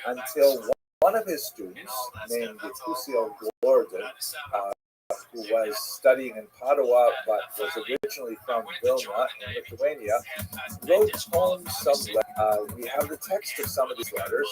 until one of his students, named Yethusiel Gordon, who was studying in Padua but was originally from Vilna in Lithuania, wrote home some letters. We have the text of some of these letters,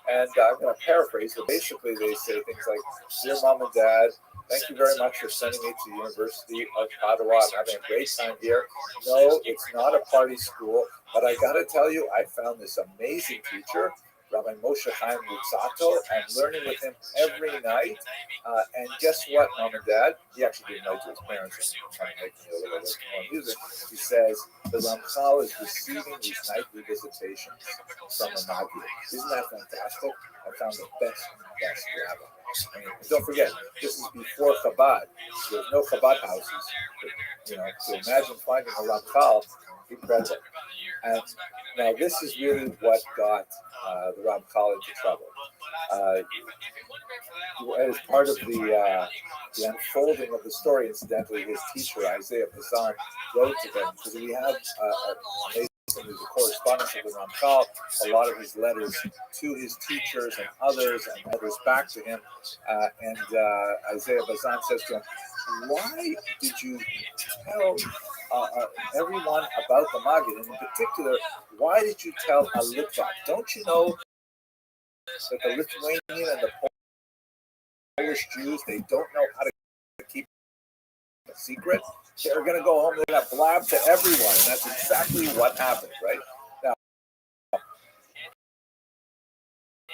and I'm going to paraphrase, but basically they say things like, "Dear Mom and Dad, thank you very much for sending me to the University of Padua. I'm having a great time here. No, it's not a party school, but I got to tell you, I found this amazing teacher, Rabbi Moshe Chaim Lutzato, and learning with him every night. And guess what, Mom and Dad?" He actually didn't write to his parents. I'm trying to make me a little bit more music. He says, "The Ramchal is receiving these nightly visitations from a Magid. Isn't that fantastic? I found the best rabbi." And don't forget, this is before Chabad. There's no Chabad houses. But, to imagine finding a Ramchal, incredible. And now this is really what got the Ramchal into trouble. As part of the unfolding of the story, incidentally, his teacher, Isaiah Pazan, wrote to them, because we have the correspondence of the Ramchal, a lot of his letters to his teachers and others, and letters back to him. And Isaiah Bazan says to him, "Why did you tell everyone about the Maggid? And in particular, why did you tell a Litvak? Don't you know that the Lithuanian and the Polish Jews, they don't know how to keep a secret? They're going to go home, they're going to blab to everyone." And that's exactly what happened, right? Now,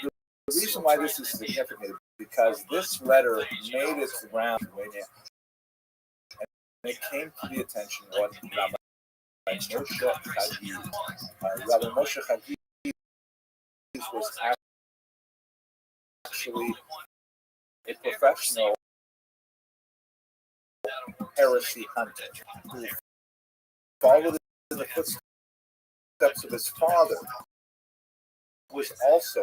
the reason why this is significant is because this letter made its round in Lithuania, and it came to the attention of Rabbi Moshe Chagiv. Rabbi Moshe Chagiv was actually a professional heresy hunter who followed in the footsteps of his father, who was also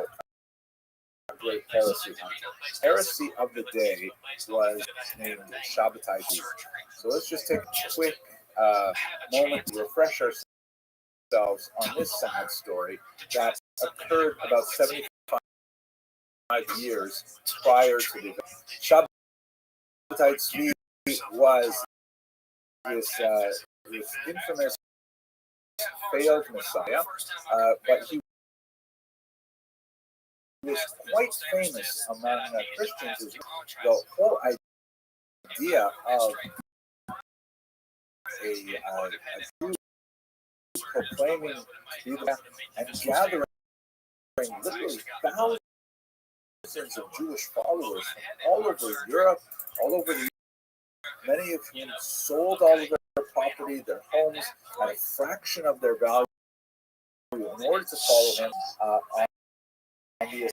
a great heresy hunter. Heresy of the day was named Shabbatai Jew. So let's just take a quick moment to refresh ourselves on this sad story that occurred about 75 years prior to the event. Shabbatai Jew was this infamous failed Messiah, but he was quite famous among Christians. The whole idea of a Jew proclaiming and gathering literally thousands of Jewish followers from all over Europe, all over the many of whom sold all of their property, their homes, at a fraction of their value in order to follow him on the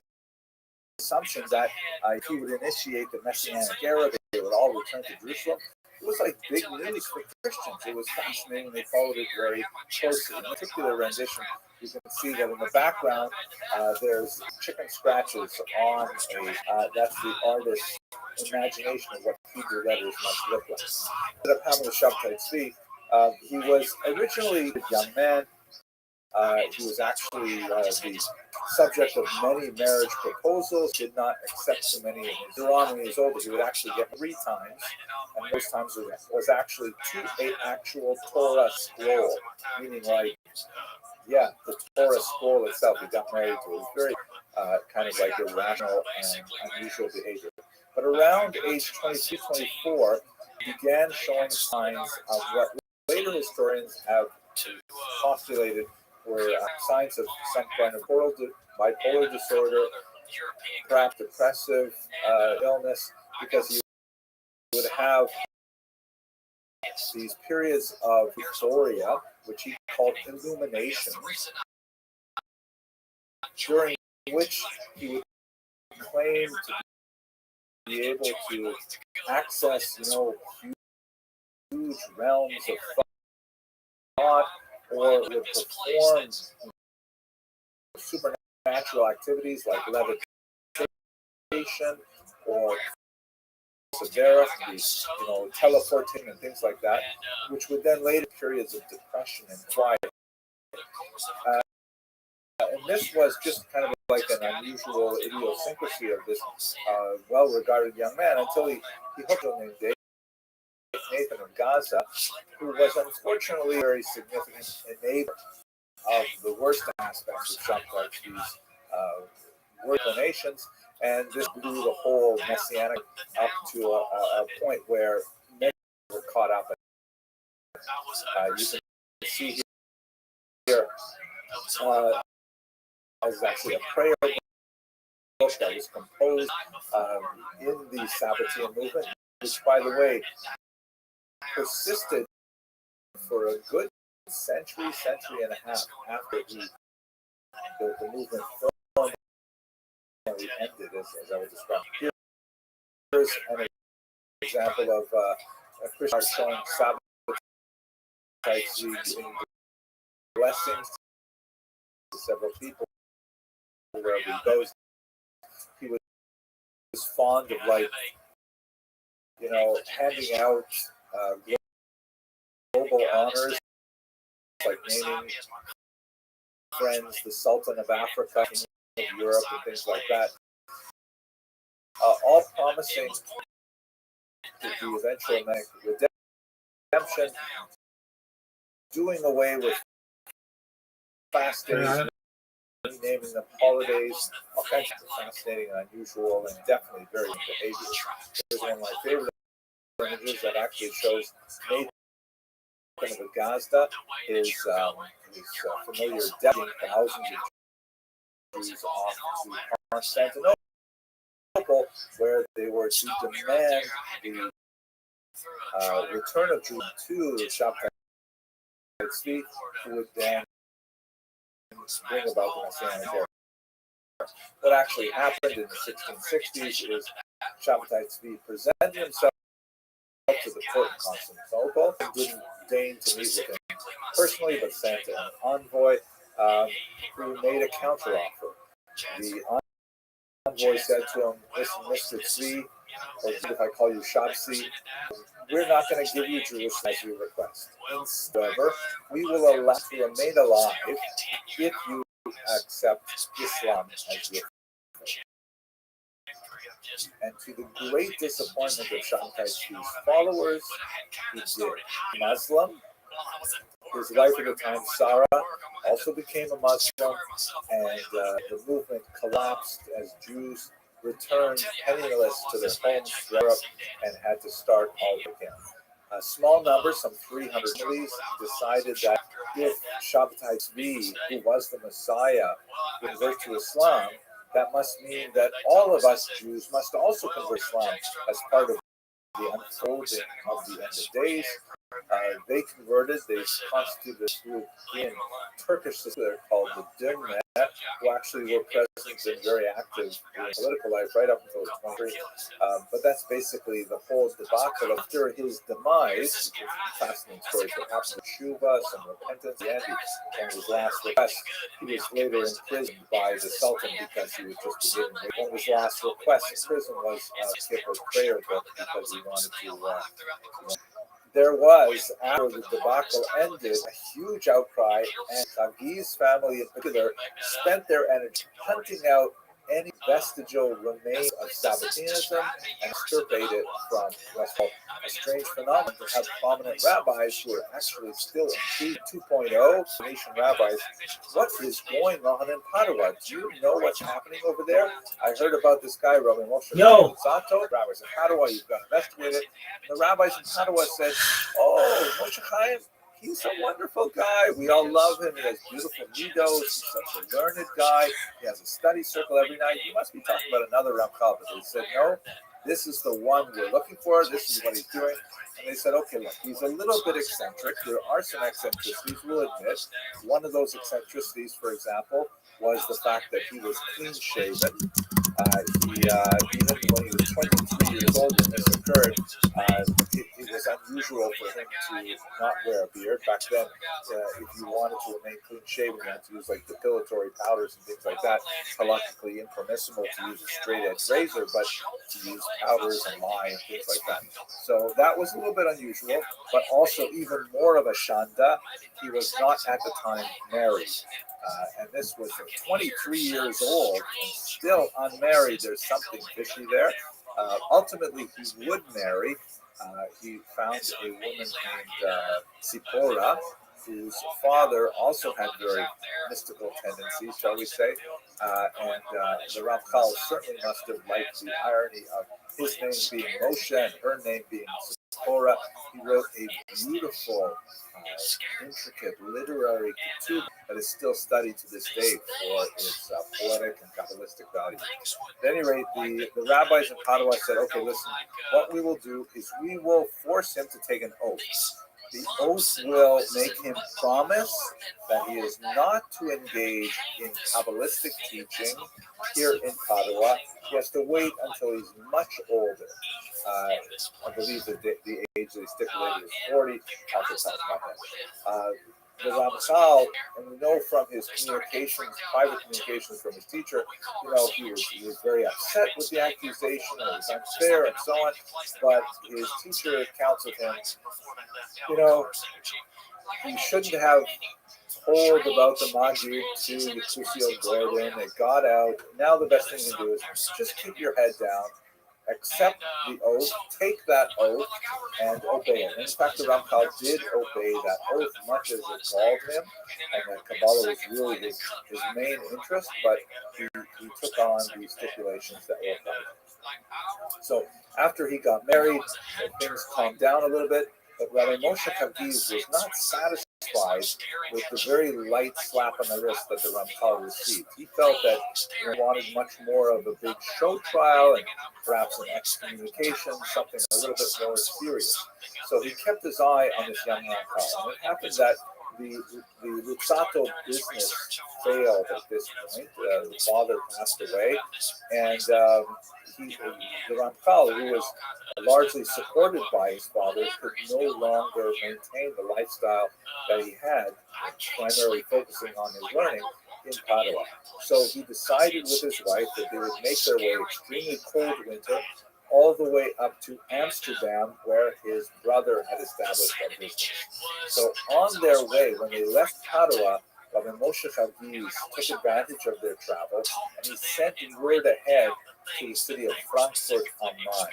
assumption that he would initiate the Messianic era, they would all return to Jerusalem. It was like big news for Christians. It was fascinating. They followed it very closely. In a particular rendition, you can see that in the background, there's chicken scratches on that's the artist's imagination of what Hebrew letters must look like. Instead of having a Shabbatai Tzvi, he was originally a young man. He was actually the subject of many marriage proposals, did not accept so many. Later on, when he was older, he would actually get 3 times, and most times it was actually to an actual Torah scroll, meaning like, the Torah scroll itself. He got married to. It was very kind of like irrational and unusual behavior. But around age 22, 24, he began showing signs of what later historians have postulated were signs of some kind of bipolar disorder, perhaps depressive illness, because he would have these periods of euphoria, which he called illuminations, during which he would claim to be able to access, huge realms of thought, or would perform supernatural activities like levitation or teleporting and things like that, which would then later periods of depression and quiet. And this was just kind of like an unusual idiosyncrasy of this well-regarded young man until he hooked on named Nathan of Gaza, who was unfortunately a very significant enabler of the worst aspects of Shabtai work donations, and this blew the whole messianic up to a point where many were caught up. You can see here as actually a prayer book that was composed in the Sabbatean movement, which, by the way, persisted for a good century and a half after the movement formally ended, as I would describe. Here's an example of a Christian showing Sabbath in blessings to several people wherever he goes. He was fond of, like, handing out global honors, like naming friends the Sultan of Africa, King of Europe, and things like that. All promising the eventual redemption, doing away with fast days, renaming them holidays, all kinds of fascinating and unusual and definitely very behavior. Here's one of my favorite images that actually shows Nathan of Gaza, his familiar deathing thousands of Jews off to Constantinople, where they were to demand the return of Jews to Shabtai, who would then bring about the Messianic era. What actually happened in the 1660s is Shabtai Tzvi presented himself to the court in Constantinople and didn't deign to meet with him personally, but sent an envoy who made a counteroffer. The envoy said to him, "Listen, Mr. Tzvi, or if I call you Shabsi, we're not going to give you Jerusalem as you request. However, we will allow you to remain alive if you accept Islam as your faith." And to the great disappointment of Shabtai Tzvi's followers, he did. Muslim. His wife at the time, Sarah, also became a Muslim, and the movement collapsed as Jews returned penniless to their homes in Europe and had to start all again. A small number, some 300 families, decided that if Shabtai Tzvi, who was the Messiah, would convert to Islam, that must mean that all of us Jews must also convert to Islam as part of the unfolding of the end of days. They converted. They constituted this group in Turkish society called the Dinmet, who actually were present and very active in political life right up until the 20th. But that's basically the whole debacle. After his demise, fascinating stories that happened with Shuba, some repentance, and his last request. He was later imprisoned by the Sultan because he was just forgiven. One of his last requests in prison was Kipper's prayer book because he wanted to. There was, after the debacle ended, a huge outcry, and Chagi's family in particular spent their energy hunting out any vestigial remains of Sabbateanism and extirpate it from what's called a strange phenomenon to have prominent rabbis who are actually still in 2.0, nation rabbis. What is going on in Padua? Do you know what's happening over there? I heard about this guy, Rabbi Moshe Sato, rabbis in Padua, you've got to investigate it. The rabbis in Padua said, "Oh, Moshe Chaim, he's a wonderful guy. We all love him. He has beautiful middos. He's such a learned guy. He has a study circle every night. You must be talking about another Ramchal." But they said, "No, this is the one we're looking for. This is what he's doing." And they said, "Okay, look, he's a little bit eccentric. There are some eccentricities, we'll admit. One of those eccentricities, for example, was the fact that he was clean-shaven. Even when he was 23 years old when this occurred, it was unusual for him to not wear a beard. Back then, if you wanted to remain clean-shaven, you had to use like depilatory powders and things like that. Halachically impermissible to use a straight-edge razor, but to use powders and lye and things like that. So that was a little bit unusual, but also even more of a shanda. He was not at the time married. And this was the 23 years old and still unmarried. There's something fishy there. Ultimately, he would marry. He found a woman named Zipporah, whose father also had very mystical tendencies, shall we say. And the Ramchal certainly must have liked the irony of his name being Moshe and her name being Zipporah. He wrote a beautiful, intricate literary ketub that is still studied to this day for its poetic and Kabbalistic value. At any rate, the rabbis in Padua said, okay, listen, what we will do is we will force him to take an oath. The oath will make him promise that he is not to engage in Kabbalistic teaching here in Padua. He has to wait until he's much older. I believe that the age that he stipulated is 40. I'll just talk about that. The Ramchal, and we know from his communications, private communications from his teacher, he was very upset with the accusation, and it was unfair and so on. But his teacher counsels him, he shouldn't have told about the Magid to Yusuf Gordon. It got out. Now the best thing to do is just keep your head down, accept the oath, take that oath, and obey it. And in fact, the Ramchal did obey that oath, much as it galled him, and that Kabbalah was really his main interest, but he took on these stipulations that were applied. So after he got married, things calmed down a little bit, but Rabbi Moshe Kaviz was not satisfied with the very light slap on the wrist that the Ramchal received. He felt that he wanted much more of a big show trial and perhaps an excommunication, something a little bit more serious. So he kept his eye on this young Ramchal. And it happened that the Luzzatto business failed at this point. The father passed away, and the Ramchal, who was largely supported by his father, could no longer maintain the lifestyle that he had, primarily focusing on his learning in Padua. So he decided with his wife that they would make their way extremely cold winter all the way up to Amsterdam, where his brother had established a business. So on their way, when they left Padua, Rabbi Moshe Chaviz took advantage of their travel, and he sent word ahead to the city of Frankfurt am Main.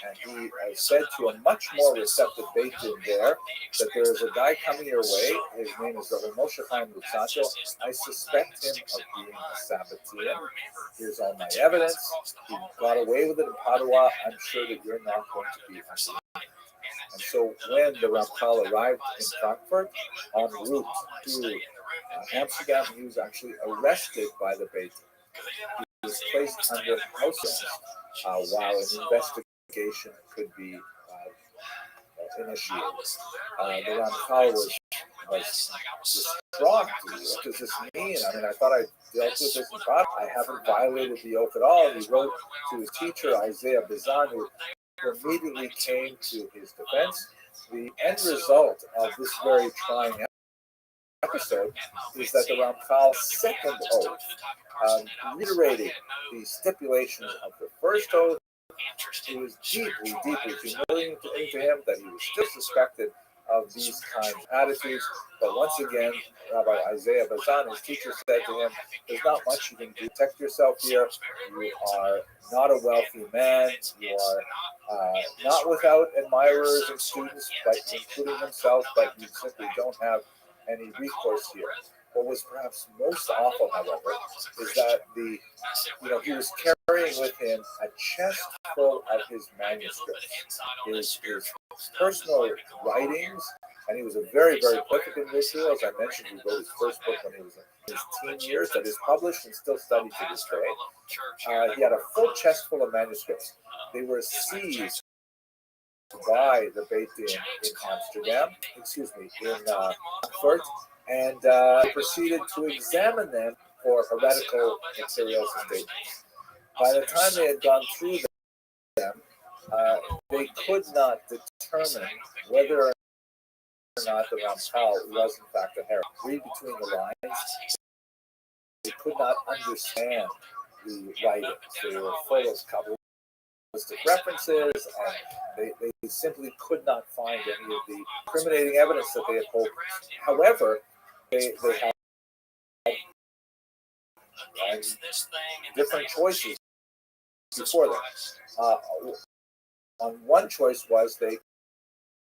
And he said to a much more receptive Beit Din there that there is a guy coming your way. His name is Rabbi Moshe Chaim Luzzatto. I suspect him of being a Sabbatean. Here's all my evidence. He got away with it in Padua. I'm sure that you're not going to be happy. And so when the Ramchal arrived in Frankfurt, en route to Amsterdam, he was actually arrested by the Beit Din. He was placed under house arrest while an investigation could be initiated. The Ramchal was distraught. What does this mean? I mean, I thought I dealt with this in Prague. I haven't violated the oath at all. He wrote to his teacher, Isaiah Bazan, who immediately came to his defense. The end result of this very trying episode is that the Ramchal's second oath, reiterating the stipulations of the first oath, it was deeply, deeply humiliating to him that he was still suspected of these kinds of attitudes. But once again, Rabbi Isaiah Bazan, his teacher, said to him, there's not much you can do to protect yourself here. You are not a wealthy man. You are not without admirers and students, but including himself, but you simply don't have any recourse here. What was perhaps most awful, however, is that he was carrying with him a chest full of his manuscripts, his personal writings, and he was a very, very prolific individual. As I mentioned, he wrote his first book when he was in his teen years that is published and still studied to this day. He had a full chest full of manuscripts. They were seized by the Beit Din in Amsterdam, in Frankfurt, and proceeded to examine them for heretical materials and statements. By the time they had gone through them, they could not determine whether or not the Ramchal was in fact a heretic. Read between the lines. They could not understand the writings. They were full of Kabbalistic references, and they simply could not find any of the incriminating evidence that they had pulled. However, they had and different choices before that. On one choice was they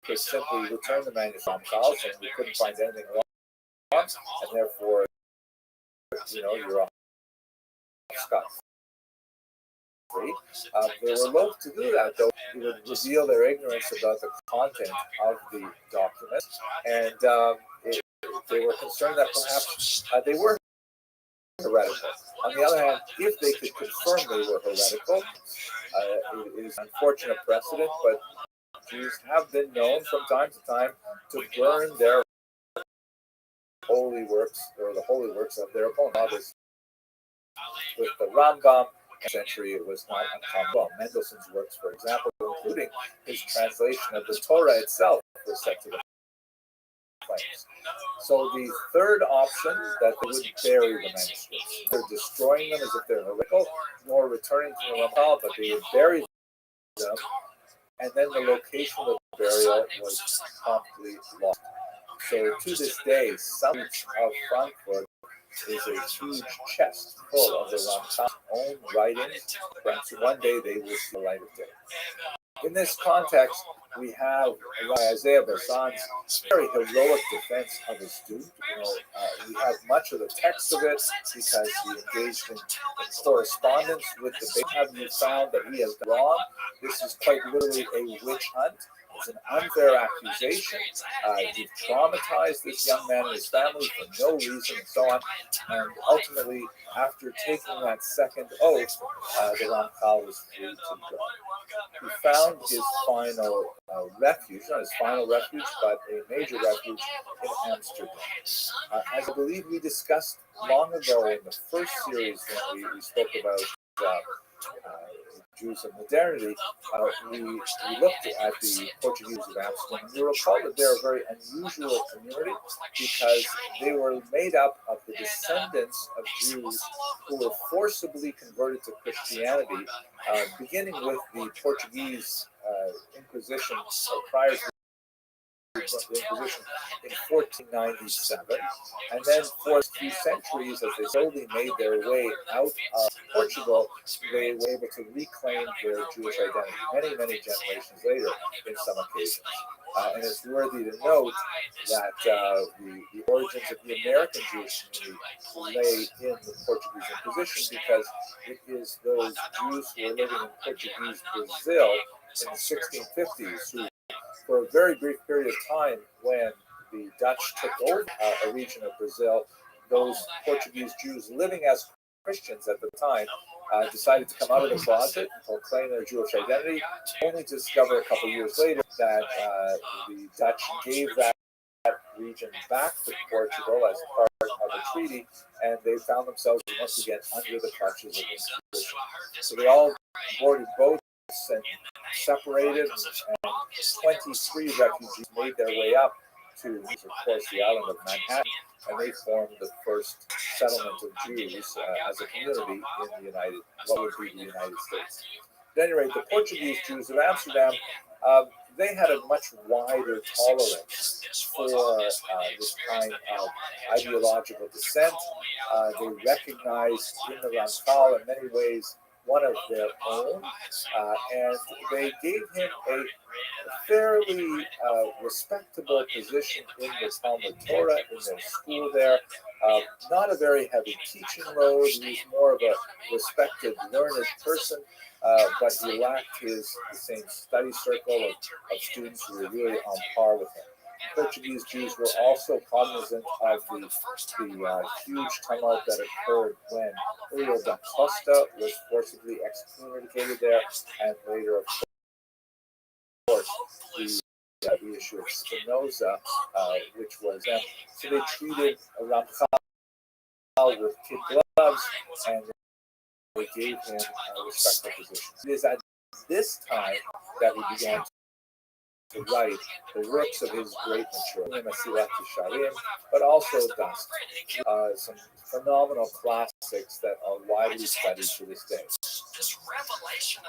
could simply return the manuscript files, and we couldn't find anything wrong, and therefore, you're off scot free. They were loath to do that, though it would reveal their ignorance about the content of the document, and they were concerned that perhaps they were heretical. On the other hand, if they could confirm they were heretical, it is an unfortunate precedent, but Jews have been known from time to time to burn their holy works, or the holy works of their opponents. With the Rambam century, it was not uncommon. Well, Mendelssohn's works, for example, including his translation of the Torah itself, were set to the flames. So the third option, that they would bury the manuscripts. They're destroying them as if they're heretical, nor returning to the Rambam, but they would bury them, and then the location of the burial was promptly lost. So to this day, some of Frankfurt is a huge chest full of the Ramchal's own writings. Perhaps one day they will see the light of day. In this context, we have Isaiah Bassan's very heroic defense of his student. We have much of the text of it because he engaged in correspondence with the big. Have you found that he has done wrong? This is quite literally a witch hunt. It's an unfair accusation. You've traumatized this young man and his family for no reason, and so on. And ultimately, after taking that second oath, the Ramchal was free to go. He found his final refuge, not his final refuge, but a major refuge in Amsterdam. As I believe we discussed long ago in the first series when we spoke about Jews of modernity, we looked at the Portuguese of Amsterdam. And you recall that they're a very unusual community because they were made up of the descendants of Jews who were forcibly converted to Christianity, beginning with the Portuguese Inquisition, prior to the Inquisition in 1497, and then for a few centuries, as they slowly made their way out of Portugal, they were able to reclaim their Jewish identity many generations later in some occasions. And it's worthy to note that the origins of the American Jewish community lay in the Portuguese Inquisition, because it is those Jews who were living in Portuguese Brazil in the 1650s who, for a very brief period of time, when the Dutch took over a region of Brazil, those Portuguese Jews living as Christians at the time decided to come out of the closet and proclaim their Jewish identity, only to discover a couple of years later that the Dutch gave that region back to Portugal as part of a treaty, and they found themselves once again under the clutches of Inquisition. So they all boarded boats and separated, and 23 refugees made their way up to, of course, the island of Manhattan, and they formed the first settlement of Jews as a community in what would be the United States. At any rate, the Portuguese Jews of Amsterdam, they had a much wider tolerance for this kind of ideological dissent. They recognized in the Ramchal, in many ways, one of their own, and they gave him a fairly respectable position in the Talmud Torah, in their school there. Not a very heavy teaching load. He was more of a respected, learned person, but he lacked the same study circle of students who were really on par with him. Portuguese Jews were also cognizant of the huge tumult that occurred when Rio da Costa was forcibly excommunicated there, and later, of course, the issue of Spinoza, which was them. So they treated Ramchal with kid gloves, and they gave him a respectful position. It is at this time that he began to write the works of his great maturity, but also Dust, some phenomenal classics that are widely studied to this day.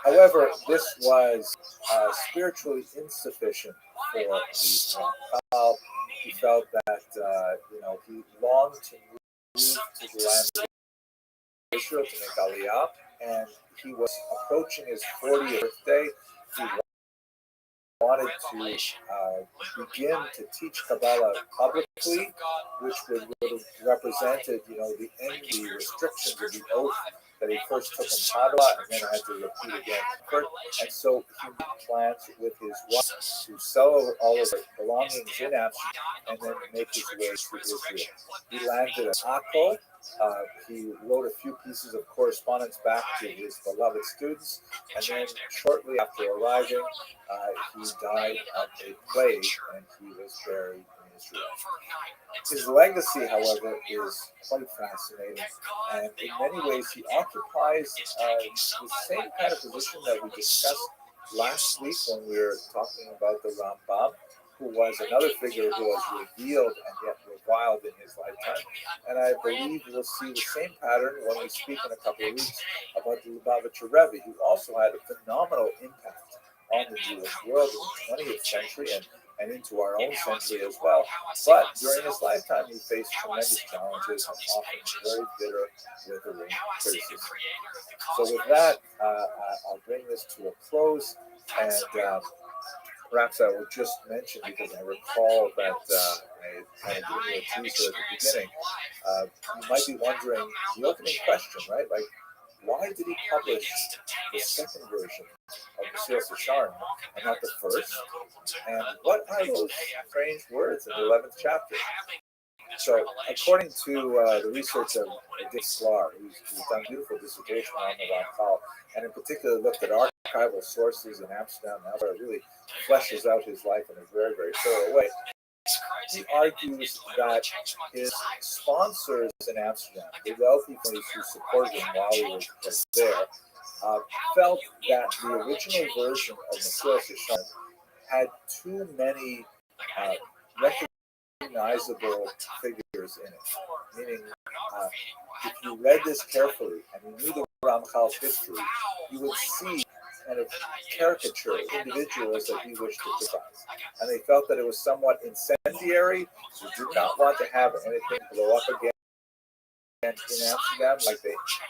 However, this was spiritually insufficient for the Ramchal. He felt that he longed to move to the land Israel to make Aliyah, and he was approaching his 40th birthday. He wanted to begin to teach Kabbalah publicly, which would have represented, the end, the restrictions of the oath that he first took in Padua and then had to repeat again. And so he made plans with his wife to sell all of his belongings in Amsterdam and then make his way to Israel. He landed at Akko. He wrote a few pieces of correspondence back to his beloved students, and then shortly after arriving, he died of a plague, and he was buried in Israel. His legacy, however, is quite fascinating, and in many ways he occupies the same kind of position that we discussed last week when we were talking about the Rambam, who was another figure who was revealed and yet reviled in his lifetime. And I believe we'll see the same pattern when we speak in a couple of weeks about the Lubavitcher Rebbe, who also had a phenomenal impact on the Jewish world in the 20th century and into our own century as well. But during his lifetime, he faced tremendous challenges and often very bitter with the range of criticism. So with that, I'll bring this to a close, and perhaps I will just mention, because I recall that I kind of gave you a teaser at the beginning, you might be wondering the opening question, right? Like, why did he publish the second version of Mesilas Yesharim and not the first? And what are those strange words in the 11th chapter? So, according to the research of Dick Sklar, who's done a beautiful dissertation on the Ramchal, and in particular looked at archival sources in Amsterdam and elsewhere, really fleshes out his life in a very, very thorough way. He argues that his sponsors in Amsterdam, the wealthy families who supported him while he was there, felt that the original version of Mesilas Yesharim had too many recognizable figures in it. Meaning, if you read this carefully and you knew the Ramchal's history, you would see kind of caricature individuals that he wished to criticize. And they felt that it was somewhat incendiary. They did not want to have anything blow up again in Amsterdam like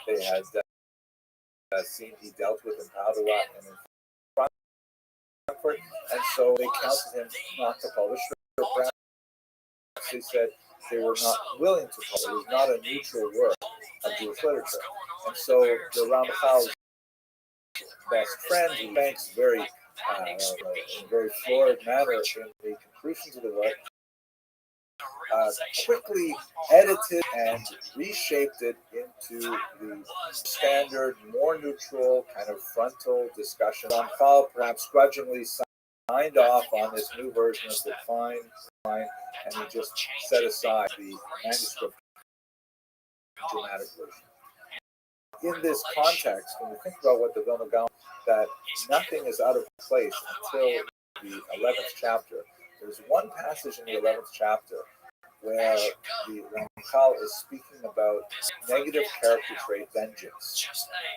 they had seen he dealt with in Padua and in Frankfurt. And so they counseled him not to publish. They said they were not willing to publish. It was not a neutral work of Jewish literature. And so the Ramchal's best friend, who thanks in a very florid manner in the conclusions of the work, quickly edited and reshaped it into the standard, more neutral, kind of frontal discussion. Ramchal perhaps grudgingly signed off on this new version of the fine, and he just set aside the manuscript dramatic version. In this context, when we think about what the Vilna Gaon, that nothing is out of place until the 11th chapter. There's one passage in the 11th chapter where the Ramchal is speaking about negative character trait vengeance.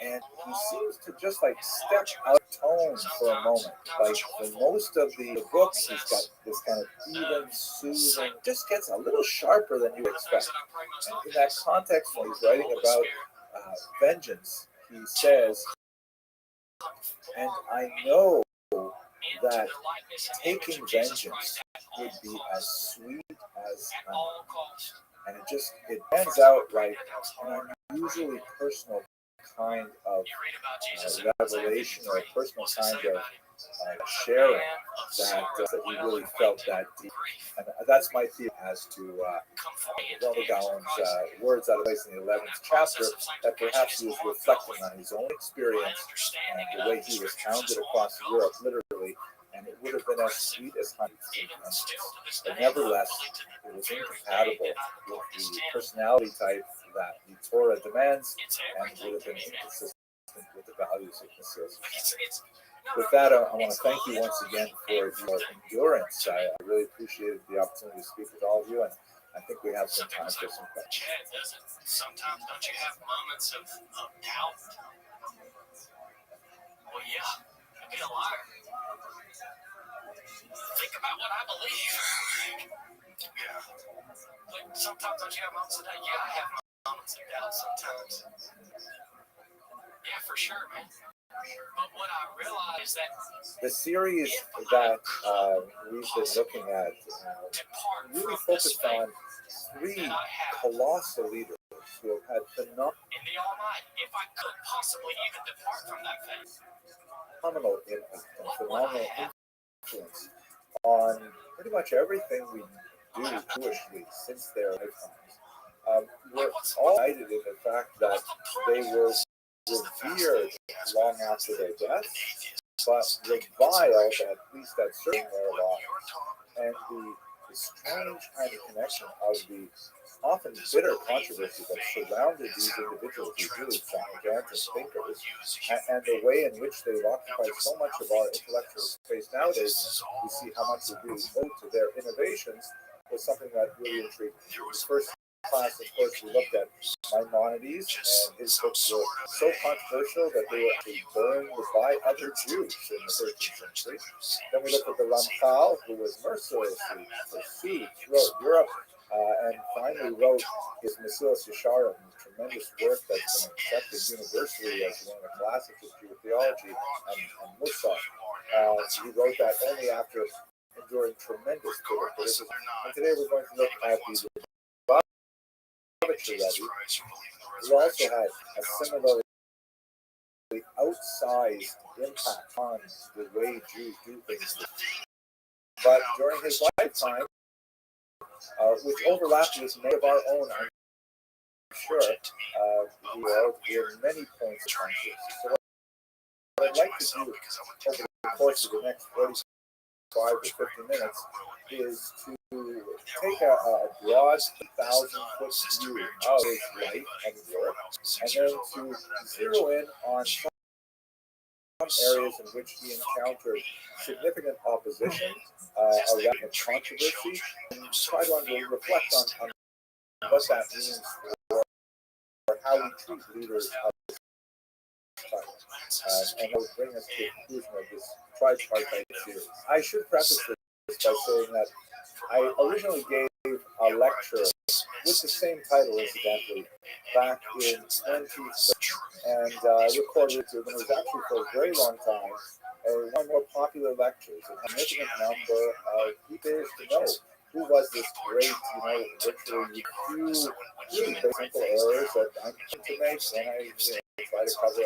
And he seems to just like step out of tone for a moment. Like for most of the books, he's got this kind of even, soothing, just gets a little sharper than you expect. And in that context, when he's writing about vengeance, he says, and I know that taking vengeance would be as sweet as honey. And it ends out like an unusually personal kind of revelation or a personal kind of sharing that he really felt that deep. And that's my theory as to Vilna Gaon's words out of place in the 11th chapter, that perhaps he was reflecting on his own experience and the way he was hounded across Europe, literally, and it would have been as sweet as honey. But nevertheless, it was incompatible with the personality type that the Torah demands, and would have been inconsistent with the values of Mesilas Yesharim. With that, I want to thank you once again for your endurance. I really appreciated the opportunity to speak with all of you, and I think we have some time for some questions. Sometimes don't you have moments of doubt? Well, yeah, I'd be a liar. Think about what I believe. Yeah. Like, sometimes don't you have moments of doubt? Yeah, I have moments of doubt sometimes. for sure, man. But what I realized that the series that we've been looking at really focused on three colossal leaders who have had phenomenal in the all night, if I could possibly even depart from that faith, impact and phenomenal influence on pretty much everything we do Jewishly since their lifetimes. We're all united in the fact that they were revered long after their death, but reviled at least at certain their lives. And the strange kind of connection of the often bitter controversy that surrounded these individuals, these really gigantic thinkers, and the way in which they've occupied so much of our intellectual space nowadays, we see how much we really owe to their innovations, was something that really intrigued me. The first class, of course, we looked at Maimonides, and his books were so controversial that they were actually burned by other Jews in the 13th century. Then we looked at the Ramchal, who was mercilessly pursued throughout Europe, and finally wrote his Mesilas Yesharim, a tremendous work that's been accepted universally as one of the classics of Jewish theology, and Mussar. He wrote that only after enduring tremendous criticism. And today we're going to look at the Rebbe, who also had a similarly outsized impact on the way Jews do things. But during his lifetime, which overlapped with many of our own, I'm sure, he wrote in many points of controversy. So what I'd like to do over the course of the next 45 or 50 minutes is to take a broad 1,000-foot view of his life and work, and then to zero in on some areas in which he encountered significant opposition, around controversy, and try to reflect on what that means for how we treat leaders of this time. And that will bring us to the conclusion of this tripartite series. I should preface this by saying that I originally gave a lecture with the same title, incidentally, back in 2013, and I recorded it, and it was actually for a very long time one of the more popular lectures, and a significant number of people to know who was this great, virtually few really simple errors that I'm going to make, and I try to cover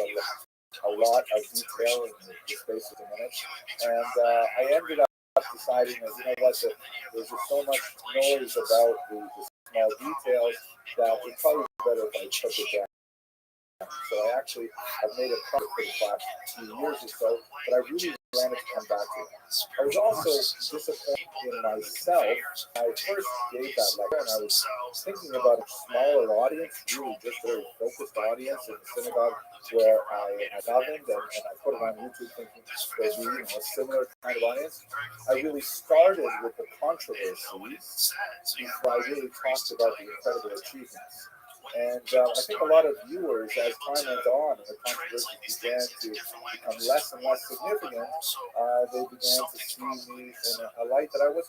a lot of detail in the space of a minute, and I ended up deciding that, there's just so much noise about the small details that it's probably better if I took it down. So I actually have made a project for the past 2 years or so, but I really wanted to come back to it. I was also disappointed in myself. I first gave that lecture, and I was thinking about a smaller audience, really just a very focused audience in the synagogue where I governed, and I put it on YouTube thinking there'd be a similar kind of audience. I really started with the controversies before I really talked about the incredible achievements. And I think a lot of viewers, as time went on and the controversies began to become less and less significant, they began to see me in a light that I didn't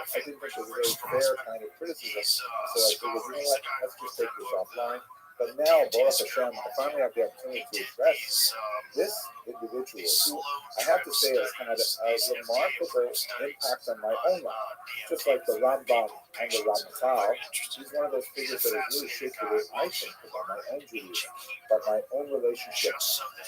think was a very fair kind of criticism. So I figured, let's just take this offline. But now, Baruch Hashem, I finally have the opportunity to address this individual who I have to say has had a remarkable impact on my own life. Just like the Rambam and the Ramchal, he's one of those figures that has really shaped the way I think about my own Judaism, about my own relationship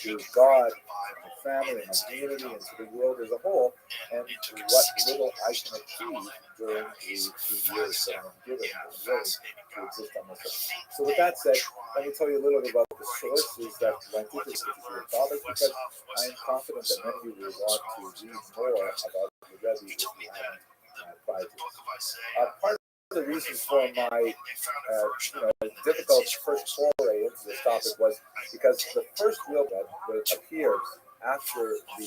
to God, and my family, and my community, and to the world as a whole, and what little I can achieve during the 2 years that I'm given and willing to exist on this earth. So with that said, let me tell you a little bit about the sources that went into this particular topic, because I am confident that many of you will want to read more about the Rebbe if you haven't tried to. Part of the reason for my difficult first foray into this topic was because the first real book that appeared after the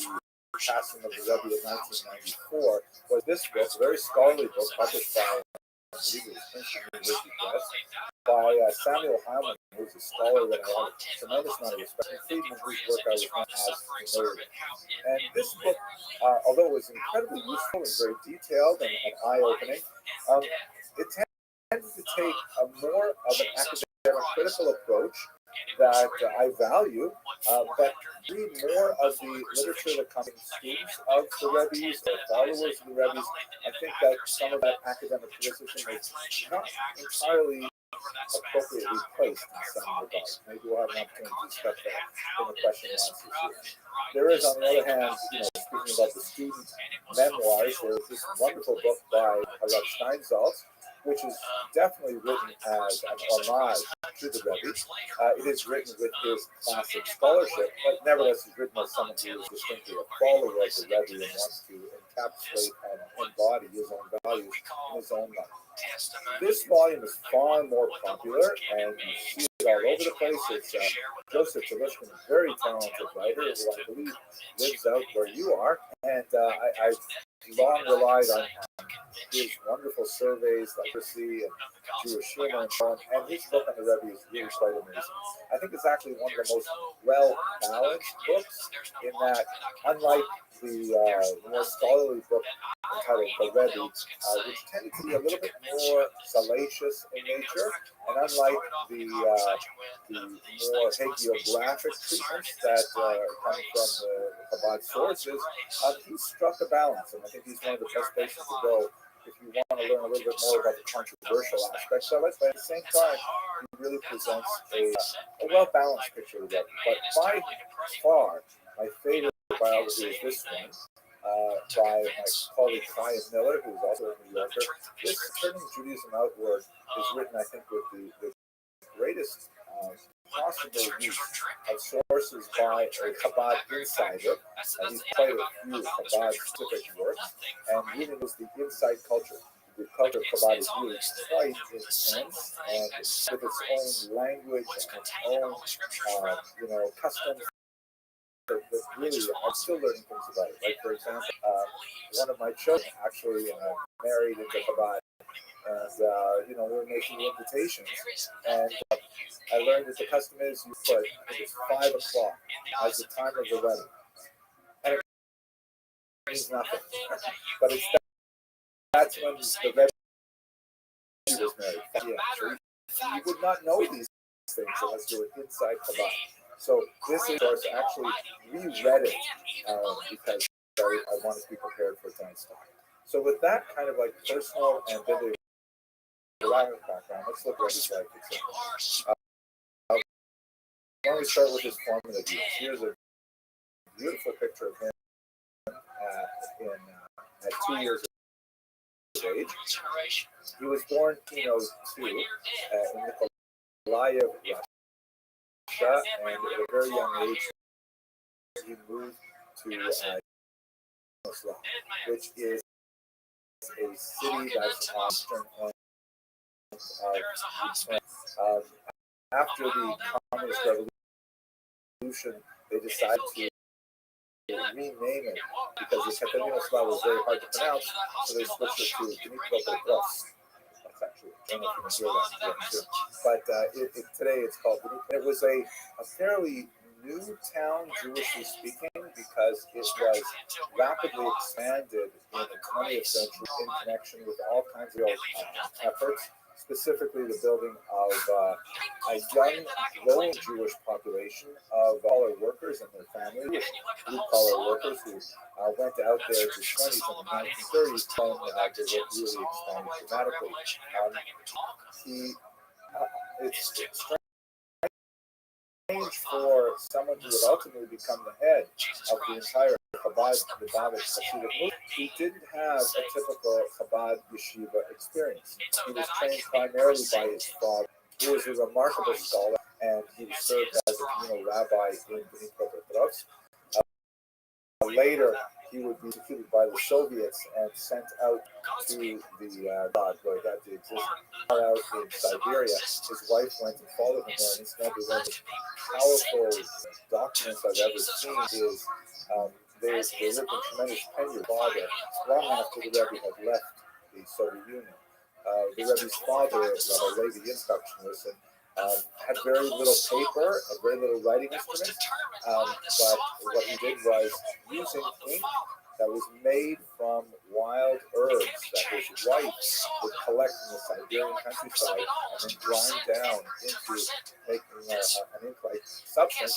passing of the Rebbe in 1994 was this book, a very scholarly book published by Princeton University Press, by Samuel Heilman, who's a scholar that I have a tremendous amount of respect for, Friedman, whose work I was not as familiar with. And this book, although it was incredibly useful and very detailed and eye-opening, it tended to take a more of an academic critical approach that I value, but read more of the literature that comes from students of the Rebbe's or followers of the Rebbe's. I think that some of that academic criticism is not entirely appropriately placed in some regards. Maybe we'll have an opportunity to discuss that in the question and answers here. There is, on the other hand, speaking about the student memoirs, there is this wonderful book by Harab Steinsaltz, which is definitely written as an homage to the Rebbe. It is written with his classic scholarship, but nevertheless is written as someone who is distinctly a follower of the Rebbe and wants to encapsulate and embody his own values in his own life. This volume is far more popular, and you see it all over the place. It's Joseph Chilishkin, a very talented writer, who I believe lives out where you are, and I've long relied on his wonderful surveys, literacy, and Jewish humor, and so on. And his book on the Rebbe is really quite amazing. I think it's actually one of the most well-balanced books in that, unlike the more scholarly book entitled The Rebbe, which tended to be a little bit more salacious in nature, and unlike the more hagiographic treatments that come from the Chabad sources, he struck a balance, and I think he's one of the best places to go if you want to learn a little bit more about the controversial aspects of it. But at the same time, he really presents a well-balanced picture of the Rebbe. But by far, my favorite biography is this one, by my colleague Chaim Miller, who's also a New Yorker. This Turning Judaism Outward is written, I think, with the greatest possible use of sources by a Chabad insider. He's quite a few Chabad-specific works, and really was the inside culture. The culture of Chabad is really quite intense, and with its own language and its own, customs. But really, I'm still learning things about it. Like, for example, one of my children actually married into Chabad, and we were making the invitations, and I learned that the custom is you put 5 o'clock as the time of the wedding, and it means nothing, but that's when the Rebbe was married. Yeah, so you would not know these things unless you were inside Chabad. So this is, of course, actually reread it because I wanted to be prepared for tonight's talk. So with that kind of like personal and biblical background, let's look at his life itself. Why don't we start with his formative years? Here's a beautiful picture of him at 2 years of age. He was born in 1902 in Nikolaev, Russia, and at a very young age, he moved to which is a city that's on the eastern end. After the Communist Revolution, they decided to rename it because the Katalinoslav was very hard to pronounce, so they switched it to Dnipropetrovsk. That's actually, I don't know if you can hear that too. But today it's called Dnipropetrovsk. It was a fairly new town, Jewishly speaking, because it was rapidly expanded in the 20th century in connection with all kinds of efforts, specifically the building of a young, growing Jewish population of collar workers and their families, blue-collar workers who went out there to the 20s and the 1930s when the work really expanded dramatically. It's strange for someone who would ultimately become the head of the entire Chabad Hasidic movement. He didn't have a typical Chabad yeshiva experience. He was trained primarily by his father, who was a remarkable scholar, and he served as a communal rabbi in Dnipropetrovsk. Later, he would be executed by the Soviets and sent out to the God, where that did exist, out in Siberia. His wife went and followed him there, and incidentally, one of the powerful documents I've ever seen is they lived in tremendous penury. Father, long after the Rebbe had left the Soviet Union, the Rebbe's father, Rabbi Levi Yitzchak Schneerson, had very little paper and very little writing instruments, but what he did was, using ink that was made from wild herbs that his wife would collect in the Siberian countryside and then grind down into making an ink-like substance.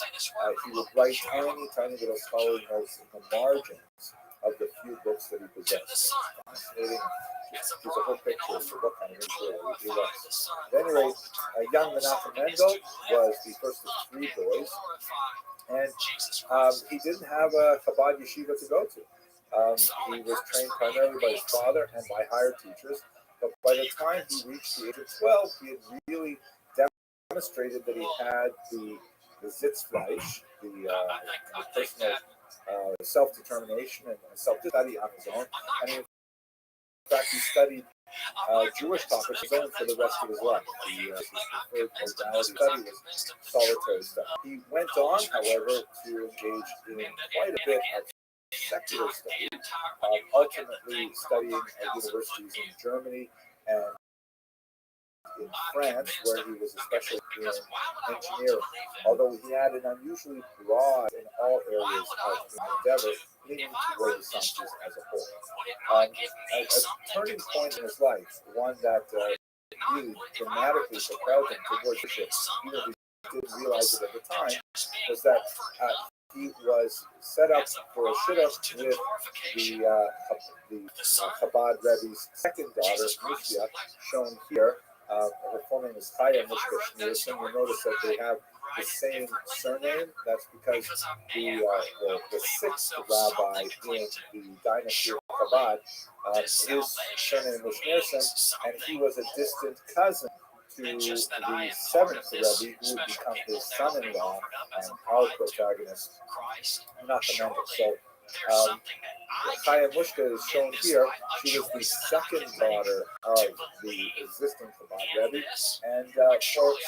He would write tiny, tiny little scholarly notes in the margins of the few books that he possessed. Fascinating. There's a whole picture of what kind of intellect he was. At any rate, young Menachem Mendel was the first of three boys, and he didn't have a Chabad yeshiva to go to. He was trained primarily by his father and by hired teachers, but by the time he reached the age of 12, he had really demonstrated that he had the Sitzfleisch, the personal self-determination and self-study on his own. And in fact, he studied Jewish topics his own for the rest of his life. His preferred modality study was solitary study. He went on, however, to engage in quite a bit of secular study, ultimately studying at universities in Germany and in France, where he was especially in engineering. Although he had an unusually broad in all areas of human endeavor, leaning toward the sciences as a whole. A turning point in his life, one that really dramatically propelled him towards leadership, even if he didn't realize it at the time, was that he was set up for a shidduch with the Chabad Rebbe's second daughter, Mishya, shown here. Her full name is Chaya Mishka Schneerson. You'll notice that they have the same surname. That's because the sixth rabbi in the dynasty of Chabad, his surname was Schneerson, and he was a distant cousin to the seventh Rebbe, who would become his son-in-law and our protagonist, Menachem Mendel. So, Chaya Mushka is shown here. She was the second daughter of the existing Chabad Rebbe, and for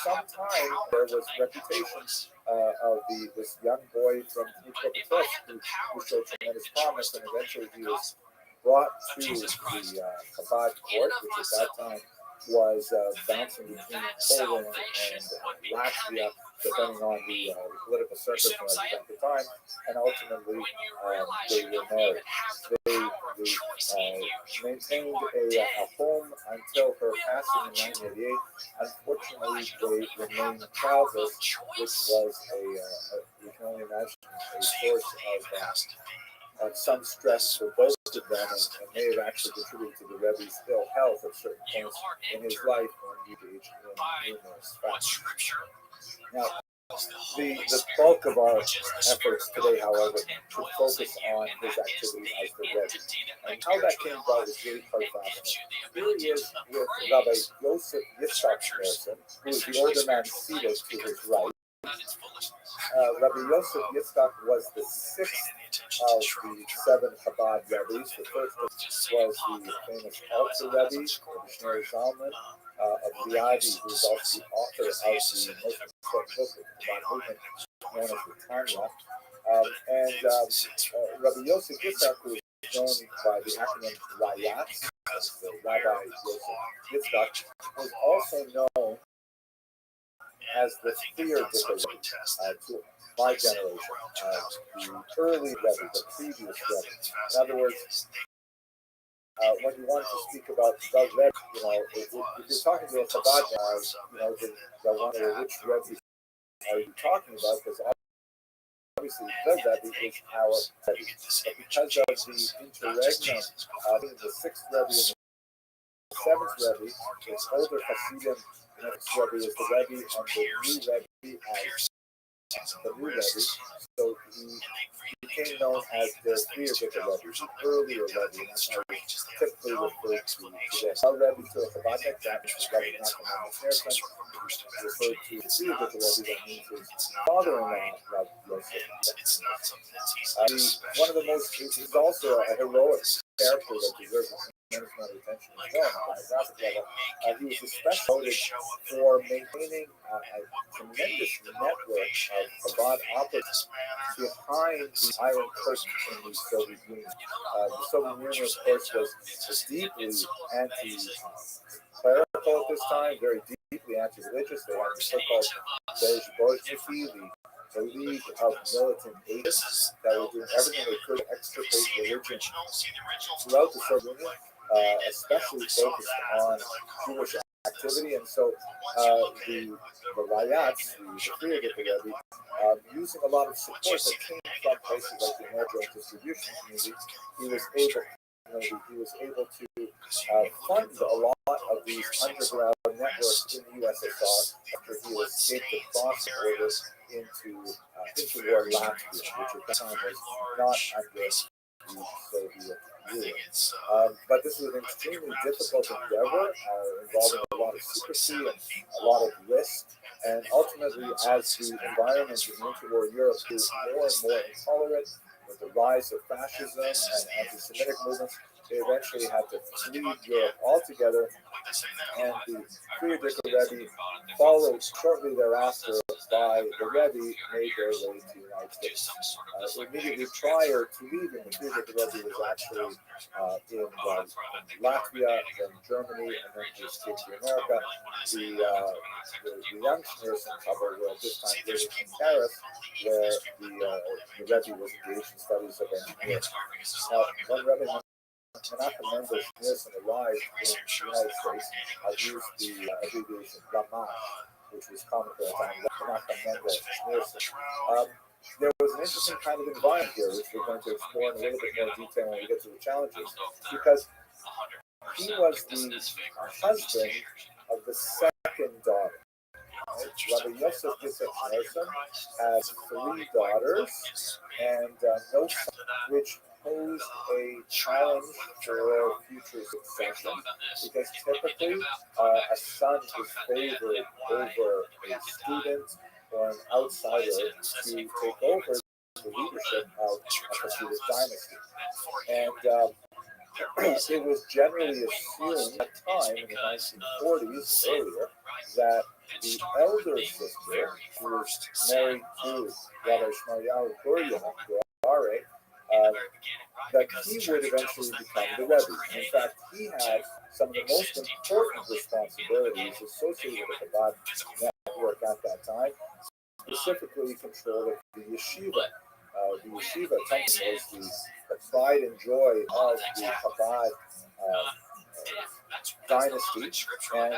some time there was reputation of this young boy from Tnikopetov who showed tremendous promise, and eventually he was brought to the Chabad court, which at that time was bouncing between Poland and Latvia, depending on the political circumstances at the time, and ultimately they were married. They maintained a home until her passing in 1988. Unfortunately, they remained childless, which was you can only imagine, a source of some stress for both of them, and may have actually contributed to the Rebbe's ill health at certain points in his life when he engaged in numerous facts. Now, the bulk of our efforts today, however, should focus on his activity as the Rebbe. And how that came about is really quite fascinating. Here he is with Rabbi Yosef Yitzchak Schneerson, who is the older man seated to his right. Rabbi Yosef Yitzchak was the sixth of the seven Chabad Rebbe's. The first was the famous Alter Rebbe, Mishneh Zalman of Liadi, who is also the author of the most important book of the Chabad movement, known as the Tanya. Rabbi Yosef Yitzchak, who is known by the acronym Rayatz, the Rabbi Yosef Yitzchak, was also known as the fear vicar to my generation, the early Rebbe, the previous Rebbe. In other words, when you want to speak about the Rebbe, if you're talking to a Chabad, they'll wonder which Rebbe are you talking about, because obviously the Rebbe is our Rebbe. But because of the interregnum, the sixth Rebbe and the seventh Rebbe, it's older Hasidim. The next Rebbe is the Rebbe, and the new Rebbe as the new Rebbe. So he became known as the Fear Vicar Rebbe, the earlier Rebbe, and that's how we typically refer to today. Our Rebbe to a Chabadnik, that means Rebbe Nachman Schneerson, referred to the Fear Vicar Rebbe, that means his father-in-law, Rabbi Yosef. One of the most, he's also a heroic character that deserves a tremendous amount of attention as well on a graphic level. He was especially noted for maintaining a tremendous network of Chabad operatives behind the Iron Curtain in the Soviet Union. The Soviet Union, of course, was deeply anti-clerical at this time, very deeply anti-religious. They had the so-called Bolsheviki, the a league of militant agents that were doing everything they could to extirpate religion throughout the Soviet Union, especially focused on Jewish activity. And so the Rayats, the Free Rebbe, using a lot of support that came from places like the American distribution community, he was able to fund a lot of these underground networks in the USSR after he escaped across the border into war Latvia, which at the time was not under the Soviet rule. But this was an extremely difficult endeavor involving a lot of secrecy and a lot of risk. And ultimately, as the environment in interwar Europe grew more and more intolerant, with the rise of fascism and anti-Semitic movements, they eventually had to flee Europe altogether. And the Friedrich Rebbe, followed shortly thereafter by the Rebbe, made their way to the United States. Immediately prior to leaving, the Friedrich Rebbe was actually in Latvia, then Germany, and then he escaped to America. The young Schneerson couple were at this time living in Paris, where the Rebbe was engaged in studies of engineering. Now, when Rebbe Menachem Mendel Schneerson arrived in the United States, used the abbreviation Ramash, which was common for the time, Menachem Mendel Schneerson. There was an interesting kind of environment here, which we're going to explore in a little bit more detail when we get to the challenges, because he was the husband of the second daughter. Rabbi Yosef Yitzhak Schneerson had 3 daughters and no son, which posed a challenge for future succession, because typically a son is favored over a student or an outsider to take over the leadership of a Hasidic dynasty. And it was generally assumed at the time, in the 1940s, earlier, that the elder sister, who was married to Rabbi Shmaryahu Gurare, that he would eventually become the Rebbe. In fact, he had some of the most important responsibilities associated with the Chabad network at that time, specifically control of the yeshiva. The yeshiva technically was the pride and joy of the Chabad dynasty, and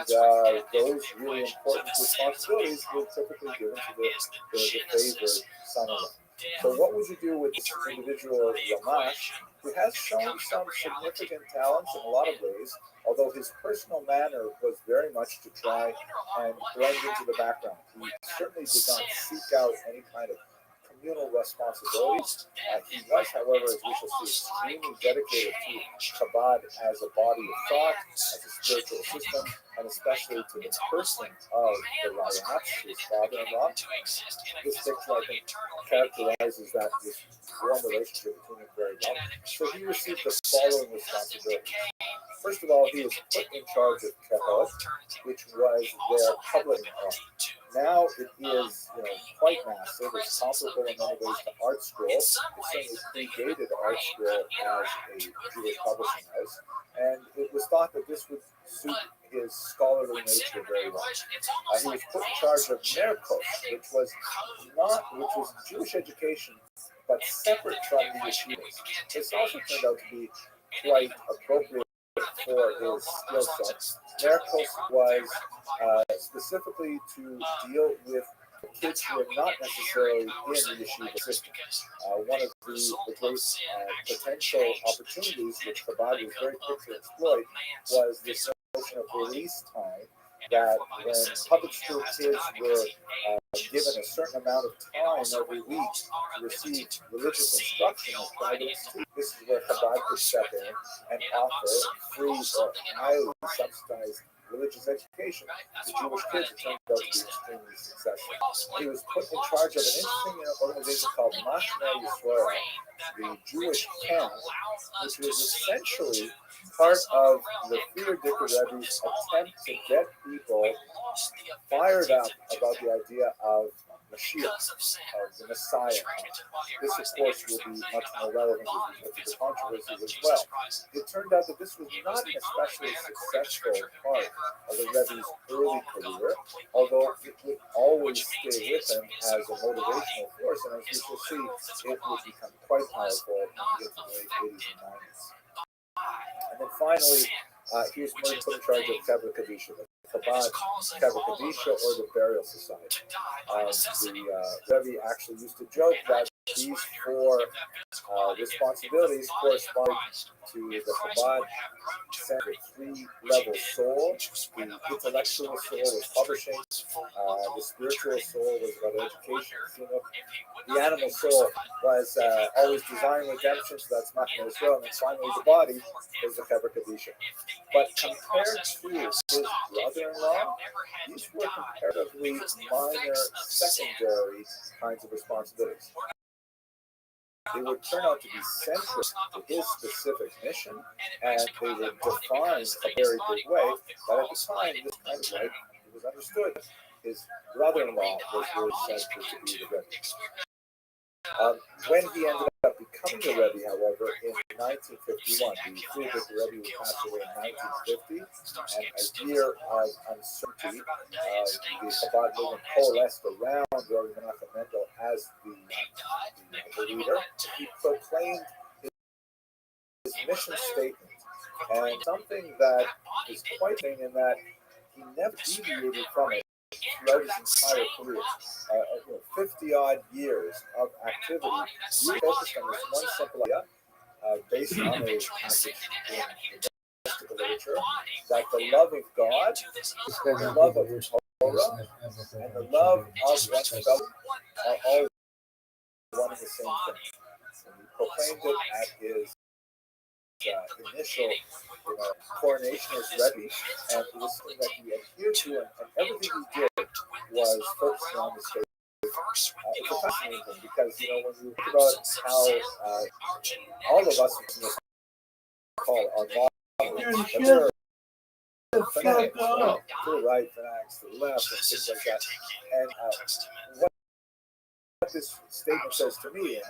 those really important responsibilities were typically given to the favored son-in-law. So what would you do with this individual Ramash, who has shown some significant talents in a lot of ways, although his personal manner was very much to try and blend into the background. He certainly did not seek out any kind of communal responsibilities. He was, however, as we shall see, extremely dedicated to Chabad as a body of thought, as a spiritual system, and especially to the person of the Rayats, his father-in-law. This picture, I think, characterizes this warm relationship between them very well. So he received the following responsibilities. First of all, he was put in charge of Kehot, which was their public art. Now it is, quite massive. It's comparable in many ways to Art Scroll. It certainly predated Art Scroll as a Jewish publishing house, and it was thought that this would suit his scholarly nature very well. He was put in charge of Merkos, which was Jewish education, but separate from the yeshivas. This also turned out to be quite appropriate for his skill set. Merkos was specifically to deal with kids who are not necessarily in the yeshiva system. One of the great potential opportunities which Chabad was very quick to exploit was this notion of release time, that when public school kids were given a certain amount of time every week to receive religious instruction as private institutions, this is where Chabad could step in and offer free or highly subsidized religious education to Jewish kids. It turned out to be extremely successful. He was put in charge of an interesting organization called Machne Yisrael, the Jewish camp, which was essentially part of the Friedrich Rebbe's attempt to get people fired up about the idea of Mashiach, of the Messiah. This, of course, will be much more relevant with the controversies as well. It turned out that this was not an especially successful part of the Rebbe's early career, although it would always stay with him as a motivational force, and as we shall see, it would become quite powerful when we get to the late 80s and 90s. And then finally, here's Murray put in charge of Kever Kadisha, the Chabad Kever Kadisha, or the Burial Society. The Rebbe actually used to joke that these four responsibilities correspond to the Chabad center three-level soul. The intellectual soul was publishing, the spiritual soul was about education, the animal soul was always desiring redemption, so that's Machne Israel, and then finally the body is the Kever Kadisha. But compared to his brother-in-law, these were comparatively minor, secondary kinds of responsibilities. They would turn out to be central to his specific mission, and they would define a very big way. But at the time, this kind of like it was understood. His brother-in-law was really central to be the Rebbe. When he ended up becoming the Rebbe, however, in 1951, the Frierdiker Rebbe would pass away in 1950, and a year of uncertainty, the Chabad movement coalesced around Rabbi Menachem Mendel as the leader. He proclaimed his mission statement, and something that is quite interesting in that he never deviated from it throughout his entire career. 50-odd years of activity, really focused on this one simple idea, based on a passage in mystical literature, that the love of God, the love of Torah, and the love of one's fellow are all one and the same thing. And he proclaimed it at his initial coronation as Rebbe, and it was something that he adhered to, and everything he did was focusing on the state. It's a fascinating thing because, when you think about how all of us in this call are models, that there are fanatics, right? To the right, fanatics to the left, and things like that. And what this statement says to me,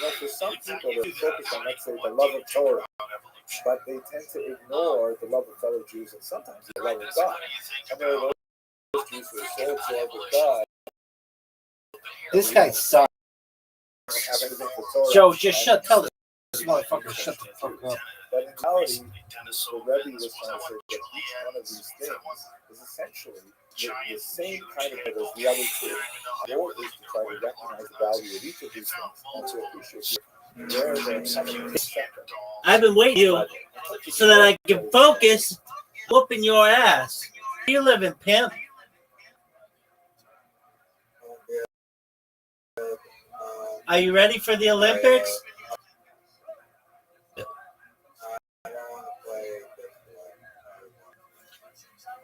and for some people, they're focused on, let's say, the love of Torah, but they tend to ignore the love of fellow Jews and sometimes the love of God. And there are those Jews who are so absorbed with God. This guy sucks. Joe, just tell this motherfucker shut the fuck up. But in reality, the Rebbe was trying to say that each one of these things is essentially the same kind of thing as the other two. The goal is to try to recognize the value of each of these things and to appreciate where they're coming from. I've been waiting you so that I can focus whooping your ass. Where you living, pimp? Are you ready for the Olympics?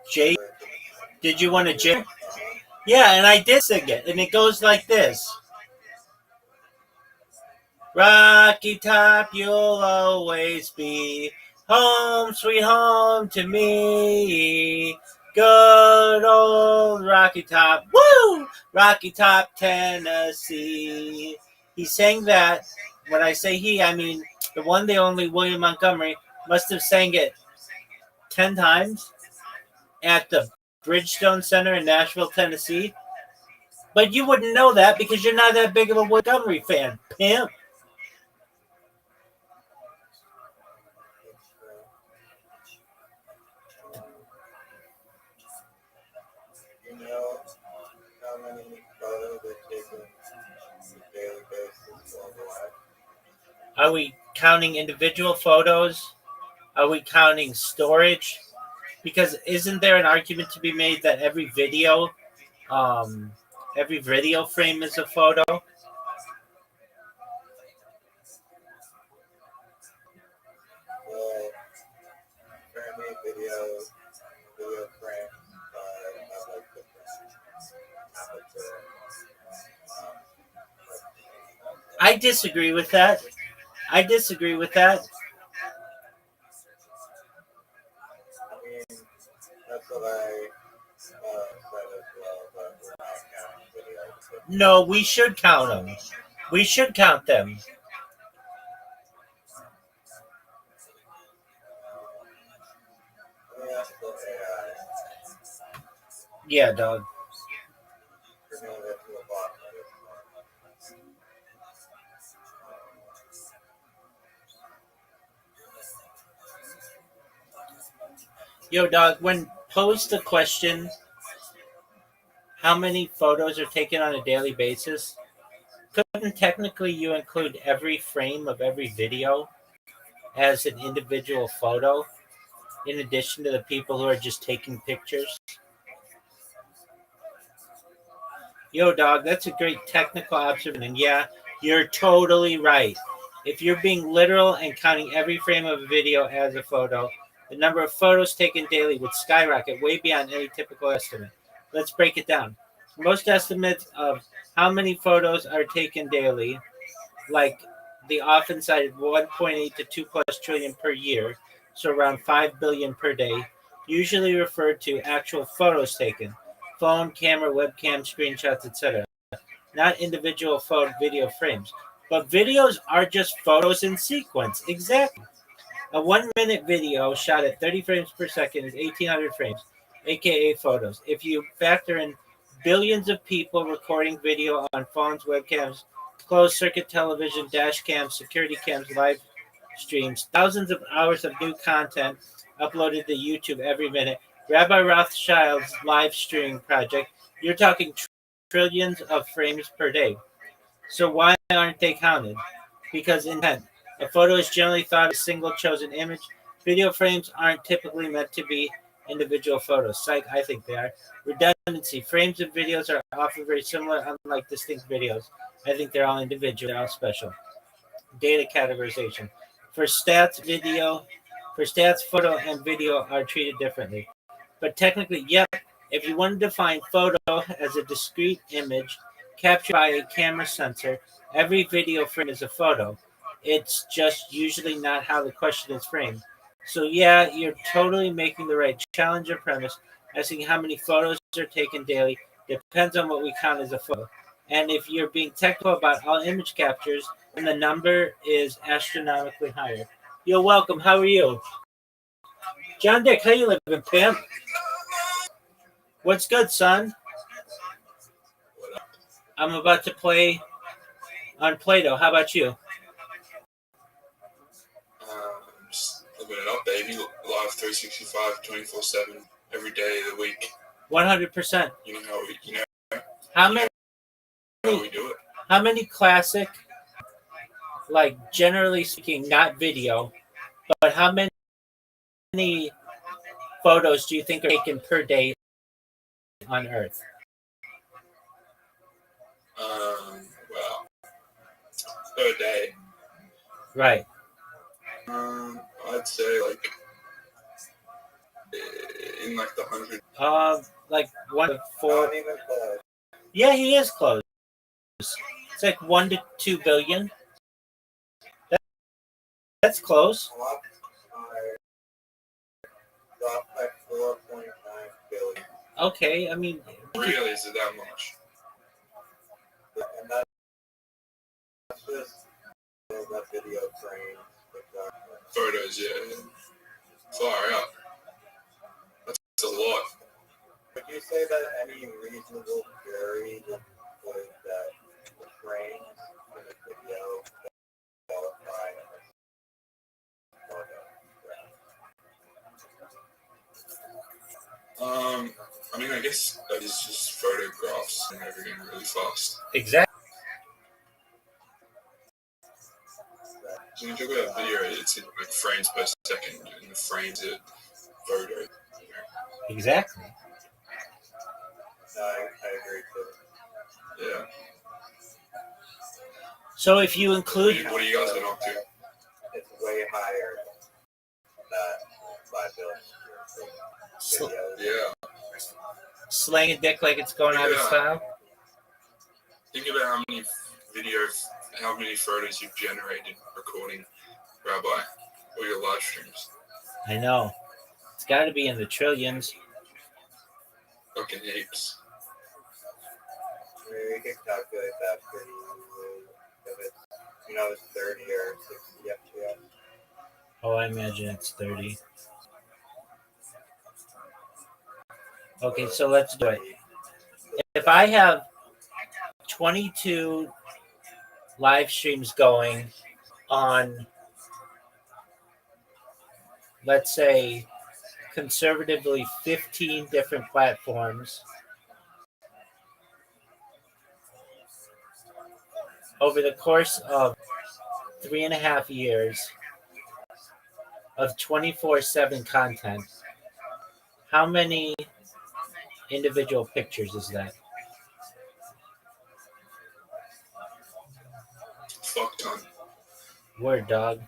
Jay, did you want to jam? Yeah, and I did sing it, and it goes like this. Rocky Top, you'll always be home, sweet home to me. Good old Rocky Top, woo! Rocky Top, Tennessee. He sang that. When I say he, I mean the one, the only William Montgomery must have sang it 10 times at the Bridgestone Center in Nashville, Tennessee. But you wouldn't know that because you're not that big of a Montgomery fan, pimp. How many photos are taken on a daily basis worldwide? Are we counting individual photos? Are we counting storage? Because isn't there an argument to be made that every video frame is a photo? Well, currently video frames are like I disagree with that. I mean, that's what I said as well, but we're not counting video. No, we should count them. We should count them. Yeah, dog. Yo, dog, when posed the question, how many photos are taken on a daily basis? Couldn't technically you include every frame of every video as an individual photo in addition to the people who are just taking pictures? Yo, dog, that's a great technical observation. And yeah, you're totally right. If you're being literal and counting every frame of a video as a photo, the number of photos taken daily would skyrocket way beyond any typical estimate. Let's break it down. Most estimates of how many photos are taken daily, like the often cited 1.8 to 2 plus trillion per year, so around 5 billion per day, usually refer to actual photos taken, phone, camera, webcam, screenshots, etc., not individual photo video frames. But videos are just photos in sequence. Exactly. A 1 minute video shot at 30 frames per second is 1,800 frames, aka photos. If you factor in billions of people recording video on phones, webcams, closed circuit television, dash cams, security cams, live streams, thousands of hours of new content uploaded to YouTube every minute, Rabbi Rothschild's live streaming project, you're talking trillions of frames per day. So why aren't they counted? Because intent. A photo is generally thought of as a single chosen image. Video frames aren't typically meant to be individual photos. Psych, I think they are. Redundancy. Frames of videos are often very similar, unlike distinct videos. I think they're all individual, they're all special. Data categorization. For stats, photo and video are treated differently. But technically, yep, if you want to define photo as a discrete image captured by a camera sensor, every video frame is a photo. It's just usually not how the question is framed. So yeah, you're totally making the right challenge or premise. Asking how many photos are taken daily depends on what we count as a photo. And if you're being technical about all image captures, then the number is astronomically higher. You're welcome. How are you? John Dick, how you living, pimp? What's good, son? I'm about to play on Play-Doh. How about you? Just living it up, baby. Live 365, 24/7, every day of the week. 100%. You know how we, How many? how we do it. How many classic, like generally speaking, not video, but how many photos do you think are taken per day on Earth? Well, per day. Right. I'd say like in like the 100. Like 1 to 4. Yeah, he is close. It's like 1 to 2 billion. That's close. Okay, I mean, Really, is it that much? And that's just that video frame. Photos, yeah. Far out. That's a lot. Would you say that any reasonable jury would that the frames in the video qualify as photo? I mean, I guess that is just photographs and everything really fast. exactly. So when you talk about video, it's in like frames per second, and the frames are photo. You know? Exactly. I agree too. Yeah. So if you include, What are you guys been up to? It's way higher than 5 billion. Yeah. slang a dick like it's going out of style, Think about how many photos you've generated recording Rabbi or your live streams. I know it's got to be in the trillions. Fucking heaps. You can calculate that pretty easily if it's, it's 30 or 60 FPS. Oh, I imagine it's 30. Okay, so let's do it. If I have 22 live streams going on, let's say, conservatively 15 different platforms over the course of 3.5 years of 24/7 content, how many individual pictures is that? Fuck ton. Word, dog.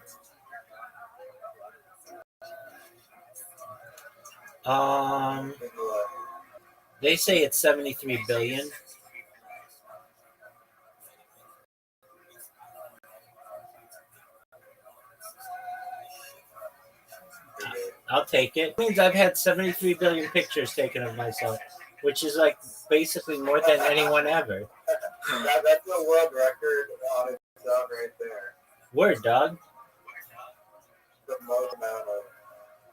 They say it's 73 billion. I'll take it. It means I've had 73 billion pictures taken of myself, which is like basically more than anyone ever. That's the world record on its own right there. Word, dog. The most amount of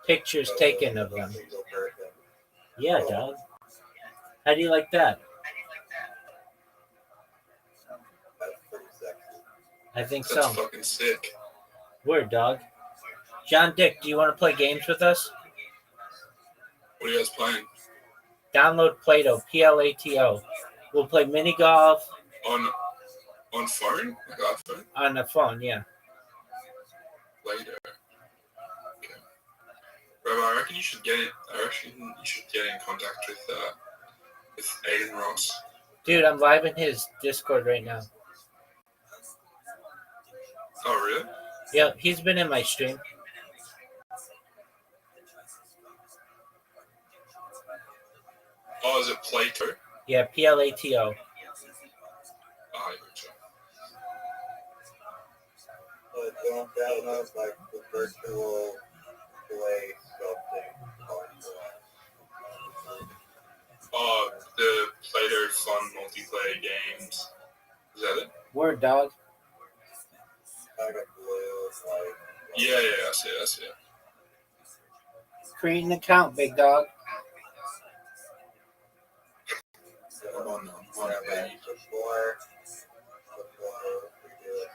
Pictures taken of them. single person. Yeah, dog. How do you like that? That's pretty sexy. I think That's so. fucking sick. Word, dog. John Dick, do you want to play games with us? What are you guys playing? Download Plato, Plato. We'll play mini golf On phone? Like iPhone? on the phone, yeah. Later. Okay. Rabbi, I reckon you should get in contact with Aiden Ross. Dude, I'm live in his Discord right now. Oh really? Yeah, he's been in my stream. Oh, is it Plato? Yeah, Plato. Oh, I gotcha. But don't download like the virtual play sculpting hardware. Oh, the Plato fun multiplayer games. Is that it? Word, dog. Like a blue, like. Yeah, I see it. Create an account, big dog. I'm on Whatever. page. Before we do it,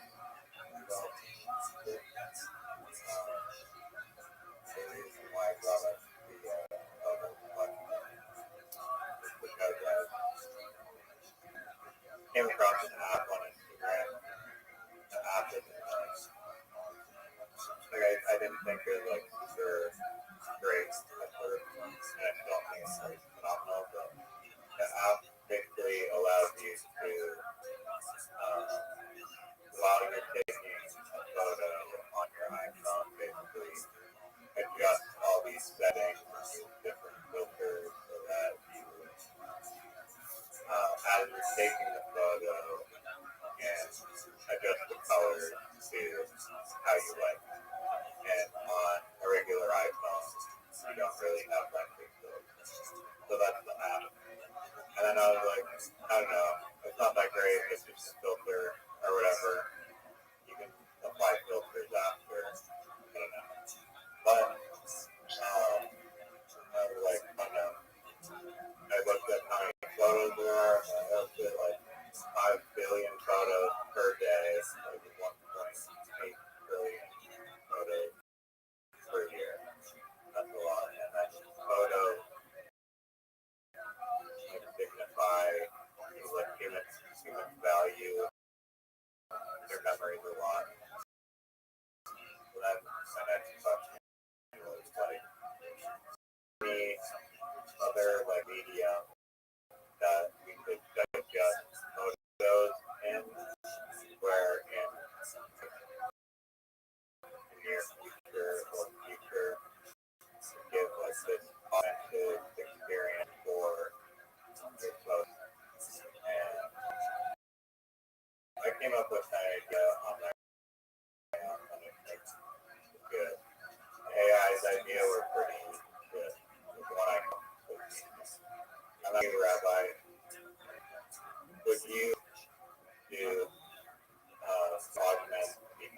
the reason why I brought up the other one is because I came across an app on Instagram. The app is I didn't think it was like super great at first, and I still don't think it's like phenomenal. But the app basically allows you to, while you're taking a photo on your iPhone, basically adjust all these settings and use different filters so that you, as you're taking the photo, can adjust the colors to how you like. And on a regular iPhone, you don't really have that capability. So that's the app. And then I was like, I don't know, it's not that great, it's just a filter or whatever. You can apply filters after, I don't know. But, I was like, I don't know. I looked at how many photos there are, and I looked at like 5 billion photos per day, like 1.8 billion photos per year. That's a lot. And then photos like signify like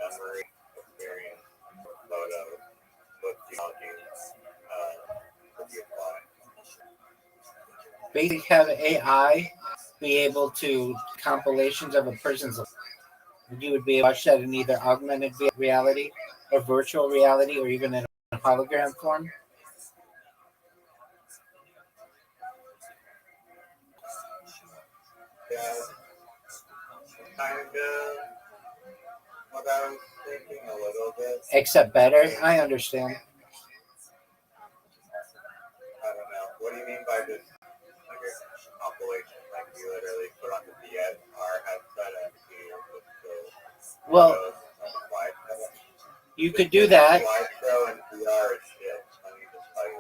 memory, experience, photo, what technologies could be applied? Basically, have AI be able to compilations of a person's life. You would be able to watch that in either augmented reality or virtual reality or even in a hologram form. Yeah, kind of what I was thinking a little bit. Except better. I understand. I don't know. What do you mean by this? Like a compilation, like you literally put on the DSR headset and see the Well, photos on the slideshow. you could do that. Slideshow and VR is shit. Let me just tell you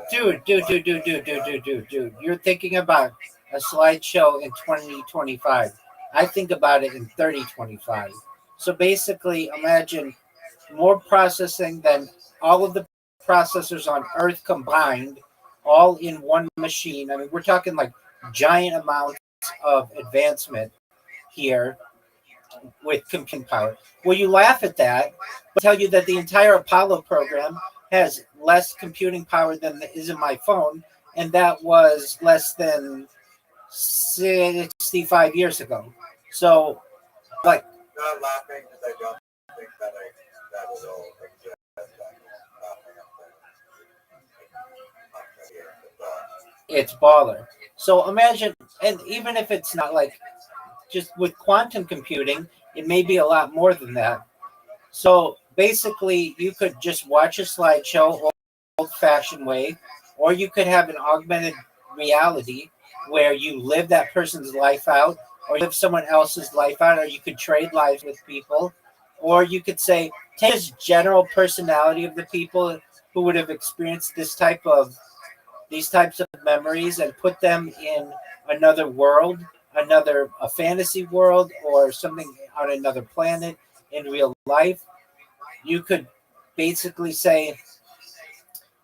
that. Dude. You're thinking about a slideshow in 2025. I think about it in 3025. So basically, imagine more processing than all of the processors on Earth combined, all in one machine. I mean, we're talking like giant amounts of advancement here with computing power. Well, you laugh at that, but tell you that the entire Apollo program has less computing power than is in my phone, and that was less than 65 years ago. So, like, Not laughing because I don't think that that will exist. it's baller. So imagine, and even if it's not like just with quantum computing, it may be a lot more than that. So basically, you could just watch a slideshow old-fashioned way, or you could have an augmented reality where you live that person's life out, or live someone else's life out, or you could trade lives with people, or you could say take this general personality of the people who would have experienced these types of memories and put them in another world, another a fantasy world, or something on another planet in real life. You could basically say,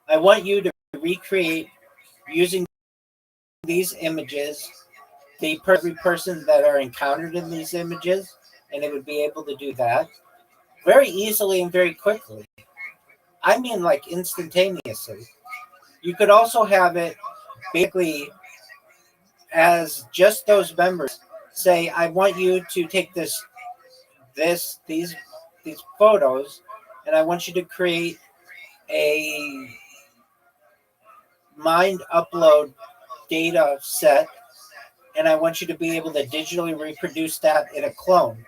I want you to recreate using these images every person that are encountered in these images, and it would be able to do that very easily and very quickly. I mean, like instantaneously. You could also have it basically as just those members say, I want you to take these photos, and I want you to create a mind upload data set, and I want you to be able to digitally reproduce that in a clone.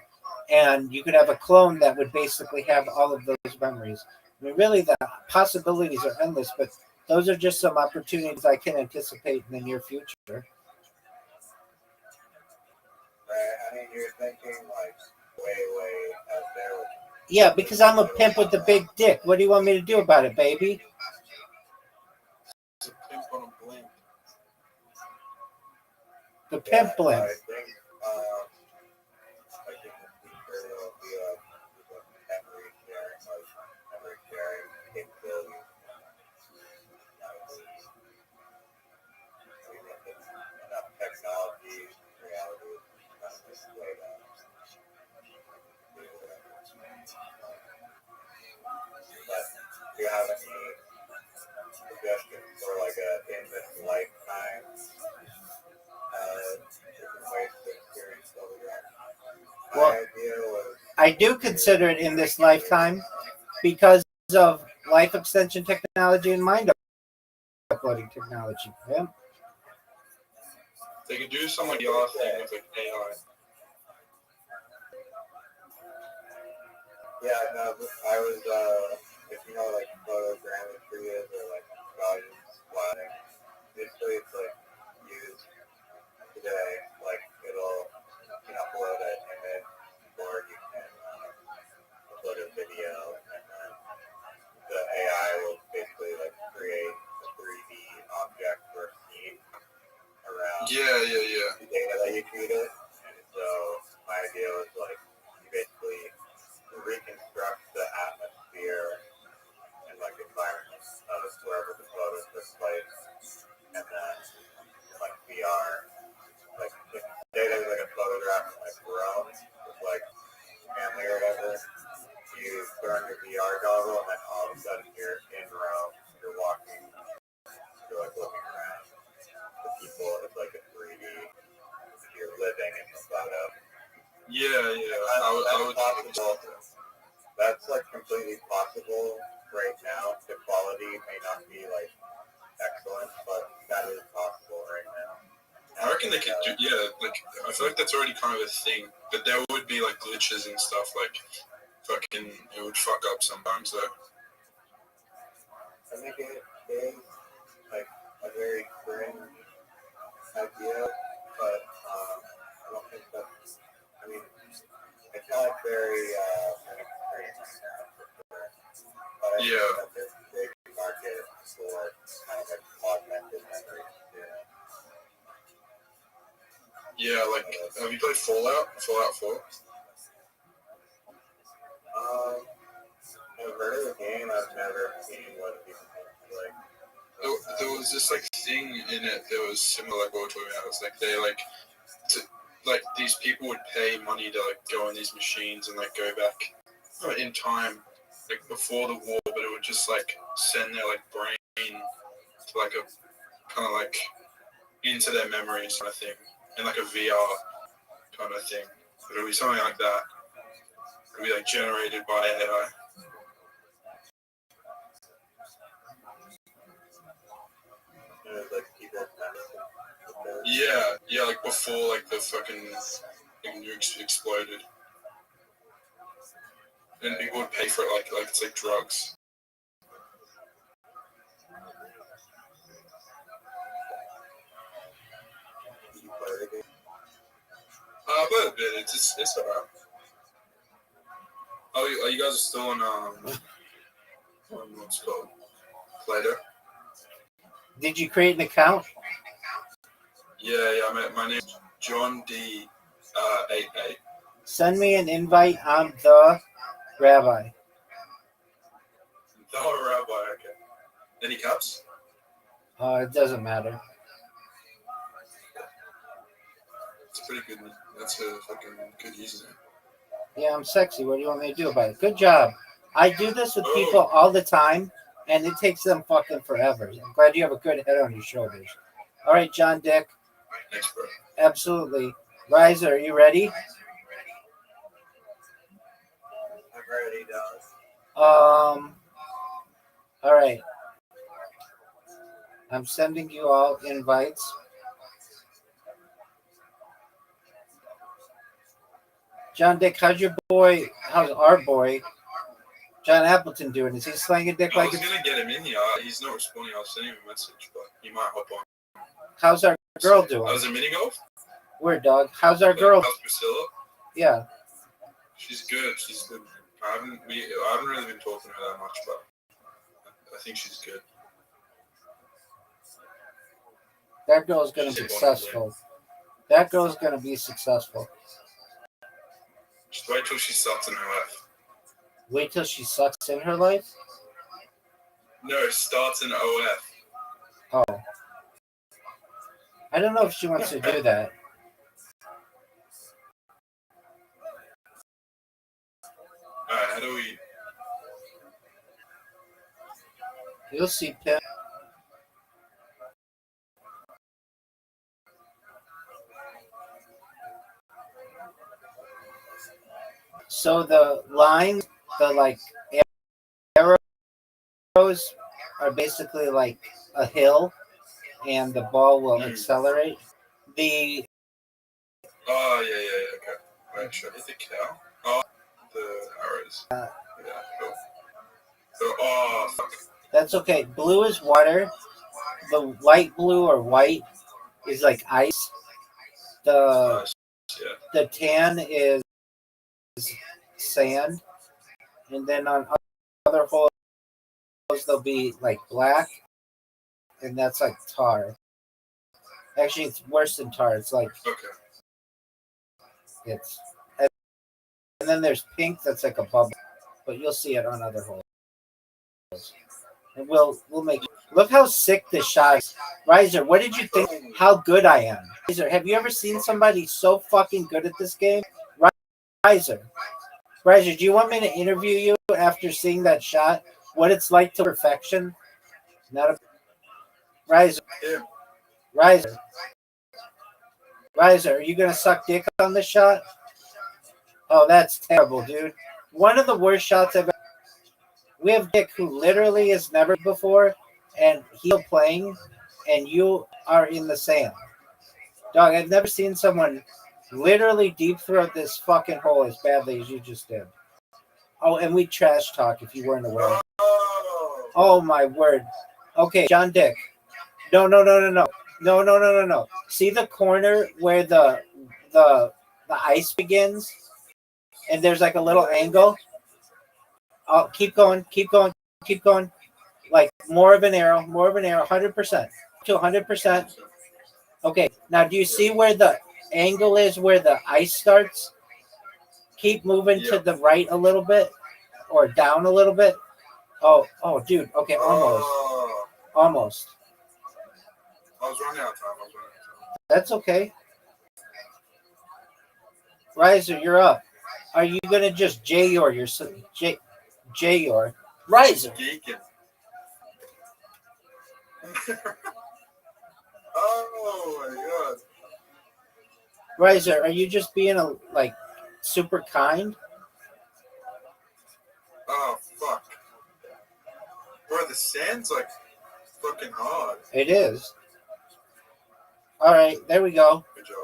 And you could have a clone that would basically have all of those memories. I mean, really, the possibilities are endless, but those are just some opportunities I can anticipate in the near future. Right? I mean, you're thinking like way out there. Yeah, because I'm a pimp with the big dick. What do you want me to do about it, baby? It's a pimp on a blimp. The pimp blimp. I think in the future there'll be memory sharing capabilities. Enough technology, reality, kind of this way to do whatever. But do you have any suggestions for like in this lifetime different ways to experience hologram? Well, My idea was I do consider it in this lifetime because of life extension technology and mind uploading technology. Yeah. They could do some like VR thing with like AI. yeah, no, I was if you know like photogrammetry is or like Gaussian splatting, basically it's like used today, like you can upload an image or you can upload a video and then the AI will basically like create a 3D object or scene around Yeah. the data that you feed it. And so my idea was like you basically reconstruct the atmosphere and like environment of wherever the photos took place, and then like VR, like if data is like a photograph of like Rome with like family or whatever, you VR goggle, and then all of a sudden you're in Rome, you're walking, you're like looking around. The people, it's like a 3D. You're living in the photo. Yeah. I would possible. That's like completely possible right now. The quality may not be like excellent, but that is possible right now. I reckon they could do, like, I feel like that's already kind of a thing, but there would be, like, glitches and stuff, like, fucking, it would fuck up sometimes, though. I think it is, like, a very cringe idea, but, I don't think that's, I mean, it's not very, an extreme right now, for sure. But I think that there's a big market for kind of like augmented memories, too. Yeah, like, have you played Fallout? Fallout 4? I've heard of the game, I've never seen what people like. There was this, like, thing in it that was similar, like, what we're talking about. It's like, they, like, these people would pay money to, like, go in these machines and, like, go back in time, like, before the war, but it would just, like, send their, like, brain to, like, a, kind of, like, into their memories kind of thing, in, like, a VR kind of thing. But it would be something like that. It would be, like, generated by AI. Like people Yeah, like before, like the fucking nukes exploded, and people would pay for it, like it's like drugs. I played a bit. It's alright. Oh, you guys are still on what's it called Play-Doh? Did you create an account? Yeah. My name's John D. 88. Send me an invite. I'm the rabbi. The whole rabbi. Okay. Any caps? It doesn't matter. It's pretty good. That's a fucking good username. Yeah, I'm sexy. What do you want me to do about it? Good job. I do this with people all the time, and it takes them fucking forever. I'm glad you have a good head on your shoulders. All right, John Dick. Thanks, bro. Absolutely. Riser, are you ready? I'm ready, dog. All right. I'm sending you all invites. John Dick, how's our boy, John Appleton doing? Is he slanging dick I like was gonna get him in here. He's not responding. I'll send him a message, but he might hop on. How's our girl doing? Was it mini golf? Weird, dog. How's our girl? How's Priscilla? Yeah. She's good. I haven't really been talking to her that much, but I think she's good. That girl's gonna be successful. That girl's gonna be successful. Just wait till she sucks in her life. Wait till she sucks in her life? No, starts in OF. Oh. I don't know if she wants to do that. Alright, how do we... You'll see, Pim. So the lines, the like arrows are basically like a hill, and the ball will accelerate. The Oh, yeah, okay. Wait, should I hit the cow? Oh, the arrows. Yeah, cool. So, fuck. that's okay. Blue is water. The light blue or white is like ice. The Yeah. the tan is sand, and then on other holes they'll be like black, and that's like tar. Actually, it's worse than tar. It's like it's, and then there's pink that's like a bubble, but you'll see it on other holes. And we'll make. Look how sick this shot is. Riser, what did you think? How good I am. Riser, have you ever seen somebody so fucking good at this game? Riser. Riser, do you want me to interview you after seeing that shot? What it's like to perfection? Not a Riser. Yeah. Riser. Riser, are you gonna suck dick on this shot? Oh, that's terrible, dude. One of the worst shots I've ever. We have Dick who literally has never before, and he's playing, and you are in the sand. Dog, I've never seen someone literally deep throat this fucking hole as badly as you just did. Oh, and we trash talk if you weren't aware. Oh. Oh my word. Okay, John Dick. No, no, no, no, no. No, no, no, no, no. See the corner where the ice begins? And there's like a little angle. Oh, keep going, keep going, keep going. Like more of an arrow, 100%. To 100%. Okay, now do you see where the angle is where the ice starts? Keep moving to the right a little bit or down a little bit. Oh, dude. Okay, almost. Oh. Almost. I was running out of time. That's okay. Riser, you're up. Are you going to just J-Yor yourself? J-Yor. Riser. Geeking. Oh my god. Riser, are you just being super kind? Oh fuck. Bro, the sand's like fucking hard. It is. All right, there we go. Good job.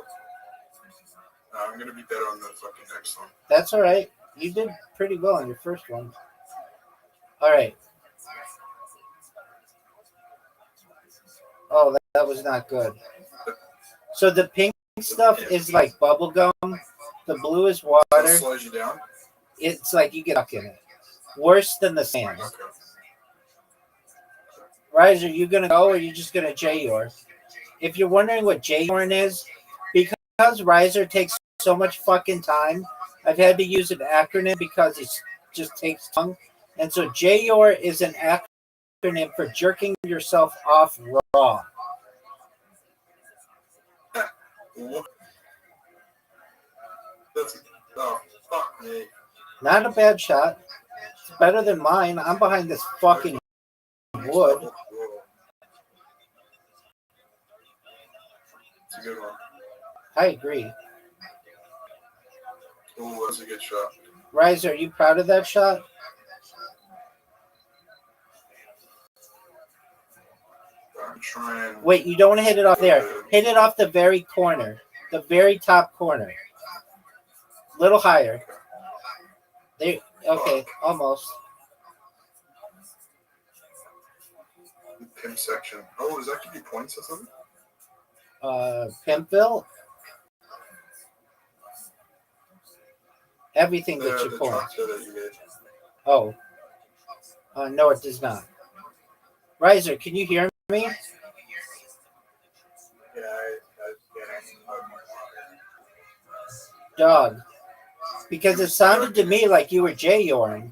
I'm gonna be better on the fucking next one. That's all right. You did pretty well on your first one. All right. Oh, that was not good. So the pink stuff is like bubble gum. The blue is That water. slows you down. It's like you get stuck in it. Worse than the sand. Okay. Riser, you gonna go or are you just gonna J-Yor? If you're wondering what J-Yorn is, because Riser takes so much fucking time, I've had to use an acronym because it just takes time. And so J-Yor is an acronym for jerking yourself off raw. What? That's, oh, fuck me. Not a bad shot. It's better than mine. I'm behind this fucking wood. It's a good one. I agree. Oh, that's a good shot. Riser, are you proud of that shot? I'm trying. Wait, you don't want to hit it off there. Hit it off the very corner. The very top corner. Little higher. There. Okay, almost. Pimp section. Oh, does that give you points or something? Pimpville. Everything gets you The points. tractor that you made. Oh. No, it does not. Riser, can you hear me? Yeah, Dog. Because it sounded to me like you were J-Yoring.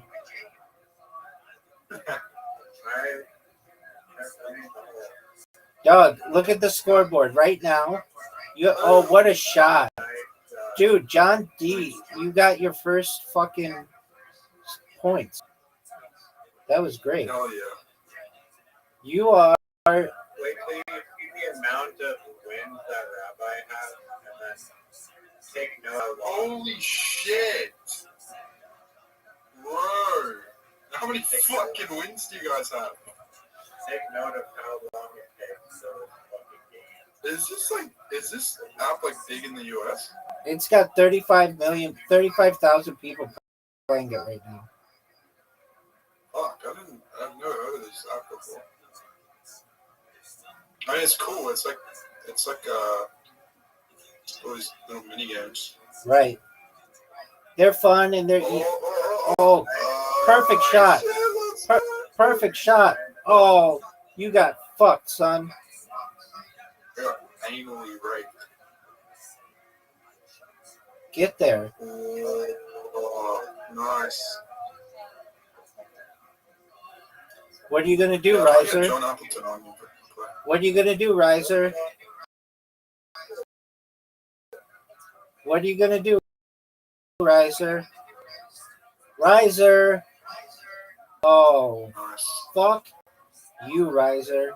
Dog, look at the scoreboard right now. Oh, what a shot. Dude, John D, you got your first fucking points. That was great. Hell yeah. You are. Wait till you see the amount of wins that Rabbi has, and then take note of Holy shit. Bro. How many fucking wins do you guys have? take note of how long it takes. So it's fucking game. Is this app like big in the US? It's got 35,000 people playing it right now. Fuck, I've never heard of this app before. I mean, it's cool. It's like all these little mini games. Right. They're fun and they're perfect shot. Perfect shot. Oh, you got fucked, son. I got anally raped. Get there. Oh, nice. What are you gonna do, I get Riser? John Appleton on you. What are you gonna do, Riser? What are you gonna do, Riser? Riser. Oh, Nice. fuck you, Riser.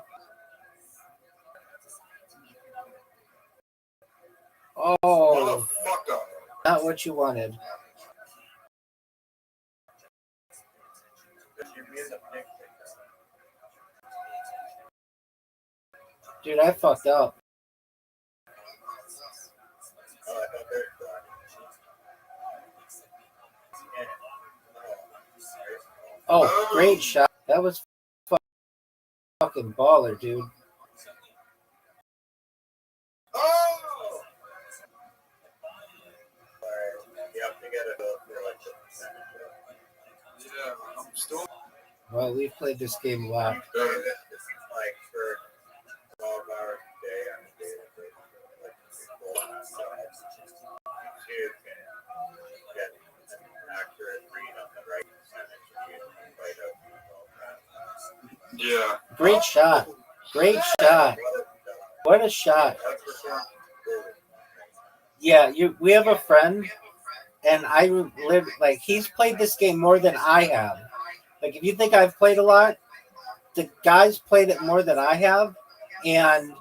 Oh, Motherfucker. not what you wanted. Dude, I fucked up. Oh, great shot. That was fucking baller, dude. Oh! You have to get it up for like Yeah, I'm still. Well, we've played this game a lot. like for 12 hours a day on a daily basis. Like people so you can get an accurate read on the right percentage and you fight out all that. Yeah. Great shot. Great shot. What a shot. Yeah, we have a friend, and I live like he's played this game more than I have. Like if you think I've played a lot, the guy's played it more than I have, and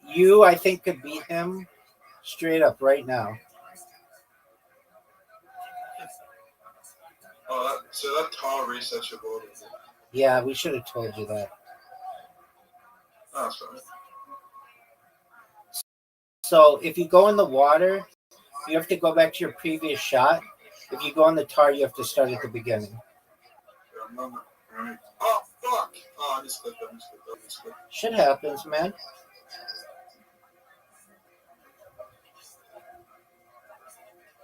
you I think could beat him straight up right now. Oh, so that tile resets your board. Yeah, we should have told you that. Oh, that's right. So if you go in the water, you have to go back to your previous shot. If you go on the tar, you have to start at the beginning. Right. Oh, fuck! Oh, I missed it. Shit happens, man.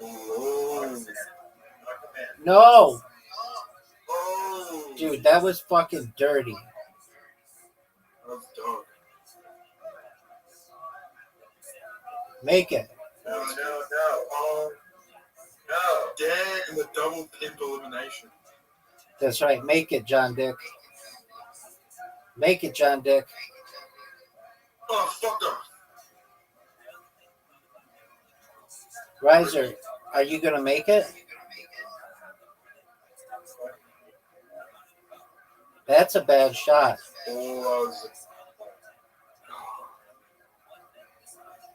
Oh. No! Oh. Dude, that was fucking dirty. That was dog. Make it. No. Oh, no. Damn, the double pimp elimination. That's right. Make it, John Dick. Make it, John Dick. Oh, fucker. Riser, are you going to make it? That's a bad shot. Oh,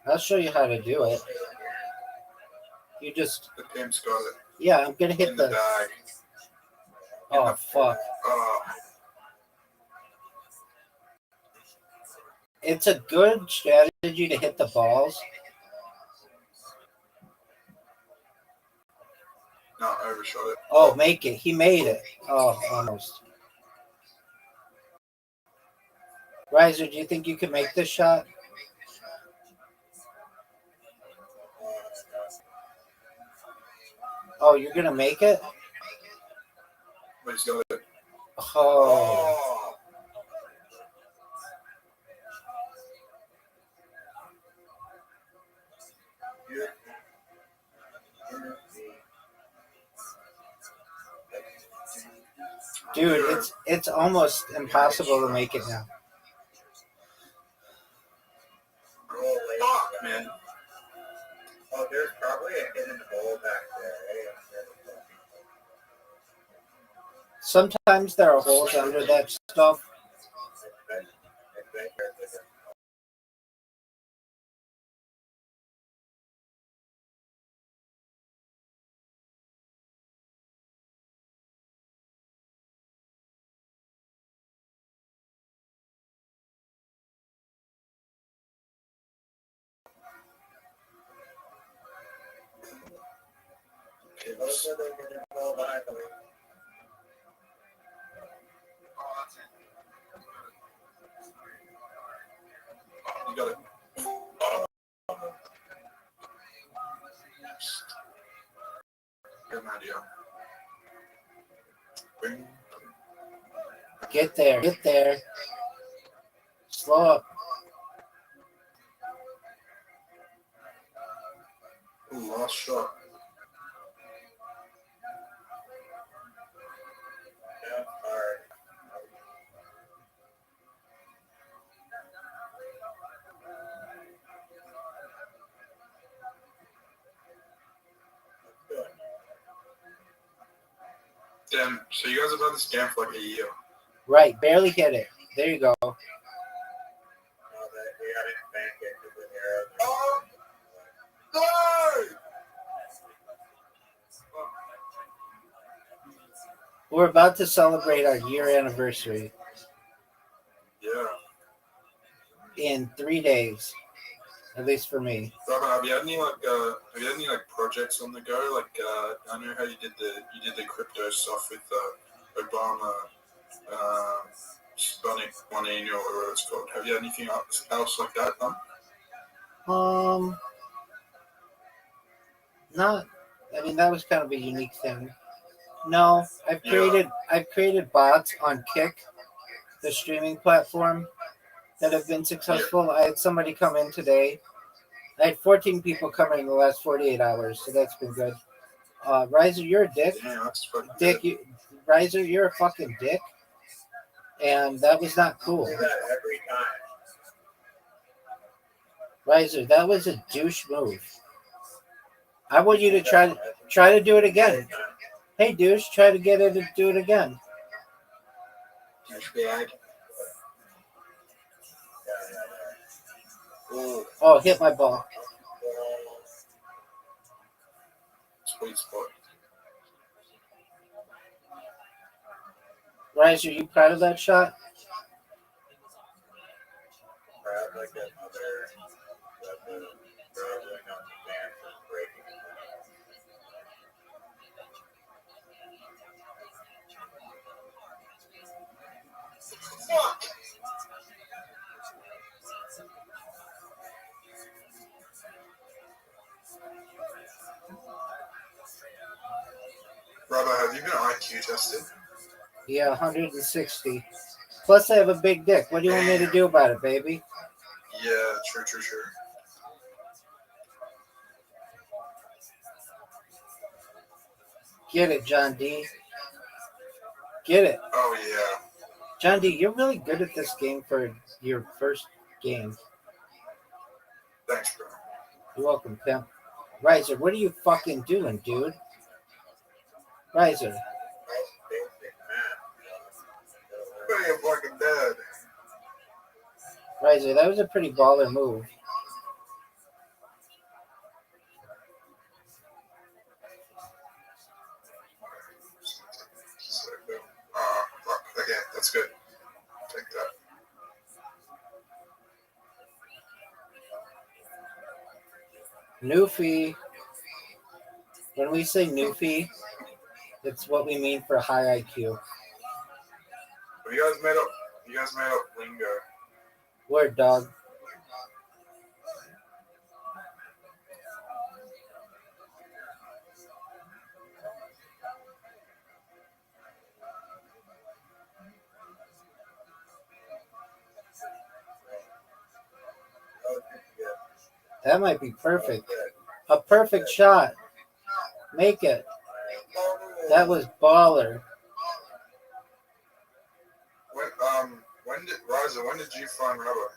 I'll show you how to do it. You just... the pimp's got it. Yeah, I'm going to hit In the the... bag. Oh, fuck. Oh. It's a good strategy to hit the balls. No, I overshot it. Oh, make it. He made it. Oh, almost. Riser, do you think you can make this shot? Oh, you're going to make it? But he's got it. Oh. Dude, it's almost impossible to make it now. Fuck, man. Oh, there's probably a hidden hole back there. Sometimes there are holes under that stuff. You got it. Good idea. Bing. Get there. Get there. Slow up. Ooh, last shot. Yeah, hard. Damn, so you guys have had this game for like a year. Right, barely hit it. There you go. No, that we gotta bank it with the arrows. We're about to celebrate our year anniversary Yeah. in 3 days, at least for me. Robin, have you had any projects on the go? Like I know how you did the crypto stuff with Obama, Sputnik 180 or whatever it's called. Have you had anything else like that done? Not. I mean, that was kind of a unique thing. No, I've Yeah. created bots on Kick, the streaming platform, that have been successful. I had somebody come in today. I had 14 people come in the last 48 hours, so that's been good. Riser, you're a dick. Yeah, that's fucking Dick, good. Riser, you're a fucking dick. And that was not cool. Do that every time. Riser, that was a douche move. I want you to try to do it again. Hey, douche, try to get it to do it again. Douchebag. Ooh, Oh, hit my ball. sweet spot. Riser, you proud of that shot? Grab like another traveling on the dance and breaking. Fuck! Robert, have you been IQ tested? Yeah, 160. Plus, I have a big dick. What do you want me to do about it, baby? Yeah, true. Get it, John D. Get it. Oh yeah. John D, you're really good at this game for your first game. Thanks, bro. You're welcome, pimp. Riser, what are you fucking doing, dude? Riser. Basic math. Hey, I'm fucking dead. Riser, that was a pretty baller move. Fuck. Okay, that's good. Take that. Newfie. When we say Newfie, it's what we mean for high IQ. You guys made up lingo. Word, dog. That might be perfect. A perfect shot. Make it. That was baller. When did you find rubber?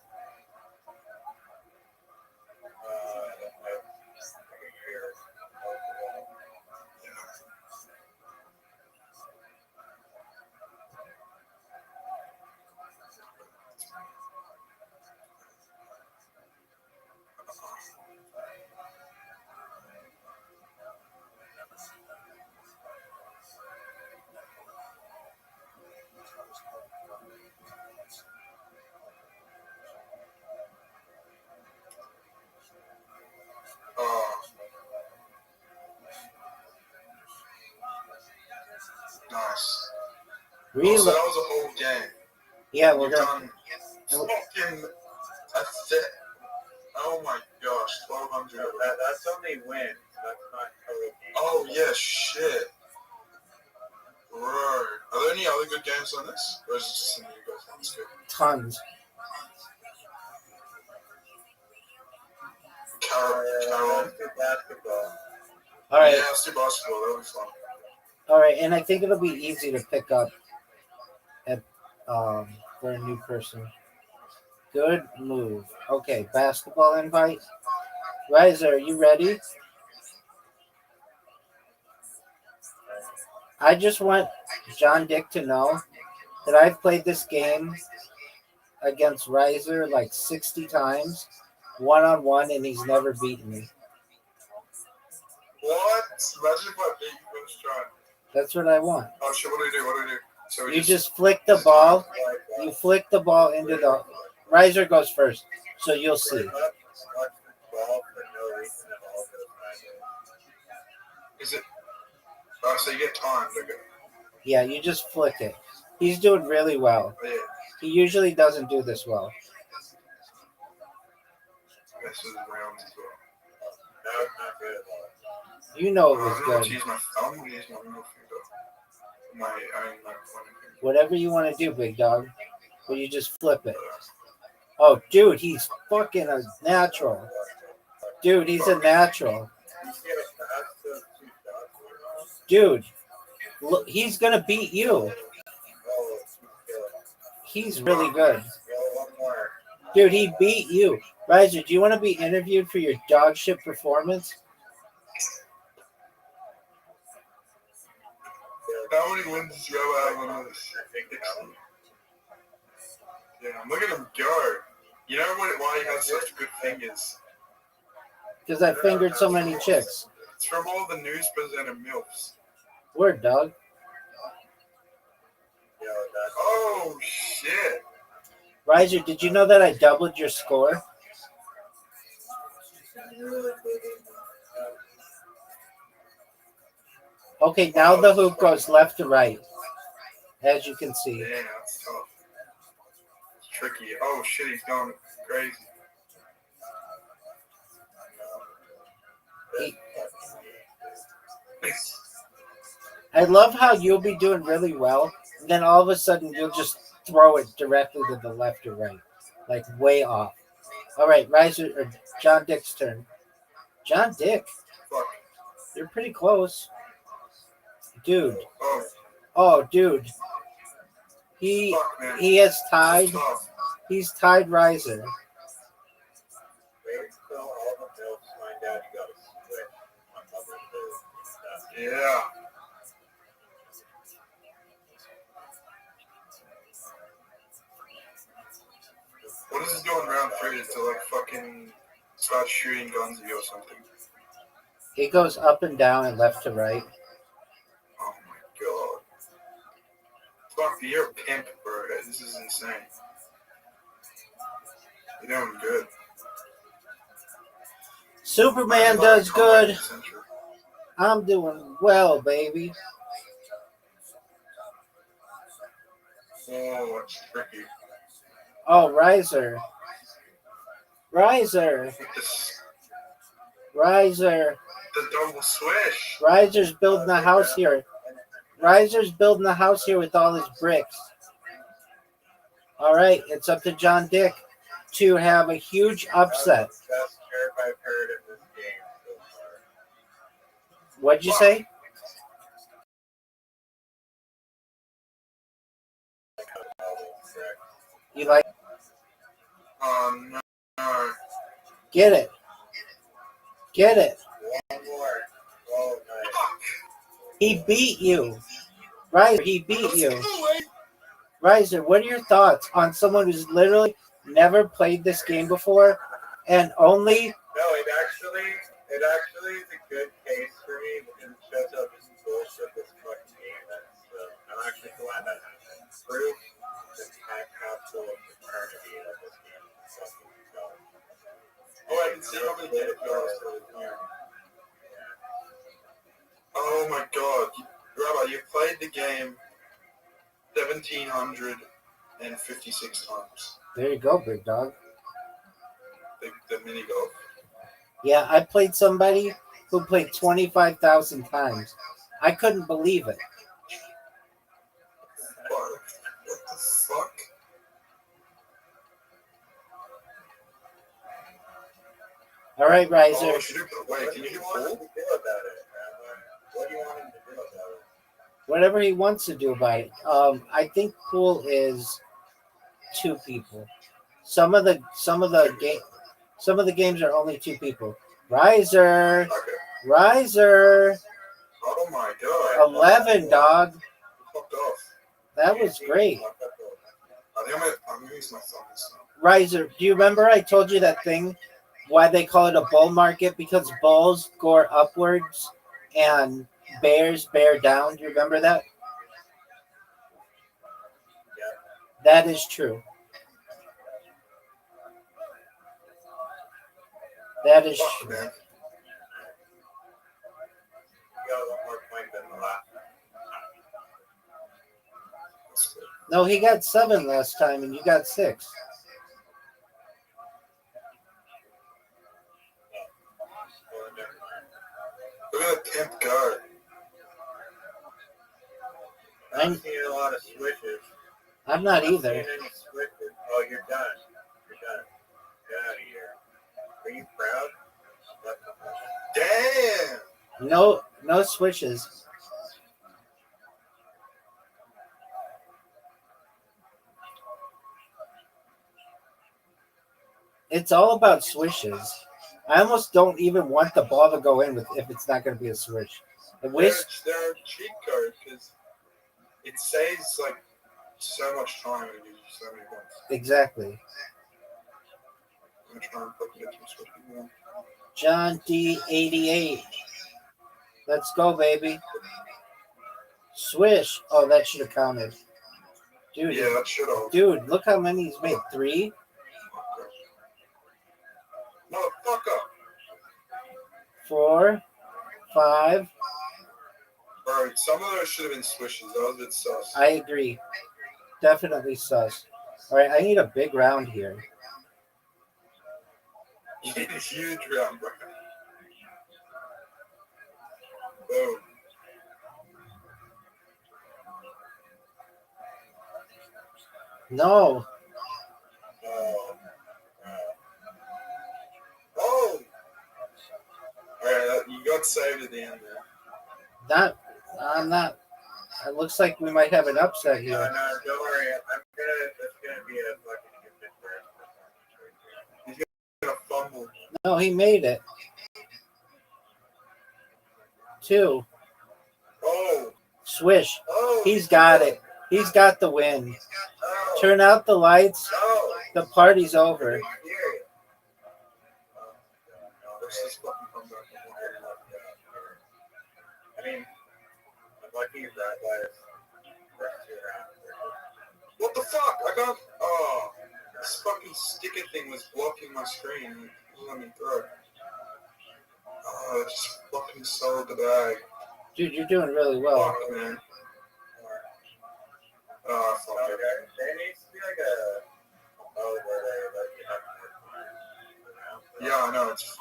Oh, nice. Really? Oh, so that was a whole game. Yeah, we're You've gonna. done fucking. That's it. Oh my gosh, 1,200. That's only wins. That's not total games. Oh yeah, shit. Bro, are there any other good games on this? Or is it just something you guys want to do? Tons. Carol. Let's do basketball. All right. Yeah, let's do basketball. That'll be fun. All right, and I think it'll be easy to pick up at for a new person. Good move. Okay, basketball invite. Riser, are you ready? I just want John Dick to know that I've played this game against Riser like 60 times, one-on-one, and he's never beaten me. What? Imagine if I beat you first try. That's what I want. Oh shit, what do we do? What do we do? So we You just flick the ball. You flick the ball into the... Riser goes first, so you'll see. Watch the ball for no reason at all. Is it? Oh, so you get time. Okay. Yeah, you just flick it. He's doing really well. Oh, yeah. He usually doesn't do this well. This is round as well. No, it's not good at all. You know it I was don't know good. use my thumb or use my middle finger. My pointer finger. Whatever you want to do, big dog. But you just flip it. Oh, dude, he's fucking a natural. Dude, he's a natural. You get it past those two shots. Dude, look, he's going to beat you. Oh, He's really good. go one more. Dude, he beat you. Riser, do you want to be interviewed for your dog shit performance? How many wins does Robo have on this? Yeah, look at him go. You know why he has such good fingers? Because I fingered so many chicks. It's from all the news presenter MILFs. Word, dog. Yeah, that's Oh, shit. Riser, did you know that I doubled your score? Okay, now the hoop goes left to right, as you can see. Yeah, that's tough. It's tricky. Oh, shit, he's going crazy. I love how you'll be doing really well, and then all of a sudden you'll just throw it directly to the left or right, like way off. All right, Riser or John Dick's turn. John Dick, Fuck. you're pretty close, dude. Oh, Oh, dude, he fuck, man. he has tied. It's tough. He's tied Riser. wait till all the milks find out you got a switch on number two. Yeah. What is this doing round three? Is to like fucking start shooting guns at you or something? It goes up and down and left to right. Oh my god. Fuck, you're a pimp, bro. This is insane. You're doing good. Superman does good. I'm doing well, baby. Oh, it's tricky. Oh, Riser. Riser. With this, Riser. the double swish. Riser's building a house here. Riser's building a house here with all his bricks. All right, it's up to John Dick to have a huge upset. That's the best chirp I've heard in this game so far. What'd you say? You like No. No. get it. Get it. One more. Oh, nice. He beat you. Riser, he beat you. Riser, what are your thoughts on someone who's literally never played this game before and only No, it actually is a good case for me because it shows how just bullshit this fucking game is. I'm actually glad that happened. Proof the time capsule of eternity of this game. Oh, I can see how many did it goes. Oh my god. Rabbi, you played the game 1,756 times. There you go, big dog. The mini golf. Yeah, I played somebody who played 25,000 times. I couldn't believe it. What the fuck? All right, Riser. Oh, should you, wait, can you do want him pool? to do about it, Rabbi? What do you want him to do about it? Whatever he wants to do about it. I think pool is 2 people. Some of the games are only 2 people. Riser. Okay. Riser. Oh my god. 11, dog. Fucked off. That was great. I think I'm gonna use my thumb this time. Riser, do you remember I told you that thing? Why they call it a bull market? Because bulls go upwards and bears bear down. Do you remember that? That is true. That is Fuck, true. man. You got a lot more points than the last. That's good. No, he got 7 last time, and you got 6. Well, never mind. Look at the pimp go. I'm seeing a lot of switches. I'm not I'm either. seeing any switches. Oh, you're done. You're done. Get out of here. Are you proud? Damn. No switches. It's all about swishes. I almost don't even want the ball to go in with if it's not going to be a swish. The whisk, They're a cheat code because it saves like so much time and gives you so many points. exactly. I'm gonna try and fucking get some switch more. John D88. Let's go, baby. Swish. Oh, that should have counted. Dude, Yeah, that should have. dude, look how many he's made. 3? Motherfucker. 4, 5. Bro, some of those should have been swishes. That was a bit sus. I agree. Definitely sus. All right, I need a big round here. Huge round, bro. Boom. No. Oh! Alright, you got saved at the end there. I'm not. It looks like we might have an upset No, here. no, don't worry. It's gonna be a fucking good performance. He's gonna fumble. No, he made it. 2. Oh! Swish. Oh! He's got it. He's got the win. Oh, Turn out the lights. no. The party's over. Are you serious? Let's just fucking come back. I mean, I'm lucky that was first 2 rounds. What the fuck? I got. Oh! This fucking sticker thing was blocking my screen and it wouldn't let me throw. Oh, I just fucking sold the bag. Dude, you're doing really well. Fuck, man. Oh, fuck Okay. it. There needs to be like a mode where they let you have more time. Yeah, I know. It's.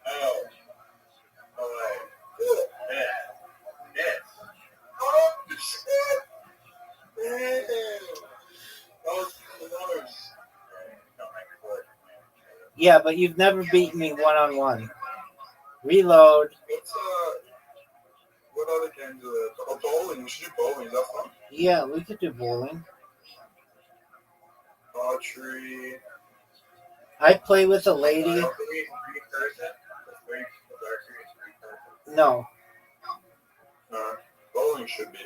Oh. Oh, wait. This. Oh, shit! Damn! That was close. Yeah, but you've never beaten me one-on-one. Reload. What's, what other games are there? Oh, bowling. We should do bowling. Is that fun? Yeah, we could do bowling. Archery. I play with a lady. No, Bowling should be.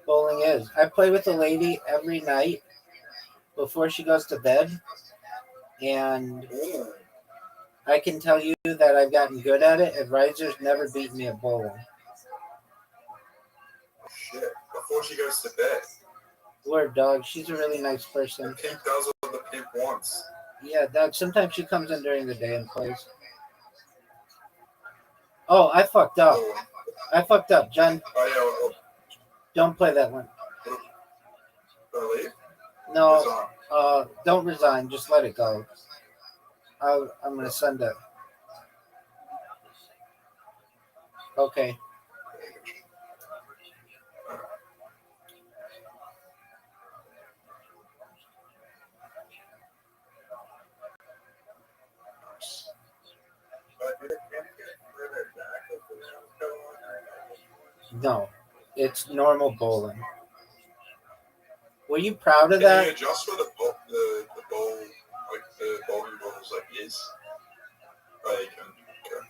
bowling is. I play with a lady every night before she goes to bed. And Ooh. I can tell you that I've gotten good at it. And Riser's never beaten me at bowling. Shit. Before she goes to bed. Word, dog. She's a really nice The person. pimp does what the pimp wants. Yeah, dog. Sometimes she comes in during the day and plays. Oh, I fucked up. Oh, I fucked up. John, oh don't play that one. yeah. Do I leave? No, It's on. don't resign. Just let it go. I'm going to send it. Okay. No. It's normal bowling. Were you proud of Can you that? adjust for the bowl, like the bowling balls, like is? Like, okay.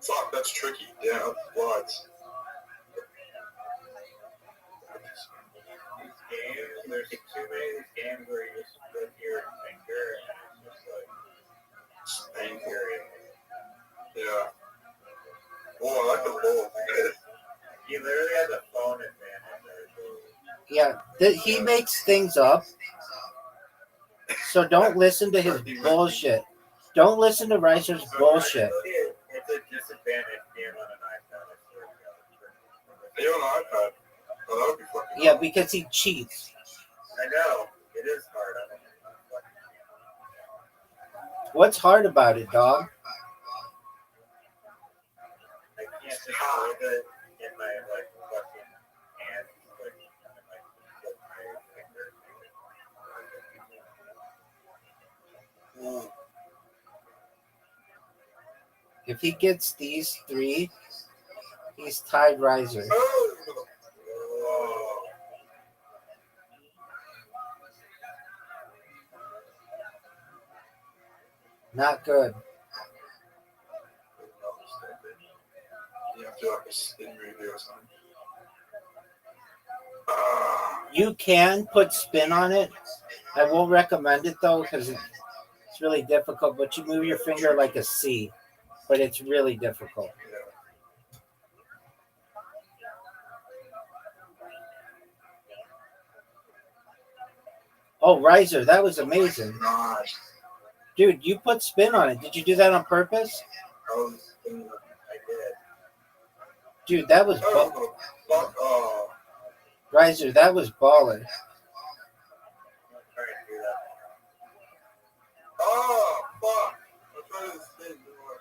Fuck, that's tricky. Yeah, what? These games, there's too many of these games where you just put your finger and it's just like Painful. angry. Yeah. Oh, I like the ball. He literally has a phone advantage there. Yeah, he makes things up. So don't listen to his bullshit. Don't listen to Reiser's bullshit. It's a disadvantage being on an iPad. I swear to God. Are you on an iPad? Oh, that would be fucking Yeah, hard. because he cheats. I know. It is hard. I don't What's hard about it, dog? I can't just hold it in my like fucking hand, like with my finger. Ooh. If he gets these three, he's tied Reiser. Oh. Not good. You have to like a spin movie or something. Ah. You can put spin on it. I won't recommend it though because it's really difficult. But you move your finger like a C. But it's really difficult. Yeah. Oh, Reiser, that was amazing. Nice. Dude, you put spin on it. Did you do that on purpose? I did. Dude, that was Oh, fuck. Oh. Reiser, that was baller. I'm trying to do that. Oh, fuck. I'm trying to spin more.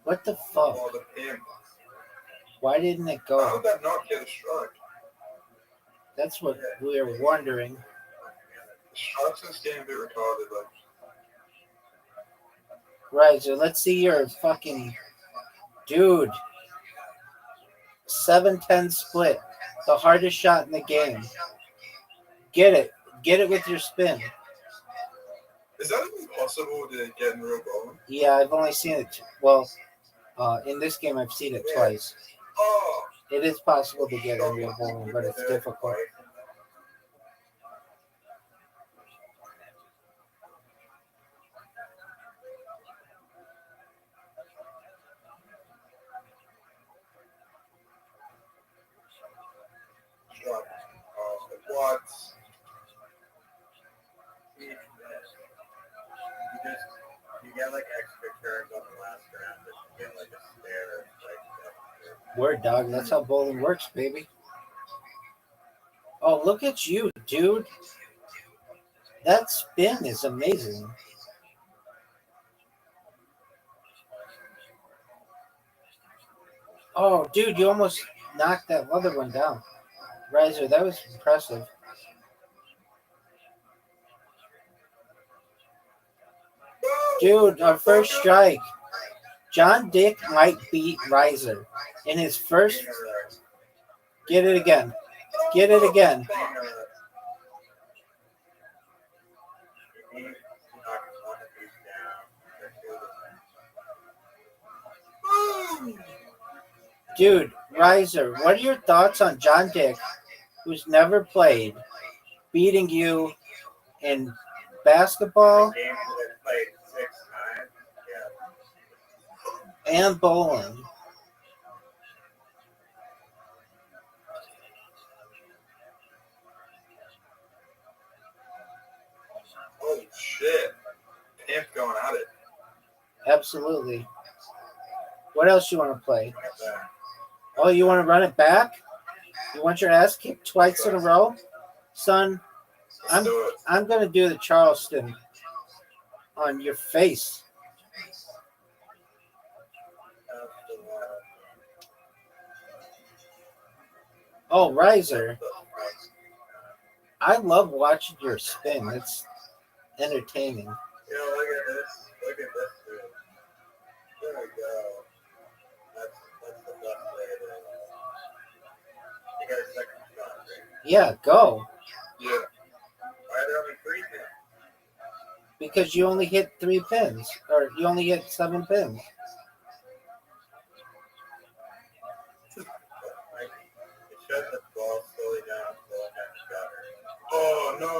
What the fuck? Oh, the pimp. Why didn't it How go? did that not get a strike? That's what we were wondering. The strikes in this game a bit retarded, like. Reiser, let's see your fucking dude. 7-10 split. The hardest shot in the game. Get it. Get it with your spin. Is that even possible to get in real bowling? Yeah, I've only seen it. Well, in this game, I've seen it twice. Oh! It is possible to get in real bowling, but it's difficult. Strike. Oh, what? You get like extra turns on the last round, but you get like a spare like Word, dog. That's how bowling works, baby. Oh, look at you, dude. That spin is amazing. Oh, dude, you almost knocked that other one down. Reiser, that was impressive. Dude, our first strike. John Dick might beat Reiser in his first. Get it again. Get it again. Dude, Reiser, what are your thoughts on John Dick, who's never played, beating you in basketball and bowling? Oh shit. Pimp going at it. Absolutely. What else you want to play? Oh, you want to run it back? You want your ass kicked twice in a row? Son, Let's do it. I'm going to do the Charleston on your face. Oh, Reiser. I love watching your spin. It's entertaining. look at this. Look at this. Dude. There we go. get a second shot, right? Yeah, go. Yeah. Why are there only 3 pins? Because you only hit 3 pins. Or you only hit 7 pins. Like, it shows the ball slowly down the gutter. Oh no.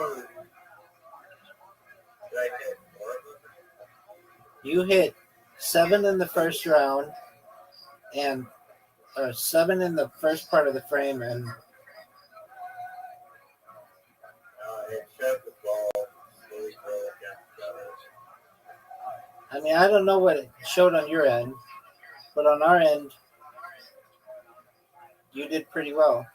Did I hit 4 of them? You hit 7 in the first round and 7 in the first part of the frame, and It shows the ball slowly roll against the gutter. I mean, I don't know what it showed on your end, but on our end, you did pretty well.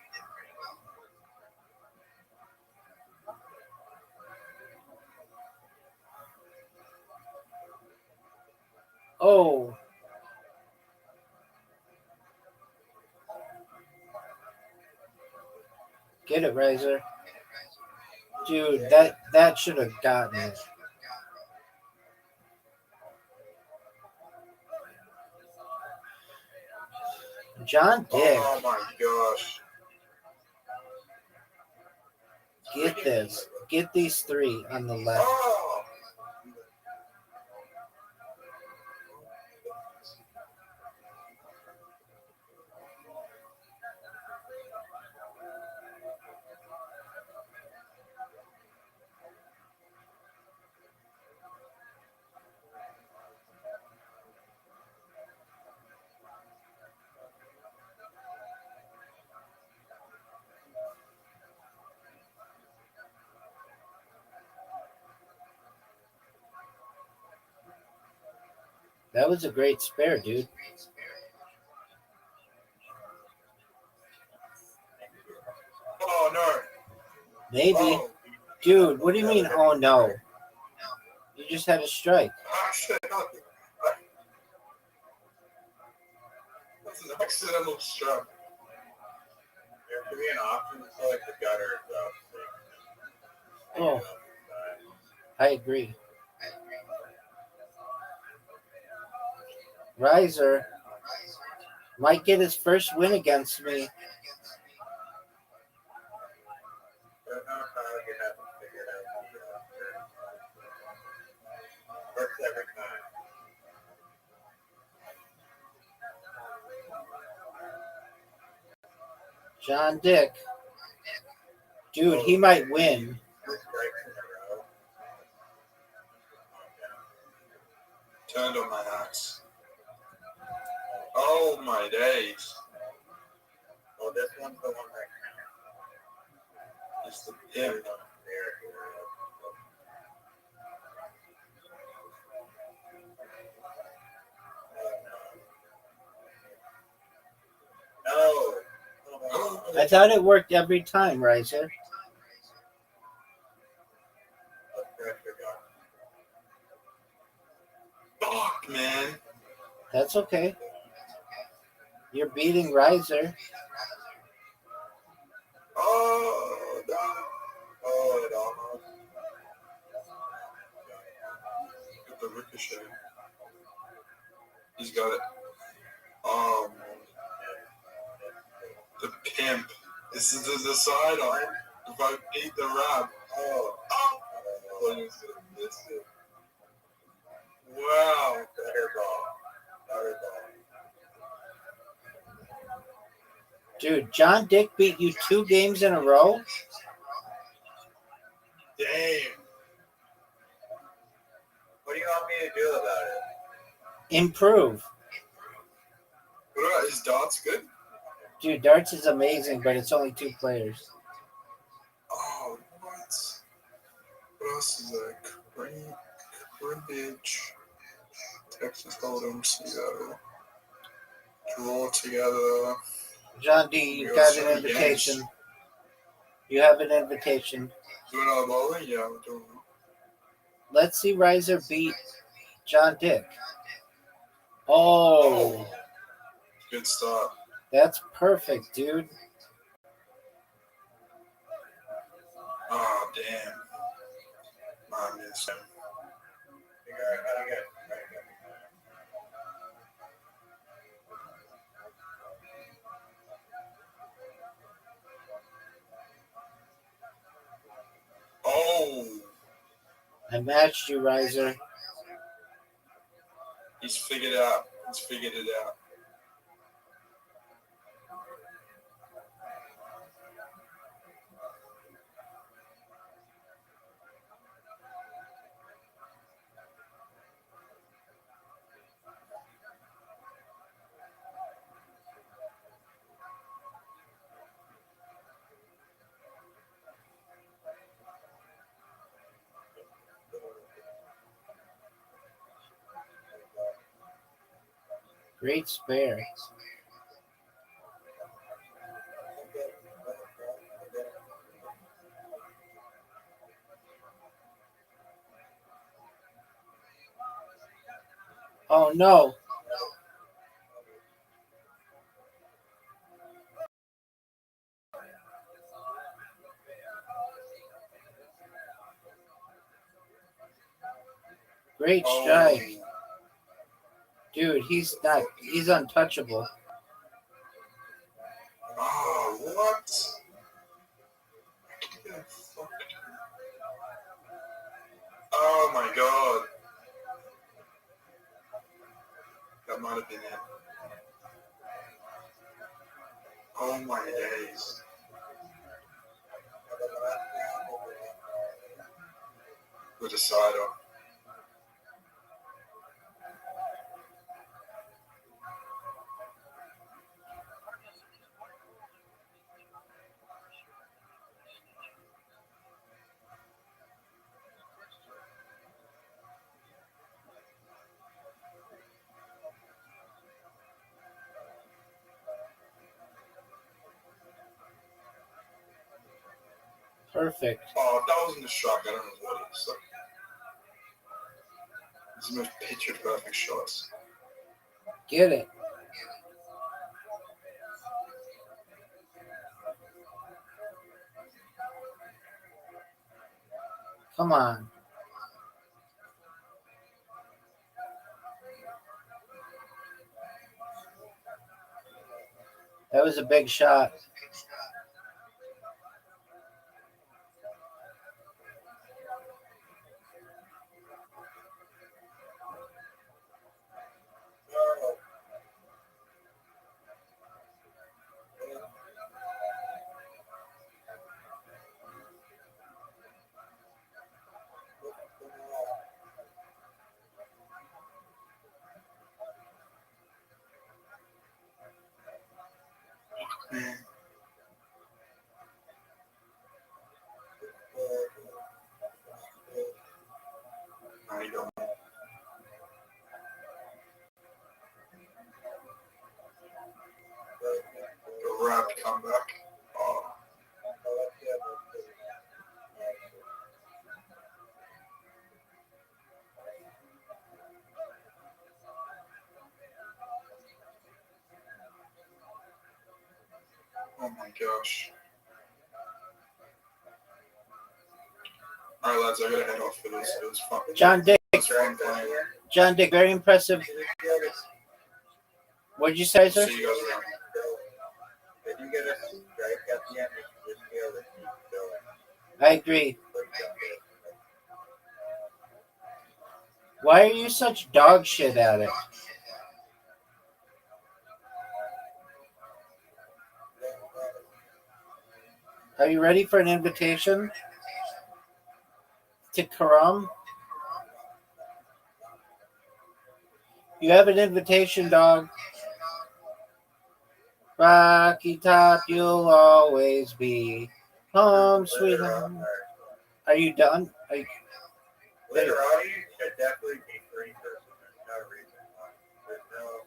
Oh. Get it, Razor. Dude, that should have gotten it. John Dick, Oh my gosh. get this. Get these 3 on the left. Oh. That was a great spare, dude. Oh no. Maybe. Oh. Dude, what do you mean, oh no? You just had a strike. That's an accidental strike. There should be an option to select the gutter. Oh, I agree. Riser might get his first win against me. I don't know how you haven't figured out the works every time. John Dick. Dude, he might win. 2 strikes in a row. Turned on my axe. Oh my days. Oh, this one's the one that It's the pimp. there. No. Oh, I thought it worked every time, Riser. the pressure got Fuck, man. That's okay. You're beating Riser. Oh, no. Oh, it almost. Get the ricochet. He's got it. Oh, man. The pimp. This is the sidearm. If I beat the rap. Oh. Oh. I was gonna miss it. Wow. Better ball. Better ball. Dude, John Dick beat you 2 games in a row? Damn. What do you want me to do about it? Improve. What about his darts good? Dude, darts is amazing, but it's only 2 players. Oh, what? What else is there? Cribbage. Texas Hold'em, Seattle. Draw together. John D, We you got got so an many invitation. games. You have an invitation. Do another bowling? Yeah, we're doing it. Let's see Riser beat John Dick. Oh, Good start. that's perfect, dude. Oh, damn. I missed him. Figure out how to get it. I matched you, Riser. He's figured out. He's figured it out. Great spare. Oh no. Great strike. Dude, he's untouchable. Oh, what? Oh my god. That might have been it. Oh my days. The decider. Perfect. Oh, if that wasn't a strike, I don't know what it is. Like, it's the most picture perfect shots. Get it. Come on. That was a big shot. Man. I don't. A wrap comeback. Oh. Oh my gosh. Alright, lads, I gotta head off for this. It was fun. John Dick. It was fun playing. John Dick, very impressive. What'd you say, sir? See you guys around. If you get a strike at the end, you just feel that keep going. I agree. Why are you such dog shit at it? Are you ready for an invitation to Karam? You have an invitation, dog. Rocky Top, you'll always be home, sweet home. Are you done? Are you, Later on, you should definitely be free person. There's no reason why. There's no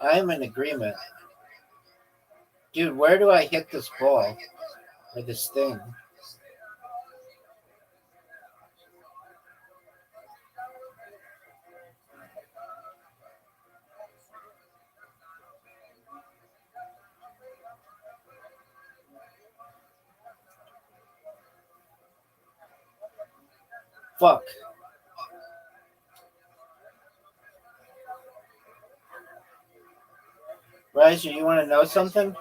I am in agreement. Dude, where do I hit this ball? Or this thing? Fuck. Riser, you want to know something?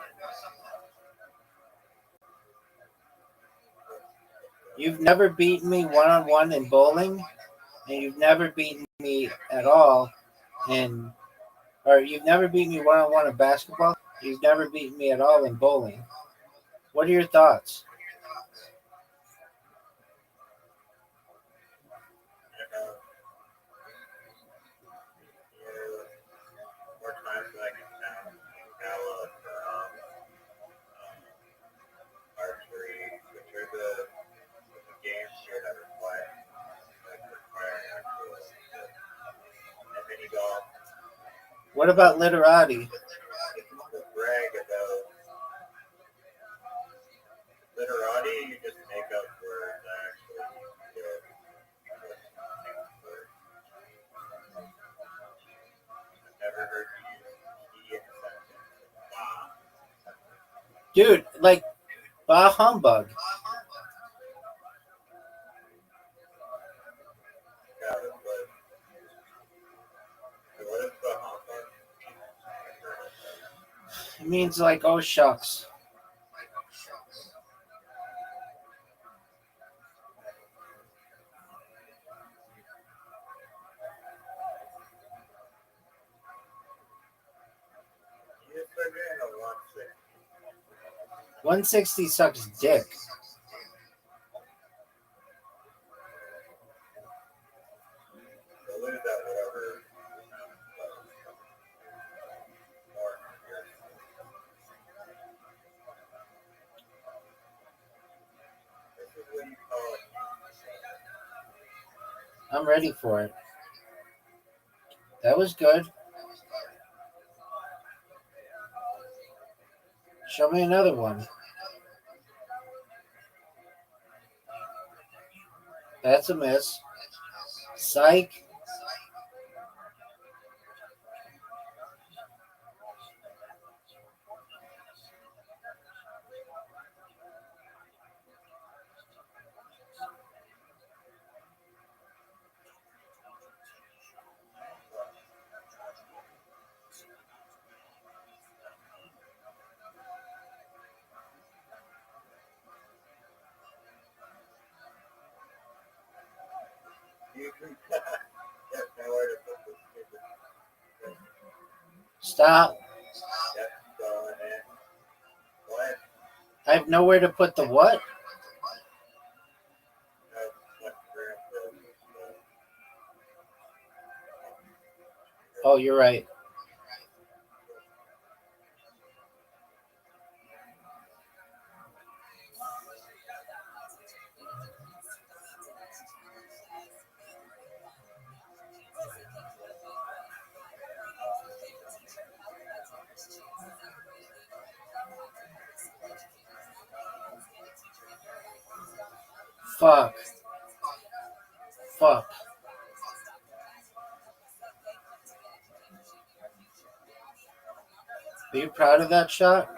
You've never beaten me one-on-one in bowling, and you've never beaten me at all in, or you've never beaten me one-on-one in basketball. You've never beaten me at all in bowling. What are your thoughts? And you're more times than I can count. Gala for archery, which are the games here that require actual and mini golf. What about literati? If you want to brag about literati, you just make up words actually. You know, I've never heard you use he in a sentence. Wow. Dude, like, bah humbug. Yeah, but what is the humbug? It means like, oh shucks. You just start getting a 160. 160 sucks dick. So lose that whatever more here. This is what you call it. I'm ready for it. That was good. Show me another one. That's a miss. Psych. You can have nowhere to put this stupid Stop. Yep, going in. What? I have nowhere to put the what? That's for Oh, you're right. Fuck. Fuck. Are you proud of that shot?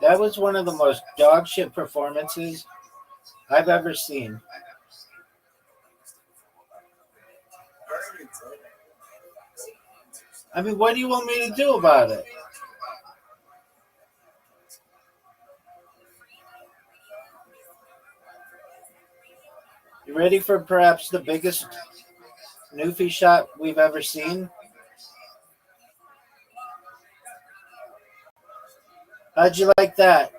That was one of the most dog shit performances I've ever seen. I mean, what do you want me to do about it? You ready for perhaps the biggest Newfie shot we've ever seen? How'd you like that?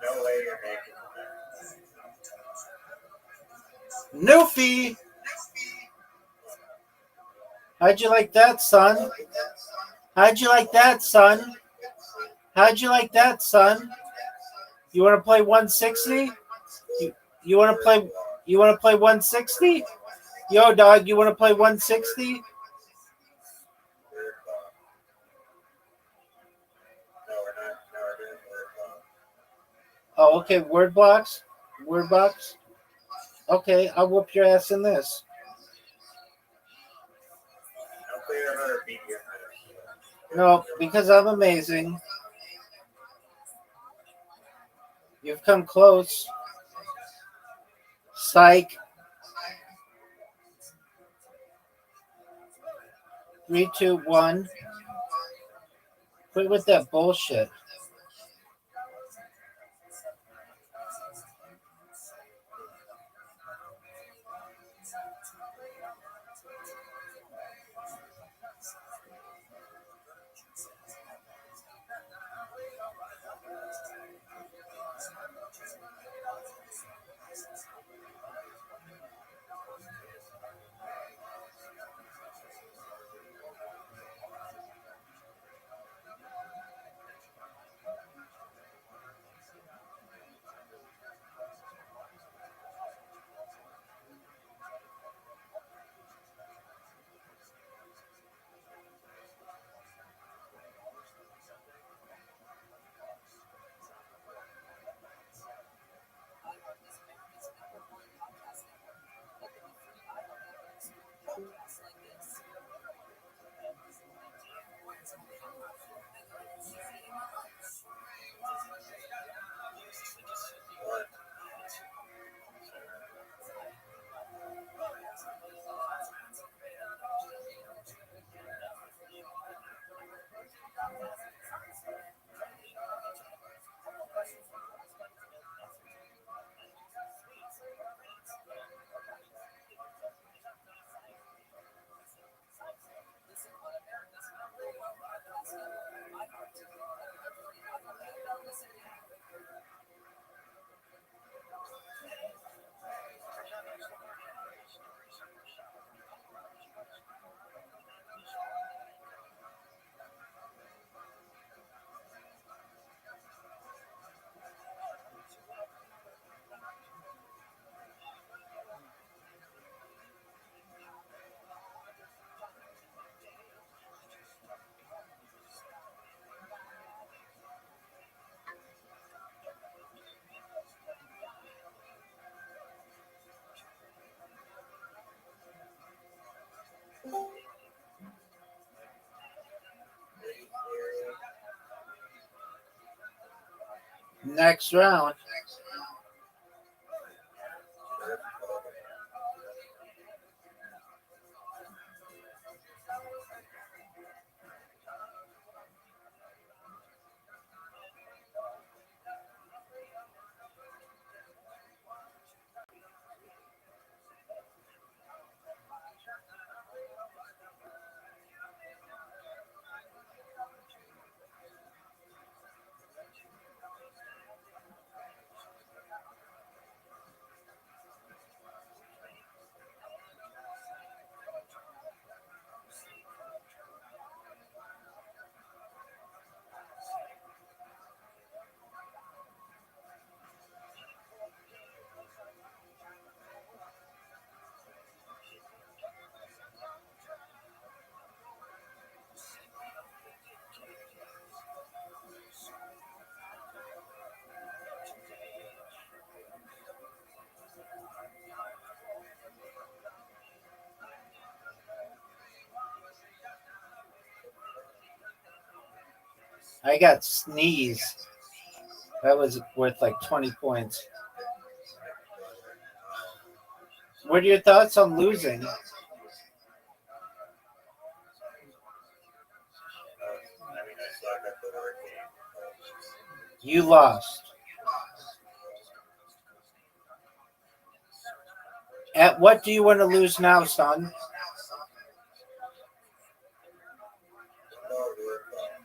No way you're making Newfie! How'd you like that, son? How'd you like that, son? How'd you like that, son? You want to play 160? You want to play? You want to play 160? Yo, dog, you want to play 160? Oh, okay. Word blocks. Word box. Okay, I'll whoop your ass in this. I'll figure out how to beat your ass. No, because I'm amazing. You've come close. Psych. 3, 2, 1. Quit with that bullshit. Next round. I got sneeze. That was worth like 20 points. What are your thoughts on losing? I mean, I suck at the word game. You lost. At what do you want to lose now, son? No word game.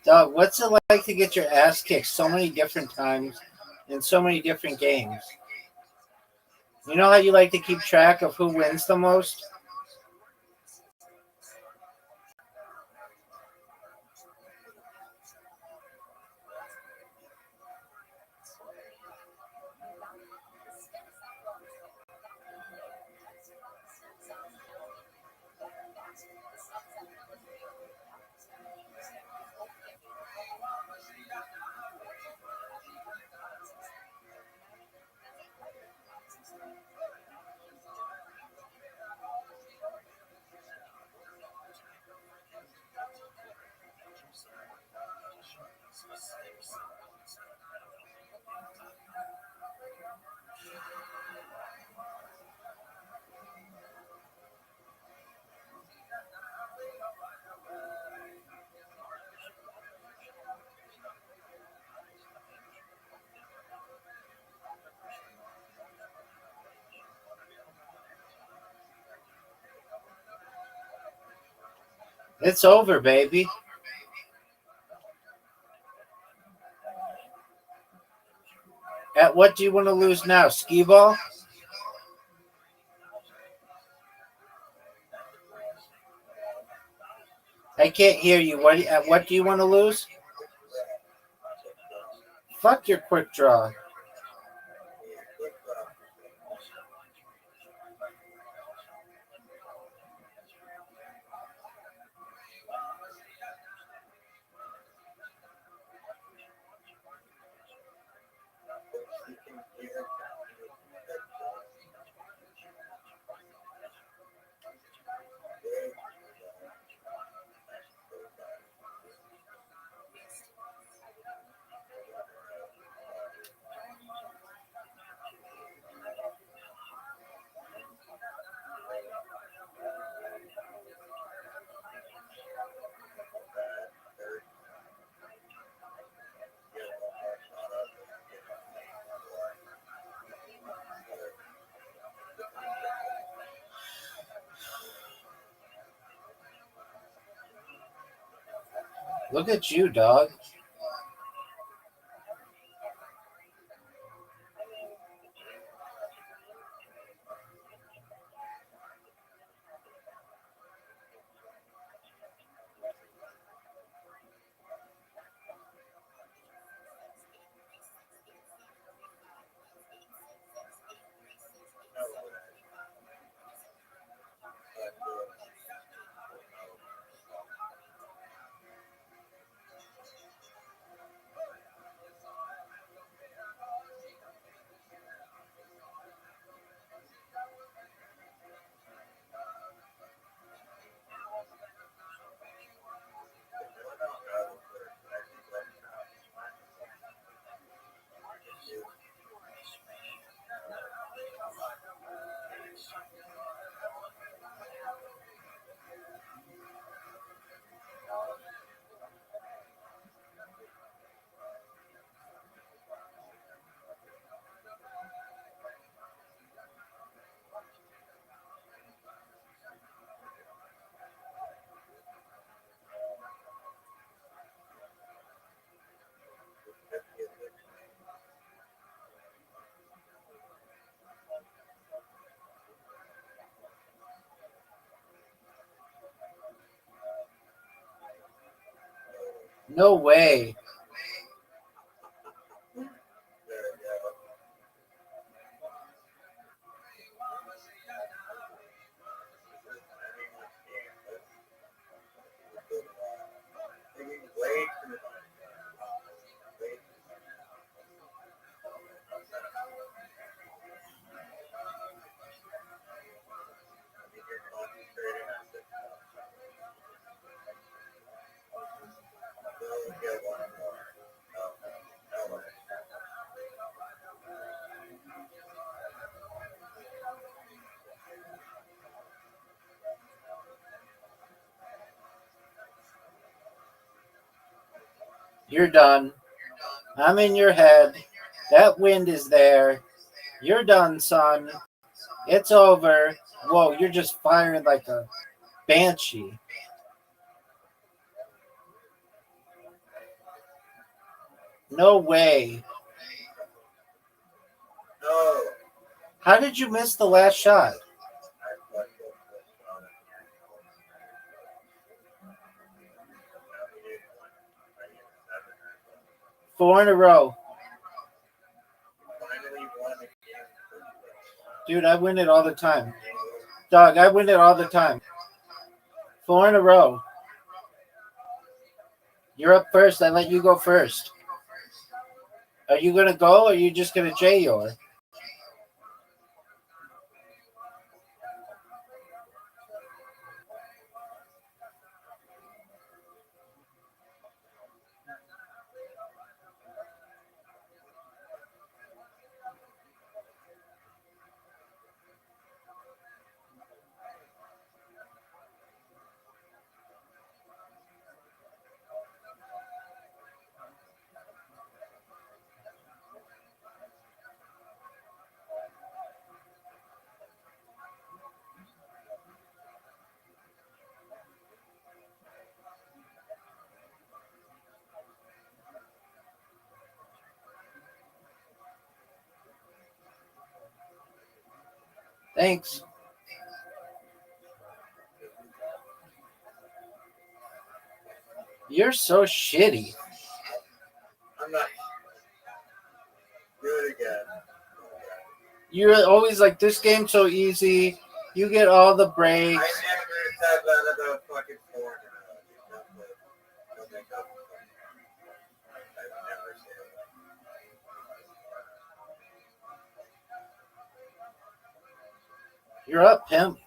Dog, what's it like to get your ass kicked so many different times in so many different games? You know how you like to keep track of who wins the most? It's over, baby. At what do you want to lose now? Skee ball? I can't hear you. At what do you want to lose? Fuck your quick draw. Look at you, dog. No way. You're done. I'm in your head. That wind is there. You're done, son. It's over. Whoa, you're just firing like a banshee. No way. No. How did you miss the last shot? I flushed it with on it. Now we need one. I need 7 or something. 4 in a row. Finally won a game. Dude, I win it all the time. Dog, I win it all the time. 4 in a row. You're up first. I let you go first. Are you going to go or are you just going to J your? Thanks. You're so shitty. I'm not. Do it again. You're always like, this game's so easy. You get all the I breaks. never said that about fucking four. I've never said that. You're up, pimp.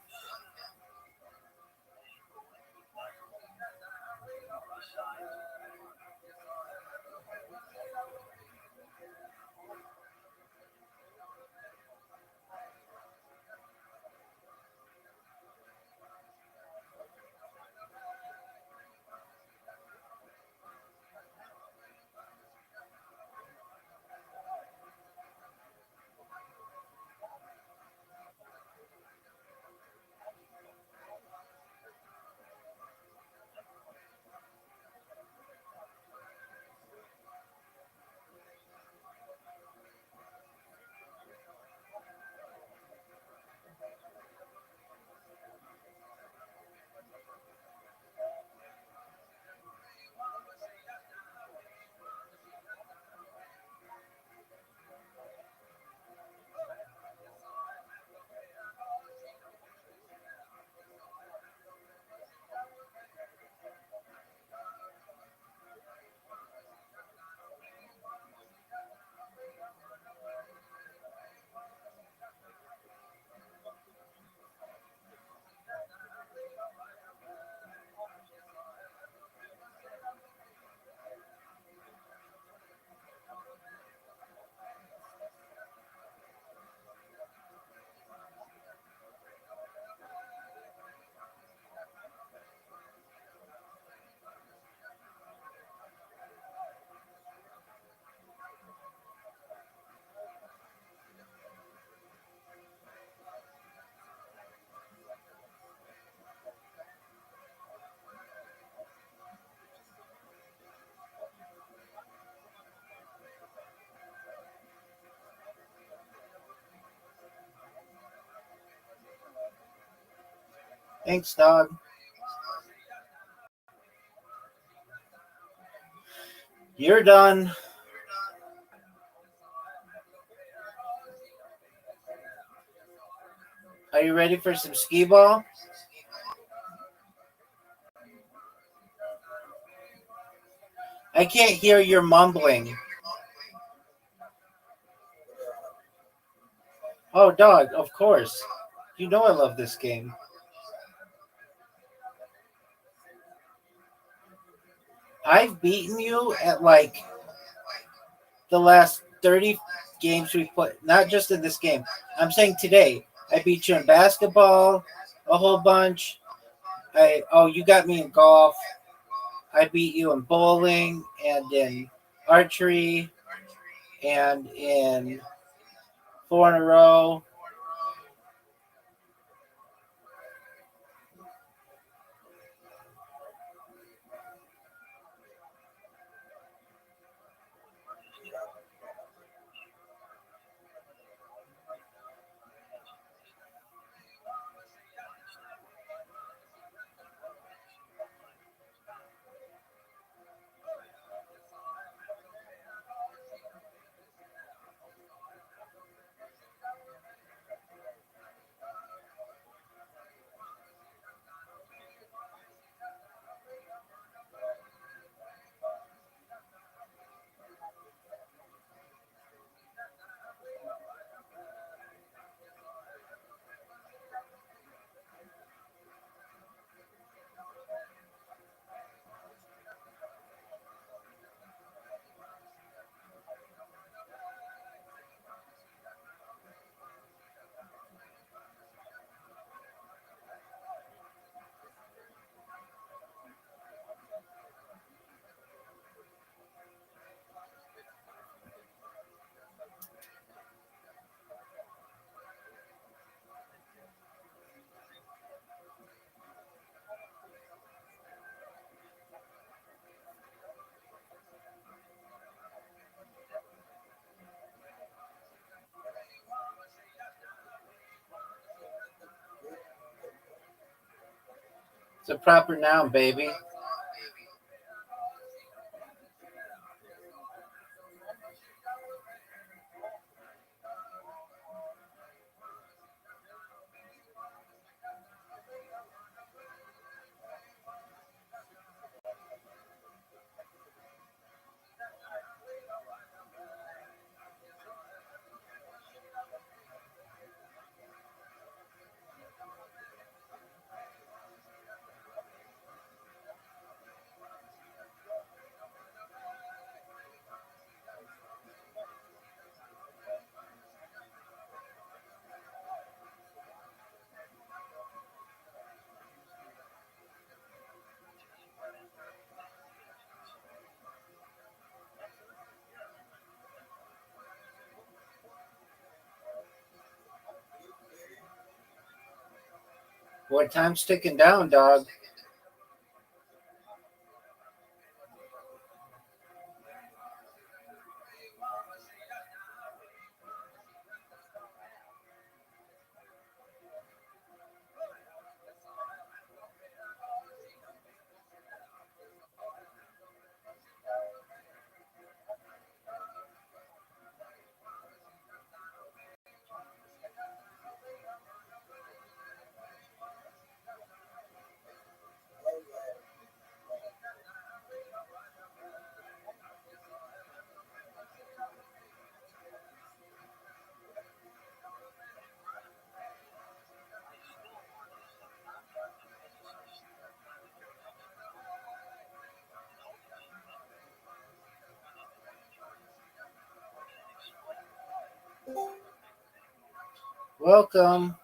Thanks, dog. You're done. Are you ready for some skee ball? I can't hear your mumbling. Oh, dog, of course. You know I love this game. I've beaten you at like the last 30 games we put, not just in this game. I'm saying today. I beat you in basketball a whole bunch. You got me in golf. I beat you in bowling and in archery and in 4 in a row. It's a proper noun, baby. Boy, time's ticking down, dog. Welcome.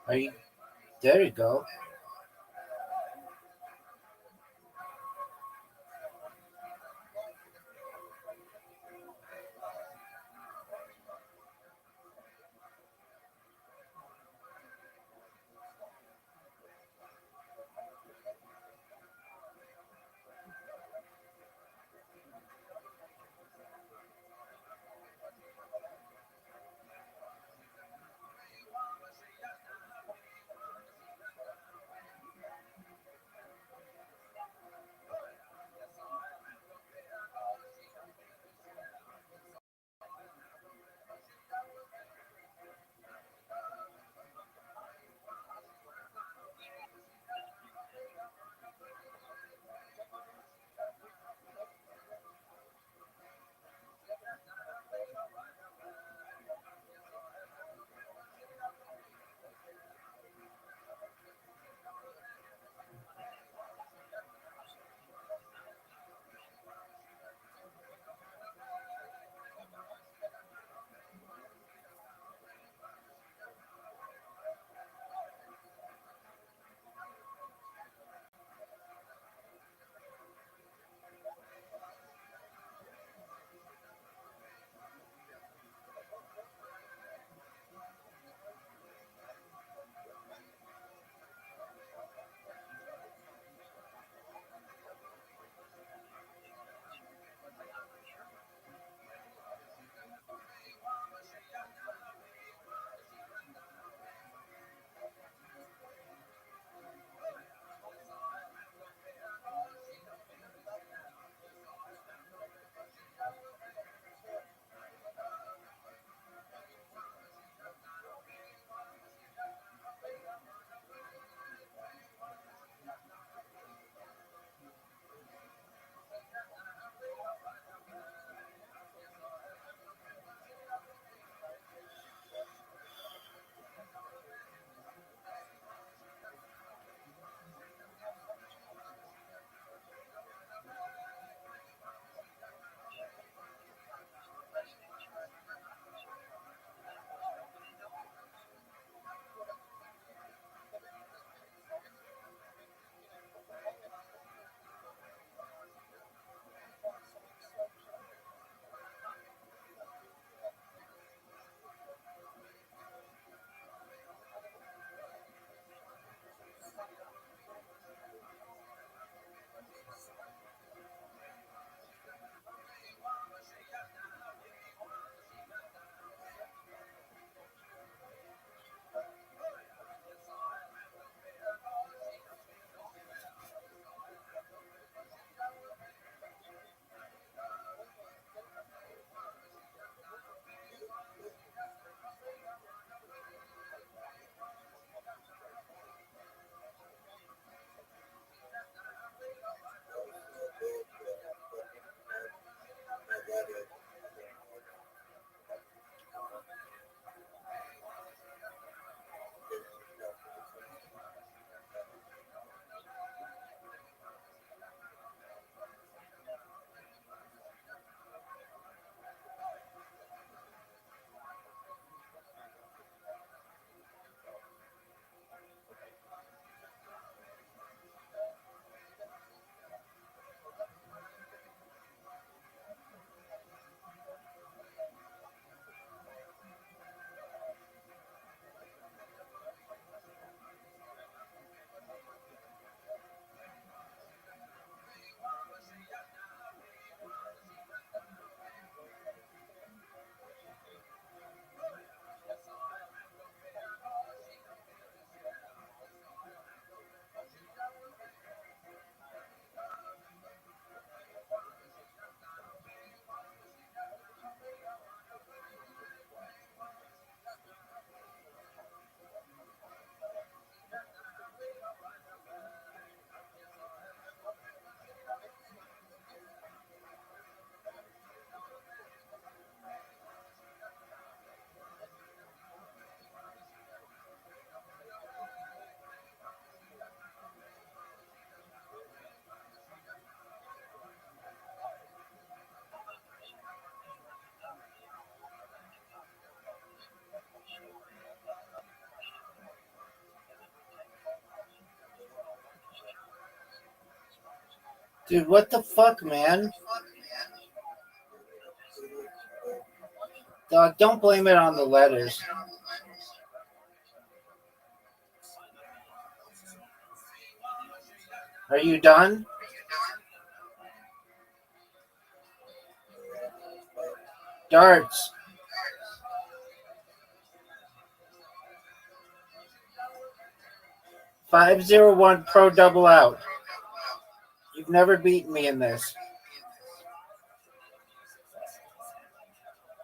Are you? There you go. Dude, what the fuck, man? Dog, don't blame it on the letters. Are you done? Darts. $501 pro double out. You've never beaten me in this.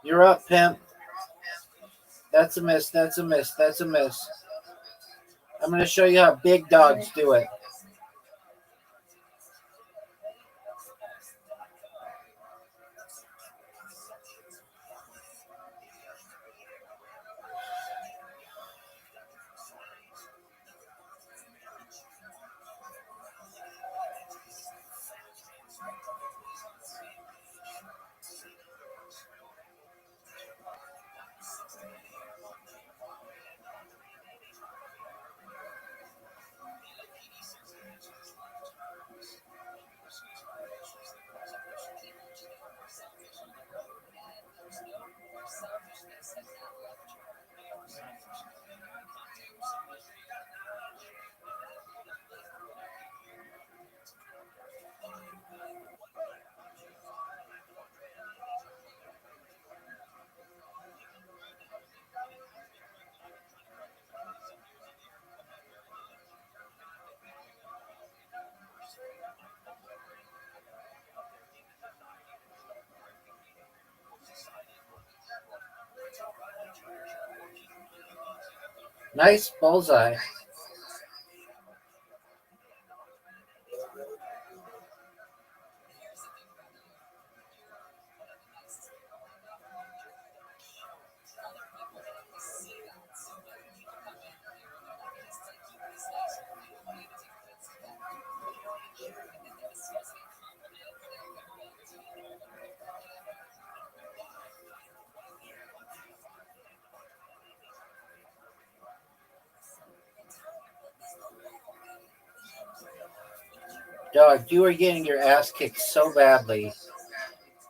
You're up, pimp. That's a miss. That's a miss. That's a miss. I'm going to show you how big dogs do it. Nice bullseye. Dog, you are getting your ass kicked so badly.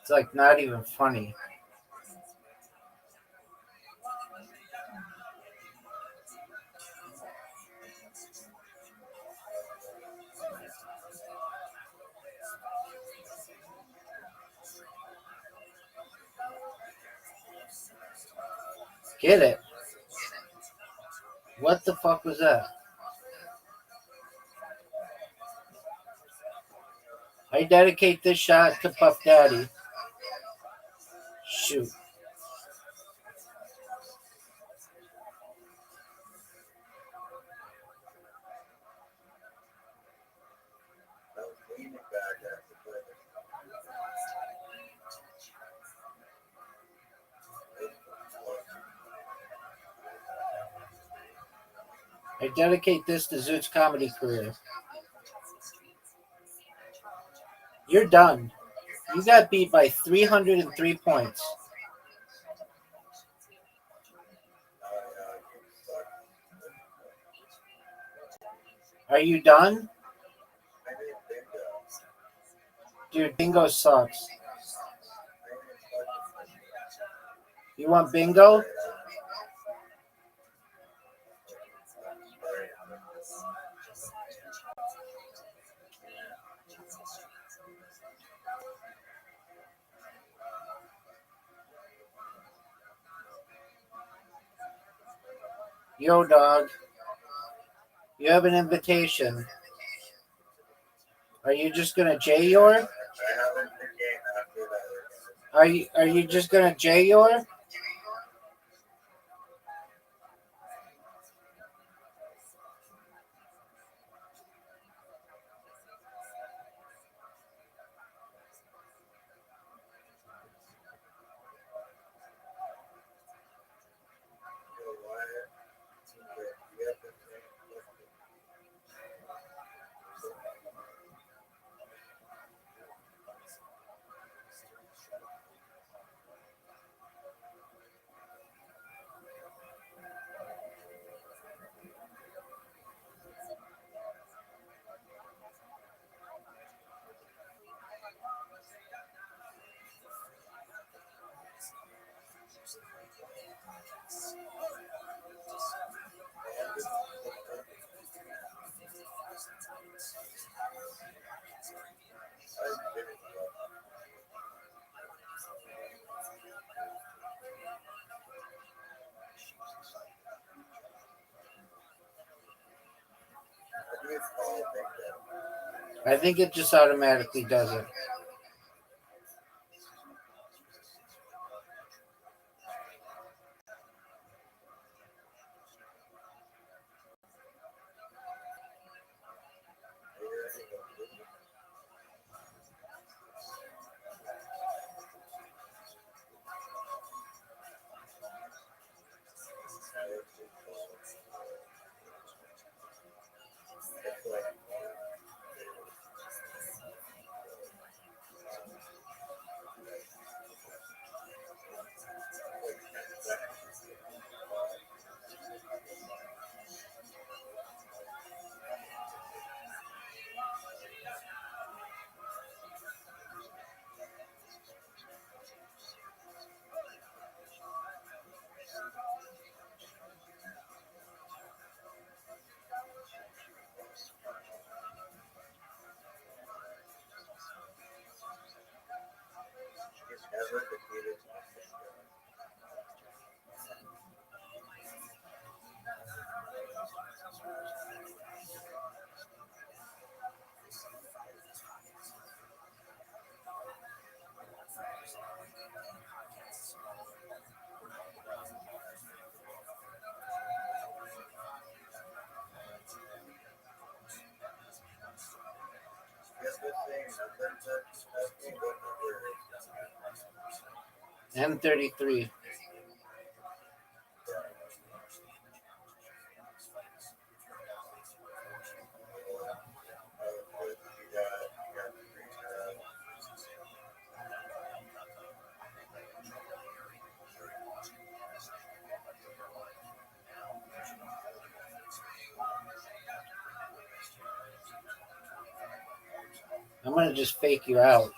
It's like not even funny. Get it. What the fuck was that? I dedicate this shot to Puff Daddy. Shoot. I was leaning back after playing. I dedicate this to Zoot's comedy career. You're done. You got beat by 303 points. Are you done? Dude, bingo sucks. You want bingo? Yo, dog. You have an invitation. Are you just gonna J-Yor? Are you just gonna J-Yor? it's called that. I think it just automatically does it. He's never defeated Monster. Get this thing, that thing, what number is that? M33. I'm gonna just fake you out.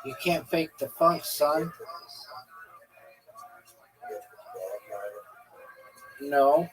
You can't fake the funk, son. No.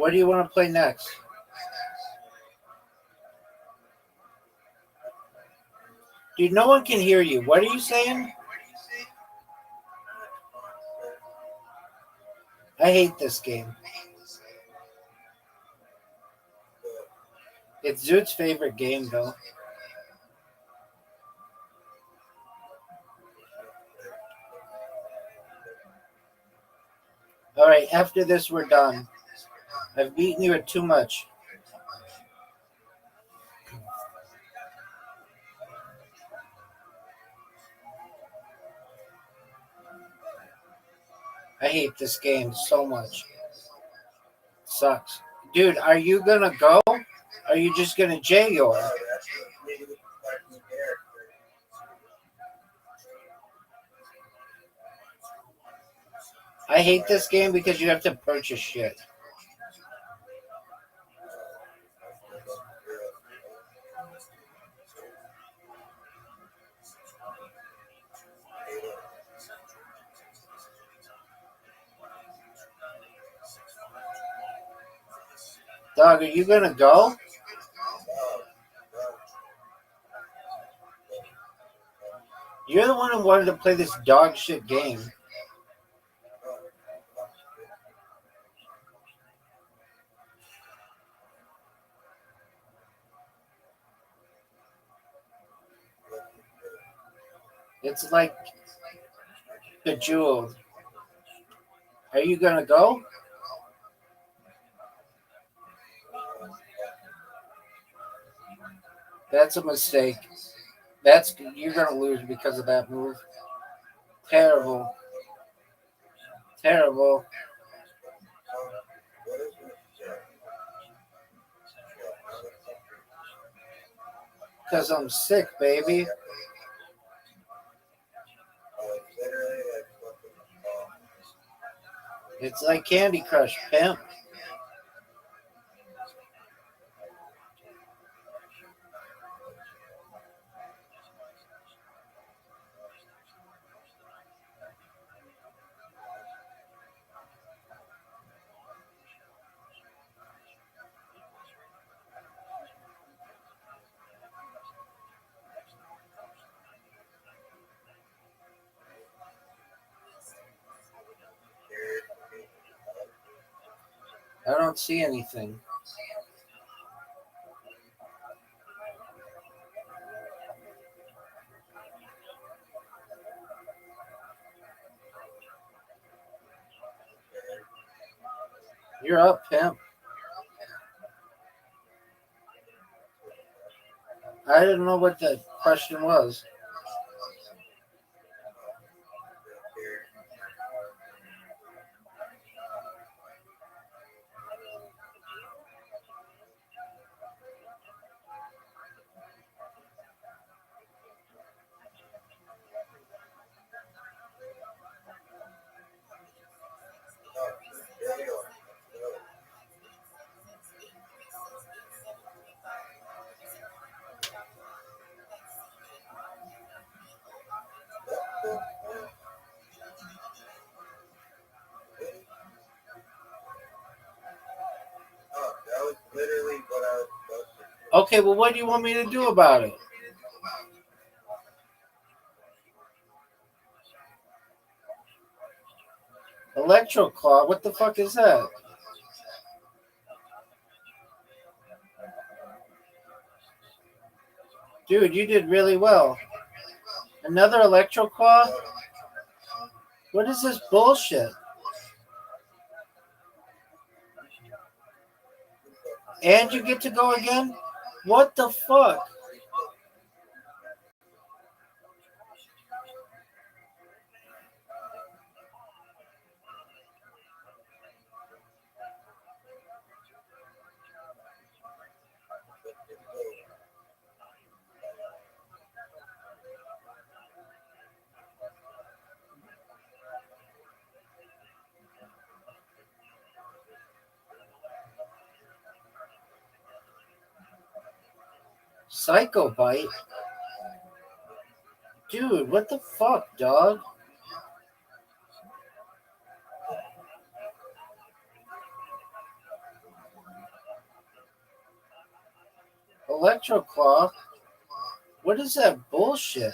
What do you want to play next? Dude, no one can hear you. What are you saying? I hate this game. It's Zoot's favorite game, though. Alright, after this, we're done. I've beaten you at too much. I hate this game so much. Sucks. Dude, are you gonna go? Are you just gonna J-Yor? I hate this game because you have to purchase shit. Dog, are you gonna go? You're the one who wanted to play this dog shit game. It's like Bejeweled. Are you gonna go? That's a mistake. You're gonna lose because of that move. Terrible. Terrible. Because I'm sick, baby. It's like Candy Crush, pimp. I don't see anything. You're up, pimp. I didn't know what the question was. That was literally what I was supposed to do. Okay, well, what do you want me to do about it? Electro Claw? What the fuck is that? Dude, you did really well. Another Electro Claw? What is this bullshit? And you get to go again? What the fuck? Psycho Bite? Dude, what the fuck, dog? Electro Claw? What is that bullshit?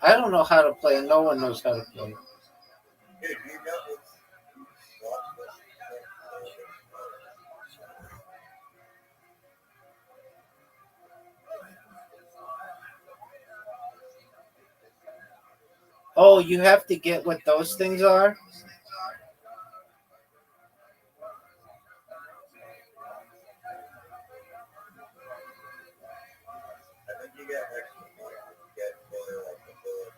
I don't know how to play. No one knows how to play. Dude, you know it's Oh, you have to get what those things are? I think you get extra points if you get fully like the bullet.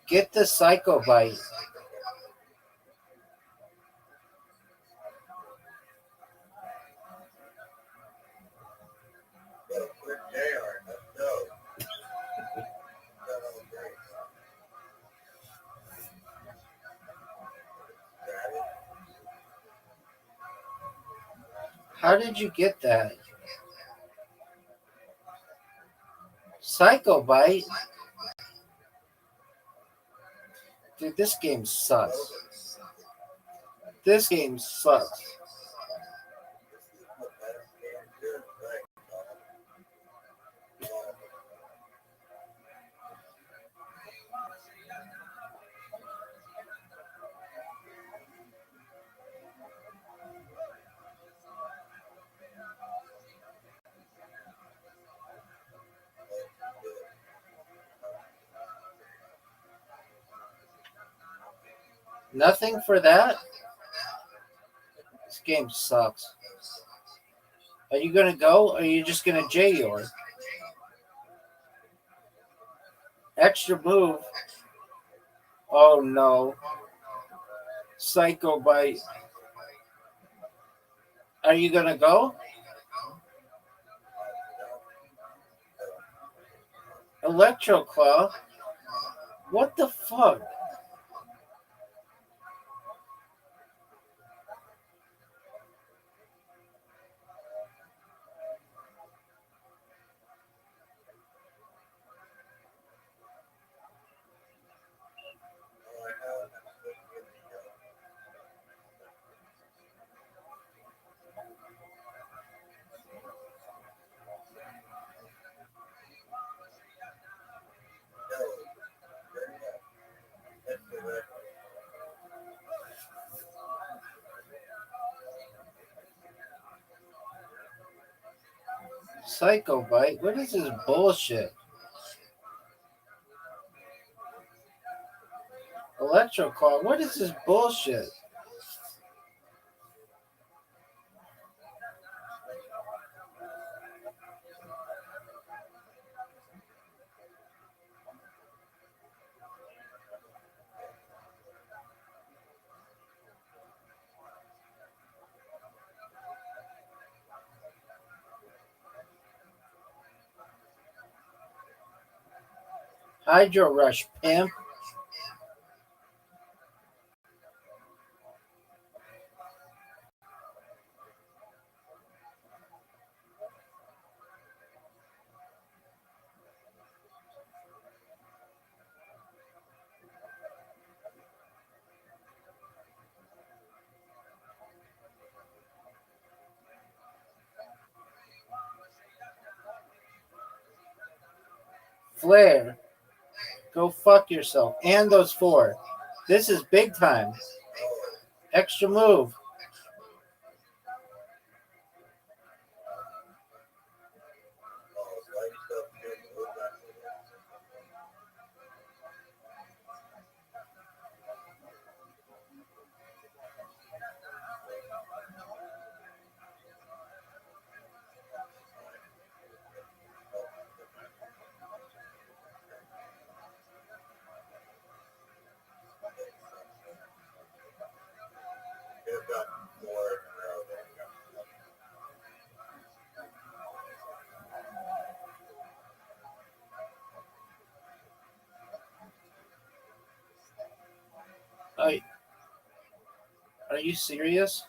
Get the Psycho Bite. So, quick JR, let's go. How did you get that? Psycho Bite. Dude, this game sucks. This game sucks. Nothing for that? This game sucks. Are you gonna go or are you just gonna J your? Extra move. Oh no. Psycho Bite. Are you gonna go? Electro Claw? What the fuck? Psycho Bite? What is this bullshit? Electro Claw? What is this bullshit? Hydro Rush, pimp. Flare. Go fuck yourself. And those four. This is big time. Extra move. Are you serious?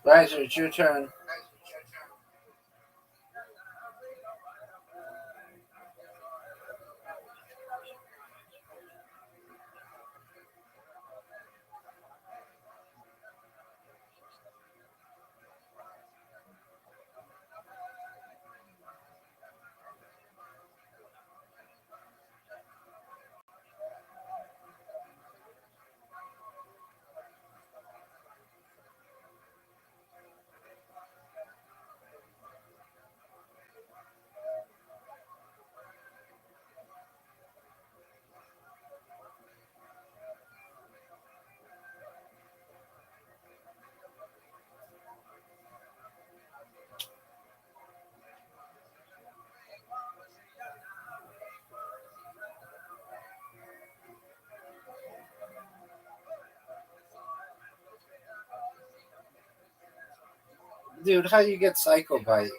Riser, it's your turn. Dude, how you get Psycho Bite?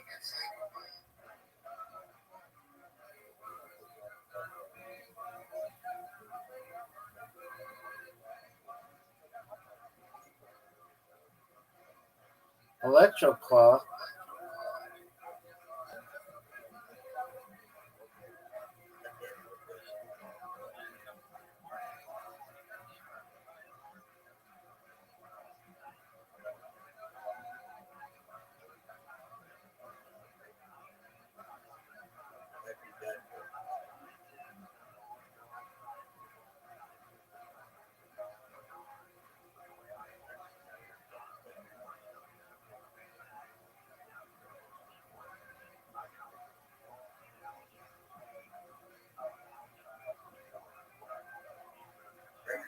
Electro Claw. Might be dead.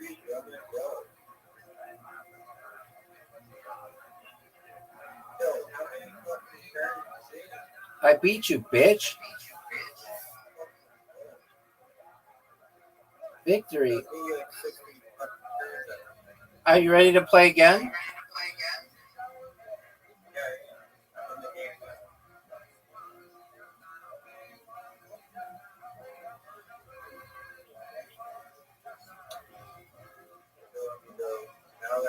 Maybe the other dog. Yo, how many fucking turns you see? I beat you, bitch. Victory. Who had 60 fucking turns at me? Are you ready to play again? Yeah, I'm in the game now. So now they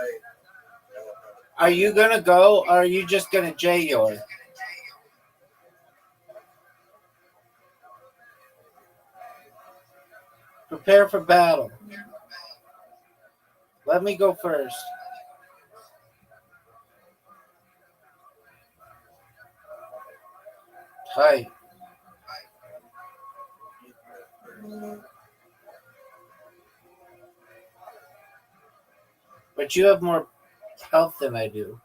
know how to. Are you gonna go or are you just gonna J your? Prepare for battle. Let me go first. Hi. But you have more health than I do.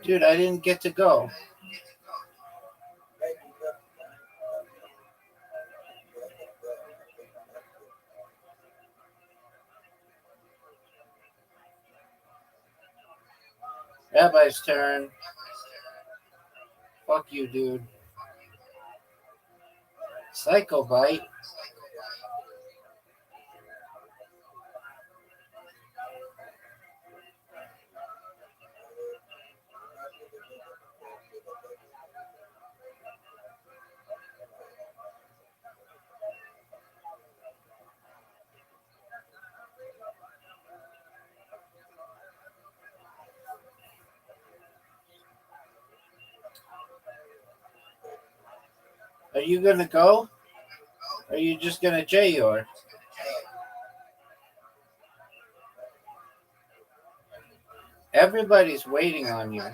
Dude, I didn't get to go. Rabbi's turn. Fuck you, dude. Psycho Bite. Are you gonna go? Or are you just gonna J or? Everybody's waiting on you.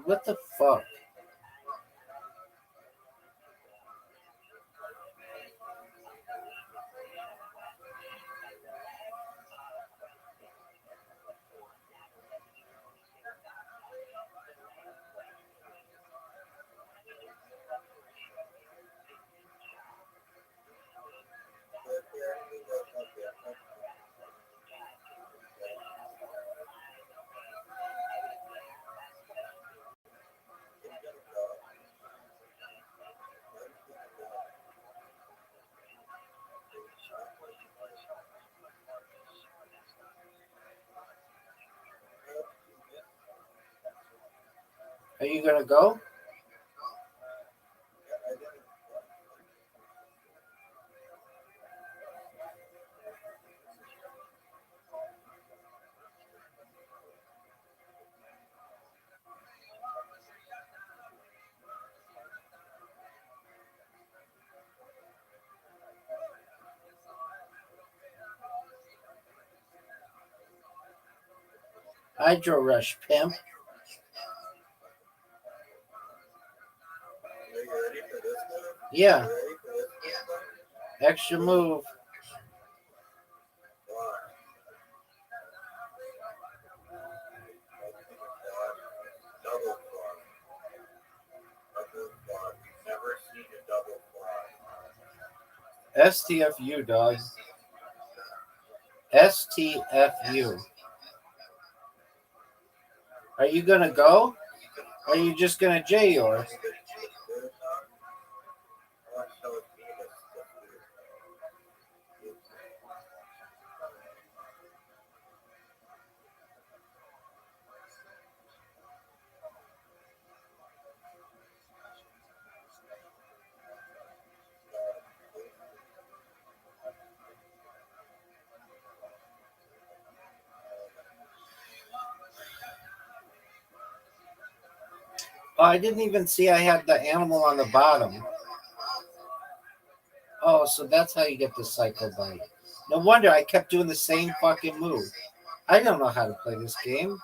What the fuck? Are you gonna go? Hydro Rush, pimp. Are you ready for this move? Yeah, You ready for this move? extra move. Block. Double block. Double block. Never seen a double block. STFU, dog. STFU. Are you gonna go? Or are you just gonna J or? Watch how it feels. Oh, I didn't even see I had the animal on the bottom. Oh, so that's how you get the Psycho Bite. No wonder I kept doing the same fucking move. I don't know how to play this game.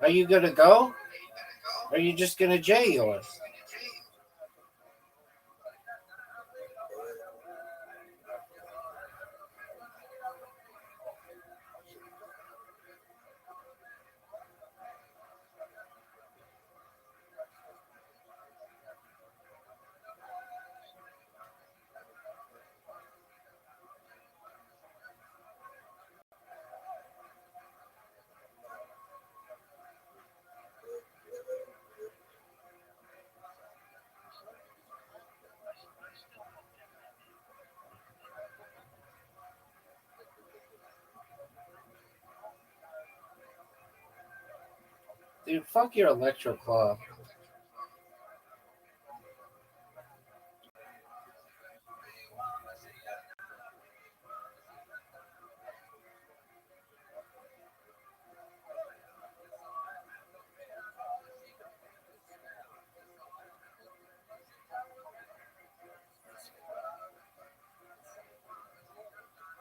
Are you gonna go? Or are you just gonna J or? Dude, fuck your Electro Claw.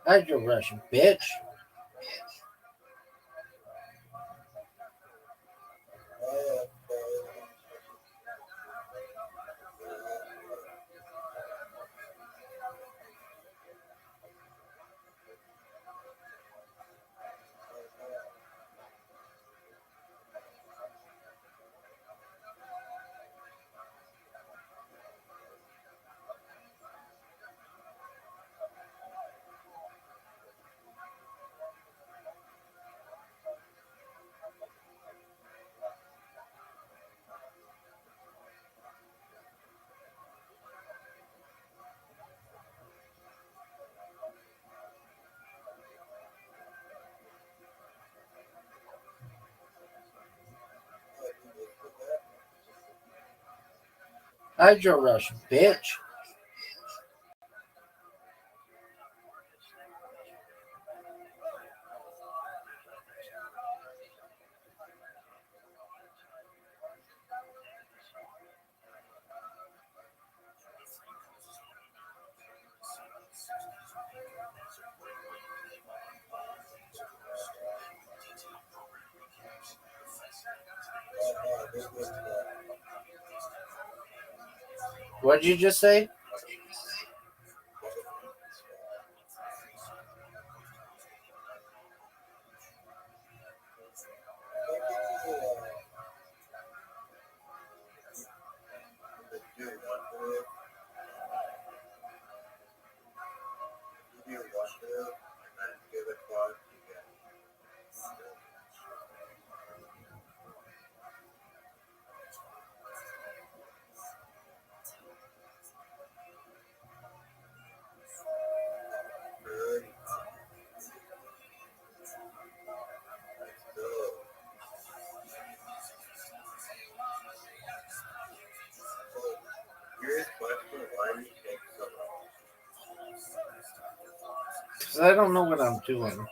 Hydro Rush, bitch. Hydro Rush, bitch. What did you just say? Because I don't know what I'm doing.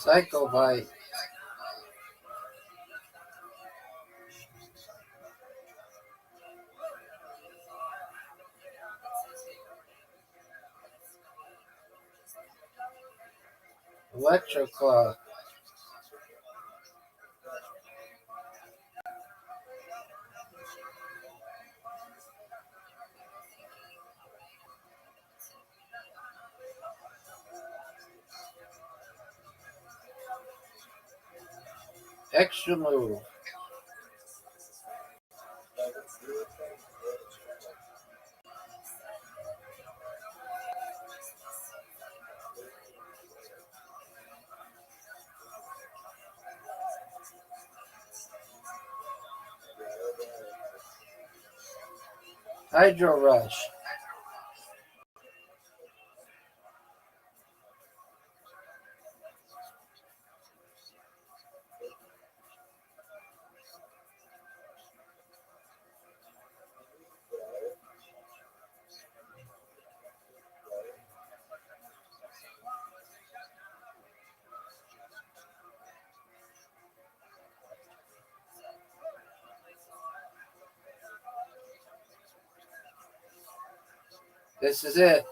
Psycho Bite. Electroclaw. Extra move. Hydro Rush. This is it.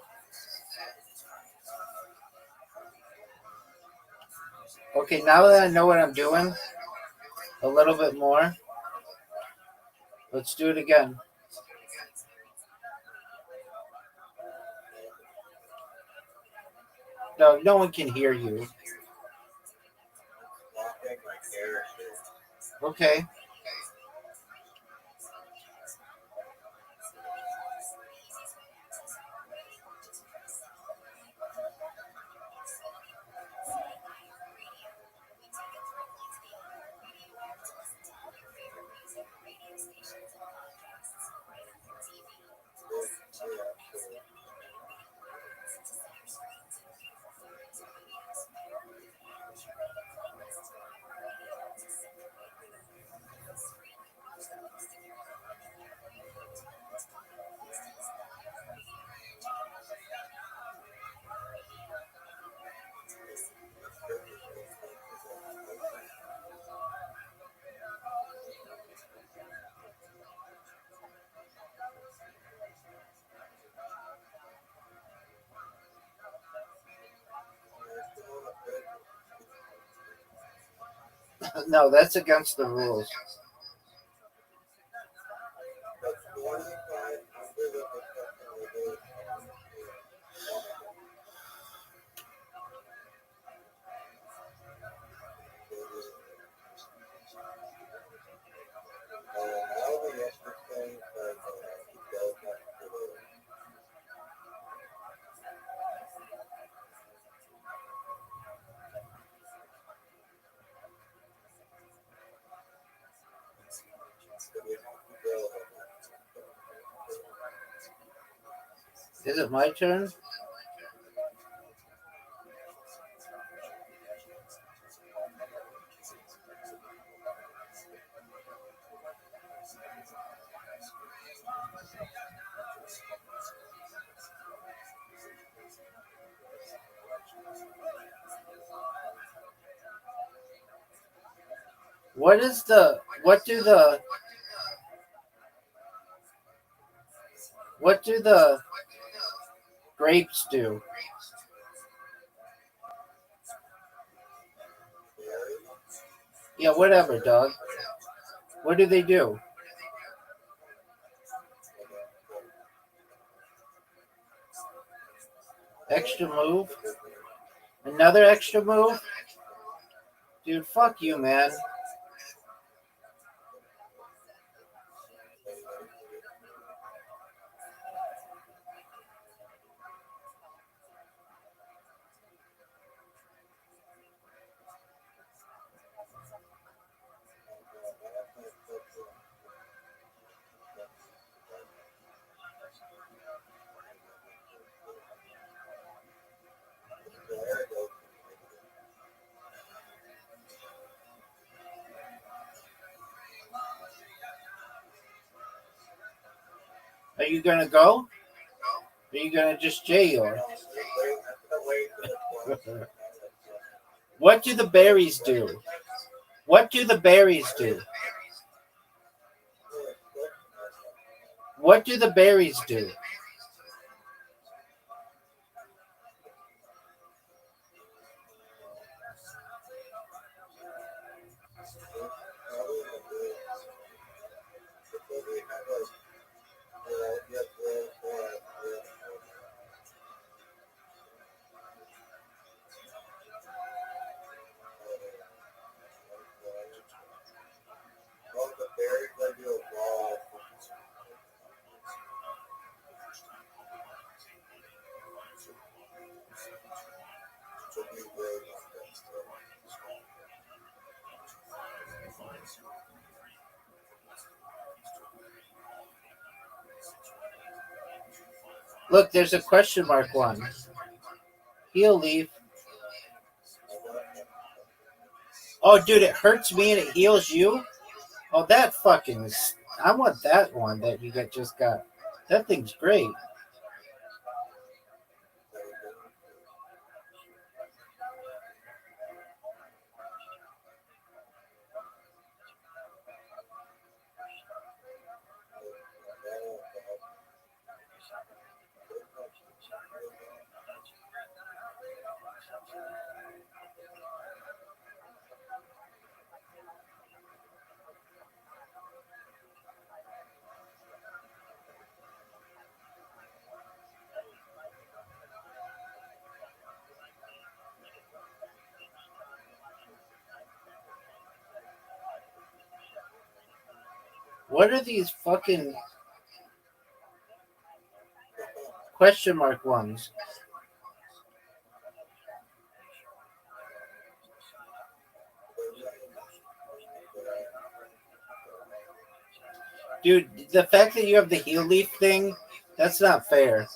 Okay, now that I know what I'm doing a little bit more, let's do it again. No, no one can hear you. Okay. No, that's against the rules. But 2,500 of the fucking remote now the interesting because it goes back to the Is it my turn? What is the what do the grapes do? Yeah, whatever, dog. What do they do? Extra move? Another extra move? Dude, fuck you, man. Are you gonna go? Are you gonna just jail? What do the berries do? What do the berries do? What do the berries do? Look, there's a question mark one. He'll leave. Oh, dude, it hurts me and it heals you? Oh, that fucking is... I want that one that you just got. That thing's great. What are these fucking question mark ones? Dude, the fact that you have the heal leaf thing, that's not fair.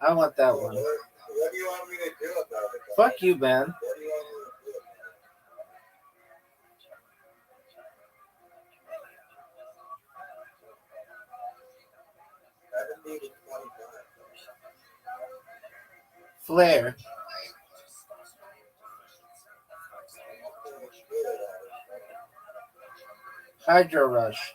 I want that one. What do you want me to do about it? Fuck you, man. What do you want me to do? I haven't needed 25. Flare. Hydro Rush.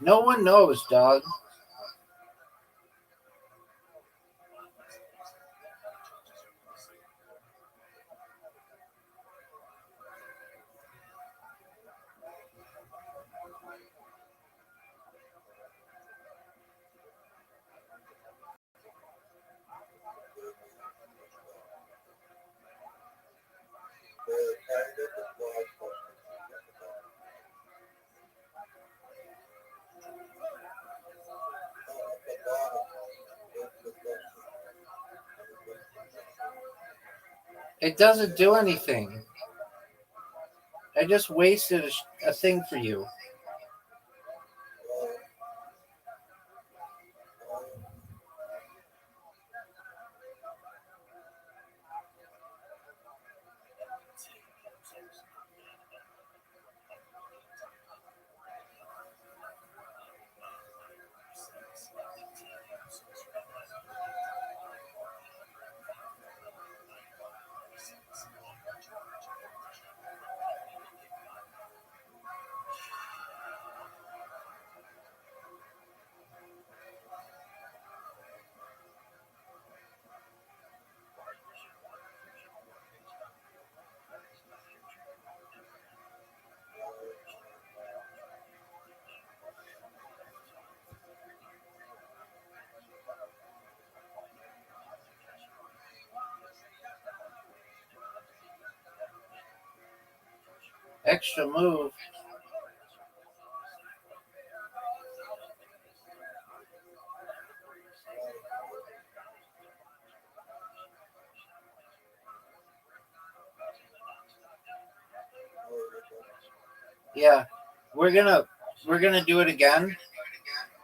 No one knows, dog. It doesn't do anything. I just wasted a thing for you. Extra move. Yeah, we're gonna do it again,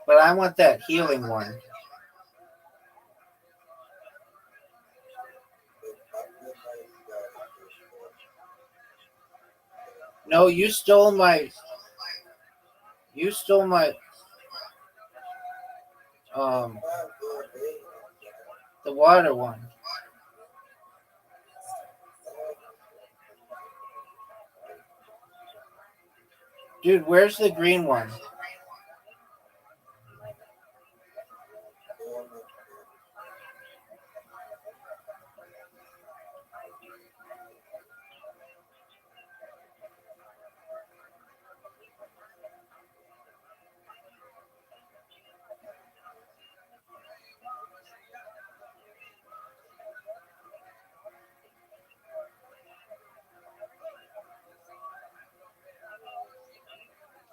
but I want that healing one. No, you stole my um the water one. Dude, where's the green one?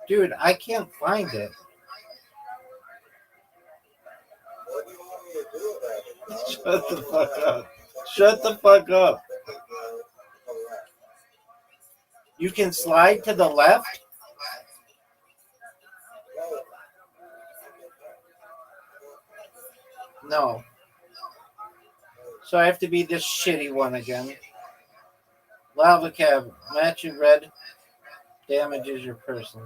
Dude, I can't find it. Shut the fuck up. Shut the fuck up. You can slide to the left? No. So I have to be this shitty one again. Lava cab. Match in red. Damages your person.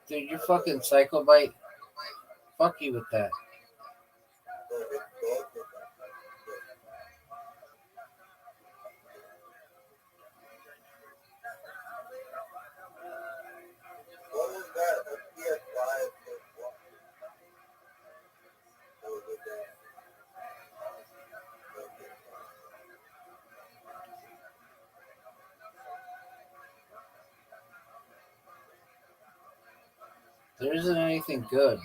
Dude, you fucking psycho bite. Fuck you with that. There isn't anything good.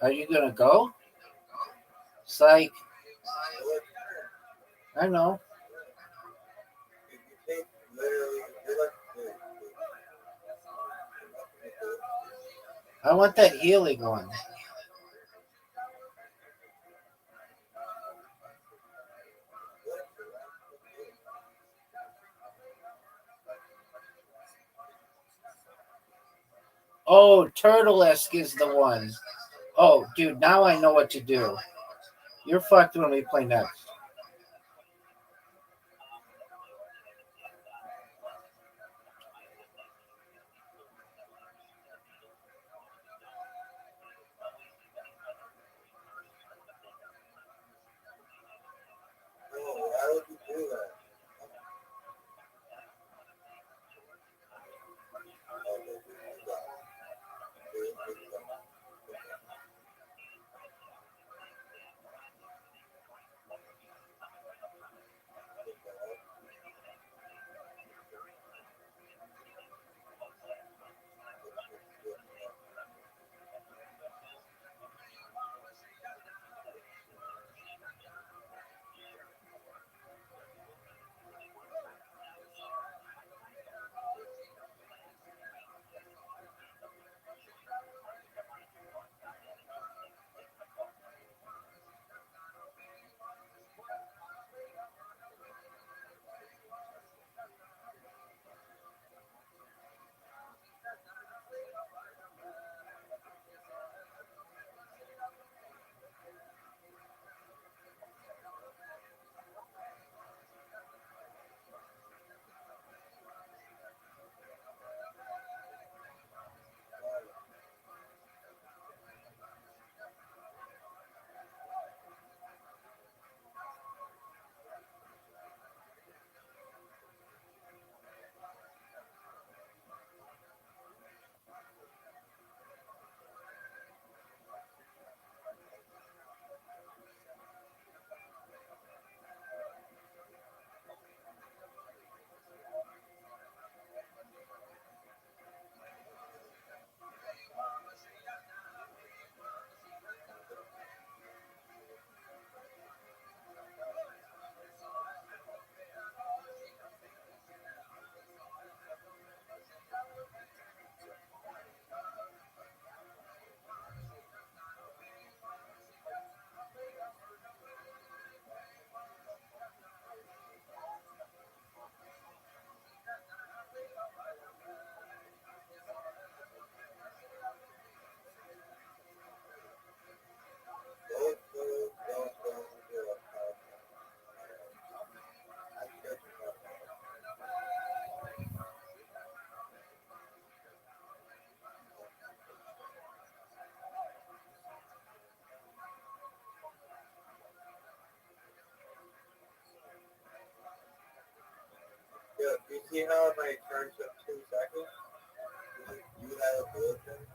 Are you gonna go? Psych. I know. If you take literally, you're like I want that healing one. Oh, Turtlesque is the one. Oh, dude, now I know what to do. You're fucked when we play next. no, why would you do that? Yeah, do you see how my turn took 2 seconds? You have a bulletin?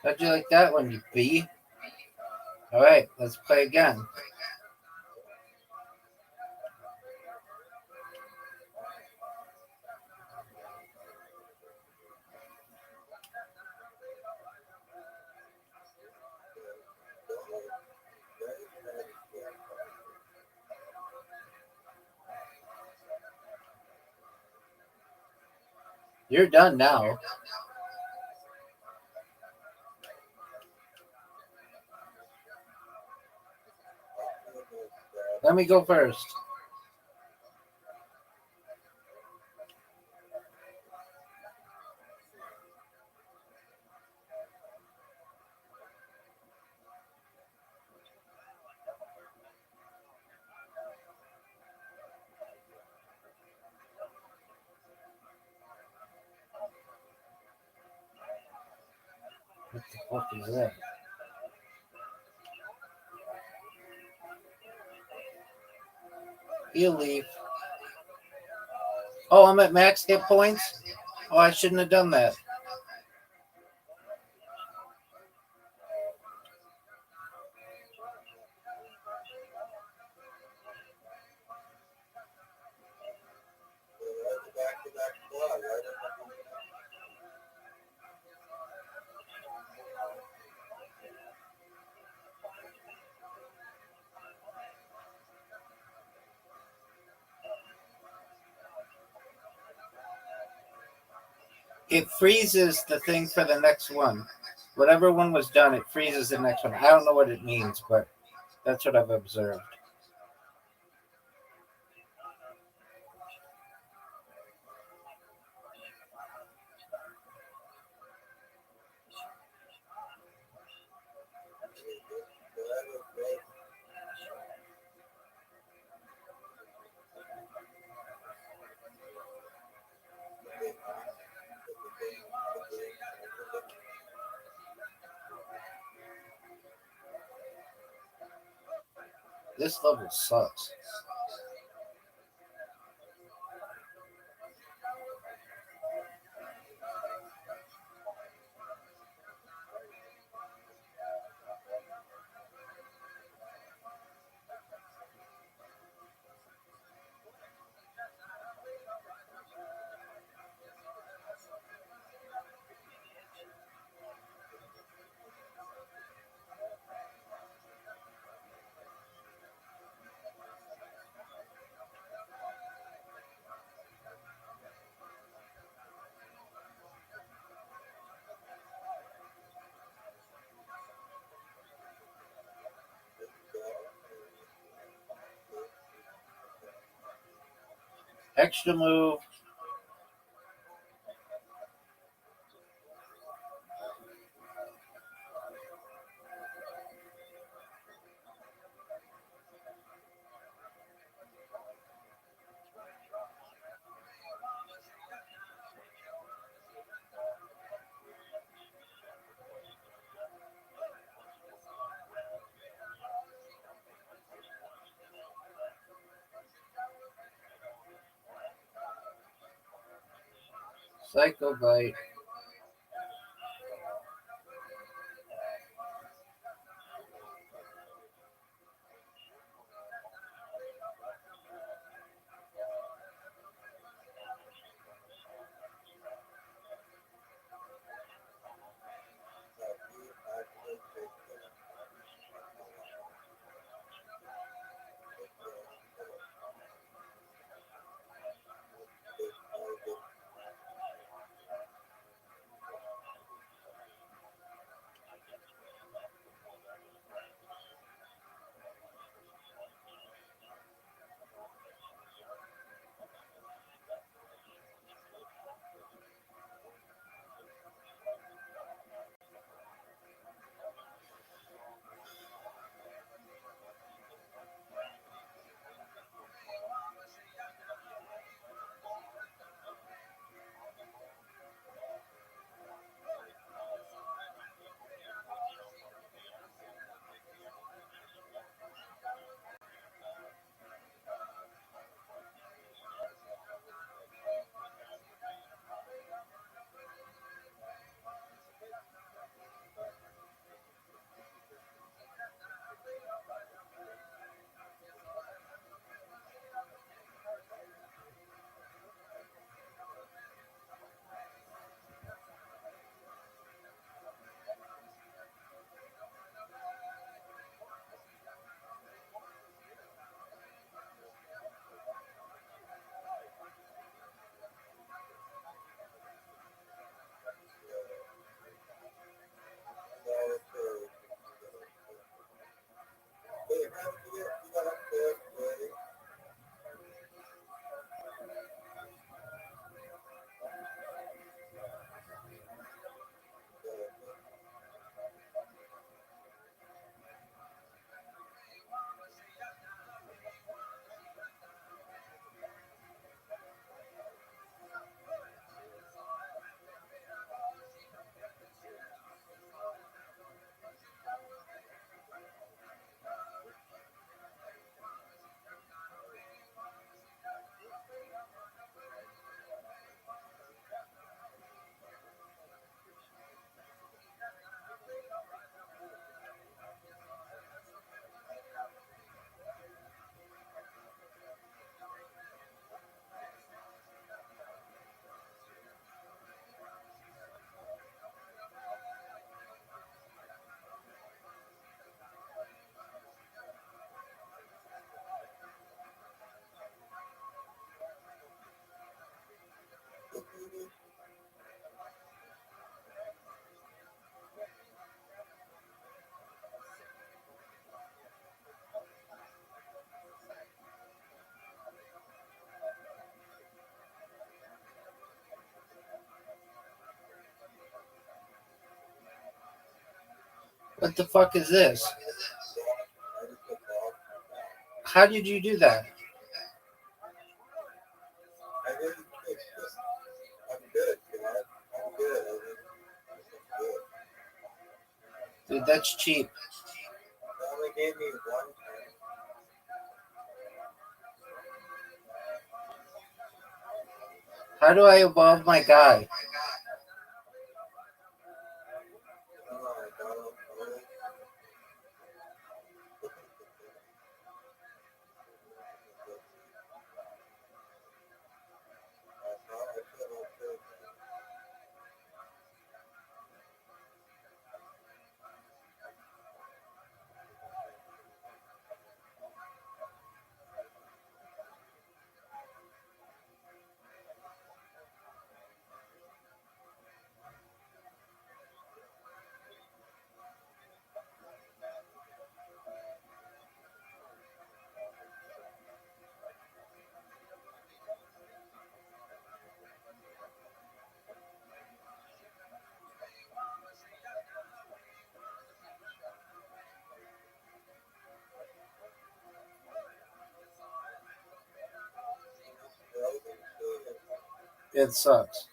How'd you like that one, you bee? All right, let's play again. You're done now. Let me go first. What the fuck is that? He'll leave. Oh, I'm at max hit points. Oh, I shouldn't have done that. So that's a back-to-back squad, right? It freezes the thing for the next one. Whatever one was done, it freezes the next one. I don't know what it means, but that's what I've observed. So that was great. This level sucks. Extra move. Psycho bite. What the fuck is this? I just took off. How did you do that? I didn't fix it. I'm good, guys. I'm good. I'm good. Dude, that's cheap. They only gave me one time. How do I evolve my guy? I don't know. It sucks.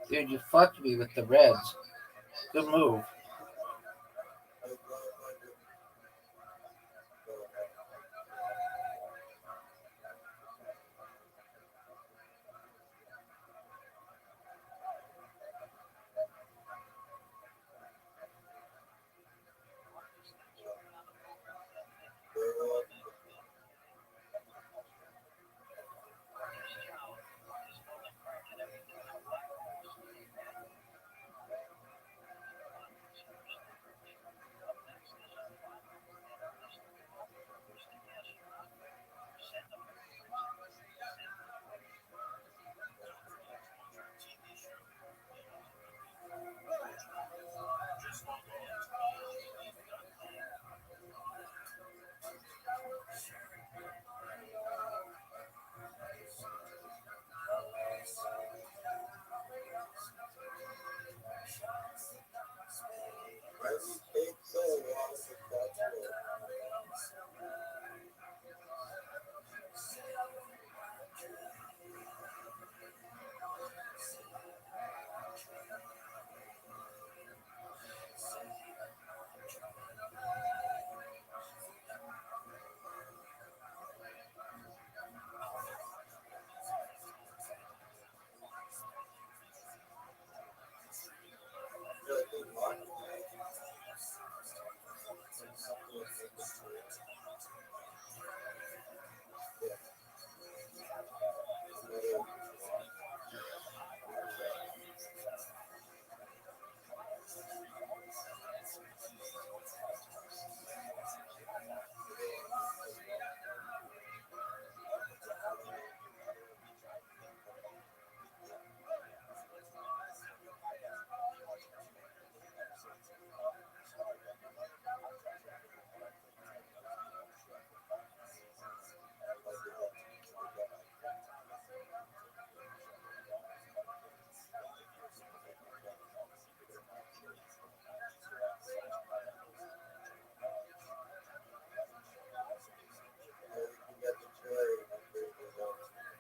Dude, you fucked me with the reds. Good move.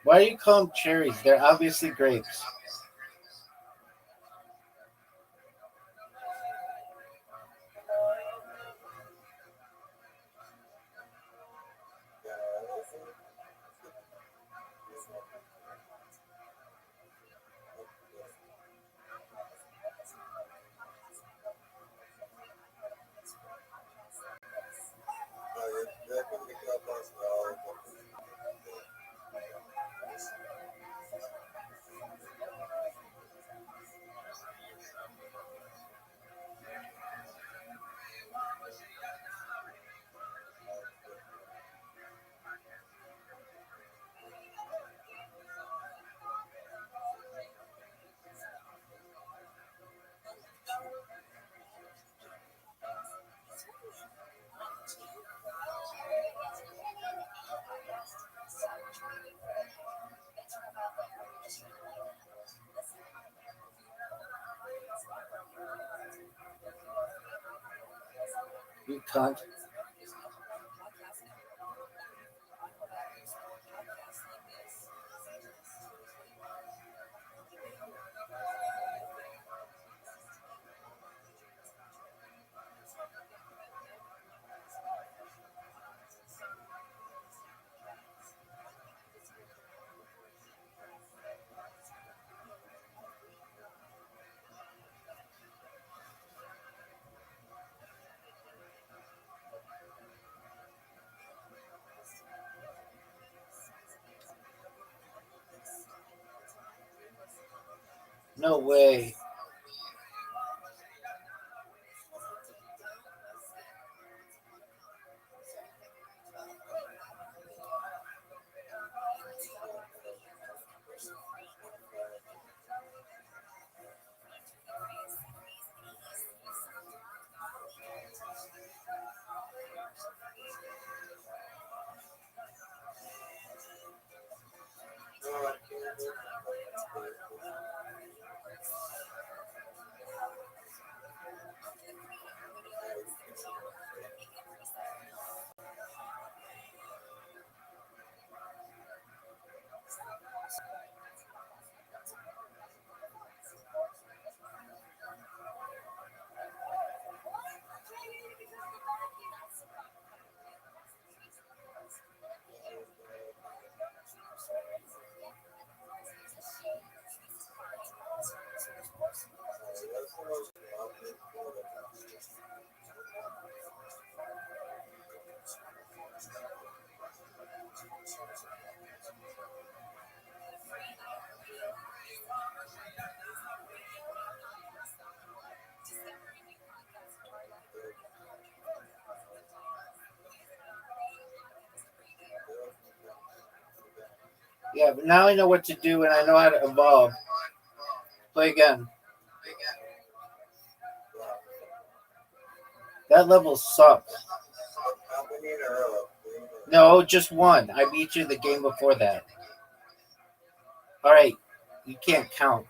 Why do you call them cherries? They're obviously grapes. You cunt. No way. Yeah, but now I know what to do and I know how to evolve. Play again. That level sucks. No, just one. I beat you the game before that. Alright, you can't count.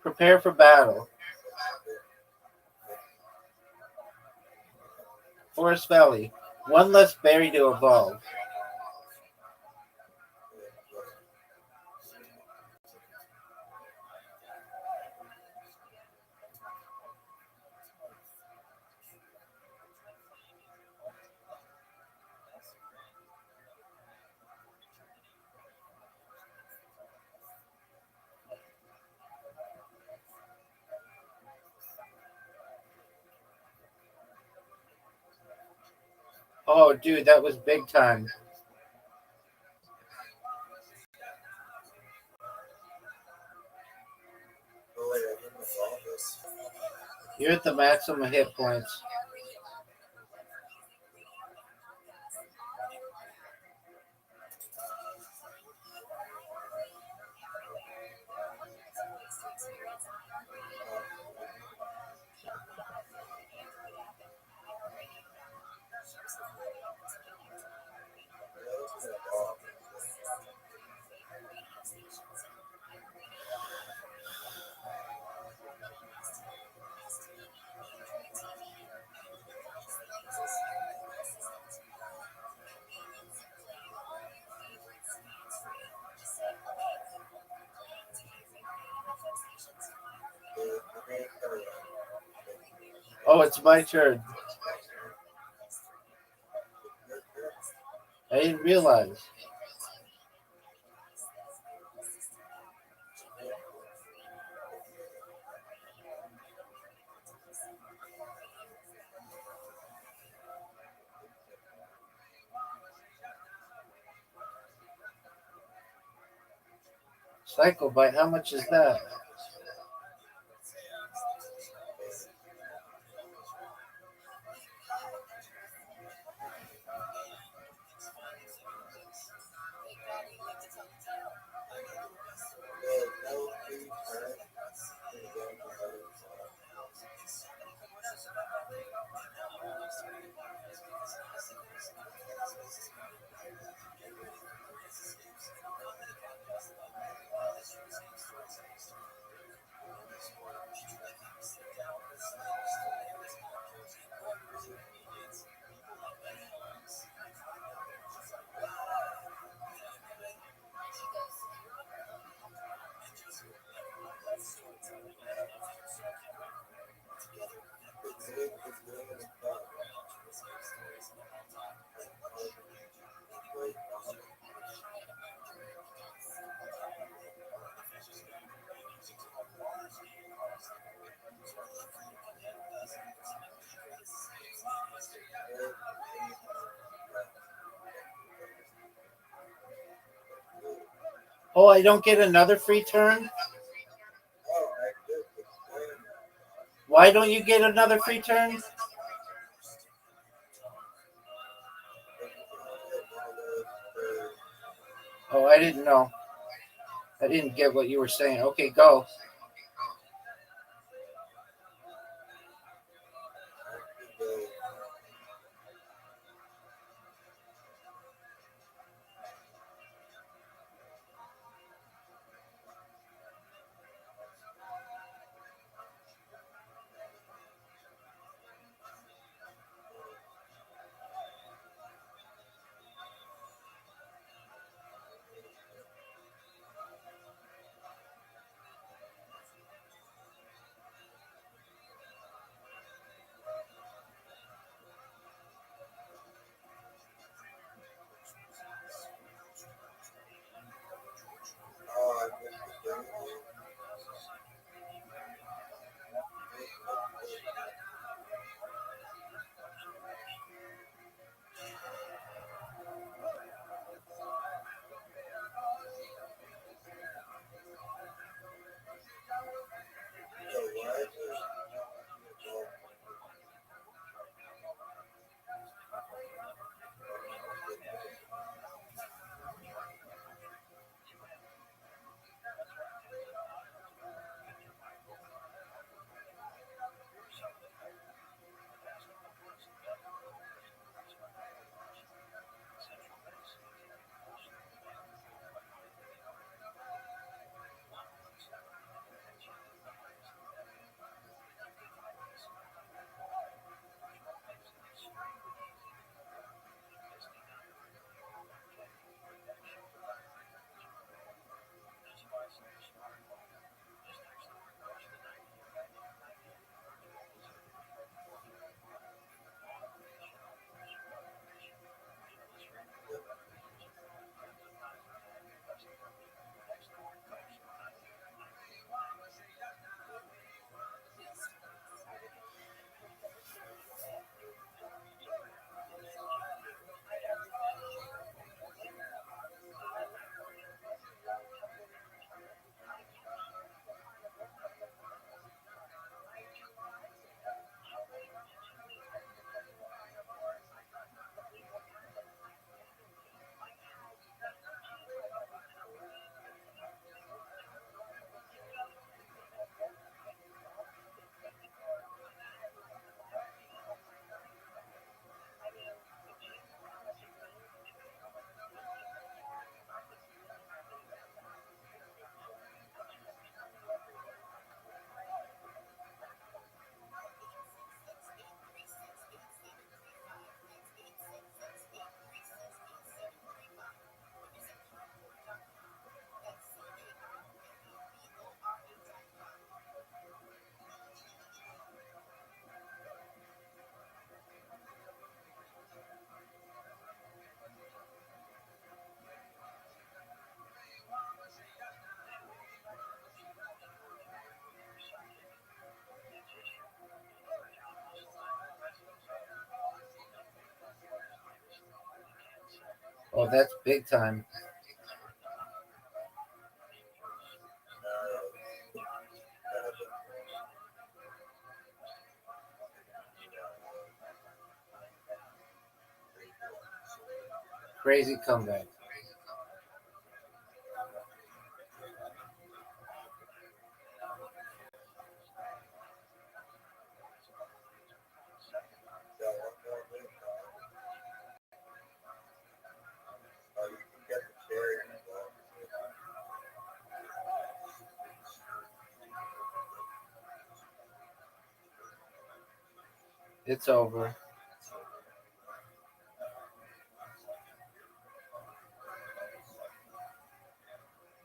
Prepare for battle. Forest Valley. One less berry to evolve. Oh, dude, that was big time. You're at the maximum hit points. Oh, it's my turn. I didn't realize. Cycle bite, how much is that? Oh, I don't get another free turn? Why don't you get another free turn? Oh, I didn't know. I didn't get what you were saying. Okay, go. Oh, that's big time. Crazy comeback. You can get the cherry as well. It's over.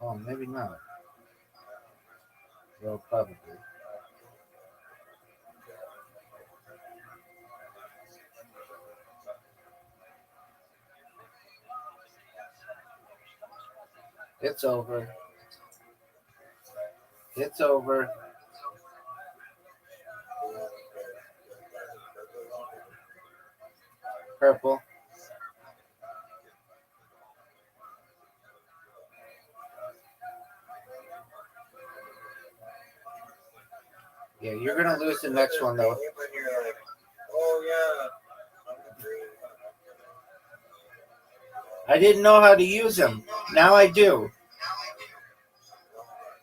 Oh, maybe not. Well, probably. It's over. It's over. Purple. Yeah, you're gonna lose the next one though. When you're like, oh yeah, I'm the green one. I didn't know how to use them. Now I do.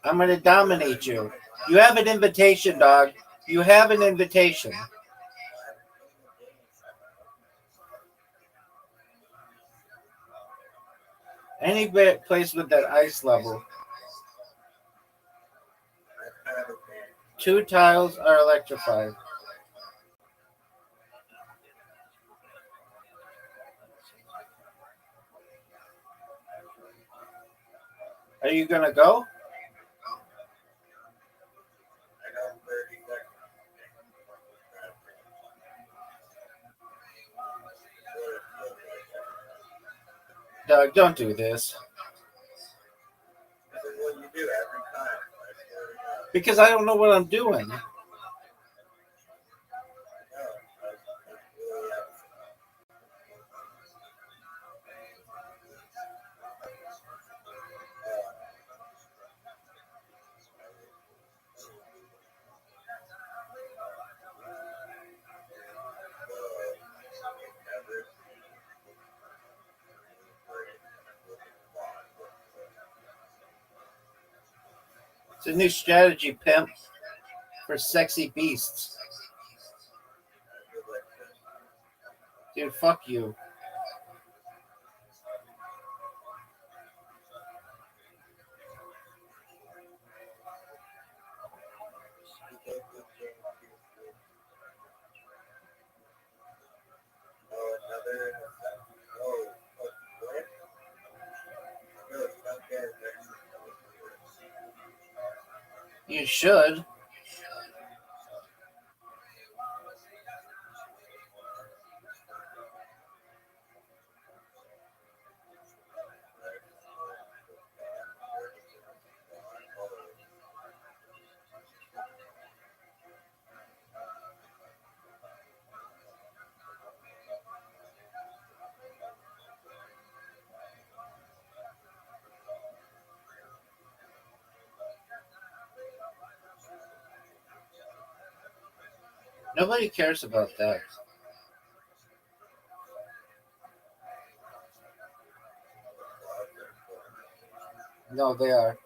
I'm gonna dominate you. You have an invitation, dog. You have an invitation. Any place with that ice level. 2 tiles are electrified. Are you gonna go? I got 30 seconds. Doug, don't do this. This is what you do every time. I swear to God. Because I don't know what I'm doing. No, that's really It's a new strategy, pimp, for sexy beasts. Dude, fuck you. You should. Nobody cares about that. No, they are.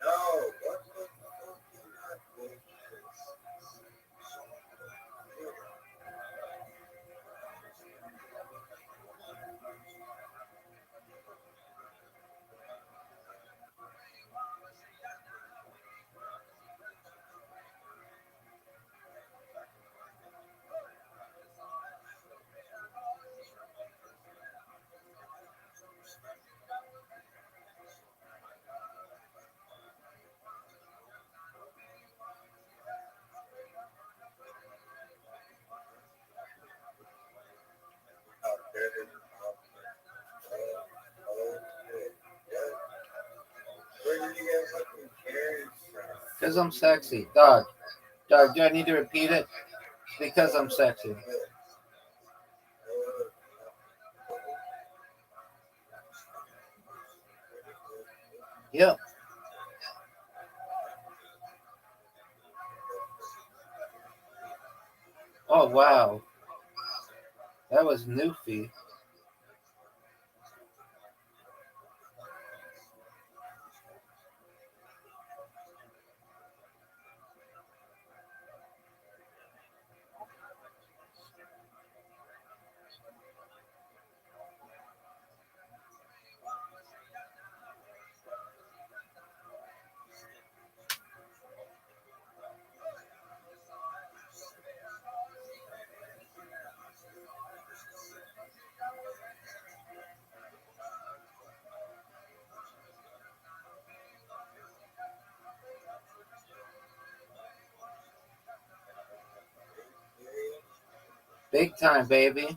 No, what the Because I'm sexy. Dog. Dog, do I need to repeat it? Because I'm sexy. Yep. Oh, wow. That was Newfie. Big time, baby.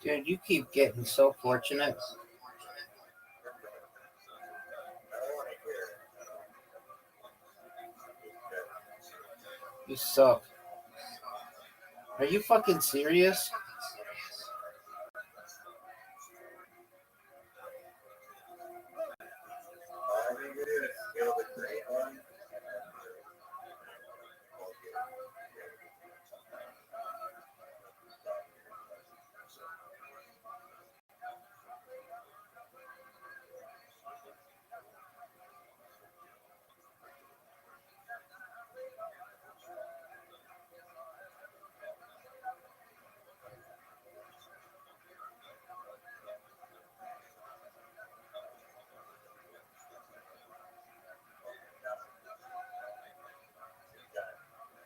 Dude, you keep getting so fortunate. You suck. Are you fucking serious?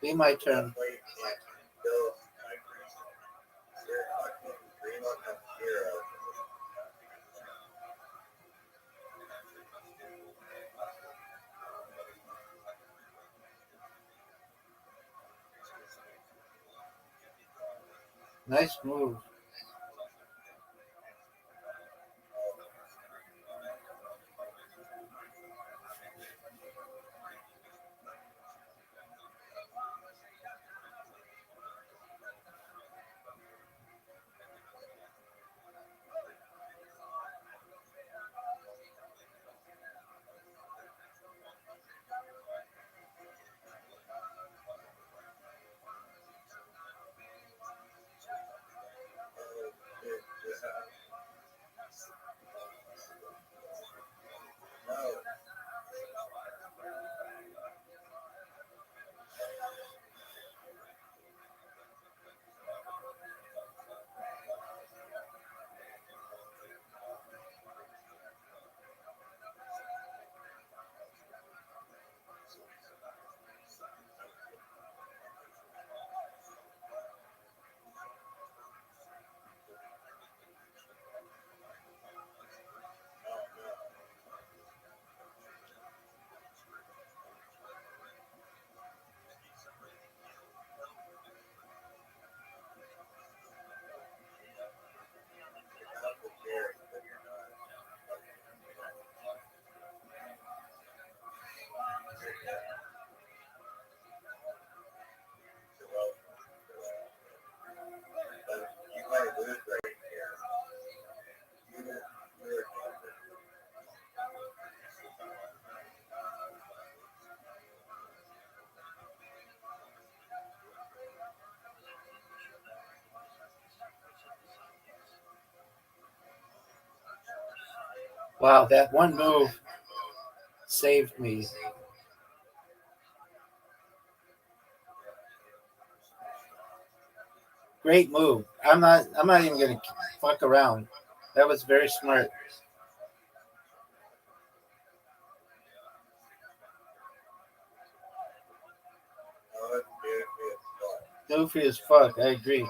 Be my turn. Nice move. I lose right here. You're Wow, that one move saved me. Great move. I'm not even gonna fuck around. That was very smart. Goofy as fuck, I agree.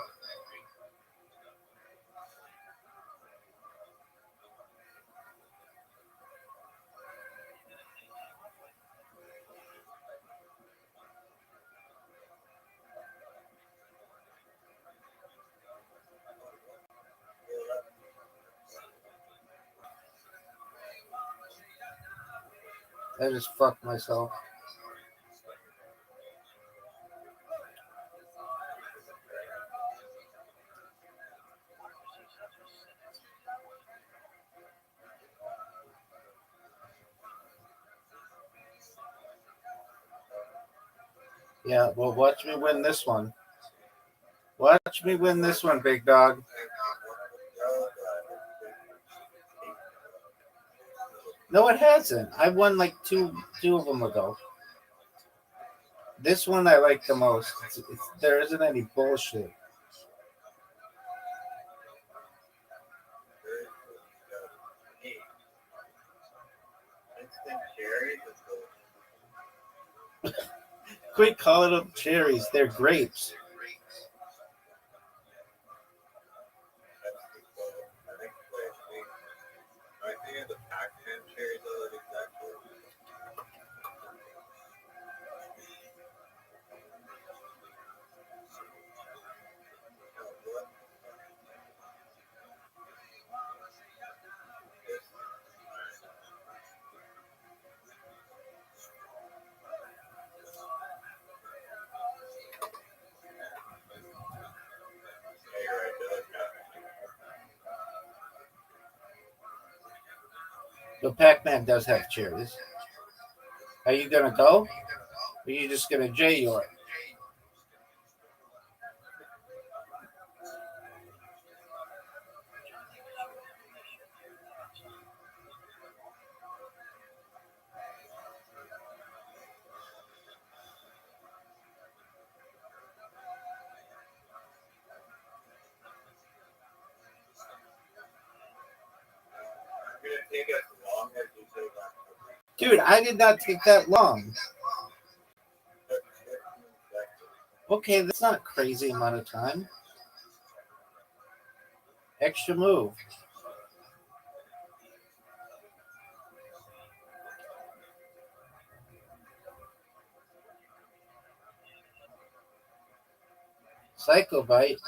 I just fucked myself. Yeah, well, watch me win this one. Watch me win this one, big dog. No, it hasn't. I won like two of them ago. This one I like the most. There isn't any bullshit. Quit calling them cherries. They're grapes. I think the Pac-Man cherries are like exactly. The Pac-Man does have cherries. Are you gonna go? Or are you just gonna J your? Take as long as you take on. Dude, I did not take that long. Okay, that's not a crazy amount of time. Extra move. Psycho Bite.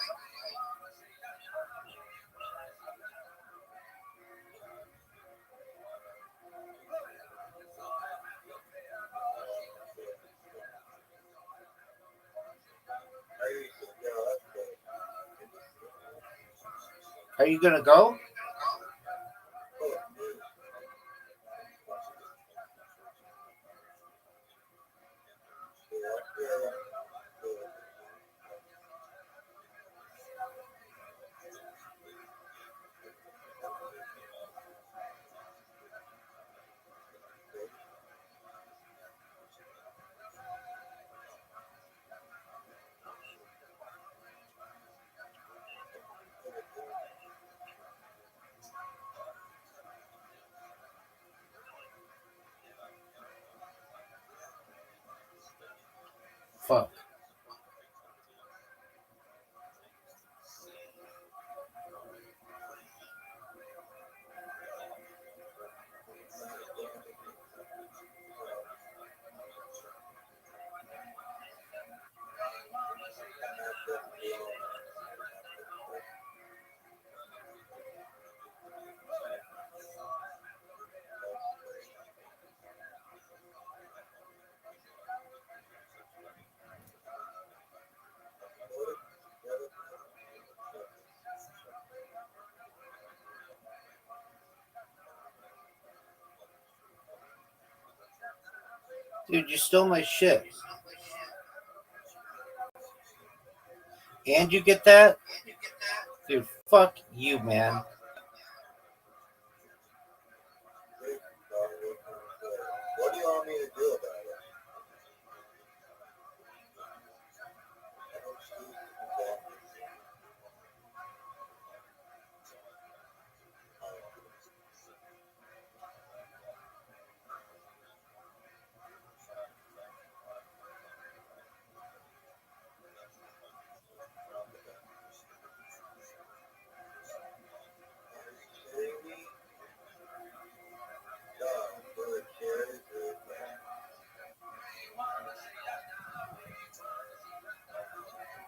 Are you gonna go? Dude, you stole my shit. And you get that? Dude, fuck you, man. What do you want me to do about it? I don't choose to control me. Are you kidding me? God, for the cherries or the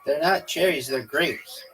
They're not cherries, they're grapes.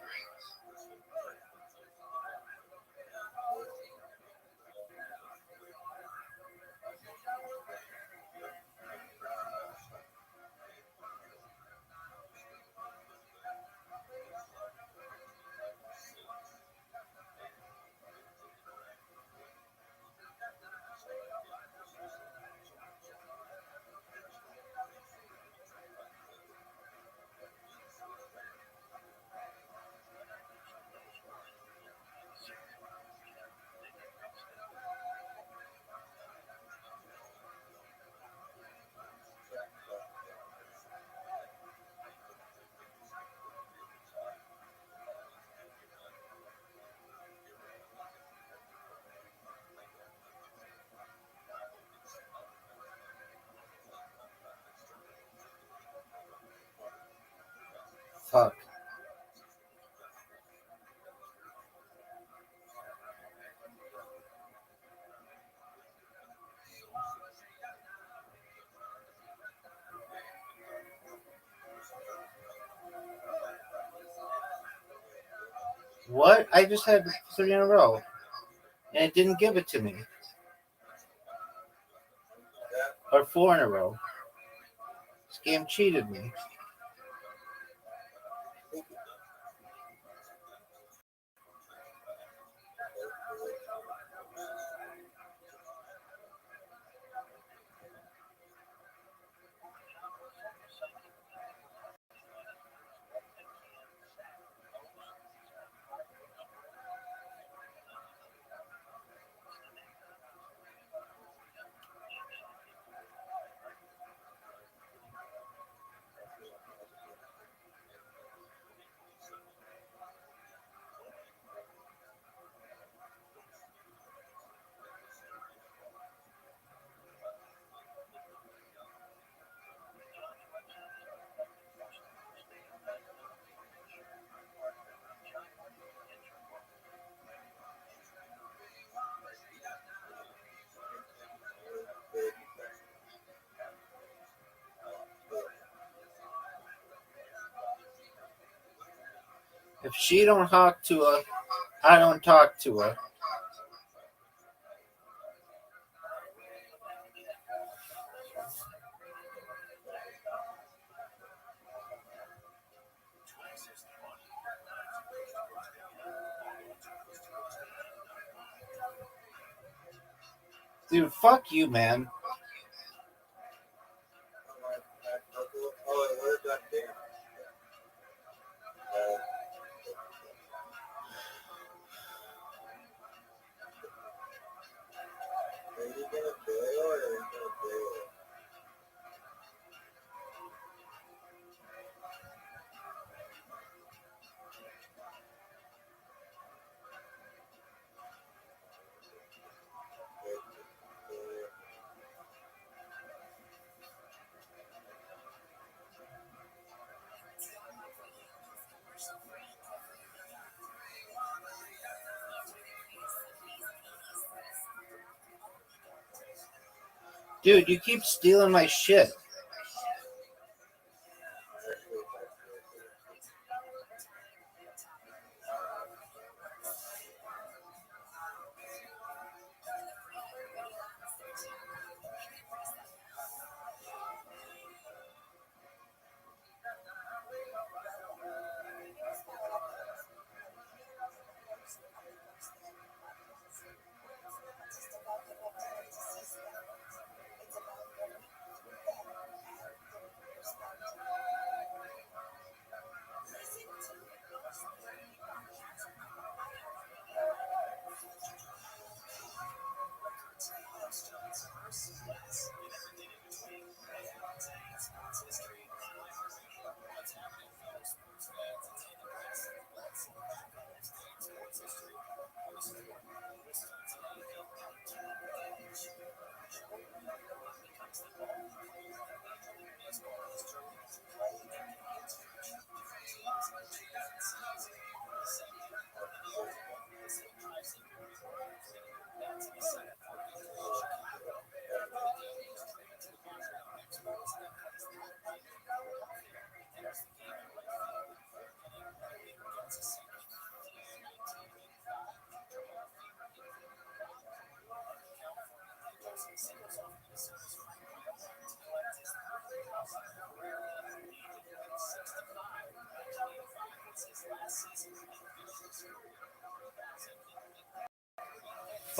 Fuck. What? I just had 3 in a row. And it didn't give it to me. Or 4 in a row. This game cheated me. If she don't talk to her, I don't talk to her. Dude, fuck you, man. Oh, where's that thing? Are you gonna bail or are you gonna bail? Dude, you keep stealing my shit.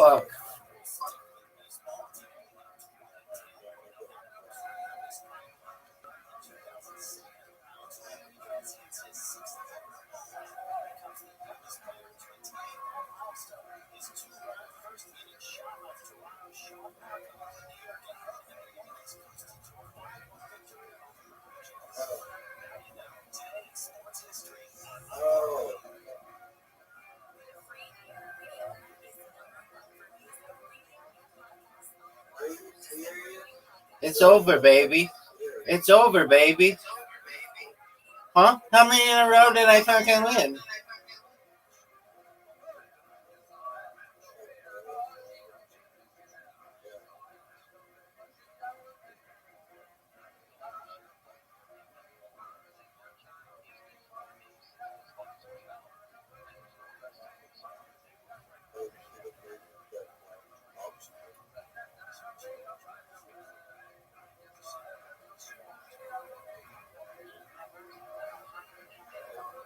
Fuck. Oh, are you serious? It's over, baby. It's over, baby. Huh? How many in a row did I fucking win?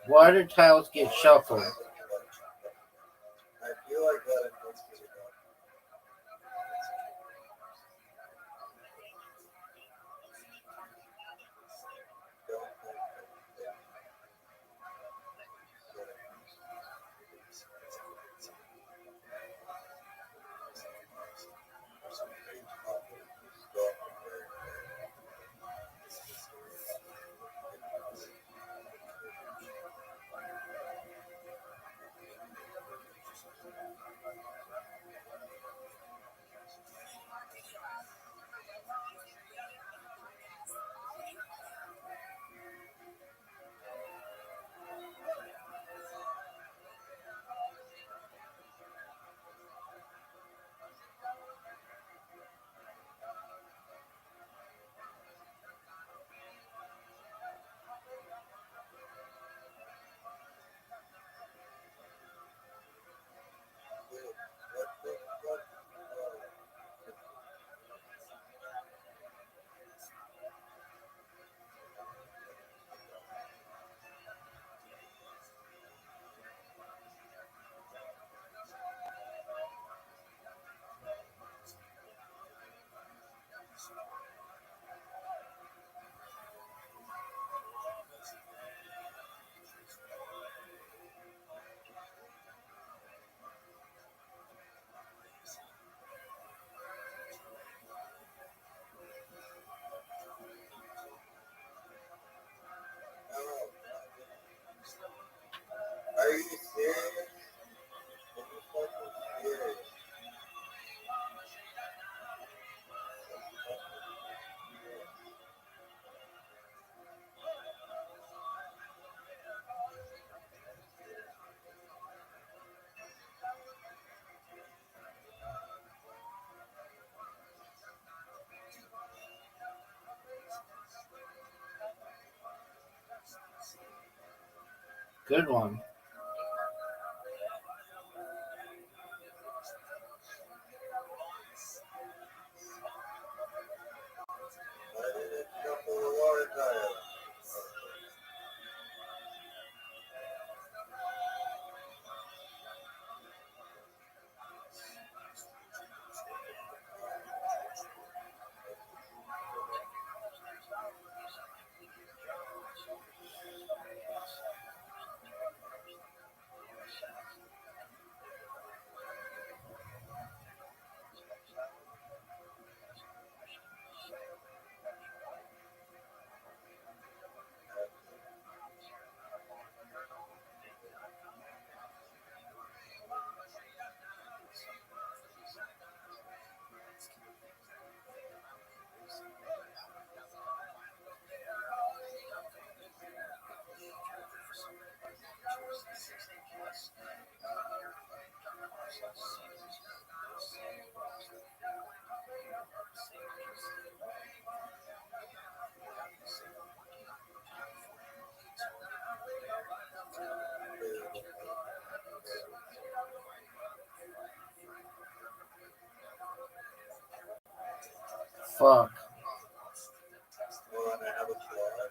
Water tiles get shuffled. I feel like that is Are you serious? Are you fucking serious? Good one. Why did it shuffle the water tile? Fuck. Oh, and I have a slot.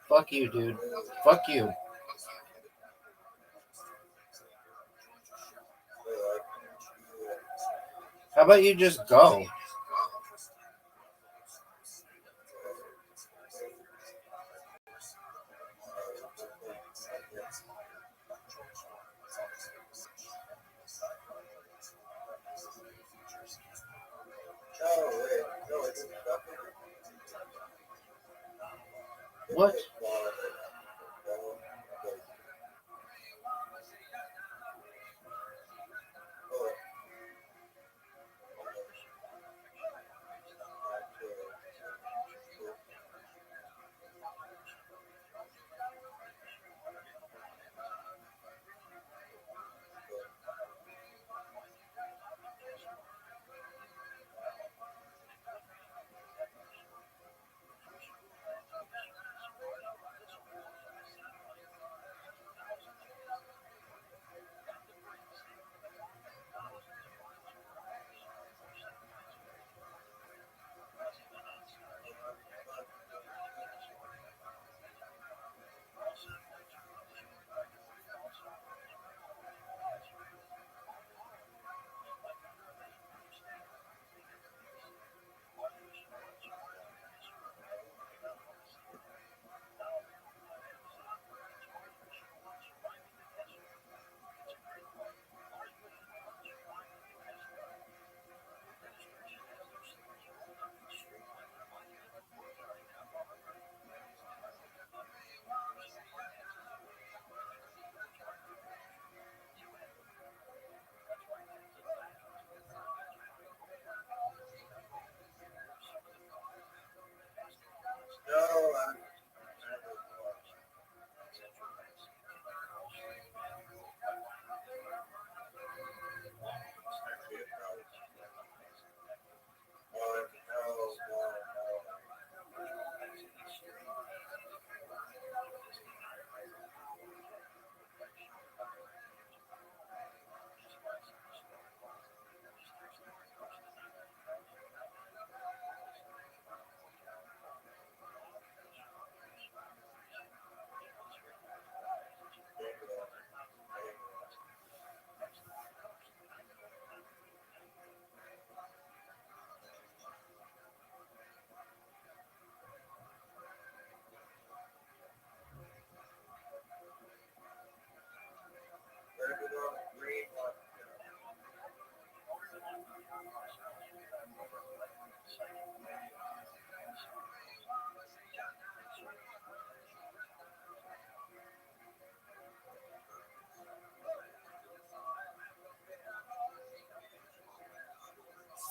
Fuck you, dude. Fuck you. How about you just go? What?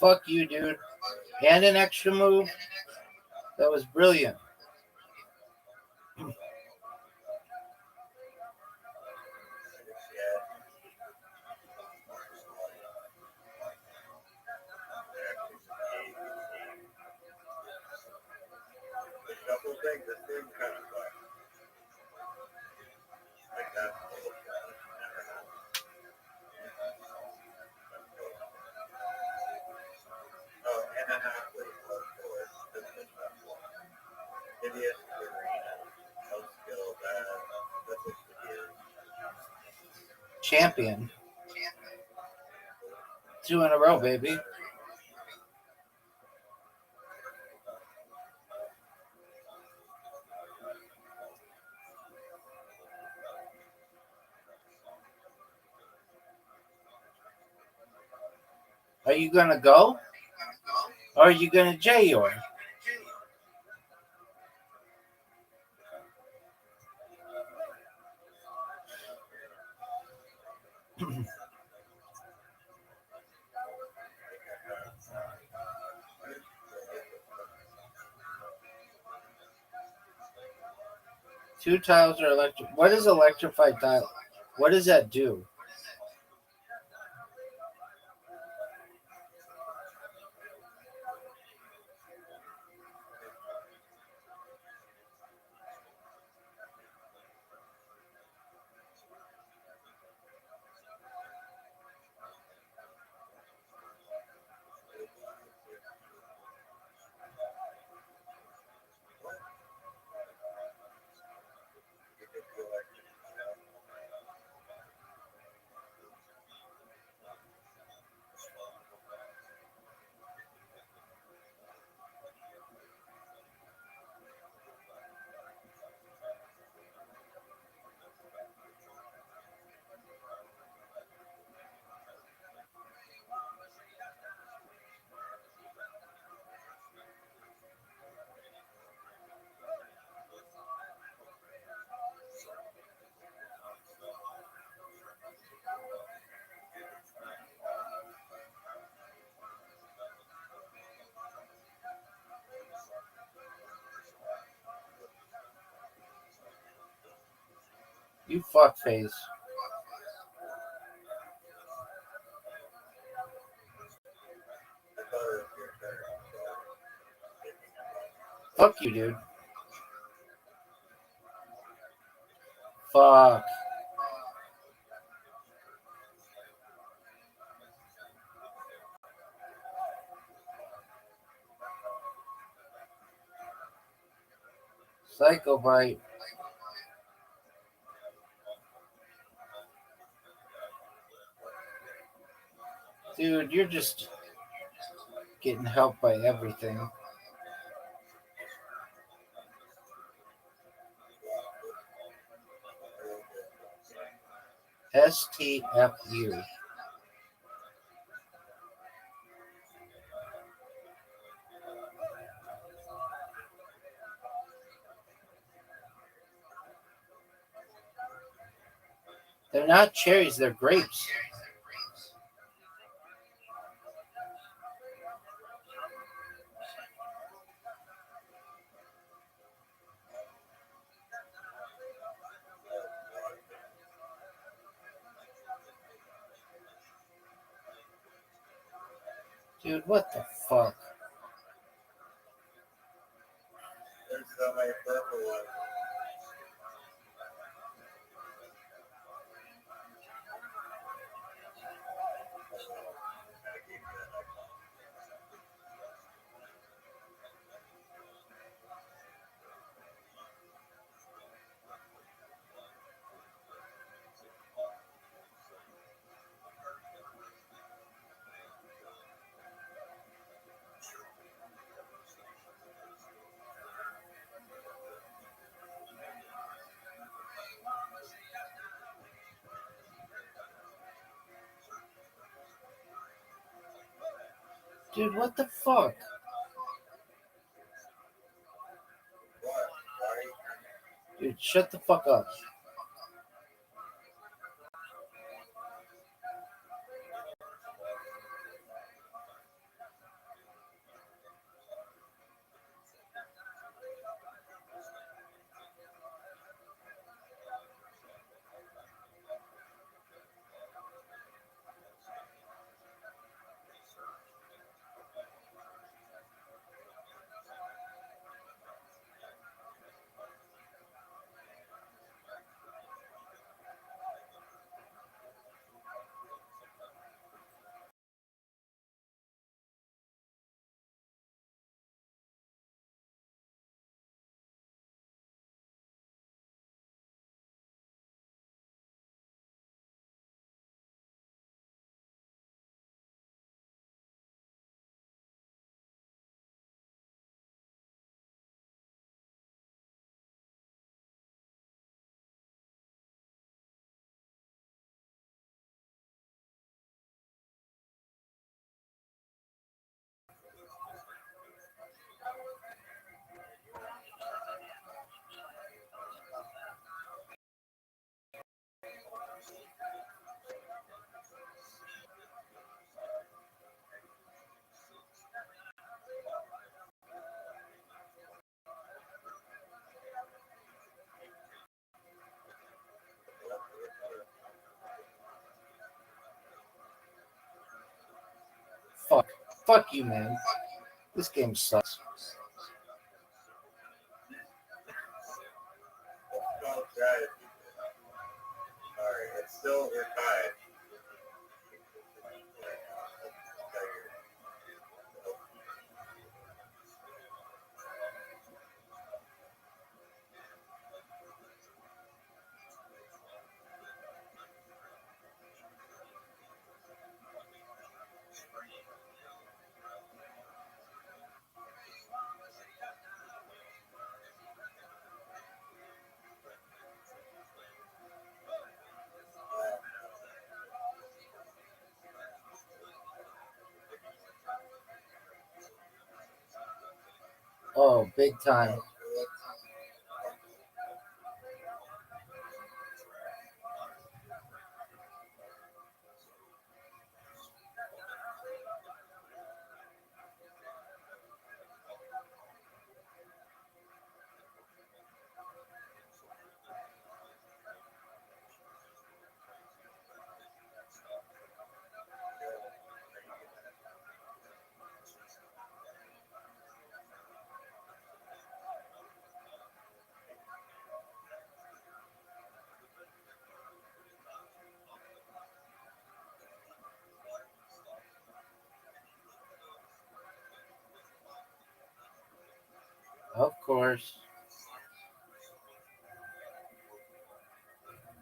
Fuck you, dude. And an extra move. That was brilliant. 2 in a row, baby. Are you gonna go? Or are you gonna J-Yor? Two tiles are electric. What is electrified tile? What does that do? You fuckface. I thought it was your turn. Fuck you, dude. Fuck. Psycho bite. Dude, you're just getting helped by everything. STFU. They're not cherries, they're grapes. Dude, what the fuck? There's so many purple ones. Dude, what the fuck? What? Why? Dude, shut the fuck up. Fuck. Fuck you, man. This game sucks. Don't try it. Sorry, it's still we're tied. Oh, big time. Of course.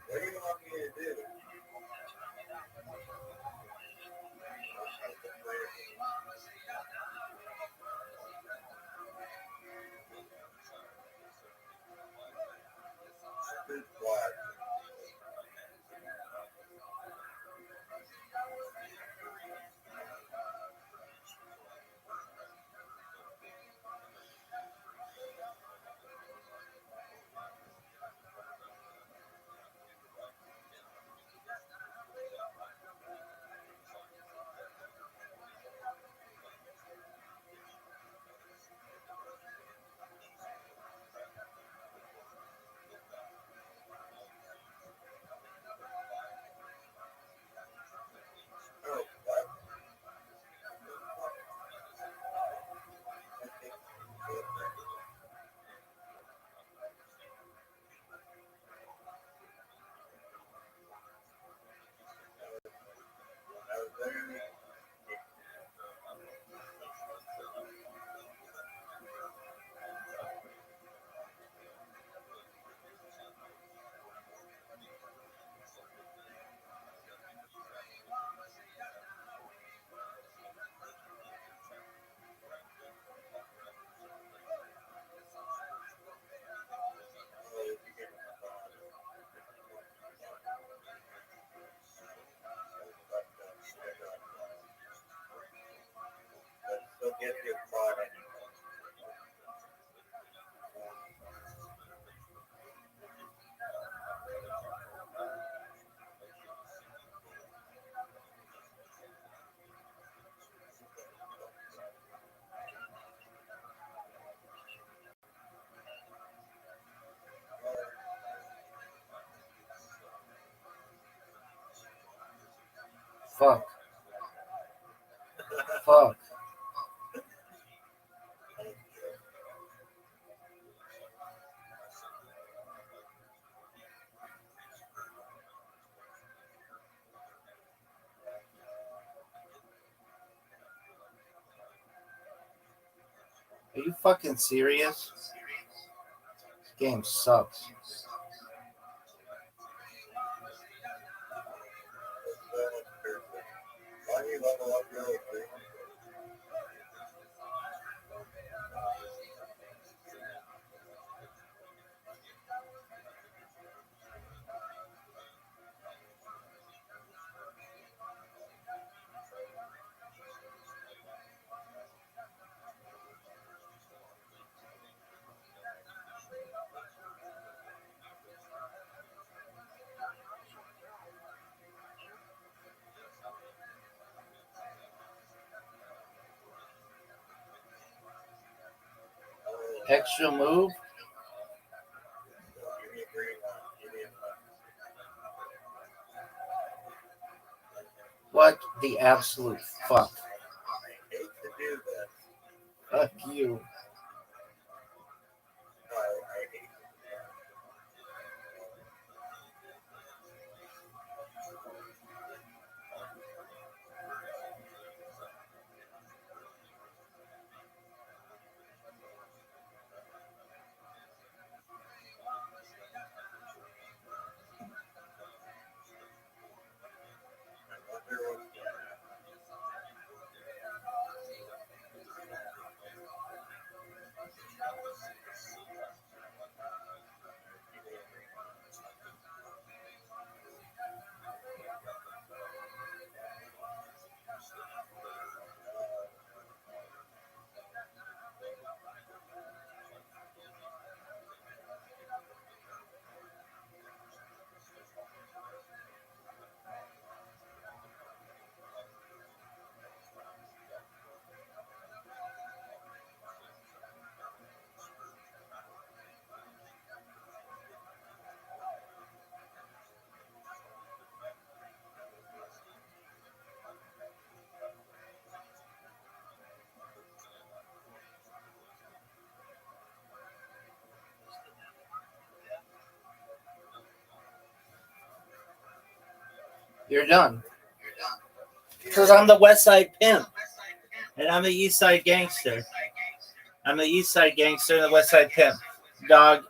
What do you want me to do? Good flag. Oh, what? So get your product. Fuck. Fuck. Are you fucking serious? This game sucks. Why do you level up your thing? Extra move? Give me a green one. Give me a What the absolute fuck? I hate to do this. Fuck you. I hate I wonder what's going to happen. You're done. Because I'm the West Side pimp. And I'm the East Side gangster. I'm the East Side Gangster and the West Side Pimp. Dog.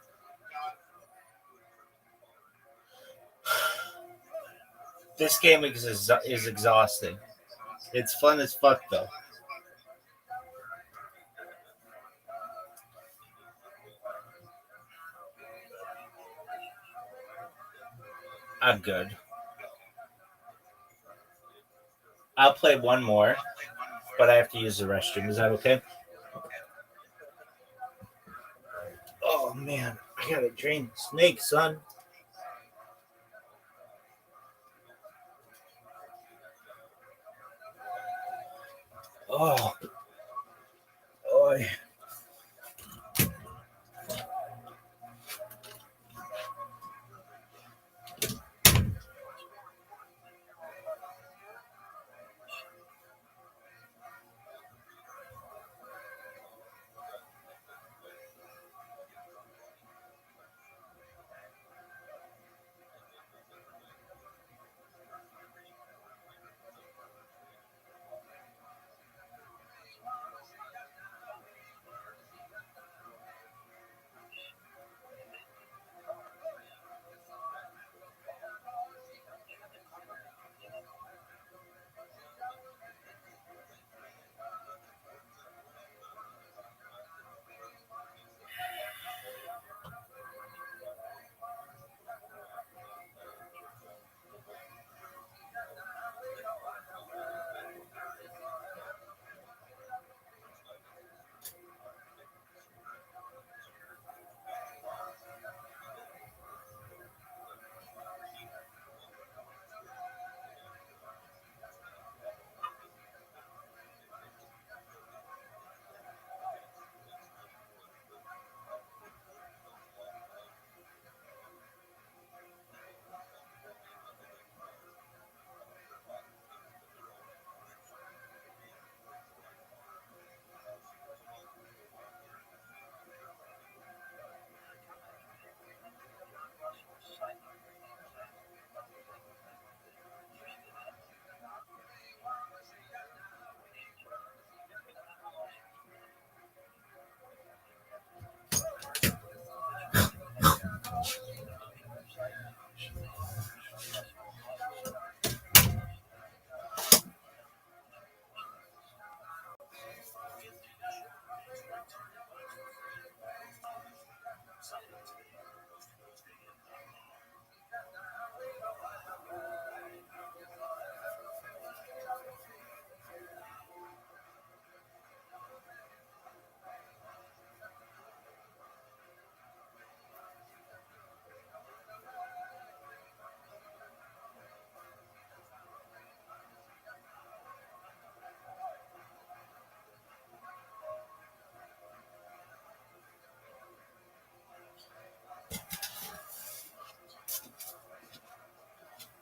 This game is exhausting. It's fun as fuck, though. I'm good. I'll play one more, but I have to use the restroom. Is that okay? Oh, man. I gotta drain the snake, son. Oh. Boy.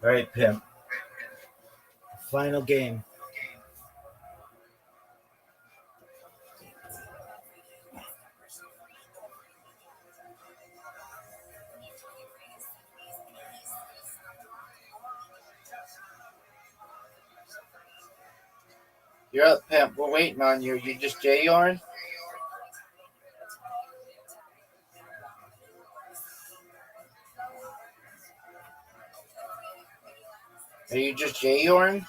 All right, Pimp. Final game. You're up, Pimp. We're waiting on you. You just J-Yarn? Are you just J-Yarn?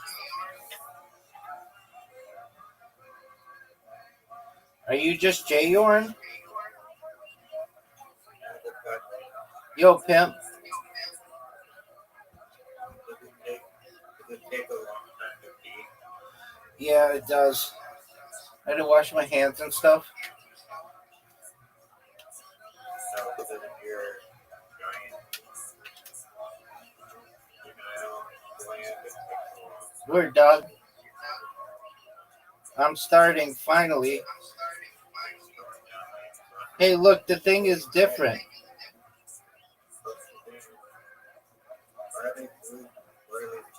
Are you just J-Yarn? Yo, Pimp. Does it take a long time to pee? Yeah, it does. I had to wash my hands and stuff. No, because if you're giant, gland, it takes a long Weird, dog. I'm starting, finally. Hey, look, the thing is different. Are they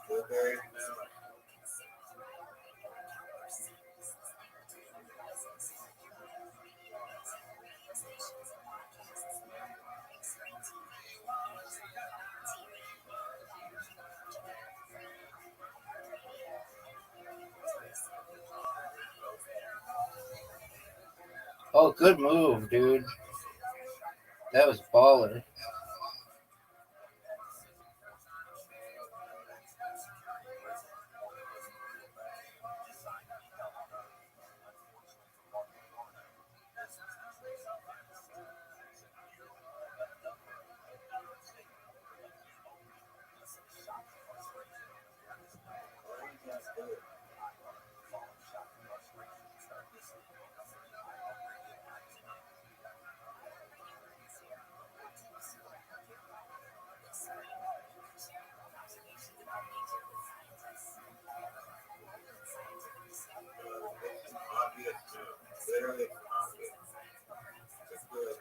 blueberries now? Oh, good move, dude. That was baller. It's an obvious move. Literally, it's obvious. It's good.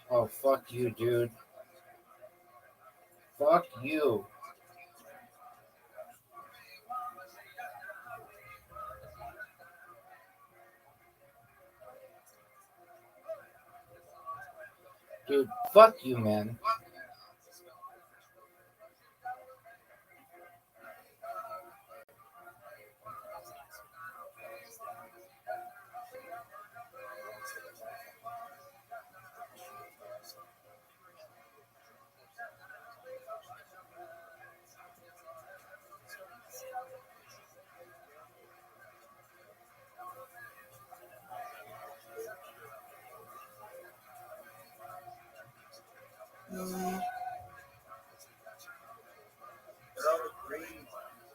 Oh, fuck you, dude. Fuck you. Dude, fuck you, man. They're all the green ones.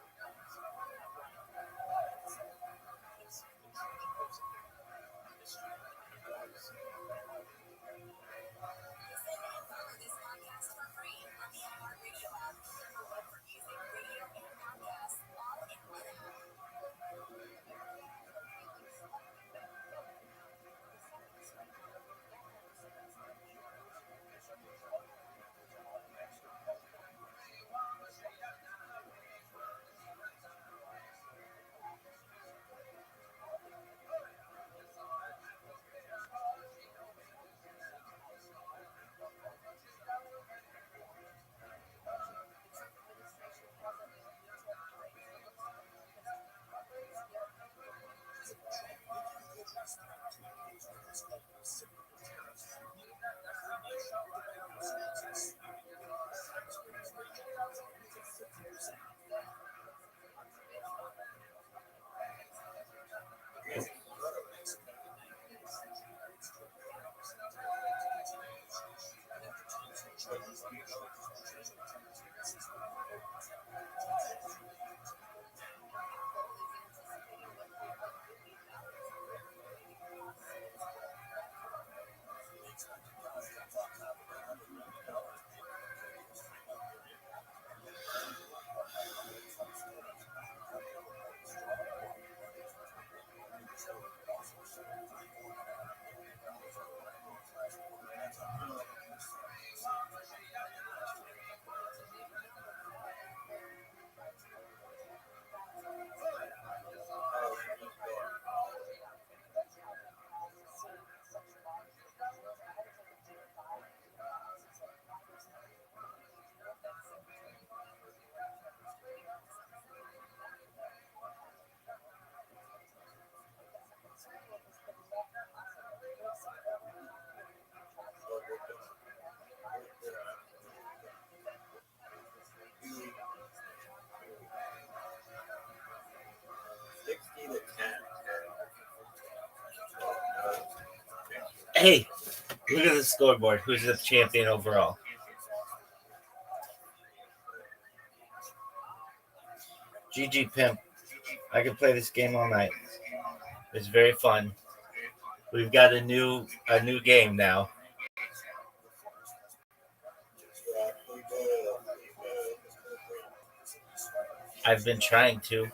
Hey, look at the scoreboard. Who's the champion overall? GG Pimp. I can play this game all night. It's very fun. We've got a new game now. I've been trying to.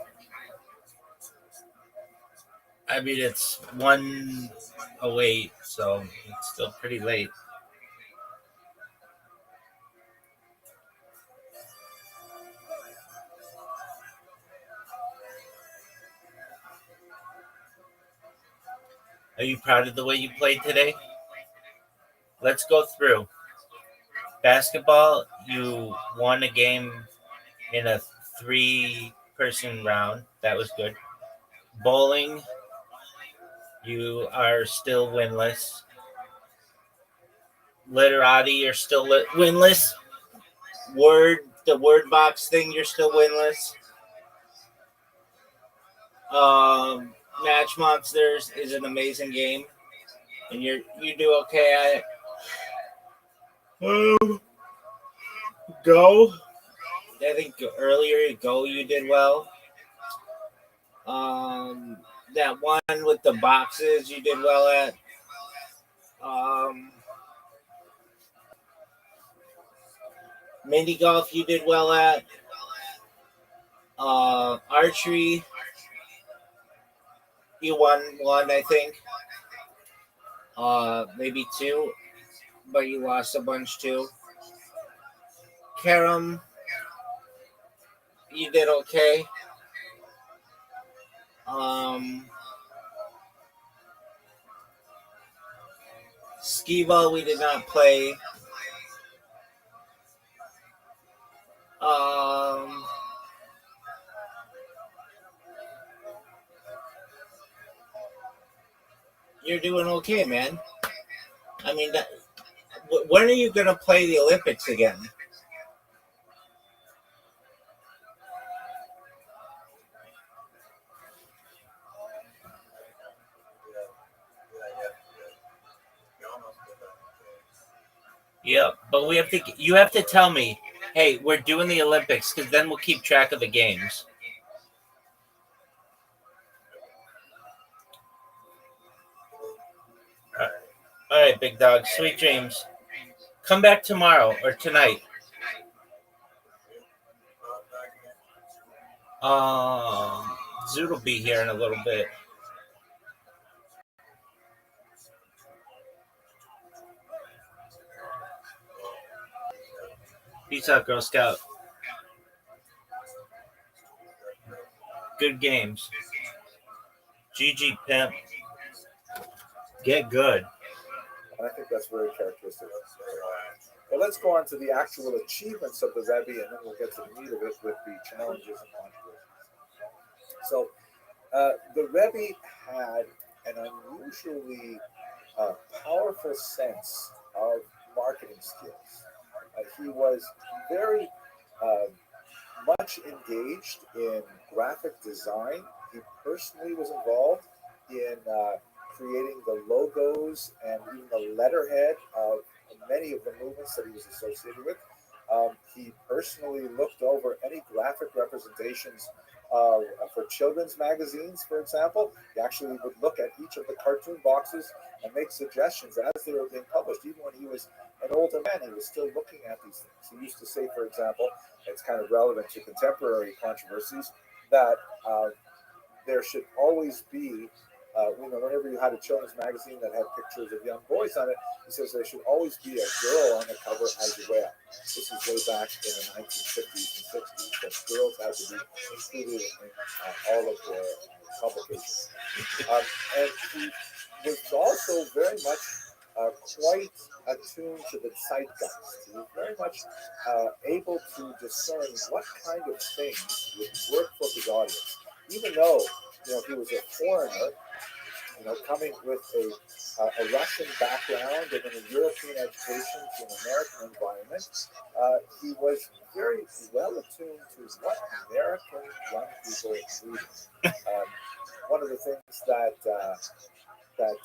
I mean, it's 1:08, so it's still pretty late. Are you proud of the way you played today? Let's go through. Basketball, you won a game in a 3-person round. That was good. Bowling, you are still winless. Literati, you're still winless. The word box thing, you're still winless. Match Monsters is an amazing game, and you do okay at it. Go. I think earlier Go you did well. That one with the boxes you did well at. Mini golf you did well at. Archery you won one, I think. Maybe two, but you lost a bunch too. Carom, you did okay. Skee ball we did not play. You're doing okay, man. I mean, when are you gonna play the Olympics again? Yeah, but we have to. You have to tell me, hey, we're doing the Olympics, because then we'll keep track of the games. All right, big dog. Sweet dreams. Come back tomorrow or tonight. Zoot will be here in a little bit. Peace out, Girl Scout. Good games. GG Pimp. Get good. And I think that's very characteristic. But let's go on to the actual achievements of the Rebbe, and then we'll get to the meat of it with the challenges and controversies. So, the Rebbe had an unusually powerful sense of marketing skills. He was very much engaged in graphic design. He personally was involved in creating the logos and even the letterhead of many of the movements that he was associated with. He personally looked over any graphic representations for children's magazines, for example. He actually would look at each of the cartoon boxes and make suggestions as they were being published. Even when he was an older man, he was still looking at these things. He used to say, for example, it's kind of relevant to contemporary controversies, that there should always be, whenever you had a children's magazine that had pictures of young boys on it, he says there should always be a girl on the cover as well. This is way back in the 1950s and 60s, that girls had to be included in all of their publications. And he was also very much quite attuned to the zeitgeist. He was very much able to discern what kind of things would work for his audience. Even though he was a foreigner, coming with a Russian background and in a European education to an American environment, he was very well attuned to what American young people needed. One of the things that that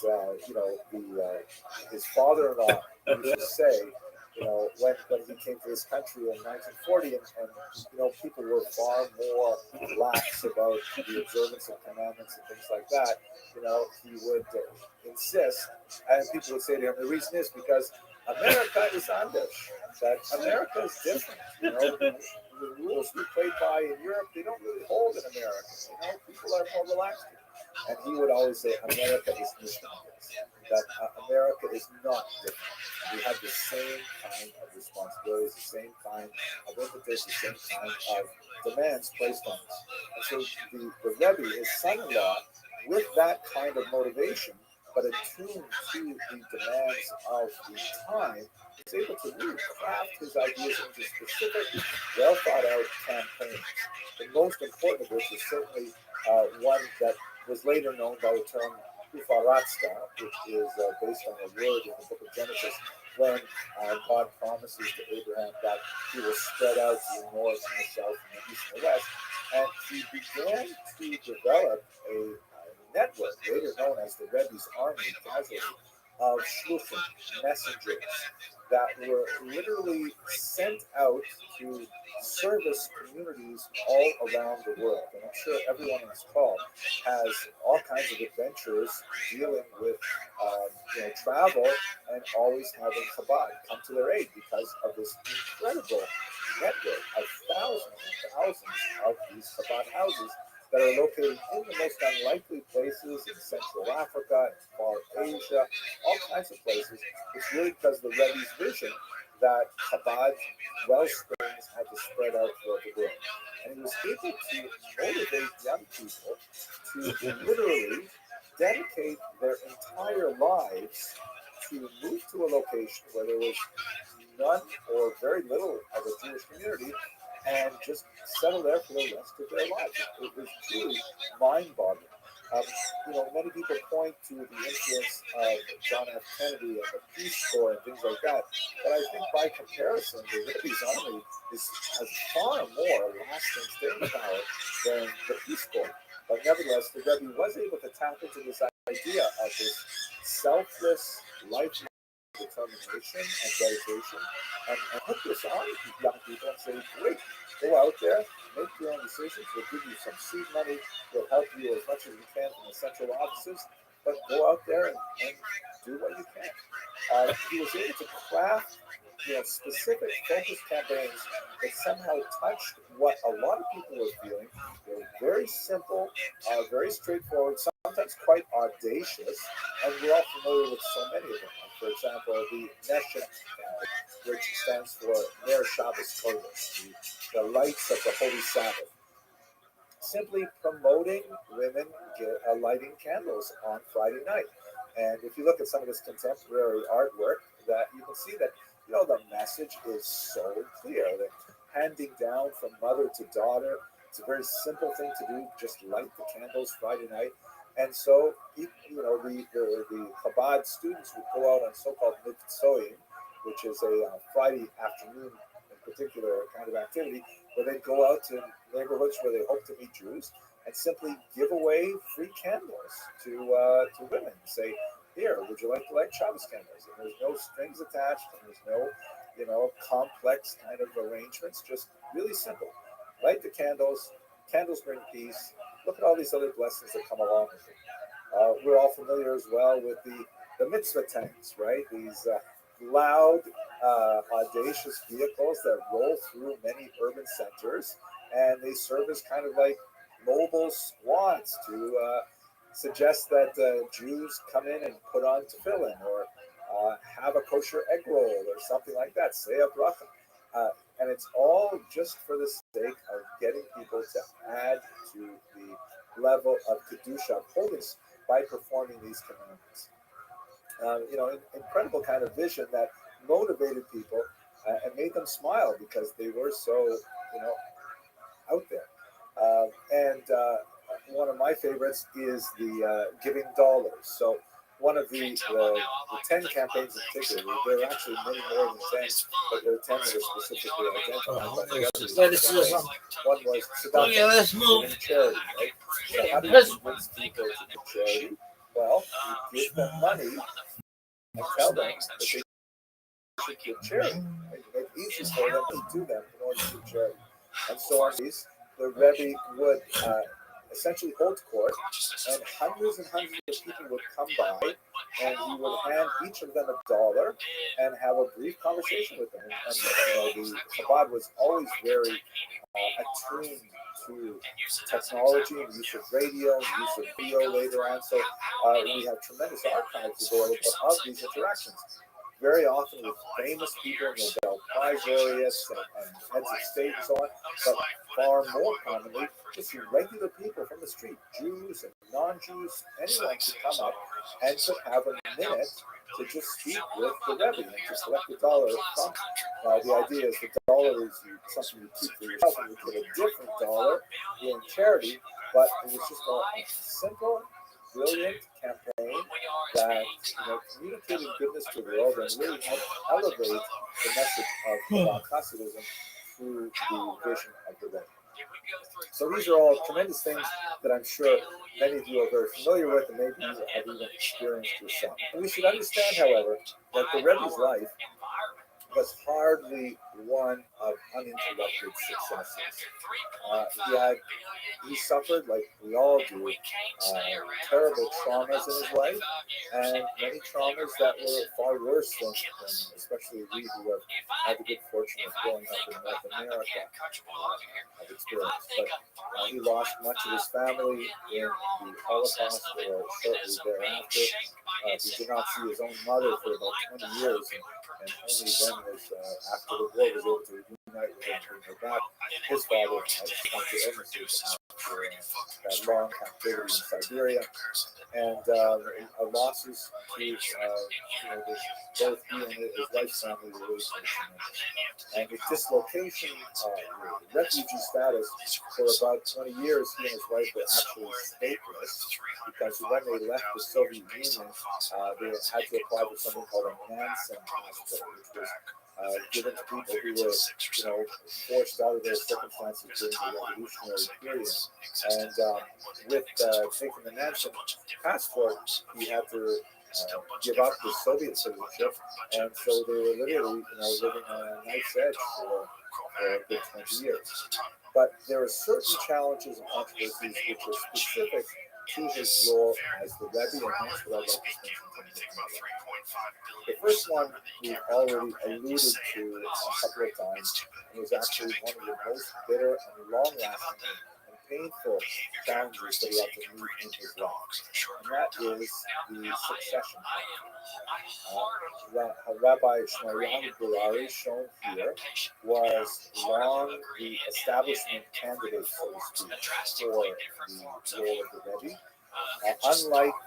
his father-in-law used to say, when he came to this country in 1940, and people were far more lax about the observance of commandments and things like that. He would insist, and people would say to him, the reason is because America is Amish, that America is different. The rules we play by in Europe, they don't really hold in America. People are more relaxed. And he would always say, America is different. That America is not different. We have the same kind of responsibilities, the same kind of impetus, the same kind of demands placed on us. And so the Rebbe, his son-in-law, with that kind of motivation, but attuned to the demands of the time, was able to really craft his ideas into specific, well thought out campaigns. The most important of which is certainly one that was later known by the term Ufaratsta, which is based on a word in the book of Genesis, when God promises to Abraham that he will spread out to the north and the south and the east and the west. And he began to develop a network, later known as the Rebbe's Army, of shluchim, messengers, that were literally sent out to service communities all around the world. And I'm sure everyone on this call has all kinds of adventures dealing with travel and always having Chabad come to their aid because of this incredible network of thousands and thousands of these Chabad houses that are located in the most unlikely places in Central Africa, in Far Asia, all kinds of places. It's really because of the Rebbe's vision that Chabad wellsprings had to spread out throughout the world. And he was able to motivate young people to literally dedicate their entire lives to move to a location where there was none or very little of a Jewish community and just settle there for the rest of their lives. It was truly mind-boggling. Many people point to the influence of John F. Kennedy and the Peace Corps and things like that, but I think by comparison, the Rebbe's Army has far more lasting staying power than the Peace Corps. But nevertheless, the Rebbe was able to tap into this idea of this selfless life determination and dedication, and put this on young people and say, great, go out there, make your own decisions, we'll give you some seed money, we'll help you as much as we can from the central offices, but go out there and do what you can. He was able to craft specific focus campaigns that somehow touched what a lot of people were feeling. They were very simple, very straightforward, sometimes quite audacious, and we're all familiar with so many of them. For example, the Neshet campaign, which stands for Ner Shabbos Kodesh, the lights of the Holy Sabbath. Simply promoting women lighting candles on Friday night. And if you look at some of this contemporary artwork, that you can see that the message is so clear that handing down from mother to daughter, it's a very simple thing to do, just light the candles Friday night. And so, the Chabad students would go out on so-called mitzvoim, which is a Friday afternoon in particular kind of activity, where they go out to neighborhoods where they hope to meet Jews and simply give away free candles to women. Say, here, would you like to light Shabbos candles? And there's no strings attached, and there's no, complex kind of arrangements. Just really simple. Light the candles. Candles bring peace. Look at all these other blessings that come along with it. We're all familiar as well with the mitzvah tanks, right? These loud, audacious vehicles that roll through many urban centers, and they serve as kind of like mobile squads to suggest that Jews come in and put on tefillin or have a kosher egg roll or something like that, say a bracha. And it's all just for the sake of getting people to add to the level of kedusha, of holiness, by performing these commandments. Incredible kind of vision that motivated people and made them smile because they were so, out there. And one of my favorites is the giving dollars. So one of the 10 campaigns in particular, there are actually many more than 10, but there are 10 that are specifically identified. One was let's move. Charity, right? So how do you convince people to do charity? Well, you give them money and tell them that they should give charity. Make it easy for them to do them in order to give charity. And so on these, the Rebbe would essentially hold court, and hundreds of people would come by, and he would hand each of them $1 and have a brief conversation with them. And the Chabad was always very attuned to technology and use of radio and use of video later on. So we have tremendous archives available of these interactions. Very often with famous people, Nobel Prize laureates and heads of state and so on, but far more commonly, just regular people from the street, Jews and non-Jews, anyone could come up and could have a minute to just speak with the Rebbe and to collect $1 from him. Now, the idea is the $1 is something you keep for yourself, and you get a different $1 doing charity, but it was just a simple, brilliant campaign that communicated goodness to the world and really helped elevate the message of Chabad Hasidism through the vision of the Rebbe. So these are all tremendous things that I'm sure many of you are very familiar with, and maybe you have even experienced yourself. We should understand, however, that the Rebbe's life was hardly one of uninterrupted successes. He suffered, like we all do, terrible traumas in his life, and many traumas that were far worse than especially we who have had the good fortune of growing up in North America have experienced. But he lost much of his family in the Holocaust or shortly thereafter. He did not see his own mother for about 20 years, and only then was, after the war, was able to reunite with her and bring her back. His father had come to illnesses after that long captivity in Siberia, and losses to both he and his wife's family were really tremendous. And the dislocation, refugee status, for about 20 years, he and his wife were actually stateless, because when they left the Soviet Union, they had to apply for something called a Nansen passport, which was given to people who were, forced out of their circumstances during the revolutionary period. And with taking the Nansen passport, he had to give up his Soviet citizenship, and so they were literally, living on a knife's edge for a good 20 years. But there are certain challenges and controversies which are specific to his role as the Rebbe, and that's what I'd like to spend some time with. The first one we've already alluded to a couple of times, and was actually one of the most bitter and long-lasting and painful challenges that he had to meet in his life, and that is the succession problem. Rabbi Shmuley Gurari, shown here, was long the establishment candidate, so to speak, for the role of the Rebbe. Unlike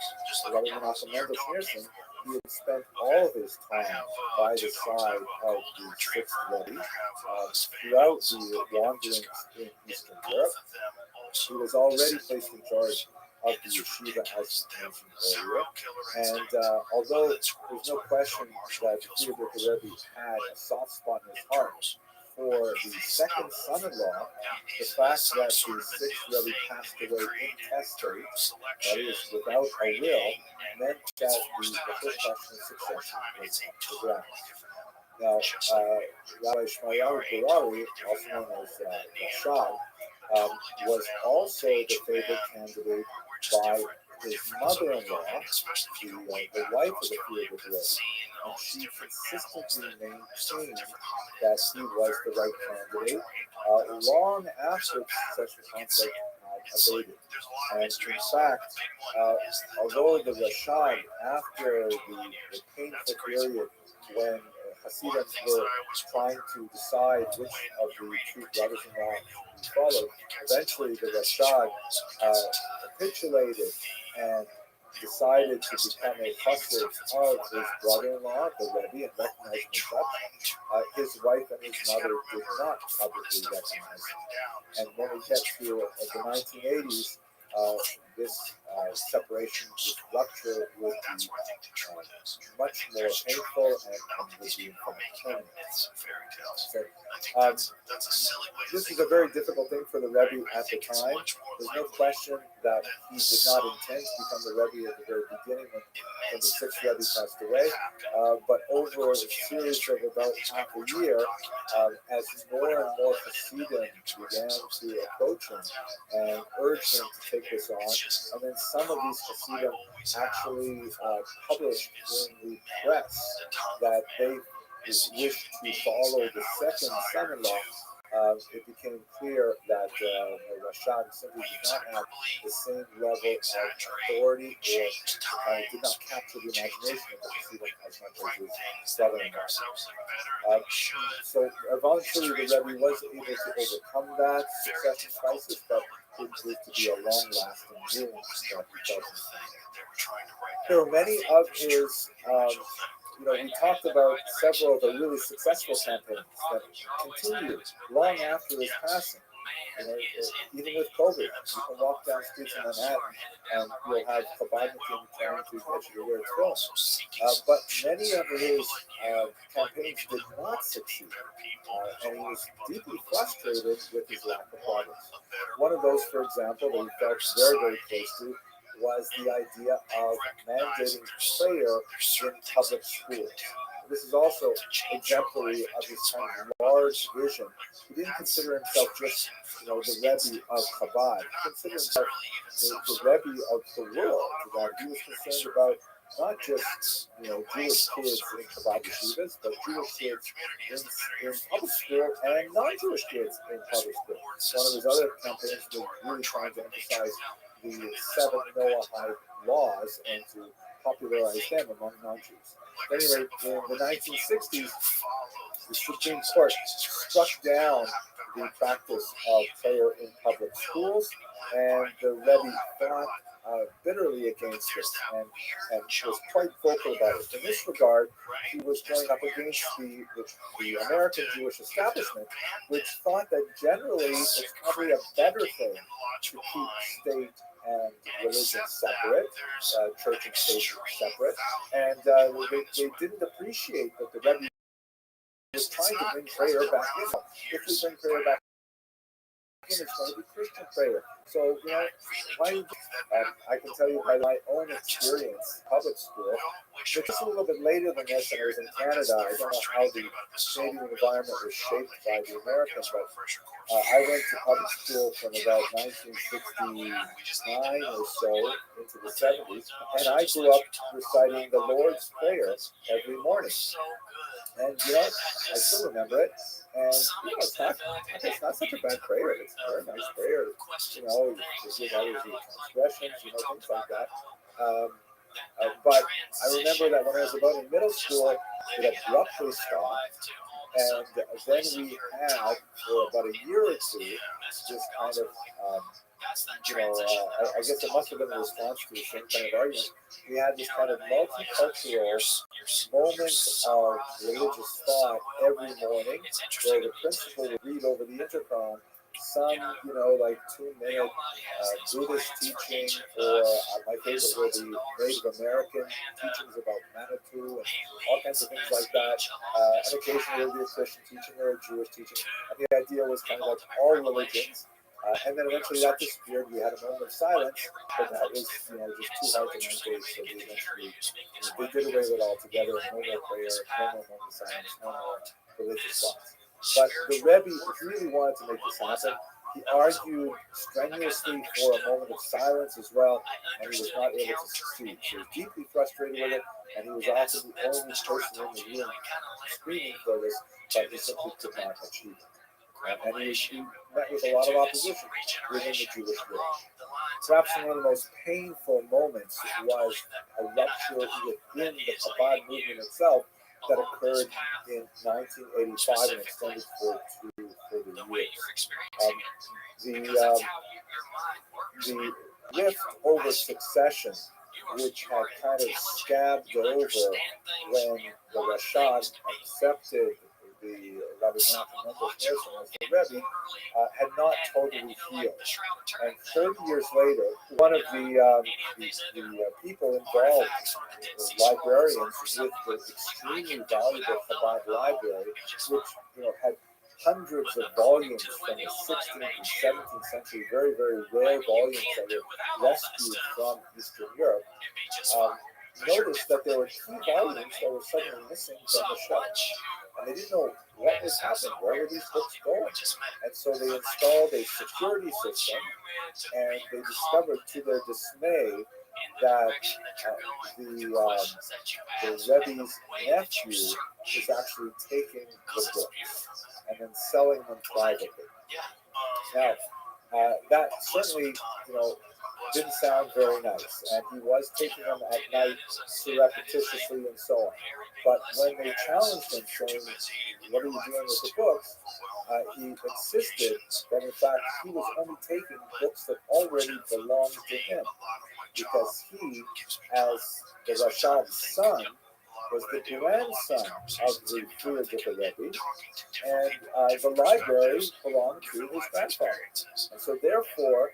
Rabbi Menachem Mendel Schneerson, he had spent all of his time by the side of the sixth Rebbe throughout the wanderings in Eastern Europe. He was already placed in charge of the yeshiva, as mentioned earlier, and although there's no question that the Rebbe had a soft spot in his heart for the second son-in-law, the fact that the sixth Rebbe passed away intestate, that is, without a will, meant that the first question of succession was up for grabs. Now, Rabbi Shmuley Gurari, also known as Rashad, was also the favored candidate by his mother-in-law, the wife of the Rebbe, and she consistently maintained that he was the right candidate long after the succession conflict had abated. And in fact, although the Rashad, after the painful period when Hasidim were trying to decide which of the two brothers-in-law he followed, eventually the Rashad capitulated and decided to become a hostage of his brother-in-law, the Rebbe, and recognized him as such. His wife and his mother did not publicly recognize him. And when we get to the 1980s, this separation, this rupture would be much more painful and would be permanent. So, this is a very difficult thing for the Rebbe at the time. There's no question that he did not intend to become the Rebbe at the very beginning when the sixth Rebbe passed away. But over a series of about half a year, as more and more Hasidim began to approach him and urge him to take this on, and then some of these Hasidim actually published in the press that they wished to follow the second son-in-law. It became clear that Rashad simply did not have the same level of authority or did not capture the imagination of the Hasidim as much as his brother-in-law. So eventually the Rebbe was able to overcome that succession crisis, but it proved to be a long-lasting wound that he felt inside. There were many of his we talked about several of the really successful campaigns that continued long after his passing. Even with COVID, you can walk down streets in Manhattan and you'll have Chabadnikim trying to get you to wear clothes. But many of his campaigns did not succeed, and he was deeply frustrated with his lack of progress. One of those, for example, that he felt very, very close to was the idea of mandating prayer in public schools. This is also exemplary of his kind of large vision. He didn't consider himself just, the Rebbe of Chabad. He considered himself the Rebbe of the world. That he was concerned about not just, Jewish kids in Chabad yeshivas, but Jewish kids in public school and non-Jewish kids in public school. One of his other campaigns was really trying to emphasize the 7 Noahide laws and to popularize them among non-Jews. Anyway, in the 1960s, the Supreme Court struck down the practice of prayer in public schools, and the Rebbe fought bitterly against it and was quite vocal about it. In this regard, he was going up against the American Jewish establishment, which thought that generally it's probably a better thing to keep state and religion separate, church and state separate, and they didn't appreciate that the Rebbe was trying to bring prayer back in. If we bring prayer back in, it's going to be Christian prayer. So, I can tell you by my own experience, public school, just a little bit later than this, and I was in Canada. I don't know how the Canadian environment was shaped by the Americans, but I went to public school from about 1969 or so into the 70s, and I grew up reciting the Lord's Prayer every morning. And I still remember it. And it's not such a bad prayer. It's a very nice prayer. Forgive others your transgressions, things like that. But I remember that when I was about in middle school, it abruptly stopped. And then we had, for about a year or two, this kind of, I guess it must have been a response to the same kind of argument. We had this kind of multicultural moment of religious thought every morning, where the principal would read over the intercom some, like 2-minute Buddhist teaching, or my favorite were the Native American teachings about Manitou and all kinds of things like that. And occasionally there would be a Christian teaching or a Jewish teaching. And the idea was kind of like all religions. And then eventually that disappeared. We had a moment of silence, but that was, just too hard to maintain. So we eventually they did away with it altogether. No more prayer, no more moment of silence, no more religious thoughts. But the Rebbe really wanted to make this happen. He argued strenuously for a moment of silence as well, and he was not able to succeed. He was deeply frustrated with it, and he was often the only person in the room screaming for this, but he simply could not achieve it. And he met with a lot of opposition within the Jewish world. Perhaps one of the most painful moments was a rupture within the Chabad movement itself that occurred in 1985 and extended for 2 years. The rift over succession, which had kind of scabbed over when the Rashad accepted the by the National Mental Person as the Rebbe, had not totally healed. And 30 years later, one of the people involved, the librarians with the extremely valuable Chabad library, which had hundreds of volumes from the 16th and 17th century, very, very rare volumes that were rescued from Eastern Europe, noticed that there were key volumes that were suddenly missing from the shelf. And they didn't know what was happening, where were these books going? And so they installed a security system, and they discovered to their dismay that the Rebbe's nephew was actually taking the books and then selling them privately. Now, that certainly, didn't sound very nice, and he was taking them at night surreptitiously and so on. But when they challenged him, saying, "What are you doing with the books?" He insisted that in fact he was only taking books that already belonged to him, because he, as the Rashad's son, was the grandson of the Frierdiker Rebbe, and the library belonged to his grandfather. And so therefore,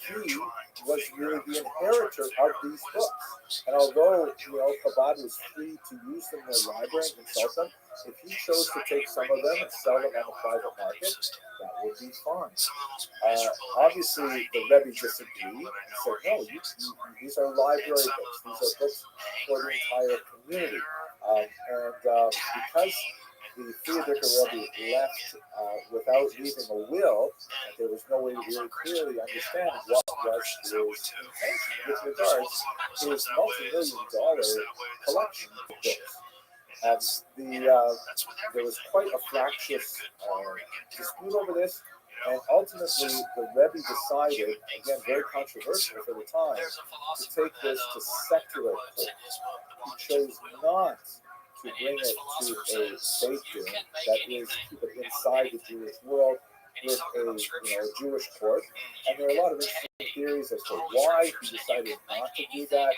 he was really the inheritor of these books. And although, Chabad was free to use them in their library and consult them, if he chose to take some of them and sell them on the private market, that would be fine. Obviously, the Rebbe disagreed and said, no, these are library books. These are books for the entire community. Because the Frierdiker Rebbe left without leaving a will, there was no way to really clearly understand what was his intention with regards to his multi-million-dollar collection of books. There was quite a fractious dispute over this, and ultimately the Rebbe decided, again very controversial for the time, to take this to secular court. He chose not to bring it to a Beit Din, that is, keep it inside the Jewish world with a Jewish court. And there are a lot of interesting theories as to why he decided not to do that.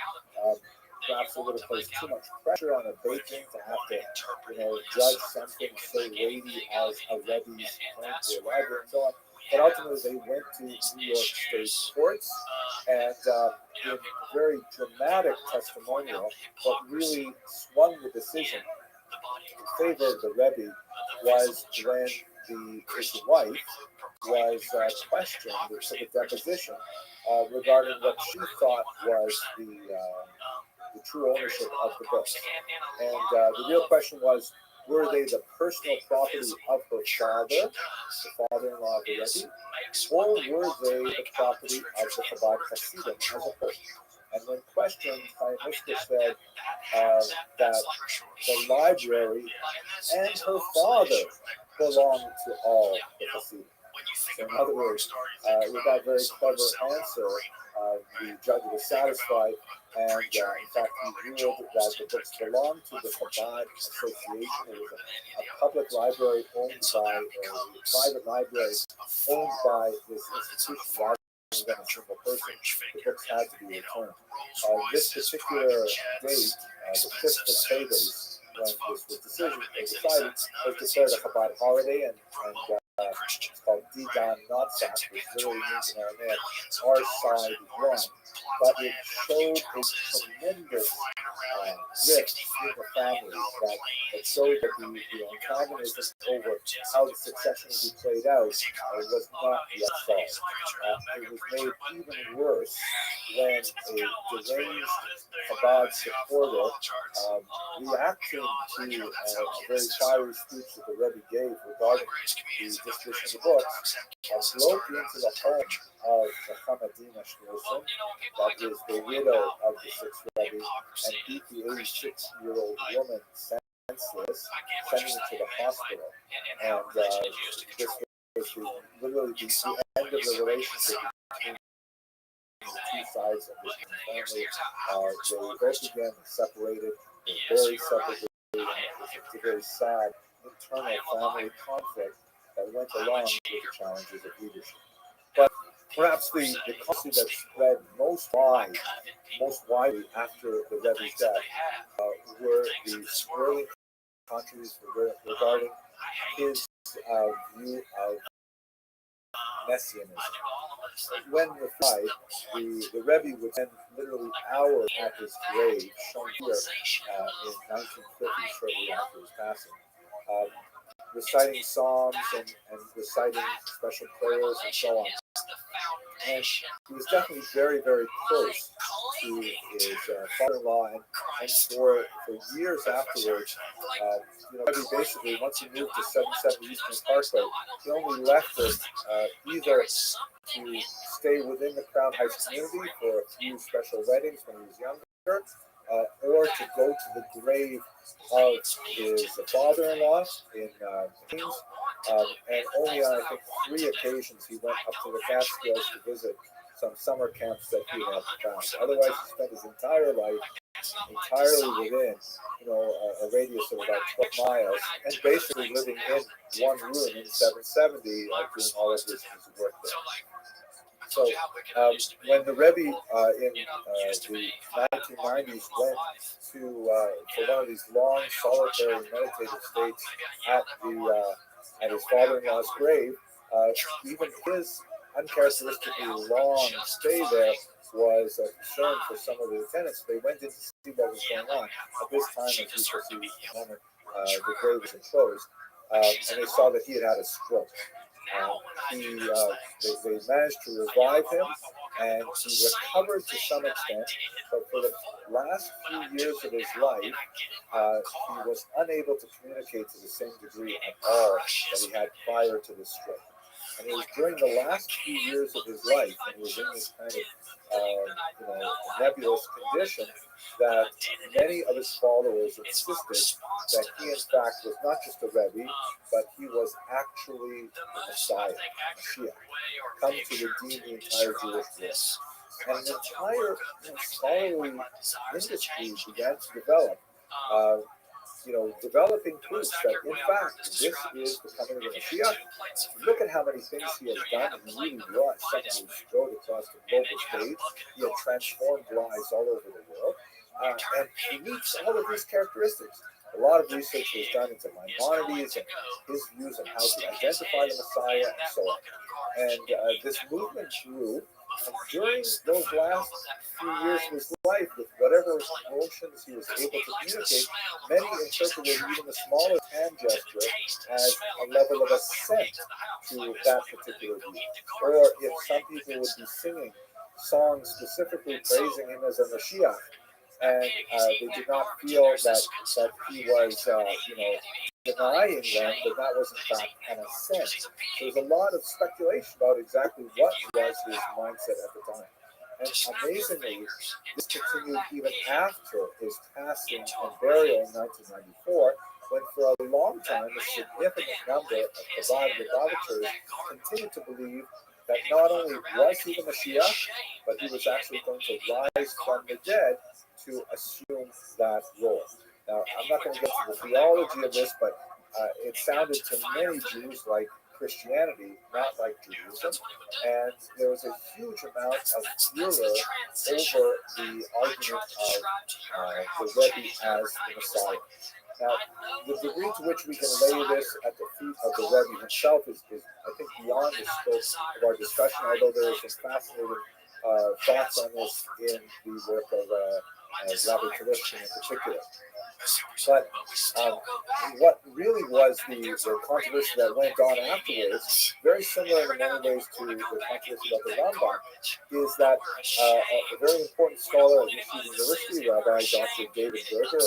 Perhaps it would have placed too much pressure on a Beit Din to have to, judge something so weighty as a Rebbe's claim to a library and so on. But ultimately, they went to New York State courts, and in very dramatic testimonial, what really swung the decision in favor of the Rebbe was when his wife was questioned or took a deposition regarding what she thought was the true ownership of the books. And the real question was, were they the personal property of her father, the father-in-law of the Rebbe, or were they the property of the Chabad Hasidim as a whole? And when questioned, Chaim Husker said that the library and her father belonged to all the Hasidim. So in other words, with that very clever answer, the judge was satisfied, and in fact he ruled that the books belonged to the Chabad Association. It was a public library owned by a private library owned by this institution rather than a single person. The books had to be returned. This particular date, the 5th of Teves, when this decision was decided, was declared a Chabad holiday, and it's called Didan Natsach, which literally means in Aramaic, our side won. But it showed a tremendous rift in the families that showed that the antagonism over how the succession would be played out was not yet solved. It was made even worse when a deranged Chabad supporter, reacting to a very fiery speech that the Rebbe gave regarding the disposition of the books, broke into the home of the Hamadina Shneurson, that is the widow of the 6th Rebbe, and beat the 86-year-old woman senseless, sending her to the hospital. And this was literally the end of the relationship between the two sides of this family. They were both again separated, very separated. It's a very sad internal family conflict that went along with the challenges of leadership. But perhaps the controversy that spread most widely after the Rebbe's death were the swirling controversies regarding his view of messianism. When the fight, the Rebbe would spend literally hours at his grave, shown here in 1950, shortly after his passing, um, reciting psalms and reciting special prayers and so on. And he was definitely very, very close to his father-in-law, and for years afterwards, Rebbe basically, once he moved to 770 Eastern Parkway, he only left us either to stay within the Crown Heights community for a few special weddings when he was younger, or to go to the grave of his father-in-law in Queens. And only on, I think, 3 occasions he went up to the Catskills to visit some summer camps that he had found. Otherwise, he spent his entire life entirely within, a radius of about 12 miles, and basically living in one room in 770, doing all of his work there. So when the Rebbe in the 1990s went to for one of these long, solitary, meditative states at his father-in-law's grave, even his uncharacteristically long stay there was a concern for some of the attendants. They went in to see what was going on. At this time, as you can see in the moment, the grave was enclosed, and they saw that he had a stroke. They managed to revive him, and he recovered to some extent, but for the last few years of his life, he was unable to communicate to the same degree at all that he had prior to this stroke. And it was during the last few years of his life, when he was in this kind of nebulous condition, that many of his followers insisted that he, in fact, was not just a Rebbe, but he was actually the Messiah, Mashiach, come to redeem the entire Jewish world. And an entire scholarly industry began to develop, developing proofs that, in fact, this is the coming of the Mashiach. Look at how many things he has done. He really was someone who strode across the global stage. He had transformed lives all over the world. And he meets all of these characteristics. A lot of research was done into Maimonides and his views on how to identify the Messiah and so on. And this movement grew. And during those last few years of his life, with whatever emotions he was able to communicate, many interpreted even the smallest hand gesture as a level of assent to that particular view. Or if some people would be singing songs specifically praising him as a Mashiach, and they did not feel that he was, denying them, but that was in fact an assent. So there's a lot of speculation about exactly what was his mindset at the time. And amazingly, this continued even after his passing and burial in 1994, when for a long time a significant number of Chabad Lubavitchers continued to believe that not only was he the Mashiach, but he was actually going to rise from the dead to assume that role. Now, I'm not going to get to the theology of this, but it sounded to many Jews like Christianity, not like Judaism. And there was a huge amount of furor over the argument of the Rebbe as the Messiah. Now, the degree to which we can lay this at the feet of the Rebbe himself is I think, beyond the scope of our discussion, although there are some fascinating thoughts on this in the work of Rabbi Kalishkin in particular. But what really was the controversy that went on afterwards, very similar in many ways to the controversy about the Rambam, is that a very important scholar at Yeshiva University, Rabbi Dr. David Berger, a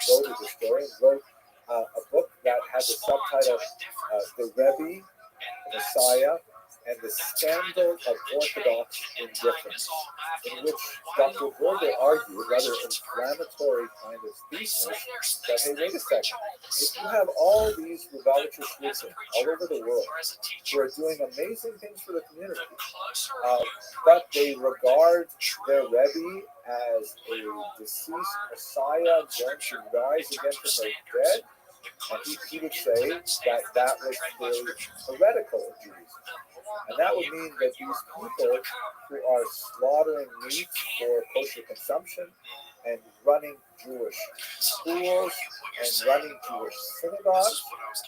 noted historian, wrote a book that had the subtitle The Rebbe, the Messiah, and the Scandal of Orthodox Indifference, in which Dr. Berger argued, rather inflammatory kind of thesis, that, hey, wait a second, if you have all these Lubavitcher Shluchim all over the world who are doing amazing things for the community, but they regard their Rebbe as a deceased Messiah going to rise again from the dead, and he would say that was clearly heretical in Judaism. And that would mean that these people who are slaughtering meat for kosher consumption, and running Jewish schools and running Jewish synagogues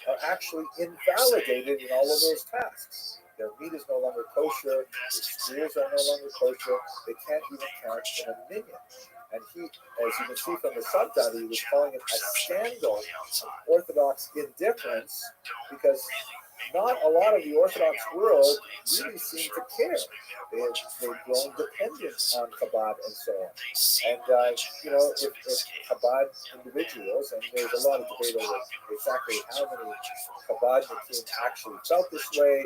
are actually invalidated in all of those tasks. Their meat is no longer kosher, their schools are no longer kosher, they can't even count in a minyan. And he, as you can see from the subtitle, he was calling it a scandal of Orthodox indifference because not a lot of the Orthodox world really seem to care. They've grown dependent on Chabad and so on. And, if Chabad individuals, and there's a lot of debate over exactly how many Chabad actually felt this way,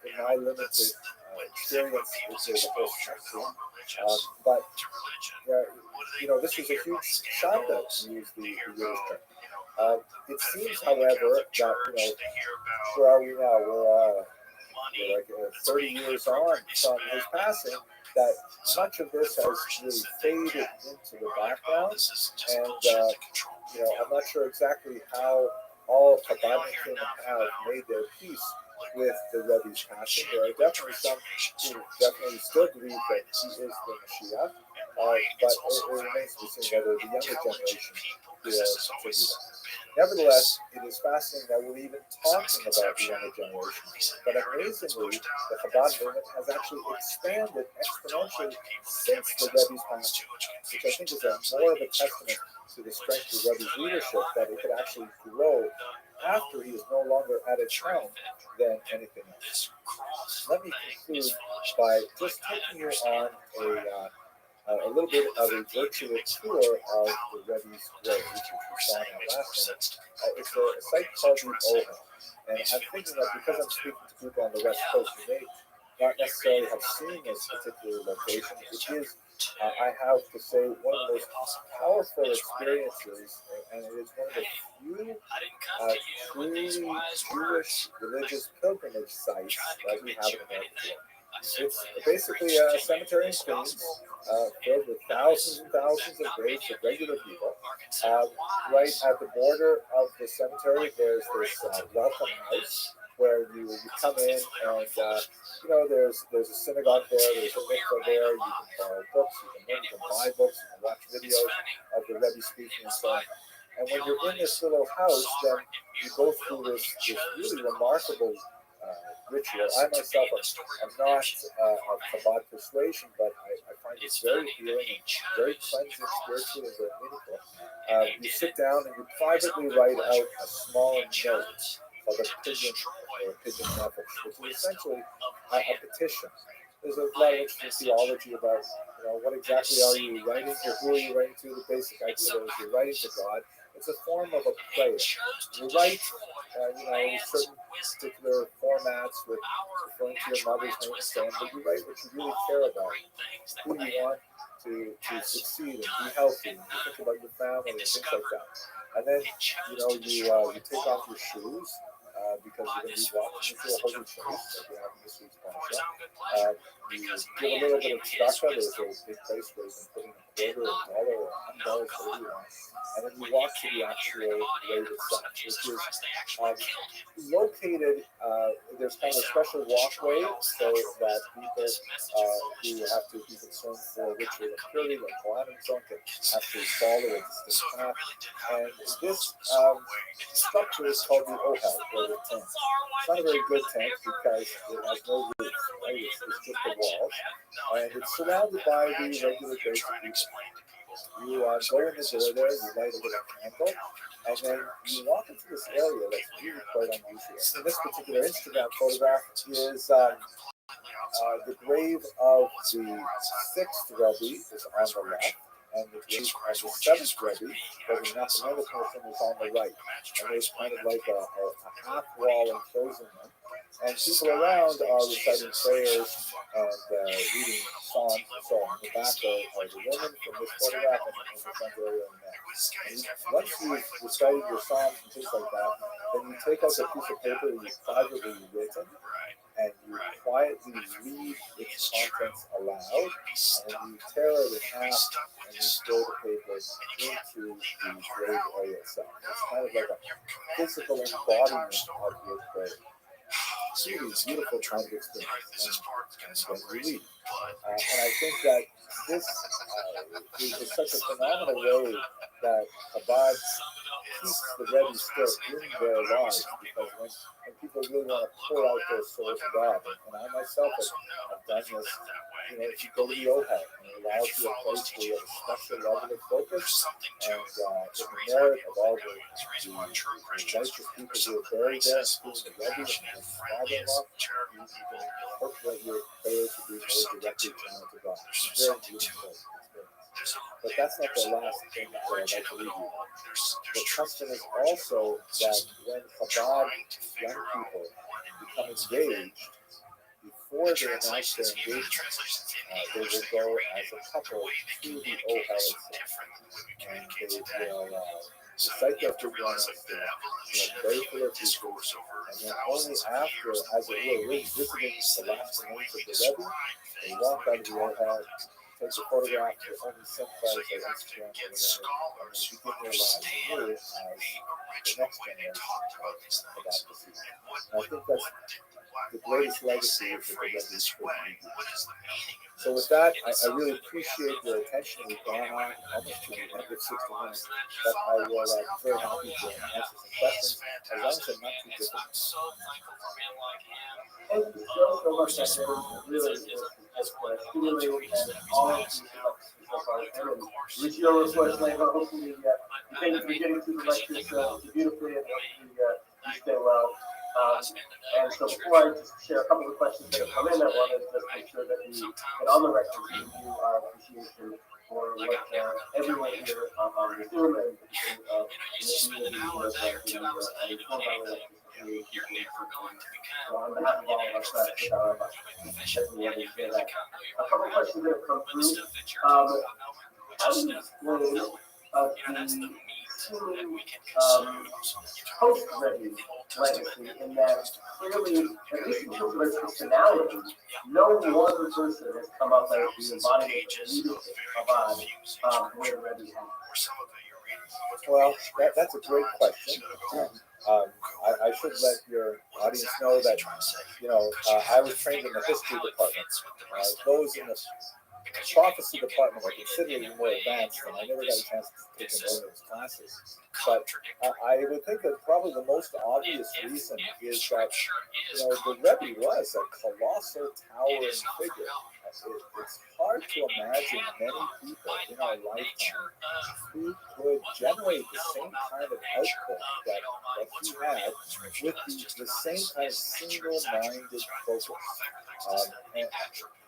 in my limited experience, there's a whole spectrum. But this is a huge shanda, to use the Yiddish term. It seems, however, that where are we now? We're like 30 years on from his passing. That much of this has really faded into the background, and I'm not sure exactly how all Chabadnikim have made their peace with the Rebbe's passing. There are definitely some who definitely still believe that he is the Mashiach, but it remains to be seen whether the younger generation will continue that. Nevertheless, it is fascinating that we're even talking about the younger generation. But amazingly, the Chabad movement has actually expanded exponentially since the Rebbe's passing, which I think is more of a testament to the strength of the Rebbe's leadership, that it could actually grow after he is no longer at its helm than anything else. Let me conclude by just taking you on a little bit of a virtual tour of the Rebbe's grave, which we saw in our last minute. It's a site called the Ohel. And I'm thinking that because I'm speaking to people on the West Coast, you may not necessarily have seen this particular location. It is, I have to say, one of the most powerful experiences, and it is one of the few truly Jewish religious pilgrimage sites that we have in America. It's basically a cemetery in Queens, filled with thousands and thousands of graves of regular people. Right at the border of the cemetery, there's this welcome house where you come in, and there's a synagogue there, there's a mikvah there. You can borrow books, you can learn, you can buy books, you can watch videos of the Rebbe speaking and so on. And when you're in this little house, then you go through this really remarkable ritual. I myself am not of Chabad persuasion, but I find it very healing and very cleansing spiritually and very meaningful. You sit down and you privately write out a small note called a pigeon or a pigeon nefesh, which is essentially a petition. There's a lot of interesting theology about what exactly are you writing or who are you writing to. The basic idea is you're writing to God. It's a form of a prayer. You write, in certain particular formats with referring to your mother's name and so on, but you write what you really care about, who you want to succeed and be healthy, and you think about your family and things like that. And then, you take off your shoes, because you're going to be walking into a holy place, like we have in this week's parasha. You give a little bit of tzedakah. There's a big place where you can put in a quarter, $1, or $100, whatever you want. And then you walk to the actual grave itself, which is located, there's kind of a special walkway so that people who have to be concerned for ritual impurity, like Kohen and so on, can actually follow a distinct path. And this structure is called the Ohel, or the tent. It's not a very good tent because it has no roof, right? It's just the walls. And it's surrounded by the regular basic people. You go in the door there, you light a little candle, and then you walk into this area that's really quite unusual. In this particular Instagram photograph is the grave of the sixth Rebbe is on the left, and the grave of the seventh Rebbe, or the Nathaniel person, is on the right. And there's kind of like a half wall enclosing them. And people around are reciting prayers and reading psalms and so on. In the back are the women from this photograph and the front area and that. And once you've recited your psalms and things like that, then you take out a piece of paper that you've privately written, and you quietly read its contents aloud, and then you tear it in half and you throw the paper into the grave area itself. It's kind of like a physical embodiment of your prayer. really beautiful kind of experience. This is part that's going to sound And crazy, relief. but And I think that this is such a phenomenal way that Chabad keeps the Rebbe still in their lives, because when people really want to pour out their soul to God, and I myself have done this, if you go to the OHEL, and it allows you a place where you have a special level of focus, and in the merit of all the righteous people who are buried there, including the Rebbe and his father-in-law, you can incorporate your prayers to be more directly channeled to God. It's a very beautiful experience. But that's not the last thing that I'd like to leave you with. The custom is also that when Chabad young people become engaged, before they announce their engagement, they will go as a couple to the OHEL itself. And they will recite their Figueroas, they'll pray for their teachers, and then only after, as it were, revisiting the last remains of the Rebbe, they walk out of the OHEL, take a photograph, they only sent by their Instagram or whatever, and they begin their lives anew as the next generation of that proceeding. And I think that's the greatest legacy of the Rebbe for me. So with that, I really appreciate your attention. We've gone on almost to the end of 60 minutes, but I will be very happy to answer some questions, as long as they're not too difficult. Thank you so much, Dr. Really, just stimulating and all of the so far. And with your request, like, hopefully, thank you for getting through the lecture so beautifully, and hopefully you stay well. And so before I just share a couple of questions that have come in, I wanted to just make sure that we get on the record to give you our appreciation for what everyone here on the Zoom and in the community was informed by the so on behalf of all of us, definitely want to share that. A couple of questions that have come through. How do you explain the post-Rebbe legacy in that clearly, at least in terms of its personality, no one person has come up as the embodiment of leadership of the way the Rebbe has. Well, that's a great question. I should let your audience know that, I was trained in the history department. Those in the prophecy department are considerably more advanced, and I never got a chance to take any of those classes. But I would think that probably the most obvious reason is that, the Rebbe was a colossal towering figure. It's hard to imagine many people in our lifetime who could generate the same kind of output that he had with the same kind of single-minded focus. And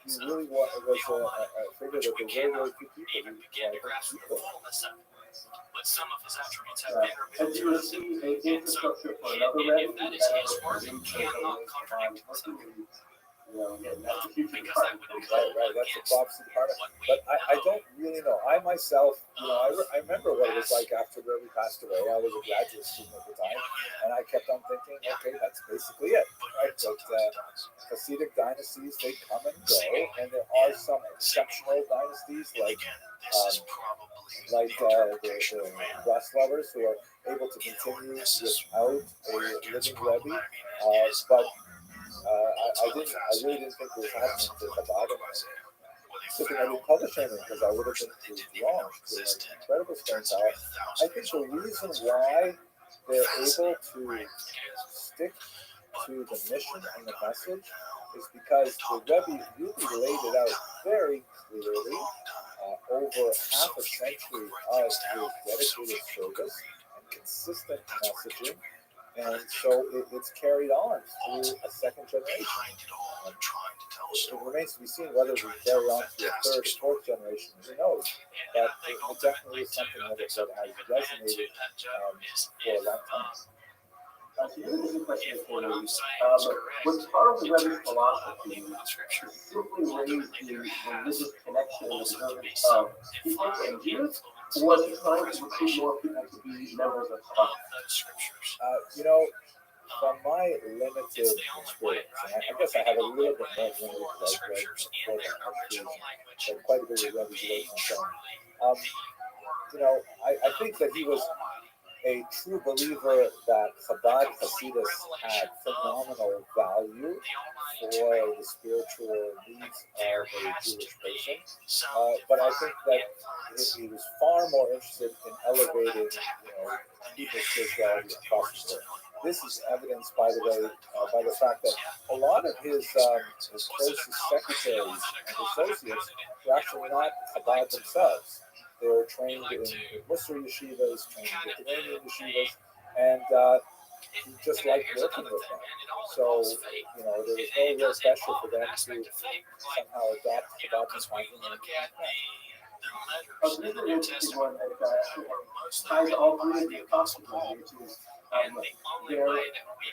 he really was a figure that there were very, very few people who equal. But some of his attributes have been revealed. And do you see an infrastructure for another Rebbe that is working? That's a huge part. Right, that's the prophecy part. But I don't really know. I myself, I remember what it was like after Rebbe passed away. I was a graduate student at the time, and I kept on thinking, okay, that's basically it, right? But Hasidic dynasties, they come and go, and there are some exceptional dynasties like the Rust lovers who are able to continue without a living Rebbe. But I really didn't think it was happening to Chabad. So I didn't publish anything because I would have been too wrong. It's incredible staying power. I think the reason why they're able to stick to the mission and the message is because the Rebbe really laid it out very clearly over half a century of his dedicated service and consistent messaging. And so it's carried on through a second generation. It remains to be seen whether we carry on to a third or fourth generation. Who knows? But it definitely is something that has resonated for a long time. So here's a good question for you. Was part of the Rebbe's philosophy to simply raise the religious connection and observance of people and Jews, or was he trying to recruit more people to be members of Chabad? From my limited experience, and I guess I have a little bit more limited but quite a bit of Rebbe's relations. I think that he was a true believer that Chabad Hasidus had phenomenal value for the spiritual needs of a Jewish person. But I think that he was far more interested in elevating, people's spirituality across the world. This is evidenced, by the way, by the fact that a lot of his closest secretaries and associates were actually not Chabad themselves. They were trained in Muslim yeshivas, trained in Lithuanian yeshivas, and he just liked working with them. So, there was no real pressure for them to somehow adopt Chabad mentality. This is an interesting one that ties all three of the apostles, which is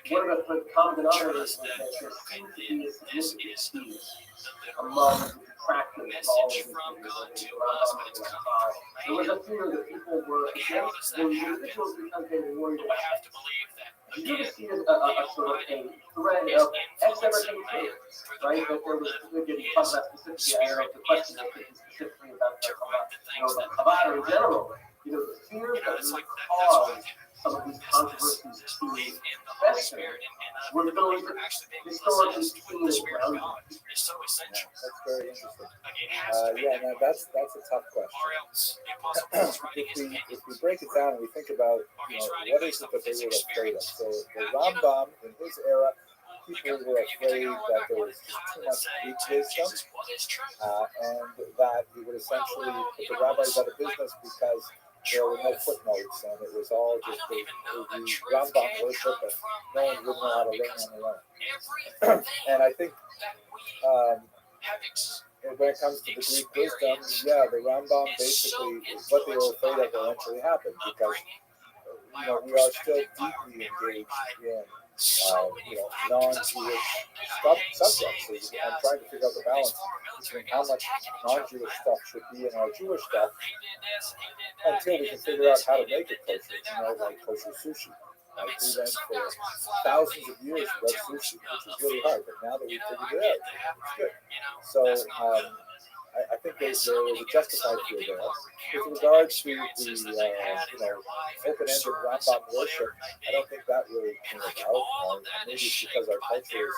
one of the common denominators is that there seems to be a significant peace among the detractors of all of these things. There was a fear that people were against the individuals because they were worried about it. Did you ever see a sort of a thread of X ever came true, right? That there was, again, you talk about specifically, I don't know if the question is specifically about Chabad or in general, the fear that would cause some of these controversies to fester were those that historically seen as grounded. That's very interesting. That's a tough question. if we break it down and we think about, what is it that they were afraid of? So the Rambam in his era, people were afraid that there was too much Greek wisdom, and that he would essentially put the rabbis out of business because there were no footnotes and it was all just the Rambam worship and no one would know how to learn on their own. And I think when it comes to the Greek wisdom, the Rambam basically, what they were afraid of eventually happened because we are still deeply engaged in non-Jewish subjects. I'm trying to figure out the balance between how much non-Jewish stuff should be in our Jewish stuff until we can figure out how to make it kosher, like kosher sushi. We went for thousands of years without sushi, which is really hard, but now that we've figured it out, it's good. So I think there was a justified fear there. With regards to the open-ended Rambam worship, I don't think that really came about. Maybe it's because our culture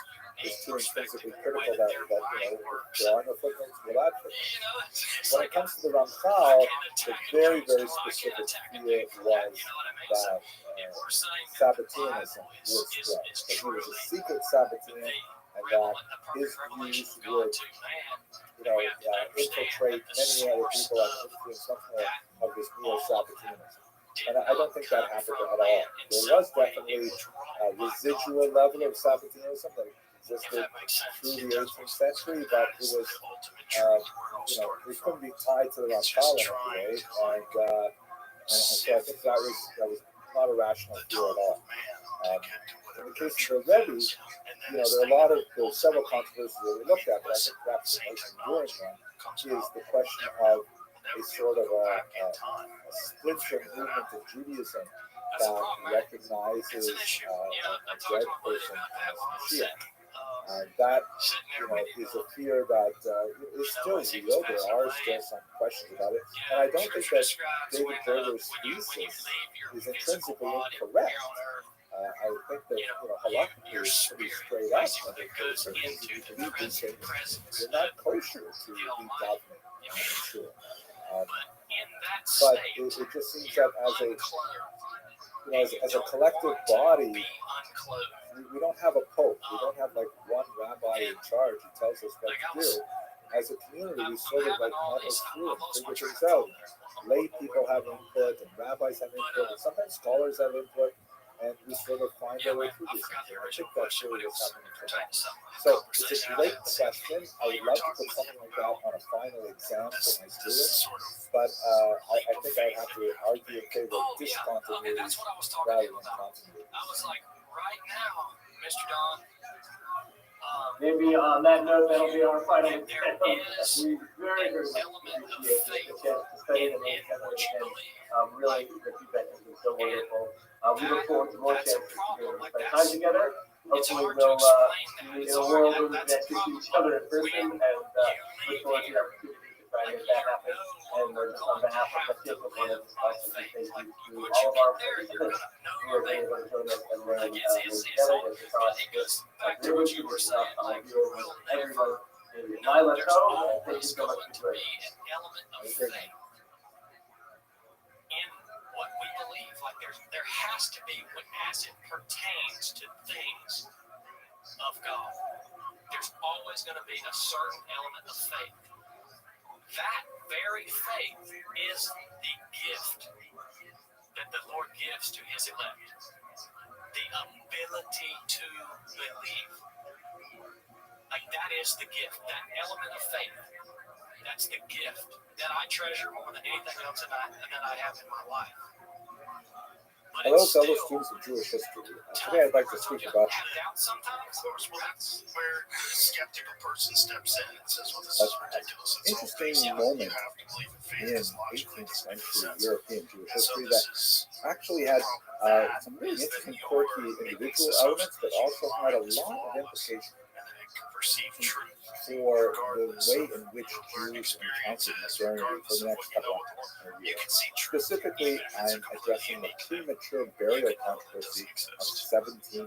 is too intrinsically critical that there are no footnotes, we'll add footnotes. When it comes to the Ramchal, the very, very specific fear was that Sabbateanism would spread. That he was a secret Sabbatean and that his views would infiltrate many other people and influence something of this neo-Sabbateanism. And I don't think that happened at all. There was definitely a residual level of Sabbateanism that existed through the 18th century, but it was, it couldn't be tied to the Ramchal in any way. And so I think that was not a rational fear at all. In the case of the Rebbe, there are several controversies that we looked at, but I think perhaps the most enduring one is the question of a sort of a splinter movement of Judaism that recognizes a dead person as Mashiach. That is a fear that is still real. There are still some questions about it, and I don't think that David Berger's thesis is intrinsically incorrect. I think that halachically is pretty straight up. I think there's certain things you believe these things. They're not kosher to be dogmatic, I'm sure. But it just seems that as a collective body, we don't have a pope. We don't have like one rabbi in charge who tells us what to do. As a community, we sort of like muddle through and figure things out. Lay people have input, and rabbis have input, and sometimes scholars have input, and we sort of find our way through these things. And I think that's really what's happening tonight. So it's a great question. I would love to put something like that on a final exam for my students, but I think I have to argue in favor of discontinuity rather than continuity. I was like, right now, Mr. Don. Maybe on that note, that'll be our final exam. We very, very much appreciate the chance to study the name and really the feedback has been so wonderful. We look forward to more chances to be able to spend time together. Hopefully we'll be in a world where we can actually see each other in person and look forward to the opportunity to try like if you that happens. know And we're on going to behalf of have the to people live that by also faith. thank Like you to once all you of get our there, you're participants gonna know who your are going neighbor. to join us, and then Like we'll it's share all, this but across it goes back to really what you were saying. Like viewers, we'll everyone. never Bye, know. let's There's go. Thank you always so much going for to joining be us. an element of Have a great faith in what we believe. Like there has to be, as it pertains to things of God. There's always going to be a certain element of faith. That very faith is the gift that the Lord gives to His elect. The ability to believe. Like that is the gift. That element of faith. That's the gift that I treasure more than anything else that I have in my life. But Hello, it's fellow still students of Jewish history. tough. Today I'd like to speak about Have doubt sometimes. Of course, well, that's where the skeptical person steps in and says, well, this an is ridiculous. It's all interesting based on moment you have to believe in faith in because logically it 18th doesn't make century sense. European Jewish And so history this that is actually had that some really is that interesting, you're quirky making individual assumptions elements, but that your also had a mind is lot of flawless implications and that it can perceive truth for the regardless way of in which your learned Jews encountered experiences, modernity for regardless the of next what you know couple of the world. of You years. can see truth, Specifically, even if it's I'm completely addressing the unique to them. premature You burial can know that it controversy doesn't of exist.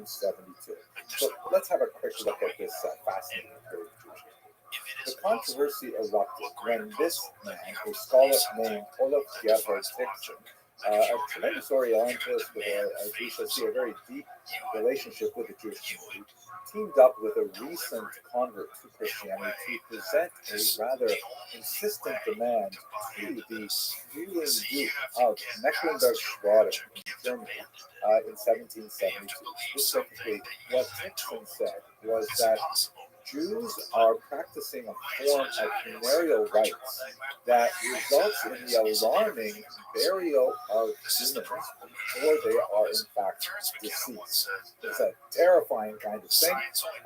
1772. Like So there's no let's have a quick there's look no at way you this know. fascinating period of Jewish history. If it The is a puzzle, controversy erupted what greater when this puzzle that man, you have a to scholar believe something named Olaf that Gerhard defies Dixon, logic? Like if a you were gonna tremendous Orientalist with, demand as we faith shall of see, a very someone, deep you would relationship with the Jewish you community, would teamed up with a deliver recent it convert to in a Christianity way to that present is a rather the only insistent way demand to buy to into the this. ruling See, you Duke have to of get Mecklenburg-Schwerin past your logic. in You have to Germany abandon it. in And you have 1772. to believe Specifically, something that what you've been Dixon told said was is that impossible. Jews are practicing a form of funereal rites that results in the alarming burial of humans before they are in fact deceased. It's a terrifying kind of thing,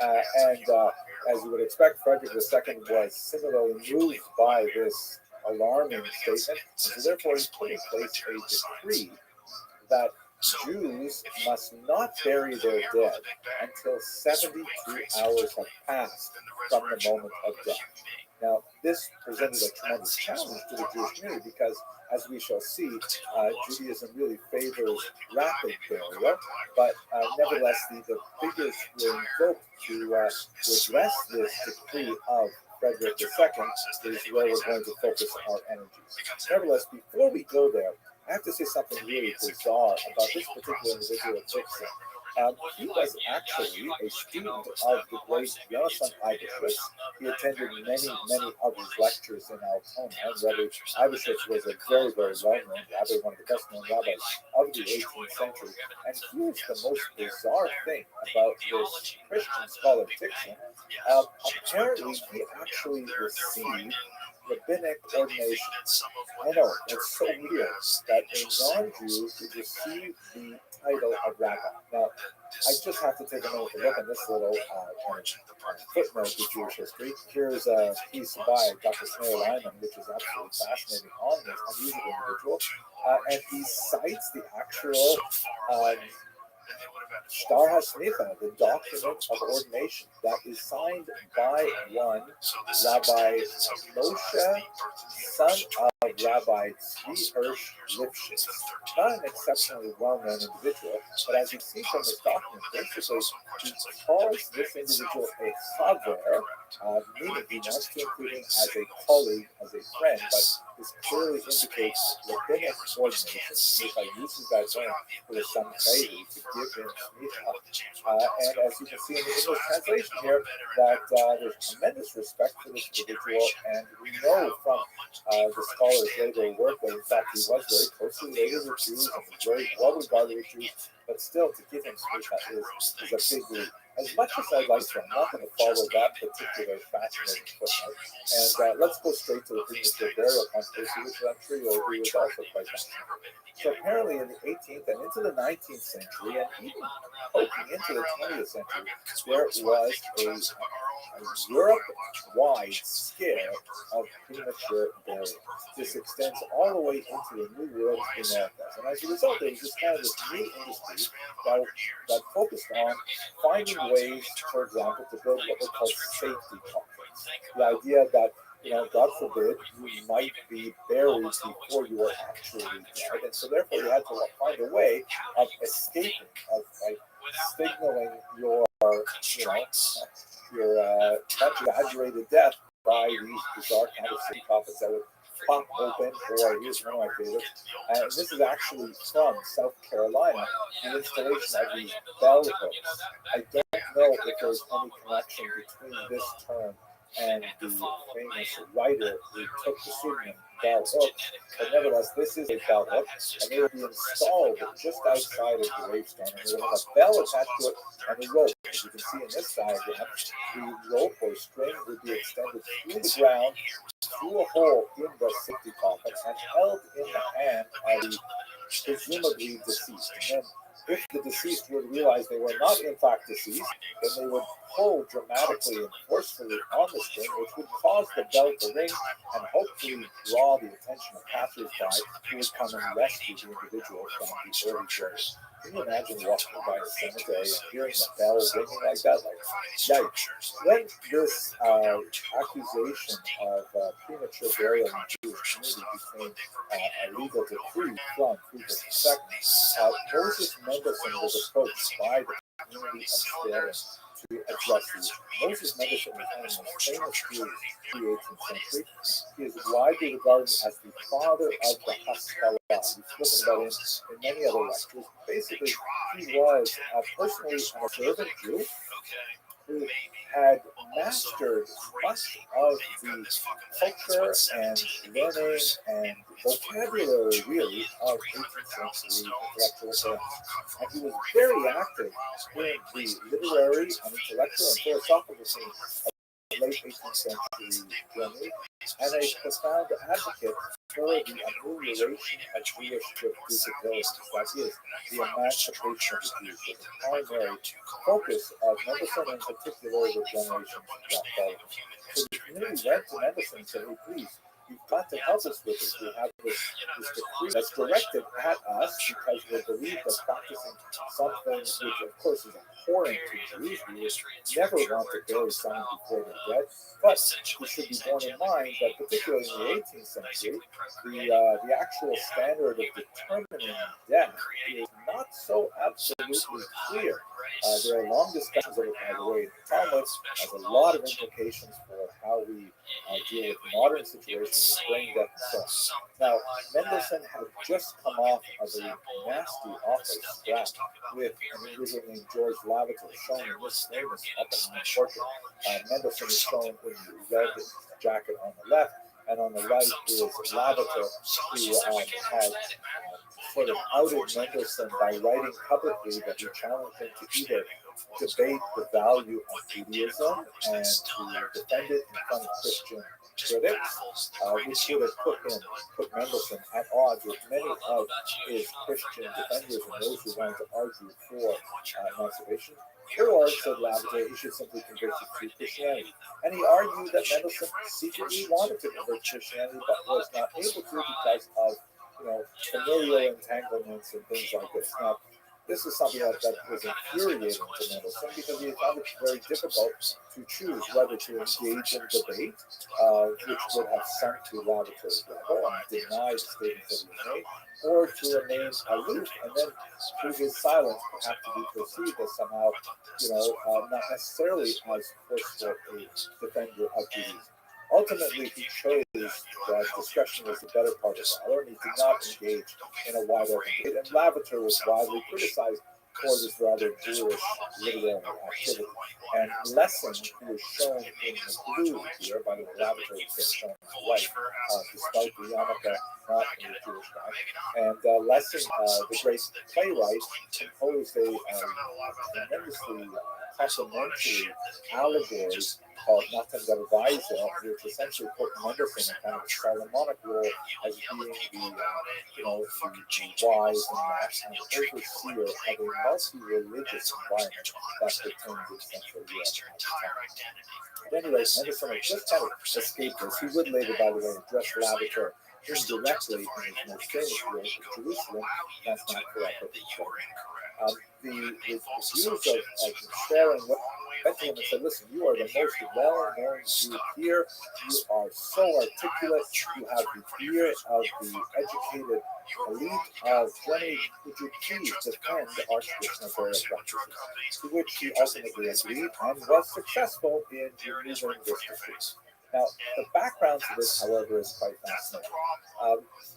as you would expect, Frederick II was similarly moved by this alarming statement, and so therefore he put in place a decree that Jews must not bury their dead until 72 hours have passed from the moment of death. Now, this presented a tremendous challenge to the Jewish community because, as we shall see, Judaism really favors rapid burial, but nevertheless, the figures were invoked to address this decree of Frederick II is where we're going to focus our energies. Nevertheless, before we go there, I have to say something really bizarre about this particular individual, Dixon. He was actually a student of the great Yonasan Ibishus. He attended many of his lectures in Altona, and Rabbi Ibishus was a very well-known rabbi, one of the best-known rabbis of the 18th century. And here's the most bizarre thing about this Christian scholar, Dixon. Apparently, he actually received rabbinic ordination. I know, it's so weird that a non-Jew would receive the title of rabbi. Now, I just have to take a moment to look at this little footnote to Jewish history. Here's a piece by Dr. Sneer Lyman, which is absolutely fascinating on this unusual individual. And he cites the actual Shtar HaSmicha, the document of ordination that is signed by one Rabbi Moshe, son of Rabbi Tzvi Hirsch Lipschitz. Not an exceptionally well-known individual, but as you see from this document, basically he calls this individual a chaver, meaning he wants to include him as a colleague, as a friend, but this clearly indicates rabbinic ordination. Smicha uses that term with some favor to give him smicha. And as you can see in the English translation here, that there's tremendous respect for this individual, and we know from the scholar's later work that in fact he was very closely related with Jews and was very well regarded with Jews, but still to give him smicha is a big leap. As much as I'd like to, I'm not going to follow that particular fascinating footnote. And let's go straight to the premature burial controversy, which I'm sure you'll agree with also quite fascinating. So apparently in the 18th and into the 19th century, and even poking into the 20th century, there was a Europe-wide scare of premature burial. This extends all the way into the New World of the Americas. And as a result, there was this kind of this new industry that focused on finding ways, for example, to build what were called safety coffins. The idea that God forbid, you might be buried before you are actually dead, and so therefore you had to find a way of escaping, of signaling your, much exaggerated death by these bizarre kind of city coffins that would pop open, or here's one of my favorites, and this is actually from South Carolina, the installation of these bell hooks. I don't know if there's any connection between this term and the famous writer who took the pseudonym Bell Hooks, but nevertheless, this is a bell hook, and they will be installed just outside of the gravestone, and they will have a bell attached to it and a rope. As you can see in this diagram, the rope or string would be extended through the ground, through a hole in the safety coffin, and held in the hand of the presumably deceased. And then, if the deceased would realize they were not in fact deceased, then they would pull dramatically and forcefully on the string, which would cause the bell to ring and hopefully draw the attention of passersby who would come and rescue the individual from the early grave. Can you imagine walking by a cemetery and hearing the bell ringing like that? Like, yikes. When this accusation of premature burial in the Jewish community became a legal decree from Friedrich II, Moses Mendelssohn was approached by the community of Sterling to address these. Moses Mendelssohn was one of the most famous Jews in the 18th century. He is widely regarded as the father of the Haskalah. We've spoken about him in many other lectures. Basically, he was personally an observant Jew who had mastered much of the culture and learning and vocabulary, really, of 18th century intellectual terms. And he was very active in the literary and intellectual and philosophical scene of late 18th century Germany, and a profound advocate for the amelioration of Jewish disabilities, that is, the emancipation of the Jews, was the primary focus of Mendelssohn, in particular the generations that followed. So the community went to Mendelssohn and said, hey, please, you've got to help us with this. We have this decree that's directed at us because we believe that practicing something which, of course, is abhorrent to Jews. We would never want to bury someone before they're dead. But we should be borne in mind that, particularly in the 18th century, the actual standard of determining death is not so absolutely clear. There are long discussions of it, by the way. The Talmud has a lot of implications for how we deal with modern situations of brain death and so on. Now, Mendelssohn had just come off of a nasty, awful scrap with an individual named George Lavater, shown in this famous up-and-down portrait. Mendelssohn is shown in the red jacket on the left, and on the right is Lavater, who had sort of outed Mendelssohn by writing publicly that he challenged him to either debate the value of Judaism and to defend it in front of Christian critics, which would have put Mendelssohn at odds with many of his Christian defenders and those who wanted to argue for emancipation. Or, said Lavater, he should simply convert to Christianity. And he argued that Mendelssohn secretly wanted to convert to Christianity, but was not able to because of familial entanglements and things like this. Now, this is something that was infuriating to Mendelssohn because he found it very difficult to choose whether to engage in debate, which would have sunk to Lavater's level and deny the statements that he made, or to remain aloof and then through his silence perhaps to be perceived as somehow, not necessarily as forceful a defender of Judaism. Ultimately, he chose that discretion was the better part of valor, and he did not engage in a wide open debate. And Lavater was widely criticized for this rather Jewish literary activity. And Lessing, who is shown in the blue here, by the way, Lavater is shown in white, despite the yarmulke not being a Jewish guy. And Lessing, the great playwright, composed a tremendously complimentary allegory called Natan der Weise, which essentially put Mendelssohn in kind of a Solomonic role as being the wise and overseer of a multi-religious environment that pertained to Central Europe. At any rate, Mendelssohn had just kind of escaped this. He would later, by the way, address Lavater indirectly in his most famous work of Jerusalem. That's not correct, but the views of sharing what went to him and said, listen, you are the most well-known Jew here. You are so articulate. You have the ear of the educated elite of Germany. Would you please defend the Archbishop of burial practices? To which he ultimately agreed and was successful in removing this dispute. Now, the background to this, however, is quite fascinating.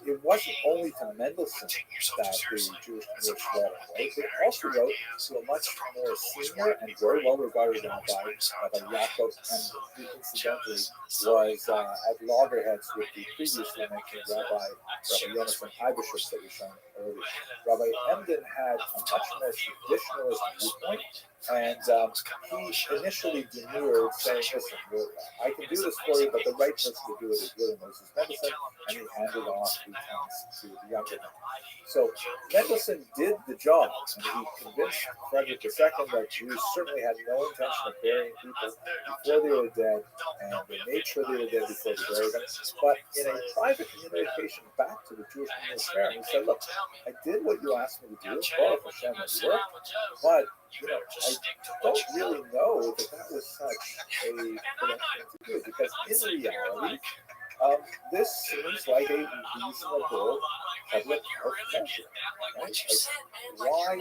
It wasn't only to Mendelssohn that the Jewish community wrote. It also wrote to a much more senior and very well-regarded rabbi, Rabbi Yaakov, and who incidentally was at loggerheads with the previously mentioned Rabbi Yonason Eibishus that we shown earlier. Rabbi Emden had a much more traditionalist viewpoint, and he initially demurred, saying, listen, I can do this for you, but the right person to do it is really Moses Mendelssohn, and he handed off the task to the younger man. So Mendelssohn did the job, and he convinced Frederick II that Jews certainly had no intention of burying people before they were dead, and they made sure they were dead before they buried them. But in a private communication back to the Jewish community fair, he said, look, I did what you asked me to do, Baruch Hashem, it worked, but I don't really know that that was such a correct thing to do, because in reality, this seems like a reasonable public health measure, right? Like, why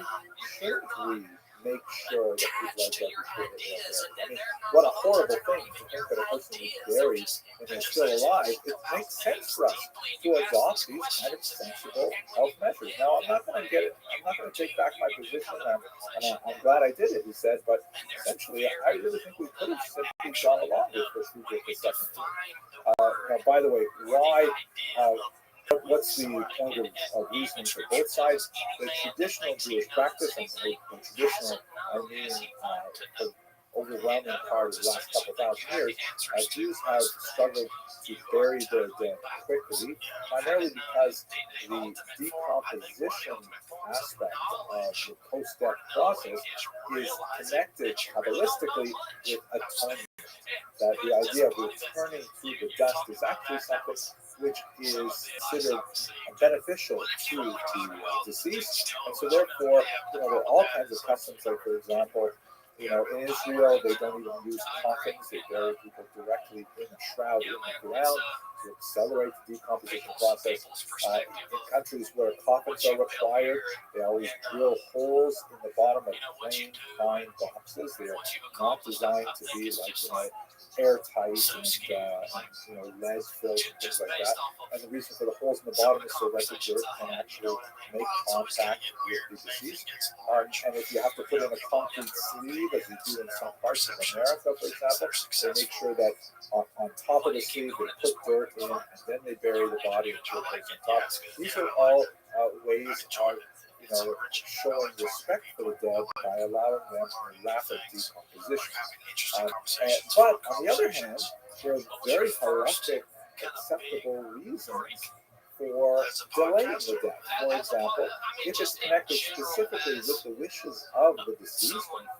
shouldn't we make sure that people like that before they're buried? I mean, what a horrible thing to think that a person is buried and they're still alive. It makes sense for us to adopt these kind of sensible health measures. Now, I'm not going to take back my position, and I'm glad I did it, he said, but essentially, I really think we could have simply gone along with this Frederick II. Now, by the way, why? What's the point of reasoning for both sides? The traditional Jewish practice, and the traditional, I mean, the overwhelming part of the last couple thousand years, Jews have struggled to bury their dead quickly, primarily because the decomposition aspect of the post-death process is connected kabbalistically with atonement. That the idea of returning through the dust is actually something which is considered beneficial to the deceased, and so therefore, there are all kinds of customs. Like, for example, in Israel, they don't even use coffins; they bury people directly in a shroud in the ground to accelerate the decomposition process. In countries where coffins are required, they always drill holes in the bottom of plain pine boxes. They are not designed to be like airtight and lead filled and things like that. And the reason for the holes in the bottom is so that the dirt can actually make contact with the deceased. And if you have to put in a concrete sleeve, as we do in some parts of America, for example, they make sure that on top of the sleeve they put dirt in, and then they bury the body and put things on top. These are all ways of showing respect for the dead by allowing them rapid decomposition. But on the other hand, there are very halachic, acceptable reasons for delaying the death. For example, if it's connected specifically with the wishes of the deceased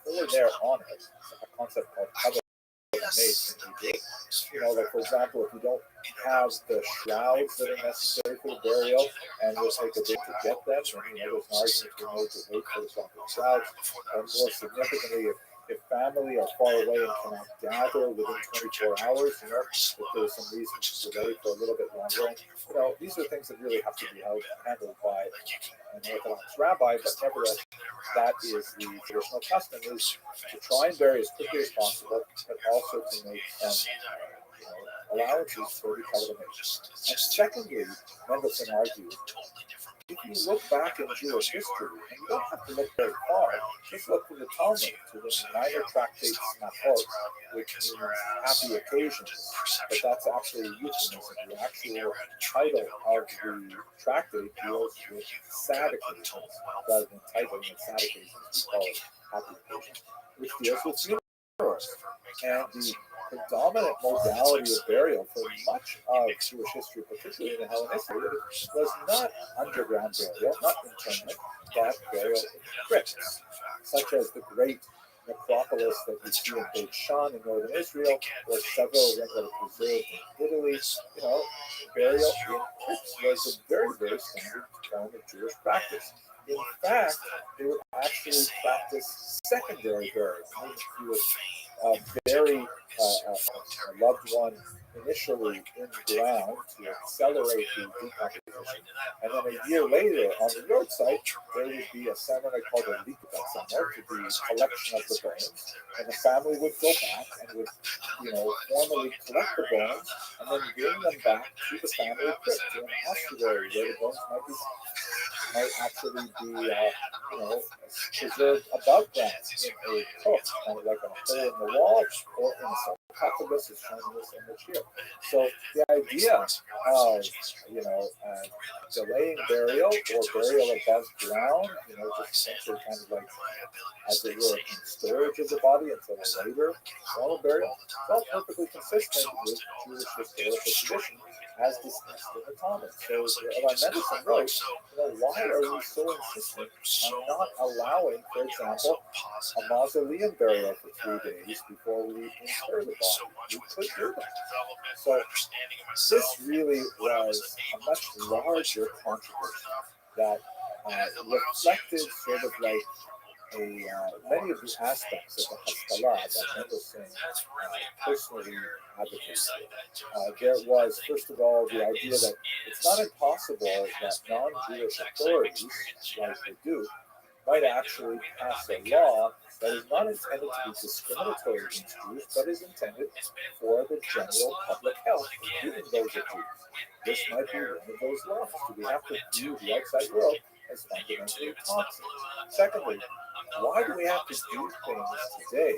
before they're on it, a concept called covenant made. Like, for example, if you don't have the shrouds that are necessary for the burial, and will take a bit to get them, and there's an argument to be made to wait for the proper shrouds, and more significantly, if family are far away and cannot gather within 24 hours, if there's some reason to delay for a little bit longer, these are things that really have to be handled by an Orthodox rabbi, but nevertheless, that is the traditional custom, is to try and bury as quickly as possible, but also to make some allowances for the covenant. And secondly, Mendelssohn argued, if you look back in Jewish history, and you don't have to look very far, just look from the Talmud to the minor tractate Snachot, which means happy occasions, but that's actually a euphemism. The actual title of the tractate deals with sad occasions, rather than titling it sad occasions, we call it happy occasions, which deals with funerals. And the predominant modality of burial for much of Jewish history, particularly in the Hellenistic period, was not underground burial, not internment, but burial in crypts, such as the great necropolis that we see in Beit Shan in northern Israel, or several of them that are preserved in Italy. Burial in crypts was a very, very standard form of Jewish practice. In fact, they would actually practice secondary burial. He would bury a loved one initially in the ground to accelerate the decomposition, and then a year later on the roadside there would be a ceremony called a likudasana, to the collection of the bones, and the family would go back and would, formally collect the bones and then bring them back to the family crypt, to an ossuary where the bones might actually be, preserved above ground in a crypt, kind of like a hole in the wall or in a sarcophagus, is shown in this image here. So the idea of, delaying burial or burial above ground, just essentially kind of like, as it were, in storage of the body until a later form of burial, it's all perfectly consistent with Jewish historical tradition as discussed in the Talmud. So Rabbi Mendelssohn wrote, why are we so insistent on not allowing, for example, a mausoleum burial for 3 days before we inter the body? We could do that. So this really was a much larger controversy that reflected sort of like many of the aspects of the Haskalah that Mendelssohn personally advocated. There was, first of all, the idea that it's not impossible that non-Jewish authorities, like they do, might actually pass a law that is not intended to be discriminatory against Jews, but is intended for the general public health, including those of Jews. This might be one of those laws. Do we have to view the outside world as fundamentally toxic? Secondly, why do we have to do things today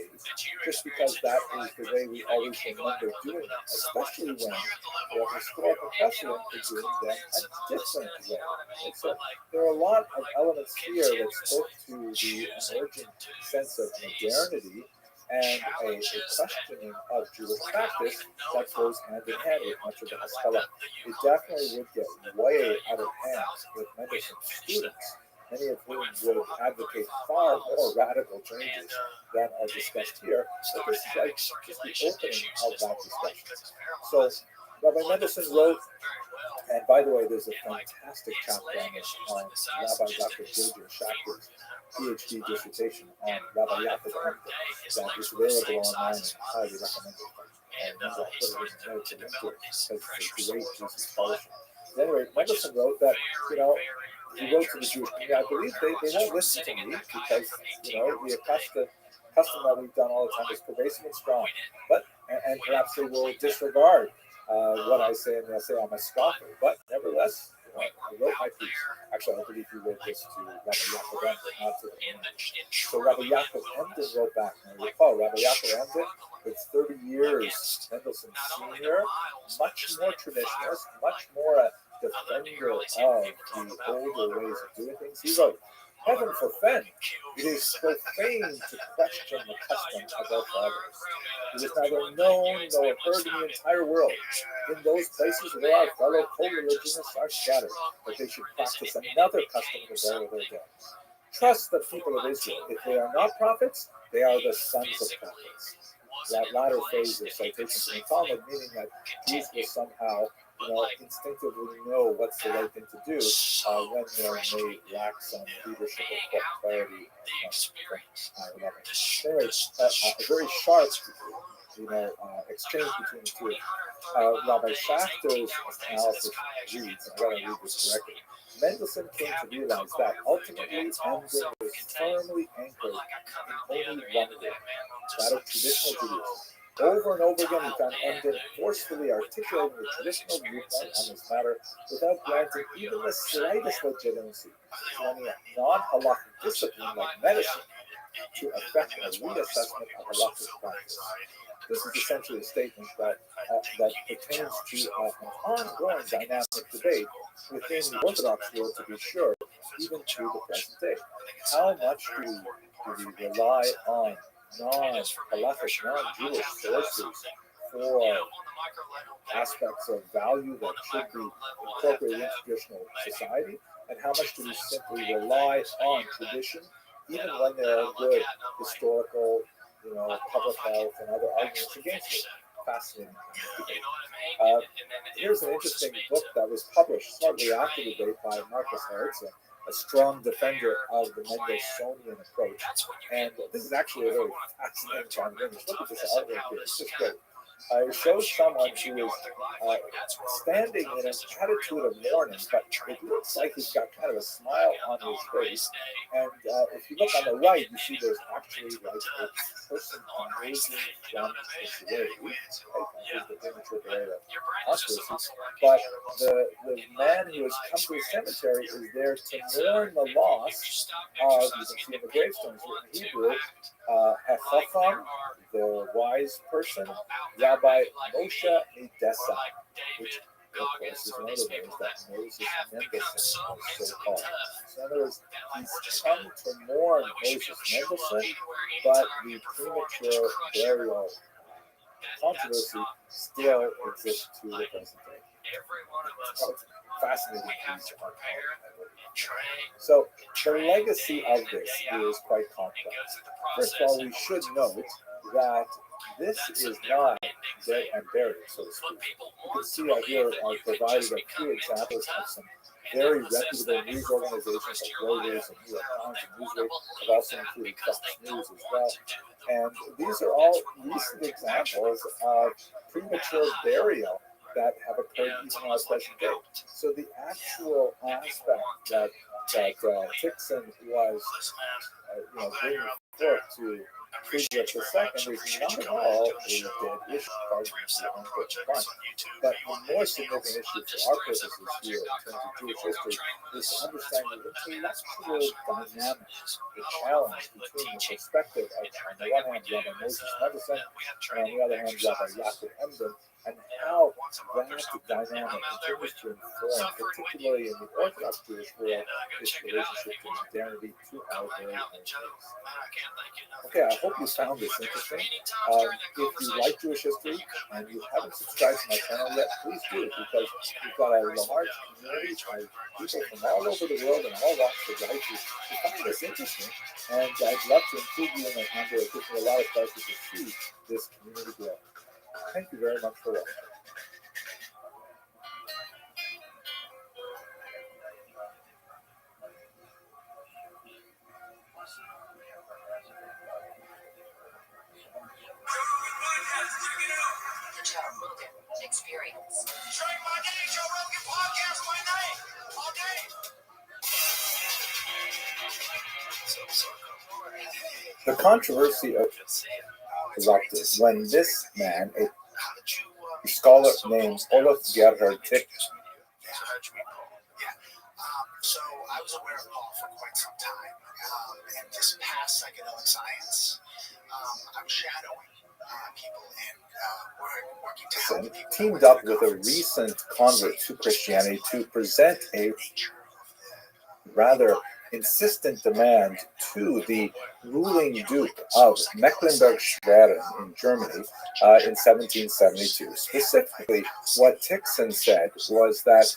just because that is the way we always remember doing them, especially when we have historical precedent for doing them a different way? And so there are a lot of elements here that spoke to the emergent sense of modernity and a questioning of Jewish practice that goes hand in hand with much of the Haskalah. It definitely would get way out of hand with Mendelssohn's students, many of whom would advocate far more radical changes than are discussed here. But this is like just the opening of that discussion. So Rabbi Mendelssohn wrote, and by the way, there's a fantastic chapter on this on Rabbi Dr. J.J. Schachter's PhD dissertation on Rabbi Yaakov Emden that is available online and highly recommended. And I'll put it in the notes and link to it because it's a great piece of scholarship. Anyway, Mendelssohn wrote that, he wrote to the Jewish community, I believe they won't listen to me because, the custom that we've done all the time is pervasive and strong. But, and perhaps they will disregard what I say and they'll say I'm a scoffer. But nevertheless, I wrote my piece. Actually, I believe he wrote this to Rabbi Yaakov Emden, not to the So Rabbi Yaakov Emden wrote back. And I recall Rabbi Yaakov Emden, with 30 years Mendelssohn's senior, much more traditionalist, much more a defender of the older ways of doing things. He wrote, "Heaven forfend, it is profane to question the customs of our fathers. It is neither known nor heard in the entire world. In those places where our fellow co-religionists are scattered, that they should practice another custom in the burial of their dead. Trust the people of Israel. If they are not prophets, they are the sons of prophets." That latter phrase is citation from the Talmud, meaning that Jews will somehow, instinctively know what's the right thing to do when they may lack some leadership or clarity from higher level. Anyway, a very sharp, exchange between the two. Rabbi Schachter's analysis reads, I'm going to read this directly. Mendelssohn came to realize that ultimately Emden was firmly anchored in only one way, that of traditional Judaism. Over and over again, he found Emden forcefully articulating the traditional viewpoint on this matter without granting even the slightest legitimacy to any non-halakhic discipline like medicine to effect a reassessment of halakhic practice. This is essentially a statement that pertains to an ongoing dynamic debate within the Orthodox world, to be sure, even to the present day. How much do we rely on non-halakhic, non-Jewish sources for aspects of value that should be incorporated into traditional society, and how much do we simply rely on tradition, even when there are good historical, public health and other arguments against it? fascinating. You know what I mean? And then it Here's an forces interesting me book to that was published shortly after the debate by Marcus Hertz, a strong defender of the Mendelssohnian approach. That's when you And get this is actually a if I very want to fascinating turn kind of image. Look at this toughness and artwork how here. this It's just kind great. of It shows someone keeps you who is going through life. Like, that's where standing in an attitude of mourning, but it looks like he's got kind of a smile on his face. And if you look on the right, you see there's actually like a person emerging from the grave. Right? The premature burial of Octopus. But the man who has come to the cemetery is there to mourn the loss of, you can see in the gravestones in Hebrew, Hechacham, the wise person, Rabbi Moshe Edessa, which of course is one of the ways that Moses Mendelssohn was so called. So in other words, he's come to mourn Moses Mendelssohn, but the premature burial controversy still exists to the present day. Every one of us, It's fascinating. we have to prepare and train. So the legacy of this is quite complex. First of all, we should note that this is not dead and buried, so to speak. You can see out here I've provided a few examples of some very reputable news organizations like Reuters and New York Times and Newsweek. I've also included Fox News as well. And these are all recent examples of premature burial that have occurred even on the present day. So the actual aspect that Tixon was bringing forth to Friedrich II is not at all a dead issue, but the more significant issue for our purposes here in terms of Jewish history is to understand the intellectual dynamics, the challenge between the perspective of, on the one hand, Rabbi Moses Mendelssohn, and on the other hand, Rabbi Yaakov Emden, and how that dynamic continues to inform, particularly in the Orthodox Jewish world, this relationship to modernity to our very own days. Okay, I hope you found this interesting. If you like Jewish history and you haven't subscribed to my channel yet, please do, because we've got a large community of people from all over the world and all walks of life who find this interesting, and I'd love to include you in my content. It gives me a lot of pleasure to see this community grow. Thank you very much for watching. The Joe Rogan Experience. Drink my day, Joe Rogan podcast my night, all day. The controversy erupted when this man, a scholar named Olaf Gerhard Tick, So I was aware of Paul for quite some time. And this past psychedelic science, I was shadowing people and working to help people. teamed up with a recent convert to Christianity to present a rather insistent demand to the ruling Duke of Mecklenburg-Schwerin in Germany in 1772. Specifically, what Tixon said was that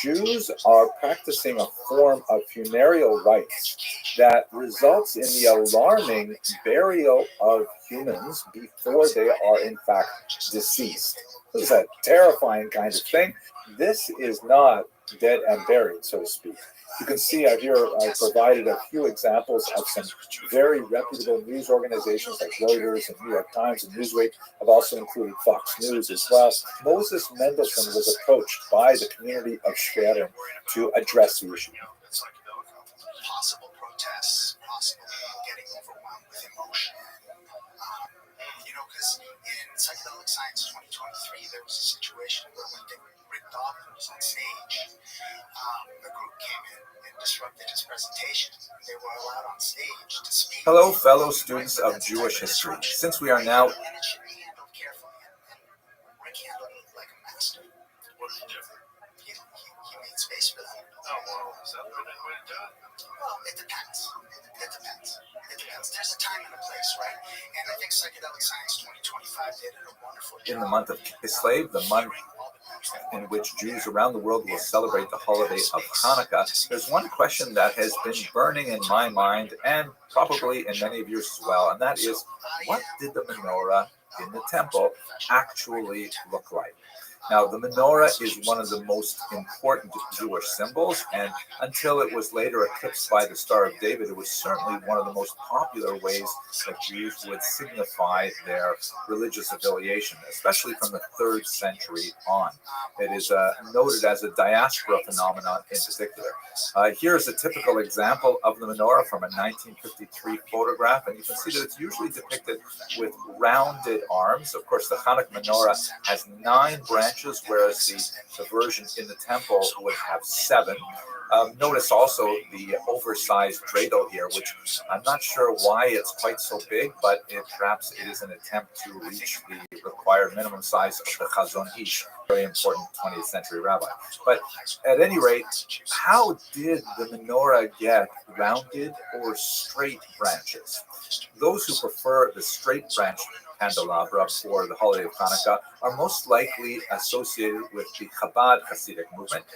Jews are practicing a form of funereal rites that results in the alarming burial of humans before they are in fact deceased. This is a terrifying kind of thing. This is not dead and buried, so to speak. You can see out here I've provided a few examples of some very reputable news organizations like Reuters and New York Times and Newsweek. I've also included Fox News as well. Moses Mendelssohn was approached by the community of Schwerin to address the issue. Possible protests, possible people getting overwhelmed with emotion. Because in Psychedelic Science 2023, there was a situation where when Rick Doblin was on stage, the group came in and disrupted his presentation. They were allowed on stage to speak. Hello, fellow students of Jewish history. Since we are now... And it should be handled carefully. And Rick handled it like a master. What did he do? He made space for them. Oh, wow. Is that the right way to do it? Well, it depends. It depends. There's a time and a place, right? And I think Psychedelic Science 2025 did a wonderful job. In the month of Kislev, the month in which Jews around the world will celebrate the holiday of Hanukkah, there's one question that has been burning in my mind and probably in many of yours as well, and that is, what did the menorah in the temple actually look like. Now, the menorah is one of the most important Jewish symbols, and until it was later eclipsed by the Star of David, it was certainly one of the most popular ways that Jews would signify their religious affiliation, especially from the 3rd century on. It is noted as a diaspora phenomenon in particular. Here's a typical example of the menorah from a 1953 photograph, and you can see that it's usually depicted with rounded arms. Of course, the Hanukkah menorah has 9 branches, whereas the version in the temple would have 7. Notice also the oversized dreidel here, which I'm not sure why it's quite so big, but perhaps it is an attempt to reach the required minimum size of the Chazon Ish, very important 20th century rabbi. But at any rate, how did the menorah get rounded or straight branches? Those who prefer the straight branch candelabra for the holiday of Hanukkah are most likely associated with the Chabad Hasidic movement,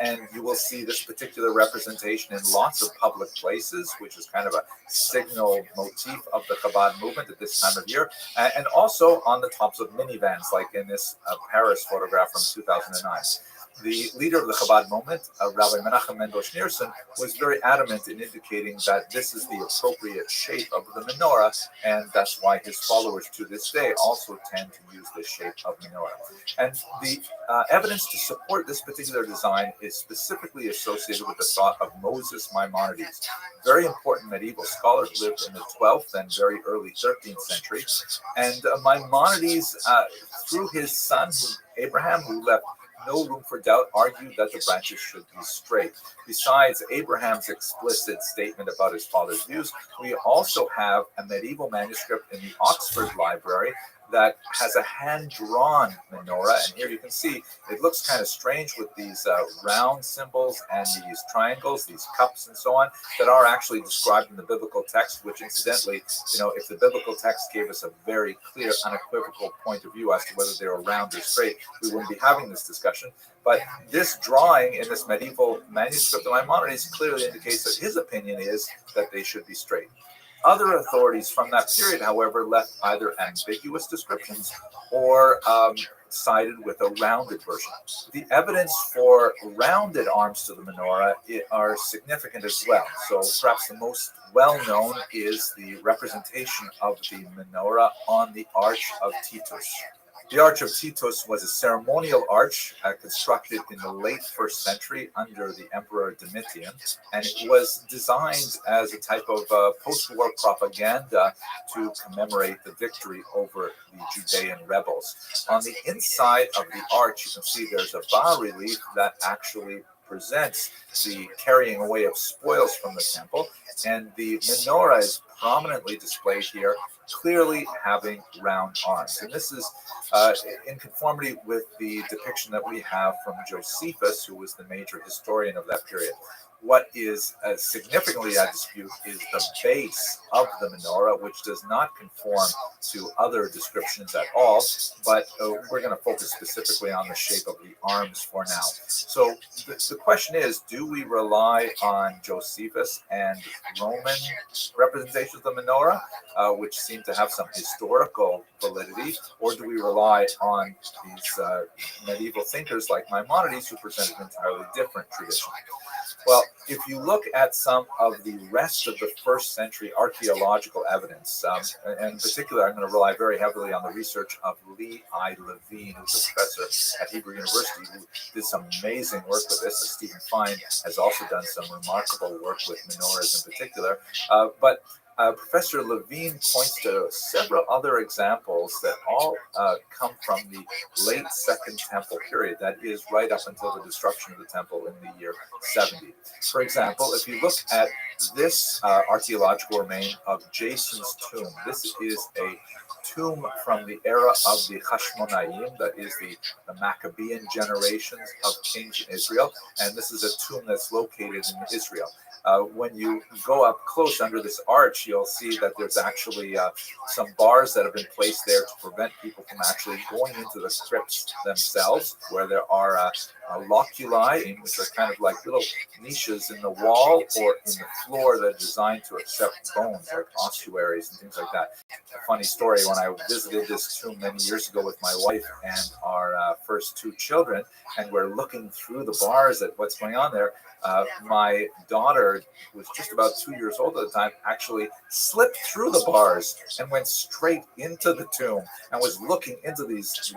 and you will see this particular representation in lots of public places, which is kind of a signal motif of the Chabad movement at this time of year, and also on the tops of minivans, like in this Paris photograph from 2009. The leader of the Chabad movement, Rabbi Menachem Mendel Schneerson, was very adamant in indicating that this is the appropriate shape of the menorah, and that's why his followers to this day also tend to use this shape of menorah. And the evidence to support this particular design is specifically associated with the thought of Moses Maimonides, very important medieval scholar who lived in the 12th and very early 13th century. And Maimonides, through his son Abraham, who left no room for doubt, argued that the branches should be straight. Besides Abraham's explicit statement about his father's views, we also have a medieval manuscript in the Oxford Library that has a hand-drawn menorah, and here you can see it looks kind of strange with these round symbols and these triangles, these cups and so on, that are actually described in the biblical text, which incidentally, if the biblical text gave us a very clear, unequivocal point of view as to whether they were round or straight, we wouldn't be having this discussion. But this drawing in this medieval manuscript of Maimonides clearly indicates that his opinion is that they should be straight. Other authorities from that period, however, left either ambiguous descriptions or sided with a rounded version. The evidence for rounded arms to the menorah are significant as well. So perhaps the most well-known is the representation of the menorah on the Arch of Titus. The Arch of Titus was a ceremonial arch constructed in the late 1st century under the Emperor Domitian, and it was designed as a type of post-war propaganda to commemorate the victory over the Judean rebels. On the inside of the arch, you can see there's a bas-relief that actually presents the carrying away of spoils from the temple, and the menorah is prominently displayed here, clearly having round arms. And this is in conformity with the depiction that we have from Josephus, who was the major historian of that period. What is significantly at dispute is the base of the menorah, which does not conform to other descriptions at all, but we're going to focus specifically on the shape of the arms for now. So the question is, do we rely on Josephus and Roman representations of the menorah, which seem to have some historical validity, or do we rely on these medieval thinkers like Maimonides, who presented an entirely different tradition? Well, if you look at some of the rest of the 1st century archaeological evidence, and in particular, I'm going to rely very heavily on the research of Lee I. Levine, who's a professor at Hebrew University, who did some amazing work with this. Stephen Fine has also done some remarkable work with menorahs in particular. But Professor Levine points to several other examples that all come from the late 2nd Temple period, that is right up until the destruction of the temple in the year 70. For example, if you look at this archaeological remain of Jason's tomb, this is a tomb from the era of the Hashmonaim, that is the Maccabean generations of kings in Israel, and this is a tomb that's located in Israel. When you go up close under this arch, you'll see that there's actually some bars that have been placed there to prevent people from actually going into the crypts themselves, where there are loculi, which are kind of like little niches in the wall or in the floor that are designed to accept bones, like ossuaries and things like that. A funny story, when I visited this tomb many years ago with my wife and our first two children, and we're looking through the bars at what's going on there, my daughter, who was just about 2 years old at the time, actually slipped through the bars and went straight into the tomb and was looking into these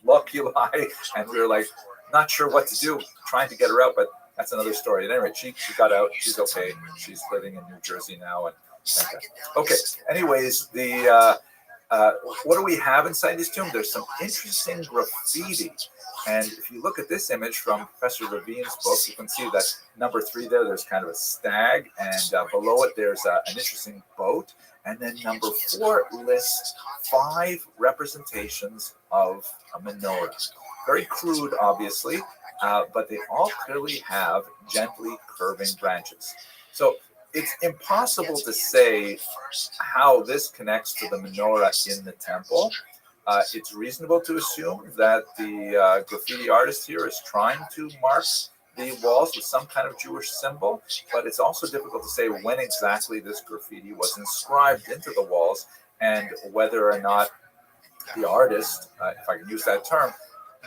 loculi, and we were like, not sure what to do, trying to get her out, but that's another story. At any rate, she got out. She's okay. She's living in New Jersey now. And okay. Anyways, what do we have inside this tomb? There's some interesting graffiti. And if you look at this image from Professor Levine's book, you can see that number 3 there, there's kind of a stag. And below it, there's an interesting boat. And then number 4 lists 5 representations of a menorah. Very crude, obviously, but they all clearly have gently curving branches. So it's impossible to say how this connects to the menorah in the temple. It's reasonable to assume that the graffiti artist here is trying to mark the walls with some kind of Jewish symbol, but it's also difficult to say when exactly this graffiti was inscribed into the walls and whether or not the artist, if I can use that term,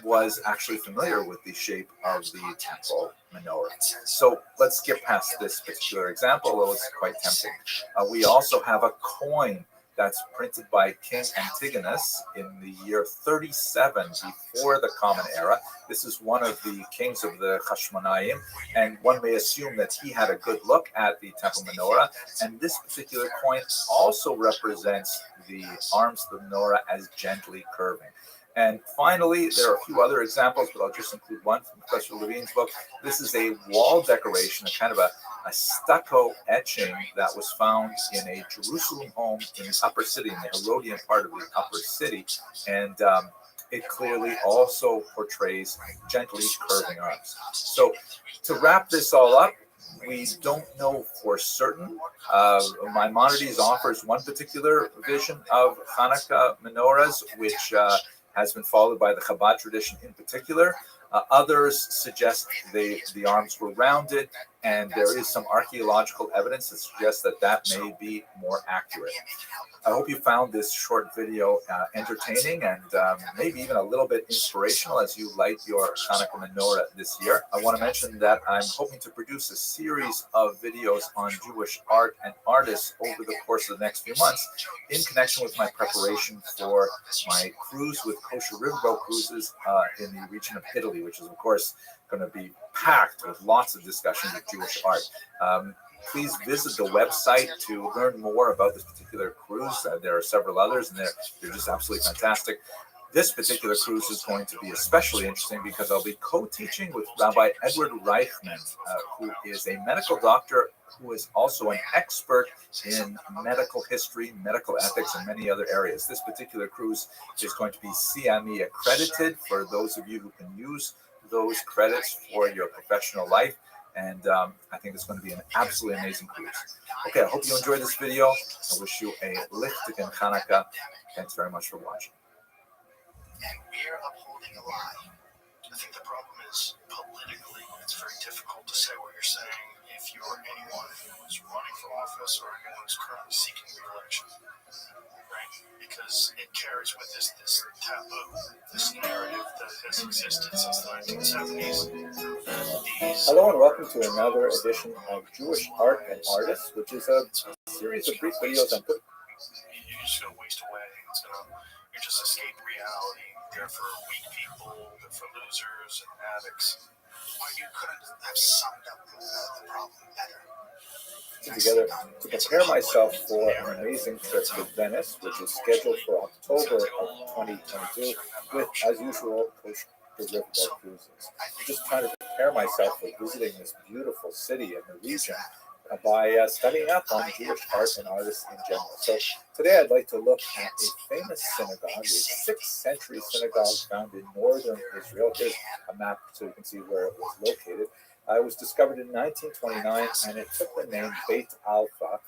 was actually familiar with the shape of the temple menorah. So let's skip past this particular example, although it's quite tempting. We also have a coin that's printed by King Antigonus in the year 37 before the Common Era. This is one of the kings of the Hashmonaim, and one may assume that he had a good look at the temple menorah. And this particular coin also represents the arms of the menorah as gently curving. And finally, there are a few other examples, but I'll just include one from Professor Levine's book. This is a wall decoration, a kind of a stucco etching that was found in a Jerusalem home in the upper city, in the Herodian part of the upper city. And it clearly also portrays gently curving arms. So to wrap this all up, we don't know for certain. Maimonides offers one particular vision of Hanukkah menorahs, which has been followed by the Chabad tradition in particular. Others suggest the arms were rounded, and there is some archaeological evidence that suggests that that may be more accurate. I hope you found this short video entertaining and maybe even a little bit inspirational as you light your Hanukkah menorah this year. I want to mention that I'm hoping to produce a series of videos on Jewish art and artists over the course of the next few months in connection with my preparation for my cruise with Kosher Riverboat Cruises in the region of Italy, which is, of course, going to be packed with lots of discussions of Jewish art. Please visit the website to learn more about this particular cruise. There are several others, and they're just absolutely fantastic. This particular cruise is going to be especially interesting because I'll be co-teaching with Rabbi Edward Reichman, who is a medical doctor who is also an expert in medical history, medical ethics, and many other areas. This particular cruise is going to be CME accredited for those of you who can use those credits for your professional life. And I think it's going to be an absolutely amazing cruise. Okay, I hope you enjoyed this video. I wish you a lichtigen Hanukkah. Thanks very much for watching. And we're upholding a lie. I think the problem is politically, it's very difficult to say what you're saying if you're anyone who is running for office or anyone who's currently seeking re-election. Right? Because it carries with this taboo, this narrative that has existed since the 1970s. Hello and welcome to another edition of Jewish Art and Artists, which is a series of brief videos on You're just going to waste away. You're just escape reality. They're for weak people, they're for losers and addicts. Or you couldn't have summed up the problem better. Together to prepare myself for an amazing trip to Venice, which is scheduled for October of 2022, with, as usual, Kosher Riverboat Cruises. I'm just trying to prepare myself for visiting this beautiful city and the region by studying up on Jewish art and artists in general. So today I'd like to look at a famous synagogue, a 6th century synagogue found in northern Israel. Here's a map so you can see where it was located. It was discovered in 1929, and it took the name Beit Alpha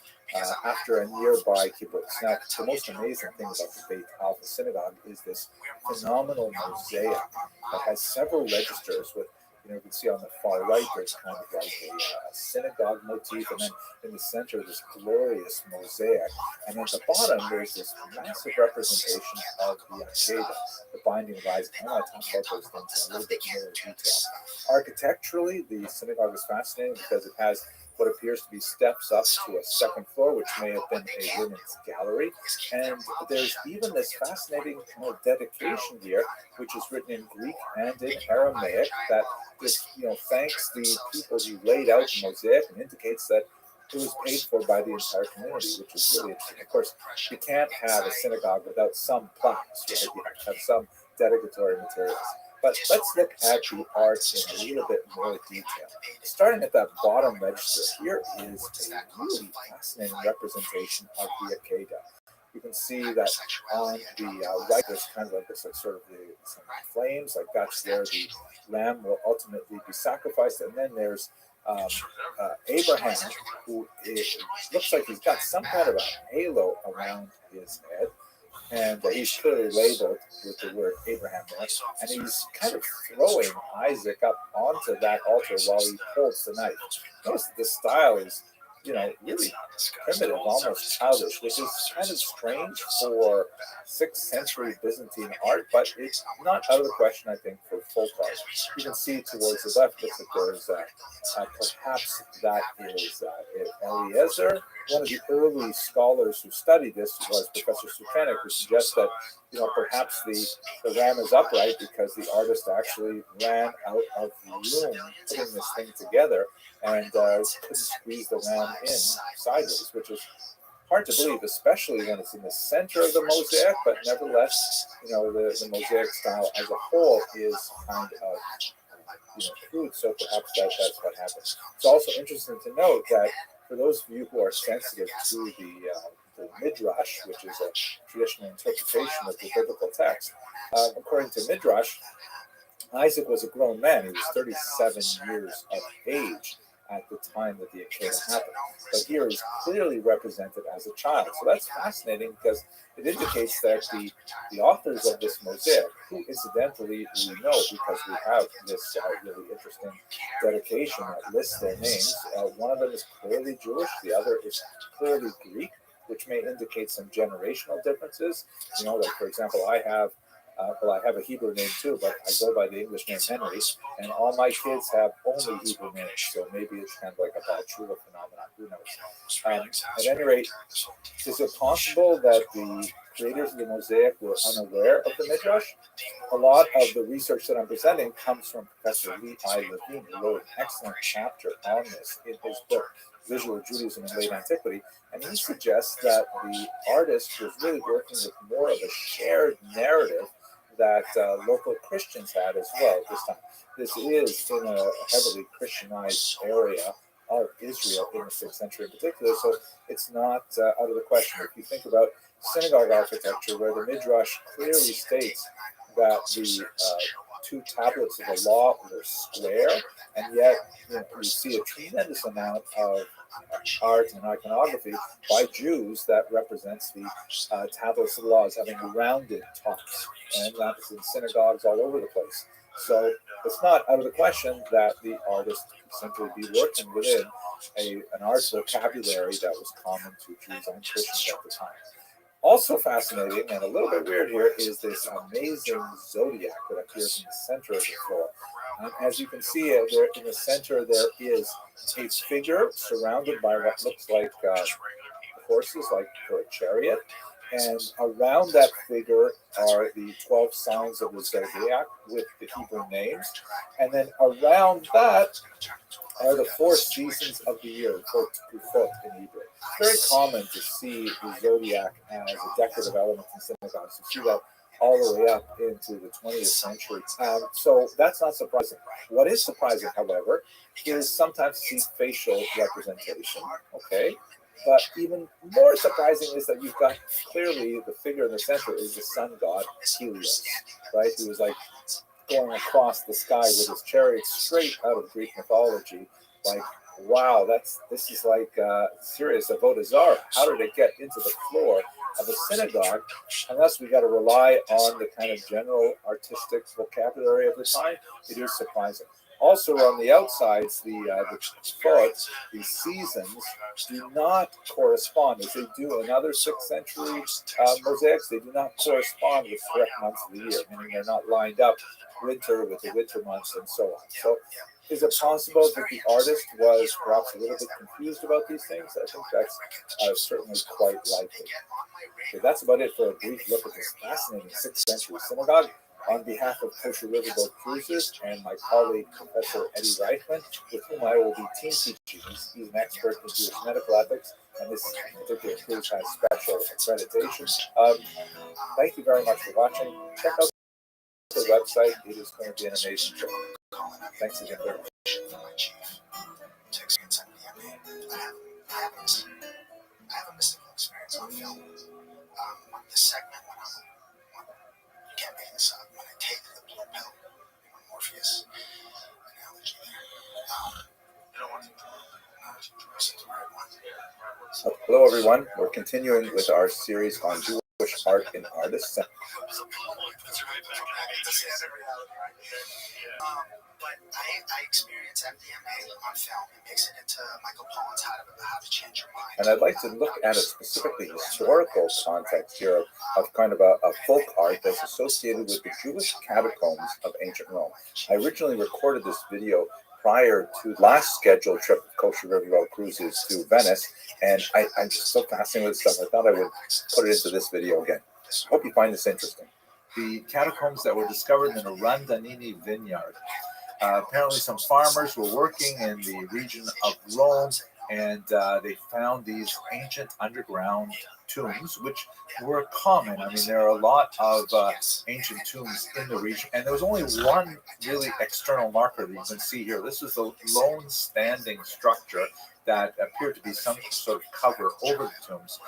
after a nearby kibbutz. Now, the most amazing thing about the Beit Alpha synagogue is this phenomenal mosaic that has several registers with, you can see on the far right, there's kind of like a synagogue motif, and then in the center, this glorious mosaic. And at the bottom, there's this massive representation of the Akedah, the binding of Isaac. I want to talk about those things in a little bit more detail. Architecturally, the synagogue is fascinating because it has what appears to be steps up to a second floor, which may have been a women's gallery. And there's even this fascinating dedication here, which is written in Greek and in Aramaic, that just thanks the people who laid out the mosaic and indicates that it was paid for by the entire community, which is really interesting. Of course, you can't have a synagogue without some plaques, right? You have to have some dedicatory materials. But let's look at the art in a little bit more detail. Starting at that bottom register, here is a really fascinating representation of the Akedah. You can see that on the right, there's kind of like this sort of some flames, like that's where the lamb will ultimately be sacrificed. And then there's Abraham, who looks like he's got some kind of a halo around his head. And he's clearly labeled with the word Abraham there. And he's kind of throwing Isaac up onto that altar while he holds the knife. Notice that the style is, really primitive, almost childish, which is kind of strange for 6th century Byzantine art, but it's not out of the question, I think, for folk art. You can see towards the left, looks like there's perhaps that is Eliezer. One of the early scholars who studied this was Professor Sukenik, who suggests that perhaps the ram is upright because the artist actually ran out of room putting this thing together and couldn't squeeze the ram in sideways, which is hard to believe, especially when it's in the center of the mosaic. But nevertheless, the mosaic style as a whole is kind of crude, so perhaps that's what happened. It's also interesting to note that for those of you who are sensitive to the Midrash, which is a traditional interpretation of the biblical text, according to Midrash, Isaac was a grown man. He was 37 years of age at the time that the Akedah happened. But here he's clearly represented as a child. So that's fascinating because it indicates that the authors of this mosaic, who incidentally we know because we have this really interesting dedication that lists their names, one of them is clearly Jewish, the other is clearly Greek, which may indicate some generational differences. Like for example, I have a Hebrew name too, but I go by the English name Henry, and all my kids have only Hebrew names, so maybe it's kind of like a Balchula phenomenon, who knows. At any rate, is it possible that the creators of the mosaic were unaware of the Midrash? A lot of the research that I'm presenting comes from Professor Lee I. Levine, who wrote an excellent chapter on this in his book, Visual Judaism in Late Antiquity, and he suggests that the artist was really working with more of a shared narrative that local Christians had as well at this time. This is in a heavily Christianized area of Israel in the 6th century in particular, so it's not out of the question. If you think about synagogue architecture, where the Midrash clearly states that the two tablets of the law were square, and yet you see a tremendous amount of art and iconography by Jews that represents the tablets of the law as having rounded tops, and that's in synagogues all over the place. So it's not out of the question that the artist could simply be working within an art vocabulary that was common to Jews and Christians at the time. Also fascinating and a little bit weird here is this amazing zodiac that appears in the center of the floor. As you can see, there in the center there is a figure surrounded by what looks like horses, like for a chariot. And around that figure are the 12 signs of the zodiac with the Hebrew names. And then around that are the 4 seasons of the year, Kufot in Hebrew. It's very common to see the zodiac as a decorative element in synagogues. You see that all the way up into the 20th century. So that's not surprising. What is surprising, however, is sometimes to see facial representation. Okay. But even more surprising is that you've got clearly the figure in the center is the sun god Helios, right? Who is like going across the sky with his chariot, straight out of Greek mythology. Like, wow, this is like serious Avodah. How did it get into the floor of a synagogue? Unless we got to rely on the kind of general artistic vocabulary of the time, it is surprising. Also, on the outsides, the foot, the seasons do not correspond, as they do in other 6th century mosaics. They do not correspond with correct months of the year, meaning they're not lined up winter with the winter months and so on. So, is it possible that the artist was perhaps a little bit confused about these things? I think that's certainly quite likely. Okay, that's about it for a brief look at this fascinating 6th century synagogue. On behalf of Kosher Riverboat Cruises and my colleague, Professor Eddie Reichman, with whom I will be team teaching. He's an expert in Jewish medical ethics, and this particular cruise has special accreditation. Thank you very much for watching. Check out the website. It is going to be an amazing trip. Thanks again very much. I have a mystical experience on film. The segment when you can't make this up, when I take the blue pill, Morpheus analogy there. Hello, everyone. We're continuing with our series on Jewish art and artists. But I experience MDMA on film and mix it into Michael Pollan's How to Change Your Mind. And I'd like to look at a specifically historical context here of kind of a folk art that's associated with the Jewish catacombs of ancient Rome. I originally recorded this video prior to last scheduled trip of Kosher Riverboat Cruises to Venice, and I'm just so fascinated with stuff. I thought I would put it into this video again. I hope you find this interesting. The catacombs that were discovered in a Randanini vineyard. Apparently some farmers were working in the region of Rome, and they found these ancient underground tombs, which were common. I mean, there are a lot of ancient tombs in the region, and there was only one really external marker that you can see here. This is a lone standing structure that appeared to be some sort of cover over the tombs.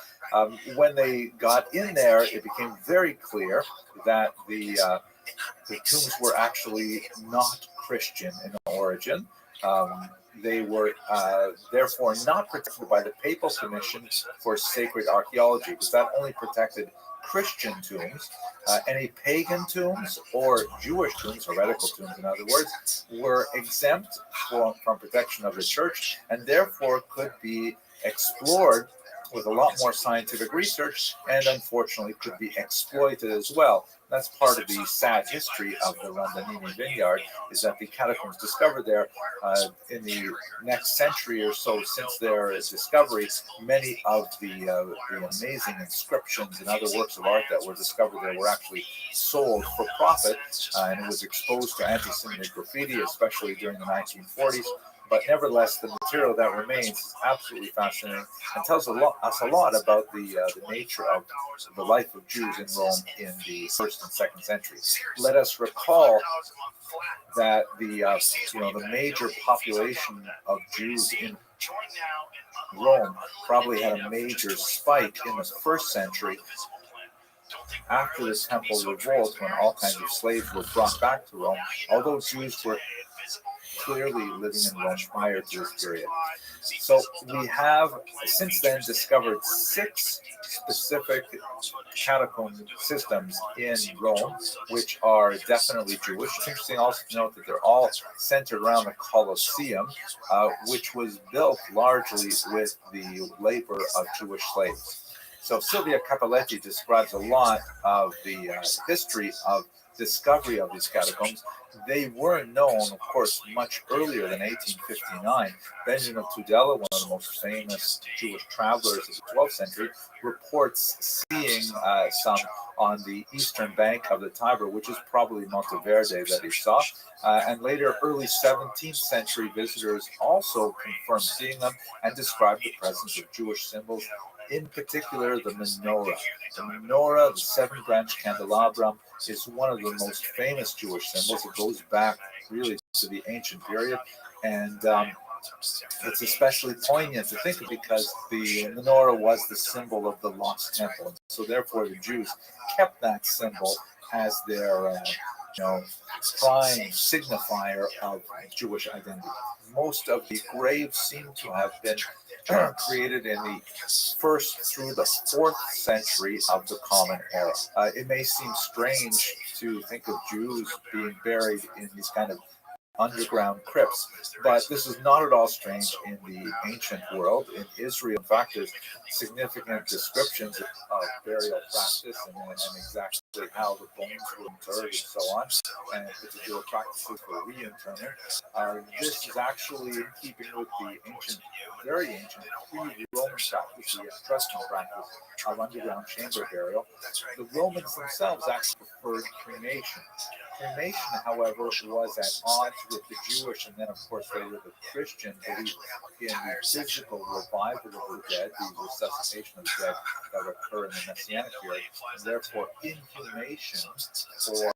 When they got in there, it became very clear that the tombs were actually not Christian in origin. They were therefore not protected by the Papal Commission for Sacred Archaeology, because that only protected Christian tombs. Any pagan tombs or Jewish tombs, heretical tombs in other words, were exempt from protection of the church, and therefore could be explored with a lot more scientific research, and unfortunately could be exploited as well. That's part of the sad history of the Randanini vineyard, is that the catacombs discovered there in the next century or so since their discovery, many of the amazing inscriptions and other works of art that were discovered there were actually sold for profit, and it was exposed to anti-Semitic graffiti, especially during the 1940s. But nevertheless, the material that remains is absolutely fascinating and tells us a lot about the nature of the life of Jews in Rome in the 1st and 2nd centuries. Let us recall that the major population of Jews in Rome probably had a major spike in the 1st century after the Temple Revolt, when all kinds of slaves were brought back to Rome. Although Jews were clearly living in Rome prior to this period. So we have since then discovered 6 specific catacomb systems in Rome, which are definitely Jewish. It's interesting also to note that they're all centered around the Colosseum, which was built largely with the labor of Jewish slaves. So Silvia Cappelletti describes a lot of the history of discovery of these catacombs. They were known, of course, much earlier than 1859. Benjamin of Tudela, one of the most famous Jewish travelers of the 12th century, reports seeing some on the eastern bank of the Tiber, which is probably Monteverde that he saw. And later, early 17th century visitors also confirmed seeing them and described the presence of Jewish symbols, in particular the menorah. The menorah, the 7-branch candelabrum, is one of the most famous Jewish symbols. It goes back really to the ancient period, and it's especially poignant to think of because the menorah was the symbol of the lost temple. So therefore the Jews kept that symbol as their prime signifier of Jewish identity. Most of the graves seem to have been created in the 1st through the 4th century of the Common Era. It may seem strange to think of Jews being buried in these kind of underground crypts, but this is not at all strange in the ancient world. In Israel, in fact, there's significant descriptions of burial practice and exactly how the bones were interred and so on, and particular practices for reinterment. This is actually in keeping with the ancient, very ancient pre-Roman practice, the Etruscan practice of underground chamber burial. The Romans themselves actually preferred cremation. Cremation, however, was at odds with the Jewish and then, of course, later the Christian belief in the physical revival of the dead, the resuscitation of the dead that would occur in the Messianic period, and therefore inhumation or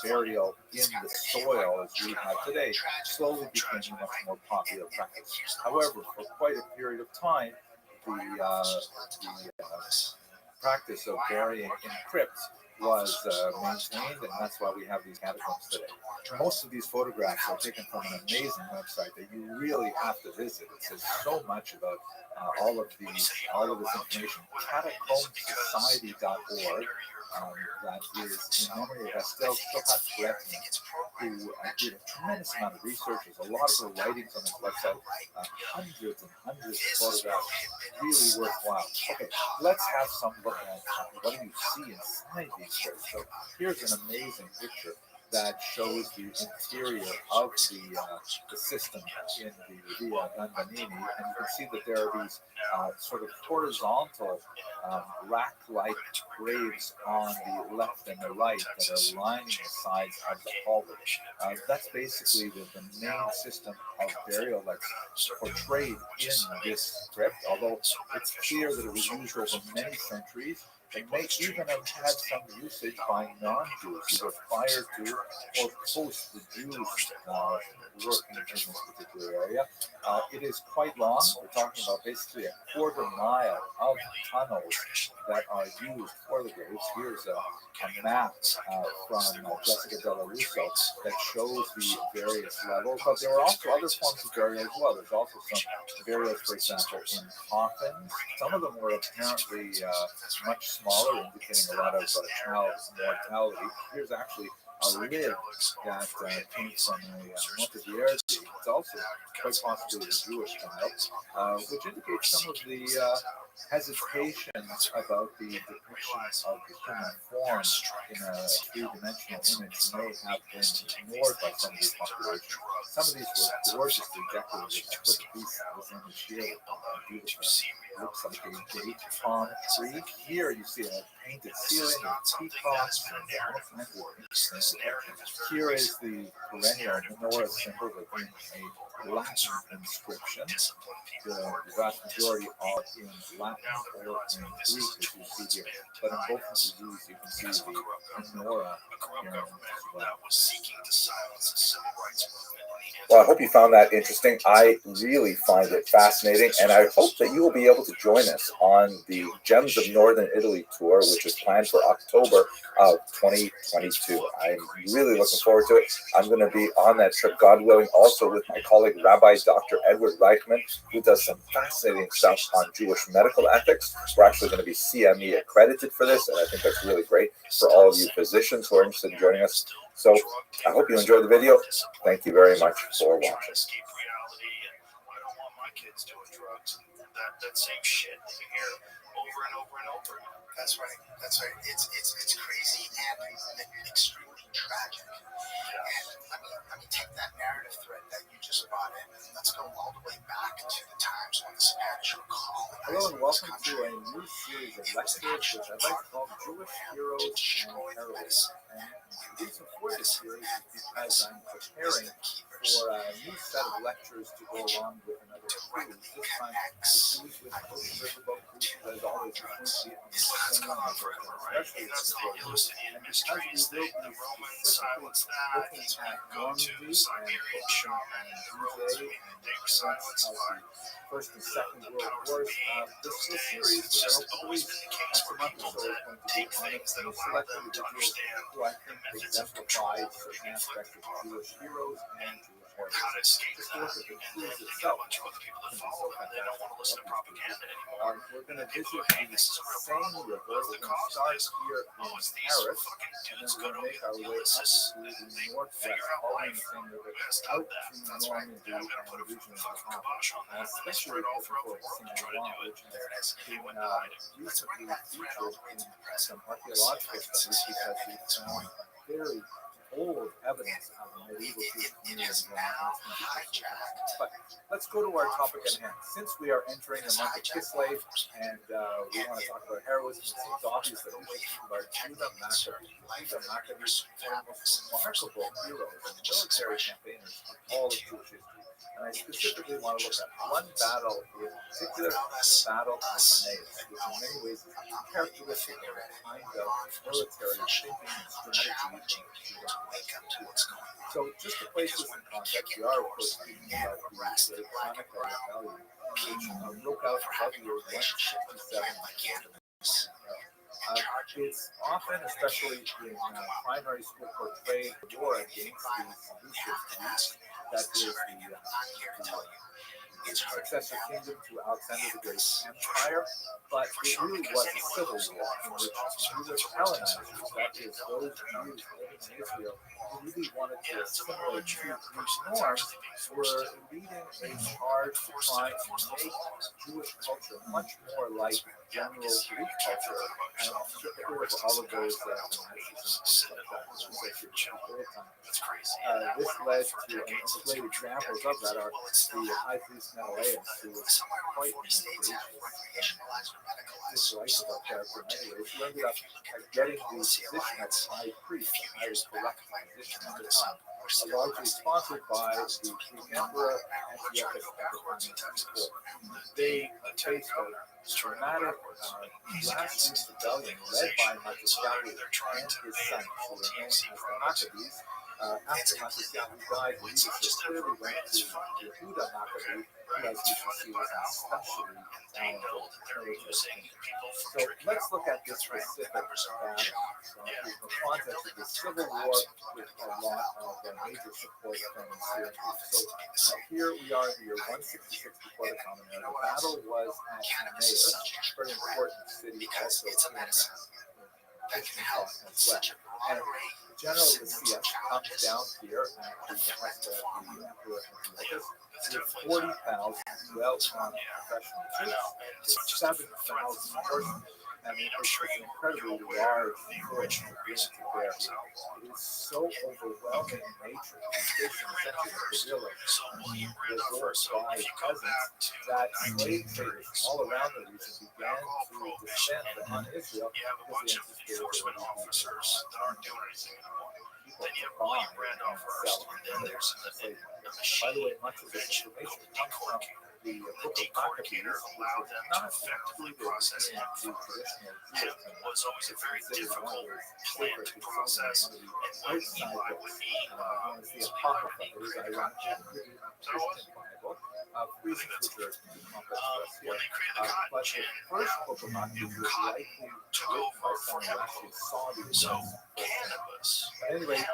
burial in the soil, as we have today, slowly became a much more popular practice. However, for quite a period of time, the practice of burying in crypts was maintained, and that's why we have these catacombs today. Most of these photographs are taken from an amazing website that you really have to visit. It says so much about all of this information. Catacombsociety.org. That is in memory of Estelle Chohat, who did a tremendous amount of research. There's a lot of her writings on this website, hundreds and hundreds of photographs, really worthwhile. Okay, let's have some look at what do you see inside these crypts. So here's an amazing picture that shows the interior of the system in the Via Gandamini, and you can see that there are these sort of horizontal rack-like graves on the left and the right that are lining the sides of the hallway. That's basically the main system of burial that's portrayed in this crypt, although it's clear that it was used over many centuries. It may even have had some usage by non-Jews, either prior to or post the Jews working in this particular area. It is quite long. We're talking about basically a quarter mile of tunnels that are used for the graves. Here's a map from Jessica Della Russo that shows the various levels, but there are also other forms of burial as well. There's also some burials, for example, in coffins. Some of them were apparently much smaller, indicating a lot of child mortality. Here's actually a lid that came from a Monteverdi. It's also quite possibly a Jewish child, which indicates some of the hesitations about the depiction of the human form in a three-dimensional image may have been ignored by some of these populations. Some of these were gorgeously decorated. Look at these image here. Beautiful. Looks like a date palm tree. Here you see a painted ceiling with peacocks and all kinds of interesting depictions. Here is the perennial menorah symbol within a Latin inscription. The vast majority are in Latin or in Greek, as you see here. But in both of these, you can see the menorah here as well. Well, I hope you found that interesting. I really find it fascinating, and I hope that you will be able to join us on the Gems of Northern Italy tour, which is planned for October of 2022. I'm really looking forward to it. I'm going to be on that trip, God willing, also with my colleague, Rabbi Dr. Edward Reichman, who does some fascinating stuff on Jewish medical ethics. We're actually going to be CME accredited for this, and I think that's really great for all of you physicians who are interested in joining us. So I hope you enjoyed the video. Thank you very much for watching. I don't want my kids doing drugs and that same shit that you hear over and over and over. That's right. That's right. It's crazy and extremely tragic. And let me take that narrative thread that you just brought in, and let's go all the way back to the times when the Spanish were colonizing. Hello and welcome to a new series of lectures which I'd like to call Jewish Heroes and Heroes. And the reason for this series is because I'm preparing for a new set of lectures to go along with another regularly This get time, X. the Jews with most riverboat cruises as always Drugs. on the Well, that's same gone on level, forever, right? especially That's the for Eleusinian and mysteries. because we will The be Romans specifically silenced that. looking He's at go to Normandy and Siberian focusing shaman. on The Romans, D-Day I mean, and they were events silenced of by the First and the Second World powers that Wars. be in This those whole days. series, It's which I just hope to always release been the case once a for month people or so, to is going to be take on things that a allow select them to individuals understand who I the think methods of exemplify control certain inflict aspects of upon them Jewish heroes and and Jewish how to heroes. escape Just that. look at the And cruise then they get a itself. bunch of other people that It's going to be follow so them and they don't want to listen to fantastic. propaganda anymore. We're going to And people visit go, hey, the this is a real Seine problem. River. What's We're the going to cause of start this? here Oh, in it's these Paris, fucking and then dudes we're go going to to make our way up Ulysses to and the they northwest, figure out following life. the Seine River We gotta out stop to that. That's right. Normandy Now we gotta and put a the region of fucking Le Havre. kibosh on that. And they Especially spread all looking throughout for the world to try to Saint do it. which There it is. has He been went behind it. Let's recently bring that thread all featured the way to in the present. some Let's see if archaeological I can studies see that because making we this found point. very old evidence of a medieval Jewish It community has in now Rome. It's going to be absolutely hijacked. fascinating. But let's go to our topic at hand. Since we are entering the month of Kislev and we want to talk about heroism, it seems obvious that we should talk about Judah Maccabee. Judah Maccabee is one of the most remarkable heroes and military campaigners of all of Jewish history. And I specifically want to look at one battle in particular, the Battle of Emmaus, which in many ways is characteristic of the kind of military thinking and strategy of Judah. So just to place this in context, we are of course speaking about the Hanukkah rebellion, which broke out about the year 167. It's often, especially in primary school, portrayed the war against the Seleucid Greece, that is the successor kingdom to Alexander the Great Empire, but it really was a civil war in which Jewish Hellenizers, that is, those Jews living in Israel who really wanted to assimilate to Greek norms, were leading a charge to try and make Jewish culture much more like general Greek culture and strip it rid of all of those fanaticism and things like that. This was actually a time. This led to, and some great examples of that are the high priest Menelaus, who was quite an dislikable character in many ways, who ended up getting the position of high priest, a highly corrupt position at the time, largely sponsored by the Greek emperor Antiochus Epiphanes IV. They faced a dramatic last rebellion led by Maccabee and his sons, who were known as the Maccabees. After Maccabee died, the leadership clearly went to Yehuda Maccabee, who, as you can see, was an especially talented military. So let's look at this specific battle in the context of the Civil War with a lot of major support from Syria. So here we are in the year 166 before the Common Era. The battle was at Emmaus, a very important city also in Christian thought as well. And General Lysias comes down here at the behest of the Emperor Antiochus with 40,000 well-armed professional troops, 7,000 horsemen. I mean, it's an incredibly large force to bring to bear here. It is so overwhelming in nature, facing essentially a guerrilla revolt by peasants, that slave traders all around the region began to descend on Israel You have a bunch of enforcement officers that aren't doing anything anymore. Then you have William Randolph Hearst, and then there's a machine. By the way, much of this information comes from the Book of Maccabees, allowed them to not effectively included process in the info. traditional And Jewish it was always a very difficult plant to process, and what outside Eli books, would eat known as the Apocrypha. It is ironically included in the Christian Bible, reasons which are too complex for us here. when they created the cotton But gin, the first Book of Maccabees was likely took written by over someone who actually saw these So events firsthand. cannabis, But anyway,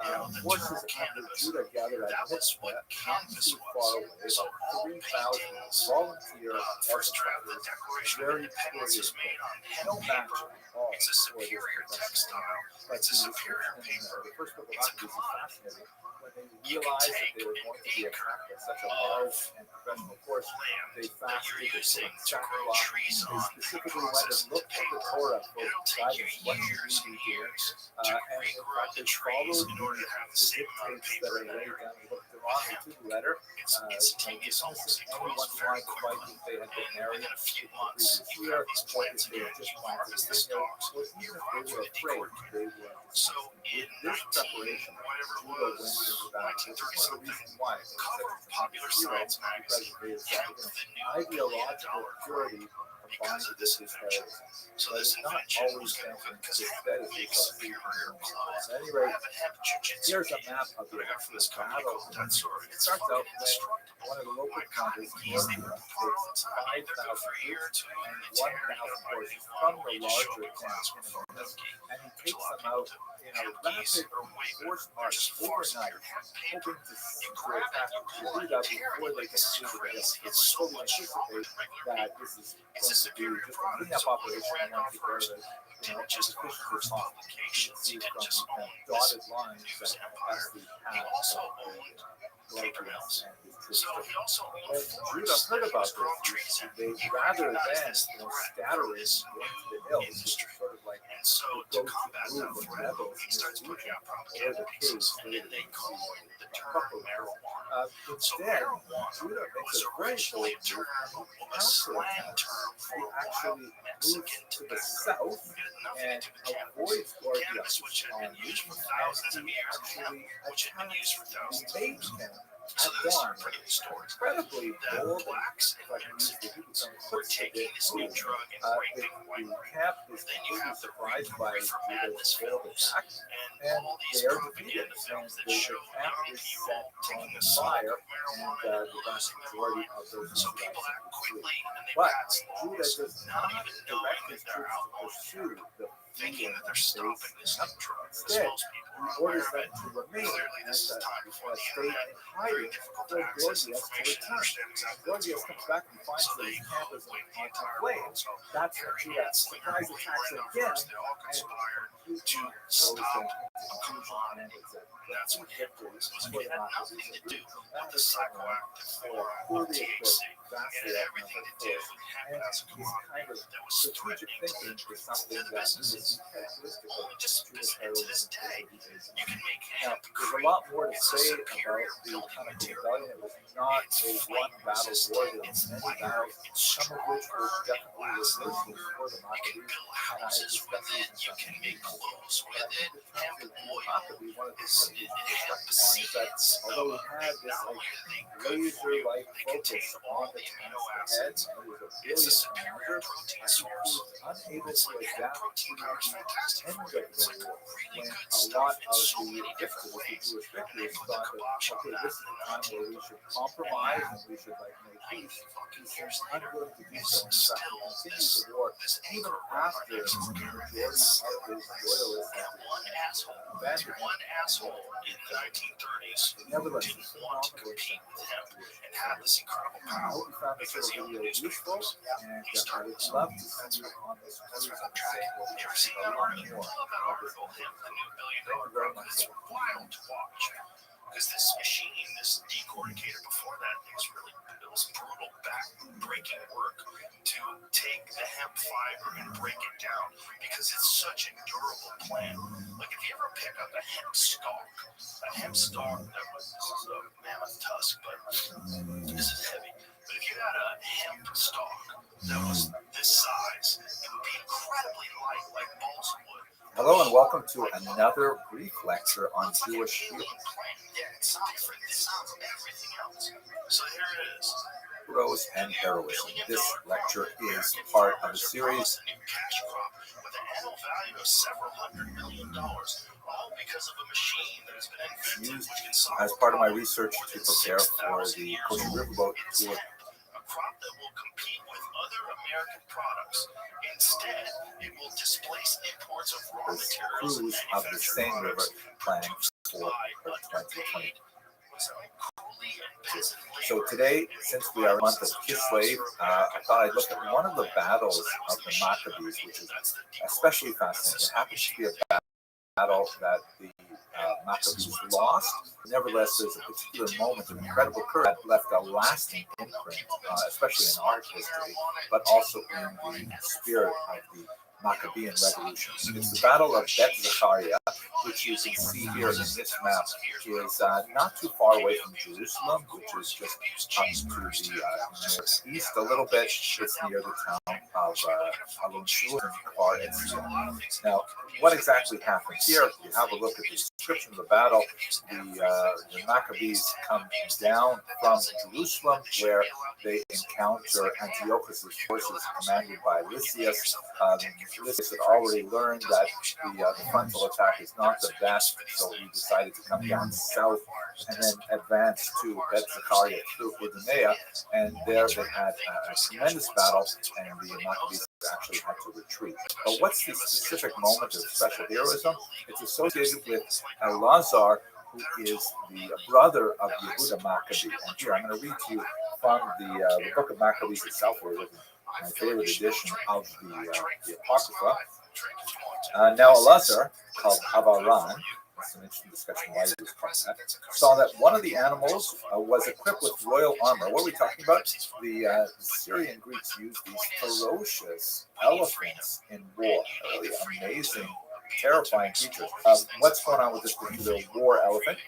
the forces under Judah gathered at Mitzvah, not too far away, about 3,000 volunteer first draft of the educators, Declaration of very Independence is made on no hemp match paper. at all It's a for this superior professional. textile. But It's a the superior description in paper. the first Book of It's a Maccabees is commodity. fascinating. When they You can realized that take they were going to be an attacked by such a acre large and professional force, they land that fasted, you're they put using on to grow sackcloth, trees they on, specifically went process and looked at the paper. Torah for It'll take you guidance. What should years we and be doing? years to And in regrow fact, the they trees followed in order to have the the same amount of dictates that paper are in laid there. down in the Book of responded to the letter. It's instantaneous almost. It grows very quickly. And within a few months, you have these plants again. You harvest the stalks. You're going to decorticate them. So in whatever it was, 1930 something, cover of Popular Science magazine hemp the new Ideological purity because of this invention. So this invention was going to, because hemp makes superior clothes. At any I rate, have a hemp jujitsu here's a kit map of that I the got from this company battle. called Dead Sword. It It's starts out fucking when indestructible. one of the local My cotton planters, bees, they run apart all the time. They're good for a year or two, and then they tear it. You gotta buy a new one, or you just show up in class with a monkey, and he which a takes lot of them people out do. in a Hemp geese rapid are way better. force They're march just forcing overnight, your hemp paper. hoping to You grab it, attack you pull it, you tear it. Like, this is crazy. It's so much stronger than regular that paper. this is It's a superior just a product. cleanup So William operation. Randolph Hearst didn't just own Hearst Publications. He didn't just own this dotted lines news that empire. He also owned paper mills. So he also owned when Judah forests heard that he about was growing trees this, in. they He rather recognized than this threat scattering from this into new the hills, which is industry. sort of like And so to go-to combat that move of threat, rebels he in starts this putting region, out or propaganda the pieces, caves and then they coined the term Couple. marijuana. So Instead, marijuana Judah makes was a very originally a bold term, move. a slang term for He wild actually Mexican moves to the tobacco. south It had nothing and to do with cannabis. avoids Gorgias. Cannabis, which had been used for thousands of years, and hemp, which had been used for thousands of years. So these are pretty good stories. Incredibly That bold. blacks and Mexicans were taking this new drug and raping white The women. camp is Then you completely have the surprised by Reaper Madness Judah's films attack, and all these they are propaganda defeated, films that and show the camp young is people set taking on a smoke fire, of marijuana and the vast losing their majority mind. of those So people act quickly and they But pass Judah laws, does not not even knowing direct his that they're troops to outlawing pursue hemp, the thinking that they're stopping this new drug. As Instead, most people he are orders aware of them it. to remain Clearly, this is and time before the stay internet. in Very hiding difficult to until access Gorgias to information and return. understand exactly what's Gorgias going comes on. back and finds So that they his camp is wait the on entire flames. world. So That's when Harry Judah Anslinger surprise and William attacks Randolph again Hearst, they all and conspired to throws stop them a commodity. And that's what hemp was. It had nothing to do with the psychoactive form of THC. It had everything to do with hemp as a commodity that was threatening to the businesses. Just to this day, you can make Now, hemp there's a cream. lot more to It's a say about superior the building Chemical material. Rebellion. It was not It's a flame one battle war. resistant, There it's were many lighter, battles, it's some of which stronger, were it definitely lasts reversing longer. for the You can Maccabees. build And I houses with discussed it, this you in can some make detail. clothes But with I think it. the Hemp terms of oil Maccabee, one of the is things it, we it had the discussed on is that seeds of although a he had this technology that good for you, laser-like they focus contain on all the the amino task ahead, acids. and he was a It's a brilliant superior commander, protein he source. was unable It's to like hemp adapt protein to powder is the fantastic end for of you. the It's like war, really when good a stuff lot in of so the many different victims, the ways. Jewish And they victors, put the thought that, kibosh on okay, that this is in the the time where we 1930s. should And compromise now, and we should make 90 peace. fucking He years seems later, unwilling to do it's so. In fact, still he continues this the war this even anchor around our after necks. the majority It's of still his this. loyalists And abandoned him. one asshole in the 1930s Nevertheless, didn't it's want to phenomenal compete with him example. and have this incredible I power hope you found this because he little owned the video useful, newspapers. and He I started would this. love to That's see you right. on this That's cruise. right. I'm tracking. We'll You ever see seen a that lot article? more Pull up that about this. article, him, the new Thank $1 you very billion drug. much. It's wild to watch. Because this machine, this decorticator before that, it was brutal back-breaking work to take the hemp fiber and break it down because it's such a durable plant. Like if you ever pick up a hemp stalk that was a mammoth tusk, but this is heavy. But if you had a hemp stalk that was this size, it would be incredibly light, like balsa wood. Hello and welcome to another brief lecture on It's like Jewish an healing. alien plant. Yeah, it's different. It sounds everything else. So here it is. Heroes and heroism. This lecture is part of a series A new cash crop with an annual value of several $100 million, all because of a machine that has been invented used which can solve as part of my a problem research to within prepare for 6,000 the years Kosher old. Riverboat It's tour. hemp, a crop that will compete with other American products. Instead, it will displace imports of raw This materials and cruise of the manufactured same river products planned produced for by 2020. cruelly and peasant So labor. today, since we are in the month of Kislev, I thought I'd look at one of the battles of the Maccabees, which is especially fascinating. It happens to be a battle that the Maccabees lost. Nevertheless, there's a particular moment of incredible courage that left a lasting imprint, especially in art history, but also in the spirit of the Maccabean revolution. It's the Battle of Bet Zechariah, which you can see here in this map, is not too far away from Jerusalem, which is just up to the northeast a little bit. It's near the town of Alon Shur and Kfar. Now, what exactly happened here? If you have a look at the description of the battle, the Maccabees come down from Jerusalem, where they encounter Antiochus' forces commanded by Lysias. Lysias had already learned that the frontal attack is not the best, so he decided to come down south and then advance to Bet Zechariah through Idumea, and there they had a tremendous battle, and the Maccabees actually had to retreat. But what's the specific moment of special heroism? It's associated with Elazar, who is the brother of Yehuda Maccabee. And here I'm going to read to you from the book of Maccabees itself, or my favorite edition of the Apocrypha. Now Elazar, called Avaran, that's an interesting discussion why he was called that, saw that one of the animals was equipped with royal armor. What are we talking about? The Syrian Greeks used these ferocious elephants in war. Really amazing, terrifying creatures. What's going on with this particular war elephant?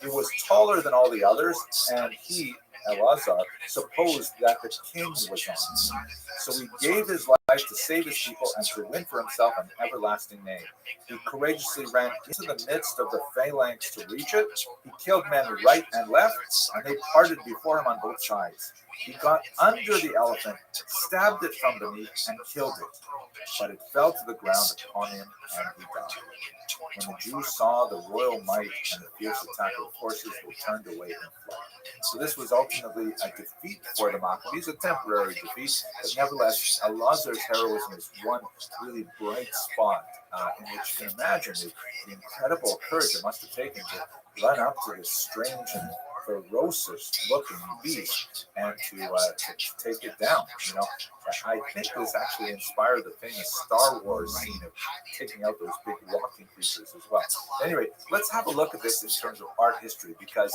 It was taller than all the others, and he, Elazar, supposed that the king was on. So he gave his life to save his people and to win for himself an everlasting name. He courageously ran into the midst of the phalanx to reach it. He killed men right and left, and they parted before him on both sides. He got under the elephant, stabbed it from beneath, and killed it. But it fell to the ground upon him, and he died. When the Jews saw the royal might and the fierce attack of the forces, they turned away and fled. So this was ultimately a defeat for the Maccabees, a temporary defeat, but nevertheless, Elazar's heroism is one really bright spot in which you can imagine the incredible courage it must have taken to run up to this strange and ferocious looking beast and to take it down. You know, I think this actually inspired the famous Star Wars scene of taking out those big rocking creatures as well. Anyway, let's have a look at this in terms of art history, because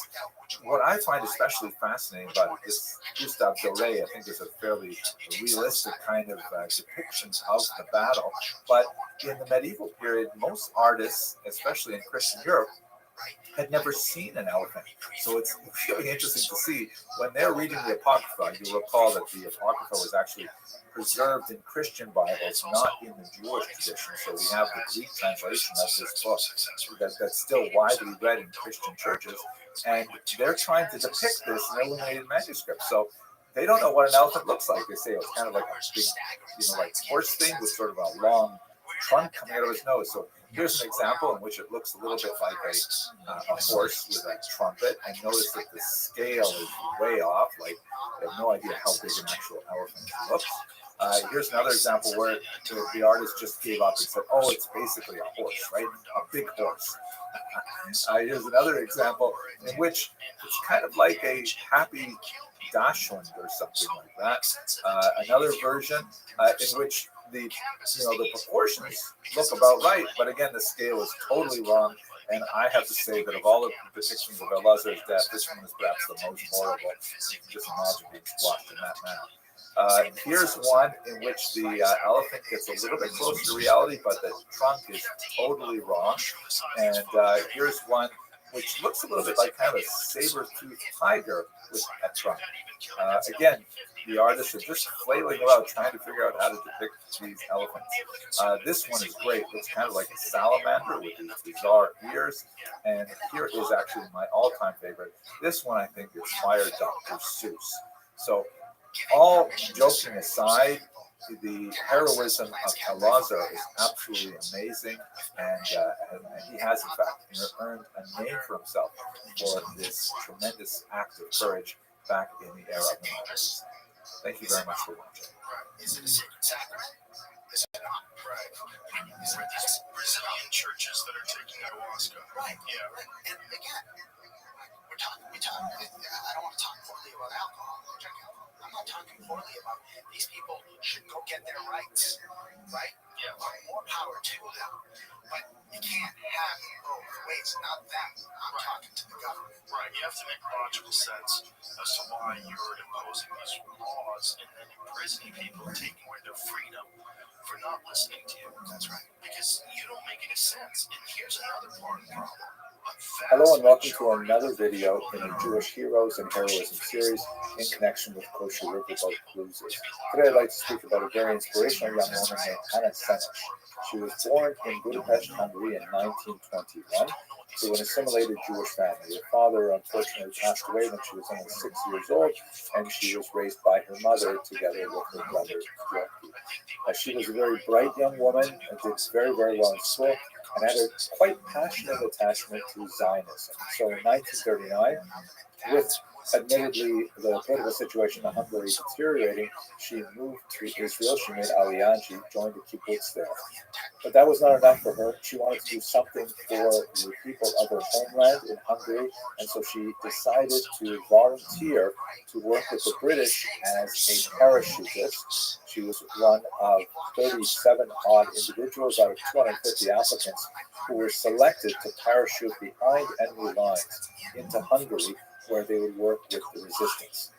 what I find especially fascinating about it is Gustave Doré, I think, is a fairly realistic kind of depiction of the battle. But in the medieval period, most artists, especially in Christian Europe, had never seen an elephant. So it's really interesting to see when they're reading the Apocrypha. You'll recall that the Apocrypha was actually preserved in Christian Bibles, not in the Jewish tradition. So we have the Greek translation of this book that's still widely read in Christian churches. And they're trying to depict this in illuminated manuscripts. So they don't know what an elephant looks like. They say it's kind of like a big, like horse thing with sort of a long trunk coming out of his nose. So here's an example in which it looks a little bit like a horse with a trumpet. And notice that the scale is way off. Like, I have no idea how big an actual elephant looks. Here's another example where the artist just gave up and said, oh, it's basically a horse, right? A big horse. Here's another example in which it's kind of like a happy dachshund or something like that. Another version in which the proportions look about right, but again, the scale is totally wrong. And I have to say that of all the depictions of Elazar's death, this one is perhaps the most horrible. You can just imagine being squashed in that manner. Here's one in which the elephant gets a little bit closer to reality, but the trunk is totally wrong. And here's one which looks a little bit like kind of a saber-toothed tiger with a trunk. Again, the artists are just flailing about trying to figure out how to depict these elephants. This one is great. It's kind of like a salamander with these bizarre ears. And here is actually my all-time favorite. This one, I think, inspired Dr. Seuss. So, all joking aside, the heroism of Elazar is absolutely amazing, and he has, in fact, earned a name for himself for this tremendous act of courage back in the era of the Maccabees. Thank you very much for watching. Is it a sacred sacrament? Is it not? Right. These are these Brazilian churches that are taking ayahuasca. Right. Yeah. And again, we're talking. I don't want to talk poorly about alcohol. Drink alcohol. I'm not talking poorly about these people should go get their rights. Right. Yeah. More power to them. But you can't have it both ways. Not them. I'm talking to the government. Right. You have to make logical sense as to why you're imposing these laws and then imprisoning people and taking away their freedom for not listening to you. That's right. Because you don't make any sense. And here's another part of the problem. Hello and welcome to another video in the Jewish Heroes and Heroism series in connection with Kosher Riverboat Cruises. Today I'd like to speak about a very inspirational young woman named Hannah Senesh. She was born in Budapest, Hungary in 1921 to an assimilated Jewish family. Her father unfortunately passed away when she was only 6 years old, and she was raised by her mother together with her brother, Yorki. She was a very bright young woman and did very, very well in school, and had a quite passionate attachment to Zionism. So in 1939, with admittedly the political situation in Hungary deteriorating, she moved to Israel. She made Aliyah, she joined the kibbutz there. But that was not enough for her. She wanted to do something for the people of her homeland in Hungary, and so she decided to volunteer to work with the British as a parachutist. She was one of 37 odd individuals out of 250 applicants who were selected to parachute behind enemy lines into Hungary, where they would work with the resistance.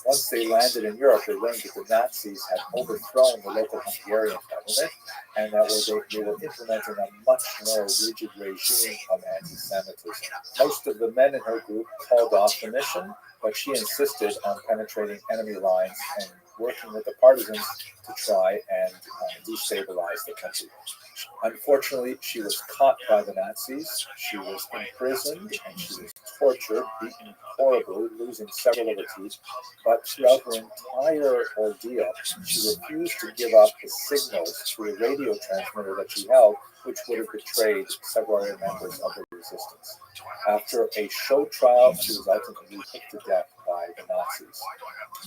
Once they landed in Europe, they learned that the Nazis had overthrown the local Hungarian government, and that they were implementing a much more rigid regime of anti-Semitism. Most of the men in her group called off the mission, but she insisted on penetrating enemy lines and working with the partisans to try and destabilize the country. Unfortunately, she was caught by the Nazis, she was imprisoned, and she was tortured, beaten horribly, losing several of her teeth. But throughout her entire ordeal, she refused to give up the signals through a radio transmitter that she held, which would have betrayed several other members of the resistance. After a show trial, she was ultimately put to death by the Nazis.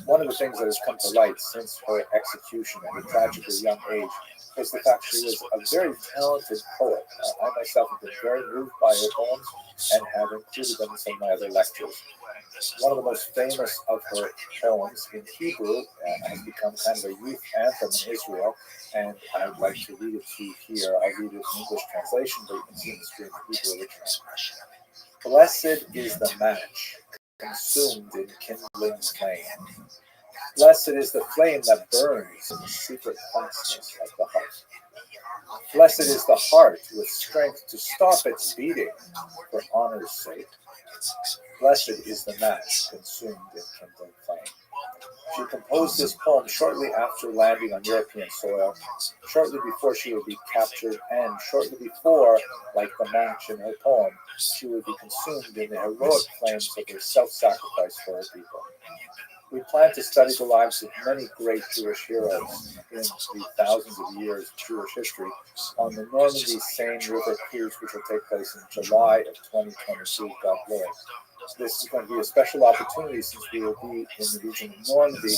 One of the things that has come to light since her execution at a tragically young age is the fact she was a very talented poet. I myself have been very moved by her poems and have included them in some of my other lectures. One of the most famous of her poems in Hebrew has become kind of a youth anthem in Israel, and I'd like to read it to you here. I'll read it in English translation, but you can see in the screen the Hebrew original. Blessed is the match consumed in kindling flame. Blessed is the flame that burns in the secret fastness of the heart. Blessed is the heart with strength to stop its beating for honor's sake. Blessed is the match consumed in kindling flame. She composed this poem shortly after landing on European soil, shortly before she would be captured, and shortly before, like the match in her poem, she would be consumed in the heroic flames of her self-sacrifice for her people. We plan to study the lives of many great Jewish heroes in the thousands of years of Jewish history on the Normandy Seine River cruise, which will take place in July of 2022, God willing. This is going to be a special opportunity since we will be in the region of Normandy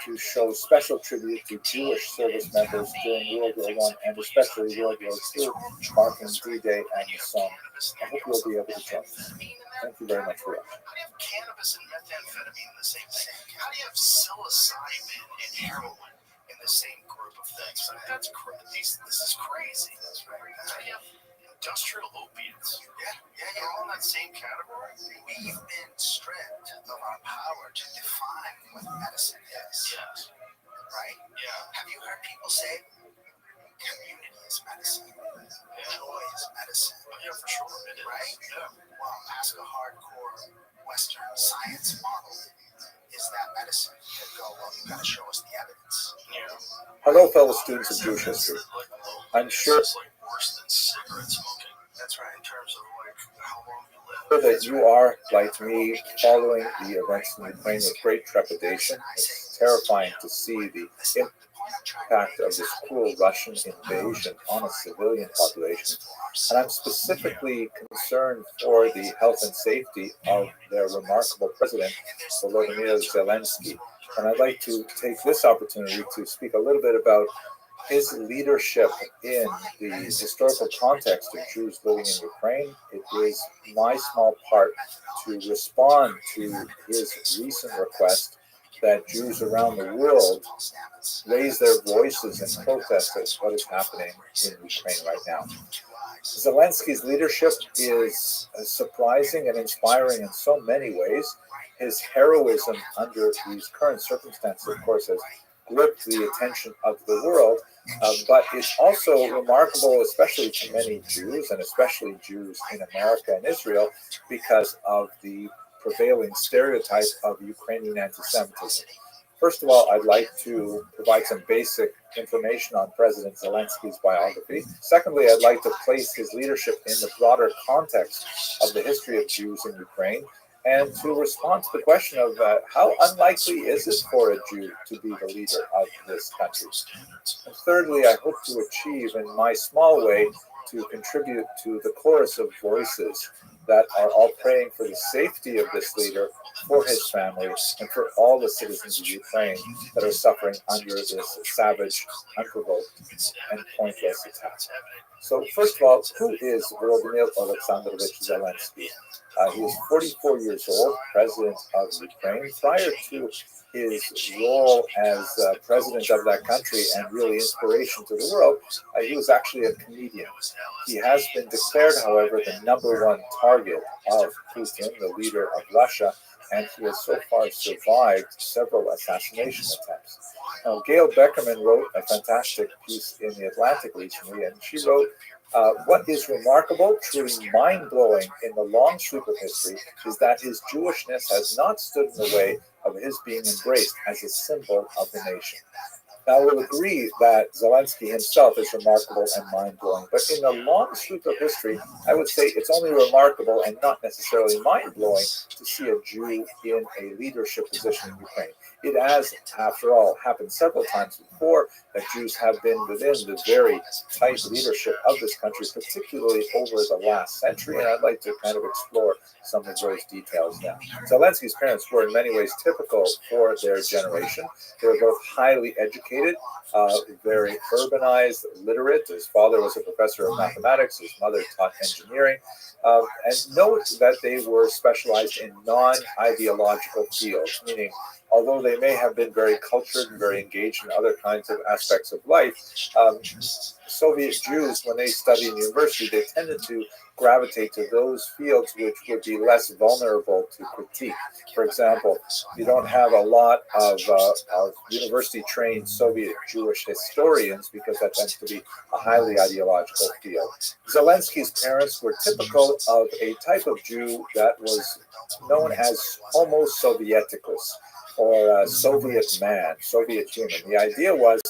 to show special tribute to Jewish service members during World War I and especially World War II, marking D-Day and the Somme. I hope you'll be able to join us. Thank you very much for watching. How do you have cannabis and methamphetamine in the same thing? How do you have psilocybin and heroin in the same group of things? That's this is crazy. That's right. How do you have industrial opiates? Yeah, you're all in that same category. We've been stripped of our power to define what medicine is. Yes. Right? Yeah. Have you heard people say community is medicine? Joy is medicine. Oh, yeah, for sure. It is. Right? Yeah. Well, ask a hardcore Western science model. Is that medicine? They go, well, you got to show us the evidence. Yeah. Hello, fellow students of Jewish history. I'm sure It's like worse than cigarette smoking. That's right. In terms of like how long you live. that you are, like me, following the events in Ukraine with great trepidation. It's terrifying to see the impact of this cruel Russian invasion on a civilian population. And I'm specifically concerned for the health and safety of their remarkable president, Volodymyr Zelensky. And I'd like to take this opportunity to speak a little bit about his leadership in the historical context of Jews living in Ukraine. It is my small part to respond to his recent request that Jews around the world raise their voices in protest at what is happening in Ukraine right now. Zelensky's leadership is surprising and inspiring in so many ways. His heroism under these current circumstances, of course, has gripped the attention of the world. But it's also remarkable, especially to many Jews, and especially Jews in America and Israel, because of the prevailing stereotype of Ukrainian anti-Semitism. First of all, I'd like to provide some basic information on President Zelensky's biography. Secondly, I'd like to place his leadership in the broader context of the history of Jews in Ukraine, and to respond to the question of how unlikely is it for a Jew to be the leader of this country. And thirdly, I hope to achieve in my small way to contribute to the chorus of voices that are all praying for the safety of this leader, for his family, and for all the citizens of Ukraine that are suffering under this savage, unprovoked, and pointless attack. So first of all, who is Volodymyr Alexandrovich Zelensky? He is 44 years old, president of Ukraine. Prior to his role as president of that country and really inspiration to the world, he was actually a comedian. He has been declared, however, the #1 target of Putin, the leader of Russia, and he has so far survived several assassination attempts. Now, Gail Beckerman wrote a fantastic piece in The Atlantic recently, and she wrote, what is remarkable, truly mind-blowing in the long sweep of history is that his Jewishness has not stood in the way of his being embraced as a symbol of the nation. Now, we'll agree that Zelensky himself is remarkable and mind-blowing, but in the long sweep of history, I would say it's only remarkable and not necessarily mind-blowing to see a Jew in a leadership position in Ukraine. It has, after all, happened several times before that Jews have been within the very tight leadership of this country, particularly over the last century, and I'd like to kind of explore some of those details now. Zelensky's parents were in many ways typical for their generation. They were both highly educated, very urbanized, literate. His father was a professor of mathematics, his mother taught engineering. And note that they were specialized in non-ideological fields, meaning although they may have been very cultured and very engaged in other kinds of aspects of life, Soviet Jews, when they studied in university, they tended to gravitate to those fields which would be less vulnerable to critique. For example, you don't have a lot of university-trained Soviet Jewish historians because that tends to be a highly ideological field. Zelensky's parents were typical of a type of Jew that was known as Homo Sovieticus, or Soviet man, Soviet human. The idea was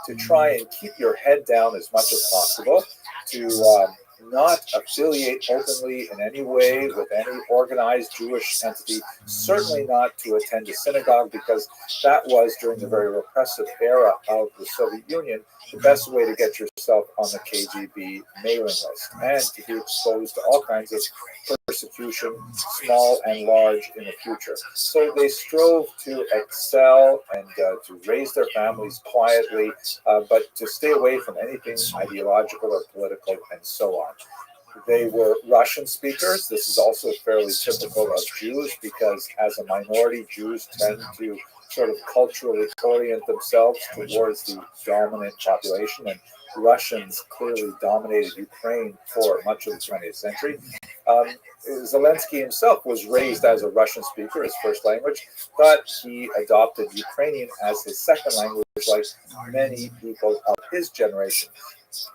to try and keep your head down as much as possible, to not affiliate openly in any way with any organized Jewish entity, certainly not to attend a synagogue, because that was, during the very repressive era of the Soviet Union, the best way to get yourself on the KGB mailing list and to be exposed to all kinds of persecution, small and large, in the future. So they strove to excel and to raise their families quietly, but to stay away from anything ideological or political and so on. They were Russian speakers. This is also fairly typical of Jews because as a minority, Jews tend to sort of culturally orient themselves towards the dominant population, and Russians clearly dominated Ukraine for much of the 20th century. Zelensky himself was raised as a Russian speaker, his first language, but he adopted Ukrainian as his second language, like many people of his generation.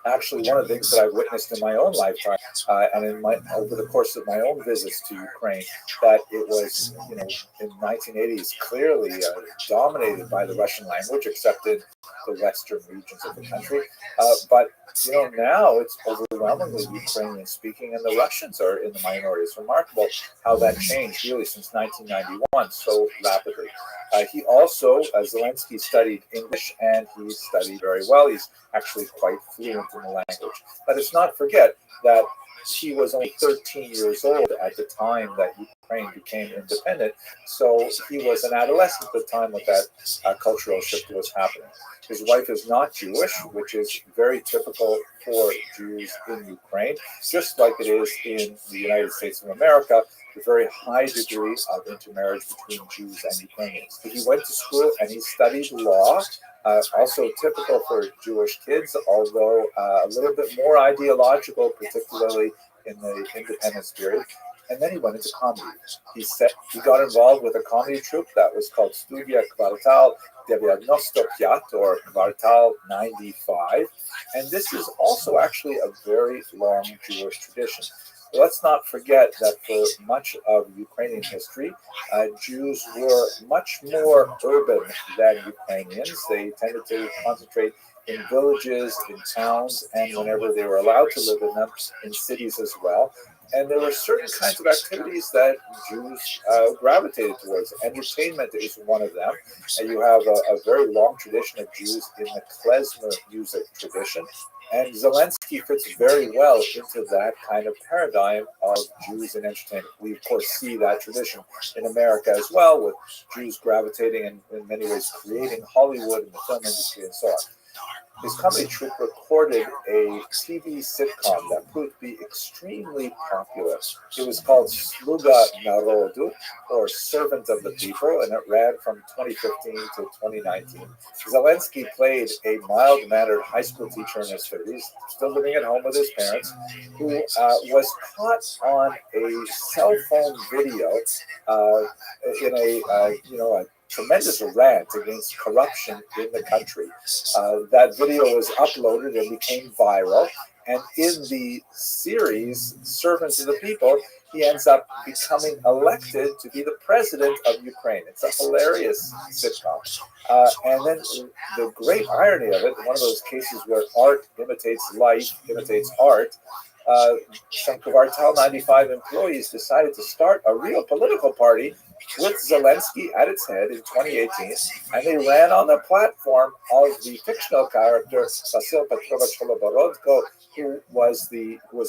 Actually, one of the things that I've witnessed in my own lifetime and over the course of my own visits to Ukraine, that it was, in the 1980s, clearly dominated by the Russian language, except in the western regions of the country. But now it's overwhelmingly Ukrainian speaking, and the Russians are in the minority. It's remarkable how that changed really since 1991 so rapidly. He also, Zelensky, studied English, and he studied very well. He's actually quite fluent in the language. Let us not forget that he was only 13 years old at the time that Ukraine became independent, so he was an adolescent at the time when that cultural shift was happening. His wife is not Jewish, which is very typical for Jews in Ukraine, just like it is in the United States of America, a very high degree of intermarriage between Jews and Ukrainians. He went to school and he studied law, also typical for Jewish kids, although a little bit more ideological, particularly in the independence period. And then he went into comedy. He got involved with a comedy troupe that was called Studia Kvartal, 95 or Kvartal 95. And this is also actually a very long Jewish tradition. Let's not forget that for much of Ukrainian history, Jews were much more urban than Ukrainians. They tended to concentrate in villages, in towns, and whenever they were allowed to live in them, in cities as well. And there were certain kinds of activities that Jews gravitated towards. Entertainment is one of them. And you have a very long tradition of Jews in the klezmer music tradition. And Zelensky fits very well into that kind of paradigm of Jews in entertainment. We, of course, see that tradition in America as well, with Jews gravitating and in many ways creating Hollywood and the film industry and so on. His comedy troupe recorded a TV sitcom that proved to be extremely popular. It was called Sluga Narodu, or Servant of the People, and it ran from 2015 to 2019. Zelensky played a mild-mannered high school teacher in his 50s, still living at home with his parents, who was caught on a cell phone video in a tremendous rant against corruption in the country. That video was uploaded and became viral. And in the series, Servants of the People, he ends up becoming elected to be the president of Ukraine. It's a hilarious sitcom. And then the great irony of it, one of those cases where art imitates life, imitates art, some Kvartal 95 employees decided to start a real political party with Zelensky at its head in 2018, and they ran on the platform of the fictional character Vasil Petrovich Holoborodko, who was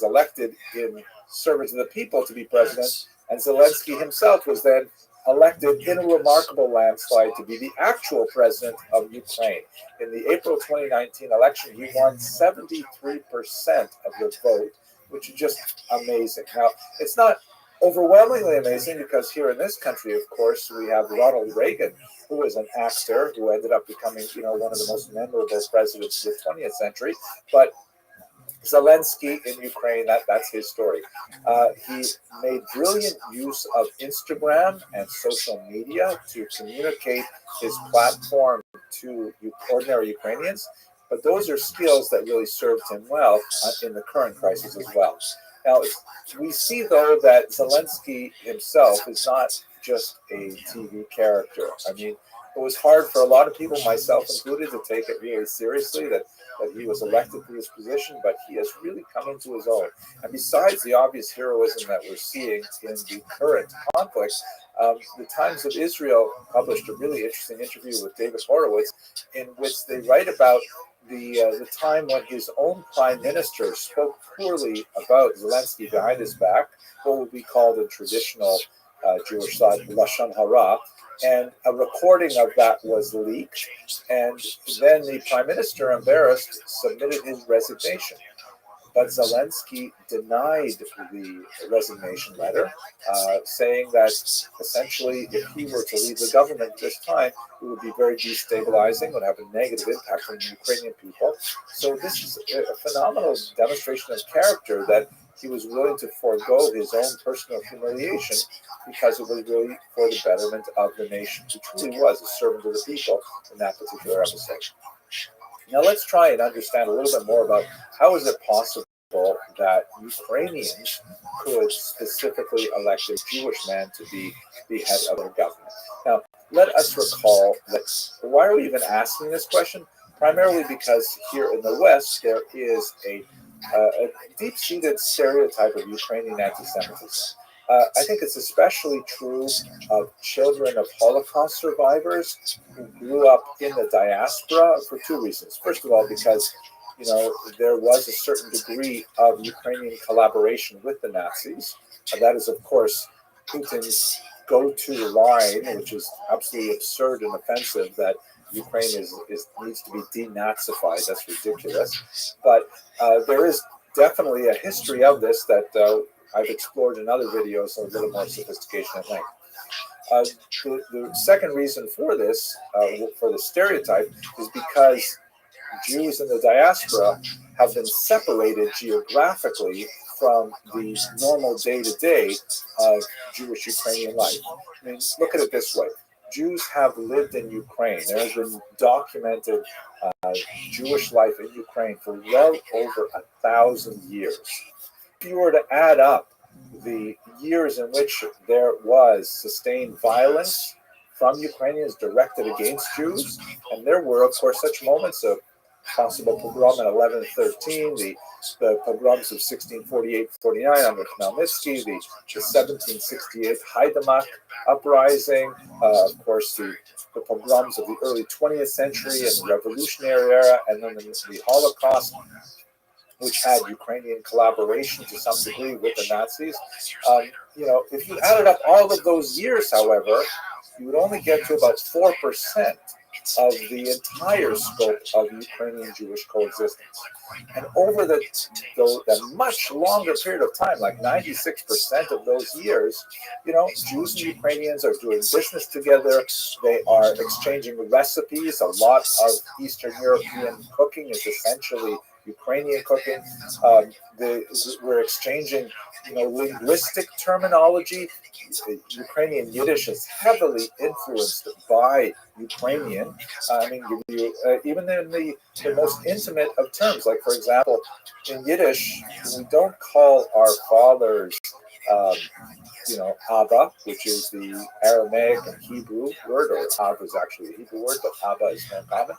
elected in Servants of the People to be president, and Zelensky himself was then elected in a remarkable landslide to be the actual president of Ukraine. In the April 2019 election, he won 73% of the vote, which is just amazing. Now, it's not overwhelmingly amazing because here in this country, of course, we have Ronald Reagan, who was an actor who ended up becoming, one of the most memorable presidents of the 20th century. But Zelensky in Ukraine, that's his story. He made brilliant use of Instagram and social media to communicate his platform to ordinary Ukrainians. But those are skills that really served him well in the current crisis as well. Now, we see, though, that Zelensky himself is not just a TV character. I mean, it was hard for a lot of people, myself included, to take it really seriously that he was elected to this position, but he has really come into his own. And besides the obvious heroism that we're seeing in the current conflict, the Times of Israel published a really interesting interview with David Horowitz in which they write about the time when his own prime minister spoke poorly about Zelensky behind his back, what would be called in traditional Jewish thought, Lashon Hara, and a recording of that was leaked, and then the prime minister, embarrassed, submitted his resignation. But Zelensky denied the resignation letter, saying that essentially if he were to leave the government this time, it would be very destabilizing, would have a negative impact on the Ukrainian people. So this is a phenomenal demonstration of character that he was willing to forego his own personal humiliation because it was really for the betterment of the nation. He truly was a servant of the people in that particular episode. Now let's try and understand a little bit more about how is it possible that Ukrainians could specifically elect a Jewish man to be the head of their government. Now, let us recall that why are we even asking this question? Primarily because here in the West, there is a deep-seated stereotype of Ukrainian anti-Semitism. I think it's especially true of children of Holocaust survivors who grew up in the diaspora for two reasons. First of all, because there was a certain degree of Ukrainian collaboration with the Nazis. That is, of course, Putin's go-to line, which is absolutely absurd and offensive, that Ukraine needs to be denazified. That's ridiculous. But there is definitely a history of this that I've explored in other videos of a little more sophistication at length. The second reason for this, for the stereotype, is because Jews in the diaspora have been separated geographically from the normal day-to-day of Jewish Ukrainian life. I mean, look at it this way. Jews have lived in Ukraine. There has been documented Jewish life in Ukraine for well over 1,000 years. If you were to add up the years in which there was sustained violence from Ukrainians directed against Jews, and there were, of course, such moments of possible pogrom in 1113, the pogroms of 1648-49 under Khmelnytsky, the 1768 Haidamach uprising, of course, the pogroms of the early 20th century and the Revolutionary era, and then the Holocaust, which had Ukrainian collaboration to some degree with the Nazis. If you added up all of those years, however, you would only get to about 4% of the entire scope of Ukrainian Jewish coexistence. And over the much longer period of time, like 96% of those years, Jews and Ukrainians are doing business together. They are exchanging recipes. A lot of Eastern European cooking is essentially Ukrainian cooking. We're exchanging, linguistic terminology. Ukrainian Yiddish is heavily influenced by Ukrainian. Even in the most intimate of terms, like for example, in Yiddish, we don't call our fathers, Abba, which is the Aramaic and Hebrew word, or Abba is actually a Hebrew word, but Abba is more common.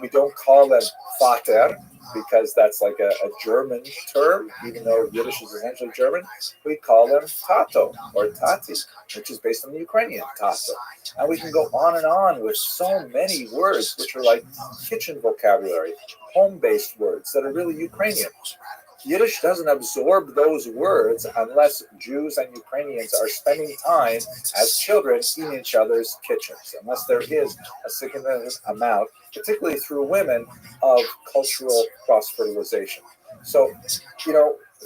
We don't call them Vater, because that's like a German term, even though Yiddish is essentially German. We call them Tato or Tati, which is based on the Ukrainian Tato. And we can go on and on with so many words which are like kitchen vocabulary, home-based words that are really Ukrainian. Yiddish doesn't absorb those words unless Jews and Ukrainians are spending time as children in each other's kitchens, unless there is a significant amount, particularly through women, of cultural cross-fertilization. So,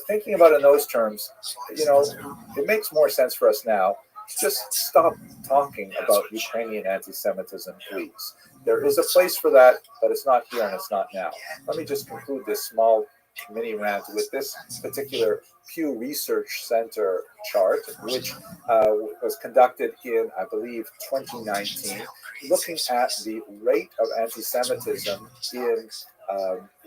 thinking about it in those terms, it makes more sense for us now to just stop talking about Ukrainian anti-Semitism, please. There is a place for that, but it's not here and it's not now. Let me just conclude this small mini rant with this particular Pew Research Center chart, which was conducted in, I believe, 2019, looking at the rate of anti-Semitism in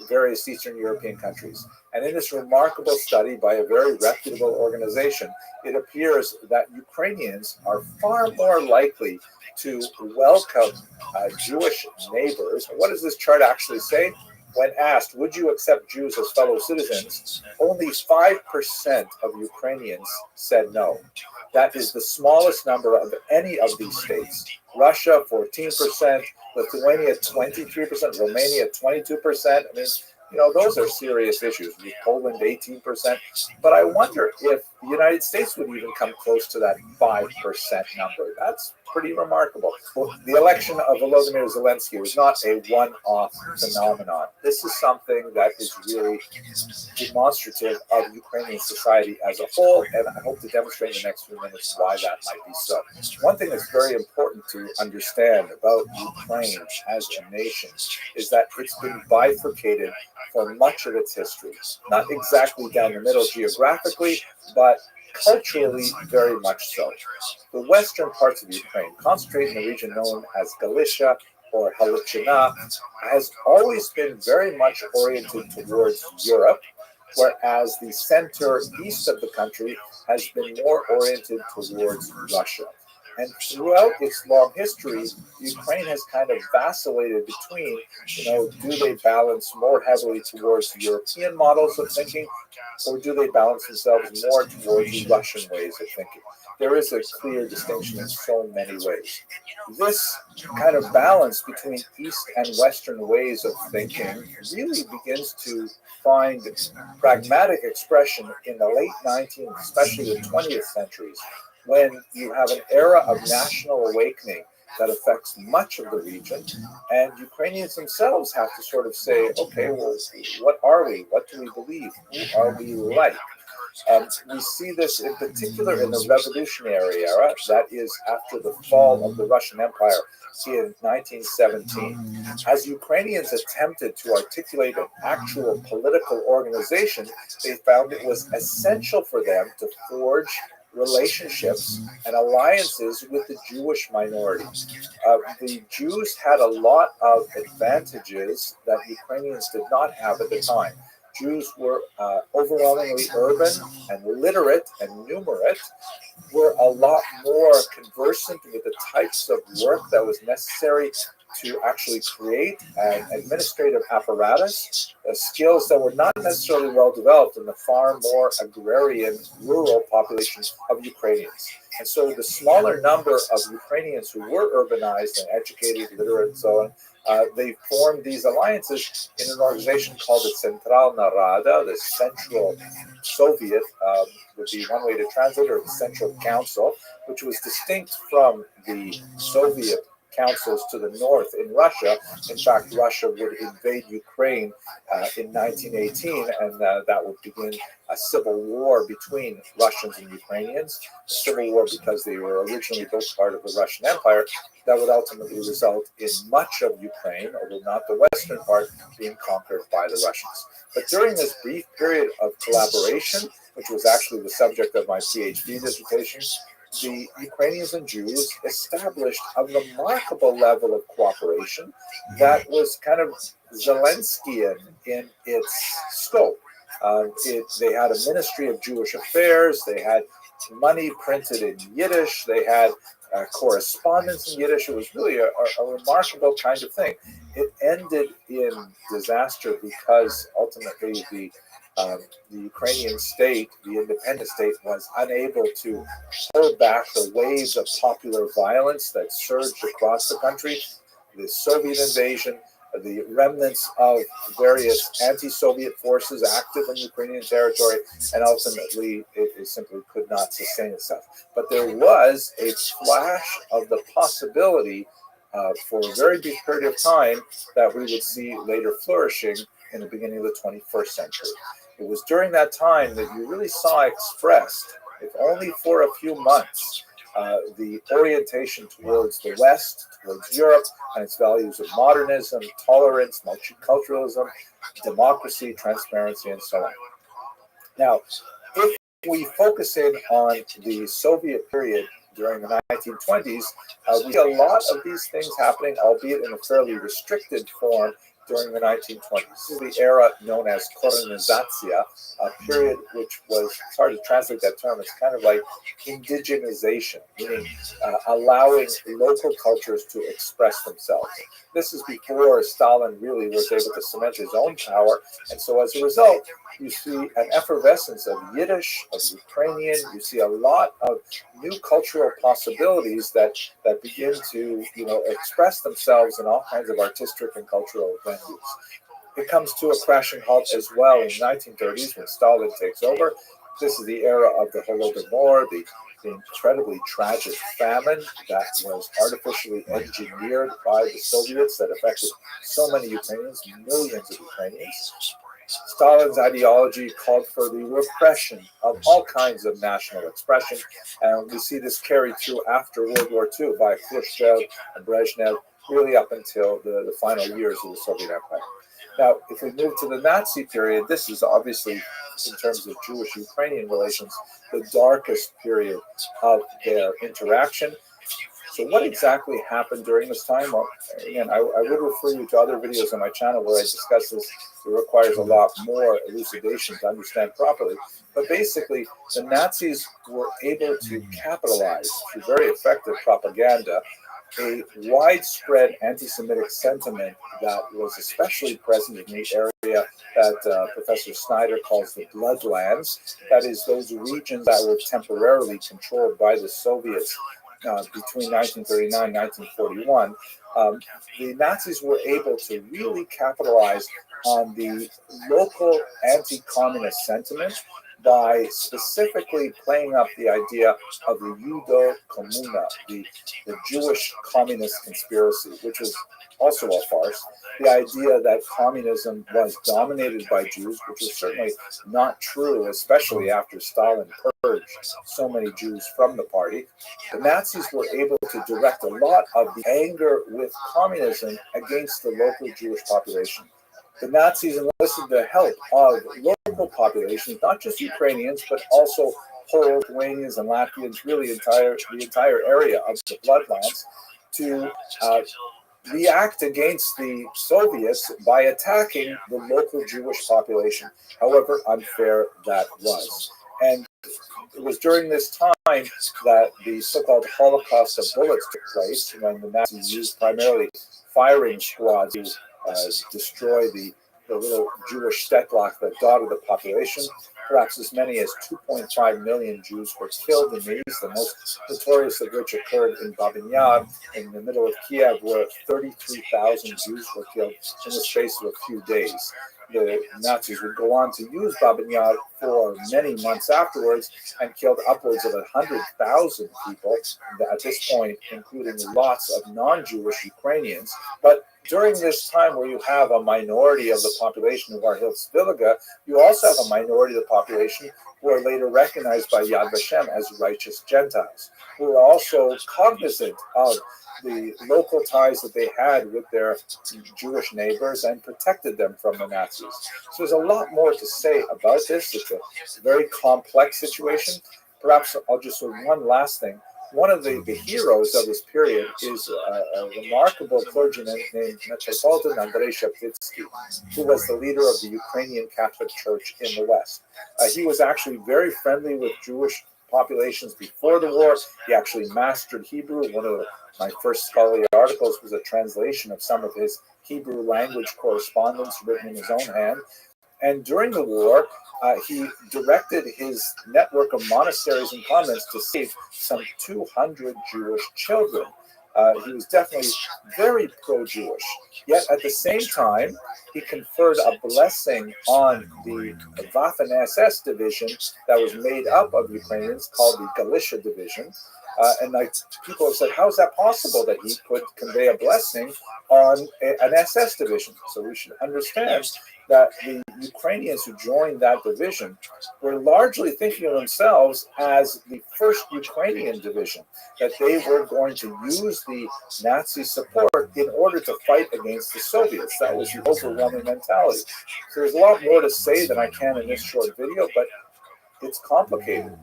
various Eastern European countries. And in this remarkable study by a very reputable organization, it appears that Ukrainians are far more likely to welcome Jewish neighbors. What does this chart actually say? When asked, would you accept Jews as fellow citizens, only 5% of Ukrainians said no. That is the smallest number of any of these states. Russia, 14%, Lithuania, 23%, Romania, 22%. Those are serious issues. Poland, 18%. But I wonder if the United States would even come close to that 5% number. That's pretty remarkable. Well, the election of Volodymyr Zelensky was not a one-off phenomenon. This is something that is really demonstrative of Ukrainian society as a whole, and I hope to demonstrate in the next few minutes why that might be so. One thing that's very important to understand about Ukraine as a nation is that it's been bifurcated for much of its history. Not exactly down the middle geographically, but culturally very much so. The western parts of Ukraine, concentrated in the region known as Galicia or Halichina, has always been very much oriented towards Europe, whereas the center east of the country has been more oriented towards Russia. And throughout its long history, Ukraine has kind of vacillated between, do they balance more heavily towards European models of thinking, or do they balance themselves more towards Russian ways of thinking? There is a clear distinction in so many ways. This kind of balance between East and Western ways of thinking really begins to find pragmatic expression in the late 19th, especially the 20th centuries, when you have an era of national awakening that affects much of the region, and Ukrainians themselves have to sort of say, okay, well, what are we? What do we believe? Who are we like? We see this in particular in the revolutionary era, that is after the fall of the Russian Empire in 1917. As Ukrainians attempted to articulate an actual political organization, they found it was essential for them to forge relationships and alliances with the Jewish minority. The Jews had a lot of advantages that Ukrainians did not have at the time. Jews were overwhelmingly urban and literate and numerate, were a lot more conversant with the types of work that was necessary to actually create an administrative apparatus, skills that were not necessarily well developed in the far more agrarian, rural population of Ukrainians. And so the smaller number of Ukrainians who were urbanized and educated, literate, and so on, they formed these alliances in an organization called the Centralna Rada, the Central Soviet, would be one way to translate, or the Central Council, which was distinct from the Soviet councils to the north in Russia. In fact, Russia would invade Ukraine in 1918, and that would begin a civil war between Russians and Ukrainians. A civil war because they were originally both part of the Russian Empire that would ultimately result in much of Ukraine, although not the western part, being conquered by the Russians. But during this brief period of collaboration, which was actually the subject of my PhD dissertation, the Ukrainians and Jews established a remarkable level of cooperation that was kind of Zelenskyan in its scope. They had a Ministry of Jewish Affairs, they had money printed in Yiddish, they had correspondence in Yiddish. It was really a remarkable kind of thing. It ended in disaster because ultimately the Ukrainian state, the independent state, was unable to hold back the waves of popular violence that surged across the country. The Soviet invasion, the remnants of various anti-Soviet forces active in Ukrainian territory, and ultimately it simply could not sustain itself. But there was a flash of the possibility for a very brief period of time that we would see later flourishing in the beginning of the 21st century. It was during that time that you really saw expressed, if only for a few months, the orientation towards the West, towards Europe, and its values of modernism, tolerance, multiculturalism, democracy, transparency, and so on. Now, if we focus in on the Soviet period during the 1920s, we see a lot of these things happening, albeit in a fairly restricted form, during the 1920s. This is the era known as Korenizatsiya, a period which was, it's hard to translate that term, it's kind of like indigenization, meaning allowing local cultures to express themselves. This is before Stalin really was able to cement his own power, and so as a result, you see an effervescence of Yiddish, of Ukrainian, you see a lot of new cultural possibilities that begin to, express themselves in all kinds of artistic and cultural venues. It comes to a crashing halt as well in the 1930s when Stalin takes over. This is the era of the Holodomor, the incredibly tragic famine that was artificially engineered by the Soviets that affected so many Ukrainians, millions of Ukrainians. Stalin's ideology called for the repression of all kinds of national expression, and we see this carried through after World War II by Khrushchev and Brezhnev, really up until the final years of the Soviet Empire. Now, if we move to the Nazi period, this is obviously, in terms of Jewish-Ukrainian relations, the darkest period of their interaction. So what exactly happened during this time? Well, again, I would refer you to other videos on my channel where I discuss this. It requires a lot more elucidation to understand properly. But basically, the Nazis were able to capitalize through very effective propaganda a widespread anti-Semitic sentiment that was especially present in the area that Professor Snyder calls the Bloodlands. That is, those regions that were temporarily controlled by the Soviets between 1939 and 1941. The Nazis were able to really capitalize on the local anti-communist sentiment by specifically playing up the idea of the Judo-Kommuna, the Jewish communist conspiracy, which was also a farce. The idea that communism was dominated by Jews, which was certainly not true, especially after Stalin purged so many Jews from the party. The Nazis were able to direct a lot of the anger with communism against the local Jewish population. The Nazis enlisted the help of local populations, not just Ukrainians, but also Poles, Lithuanians, and Latvians, really the entire area of the bloodlands, to react against the Soviets by attacking the local Jewish population, however unfair that was. And it was during this time that the so-called Holocaust of bullets took place, when the Nazis used primarily firing squads to destroy the little Jewish Stetlach that dotted the population. Perhaps as many as 2.5 million Jews were killed in these, the most notorious of which occurred in Babin Yar, in the middle of Kiev, where 33,000 Jews were killed in the space of a few days. The Nazis would go on to use Babin Yar for many months afterwards and killed upwards of 100,000 people at this point, including lots of non-Jewish Ukrainians. But during this time where you have a minority of the population who are Hilfswillige, you also have a minority of the population who are later recognized by Yad Vashem as righteous Gentiles, who are also cognizant of the local ties that they had with their Jewish neighbors and protected them from the Nazis. So there's a lot more to say about this. It's a very complex situation. Perhaps I'll just say one last thing. One of the heroes of this period is a remarkable clergyman named Metropolitan Andrei Sheptitsky, who was the leader of the Ukrainian Catholic Church in the West. He was actually very friendly with Jewish populations before the war. He actually mastered Hebrew. One of my first scholarly articles was a translation of some of his Hebrew language correspondence written in his own hand. And during the war, he directed his network of monasteries and convents to save some 200 Jewish children. He was definitely very pro-Jewish. Yet at the same time, he conferred a blessing on the Waffen-SS division that was made up of Ukrainians called the Galicia division. And like people have said, how is that possible that he could convey a blessing on an SS division? So we should understand that the Ukrainians who joined that division were largely thinking of themselves as the first Ukrainian division, that they were going to use the Nazi support in order to fight against the Soviets. That was the overwhelming mentality. So there's a lot more to say than I can in this short video, but it's complicated.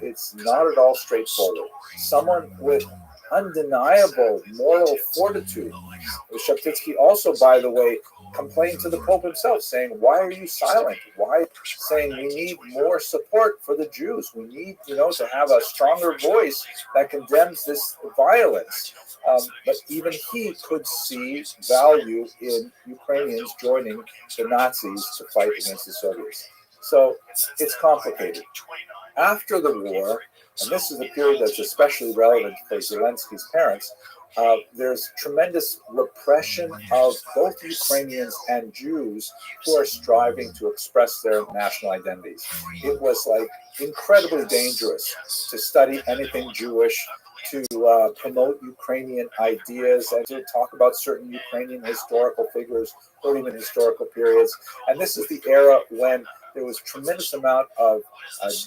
It's not at all straightforward. Someone with undeniable moral fortitude. Sheptitsky also, by the way, complained to the Pope himself, saying, why are you silent? Why saying we need more support for the Jews? We need, to have a stronger voice that condemns this violence. But even he could see value in Ukrainians joining the Nazis to fight against the Soviets. So it's complicated. After the war, and this is a period that's especially relevant for Zelensky's parents, there's tremendous repression of both Ukrainians and Jews who are striving to express their national identities. It was like incredibly dangerous to study anything Jewish, to promote Ukrainian ideas, and to talk about certain Ukrainian historical figures or even historical periods. And this is the era when there was a tremendous amount of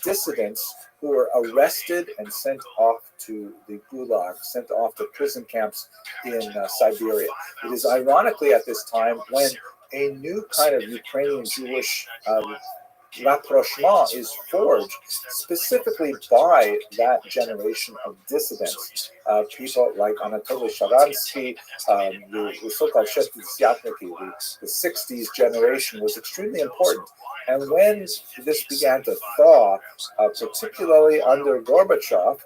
dissidents who were arrested and sent off to the Gulag, sent off to prison camps in Siberia. It is ironically at this time when a new kind of Ukrainian Jewish rapprochement is forged specifically by that generation of dissidents. People like Anatoly Sharansky, the so-called Shestisyatniki, the 60s generation was extremely important. And when this began to thaw, particularly under Gorbachev,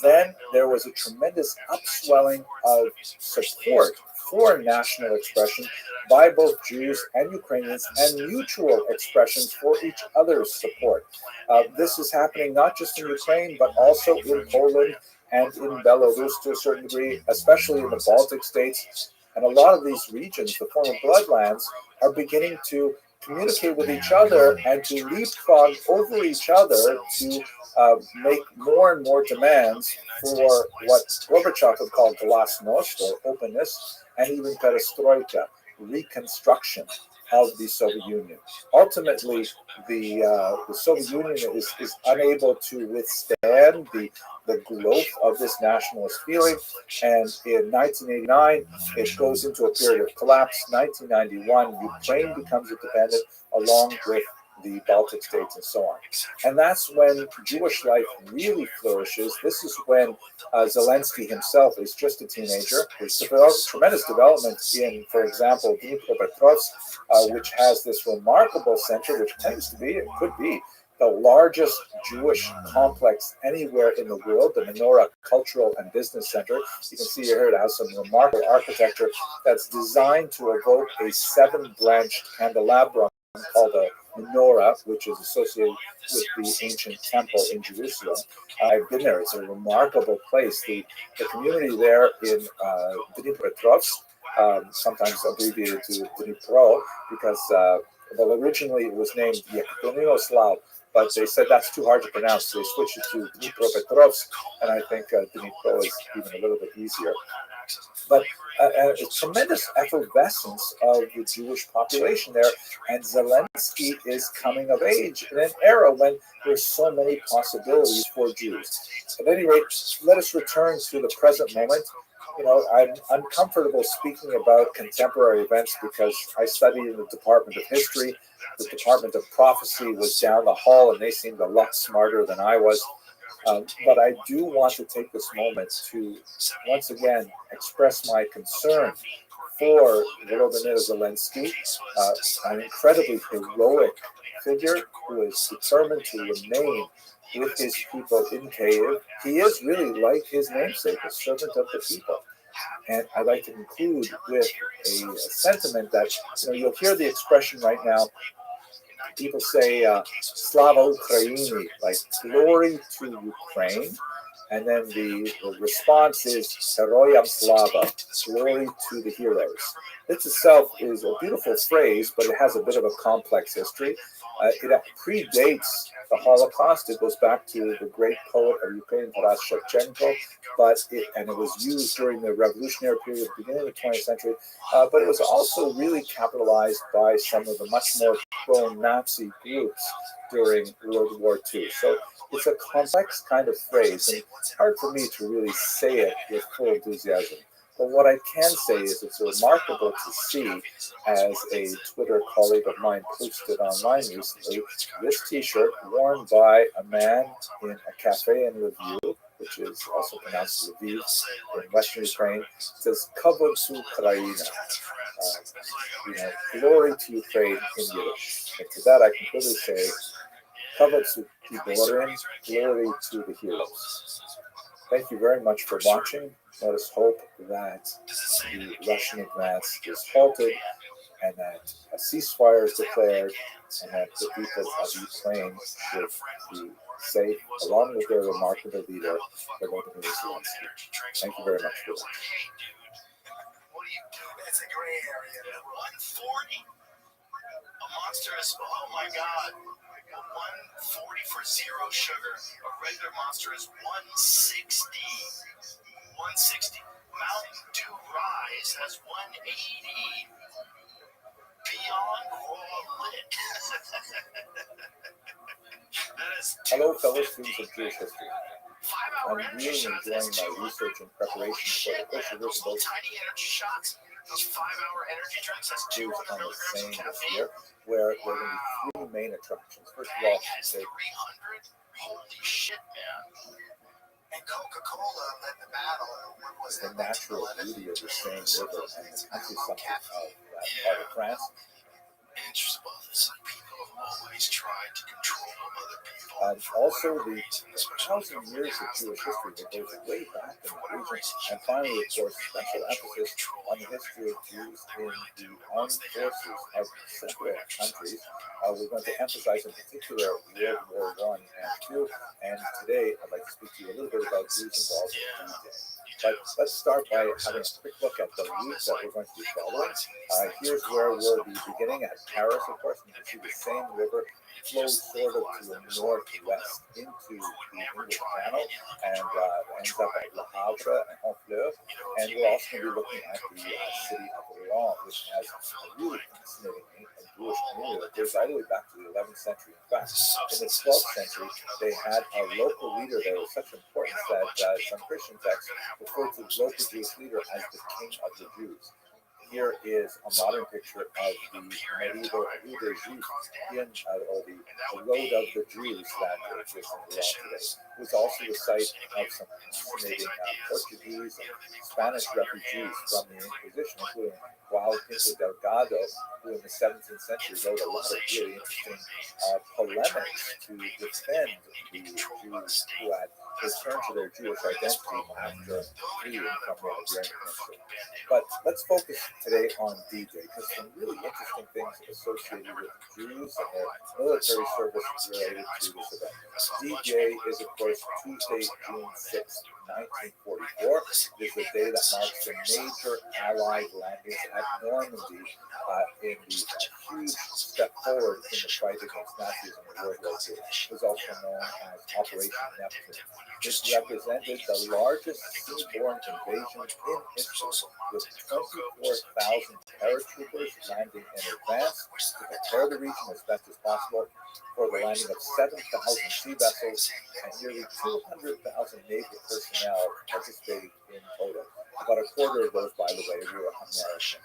then there was a tremendous upswelling of support for national expression by both Jews and Ukrainians, and mutual expressions for each other's support. This is happening not just in Ukraine, but also in Poland and in Belarus to a certain degree, especially in the Baltic states. And a lot of these regions, the former bloodlands, are beginning to communicate with each other and to leapfrog over each other to make more and more demands for what Gorbachev would call glasnost, or openness, and even perestroika, reconstruction of the Soviet Union. Ultimately, the Soviet Union is unable to withstand the growth of this nationalist feeling, and in 1989, it goes into a period of collapse. 1991, Ukraine becomes independent, along with the Baltic states and so on. And that's when Jewish life really flourishes. This is when Zelensky himself is just a teenager. There's tremendous development in, for example, Dnipropetrovsk, which has this remarkable center, which claims to be, it could be, the largest Jewish complex anywhere in the world, the Menorah Cultural and Business Center. You can see here it has some remarkable architecture that's designed to evoke a 7-branched candelabrum called a menorah, which is associated with the ancient temple in Jerusalem. I've been there. It's a remarkable place. The community there in Dnipropetrovsk, sometimes abbreviated to Dnipro, because well, originally it was named Yekaterininoslav, but they said that's too hard to pronounce, so they switched it to Dnipropetrovsk, and I think Dnipro is even a little bit easier. But a tremendous effervescence of the Jewish population there, and Zelensky is coming of age in an era when there's so many possibilities for Jews. At any rate, let us return to the present moment. You know, I'm comfortable speaking about contemporary events because I studied in the Department of History. The Department of Prophecy was down the hall, and they seemed a lot smarter than I was. But I do want to take this moment to once again express my concern for Volodymyr Zelensky, an incredibly heroic figure who is determined to remain with his people in Kyiv. He is really like his namesake, a servant of the people. And I'd like to conclude with a sentiment that, you know, you'll hear the expression right now. People say Slava Ukraini, like glory to Ukraine. And then the response is Heroyam Slava, glory to the heroes. This itself is a beautiful phrase, but it has a bit of a complex history. It predates the Holocaust. It goes back to the great poet of Ukraine, Taras Shevchenko, and it was used during the revolutionary period, beginning of the 20th century. But it was also really capitalized by some of the much more pro-Nazi groups during World War II. So it's a complex kind of phrase, and it's hard for me to really say it with full enthusiasm. But what I can say is it's remarkable to see, as a Twitter colleague of mine posted online recently, this T-shirt worn by a man in a cafe in Lviv, which is also pronounced Lviv in Western Ukraine. It says "Kavod to Ukraina," glory to Ukraine in Yiddish. And to that I can clearly say, "Kavod to Giborim," glory to the heroes. Thank you very much for watching. Let us hope that the Russian advance is halted and that a ceasefire is declared and that the people of Ukraine should be safe, along with their remarkable leader, Volodymyr Zelensky. Thank you very much for watching. What do you do? It's a gray area. 140. A monstrous, oh my God. 140 for zero sugar. A regular monster is 160. 160. Mountain Dew Rise has 180. Beyond Raw Lit. That is Hello, fellow students of Jewish history. 5-hour I'm energy really shots. enjoying That's my 200. research and preparation Holy shit, for the man. Those little tiny energy shots. Those 5-hour energy drinks. That's 200 Jews on the milligrams of same this caffeine. year, where there are going to be 3 main attractions. First of all, Has 300. Holy shit, man. And Coca-Cola led the battle. What was the that? natural 1911? beauty of the Seine River and the countryside of Caffeine. that part of France. Interesting. Well, it's like people have always tried to control other people. Also, the 1,000 years of Jewish history that goes way back in the region. And finally, of course, special emphasis on the history of Jews in the armed forces of several countries. We're going to emphasize in particular World War I and II. And today, I'd like to speak to you a little bit about Jews involved in D-Day. But let's start by having a quick look at the route that we're going to be following. Here's where we'll be beginning at Paris, of course. You can see the Seine River flows sort of to the northwest into the English Channel and ends up at Le Havre and Honfleur. And we're also going to be looking at the city of Rouen, which has a really fascinating Jewish community that goes all the way back to the 11th century. In fact, in the 12th century, they had a local leader there of such importance that some Christian texts refer to the local Jewish leader as the King of the Jews. here is a modern picture of the medieval Rue des Juifs or the road of the Jews that exists in Iran today. It was also the site of some fascinating Portuguese and Spanish refugees from the Inquisition, including João Pinto Delgado, who in the 17th century wrote a lot of really interesting polemics to defend the Jews who had returned to their Jewish identity after fleeing from the Iberian Peninsula. But let's focus today on D-Day, because some really interesting things associated with Jews and their military service related to this event. D-Day is, of course, Tuesday, June 6, 1944. It is the day that marks the major Allied landings at Normandy in the huge step forward in the fight against Nazis in World War II. It was also known as Operation Neptune. This represented the largest seaborne invasion in history, with 24,000 paratroopers landing in advance to prepare the region as best as possible for the landing of 7,000 sea vessels and nearly 200,000 naval personnel participating in total. About a quarter of those, by the way, were American.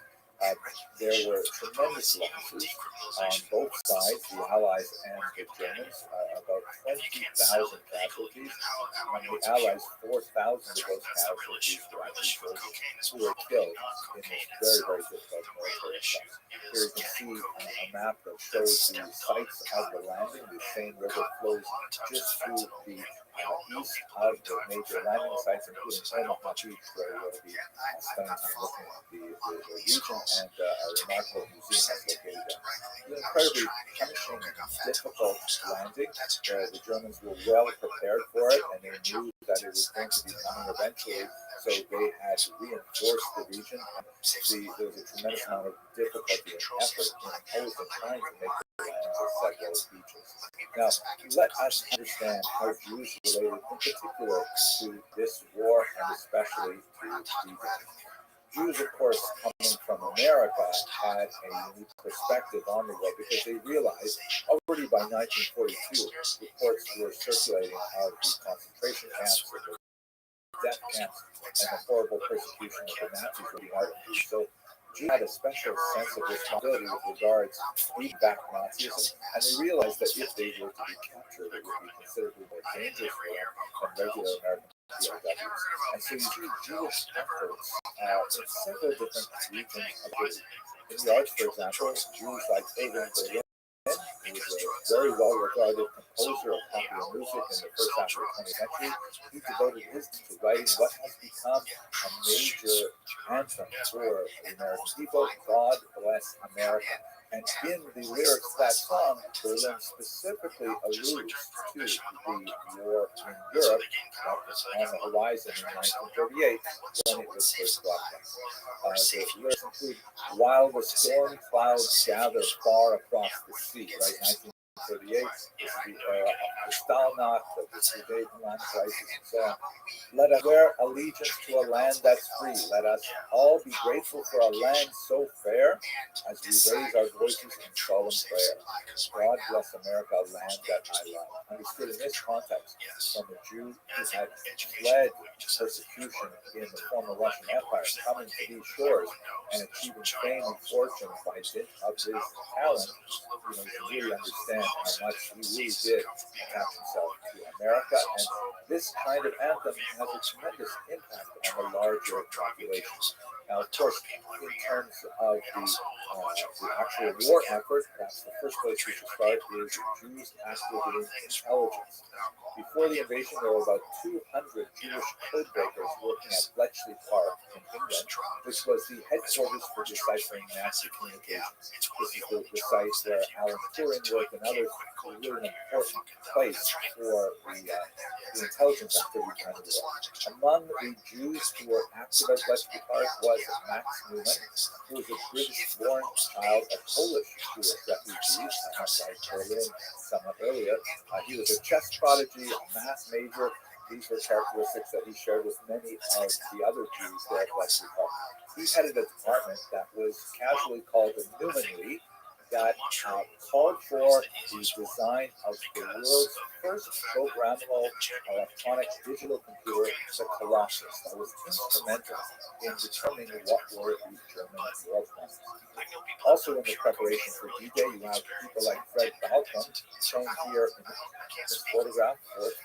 There were tremendous losses on both sides, the Allies and the Germans, about 20,000 casualties. And the Allies, 4,000 of those casualties were actually soldiers who were killed in this very, very difficult military stuff. Here you can see a map that shows the sites of the landing. The Seine River flows just through the east of the major landing sites, including Omaha Beach, where we'll be spending time looking at the region and a remarkable museum that's located there. An incredibly punishing and difficult landing. The Germans were well prepared for it, and they knew that it was going to be coming eventually, so they had reinforced the region. There was a tremendous amount of difficulty and effort imposed in trying to make the landings at several beaches. Now, let us understand how Jews related in particular to this war and especially to D-Day. Jews, of course, coming from America, had a unique perspective on the war because they realized already by 1942, reports were circulating of the concentration camps, the death camps, and the horrible persecution of the Nazis were being argued. So Jews had a special sense of responsibility with regards to beating back Nazism, and they realized that if they were to be captured, it would be considerably more dangerous for them than regular American POWs. And so you see Jewish efforts in several different regions of Italy. In the arts, for example, Jews like Irving Berlin, who was a very well-regarded composer of popular music in the first half of the 20th century, he devoted his to writing what has become a major anthem for the American people, God Bless America. And in the lyrics of that song, Berlin specifically alludes to the war in Europe that was on the horizon in 1938 when it was first broadcast. The lyrics include, while the storm clouds gather far across the sea, right? 1938, this is the Kristallnacht, the Sudetenland crisis, and so on. Let us wear allegiance to a land that's free. Let us all be grateful for a land so fair as we raise our voices in solemn prayer. God bless America, a land that I love. Understood in this context, from a Jew who had fled persecution in the former Russian Empire, coming to these shores and achieving fame and fortune by dint of his talent, you can really understand how much he really did attach himself to America. And this kind of anthem has a tremendous impact on the larger population. Now, of course, in terms of the actual war effort, perhaps the first place we should start is Jews activating intelligence. Before the invasion, there were about 200 Jewish codebreakers working at Bletchley Park in England, which was the headquarters for deciphering Nazi communications. This is the site where Alan Turing worked and others were really an important place for the intelligence activity kind of war. Among the Jews who were active at Bletchley Park was Max Newman, who was a British-born child of Polish Jewish refugees, outside Berlin somewhat earlier. He was a chess prodigy, a math major. These were characteristics that he shared with many of the other Jews there at Bletchley Park. He headed a department that was casually called the Newman League, that called for the design of the world's first programmable electronic digital computer, the Colossus, that was instrumental in determining what were the German war plans. Also in the preparation for D-Day, you have people like Fred Balcom, shown here in this photograph,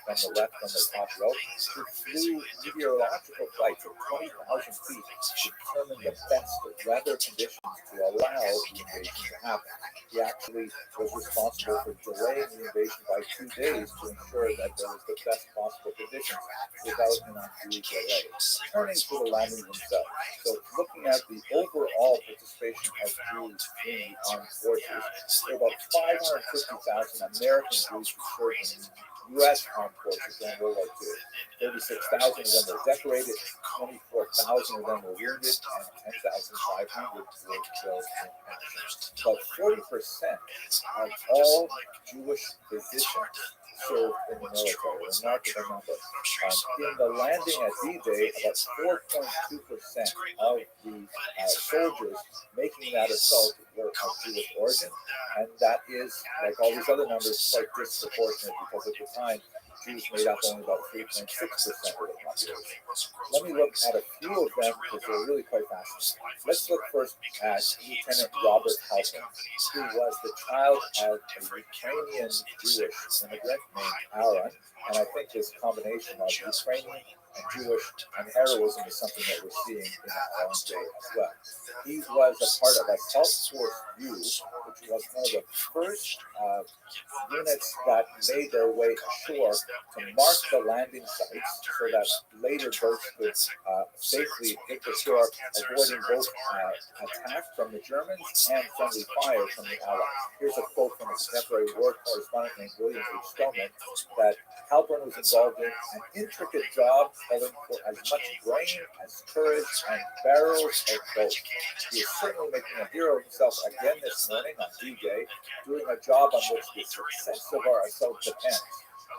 from the left on the top row, who flew meteorological flights of 20,000 feet to determine the best weather conditions to allow the invasion to happen. He actually was responsible for delaying the invasion by 2 days to ensure that there was the best possible conditions without an undue delay. Turning to the landing themselves, so looking at the overall participation of Jews in the armed forces, there were about 550,000 American Jews who served in the U.S. armed forces during World War II. 36,000 of them were decorated, 24,000 of them were wounded, and 10,500 were killed in action. About 40% of all Jewish physicians served in the military, a remarkable number. In the landing at D-Day, about 4.2% of the soldiers making that assault were of Jewish origin, and that is, like all these other numbers, quite disproportionate because at the time, Jews made up only about 3.6% of the population. Let me look at a few of them because they're really quite fascinating. Let's look first at Lieutenant Robert Halpern, who was the child of a Ukrainian Jewish immigrant named Aaron, and I think this combination of Ukrainian and Jewish and heroism is something that we're seeing in our own day as well. He was a part of a self-force U, which was one of the first units that made their way ashore to mark the landing sites so that later boats could safely hit the shore, avoiding both attack from the Germans and friendly fire from the Allies. Here's a quote from a contemporary war correspondent named William H. Stillman that Halpern was involved in an intricate job calling for as much brain as courage and barrels of both. He is certainly making a hero of himself again this morning on D-Day, doing a job on which the success of our assault depends,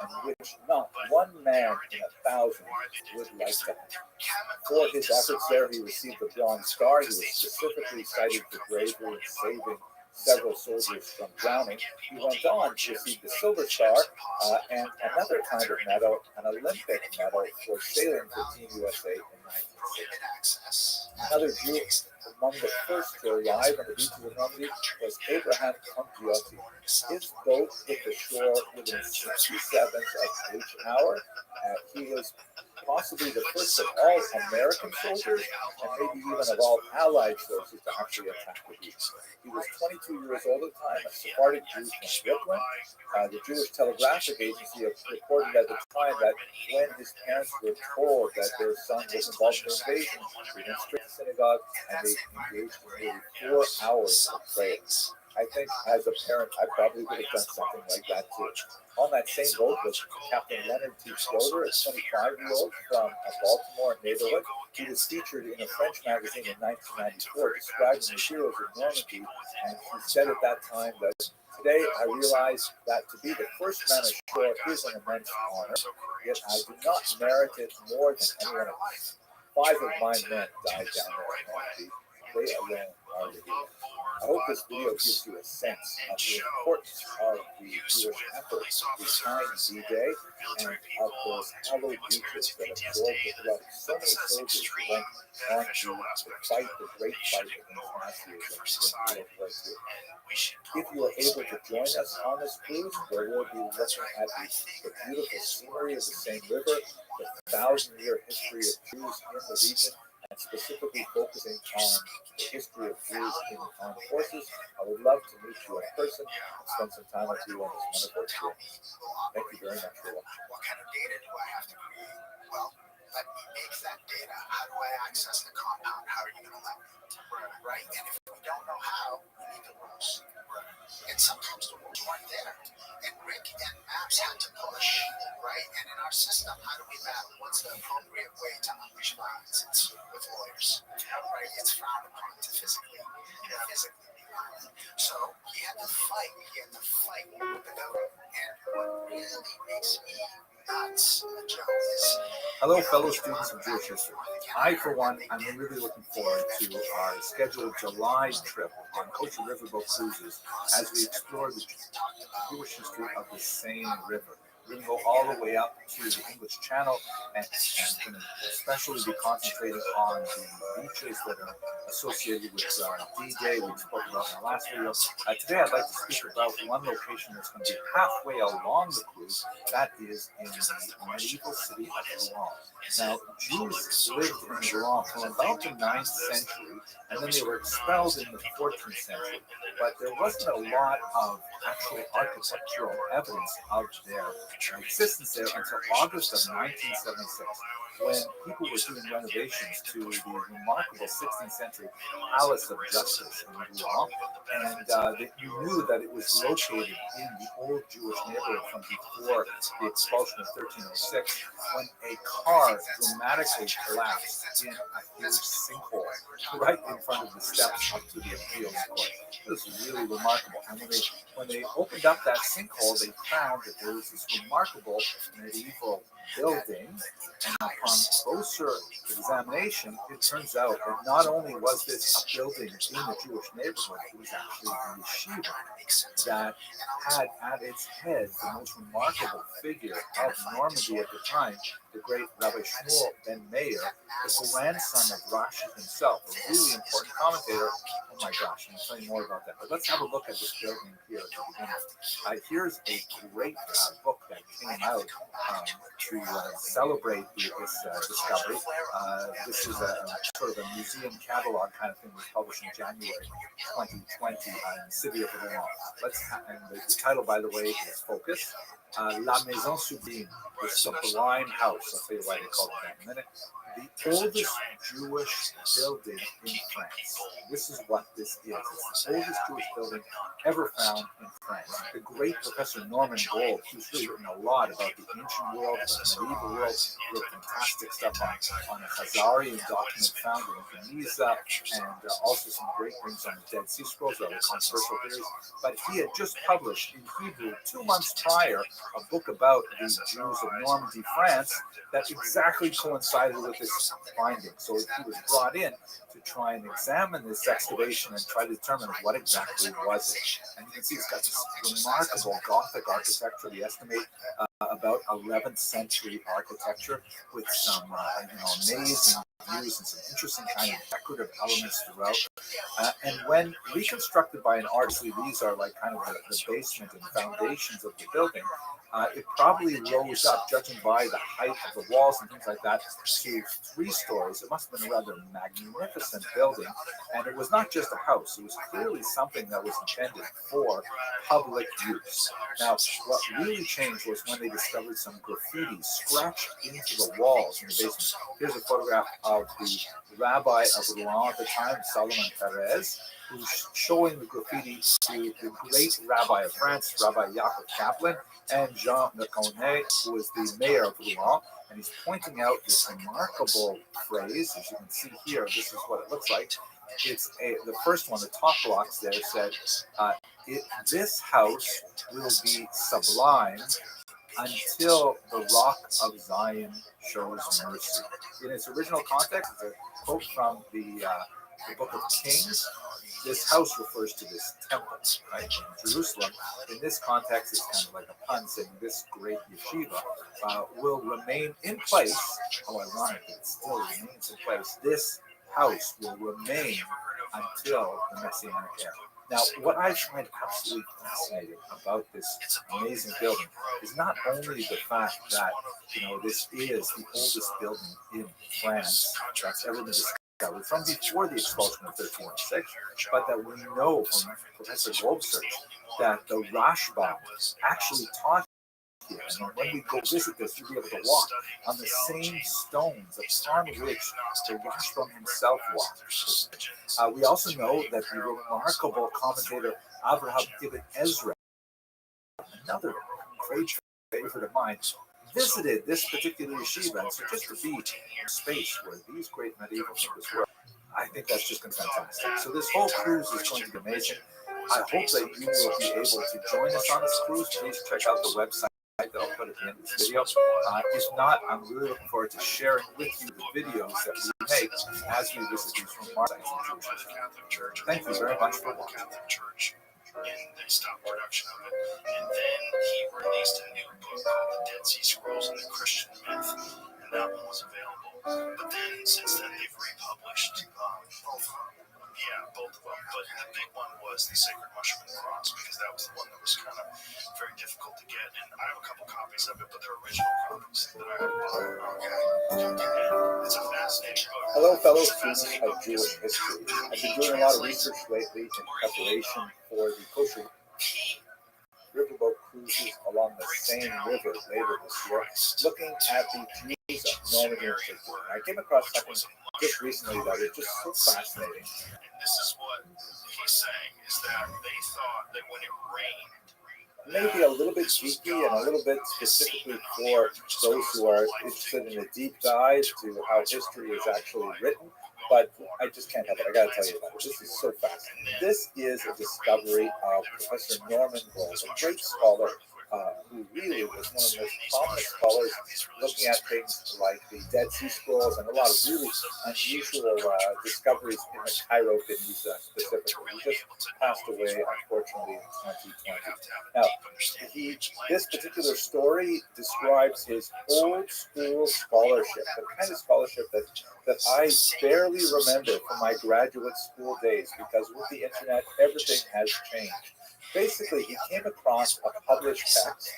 and which not one man in 1,000 would like to have. For his efforts there, he received the Bronze Star. He was specifically cited for bravery in saving several soldiers from drowning. He went on to receive the Silver Star and another kind of medal, an Olympic medal for sailing for Team USA in 1960. Another Jew among the first to arrive on the beaches of Normandy was Abraham Conchiotti. His boat hit the shore within 60 seconds of each hour. He was possibly the first of all American soldiers, and maybe even of all Allied soldiers to actually attack the beach. He was 22 years old at the time, a Sephardic Jew from Brooklyn. The Jewish Telegraphic Agency reported at the time that when his parents were told that their son was involved in the invasion, they went straight to synagogue and they engaged in nearly 4 hours of prayer. I think as a parent, I probably would have done something like that too. On that same boat was Captain Leonard T. Schroeder, a 25-year-old from a Baltimore neighborhood. He was featured in a French magazine in 1994 describing the heroes of Normandy, and he said at that time that today I realize that to be the first man ashore is an immense honor, yet I do not merit it more than anyone else. 5 of my men died down there in Normandy. They alone are the heroes. I hope this video gives you a sense of the importance of the Jewish effort behind D-Day and of those hallowed beaches that absorbed the blood of so many soldiers who went on to fight the great fight against Nazism in World War II. If you are able to join us on this cruise, where we'll be looking at the beautiful scenery of the Seine River, the 1,000-year history of Jews in the region, and specifically focusing on the history of Jews in the armed forces, I would love to meet you in person and spend some time with you on this wonderful experience. Thank you very much for watching. What kind of data do I have to create? Well, let me make that data. How do I access the compound? How are you going to let me? Right? And if we don't know how, we need the rules. And sometimes the rules weren't there. And Rick and Maps had to push, right? And in our system, how do we map? What's the appropriate way to unleash violence? It's with lawyers, right? It's frowned upon to physically be violent. So he had to fight. He had to fight with the government. And what really makes me That's Jones. Hello, fellow students of Jewish history. I, for one, am really looking forward to our scheduled July trip on Kosher Riverboat cruises as we explore the Jewish history of the same river. We're going to go all the way up to the English Channel and going to especially be concentrating on the beaches that are associated with D-Day we spoke about in the last video. Today I'd like to speak about one location that's going to be halfway along the cruise. That is in the medieval city of Rouen. Now, Jews lived in Rouen from about the 9th century, and then they were expelled in the 14th century. But there wasn't a lot of actual architectural evidence of their existence there until August of 1976, when people were doing renovations to the remarkable 16th century Palace of Justice in Rouen, and you knew that it was located in the old Jewish neighborhood from before the expulsion of 1306, when a car dramatically collapsed in a huge sinkhole right in front of the steps up to the appeals court. It was really remarkable. And when they opened up that sinkhole, they found that there was this remarkable medieval building, and upon closer examination, it turns out that not only was this a building in the Jewish neighborhood, it was actually a yeshiva that had at its head the most remarkable figure of Normandy at the time, the great Rabbi Shmuel ben Meir, the grandson of Rashi himself, a really important commentator. Oh my gosh, I'm telling you more about that. But let's have a look at this building here at the beginning. Here's a great book that came out to celebrate this discovery. This is a sort of a museum catalog kind of thing. Was published in January 2020 in the city of Rouen. And the title, by the way, is Focus. La Maison Sublime, the sublime house. I'll tell you why they call it that in a minute. The oldest Jewish building in France. This is what this is. It's the oldest Jewish building ever found in France. The great Professor Norman Gold, who's really written a lot about the ancient world, the medieval world, wrote fantastic stuff on a Khazarian document found in Geniza, and also some great things on the Dead Sea Scrolls, rather controversial theories. But he had just published in Hebrew 2 months prior a book about the Jews of Normandy, France, that exactly coincided with this finding. So he was brought in to try and examine this excavation and try to determine what exactly was it. And you can see it's got this remarkable Gothic architecture. We estimate about 11th century architecture with some amazing views and some interesting kind of decorative elements throughout. And when reconstructed by an artist, these are like kind of the basement and foundations of the building. It probably rose up, judging by the height of the walls and things like that, to 3 stories. It must have been a rather magnificent building. And it was not just a house. It was clearly something that was intended for public use. Now, what really changed was when they discovered some graffiti scratched into the walls in the basement. Here's a photograph of the rabbi of Rouen at the time, Solomon Perez, who's showing the graffiti to the great rabbi of France, Rabbi Yaakov Kaplan, and Jean Leconnet, who was the mayor of Rouen, and he's pointing out this remarkable phrase. As you can see here, this is what it looks like. It's the first one, the top blocks there said, this house will be sublime until the rock of Zion shows mercy. In its original context, it's a quote from the Book of Kings. This house refers to this temple, right, in Jerusalem. In this context, it's kind of like a pun saying this great yeshiva will remain in place. How ironic that it still remains in place. This house will remain until the Messianic era. Now, what I find absolutely fascinating about this amazing building is not only the fact that, this is the oldest building in France that's ever been discovered from before the expulsion of 1306, but that we know from Professor Gold's search that the Rashbam actually taught here. And when we go visit this, you'll be able to walk on the same stones upon which the Rashbam himself walked. We also know that the remarkable commentator Avraham ibn Ezra, another great favorite of mine, visited this particular yeshiva. And so just to be in a space where these great medieval thinkers were, I think that's just been fantastic. So this whole cruise is going to be amazing. I hope that you will be able to join us on this cruise. Please check out the website website that I'll put at the end of this video. If not, I'm really looking forward to sharing with you the videos that we make as we visit these remarks. Thank you very much for watching. And they stopped production of it. And then he released a new book called The Dead Sea Scrolls and the Christian Myth, and that one was available. But then, since then, they've republished both of them. Yeah, both of them. But the big one was The Sacred Mushroom and Cross, because that was the one that was kind of very difficult to get. And I have a couple copies of it, but they're original copies that I have bought. Okay. And it's a fascinating book. Hello, fellow students of Jewish history. I've been doing a lot of research lately in preparation for the kosher riverboat cruises along the same river later this year, looking at the Jews of Normandy in particular. I came across something just recently that was just so fascinating. And this is what he's saying, is that they thought that when it rained, Maybe a little bit geeky and a little bit specifically for those who are interested in a deep dive to how history is actually written, but I just can't help it. I got to tell you about it. This is so fascinating. This is a discovery of Professor Norman Grove, a great scholar who really was one of the most prominent scholars looking at things like the Dead Sea Scrolls and a lot of really unusual discoveries in the Cairo Geniza specifically. He just passed away, unfortunately, in 2020. Now, this particular story describes his old school scholarship, the kind of scholarship that I barely remember from my graduate school days, because with the internet, everything has changed. Basically, he came across a published text.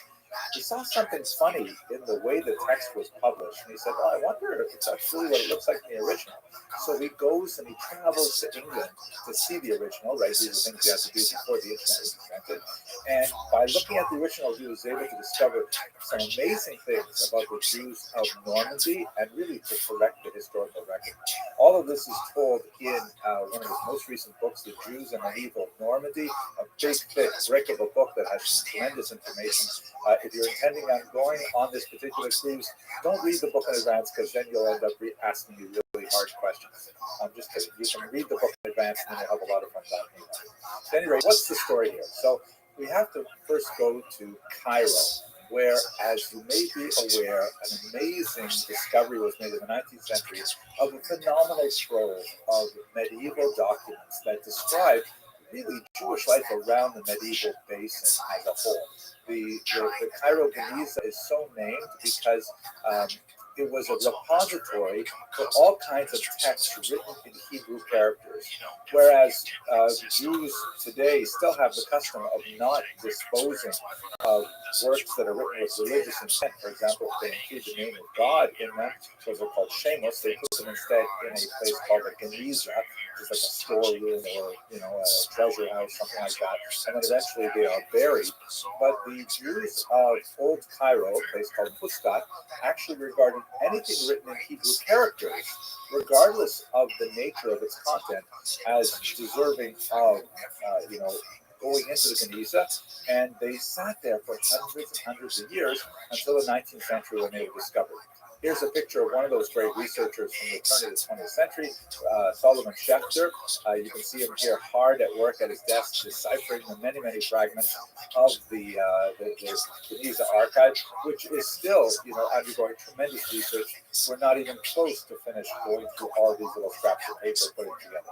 He saw something funny in the way the text was published, and he said, "Oh, I wonder if it's actually what it looks like in the original." So he goes and he travels to England to see the original, right? These are things you have to do before the internet was invented. And by looking at the original, he was able to discover some amazing things about the Jews of Normandy and really to correct the historical record. All of this is told in one of his most recent books, The Jews and Medieval Normandy, a big, thick brick of a book that has some tremendous information. If you're intending on going on this particular cruise, don't read the book in advance, because then you'll end up asking you really hard questions. I'm just kidding. You can read the book in advance and you'll have a lot of fun talking about it. At any rate, what's the story here? So we have to first go to Cairo, where, as you may be aware, an amazing discovery was made in the 19th century of a phenomenal trove of medieval documents that describe really Jewish life around the medieval basin as a whole. The Cairo Geniza is so named because it was a repository for all kinds of texts written in Hebrew characters, whereas Jews today still have the custom of not disposing of works that are written with religious intent. For example, if they include the name of God in them, those are called shameless. They put them instead in a place called a Geniza, which is like a storeroom or a treasure house, something like that, and then eventually they are buried. But the Jews of Old Cairo, a place called Fustat, actually regarded anything written in Hebrew characters, regardless of the nature of its content, as deserving of, going into the Geniza, and they sat there for hundreds and hundreds of years until the 19th century when they were discovered. Here's a picture of one of those great researchers from the turn of the 20th century, Solomon Schechter. You can see him here hard at work at his desk, deciphering the many, many fragments of the Geniza archive, which is still, undergoing tremendous research. We're not even close to finished going through all these little scraps of paper putting together.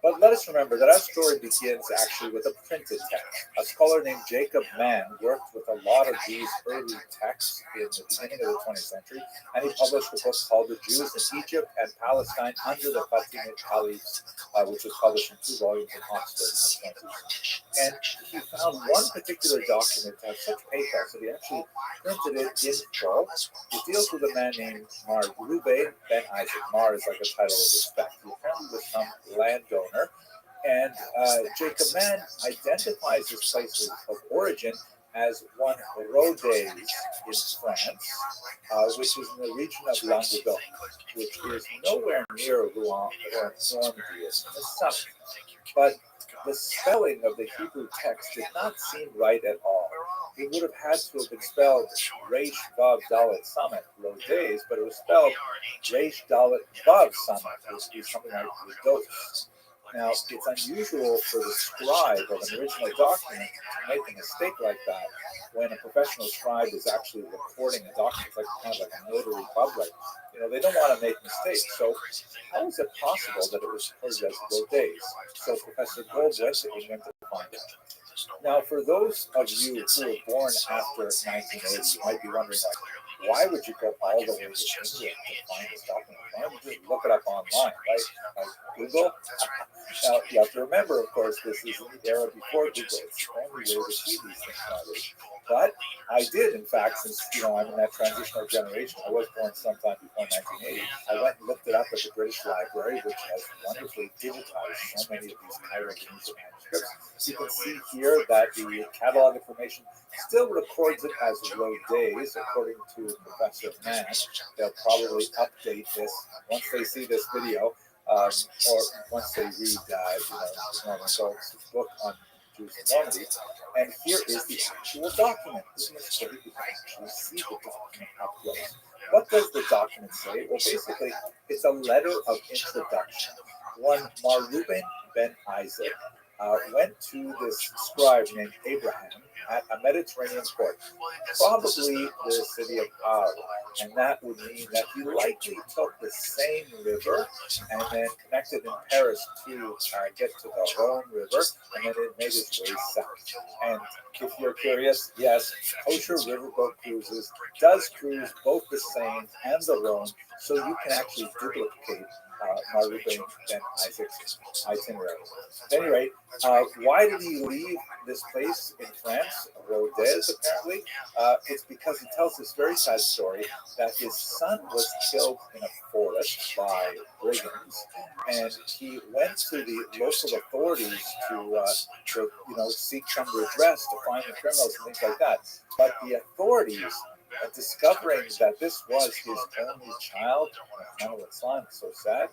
But let us remember that our story begins actually with a printed text. A scholar named Jacob Mann worked with a lot of these early texts in the beginning of the 20th century, and he published a book called The Jews in Egypt and Palestine Under the Fatimid Caliphs, which was published in 2 volumes in Oxford in the 20s. And he found one particular document that had such pathos that he actually printed it in full. It deals with a man named Mar Ruben Ben Isaac. Mar is like a title of respect. He apparently was some landowner. And Jacob Mann identifies this place of origin as one Rodez in France, which is in the region of Languedoc, which is nowhere near Rouen or Normandy is in the south. But the spelling of the Hebrew text did not seem right at all. It would have had to have been spelled Reish Vav Dalet Samet Rodez, but it was spelled Reish Dalet Vav Samet, which would be something like Rodez. Now, it's unusual for the scribe of an original document to make a mistake like that when a professional scribe is actually recording a document. It's like kind of like a notary public. They don't want to make mistakes. So how is it possible that it was recorded as Rodez? So Professor Gold went to England to find it. Now, for those of you who were born after 1980, you might be wondering, like, why would you go all the way to England to find this document? Why don't you just look it up online, right? Like Google? Now, you have to remember, of course, this is in the era before Google. It's the only way to see these things nowadays. But I did, in fact, since I'm in that transitional generation, I was born sometime before 1980. I went and looked it up at the British Library, which has wonderfully digitized so many of these Cairo-Tunisian manuscripts. You can see here that the catalog information still records it as Rodez, according to Professor Mann. They'll probably update this once they see this video, or once they read, Norman Schultz's book on Jews and Normandy. And here is the actual document. Isn't this great? You can actually see the document up close. What does the document say? Well, basically, it's a letter of introduction. One Maruben ben Isaac went to this scribe named Abraham at a Mediterranean port, probably the city of Ar, and that would mean that he likely took the same river and then connected in Paris to get to the Rhone River, and then it made its way south. And if you're curious, yes, Kosher Riverboat Cruises does cruise both the Seine and the Rhone, so you can actually duplicate Maruben ben Isaac's itinerary. At any rate, why did he leave this place in France, Rodez, apparently? It's because he tells this very sad story that his son was killed in a forest by brigands, and he went to the local authorities to seek some redress to find the criminals and things like that. But the authorities, discovering that this was his only child, it's so sad,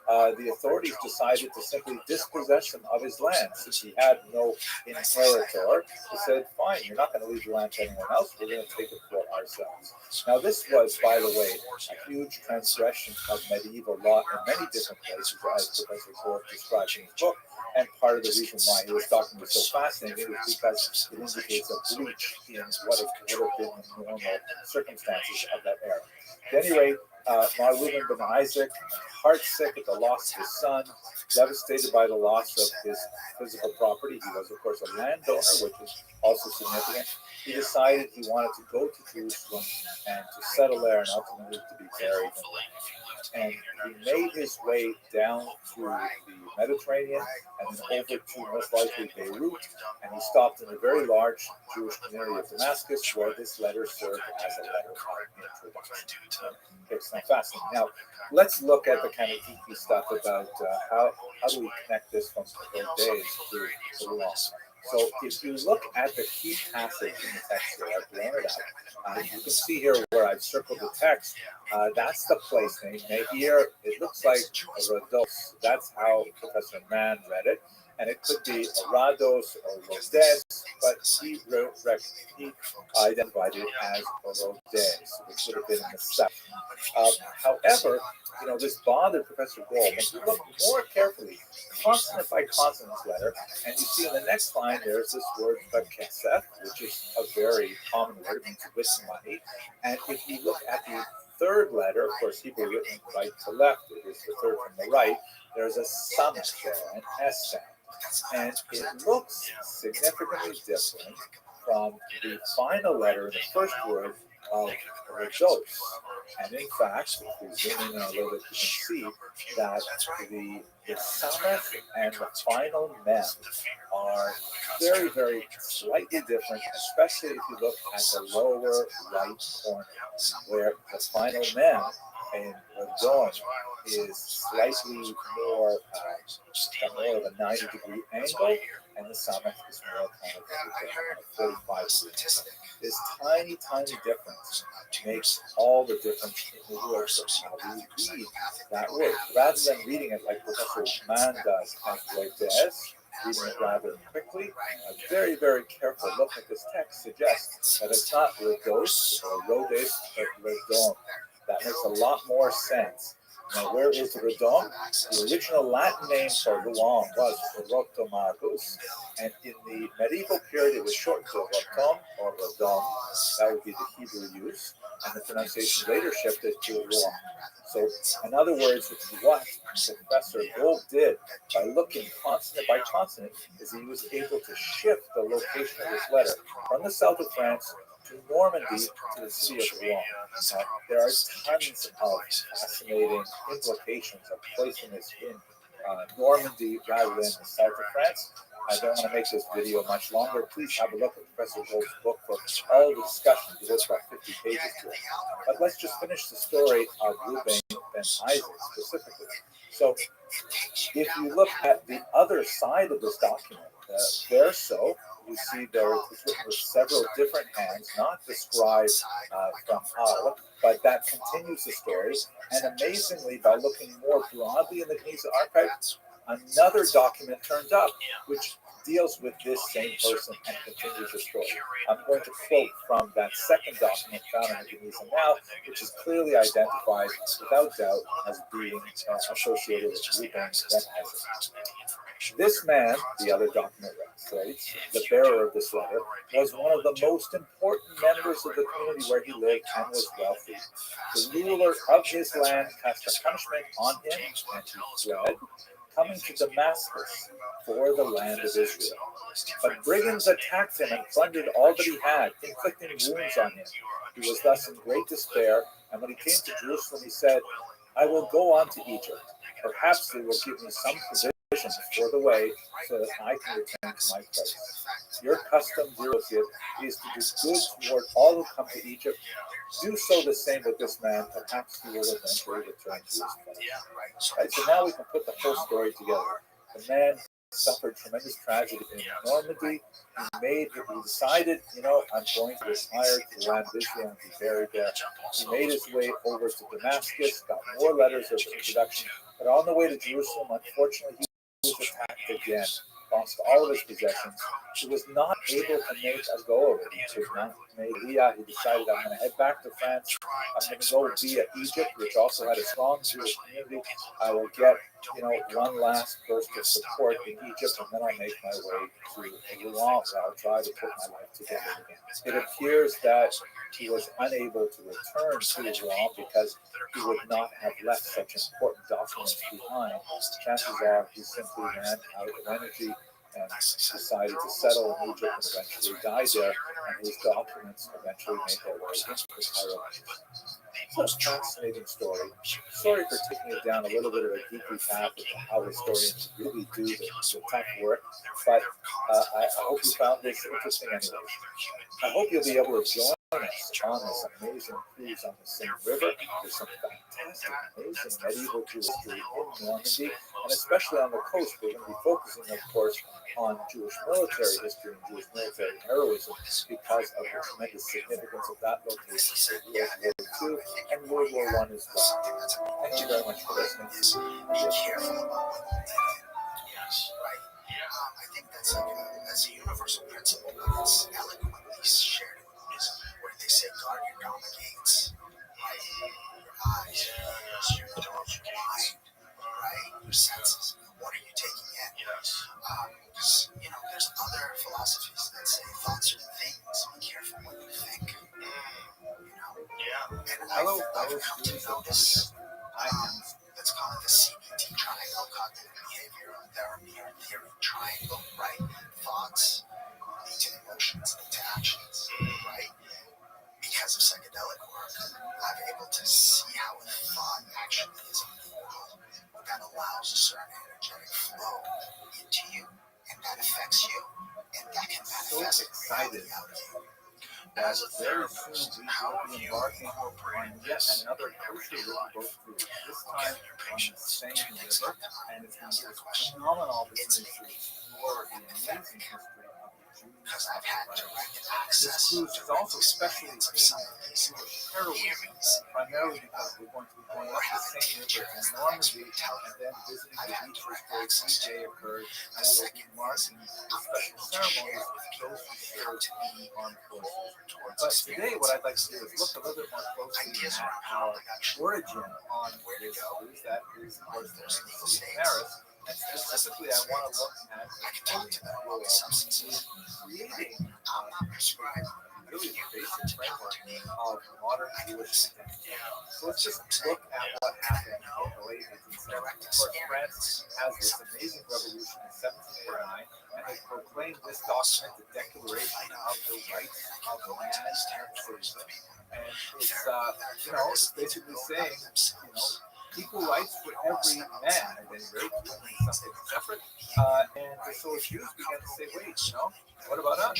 the authorities decided to simply dispossess him of his land. Since he had no inheritor, they said, fine, you're not going to leave your land to anyone else, we're going to take it for ourselves. Now, this was, by the way, a huge transgression of medieval law in many different places, as Professor Gold describes in his book. And part of the reason why his document was so fascinating was because it indicates a breach in what would have been the normal circumstances of that era. At any rate, Maruben ben Isaac, heartsick at the loss of his son, devastated by the loss of his physical property. He was, of course, a landowner, which is also significant. He decided he wanted to go to Jerusalem and to settle there and ultimately to be buried. And he made his way down through the Mediterranean and then over to most likely Beirut, and he stopped in a very large Jewish community of Damascus where this letter served as a letter of introduction. It's fascinating. Now, let's look at the kind of geeky stuff about how do we connect this from Rodez to the law. So if you look at the key passage in the text here, I've blown it up. You can see here where I've circled the text. That's the place name. Now here, it looks like Rados. That's how Professor Mann read it. And it could be Rados or Rodez, but he identified it as Rodez, which would have been in the south. However, this bothered Professor Gold. If you look more carefully, consonant by consonant letter, and you see in the next line there's this word Bekesef, which is a very common word. It means with money. And if you look at the third letter, of course, Hebrew written right to left, it is the third from the right, there's a summit there, an S sound. And it looks significantly different from the final letter in the first word of Rados. And in fact, if we zoom in a little bit, you can see that the summit and the final mem are very, very slightly different, especially if you look at the lower right corner, where the final mem in Radon is slightly more of a 90-degree angle, and the summit is more kind of a 45-degree angle. This tiny, tiny difference makes all the difference in the world of how we read that word. Rather than reading it like Professor Mann does as Rodez, reading it rather quickly, a very, very careful look at this text suggests that it's not Rados or Rodez, but Radon. That makes a lot more sense. Now, where is Redon? The original Latin name for Rouen was Rotomagus, and in the medieval period it was shortened to Roton or Redon. That would be the Hebrew use, and the pronunciation later shifted to Rouen. So, in other words, what Professor Gold did by looking consonant by consonant is he was able to shift the location of this letter from the south of France to Normandy to the city of Rouen. There are tons of fascinating implications of placing this in Normandy rather than the south of France. I don't want to make this video much longer. Please have a look at Professor Gold's book for all the discussion. There's about 50 pages to it. But let's just finish the story of Ruben ben Isaac specifically. So if you look at the other side of this document, verso, you see there it's written with several different hands, not described from Al, but that continues the story. And amazingly, by looking more broadly in the Geniza archive, another document turns up, which deals with this same person and continues the story. I'm going to quote from that second document found in the Geniza now, which is clearly identified without doubt as being associated with Ruben ben Isaac. This man, the other document states, the bearer of this letter, was one of the most important members of the community where he lived and was wealthy. The ruler of his land cast a punishment on him, and he fled, coming to Damascus for the land of Israel. But brigands attacked him and plundered all that he had, inflicting wounds on him. He was thus in great despair, and when he came to Jerusalem, he said, I will go on to Egypt. Perhaps they will give me some provisions for the way, so that I can return to my place. Your custom, dear Lucian, is to do good toward all who come to Egypt. Do so the same with this man. Perhaps he will eventually return to his place. Right, so now we can put the whole story together. The man suffered tremendous tragedy in Normandy. He decided, I'm going to retire to the land of Israel and be buried there. He made his way over to Damascus, got more letters of introduction, but on the way to Jerusalem, unfortunately, he was attacked again, lost all of his possessions. He was not able to make a go of it. He could not make Leah. He decided, I'm going to head back to France. I'm going to go via Egypt, which also had a strong Jewish community. I will get, one last burst of support in Egypt, and then I'll make my way to Rouen. I'll try to put my life together again. It appears that he was unable to return to Rouen because he would not have left such important documents behind. Chances are he simply ran out of energy and decided to settle in Egypt and eventually died there, and his documents eventually made their way into the Cairo. It's a fascinating story. Sorry for taking it down a little bit of a geeky path into how historians really do the tough work, but I hope you found this interesting anyways. I hope you'll be able to join us on this amazing cruise on the Seine River. There's some fantastic, amazing medieval Jewish history in Normandy, and especially on the coast. We're going to be focusing, of course, on Jewish military history and Jewish military heroism because of the tremendous significance of that location for World War II and World War I as well. Thank you very much for listening. Be careful about what you let in. Yes. Right. I think that's a universal principle that's eloquently shared in Buddhism, where they say guard your dharma gates. Right. Your eyes, your ears, your nose, your mind, right? Your senses. What are you taking in? Yes. Because, there's other philosophies that say thoughts are things. Be careful what you think. Yeah. And I've come to notice, let's call it the CBT triangle, cognitive behavioral therapy or theory triangle, right? Thoughts lead to emotions, lead to actions, right? Because of psychedelic work, I'm able to see how a thought actually is a portal that allows a certain energetic flow into you, and that affects you, and that can manifest reality out of you. As a therapist, how have you incorporated this into your everyday life? Again, your patients can things like that and answer questions. It's amazing. Jews. because I've had direct This access cruise to is also experience especially of themed some of these Jewish heroism, hearings. primarily because we're going to be going Or up have the a same river teacher as as the Normandy expert tell and you then visiting I've the had beaches direct where access D-Day to. occurred, The and we will be second is marking the I'm special able to ceremonies share of with those people who how served to in be the armed move forces. towards But today, what I'd like to do is experiencing look a little bit more closely ideas at around how our I actually origin on where to this go, cruise. That is, of course, the there's famous legal city of states, Paris. And there's specifically, less I want to legal look at I can talk to them about substances. creating I'm not prescribed. really the You basic come to framework to me. of modern I can Jewish listen. identity. So let's just look at what happened in the late 18th century. Of course, France has this amazing revolution in 1789, and they proclaimed this document, the Declaration of the Rights of Man and Citizen. And it's basically saying, equal rights for every man, at any rate, something separate. And so Jews began to say, wait, what about us?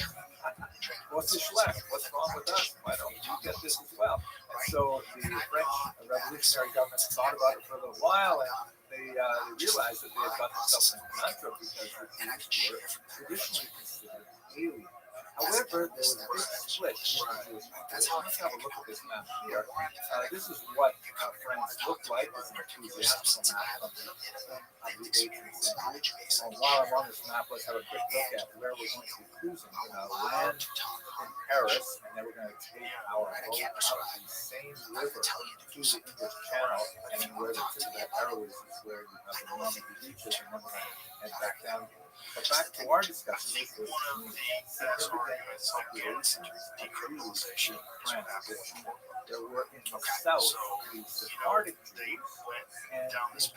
What's the schlecht? What's wrong with us? Why don't we get this as well? And so the French revolutionary government thought about it for a little while, and they realized that they had gotten themselves in a conundrum because the Jews were traditionally considered alien. However, there was a big split in the Jewish population. Let's have a look at this map here. This is what France looked like as an ecclesiastical map of the 18th century. And while I'm on this map, let's have a quick look at where we're going to be cruising. We're going to land in Paris, and then we're going to take our boat up the same river to the English Channel, and then where the tip of that arrow is where you have the Normandy beaches, and then we're going to head back down here. But back to our discussion, there's two significant populations of Jews in France. There were in the south the Sephardic Jews, and in the northeast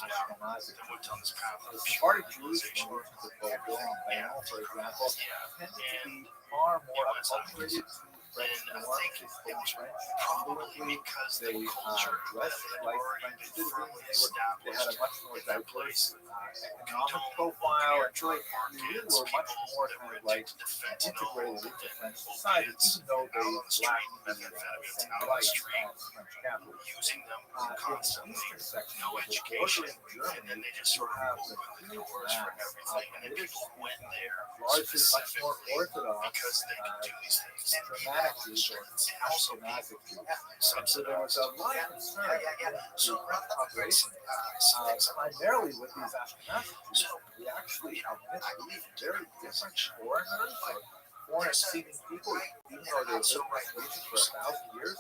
the Ashkenazic Jews. The Sephardic Jews from regions of Bordeaux and Bayonne, for example, tended to be far more acculturated to French norms. They spoke French fluently. They dressed like French citizens. They had a much more diverse economic profile, and so they really were much more kind of like integrated into French society, even though they lacked the same rights as French Catholics. In the eastern section of the bordering Germany, you have the huge mass of Yiddish-speaking, largely much more Orthodox Germanic Jews or Ashkenazic Jews. And so there was a lot of concern in the French population, primarily with these Ashkenazic Jews. We actually admit these very different foreigners or foreign-seeming people, even though they lived in this region for 1,000 years,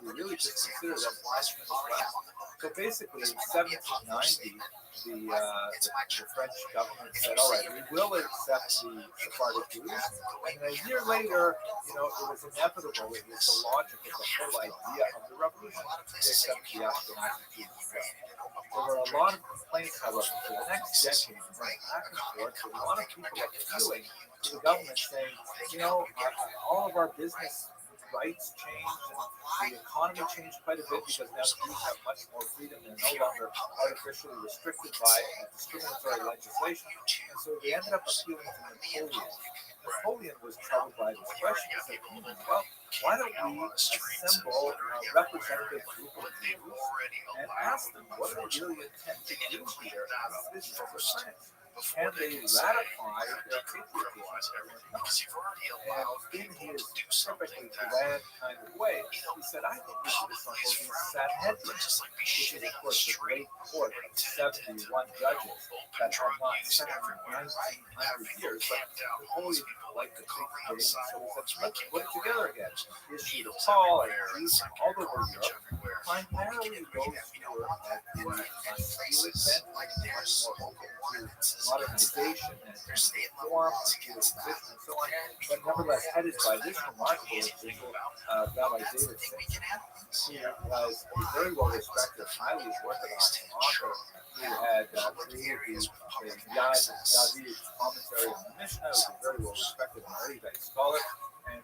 we really just consider them Frenchmen as well. So basically, in 1790, the French government said, all right, we will accept the Sephardic Jews. And a year later, it was inevitable. It was the logic of the whole idea of the revolution to accept the Ashkenazi Jews as well. There were a lot of complaints, however, for the next decade, back and forth, a lot of people appealing to the government saying, all of our business rights changed and the economy changed quite a bit because now Jews have much more freedom. They're no longer artificially restricted by discriminatory legislation. And so they ended up appealing to Napoleon. Napoleon was troubled by this question. He said, well, why don't we assemble a representative group of Jews and ask them what do they really intend to do here as citizens of France? And they ratified their patriotism. And in his perfectly grand kind of way, he said, I think we should assemble these Sanhedrin, which is, of course, the great court of 71 judges that had not sat for 1,900 years. But Napoleon liked to think big, so he said, let's put it together again. He issued a call, and Jews from all over Europe, primarily those who were of the Masculine bent, much more open to modernization and reform of Jewish position and so on, but nevertheless headed by this remarkable individual, Rabbi David Simpson, who was a very well-respected, highly Orthodox author who had created the Yad David commentary on the Mishnah. He was a very well-respected and erudite scholar, and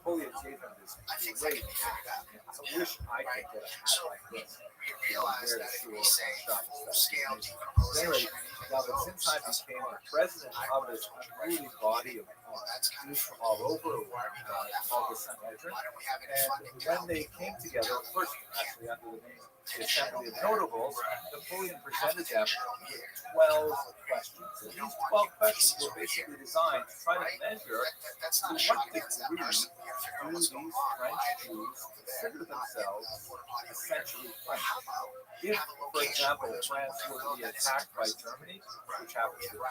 Napoleon gave him this I think I great can figure hat. it out. I wish I could get a hat So like this. we realized that if we say Shop full-scale anyway, decarbonization, now that since I became the president of this unruly body of that's kind Jews of from all over why are we going that called far? the Sanhedrin, Why don't we have any and funding to when help they people came together, first actually under the name the Assembly of Notables, Napoleon presented them with 12 questions. And these 12 questions were basically designed to try to measure That's to not a what shot against that degree person. We gotta figure out do what's these going on. French Why are they Jews over there? consider themselves essentially French. How about If, have a for location example, where there's France one were to be attacked by Germany, which happens with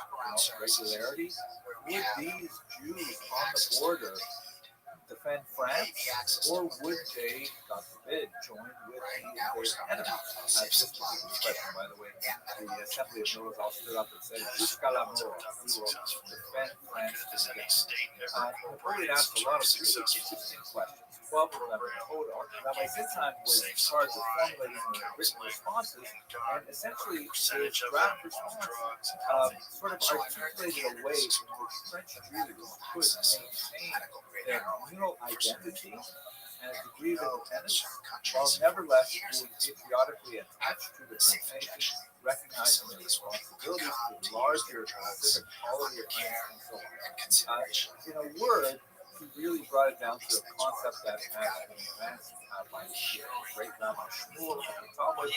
regularity, would these Jews on the border defend France, or would they, God forbid, join with the invading enemy? This particular question, by the way, the Assembly of Notables all stood up and said, "Jusqu'à la mort, we will defend France." Napoleon asked a lot of really interesting questions, 12 of them in total. Rabbi Zitzheim was in charge of formulating the written responses, and essentially his draft response sort of articulated a way in which French Jews could maintain their communal identity and a degree of independence, while nevertheless being patriotically attached to the French nation, recognizing their responsibilities to the larger civic quality of France, and so on. In a word, he really brought it down to a concept that has been advanced by the great Rabbi Shmuel of the Talmud,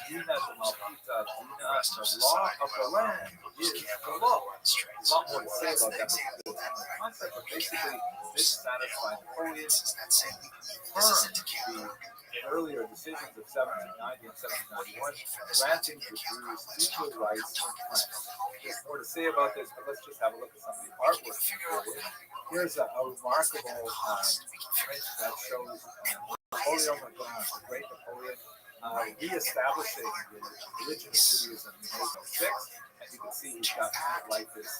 Dina de Malchita, Dina, the law of the land is the law. There's a lot more to say about that particular concept, but basically this satisfied Napoleon, and he confirmed the earlier decisions of 1790 and 1791, granting the Jews equal rights in France. There's more to say about this, but let's just have a look at some of the artwork. Here's a remarkable print that shows Napoleon, the great Napoleon, reestablishing the religion of Judaism in 1806. And you can see he's got kind of like this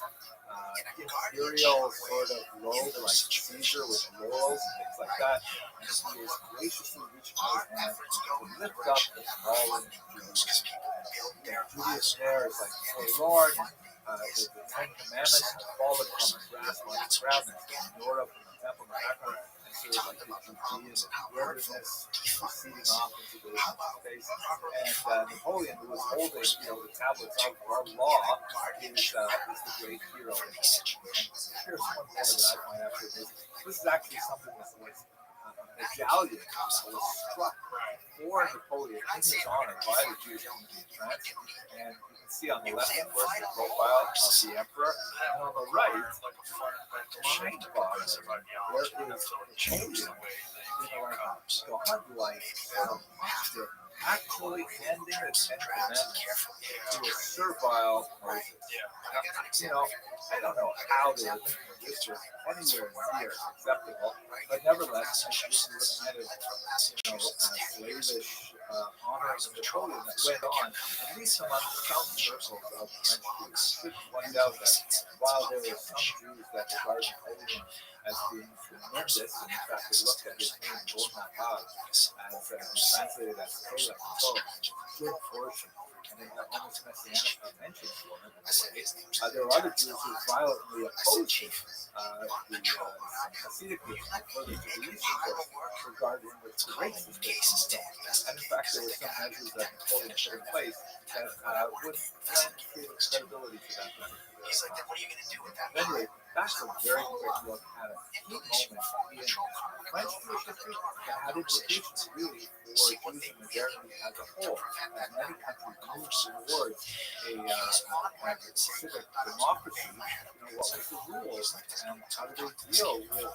imperial sort of robe, like Caesar with laurels and things like that. And he is graciously reaching out his hand to lift up the fallen Jews. Judaism there is like forlorn. The Ten Commandments have fallen from a grasp on the ground. There's Nora from the temple in the background, and sort of like the Judean wilderness receding off into the space. And Napoleon, who was holding, the tablets of our law, is the great hero. And here's one more that I find absolutely amazing. This is actually something that was a medallion that was struck for Napoleon in his honor by the Jewish community in France. And you can see on the left, of course, the profile of the emperor, and on the right, mind-boggling, there is Napoleon in like a godlike posture, actually handing the Ten Commandments to a servile Moses. Now, I don't know how they were thinking this was anywhere near acceptable, but nevertheless, this is the kind of slavish honoring of Napoleon that went on, at least among some circles of French Jews. I should point out that while there were some Jews that regarded Napoleon as being tremendous, and in fact they looked at his name Bonaparte as translated as Caleb, good fortune, and they had almost messianic pretensions for him in a way. There were other Jews who violently opposed him. The Hasidic Jews, further to the east, regarded him with great suspicion. And in fact, there were some measures that Napoleon put in place that would lend credibility to that particular. He's like, then what are you going to do with that? Anyway, that's a very quick look at a key moment in French Jewish history that had implications really for Jews and modernity as a whole. As many countries moved towards a civic democracy, what was the rules and how do they deal with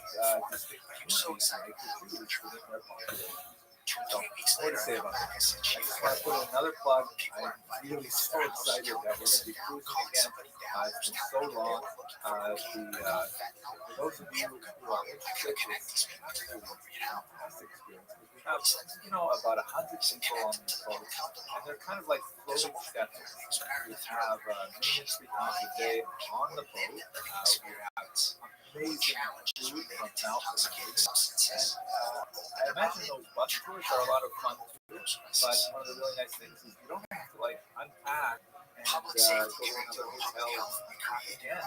distinct communities like the Jews within their population? So, more to say about that. I just want to put in another plug. I'm really so excited that we're going to be cruising again. It's been so long. For those of you who are interested, it's a fantastic experience. We have, about 100 people on these boats, and they're kind of like floating steps. We have meetings 3 times a day on the boat. We have amazing food from mouth to mouth. And I imagine those bus tours are a lot of fun too. But one of the really nice things is you don't have to unpack and go to another hotel and pack again.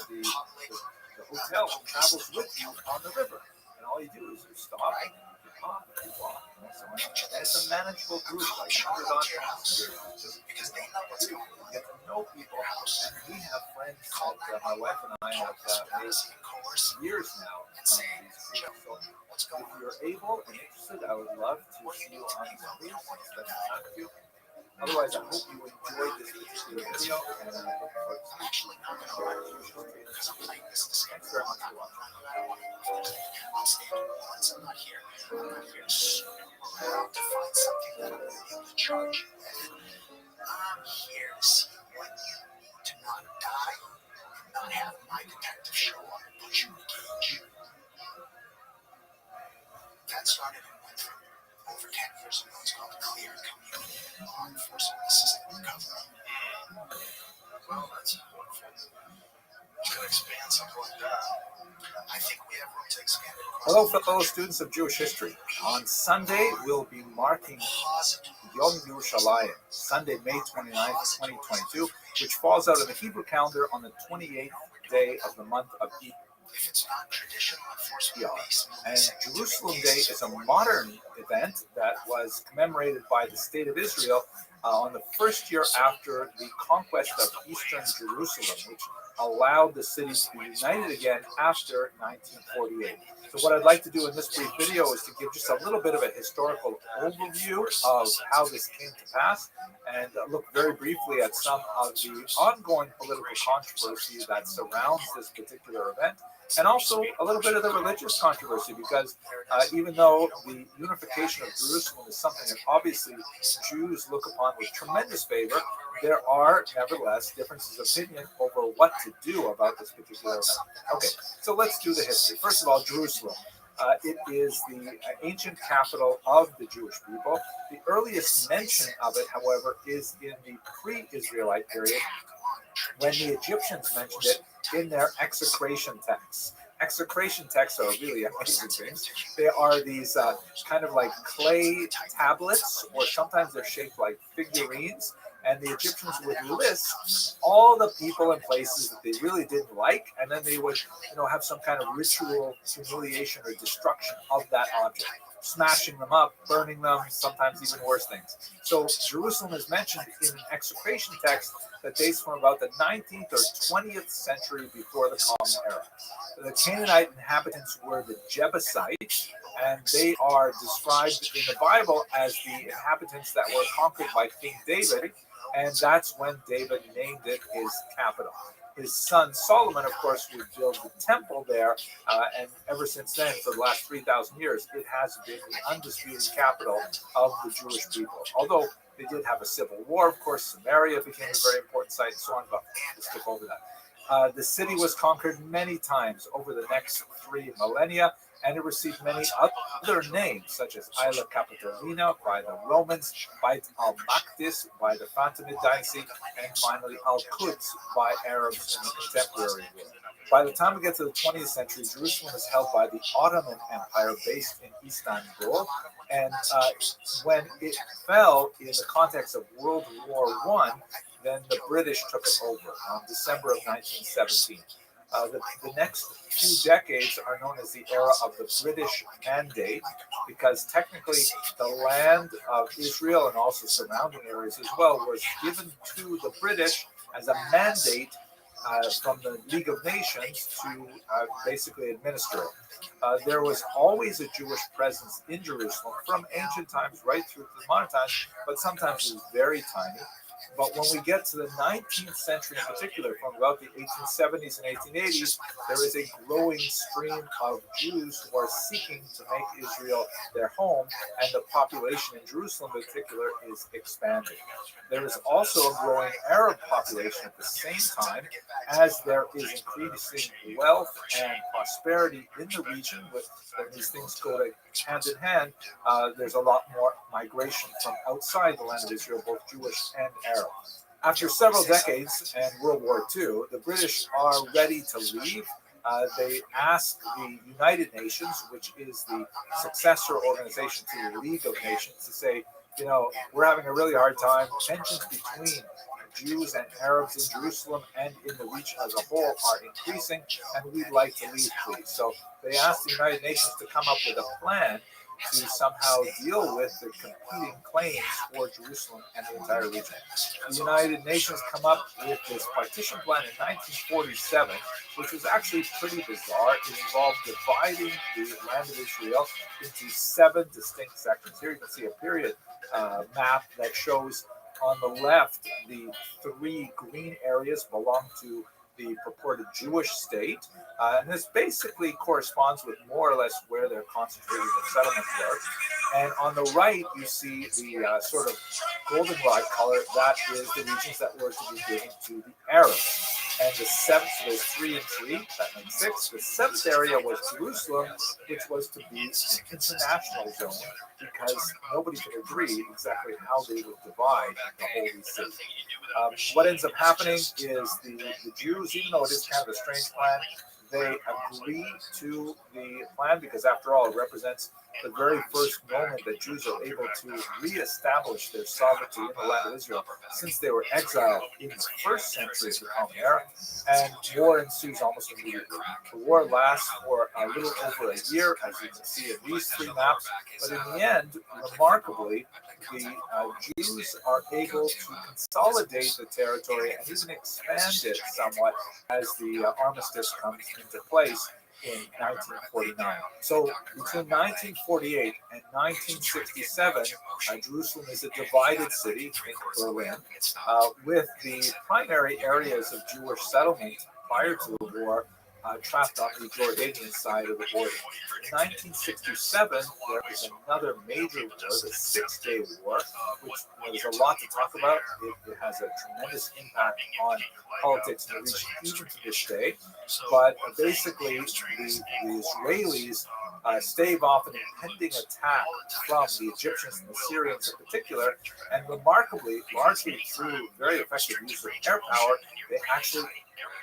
The hotel travels with you on the river. all you do is you stop, you talk, you walk, so on. And it's a manageable group, like 100 odd passengers. Just because they know what's going on. get to know people, and we have friends that my wife and I have made years now. So if you're able and interested, I would love to see you on the cruise and spend time with you. Otherwise, I hope you enjoyed this particular video, and I look forward to Actually, not going to lie to you because I'm playing this Thanks very much for watching. on stand once. I'm not here. I'm not here to snoop around to find something that I'm willing to charge you with. I'm here to see what you need to not die and not have my detective show up and put you in a cage. That started and went from over 10 years ago. It's called Clear Community Law Enforcement Assistant Recovery. Well, that's wonderful. You can expand something like that. I think we have room to expand it. Hello, fellow students of Jewish history. On Sunday, we'll be marking Yom Yerushalayim, Sunday, May 29th, 2022, which falls out of the Hebrew calendar on the 28th day of the month of Iyar. If it's not traditional enforcement based, And Jerusalem Day is a modern event that was commemorated by the State of Israel on the first year after the conquest of Eastern Jerusalem, which allowed the city to be united again after 1948. So what I'd like to do in this brief video is to give just a little bit of a historical overview of how this came to pass, and look very briefly at some of the ongoing political controversy that surrounds this particular event, and also a little bit of the religious controversy, because even though the unification of Jerusalem is something that obviously Jews look upon with tremendous favor, there are nevertheless differences of opinion over what to do about this particular event. Okay, so let's do the history. First of all, Jerusalem. It is the ancient capital of the Jewish people. The earliest mention of it, however, is in the pre-Israelite period, when the Egyptians mentioned it in their execration texts. Execration texts are really amazing things. They are these kind of like clay tablets, or sometimes they're shaped like figurines, and the Egyptians would list all the people and places that they really didn't like, and then they would, have some kind of ritual humiliation or destruction of that object, smashing them up, burning them, sometimes even worse things. So Jerusalem is mentioned in an execration text that dates from about the 19th or 20th century before the Common Era. The Canaanite inhabitants were the Jebusites, and they are described in the Bible as the inhabitants that were conquered by King David, and that's when David named it his capital. His son Solomon, of course, would build the temple there, and ever since then, for the last 3,000 years, it has been the undisputed capital of the Jewish people. Although they did have a civil war, of course, Samaria became a very important site, and so on, but we'll skip over that. The city was conquered many times over the next 3 millennia, and it received many other names, such as Isla Capitolina by the Romans, Beit al-Maqdis by the Fatimid dynasty, and finally Al-Quds by Arabs in the contemporary world. By the time we get to the 20th century, Jerusalem is held by the Ottoman Empire based in Istanbul, and when it fell in the context of World War I, then the British took it over on December of 1917. The next few decades are known as the era of the British Mandate, because technically the land of Israel and also surrounding areas as well was given to the British as a mandate from the League of Nations to basically administer it. There was always a Jewish presence in Jerusalem from ancient times right through to the modern times, but sometimes it was very tiny. But when we get to the 19th century in particular, from about the 1870s and 1880s, there is a growing stream of Jews who are seeking to make Israel their home, and the population in Jerusalem in particular is expanding. There is also a growing Arab population at the same time, as there is increasing wealth and prosperity in the region. When these things go hand in hand, there's a lot more migration from outside the land of Israel, both Jewish and Arab. After several decades and World War II, the British are ready to leave. They ask the United Nations, which is the successor organization to the League of Nations, to say, we're having a really hard time. Tensions between Jews and Arabs in Jerusalem and in the region as a whole are increasing, and we'd like to leave, please. So they asked the United Nations to come up with a plan to somehow deal with the competing claims for Jerusalem and the entire region. The United Nations come up with this partition plan in 1947, which was actually pretty bizarre. It involved dividing the land of Israel into 7 distinct sections. Here you can see a period map that shows on the left the 3 green areas belong to the purported Jewish state. And this basically corresponds with more or less where they're concentrated the settlements were. And on the right, you see the sort of goldenrod color. That is the regions that were to be given to the Arabs. And the 7th, so there's 3 and 3, that makes 6. The 7th area was Jerusalem, which was to be an international zone because nobody could agree exactly how they would divide the Holy City. What ends up happening is the Jews, even though it is kind of a strange plan, they agree to the plan because, after all, it represents the very first moment that Jews are able to reestablish their sovereignty in the land of Israel since they were exiled in the first century of the Common Era, and war ensues almost immediately. The war lasts for a little over a year, as you can see in these 3 maps, but in the end, remarkably, the Jews are able to consolidate the territory and even expand it somewhat as the armistice comes into place in 1949. So between 1948 and 1967, Jerusalem is a divided city, think Berlin, with the primary areas of Jewish settlement prior to the war trapped on the Jordanian side of the border. In 1967, there was another major war, the 6-Day War, which there's a lot to talk about. It has a tremendous impact on politics in the region even to this day. But basically, the Israelis stave off an impending attack from the Egyptians and the Syrians in particular, and remarkably, largely through very effective use of air power, they actually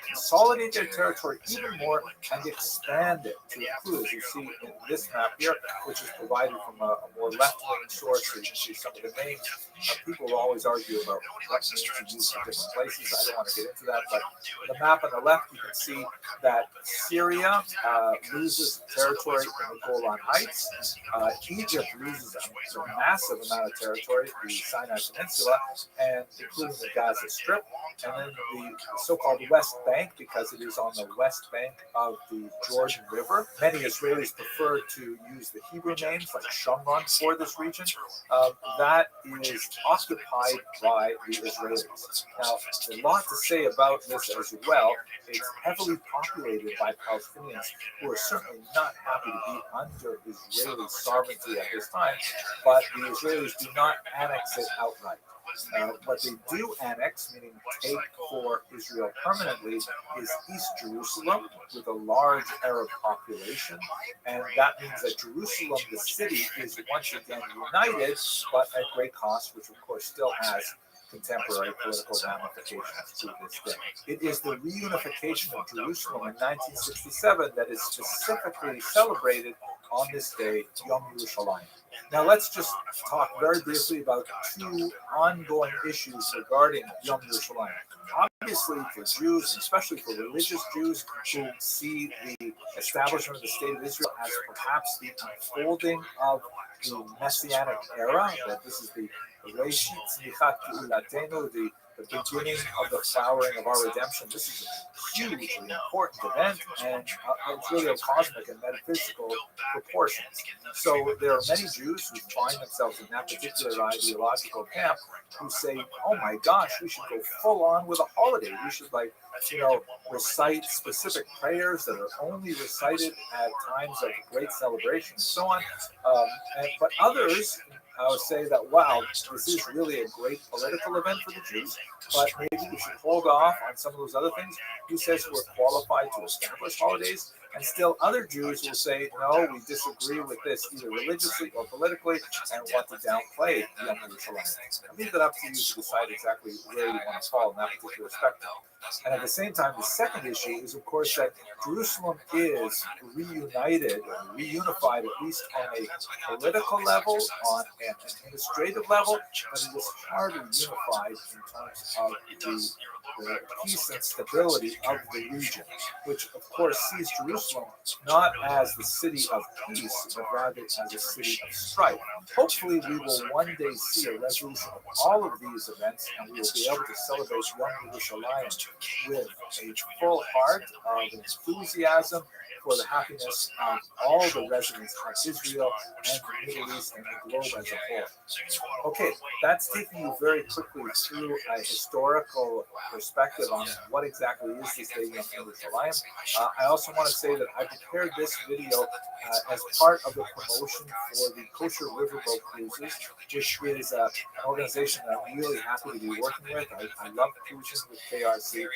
consolidate their territory even more and expand it to include, as you see in this map here, which is provided from a more left-wing source. So you can see some of the names. People will always argue about what names are used in different places. I don't want to get into that, but the map on the left, you can see that Syria loses territory in the Golan Heights. Egypt loses a massive amount of territory, the Sinai Peninsula, and including the Gaza Strip, and then the so-called West Bank, because it is on the west bank of the Jordan River. Many Israelis prefer to use the Hebrew names like Shomron for this region. That is occupied by the Israelis. Now, there's a lot to say about this as well. It's heavily populated by Palestinians who are certainly not happy to be under Israeli sovereignty at this time, but the Israelis do not annex it outright. What they do annex, meaning take for Israel permanently, is East Jerusalem with a large Arab population. And that means that Jerusalem, the city, is once again united, but at great cost, which of course still has contemporary political ramifications to this day. It is the reunification of Jerusalem in 1967 that is specifically celebrated on this day, Yom Yerushalayim. Now let's just talk very briefly about 2 ongoing issues regarding Yom Yerushalayim. Obviously, for Jews, and especially for religious Jews who see the establishment of the State of Israel as perhaps the unfolding of the Messianic era, that this is the Reshit Tzmichat Geulatenu, the beginning of the flowering of our redemption. This is a hugely important event, and it's really of cosmic and metaphysical proportions. So there are many Jews who find themselves in that particular ideological camp who say, oh my gosh, we should go full on with a holiday. We should, recite specific prayers that are only recited at times of great celebration and so on. But others say that, wow, this is really a great political event for the Jews, but maybe we should hold off on some of those other things. Who says we're qualified to establish holidays? And still other Jews will say, no, we disagree with this either religiously or politically and want to downplay Yom Yerushalayim. I'll leave that up to you to decide exactly where you want to fall in that particular spectrum. And at the same time, the second issue is, of course, that Jerusalem is reunited or reunified, at least on a political level, on an administrative level, but it is hardly unified in terms of the peace and stability of the region, which, of course, sees Jerusalem not as the city of peace, but rather as a city of strife. Hopefully, we will one day see a resolution of all of these events, and we will be able to celebrate Young Yerushalayim with a full heart of enthusiasm for the happiness of all the residents of Israel and the Middle East and the globe as a whole. Okay, that's taking you very quickly through a historical perspective on what exactly is this day Yom Yerushalayim. I also want to say that I prepared this video as part of the promotion for the Kosher Riverboat Cruises, which is an organization that I'm really happy to be working with. I love cruising with KRC.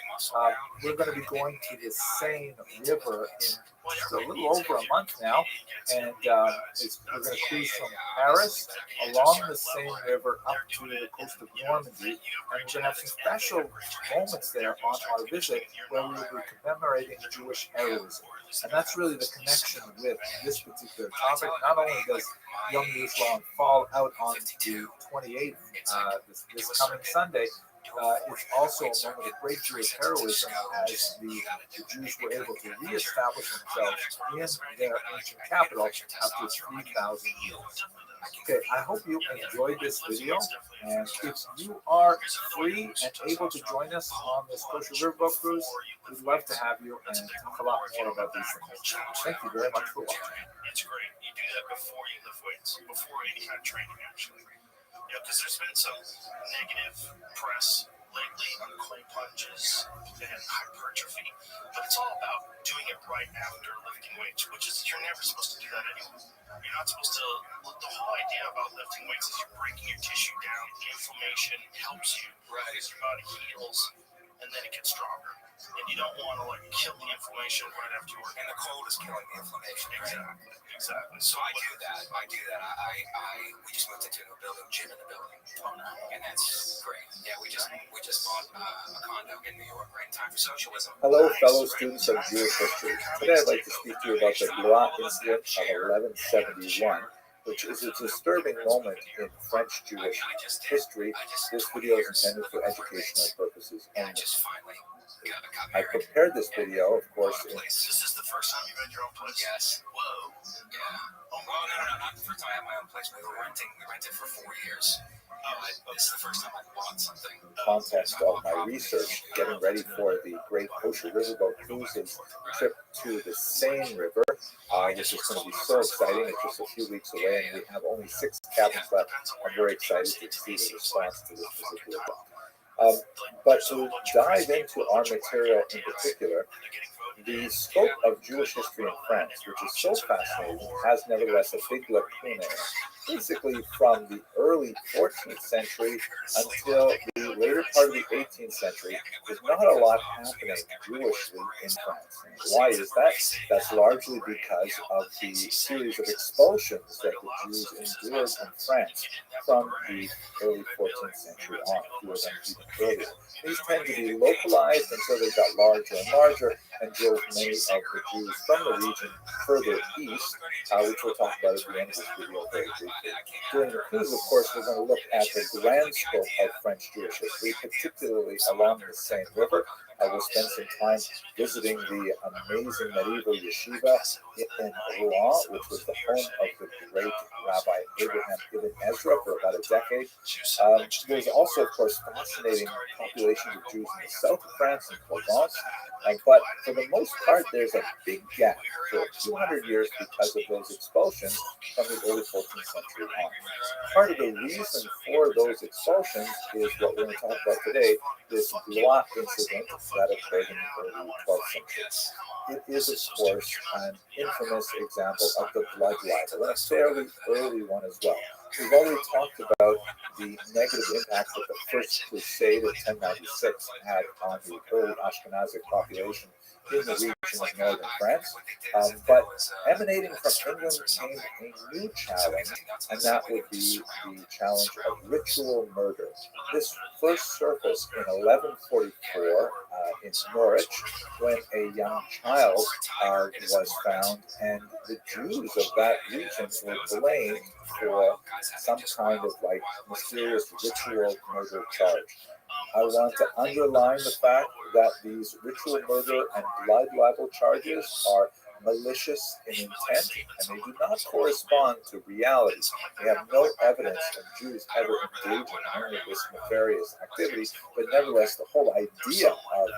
We're going to be going to the Seine River in just a little over a month now, and we're going to cruise from Paris along the Seine River up to the coast of Normandy, and we're going to have some special moments there on our visit where we will be commemorating Jewish heroism. And that's really the connection with this particular topic. Not only does Yom Yerushalayim fall out on the 28th, this coming Sunday, it's also a moment of great Jewish heroism as the Jews were able to reestablish themselves in their ancient capital after 3,000 years. Okay, I hope you enjoyed this video, and if you are free and able to join us on this Kosher Riverboat Cruise, we'd love to have you and talk a lot more about these things. Thank you very much for watching. It's great. You do that before you lift weights, before any kind of training, actually. Yeah, because there's been some negative press lately on cold plunges and hypertrophy, but it's all about doing it right after lifting weights, which is you're never supposed to do that anyway. You're not supposed to. The whole idea about lifting weights is you're breaking your tissue down. Inflammation helps you, right? As your body heals, and then it gets stronger. And you don't want to kill the inflammation right after you work. And the cold is killing the inflammation, right? Exactly. So I do that. We just moved into a new building, gym in the building. Oh no. And that's great. Yeah, we just bought a condo in New York right in time for socialism. Hello, fellow students of Jewish history. Today I'd like to speak to you about the Blois incident of 1171, which is a disturbing moment in French Jewish history. This video is intended for educational purposes only. I prepared this video, of course. This is the first time you've had your own place? Yes. Whoa. Yeah. Oh, well, no, not the first time I had my own place. We rented for 4 years. This is the first time I bought something. Context of my research, getting ready for the Great Kosher Riverboat Cruises trip to the Seine River, which is going to be so exciting. It's just a few weeks away, and we have only 6 cabins left. I'm very excited to see the response to this particular book. But to dive into our material in particular, the scope of Jewish history in France, which is so fascinating, has nevertheless a big lacuna. Basically, from the early 14th century until the later part of the 18th century, there's not a lot happening Jewishly in France. And why is that? That's largely because of the series of expulsions that the Jews endured in France from the early 14th century on, fewer than even earlier. These tend to be localized until they got larger and larger and drove many of the Jews from the region further east, which we'll talk about at the end of this video very briefly. During the cruise, of course, we're going to look at the grand scope of French Jewish history, particularly along the Seine River. We'll spend some time visiting the amazing medieval yeshiva in Rouen, which was the home of the great Rabbi Abraham Ibn Ezra for about a decade. There's also, of course, fascinating populations of Jews in the south of France and Provence. But for the most part, there's a big gap for 200 years because of those expulsions from the early 14th century on. Part of the reason for those expulsions is what we're going to talk about today, this Blois incident that occurred in the early 12th century. It is, of course, an infamous example of the blood libel, and a fairly early one as well. We've already talked about the negative impact that the First Crusade of 1096 had on the early Ashkenazic population in the region of northern France. But emanating from England came a new challenge, and that would be the challenge of ritual murder. This first surfaced in 1144 in Norwich, when a young child was found, and the Jews of that region were blamed for some kind of like mysterious ritual murder charge. I want to underline the fact that these ritual murder and blood libel charges are malicious in intent, and they do not correspond to reality. We have no evidence of Jews ever engaging in any of this nefarious activity, but nevertheless, the whole idea of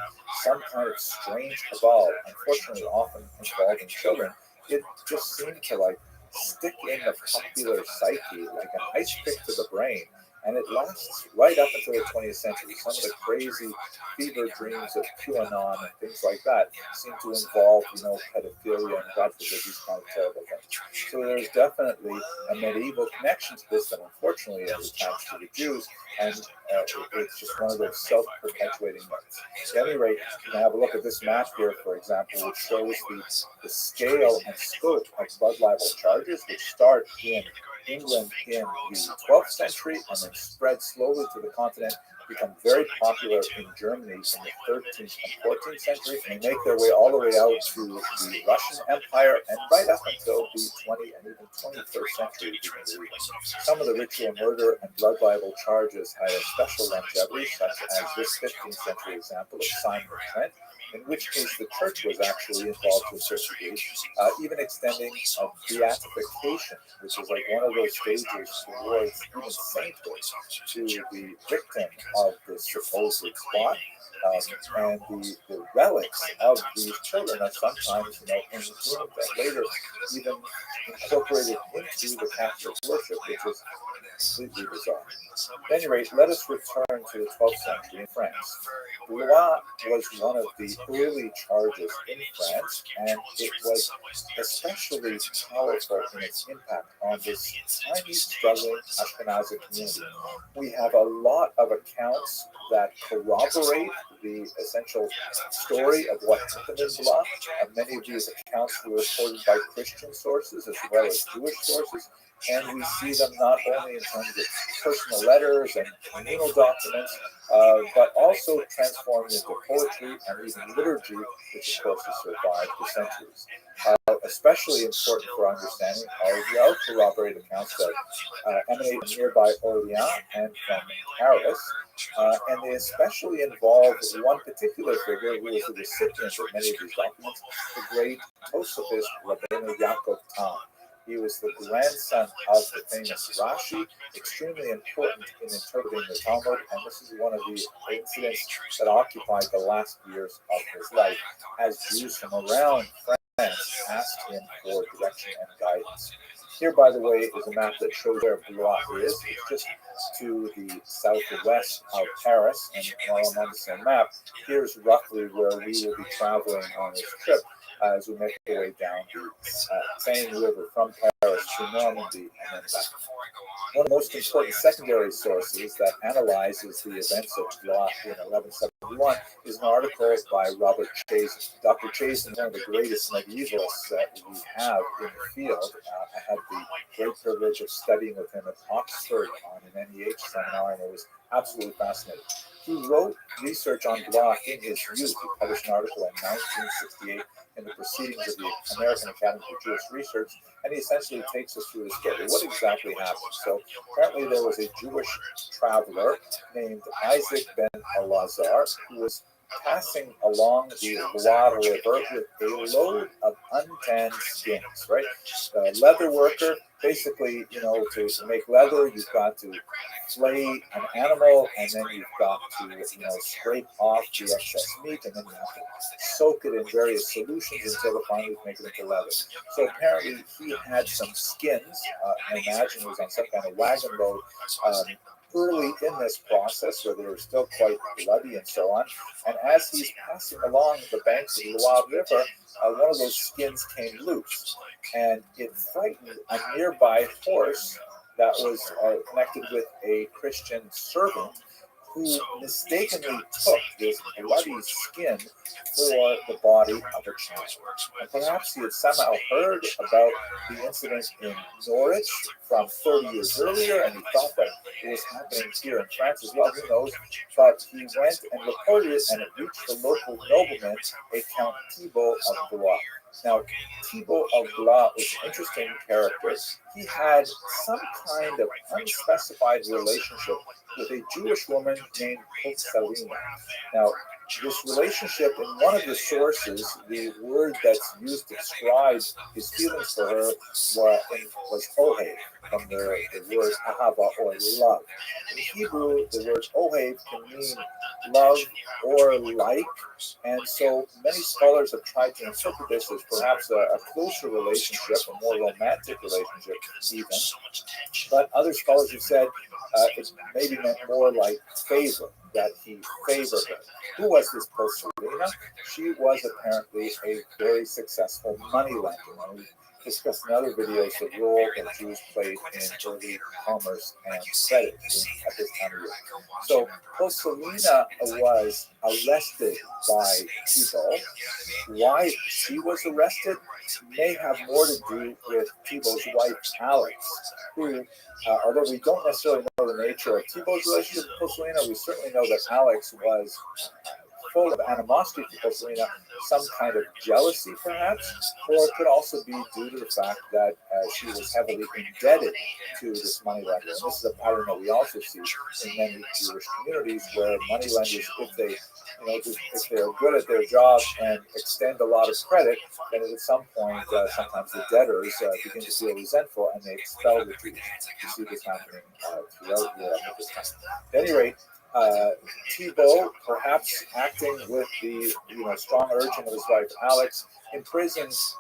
some kind of strange cabal, unfortunately often involving children, it just seemed to like stick in the popular psyche like an ice pick to the brain. And it lasts right up until the 20th century. Some of the crazy fever dreams of QAnon and things like that seem to involve, pedophilia and God forbid these kind of terrible things. So there's definitely a medieval connection to this that unfortunately is attached to the Jews, and it's just one of those self-perpetuating myths. At any rate, you can have a look at this map here, for example, which shows the scale and scope of blood libel charges, which start in England in the 12th century and then spread slowly to the continent, become very popular in Germany in the 13th and 14th century, and make their way all the way out to the Russian Empire and right up until the 20th and even 21st century. Some of the ritual murder and blood libel charges had a special longevity, such as this 15th century example of Simon of Trent, in which case the church was actually involved to a certain degree, even extending a beatification, which is like one of those stages towards even sainthood to the victim of this supposed plot. And the relics of these children are sometimes, inhumed and later even incorporated into the Catholic worship, which is completely bizarre. At any rate, let us return to the 12th century in France. Blois was one of the early charges in France, and it was especially powerful in its impact on this tiny, struggling Ashkenazi community. We have a lot of accounts that corroborate the essential story of what happened in Blois. Many of these accounts were reported by Christian sources as well as Jewish sources, and we see them not only in terms of personal letters and communal documents, but also transformed into poetry and even liturgy, which of course has survived for centuries. Especially important for understanding are well corroborated accounts that emanate from nearby Orleans and from Paris, and they especially involve one particular figure who was the recipient of many of these documents, the great Tosafist Rabbeinu Yaakov Tam. He was the grandson of the famous Rashi, extremely important in interpreting the Talmud, and this is one of the incidents that occupied the last years of his life, as Jews from around France asked him for direction and guidance. Here, by the way, is a map that shows where Blois is. It's just to the southwest of Paris, and while I'm on the same map, here's roughly where we will be traveling on this trip as we make our way down the Seine River from Paris to Normandy and then back. One of the most important secondary sources that analyzes the events of Blois in 1171 is an article by Robert Chazen. Dr. Chazen is one of the greatest medievalists that we have in the field. I had the great privilege of studying with him at Oxford on an NEH seminar, and it was absolutely fascinating. He wrote research on Blois in his youth. He published an article in 1968 in the Proceedings of the American Academy for Jewish Research, and he essentially takes us through the story. What exactly happened? So apparently there was a Jewish traveler named Isaac ben Elazar who was passing along the Loire River with a load of untanned skins, right? A leather worker, basically, to make leather, you've got to flay an animal, and then you've got to, scrape off the excess meat, and then you have to soak it in various solutions until it finally make it into leather. So apparently he had some skins, I imagine it was on some kind of wagon load, early in this process where they were still quite bloody and so on. And as he's passing along the banks of the Loire River, one of those skins came loose, and it frightened a nearby horse that was connected with a Christian servant who mistakenly took this bloody skin for the body of a child. And perhaps he had somehow heard about the incident in Norwich from 30 years earlier, and he thought that it was happening here in France as well. Who knows? But he went and reported it, and it reached the local nobleman, a Count Thibault of Blois. Now, Thibault of Blois was an interesting character. He had some kind of unspecified relationship with a Jewish woman named Selina. Now, this relationship, in one of the sources, the word that's used to describe his feelings for her was ohev, from the word ahava, or love. In Hebrew, the word ohev can mean love or like, and so many scholars have tried to interpret this as perhaps a closer relationship, a more romantic relationship even. But other scholars have said it maybe meant more like favor, that he favored her. Who was this Selina? She was apparently a very successful moneylender. We discussed in other videos the role that Jews played in early commerce and credit at this time of year. So Selina was arrested by Thibault. Why she was arrested may have more to do with Thibault's wife, Alex, who, although we don't necessarily know the nature of Thibault's relationship with Selina, we certainly know that Alex was full of animosity to Selina, some kind of jealousy perhaps, or it could also be due to the fact that she was heavily indebted to this moneylender. And this is a pattern that we also see in many Jewish communities, where moneylenders, if they're good at their job and extend a lot of credit, then at some point, sometimes the debtors begin to feel resentful and they expel the Jews. You see this happening throughout Europe at this time. At any rate, Thibault, perhaps acting with the strong urging of his wife Alex, imprisons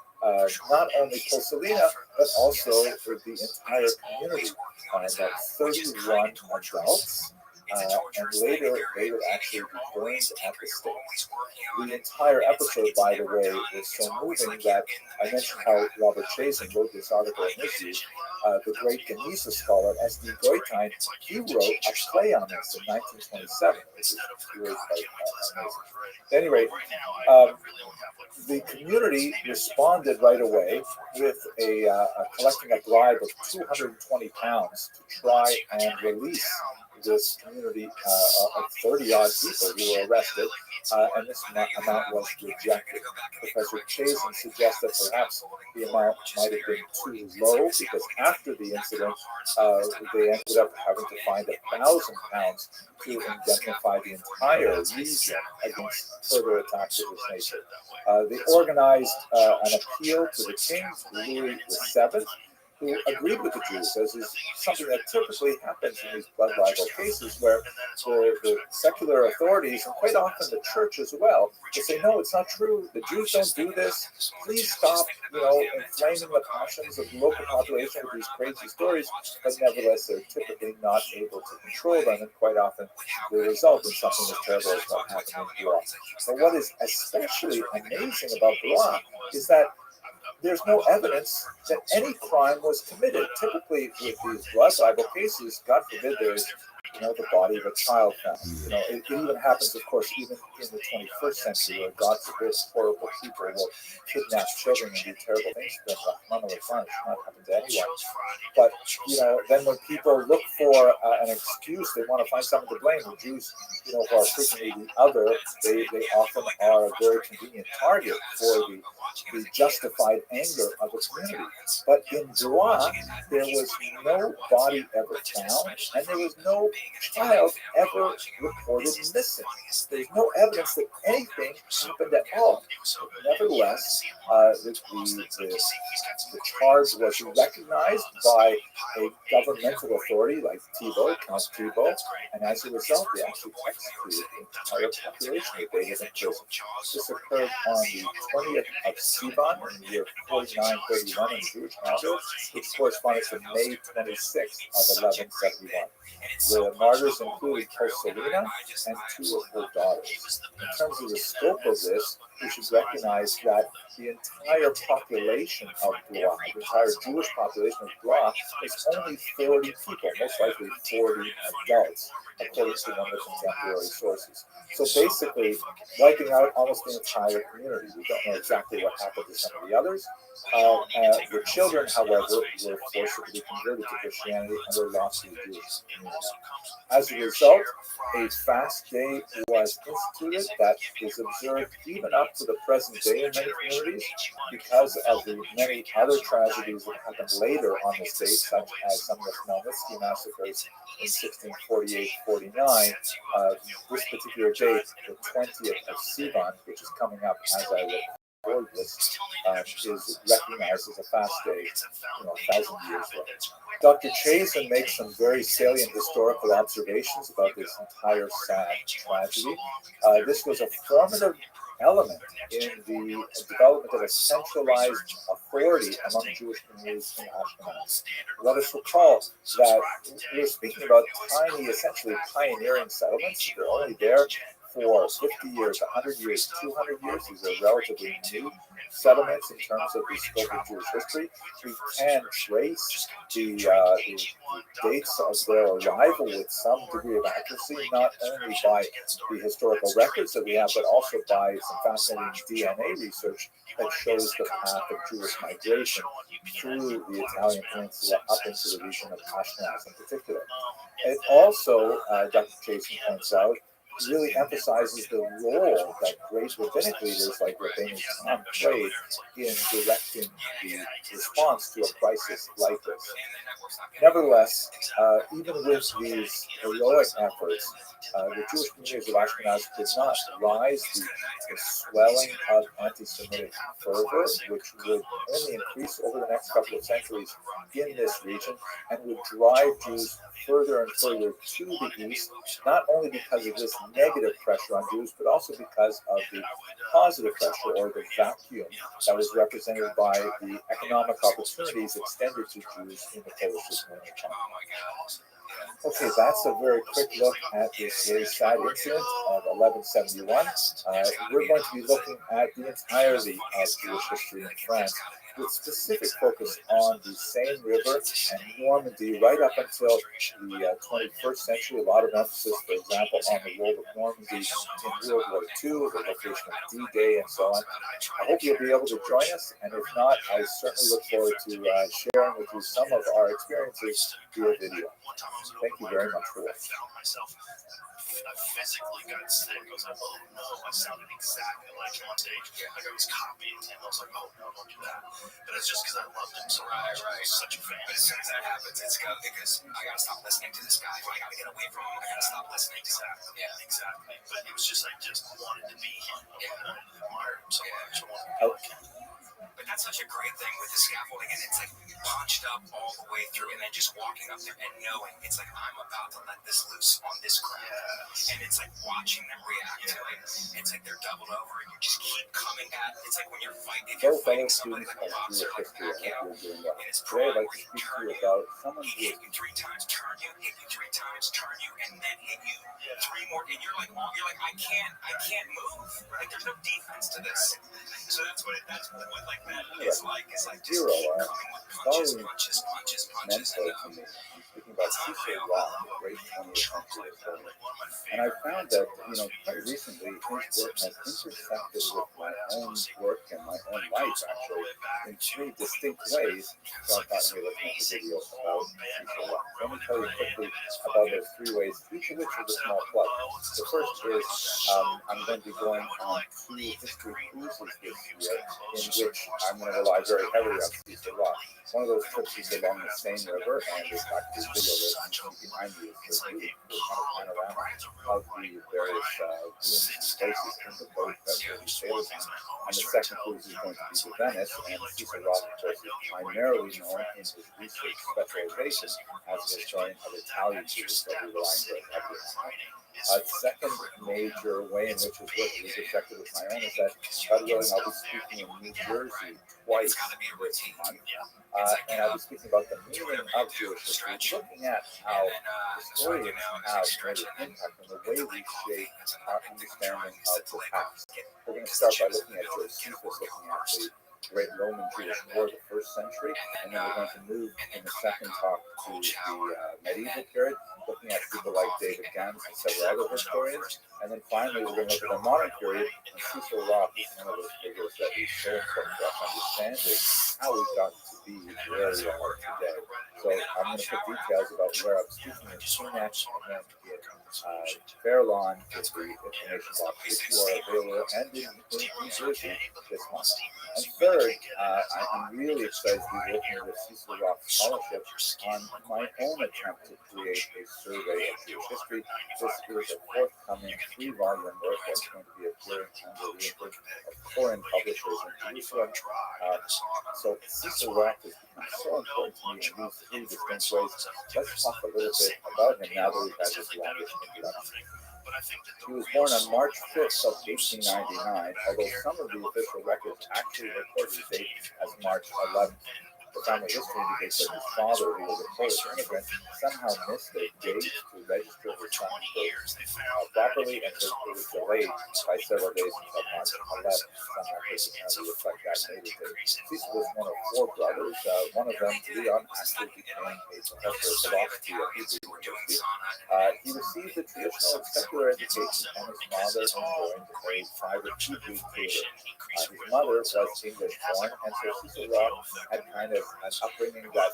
not only Selina but also for the entire community. About 31 adults, and later they would actually be burned at the stake. The entire episode, by the way, is so moving that I mentioned how Robert Chazen wrote this article in Restream. The great Genesa scholar S.D. Goitein, he wrote a play on this in 1927, which is really quite amazing. At any rate, the community responded right away with collecting a bribe of £220 to try and release this community of 30-odd people who were arrested, and this amount was rejected. Professor Chazen suggests that perhaps the amount might have been too low, because after the incident, they ended up having to find £1,000 to indemnify the entire region against further attacks of this nature. They organized an appeal to the king, Louis VII, who agreed with the Jews, as is something that typically happens in these blood libel cases, where the secular authorities, and quite often the church as well, will say, no, it's not true, the Jews don't do this, please stop, inflaming the passions of the local population with these crazy stories, but nevertheless, they're typically not able to control them, and quite often they result in something as terrible as what happened in Blois. But what is especially amazing about Blois is that there's no evidence that any crime was committed. Typically, with these blood libel cases, God forbid there's the body of a child found. It even happens, of course, even in the 21st century, where God forbid horrible people will kidnap children and do terrible things to them. Rahman al-Rahman, it should not happen to anyone. But then when people look for an excuse, they want to find someone to blame. The Jews, who are frequently the other, they often are a very convenient target for the justified anger of the community. But in Blois, there was no body ever found, and there was no child ever reported missing. There's no evidence that anything happened at all. But nevertheless, the charge was recognized by a governmental authority like Thibault, Count Thibault, and as a result, they actually executed the entire population that they had in prison. This occurred on the 20th of Sivan in the year 4931 in Jewish calendar, which corresponded to May 26th of 1171. The martyrs included Selina and two of her daughters. In terms of the scope of this, we should recognize that the entire population of Blois, the entire Jewish population of Blois, is only 40 people, most likely 40 adults, according to one of the contemporary sources. So basically, wiping out almost the entire community. We don't know exactly what happened to some of the others. The children, however, were forcibly converted to Christianity and were lost to the Jewish community. As a result, a fast day was instituted that is observed even up to the present day in many communities because of the many other tragedies that happened later on this day, such as some of the Khmelnytsky massacres in 1648-49. This particular date, the 20th of Sivan, which is coming up as I record this, is recognized as a fast day, 1,000 years later. Dr. Chazen makes some very salient historical observations about this entire sad tragedy. This was a formative element in the development of a centralized authority among Jewish communities in Ashkenaz. Let us recall that we're speaking about tiny, essentially pioneering settlements. They're only there for 50 years, 100 years, 200 years. These are relatively new settlements in terms of the scope of Jewish history. We can trace the dates of their arrival with some degree of accuracy, not only by the historical records that we have, but also by some fascinating DNA research that shows the path of Jewish migration through the Italian peninsula up into the region of Ashkenaz in particular. It also, Dr. Chazen points out, really emphasizes the role that great rabbinic leaders like Rabbeinu Tam played in directing the response to a crisis like this. Nevertheless, even with these heroic efforts, the Jewish communities of Ashkenaz did not rise to the swelling of anti-Semitic fervor, which would only increase over the next couple of centuries in this region and would drive Jews further and further to the east, not only because of this negative pressure on Jews, but also because of the positive pressure or the vacuum that was represented by the economic opportunities extended to Jews in the Polish-Lithuanian Empire. Okay, that's a very quick look at this very sad incident of 1171. We're going to be looking at the entirety of Jewish history in France, with specific focus on the Seine River and Normandy right up until the 21st century. A lot of emphasis, for example, on the role of Normandy in World War II, the location of D-Day, and so on. I hope you'll be able to join us, and if not, I certainly look forward to sharing with you some of our experiences via video. Thank you very much for watching. I physically got sick. I was like, oh no, I sounded exactly like him on stage. Like I was copying him. I was like, oh no, don't do that. But it's just because I loved him so much. I was such a fan. But as soon as that happens, it's because I gotta stop listening to this guy. I gotta get away from him. I gotta stop listening to him. Yeah, exactly. But it was just, I just wanted to be him. Yeah. I admired him so much. I wanted to be like him. But that's such a great thing with the scaffolding, and it's like punched up all the way through, and then just walking up there and knowing it's like I'm about to let this loose on this crowd, and it's like watching them react to it. It's like they're doubled over, and you just keep coming at. It's like when you're fighting, if you're fighting somebody like a boxer, like Pacquiao, and it's Today I'd prime like where to you speak to turn you you, about someone he who hit you 3 times, turn you, hit you 3 times, turn you, and then hit you 3 more, and you're like, I can't move. Like there's no defense to this. So that's what like that is like. It's like just keep coming with punches. mentor And, to me. I'm speaking about Cecil Roth, the great 20th century historian. And I found that, quite recently, his work has intersected with my own work and my own life, actually, in 3 distinct ways. So I thought, hey, let's make a video about Cecil Roth. Let me tell you quickly about those 3 ways, each of which is a small plug. The first is I'm going to be going on 2 history cruises this year, in which I'm going to rely very heavily on Cecil Roth. One of those trips is along the Seine River, and in fact, the video that you see behind you is a really cool kind of panorama of the various rooms and places in the boat that will be sailed on. And the second cruise is going to be to Venice, and Cecil Roth, of course, is primarily known in his research specialization as a historian of Italian Jews, so we rely very heavily on him. The second major way in which his work is intersected with my own is that God willing, I'll be speaking in New Jersey twice this month. and I'll be speaking about the meaning of Jewish history, looking at how historians have made an impact on the way we shape our understanding of the past. We're going to start by looking at Josephus, looking at the Great Roman Jewish War of the first century, and then we're going to move in the second talk to the medieval period, looking at people like David Gans and several other historians, and then finally we're going to look at the modern period, and Cecil Roth is one of those figures that is so important for us understanding how we got to be where we are today. So I'm going to put details about where I'm speaking in Phoenix and then in Fairlawn in the information box if you are available, and in New Jersey this month. And third, I'm really excited to be working with Cecil Roth Scholarship on my own attempt to create a survey of Jewish history. This is a forthcoming 3-volume work that's going to be appearing under the imprint of Corin Publishers in Jerusalem. So Cecil Roth has become so important to me in these 3 distinct ways. Let's talk a little bit about him now that we've had this longest introduction. He was born on March 5th of 1899, although some of the official records actually record his date as March 11th. The family history indicates that his father, who was a Polish immigrant, somehow missed a date to register his son's birth properly, and so it was delayed by several days until March 11th. Some records reflect that later date. Cecil was one of 4 brothers. One of them, Leon, actually became a professor of philosophy at Hebrew University. He received a traditional secular education, and his father joined a private Hebrew theater. His mother was English-born, and so Cecil Roth had kind of an upbringing that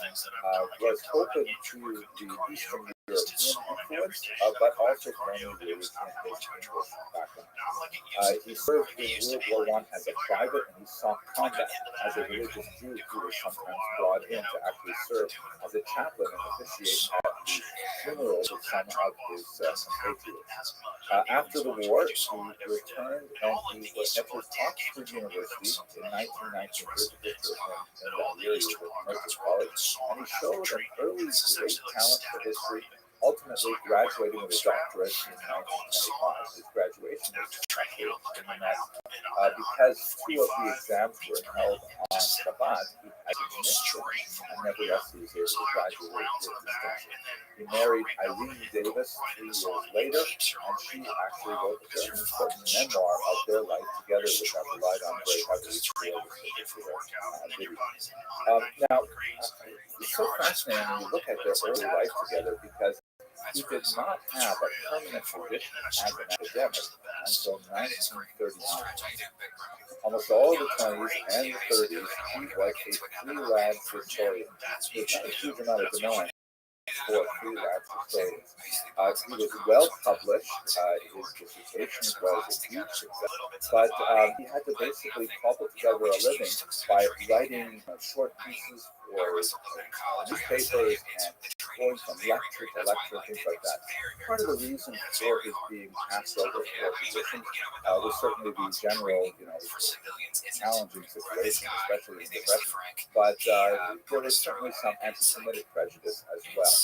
was open to the Eastern European influence, but also firmly rooted in his English background. He served in World War I as a private, and he saw combat as a religious Jew who was sometimes brought in to actually serve as a chaplain and officiate at the funerals of some of his compatriots. After the war, he returned and he entered Oxford University in 1919 in that year. He was at Mercer College, and he showed an early great talent for history, ultimately graduating with a doctorate in 1925. His graduation was actually in the next, because 2 of the exams were held on Shabbat, he had missed it, and nevertheless he was able to graduate with distinction. He married Irene Davis 3 years later, and she actually wrote a very important memoir of their life together, which I relied on very heavily for this particular video. Now, it's so fascinating when you look at their early life together, because he did not have a permanent position as an academic until 1939. Almost all of the 20s and the 30s, he was a freelance historian. There's not a huge amount of demand for freelance historians. He was well published. His dissertation was a huge success, but he had to basically cobble together a living by writing short pieces for newspapers and going from lecture to lecture, things like that. Part of the reason for his being passed over for positions was certainly the general, challenging situation, especially in the West. But there was certainly some anti-Semitic prejudice as well.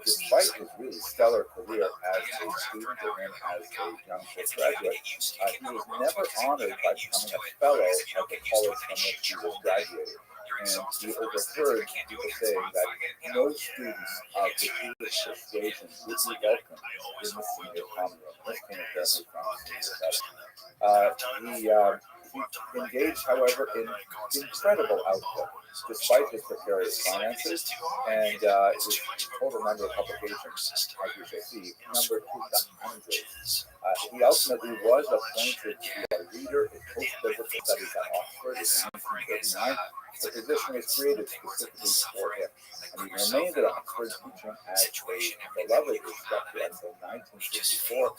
Despite his really stellar career as a student and then as a young postgraduate, he was never honored by becoming a fellow at the college from which he was graduated. And he overheard people saying that no students of the Jewish persuasion would be welcome in the senior commonwealth. This came apparently from senior he engaged, however, in incredible output, despite his precarious finances, and his total number of publications, as we shall see, numbered into the hundreds. He ultimately was appointed to be a reader in post-biblical studies at Oxford in 1939. The position was created specifically for him, and he remained at Oxford teaching as a beloved instructor until 1954.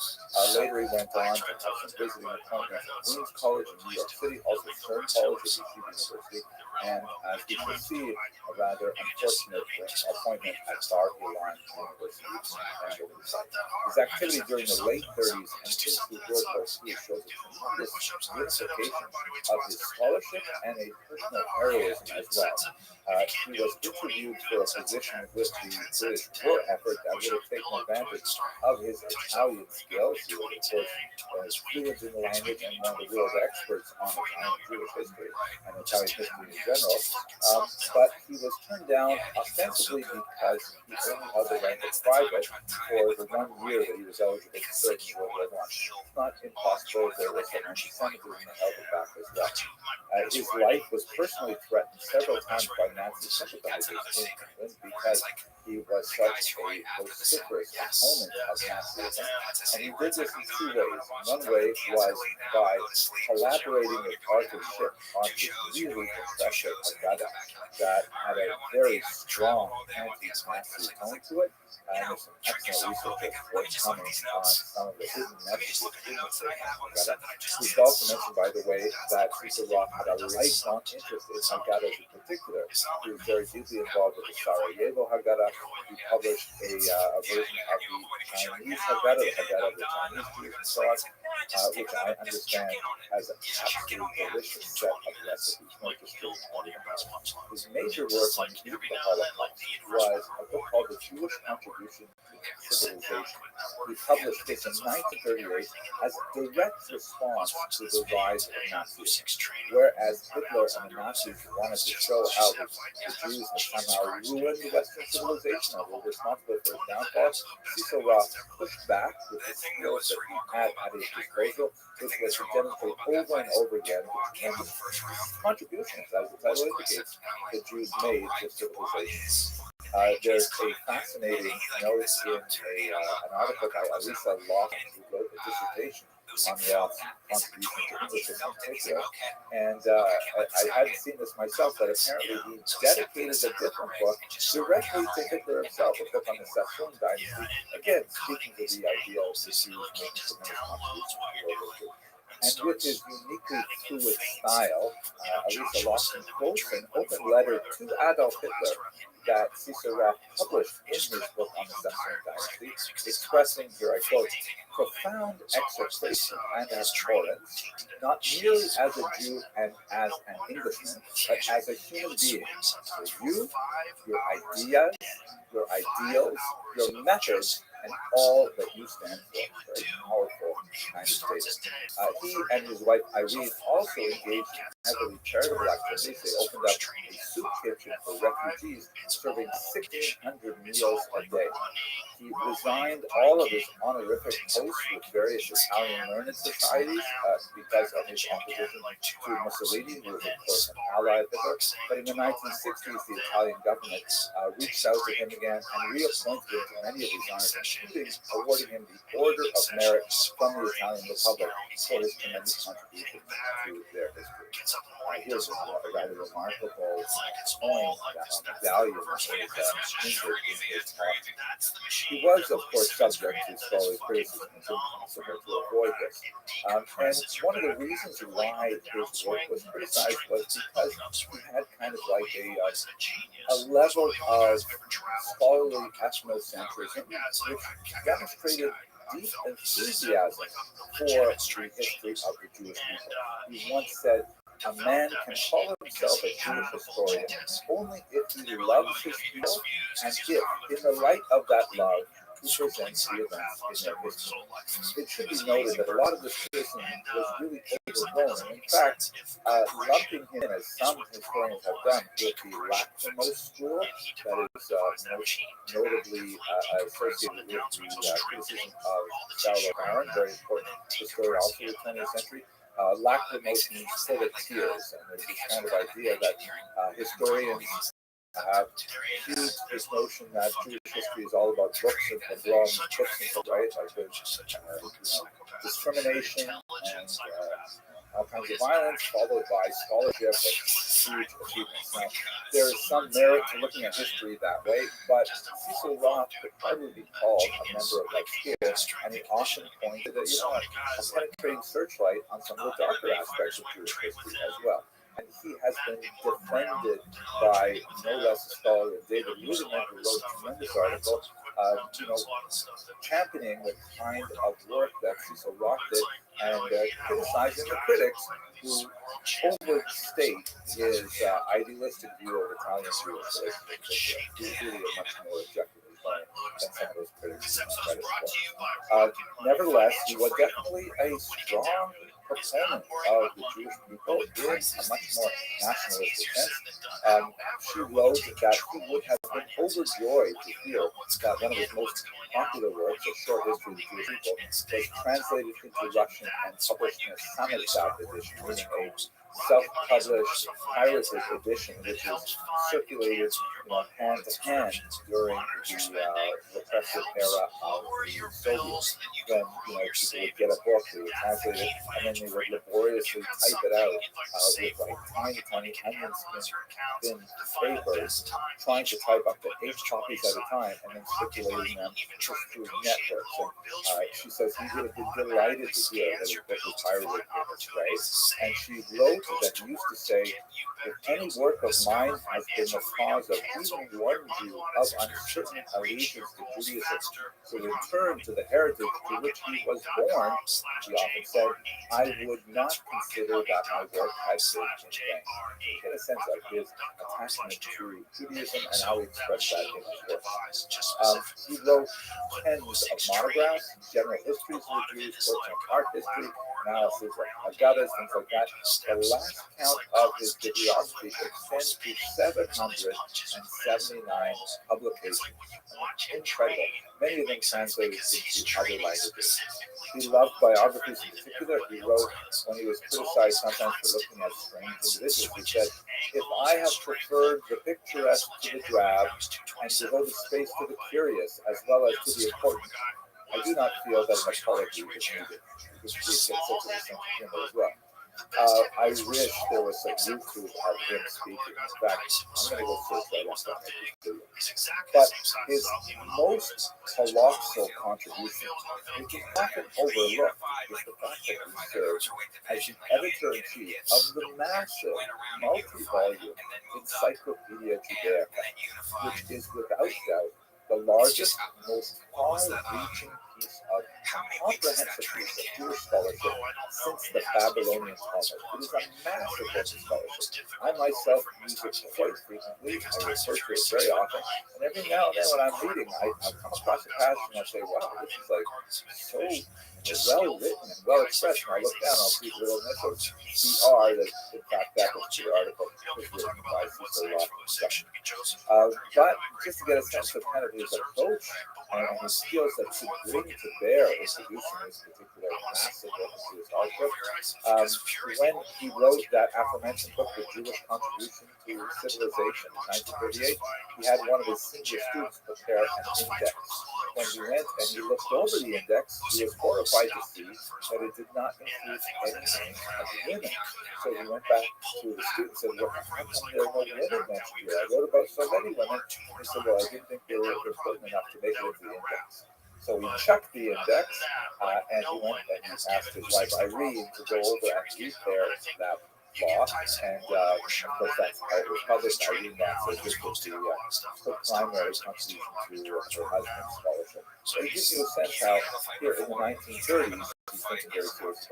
Later he went on to have some visiting appointments at Queen's College in New York City, also Stern College at Yeshiva University, and as we shall see, a rather unfortunate appointment at Bar Ilan University. His activity during the late 30s and into World War II shows a tremendous unification of his scholarship and a personal heroism as well. He was interviewed for a position with the British war effort that would have taken advantage of his Italian skills. He was, of course, fluent in the language and one of the world experts on Italian Jewish history and Italian history in general. But he was turned down ostensibly because he only held the rank of private for the 1 year that he was eligible to serve in World War I. It's not impossible. There was some anti-Semitism that held him back as well. His life was personally threatened several times by Nazi sympathizers in England because he was such a vociferous opponent of Nazism. And he did this in two ways. One way was by collaborating with Arthur Schick on his really impressive agenda that had a very strong anti-Nazi tone to it. And there's some excellent research forthcoming on some of the hidden messages in the Haggadah. We should also mention, by the way, that Cecil Roth had a lifelong interest in Haggadah in particular. He was very deeply involved with the Sarajevo Haggadah. He published a version of the Chinese Haggadah, the Haggadah of the Chinese Jews and so on, which I understand has an absolutely delicious set of recipes, not just his major work on the Holocaust was a book called The Jewish Contribution to Civilization. He published this in 1938 as a direct response to the rise of Nazism. Whereas Hitler and the Nazis wanted to show how the Jews had somehow ruined Western civilization and were responsible for its downfall, Cecil Roth pushed back with the skills that he had at his disposal, which was to demonstrate over and over again the contributions, as the title indicates, the Jews made to civilization. There's a fascinating note in an article by Elisa Lawson, who wrote a dissertation on Roth's contribution to English in particular. And I hadn't seen this myself, but apparently he dedicated a different book directly to Hitler himself, a book on the Sassoon dynasty, again, speaking to the idea of the Jews making tremendous contributions to world history. And with his uniquely fluid style, Elisa Lawson quotes an open letter to Adolf Hitler that Cecil Roth published in his book on the Sassoon dynasty, expressing, here I quote, profound execration and abhorrence, not merely as a Jew and as an Englishman, but as a human being, for you, your ideas, your ideals, your methods, and all that you stand for. Very powerful kind of statement. He and his wife Irene also engaged in heavily charitable activities. They opened up a soup kitchen for refugees, serving 1,600 meals a day. He resigned all of his honorific posts with various Italian learned societies because of his opposition to Mussolini, who was, of course, an ally of Hitler. But in the 1960s, the Italian government reached out to him again and reappointed him to many of these honors, including awarding him the Order of Merit from the Italian Republic for his tremendous contribution to their history. Here's a rather remarkable point on the value of his talk. He was, of course, subject to scholarly criticism, and it's impossible to avoid this. And one of the reasons why his work was criticized was because he had kind of like a level of scholarly ethnocentrism, which demonstrated deep enthusiasm for the history of the Jewish people. He once said, a man can call himself a Jewish historian only if he loves his people and if, in the light of that love, he presents the events in their history. It should be noted that a lot of this criticism was really overblown, and in fact, lumping him, as some historians have done, with the Lachrymose school, that is most notably associated with the criticism of Saulo Baron, very important historian also of the 20th century. Lachrymose means full of tears, and there's this kind of idea that historians have used this notion that Jewish history is all about books and long books and right, like discrimination and all kinds of violence, followed by scholarship and huge achievements. Now, there is some merit to looking at history that way, but Cecil Roth could probably be called a member of that school, and he often pointed at, a penetrating searchlight on some of the darker aspects of Jewish history as well. And he has been defended by no less a scholar than David Ludeman, who wrote a tremendous article championing the kind of work that Cecil Roth did and criticizing the critics who overstate his idealistic view of Italian Jewish relationships. He's really a much more objective designer than some of those critics credit for. Nevertheless, he was definitely a strong proponent of the Jewish people in a much more nationalistic sense. She wrote that he would have been overjoyed to hear that one of his most popular works, A Short History of the Jewish People, was translated into Russian and published in a Samizdat edition, meaning a self-published pirated edition, which is circulated hand to hand during the repressive era of the Soviets. When people would get a book, they would translate it, and then they would laboriously type it out with like tiny onion skin thin papers, trying to type up to 8 copies at a time, and then circulating them just through networks. And she says he would have been delighted to hear that his book was pirated in this way. And she wrote that he used to say, if any work of mine has been the cause of even one Jew of uncertain allegiance to Judaism to return to the heritage to which he was born, he often said, I would not consider that my work had been in vain. You get a sense of his attachment to Judaism and how he expressed that in his work. He wrote tens of monographs, general histories of the Jews, works on art history, analysis of Haggadahs, things like that. The last count of his bibliography extends to 779 publications. Incredible. Many of them translated into other languages. He loved biographies in particular. He wrote, when he was criticized sometimes for looking at strange individuals, he said, if I have preferred the picturesque to the drab and devoted space to the curious as well as to the important, I do not feel that an apology is needed. Which we get such a sense of humor as well. I wish there was some YouTube of him speaking. In fact, I'm going to go search right after this video. But his most colossal contribution, which is often overlooked, is the fact that he served as the editor-in-chief of the massive, multi-volume Encyclopedia Judaica, which is without doubt the largest, most far-reaching piece of comprehensive piece of Jewish scholarship since the Babylonian Talmud. It is a massive book of scholarship. I myself use it quite frequently. I refer to it very often. And every now and then when I'm reading, I come across a passage and I say, wow, this is like so well written and well expressed. And I look down and I'll see the little initials CR, that in fact that particular article was written by Cecil Roth. But just to get a sense of kind of his approach and his skills that should bring to bear in producing this particular massive work of Jewish scholarship, when he wrote that aforementioned book, The Jewish Contribution to Civilization, in 1938, he had one of his senior students prepare an index. When he went and he looked over the index, he was horrified to see that it did not include any names of women. So he went back to the student and said, well, how come there are no women mentioned here? I wrote about so many women. He said, well, I didn't think they were important enough to make it into the index. So he checked the index, and he went and he asked his wife Irene to go over and repair that law, and of course that's how it was published. Irene said this was the primary contribution to her husband's scholarship. So it gives you a sense how here in the 1930s, he's thinking very seriously about this.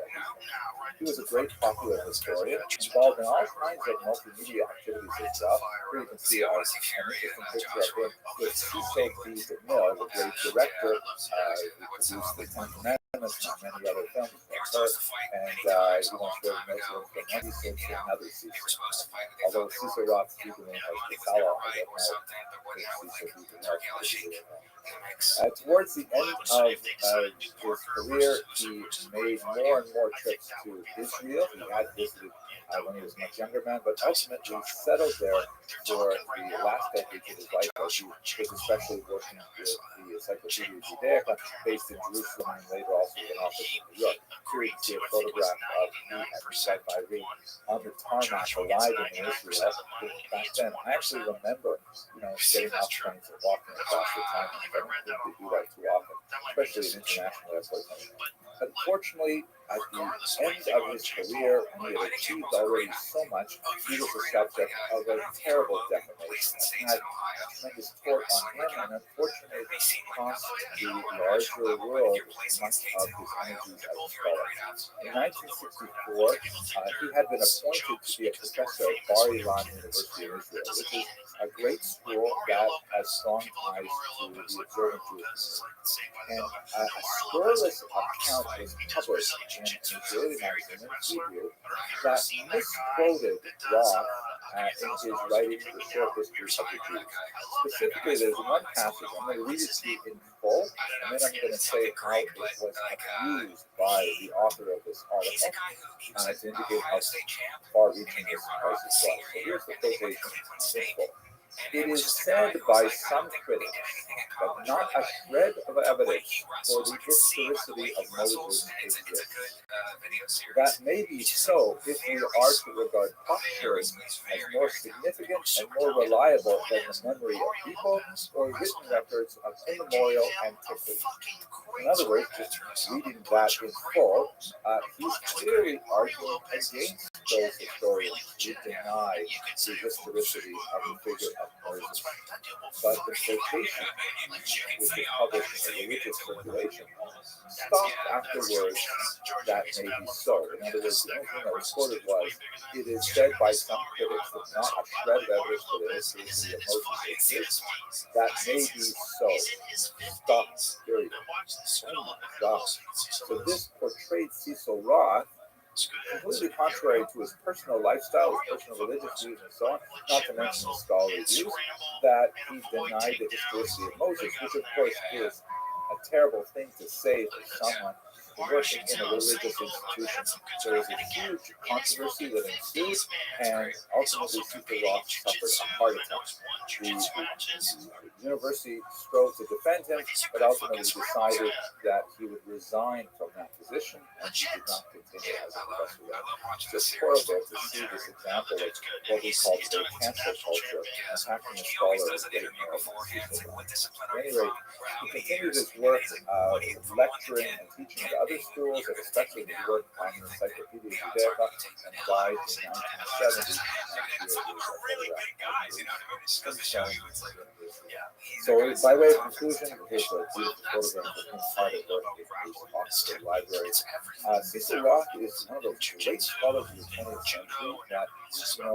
He was a great popular historian, involved in all kinds of multimedia activities as well. Here you can see an interesting picture of him with Cecil B. DeMille, the great director who produced the Ten Commandments and many other films. And he once wrote a note from one season to another season. Although Cecil Roth's people name was Casala, I don't know if Cecil B. DeMille. Towards the end of his career, he made more and more trips to Israel. He had visited when he was a much younger man, but ultimately settled there for the last decade of his life, as he was especially working with the Encyclopedia Judaica, based in Jerusalem and later also in office in New York. Here you can see a photograph of he and his wife Irene on the tarmac arriving in Israel. Back then, I actually remember, getting off trains and walking across the time. I don't think they do that too often, especially in international airports. Unfortunately, at the end of his career, when he had achieved already so much, he was the subject of a terrible defamation that had tremendous tort on him and unfortunately cost the larger world much of his energies as a scholar. In 1964, he had been appointed to be a professor at Bar Ilan University in Israel, which is a great school that has strong ties to the observant Jewish community. And a scurrilous account was published in an Israeli magazine in Hebrew that misquoted Roth in his writing The Short History of the Jews. Specifically, there's one passage, I'm going to read it to you in full, and then I'm going to say how it was abused by the author of this article to indicate how far-reaching this crisis was. So here's the quotation in full. It is said by some critics that not a shred of evidence for the historicity of Moses exists. That may be so if we are to regard pottery as more significant and more reliable than the memory of people or written records of immemorial antiquity. In other words, just reading that in full, he's clearly arguing against those historians who deny the historicity of the figure of Moses. But the quotation, which is published in a religious circulation, stopped after words that may be so. In other words, the only thing that was quoted was, it is said by some critics that not a shred of evidence for the historicity of Moses exists. That may be so. Stop, period. Oh my gosh. So this portrayed Cecil Roth completely contrary to his personal lifestyle, his personal religious views, and so on, not to mention his scholarly views, that he denied the historicity of Moses, which of course is a terrible thing to say for someone working in a religious institution. There was a huge controversy that ensued, and ultimately Cecil Roth suffered a heart attack. The university strove to defend him, but ultimately decided that he would resign from that position, and he did not continue as a professor there. It's just horrible to see this example of what we call today cancel culture, attacking a scholar and getting At any rate, he continued his work lecturing and teaching to other schools, especially his work on the Encyclopedia Judaica, and died in 1970. So, by way of conclusion, here's a beautiful photograph of him hard at work in the Oxford Library. Cecil Roth is one of those great scholars of the 20th century that, saw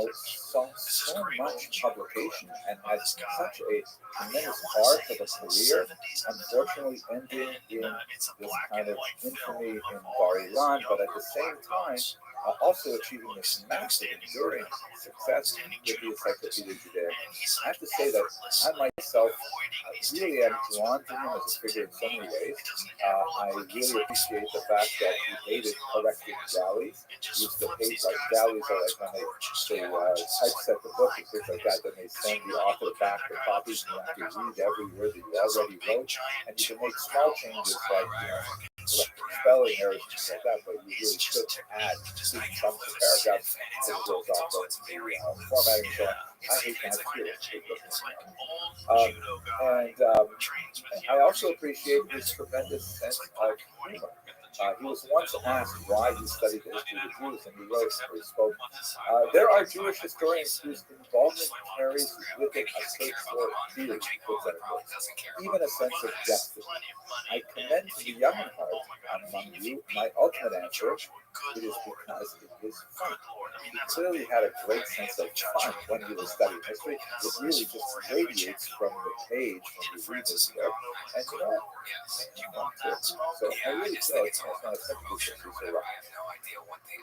so much publication and had such a tremendous arc of a career, unfortunately ending in this kind of infamy in Bar Ilan, but at the same time, also achieving this massive enduring success with the Encyclopedia Judaica. I have to say that I myself really am drawn to him as a figure in so many ways. I really appreciate the fact that he hated correcting galleys. He used to hate, like, galleys are like when they typeset the book and things like that, then they send the author back the copies and you have to read every word that you already wrote, and you can make small changes like, spelling errors and things like that, but you really should add some paragraphs to the goes off of formatting and so on. I hate that too. And I also appreciate his tremendous sense of humor. He was once asked why he studied the history of the Jews, and he wrote, or he spoke, there are Jewish historians whose involvement carries with it a search for beauty, even a sense of destiny. I commend to the young in heart among you my ultimate answer. It is because it is fun. He clearly had a great sense of fun when he was studying history. It really just radiates from the page when you read this book. And so I really feel it's not a simple issue.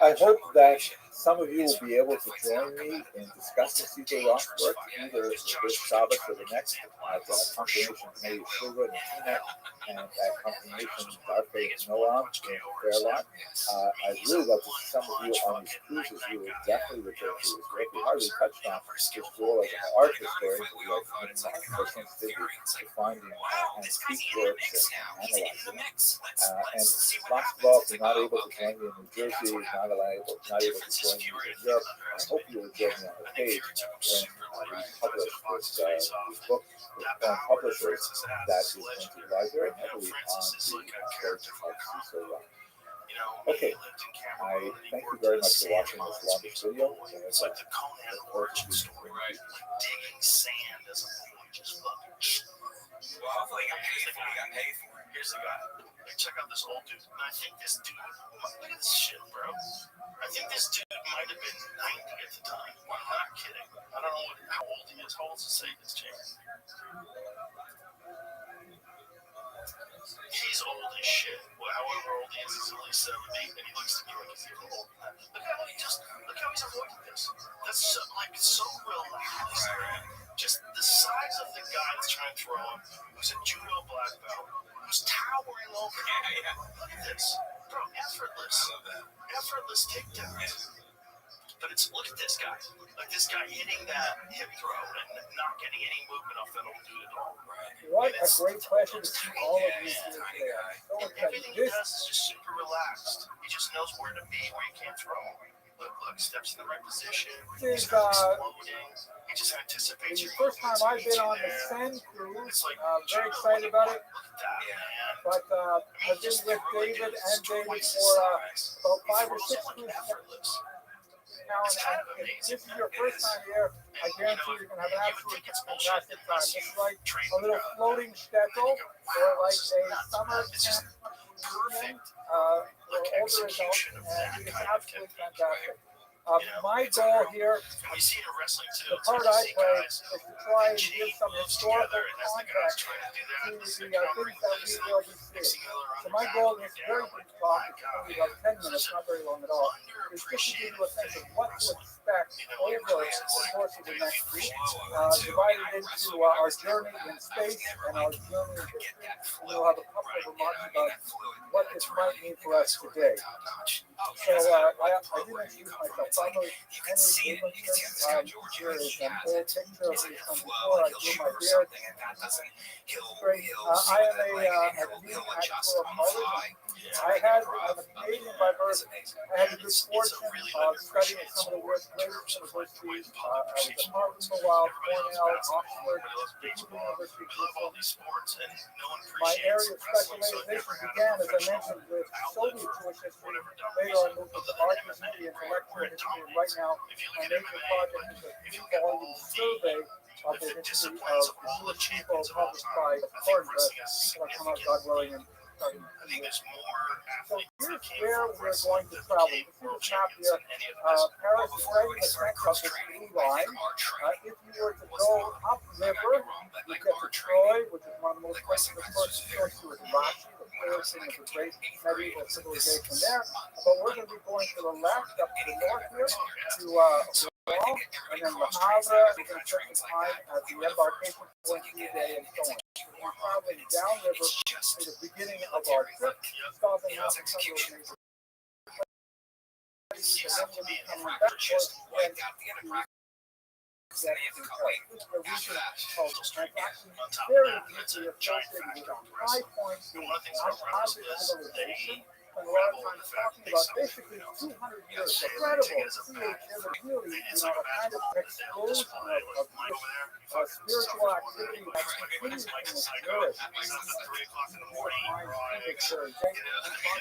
I hope that some of you will be able to join me in discussing Cecil Roth's work, either this Shabbos or the next, at Confirmation Committee of Shuvah and Teaneck, and at Confirmation Darfei and Noam in Fairlawn. I'd really love to see some of you on these cruises. We will definitely return to his work. We hardly touched on his role as an art historian, but we have more sensitivity to finding antique works and analyzing them. And last of all, if you're not able to join me in New Jersey, not able to join me in Europe, I hope you will join me on the page when we publish this book with foreign publishers that is going to rely very heavily on the approach of Cecil Roth. Okay, I thank you very much for watching this long video. It's like the Conan origin story, right? Like digging sand as a boy, just fucking. Well, hopefully he got paid for it. Here's the guy. Like, check out this old dude. And I think this dude, look at this shit, bro. I think this dude might have been 90 at the time. I'm not kidding. I don't know how old he is. How old does it say this, James? He's old as shit. Well, however old he is, he's at least 70, and he looks to me like he's even older than that. Look how he's avoiding this. That's so, like so relaxed. Just the size of the guy that's trying to throw him, who's a judo black belt, who's towering over him. Look at this, bro. Effortless takedowns. But it's look at this guy. Like this guy hitting that hip throw and not getting any movement off that old dude at all. What a great pleasure to see all of you here today. So And everything he does is just super relaxed. He just knows where to be, where you can't throw. Look, steps in the right position. This He's is exploding. He just anticipates the your first time I've been on the Send cruise. Very excited about it. Look at that, man. But I've been with David and David for about 5 or 6 cruises now, and if this is your first time here, I guarantee you're going to have an absolutely fantastic time. This is like a little floating shtetl or like a summer camp reunion for older adults, and it's absolutely fantastic. My goal here, the part I play, is to try and give some historical context to the things that we will be seeing. So my goal in this very brief talk, it's only about 10 minutes, not very long at all, is just to give you a sense of what to expect over the course of the next week, divided into our journey in space and our journey in history, and we'll have a couple of remarks about what this might mean for us today. So I didn't introduce myself. I'm Henry Davidson. Here is an old picture of me from before I grew my beard. Great. I am a youth actor of college. I had, I'm a Canadian by birth. I had the good fortune of studying at some of the world's greatest universities. I was at Harvard for a while, Cornell, Oxford, Duke University. My area of specialization began, as I mentioned, with Soviet Jewish history. Later I moved to art history, intellectual history, and right now my major project is a 3-volume survey of the history of the Jewish people published by Cornell. It'll come out, God willing, and starting. So here's where we're going to travel. You see the map here. Paris is right in the center of this blue line. If you were to go upriver, you get to Troy, which is one of the most famous. Of course, to Rashi, the first thing of the great medieval civilization there. But we're going to be going to the left, up to the north here, to Wall, and then the Havre. We're going to spend some time at the embarkation point today and so on. We're traveling downriver to the beginning of our trip, stopping off in some of those major places, and then we'll be coming back towards the end. This is a region called Transaction, very deeply associated with high points in Asiatic civilization. And a lot of times talking about basically 200 years of incredible creativity, really, a kind of explosion of spiritual activity that continues in its spirit.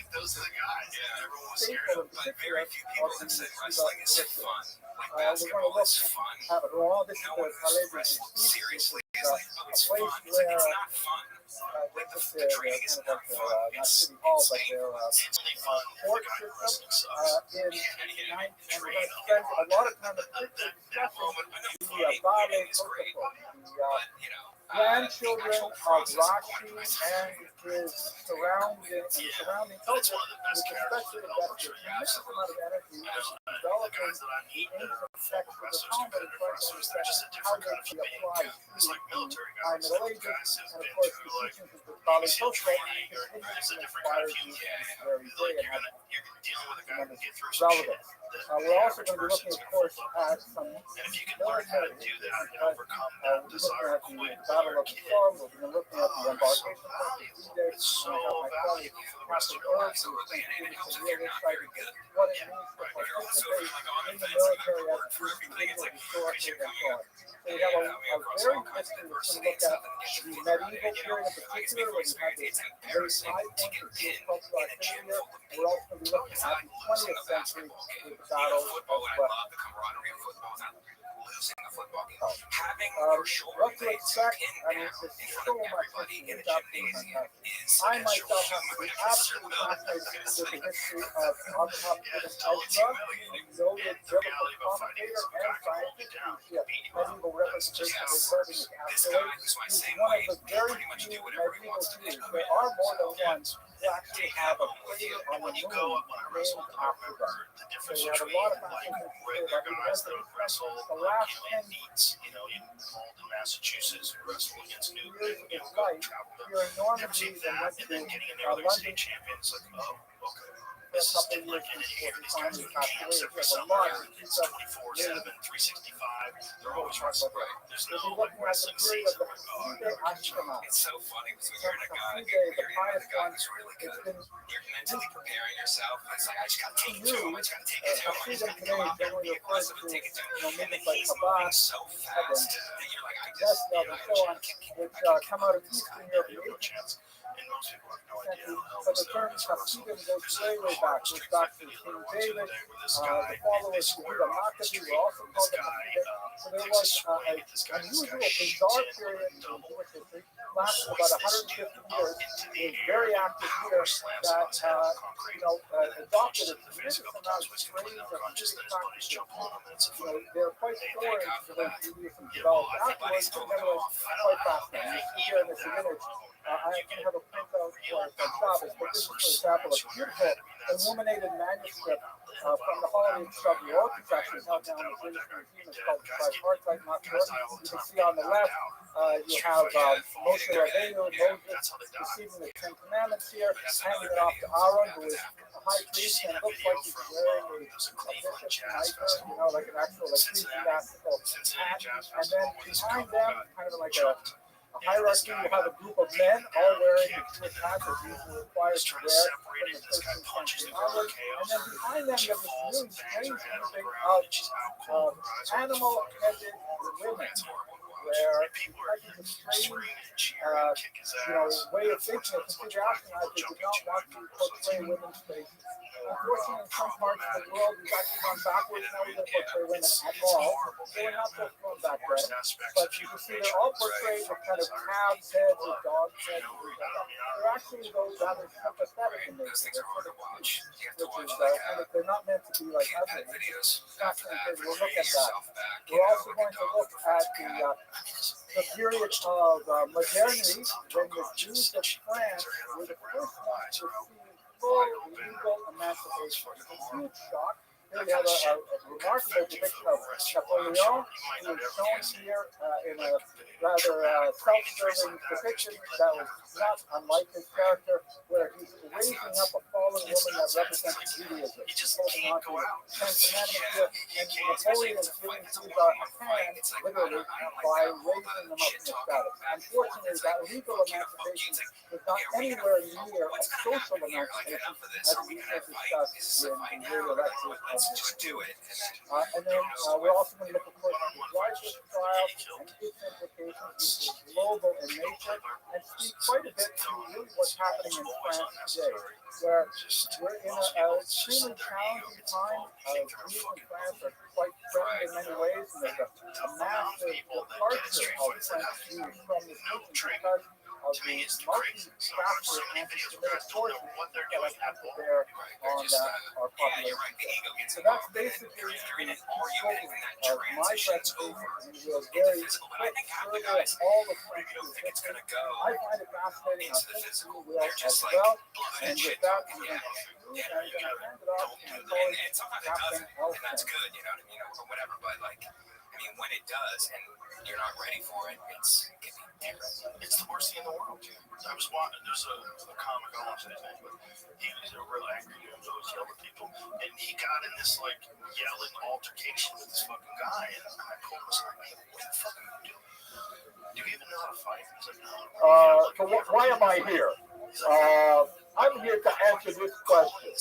Those are the guys. Everyone was scared of, like, very few people that said wrestling is fun. Like, basketball is fun. No one was seriously. It's like, oh, it's fun. It's like, it's not fun. Like, the training is not fun. It's painful. It's only fun. Court system in 19, and we're going to spend a lot of time discussing the Vale Protocol, the grandchildren of Rashi and his surrounding culture, which especially invested a tremendous amount of energy in developing ancient texts of the Talmud and trying to understand how they can be applied to the High Middle Ages, and of course the teachings of the Vale Protocol continue to inspire you to this very day and have tremendous relevance. We're also going to be looking, of course, at some military issues. We're looking at the Battle of the Somme, we're looking at the embarkation point, today. It's so I have my colleague, valuable for the rest of Captain your Irv, life. who Absolutely. And it gives helps some if real you're not insight very into good. what it Yeah. means to Right. But you're also participate like on the in the fence about military the as word a for everything. It's like, historically because and you're so coming on. up So we have coming a across very all good kinds of history. We're going to adversity look and at stuff, and you the think about it. medieval And, you know, period in I can particular, speak from where we had experience. this It's very embarrassing high to point get of pinned cultural in a gym activity here. full of We're people. also going to be looking If at I'm the losing 20th a century basketball game, with the you know, battles football, as and I well. love the camaraderie of football, not losing a football game. So, Having your shoulder what to blades expect? pinned I mean, down there's in front so of much everybody history. in a It's absolutely gymnasium fantastic. is I against your myself have to be human absolutely will. fascinated It's with the like, history of Abraham yeah, ibn it's Ezra, humiliating. a noted And the biblical reality about fighting commentator some and guy can hold you scientist down, whose beat you up. medieval That's just representation how of it building works. is This accurate. guy who's my He's same one of weight the can very pretty much do few whatever he medieval wants to do. Jews. There are more than Yeah. one who actually have a crater on the When you moon go up on a wrestle, named I after them. remember the So difference we have a between lot of like fascinating to say regular about the guys events that that would we wrestle spent the like last in 10 meets, you know, in Malden, Massachusetts, and wrestle against Newton, years and of you know, his go life travel to here in never Normandy seen and that, went and to then getting in there with like London state champions, like, oh, okay. for a This is couple of like, years and then you before hear he these guys finally do passed camps away. He every has a summer, lot and to teach it's us. 24/7, 365. They're always Talk wrestling. about that. There's We'll be no like looking at the wrestling period season. of the Like, oh, I Hasidic never catch up. Ashkenaz. It's so funny because when The you're in a guy, Hasidic, you're the in with pious a guy one, who's really it's good. been You're mentally preparing yourself. It's like, I just got to take it to him. I just got to take it to him. I just Hasidim got to today come out there and generally be referred aggressive to, and take it to him. And then movements like he's moving Chabad, so fast that you're like, I just, Zesnov, you know, and I so on, can't which keep up come with out of this guy. Eastern No, Europe you and have no chance. And most people have no idea century. how But the Elvis term is a wrestler. Hasidim goes There's way, a way back. horrible Goes street back fight to video King I watched the other David. day where this The guy, they followers of square Yehuda off in the Maccabee street. were also This called the guy Hasidim. So there takes a was swing, an and this guy unusual, shoots bizarre in period with a in double. Jewish history. Lasted about Hoists this 150 dude up years. into It the was air, very active power here slams that, him on his head on the concrete, adopted and then a punches him in the face tremendous a couple amount times of when he's strange completely and unconscious. Hasidic Then his buddies practices. jump on him, and it's a fight. They're quite Thank foreign God to for the way that. Judaism Yeah, well, developed I think afterwards, buddies but told it nevertheless off. I don't quite know. fascinating. Yeah, You see you here in get this that image. alone, I man. You actually get have a printout for it from Shabbos, but this is, for example, a beautiful illuminated manuscript from the holiday of Shavuot. It's actually held down in the British Museum. It's called the Tripartite, not sure. You can see on the left, you have Moshe Rabbeinu, Moses receiving the Ten Commandments here, handing it off to Aaron, who is a high priest, and it looks like he's wearing a bishop's mitre, you know, like an actual ecclesiastical hat. And then behind them, kind of like a hierarchy, you have a group of men all wearing the Jewish hats that Jews were required to wear from the 13th century onward. And then behind them, you have this really strange grouping of animal-headed women, where because of the strange, way of thinking of Hasidic Ashkenaz, they did not want to portray women's faces. Unfortunately, in some parts of the world, we've actually gone backwards. Now we don't portray women at all. They were not supposed to go back then. But you can see they're all portrayed with kind of calves' heads or dogs' heads. They're actually, though, rather sympathetic in nature. They're sort of cute, which is kind of, they're not meant to be like ugly. Fascinating. We'll look at that. We're also going to look at the period of modernity when the Jews of France were the first ones to receive full legal emancipation. It's a huge shock. Here we have a remarkable depiction of Napoleon, who is shown here in a rather self-serving depiction that was not unlike his character, where he's raising up a fallen woman that represents Judaism. He's holding on to the Ten Commandments here, and Napoleon is giving Caesar a hand, literally, by raising them up in the status. Unfortunately, that legal emancipation was not anywhere near a social emancipation, as we have discussed in later lectures. Just do it. And then we're also going to look, of course, at the Dreyfus trial and its implications, which is global in nature, and speak quite a bit to really what's happening in France today, where we're in an extremely challenging time. Jews in France are quite threatened in many ways, and there's a massive departure of French Jews from this region because of the multi-factor anti-Semitic forces that have come to bear on our population. So that's basically the scope of my presentation. It was very quick survey of all the French Jewish history. I find it fascinating. I think you will as well. And with that, I'm going to hand it off to my colleague, Captain Elfman. That's good, you know what I mean, or whatever, but like, I mean, when it does and you're not ready for it, it's It's the worst thing in the world. I was watching, there's a comic, I don't want to say his name, but he was a real angry dude, always yelling at people, and he got in this like yelling altercation with this fucking guy, and I told him, I was like, hey, what the fuck are you doing? Do you even know how to fight? He's like, no. So why am I here? I'm here to answer this question.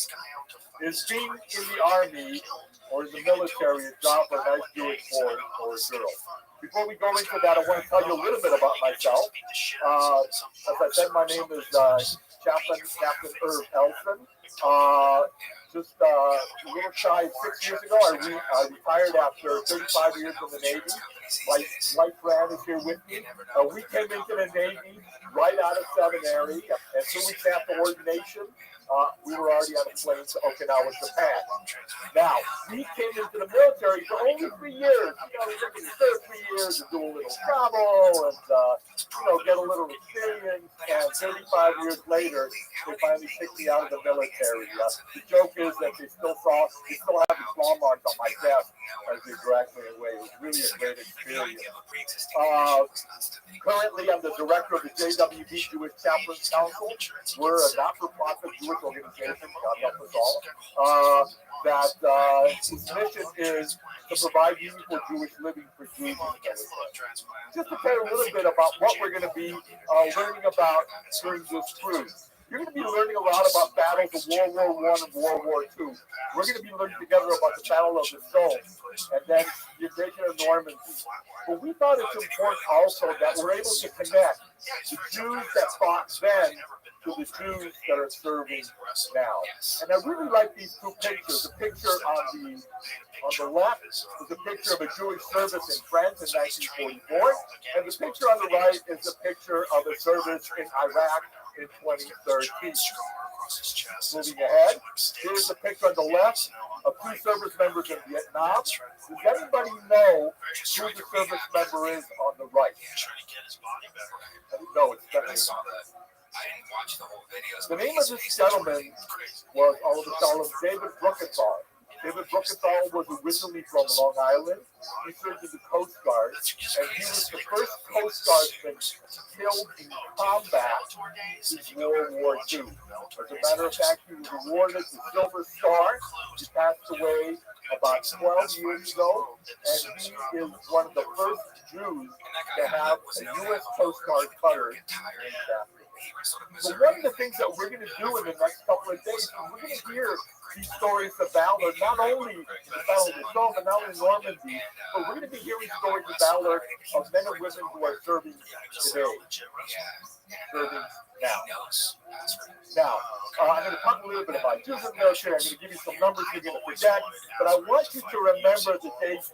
Is being in the Army or in the military a job for a nice Jewish boy or a girl? Before we go into that, I want to tell you a little bit about myself. As I said, my name is Chaplain Captain Irv Elson. Just a little shy of 6 years ago, I retired after 35 years in the Navy. My wife Fran is here with me. We came into the Navy right out of seminary, and 2 weeks after ordination, we were already on a plane to Okinawa, Japan. Now, we came into the military for only 3 years. We took the first 3 years to do a little travel and, get a little experience. And 35 years later, they finally kicked me out of the military. The joke is that they still have the claw mark on my desk as they dragged me away. It was really a great experience. Currently, I'm the director of the JWD Jewish Chaplains Council. We're a not-for-profit Jewish organization, God help us all, whose mission is to provide meaningful Jewish living for Jews in Venezuela. Just to tell you a little bit about what we're going to be learning about during this cruise. You're going to be learning a lot about battles of World War I and World War II. We're going to be learning together about the Battle of the Somme and then the invasion of Normandy. But we thought it's important also that we're able to connect the Jews that fought then to the Jews that are serving now. And I really like these two pictures. The picture on the left is a picture of a Jewish service in France in 1944, and the picture on the right is a picture of a service in Iraq in 2013. Moving ahead, here's a picture on the left of 2 service members in Vietnam. Does anybody know who the service member is on the right? No, it's definitely not. The name of this gentleman was all of a sudden David Bruckenthal. David Bruckenthal was originally from Long Island. He served in the Coast Guard, and he was the first Coast Guardsman killed in combat since World War II. As a matter of fact, he was awarded the Silver Star. He passed away about 12 years ago, and he is one of the first Jews to have a U.S. Coast Guard cutter named after him. So one of the things that we're going to do in the next couple of days is we're going to hear these stories of valor, not only the Battle of the Somme, but not only Normandy, but we're going to be hearing stories of valor of men and women who are serving today, serving now. Now, I'm going to talk a little bit about Jews in the military. I'm going to give you some numbers you're going to forget, but I want you to remember the date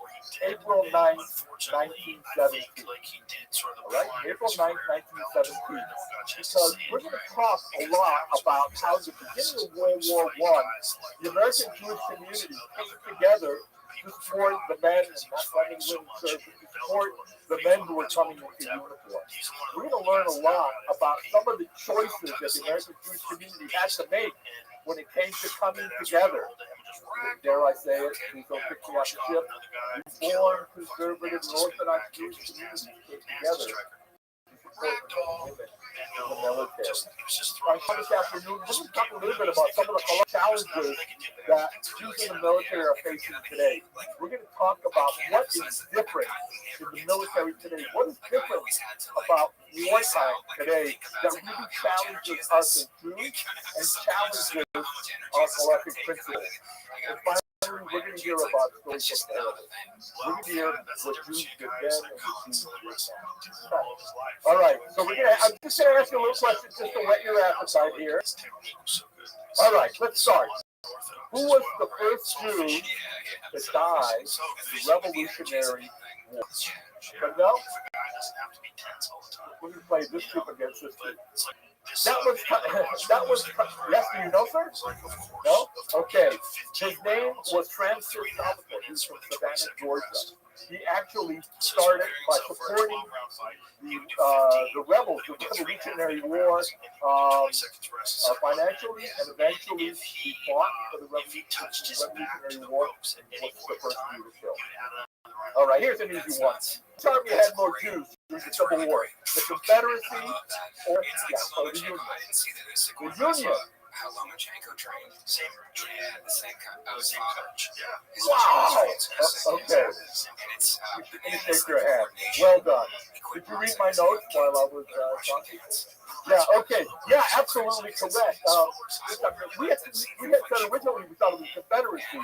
April 9th, 1917. All right, April 9th, 1917. Because we're going to talk a lot about how at the beginning of World War I, the American Jewish community came together to support the men and not letting women serve, to support the men who were coming into uniform. We're going to learn a lot about some of the choices that the American Jewish community had to make when it came to coming together. Dare I say it, please don't pick me off the ship. Reform, conservative, and Orthodox Jewish communities came together to support women in the military. This afternoon, we're going to talk a little bit about some of the challenges that Jews in the military are facing today. We're going to talk about what is different in the military today. What is different about wartime today that really challenges us as Jews and challenges our collective principles. And finally, we're going to hear about stories of parables. We're going to hear what Jews did then and what Jews did now. All right, so I'm just going to ask you a little question just to whet your appetite here. All right, let's start. Who was the first Jew to die in the Revolutionary War? No? We're going to play this group against this group. That was, yes, do you know, sir? No? Okay. His name was Francis Salvatore. He was from Savannah, Georgia. He actually started by supporting the rebels, the Revolutionary War, financially, and eventually he fought for the Revolutionary War and was the first Jew to kill. All right, here's an easy one. Which army had more Jews during the Civil War? The Confederacy or the Union? The Union. How Lomachenko trained. Same route. Yeah, the same kind. Same coach. Yeah. Wow. Okay. Let me shake your hand. Well done. Did you read my notes while I was talking? Yeah, okay. Yeah, absolutely correct. We had said originally we thought it was Confederacy,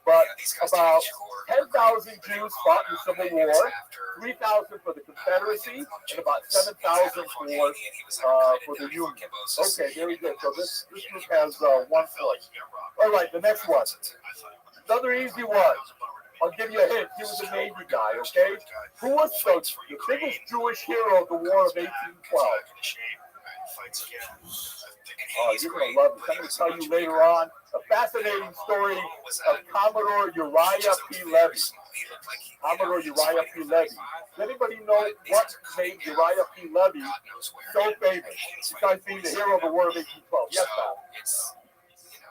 but about 10,000 Jews fought in the Civil War, 3,000 for the Confederacy, and about 7,000 for the Union. Okay, very good. So this group has 1 point. All right, the next one. Another easy one. I'll give you a hint. He was a Navy guy, okay? Who was the biggest Jewish hero of the War of 1812? Oh, you're going to love this. I'm going to tell you later on a fascinating story of Commodore Uriah P. Levy. Commodore Uriah P. Levy. Does anybody know what made Uriah P. Levy so famous besides being the hero of the War of 1812? Yes, Bob.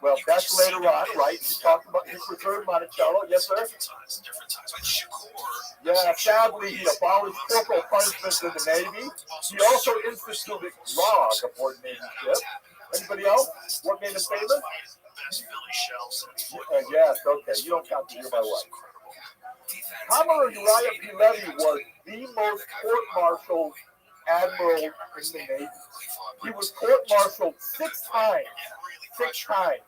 Well, that's later on, right? He talked about his preferred Monticello. Yes, sir? Yeah, sadly, he abolished corporal punishments in the Navy. He also instituted grog aboard Navy ships. Anybody else? What made him famous? Yes, okay. You don't count to hear my wife. Commodore Uriah P. Levy was the most court-martialed admiral in the Navy. He was court-martialed 6 times. 6 times.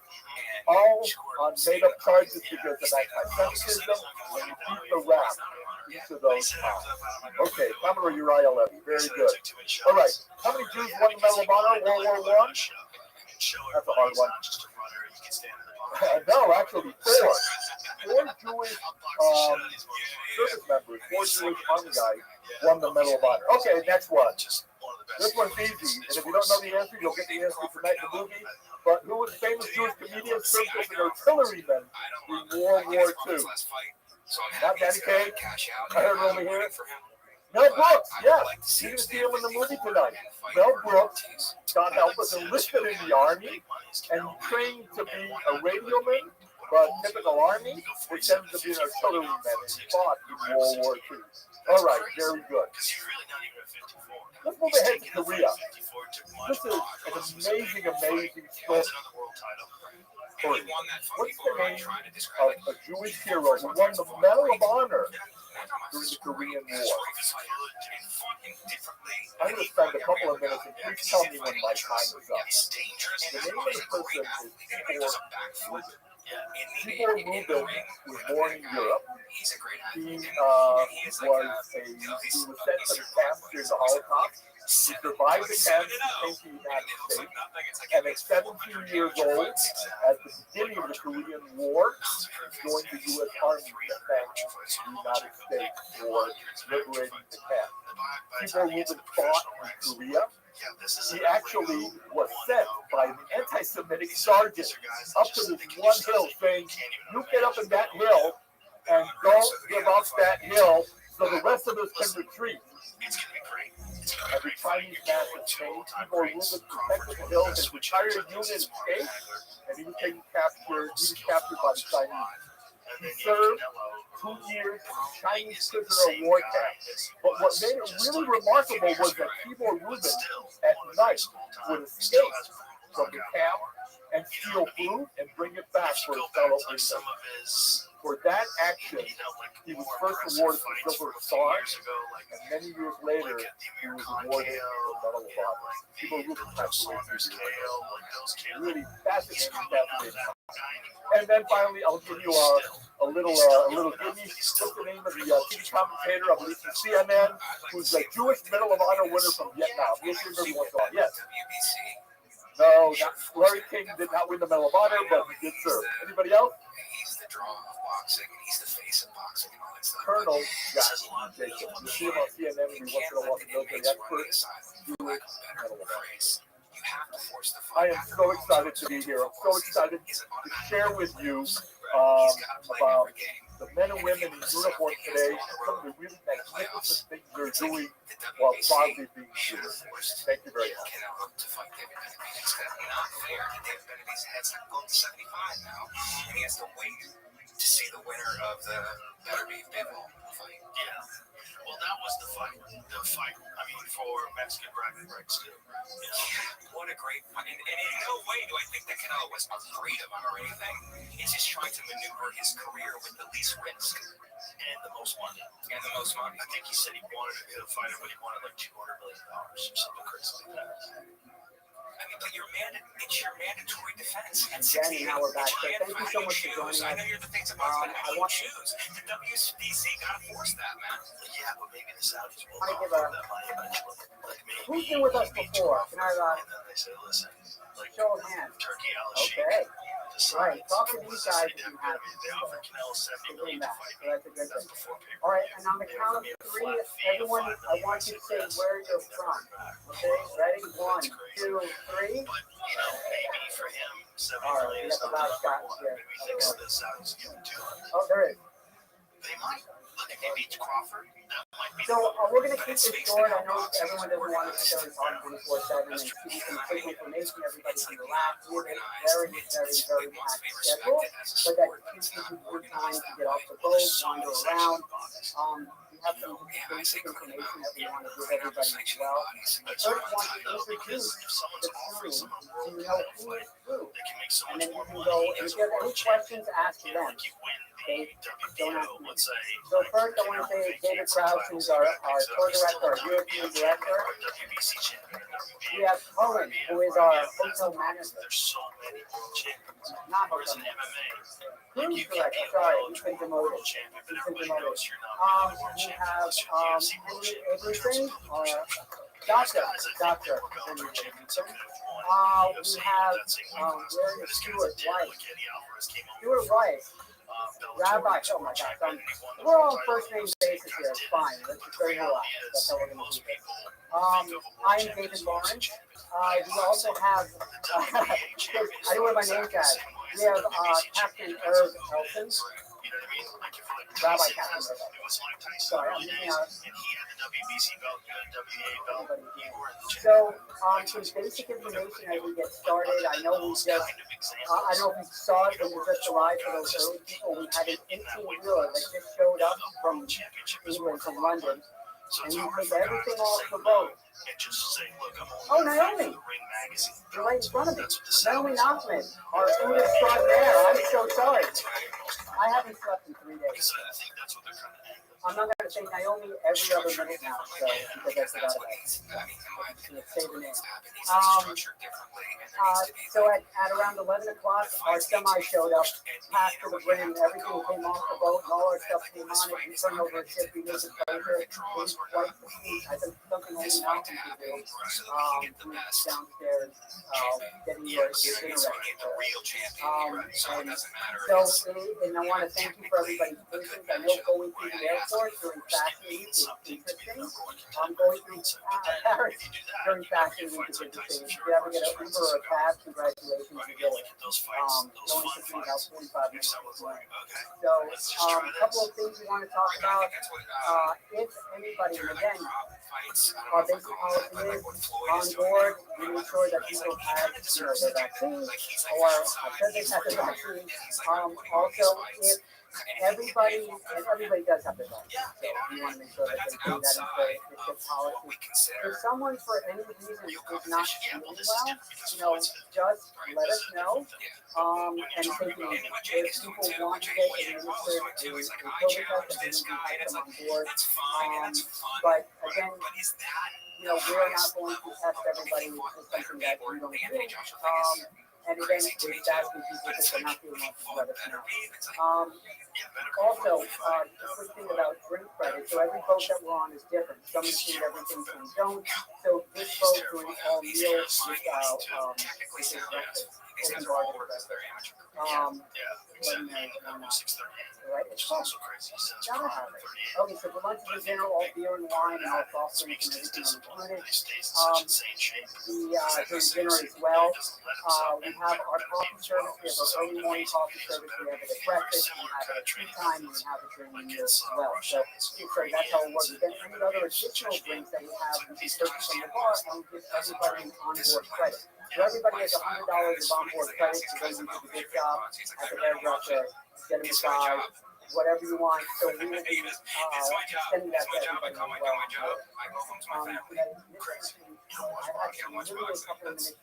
All on made-up charges because of anti-Semitism and beat the rap. Each of those times. Okay, Commodore Uriah Levy. Very good. All right. How many Jews won the Medal of Honor in World War I? That's a hard one. No, actually 4. 4 Jewish service members, 4 Jewish army guys won the Medal of Honor. Okay, next one. This one's easy, and if you don't know the answer, you'll get the answer tonight in the movie. But who was the famous Jewish comedian, served as an artilleryman in World War II? Not Danny Kaye. I heard it over here. Mel Brooks, yes. You're going to see him in the movie tonight. Mel Brooks, God help us, enlisted in the Army and trained to be a radioman, but typical Army, they tended to be an artilleryman and fought in World War II. All right, very good. Let's move ahead to Korea. This is an amazing story. What's the name of a Jewish hero who won the Medal of Honor during the Korean War? I'm going to spend a couple of minutes and please tell me when my time is up. The name of the person is Tibor Rubin. Tibor Rubin was born in Europe. He was sent to the camps during the Holocaust. He survived the camps, he came to the United States, and at 17 years old, at the beginning of the Korean War, joined the U.S. Army to thank the United States for liberating the camp. Tibor Rubin fought in Korea. He actually was sent by an anti-Semitic sergeant up to this one hill saying, you get up in that hill and don't give up that hill so the rest of us can retreat. As the Chinese massive changed, Tibor Rubin protected the hills, his entire unit escaped, and he was captured by the Chinese. He served 2 years in Chinese prisoner of war camp. But what made it really remarkable was that Tibor Rubin at night would escape from the camp and steal food and bring it back for his fellow prisoners. For that action, he was first awarded the Silver Star, and many years later, he was awarded the Medal of Honor. Tibor Rubin passed away 2 years ago. Really fascinating. And then finally, I'll give you a little gimme. What's the name of the TV commentator, I believe, from CNN, who's a Jewish Medal of Honor winner from Vietnam. You'll see him every once in a while. Yes. No, Larry King did not win the Medal of Honor, but he did serve. Anybody else? He's the draw of boxing, and he's the face of boxing and all that stuff. Colonel Jacob. You see him on CNN every once in a while, the military expert. Jewish Medal of Honor. I am so excited to be here. I'm so excited to share with you about the men and women in uniform today and some of the really magnificent things they're doing while proudly being Jewish. Thank you very much. Not fair. David Benavidez's head's going to 75 now, and he has to wait to see the winner of the Better Beef Pitbull fight. Yeah. Well, that was the fight. The fight, I mean, for Mexican bragging rights, too. You know? What a great fight. And in no way do I think that Canelo was afraid of him or anything. He's just trying to maneuver his career with the least risk. And the most money. And the most money. I think he said he wanted to be a fighter, but he wanted like $200 million or something crazy like that. I mean, but it's your mandatory defense. At Jenny, 68. now we're back. It's So your thank you so much for joining I us. know you're the things about but how I do you want- choose? The WBC got to force that, man. Yeah, but maybe the Saudis will I give offer a- that money eventually. Like maybe. Who's been with us before? Can I And then they say, listen, like show of hands? Turkey Al-Sheikh Okay. decides. All right, talk to these guys if They you have. offered Canelo $70 million to fight. So that's a good That's thing. before pay-per-view. All right, and on the count of three, everyone, I want you to say where you're from. Okay, ready? 1, 2, 3. But, you know, maybe for him, $70 All right, million we is got the not last enough. shot here. Maybe he thinks the Saudis give him 200. Oh, there is. They might. Look, if he beats Crawford, that might be. So we're going to keep this short. I know everyone doesn't want to sit there and talk 24/7 and see some quick information. Everybody can relax. We have a very, very, very packed schedule, but that gives you good time to get off the boat, wander around. We have some basic information that we want to give everybody as well. I first want to introduce the crew so you know who is who. They can make so And much then you more can money. go, and if you have any questions, ask You know, them. like you win Okay? the Don't WBO, ask me. let's say. So first, I want to say David Krause, who's our tour director, our European director. WBC champion. We have Cohen, who is our hotel manager. There's so many world champions. Not Whereas hotel in manager. MMA, Cruise director, sorry, he's been demoted. world champion, but He's been everybody demoted. knows you're not really the world We champion have unless you're UFC world Henry champion. Everything, Those doctor, guys, I think, doctor, were Bellator Henry champions Everything. who could have won We UFC have, that same weight class. where And is this guy's Stuart a deal, White? like Eddie Alvarez came over Stuart White, Bellator Rabbi, was oh my world gosh, champion, and he won the we're world on title first in name UFC. basis here, it's fine, let's just very relax, that's how we're gonna Most do this. people I think of a world am champion David as a Lawrence. UFC champion. We also have, I don't wear my name tag. We have Captain Irv Elton. You know what I mean? Like if like Rabbi Tyson Captain has, Irv. it was Mike Tyson Sorry, I'm early using days, our- and he had the WBC belt, you had the WA belt, you were the champion. So, some basic information as we get started. I know we just, I don't know if you saw it when you just arrived for those early people. We had an 18-wheeler that just showed up from England, from London, and we took everything off the boat. And just say, look, I'm Oh, only Naomi. the Ring magazine. You're right in front of me. That's what the Naomi Saudis Nachman, our food extraordinaire. I'm so sorry. I haven't slept in 3 days. Because I think that's what they're trying to end. I'm not going to say Naomi every other minute now, so because I forgot about it. Let's say the name. So at around 11 o'clock, our semi showed up, packed to the brim, everything came off the boat, and all our stuff came on it. We turned over a ship, we moved the treasure, I think something only now can do. Downstairs, getting your dinner ready. And I want to thank you for everybody's patience. I know going through the airport during Fashion Week is interesting. Going through Paris during Fashion Week is interesting. If you ever get an Uber or a cab, congratulations, you get it. Going to be about 45 minutes. So, a couple of things we want to talk about. If anybody, and again, our basic policy is on board, we make sure that people have, their vaccines, or said they have their vaccine. Also, if everybody, and everybody does have their vaccine, so we want to make sure that they do that in place. It's good policy. If someone for any reason is not feeling well, just let us know. And taking, if people want to get administered a COVID test, then we can have them on board. But again, we're not going to test everybody. It's something that we don't do. And again, we're asking people if they're not feeling well to let us know. Also, the quick thing about drink credit, so every boat that we're on is different. Some include everything, some don't. So this boat doing all meals with breakfast, open bar to breakfast. Right? It's also crazy. gotta have it. Okay, so for lunch and dinner, all beer and wine and all soft drinks and everything included. During dinner as well. We have our coffee service. We have our early morning coffee service. We have it at breakfast. We have it at tea time. And we have it during the meals as well. So that's how it works. Then any other additional drinks that we have, we can purchase from the bar. car and we give everybody an onboard credit. So everybody has $100 of onboard credit to go into the good job at the hairdresser, get a massage, whatever you want. So we will be sending that to everybody as well. I actually literally a couple of minutes and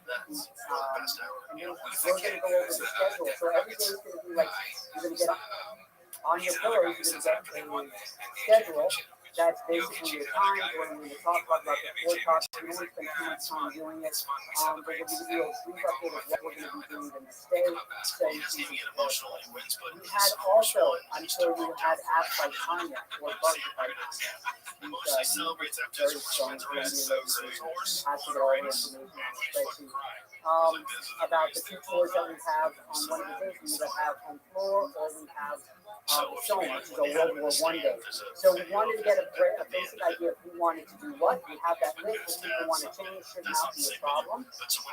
then we're going to go over the schedule. So every day is going to be like, you're going to get on your pillows, you're going to get a schedule. That's basically your time. We're going to talk about the four talks. We won't spend too much time doing it. But we're going to give you a brief update of what we're going to be doing the next day. So you can we had also, I'm sure you had apps like Tanya or Bug by Tanya. Very strong formulations. Has to get all the information on the spreadsheet. About the two tours that we have on one of the days. We either have on floor or we have Stone, which is a World War I day. So we wanted to get a basic idea of who wanted to do what. We have that list. If people want to change, should not be a problem. Just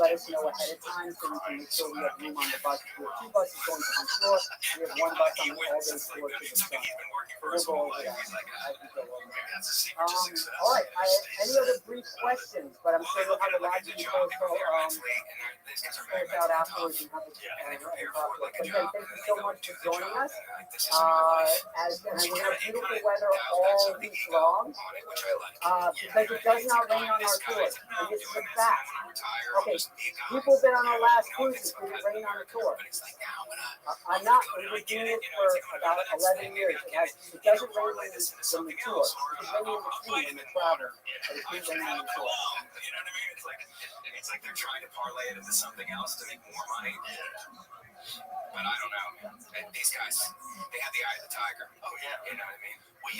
let us know ahead of time so we can make sure we have room on the bus. We have two buses going to one floor. We have one bus on the all-day tour to the sun. We'll go over that as we go over. All right. Any other brief questions? But I'm sure you'll have a lot of people finish out afterwards and have a talk. But again, thank you so much for joining us. And we have beautiful weather all week long because it does not rain on our tour. And this is a fact. Okay, people have been on our last cruises where it rained on a tour. I'm not. We've been doing it for about 11 years. It doesn't rain when the tour. It's raining in between when you travel. But it's not raining on the tour. You know what I mean? It's like they're trying to parlay it into something else to make more money. But I don't know. These guys, they have the eye of the tiger. Oh yeah, you know what I mean. We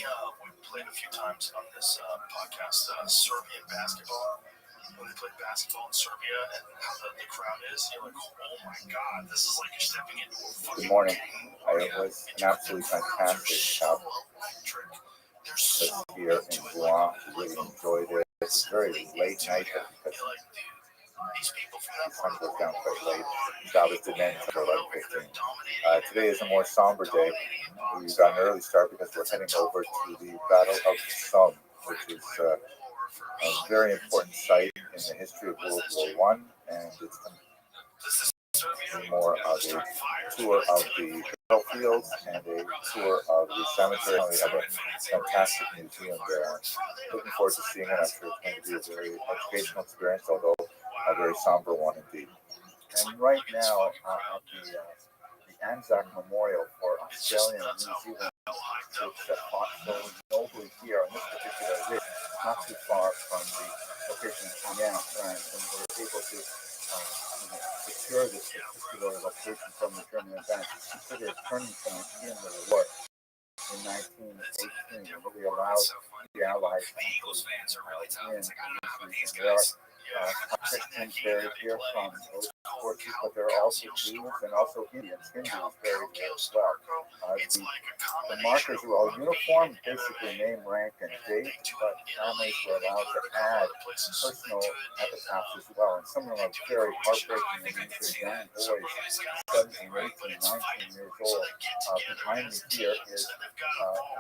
played a few times on this podcast Serbian basketball. When they played basketball in Serbia and how the crowd is, you're like, oh my god, this is like you're stepping into a fucking Good morning. game. It was an absolutely fantastic job here in Blois. Really enjoyed it. It's very late night because the sun goes down quite late. Shabbos didn't end until 11:15. Today is a more somber day. We got an early start because we're heading over to the Battle of the Somme, which is a very important site in the history of World War I, and it's more of a tour of the battlefields and a tour of the cemetery. We have a fantastic museum there. Looking forward to seeing it. I'm sure it's going to be a very educational experience, although a very somber one indeed. And right now at the Anzac Memorial for Australia and New Zealand, which fought so nobly here on this particular ridge, not too far from the location of Amiens, France, and we were able to secure this particular location from the German advance. It's considered a turning point in the war in 1918. It really allowed the Allies to win. There are Christians buried here from those forces, but there are also Jews and also Indians buried here as well. The markers were all uniform, basically name, rank, and date, but families were allowed to add personal epitaphs as well. And some of them are very heartbreaking. These are young boys, 17, 18, 19 years old. Behind me here is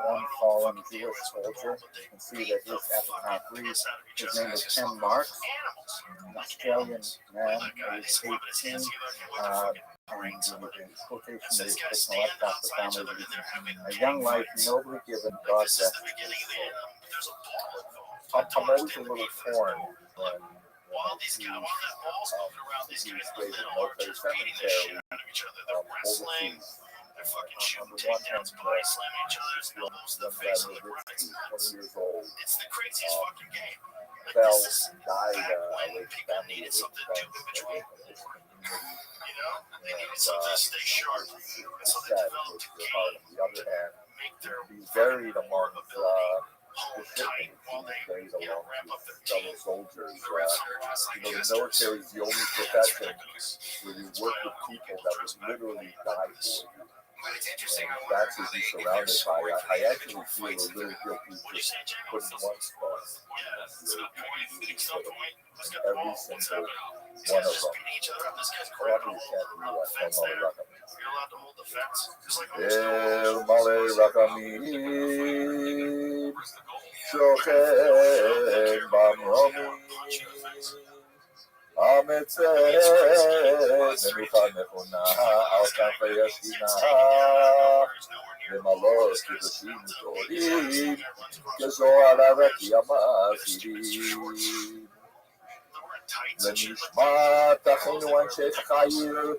one fallen Jewish soldier. You can see that his epitaph reads, his name is Tim Marks, an Australian man, age 18. And the quotation is personal epitaph for family reasons. A young life nobly given, God rest his soul. I'm always a little torn when these guys, all that ball's moving around, these guys in the middle are just beating the shit out of each other. They're wrestling, they're fucking shooting takedowns, body slamming each other's elbows to the face of the ground. It's the craziest fucking game. Bell died People needed something to do in between. You know? They needed something to stay sharp. And so they developed a game to make their buried among hold tight while they ramp up their team. soldiers. The military is the only profession where you work with people that would literally die for you. But it's interesting. I That's what he's surrounded by. I actually feel a little guilty just putting one spot every single one of them. You're allowed to hold the fence. El Male Rakamim Shochen Bamromi מנוחה נכונה על כנפי השכינה למלות קדושים וטהורים כזוהר הרקיע מאסירים לנשמת אחינו אנשי חיל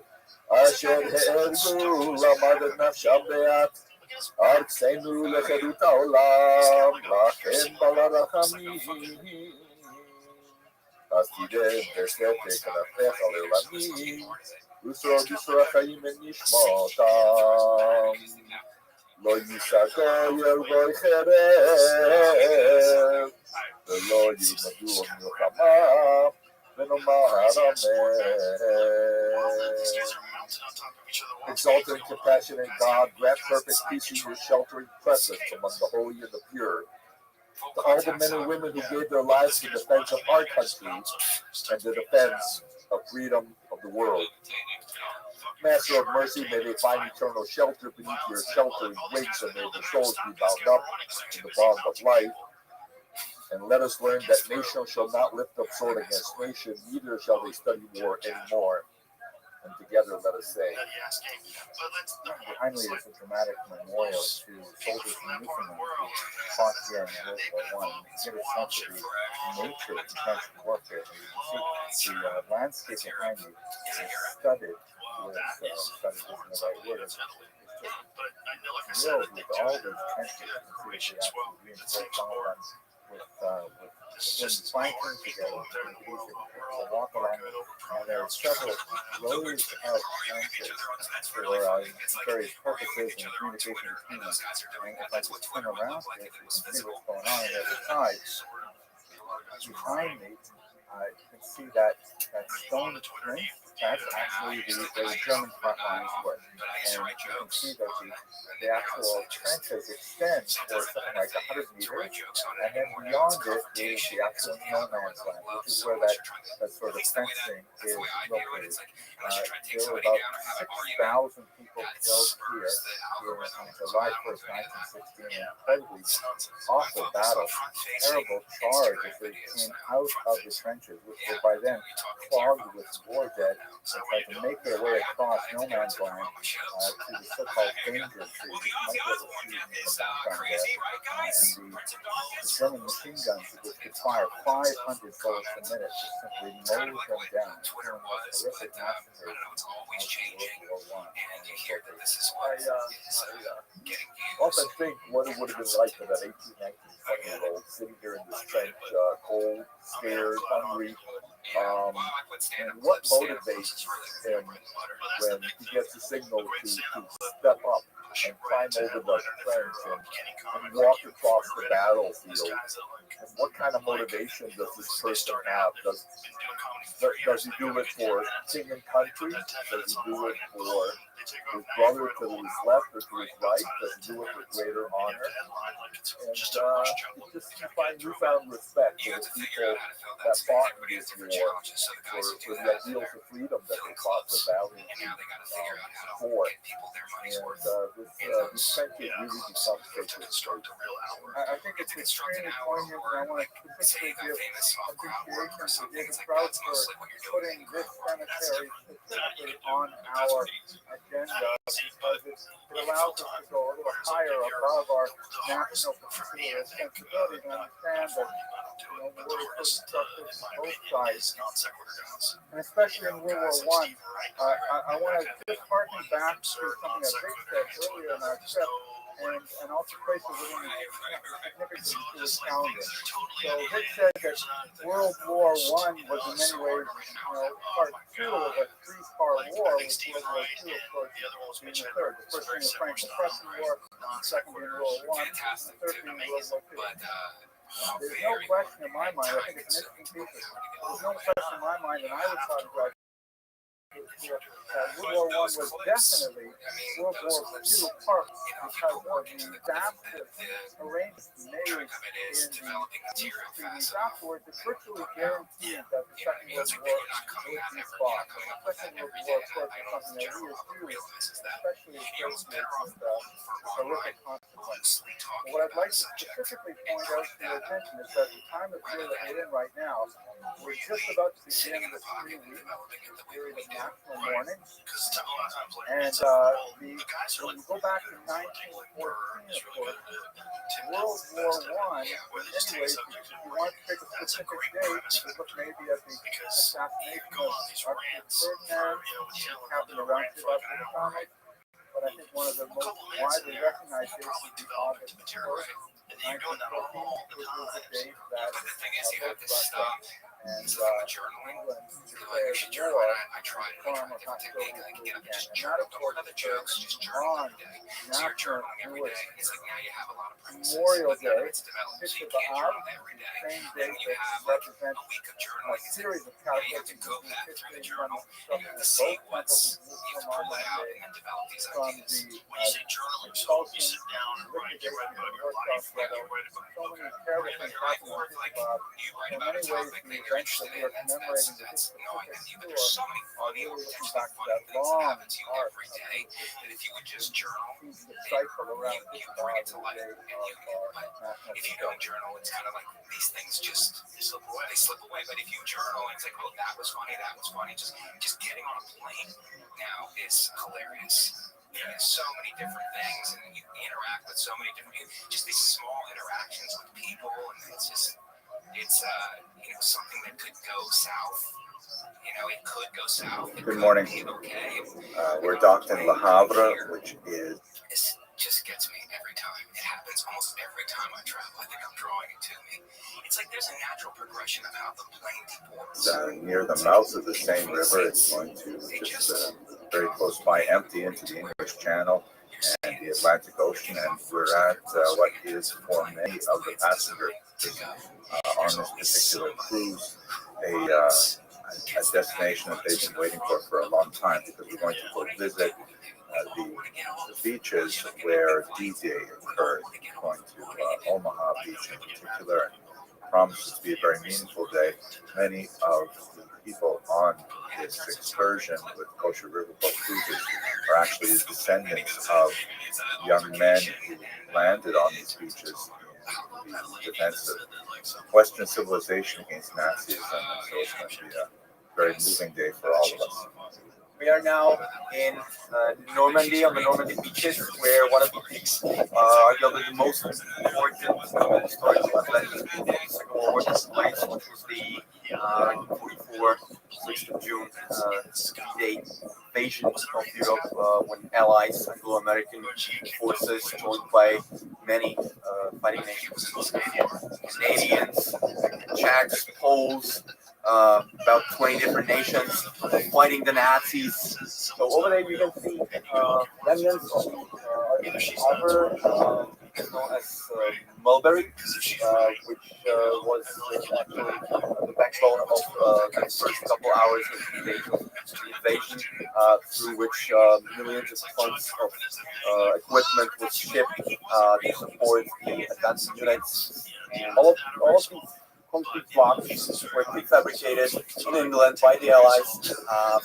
אשר הערבו למד את נפשם מעט ארצנו לחירות העולם לכן בלרחמים אז תירם וסתק כנפיך לעולמים ושרוד ישור החיים את נשמתם לא יישא גוי גוי חרב ולא ילמדו מלחמה ונאמר אמן. Exalted and compassionate God, grant perfect peace in your sheltering presence among the holy and the pure. To all the men and women who gave their lives in defense of our country and the defense of freedom of the world. Master of mercy, may they find eternal shelter beneath your sheltering wings, and may their souls be bound up in the bond of life. And let us learn that nation shall not lift up sword against nation, neither shall they study war anymore. And together let us say, behind me is a dramatic memorial to soldiers in Newfoundland who fought during World War I. Give a sense of the nature of defensive warfare. And you can see the landscape behind you is studded with, studded isn't the right word, it's just filled with all those trenches. You can see the actual reinforced all of them with when flanking together, it's easy to walk around, and there are several rows of trenches for various purposes and communication between them. And if I just spin around this, you can see what's going on the other side. Behind me, you can see that stone trench. That's actually the German front lines were. And you can see that the actual trenches extend for something like 100 meters, and then beyond it is the actual no man's land, which is where that sort of fencing is located. There were about 6,000 people killed here on July 1st, 1916, an incredibly awful battle, terrible charge as they came out of the trenches, which were by then clogged with war dead, and tried to make their way across no man's land to the so-called danger tree. You might be able to see in the background there. And the German machine guns, which could fire 500 bullets a minute, just simply mowed them down. During the horrific massacre of World War I. I often think what it would have been like for that 18, 19, 20-year-old sitting here in this trench, cold, scared, hungry. And what motivates him when he gets a signal to step up and climb over the trench and walk across the battlefield? And what kind of motivation does this person have? Does he do it for king and country? Does he do it for his brother to his left or to his right? Does he do it with greater honor? And you find newfound respect for the people that fought in this war, for the ideals of freedom that they fought so valiantly for. And this country really becomes sacred. I think it's extremely poignant, and I want to particularly give appreciation to David Trout for putting this cemetery specifically on our agenda, because it allows us to go a little higher above our national particular sensibilities and understand that the war is destructive on both sides, and especially in World War I want to just harken back to something that Rick said earlier in our trip, and also place it within the significance to his calendar. So Rick said that World War I was in many ways, part two of a three-part war, with World War II, of course, being the third. The first being the Franco-Prussian War, the second being World War I, the third being World War II. There's no question in my mind, I think it's an interesting thesis, there's no question in my mind that I was taught to World War I was definitely World War II part because of the adaptive arrangements made in the peace treaties afterwards. It virtually guaranteed that the Second World War would be fought. The Second World War, of course, is something that we eschew, especially associated with horrific consequences. But what I'd like to specifically point out to your attention is that the time of year that we're in right now, we're just about to begin the 3-week period of national mourning. And when you go back to 1914, of course, World War I, in many ways, if you want to pick a specific date, you could look maybe at the assassination of Archduke Ferdinand, which happened around 2005. But I think one of the most widely recognized dates is the August 1st, 1914, which was the date that both Russia and England declared war on hostilities again. And that, of course, occurred on National Jewish Memorial Day, 6th of Av, the same date that represents a series of calculations in history from both temples in Jerusalem on that day, from the expulsion, liquidation of the Orthodox ghetto. So many terrible things happened on 6th of Av. So in many ways, the events that we are commemorating with this specific tour are really looking back to that long arc of the cycle around 6th of Av, the day of national if you don't journal, it's kind of like these things just they slip away. But if you journal, it's like, oh, that was funny. Just getting on a plane now is hilarious. There's so many different things, and you interact with so many different, just these small interactions with people, and it's something that could go south. It could go south. Good morning. Okay. We're docked in Le Havre, which is... This just gets me every time. It happens almost every time I travel. I think I'm drawing it to me. It's like there's a natural progression of how the plane deports. near the mouth of the same river. It's going to just very close by empty into the English Channel and the Atlantic Ocean, and we're at what is for many of the passengers on this particular cruise a destination that they've been waiting for a long time, because we're going to go visit the beaches where D-Day occurred. We're going to Omaha Beach in particular, and promises to be a very meaningful day. Many of the people on this excursion with Kosher Riverboat Cruises are actually the descendants of young men who landed on these beaches in the defense of Western civilization against Nazism, and so it's going to be a very moving day for all of us. We are now in Normandy, on the Normandy beaches, where one of the peaks, arguably the most important historical event of the Second World War took place, which was the 1944 6th of June D-Day invasion of Europe, when Allies, Anglo-American forces, joined by many fighting nations, Canadians, Czechs, Poles, about 20 different nations fighting the Nazis. So over there you can see remnants of harbor known as Mulberry, which was actually the backbone of the first couple hours of the invasion, through which millions of tons of equipment was shipped to support the advancing units. And all of these concrete blocks were prefabricated in England by the Allies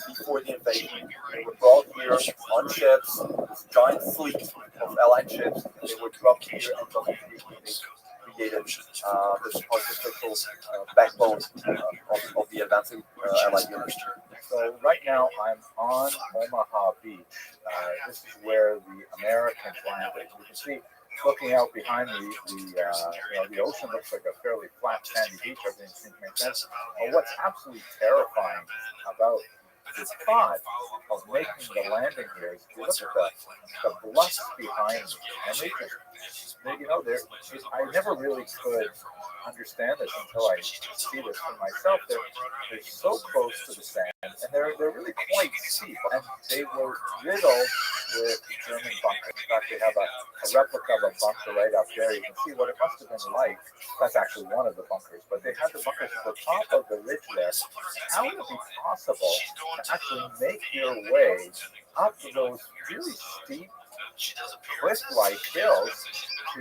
before the invasion. They were brought here on ships, this giant fleet of Allied ships. They were dropped here and created this artificial backbone of the advancing Allied units. So right now I'm on Omaha Beach. This is where the Americans landed. You can see, looking out behind me, the ocean looks like a fairly flat, sandy beach. Everything seems to make sense. But what's absolutely terrifying about the thought of making the landing here is, if you look at the bluffs behind me, and they just you know, I never really could understand this until I see this for myself. They're so close to the sand, and they're really quite steep, and they were riddled with German bunkers. In fact, they have a replica of a bunker right up there. You can see what it must have been like. That's actually one of the bunkers, but they had the bunkers at the top of the ridge there. How would it be possible to actually make your way up those really steep cliff-like hills to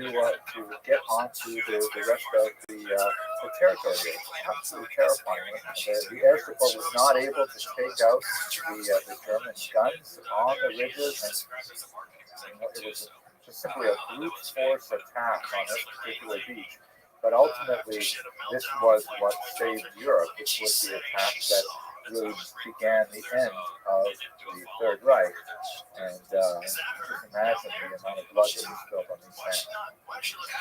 get onto the rest of the territory? It's absolutely terrifying. The air support was not able to take out the German guns on the ridges, and it was just simply a brute force attack on this particular beach. But ultimately, this was what saved Europe. This was the attack that really began the end of the Third Reich. And just imagine the amount of blood that was spilled on these sands.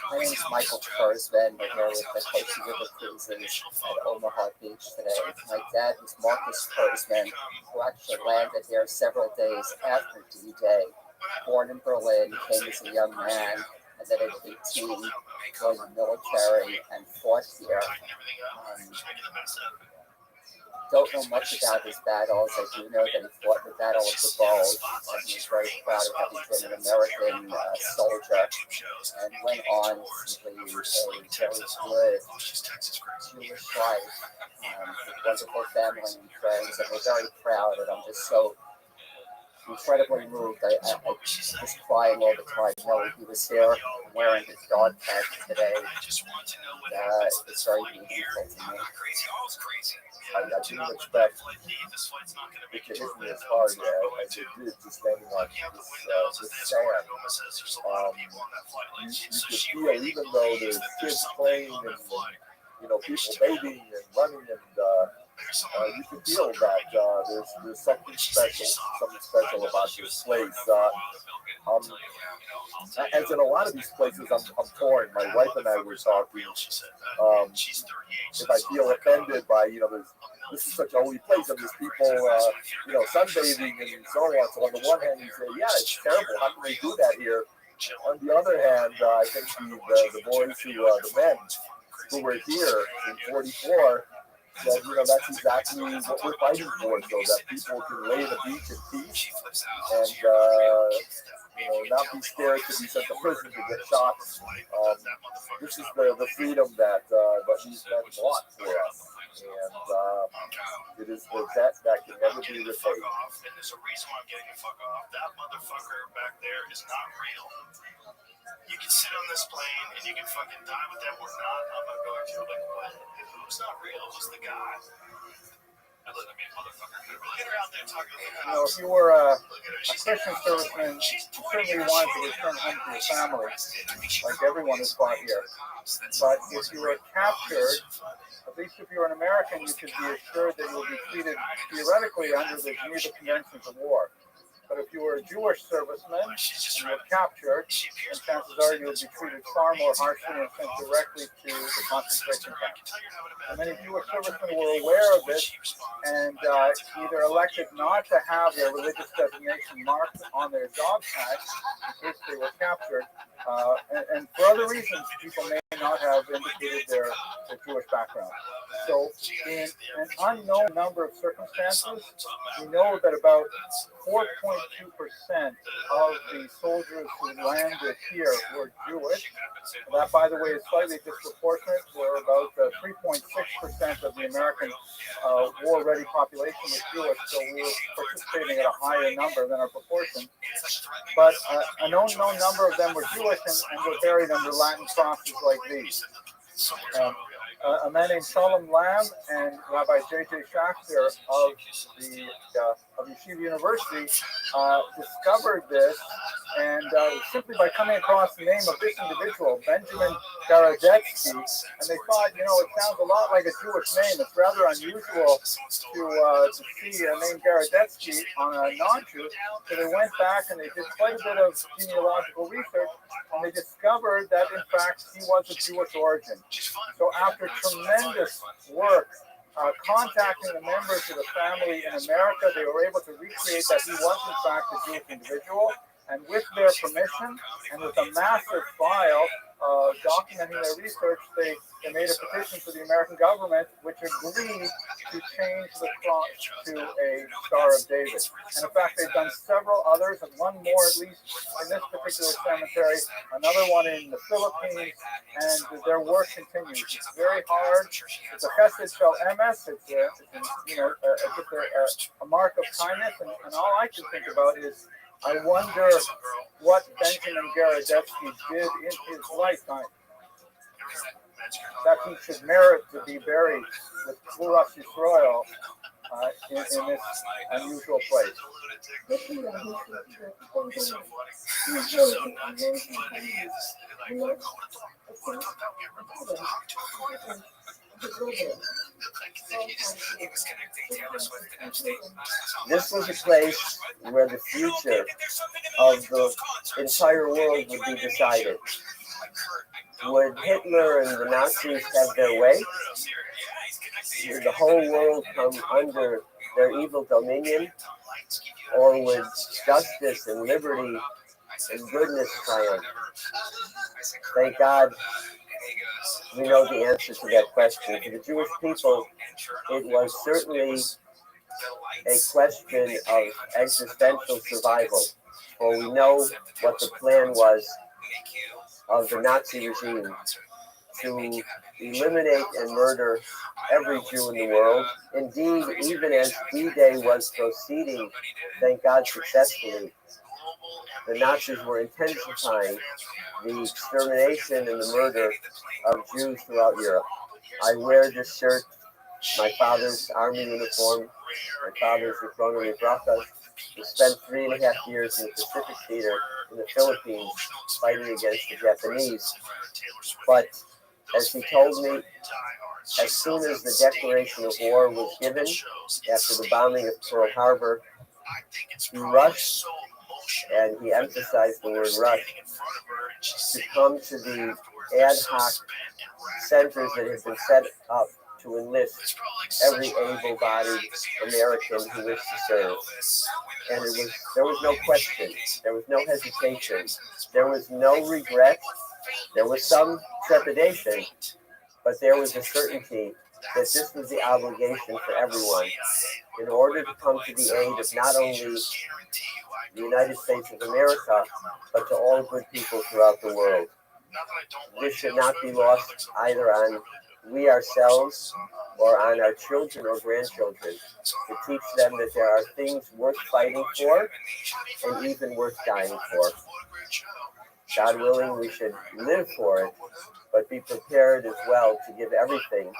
My name is Michael Kurzman. We're here with the Coastal River Cruises at Omaha Beach today. My dad was Marcus Kurzman, who actually landed here several days after D-Day. Born in Berlin, came as a young man, and then at 18 joined the military and fought here. Don't know much about his battles. I do know that he fought the Battle of the Bulge, and he's very proud of having been an American soldier, and went on to lead a very good Jewish life with wonderful family and friends, and we're very proud, and I'm just so incredibly moved. I just crying all the time knowing he was here wearing his dog tag today. It's very meaningful to me. I didn't expect it to hit me as hard as it did, just standing on this sand. You could feel, even though there's kids playing and people bathing and running, and you can feel that there's something special about this place. As in a lot of these places, I'm torn. My wife and I were talking. If I feel offended by, this is such a holy place, and there's people, sunbathing and so on. So on the one hand, you say, yeah, it's terrible. How can they do that here? On the other hand, I think the boys the men who were here in 44, that that's exactly what we're fighting for, so that people can lay the beach in peace and not be scared to be sent to prison to get shot. This is the freedom that these men want for us, and it is the debt that can never be repaid. And there's a reason why I'm getting the fuck off. That motherfucker back there is not real. You can sit on this plane and you can fucking die with them or not. I'm not going to. Like, what? Who's not real? Who's the guy? If you were a Christian serviceman, you certainly wanted to return home to your family, like everyone is fought here. But if you were captured, at least if you're an American, you could be assured that you'll be treated theoretically under the Geneva Conventions of War. But if you were a Jewish serviceman and you were captured, then chances are you'll be treated far more harshly and sent directly to the concentration camp. And many Jewish servicemen were aware of this and either elected not to have their religious designation marked on their dog tags in case they were captured. And for other reasons, people may not have indicated their Jewish background. So in an unknown number of circumstances, we know that about 4.2% of the soldiers who landed here were Jewish. And that, by the way, is slightly disproportionate. Where about 3.6% of the American war-ready population was Jewish, so we were participating at a higher number than our proportion. But an unknown number of them were Jewish and were buried under Latin crosses like these. A man named Shalom Lamb and Rabbi J.J. Schachter of Yeshiva University discovered this, and simply by coming across the name of this individual, Benjamin Garadetsky, and they thought, it sounds a lot like a Jewish name. It's rather unusual to see a name Garadetsky on a non-Jew. So they went back and they did quite a bit of genealogical research, and they discovered that, in fact, he was of Jewish origin. So after tremendous work, contacting the members of the family in America, they were able to recreate that he was in fact a Jewish individual. And with their permission and with a massive file documenting their research, they made a petition to the American government which agreed to change the cross to a Star of David. And in fact, they've done several others, and one more at least in this particular cemetery, another one in the Philippines, and their work continues. It's very hard. It's a chesed shel emes. It's a mark of kindness, and all I can think about is I wonder what Benjamin Gorodetsky did in his lifetime that he should merit to be buried with Kluras Yisrael in this unusual place. This was a place where the future of the entire world would be decided. Would Hitler and the Nazis have their way? Would the whole world come under their evil dominion? Or would justice and liberty and goodness triumph? Thank God we know the answer to that question. For the Jewish people, it was certainly a question of existential survival. For we know what the plan was of the Nazi regime, to eliminate and murder every Jew in the world. Indeed, even as D-Day was proceeding, thank God successfully, the Nazis were intensifying the extermination and the murder of Jews throughout Europe. I wear this shirt, my father's army uniform, my father's Zikrono Libracha, who spent 3.5 years in the Pacific Theater in the Philippines fighting against the Japanese. But as he told me, as soon as the declaration of war was given, after the bombing of Pearl Harbor, he rushed, and he emphasized the word rush, to come to the ad hoc centers that had been set up to enlist every able-bodied American who wished to serve. And there was no question, there was no hesitation, there was no regret, there was some trepidation, but there was a certainty that this was the obligation for everyone in order to come to the aid of not only the United States of America, but to all good people throughout the world. This should not be lost either on we ourselves or on our children or grandchildren, to teach them that there are things worth fighting for and even worth dying for. God willing, we should live for it, but be prepared as well to give everything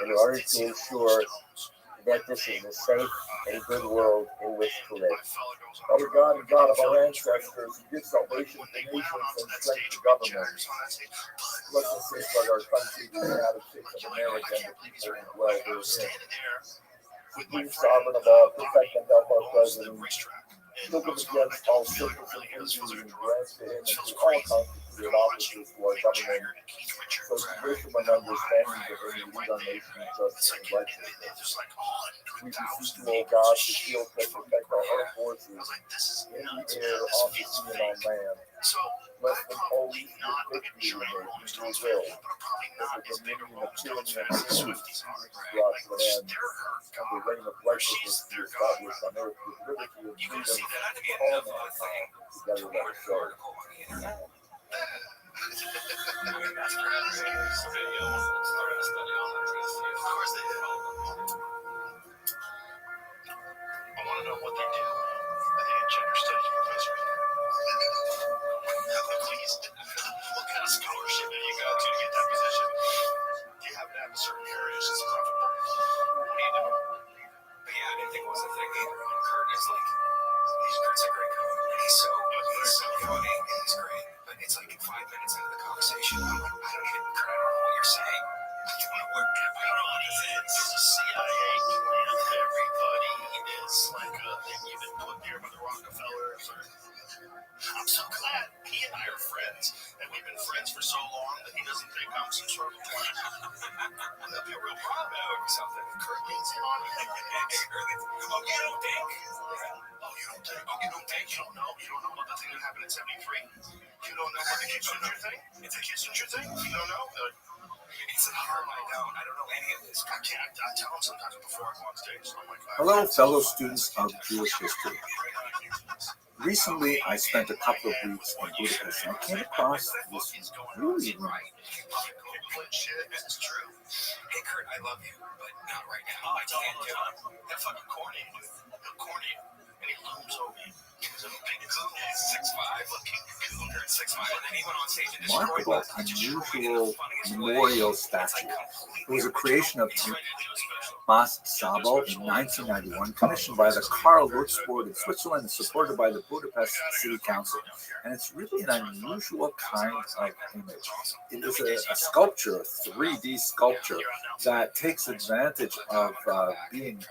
in order to ensure that this is a safe and good world in which to live. Father God and God of our ancestors, give salvation to nations and strength to governments. Bless and safeguard our country, the United States of America, and the people who dwell therein. Supreme sovereign of all, protect and help our president. Shield him against all sickness and injury, and grant to him and to all constituted officers who are government, so that wisdom and understanding that they may lead our nation in justice and righteousness. We beseech you, O God, to shield and protect our armed forces in the air, on the sea, and on land. Bless them always with victory in their Hebrew will, that the dominion of tyranny and sin is brought to an end, and the reign of righteousness be established on earth with liberty and freedom for all mankind. Together let us go. I want to know what they do at the gender studies professor. Please, what kind of scholarship have you got to get that position? Do you happen to have a certain heritage that's comfortable? What do you do? But yeah, I didn't think it was a thing either. And Kurt is like, Kurt's a great coach. He's so funny and he's great. But it's like 5 minutes into the conversation, I'm like, I don't know what you're saying. You want to work? I don't know what this is. It's a CIA plan of everybody. It's like a thing you've been put there by the Rockefellers. I'm so glad he and I are friends, and we've been friends for so long that he doesn't think I'm some sort of plan. I'll be real proud about something. Kurt leans in on me. Oh, you don't think? Oh, you don't think? Oh, you don't think? You don't know? You don't know about the thing that happened in '73? You don't know about the Kissinger thing? It's a Kissinger thing? You don't know? It's a harm. I don't know any of this. I can't. I tell them sometimes before I go on stage. I'm like, Hello, fellow students of Jewish history. Recently, I spent a couple of weeks in Budapest, and I came across this really This is true. Hey, Kurt, I love you, but not right now. I can't do it. That fucking corny, dude. He'll corny you. And he looms over you. He's a big coon. He's 6'5", looking cougar at 6'5", and then he went on stage and destroyed remarkable, unusual memorial statue. It was a creation of Mas Sabo in 1991, commissioned by the Karl Lutz Board in Switzerland and supported by the Budapest City Council. And it's really an unusual kind of image. It is a sculpture, a 3D sculpture, that takes advantage of being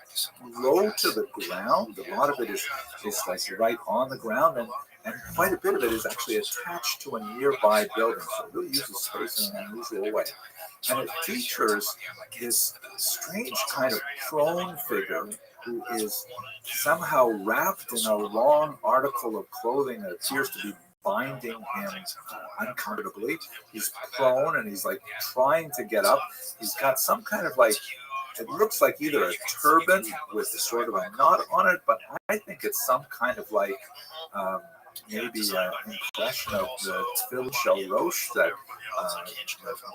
low to the ground. A lot of it is like right on the ground, and quite a bit of it is actually attached to a nearby building. So it really uses space in an unusual way. And it features this strange kind of prone figure who is somehow wrapped in a long article of clothing that appears to be binding him uncomfortably. He's prone and he's like trying to get up. He's got some kind of like, it looks like either a turban with sort of a knot on it, but I think it's some kind of like maybe an impression of the tefillin shalosh that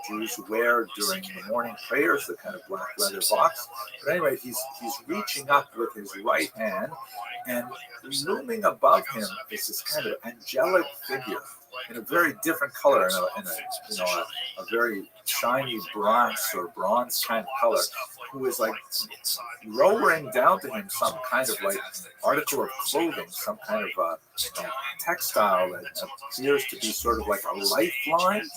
Jews wear during the morning prayers, the kind of black leather box. But anyway, he's reaching up with his right hand, and looming above him is this kind of angelic figure in a very different color, in a very shiny brass or bronze kind of color, who is like lowering down to him some kind of like article of clothing, some kind of textile that appears to be sort of like a lifeline,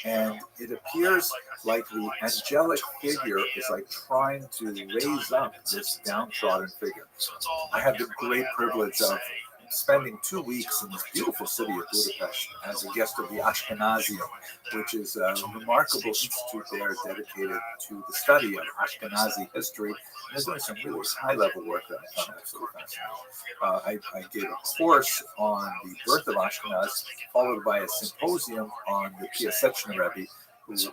and it appears like the angelic figure is like trying to raise up this downtrodden figure. I had the great privilege of spending 2 weeks in this beautiful city of Budapest as a guest of the Ashkenazium, which is a remarkable institute there dedicated to the study of Ashkenazi history. And they're doing some really high-level work that I found absolutely fascinating. I gave a course on the birth of Ashkenaz, followed by a symposium on the Piaseczna Rebbe, who is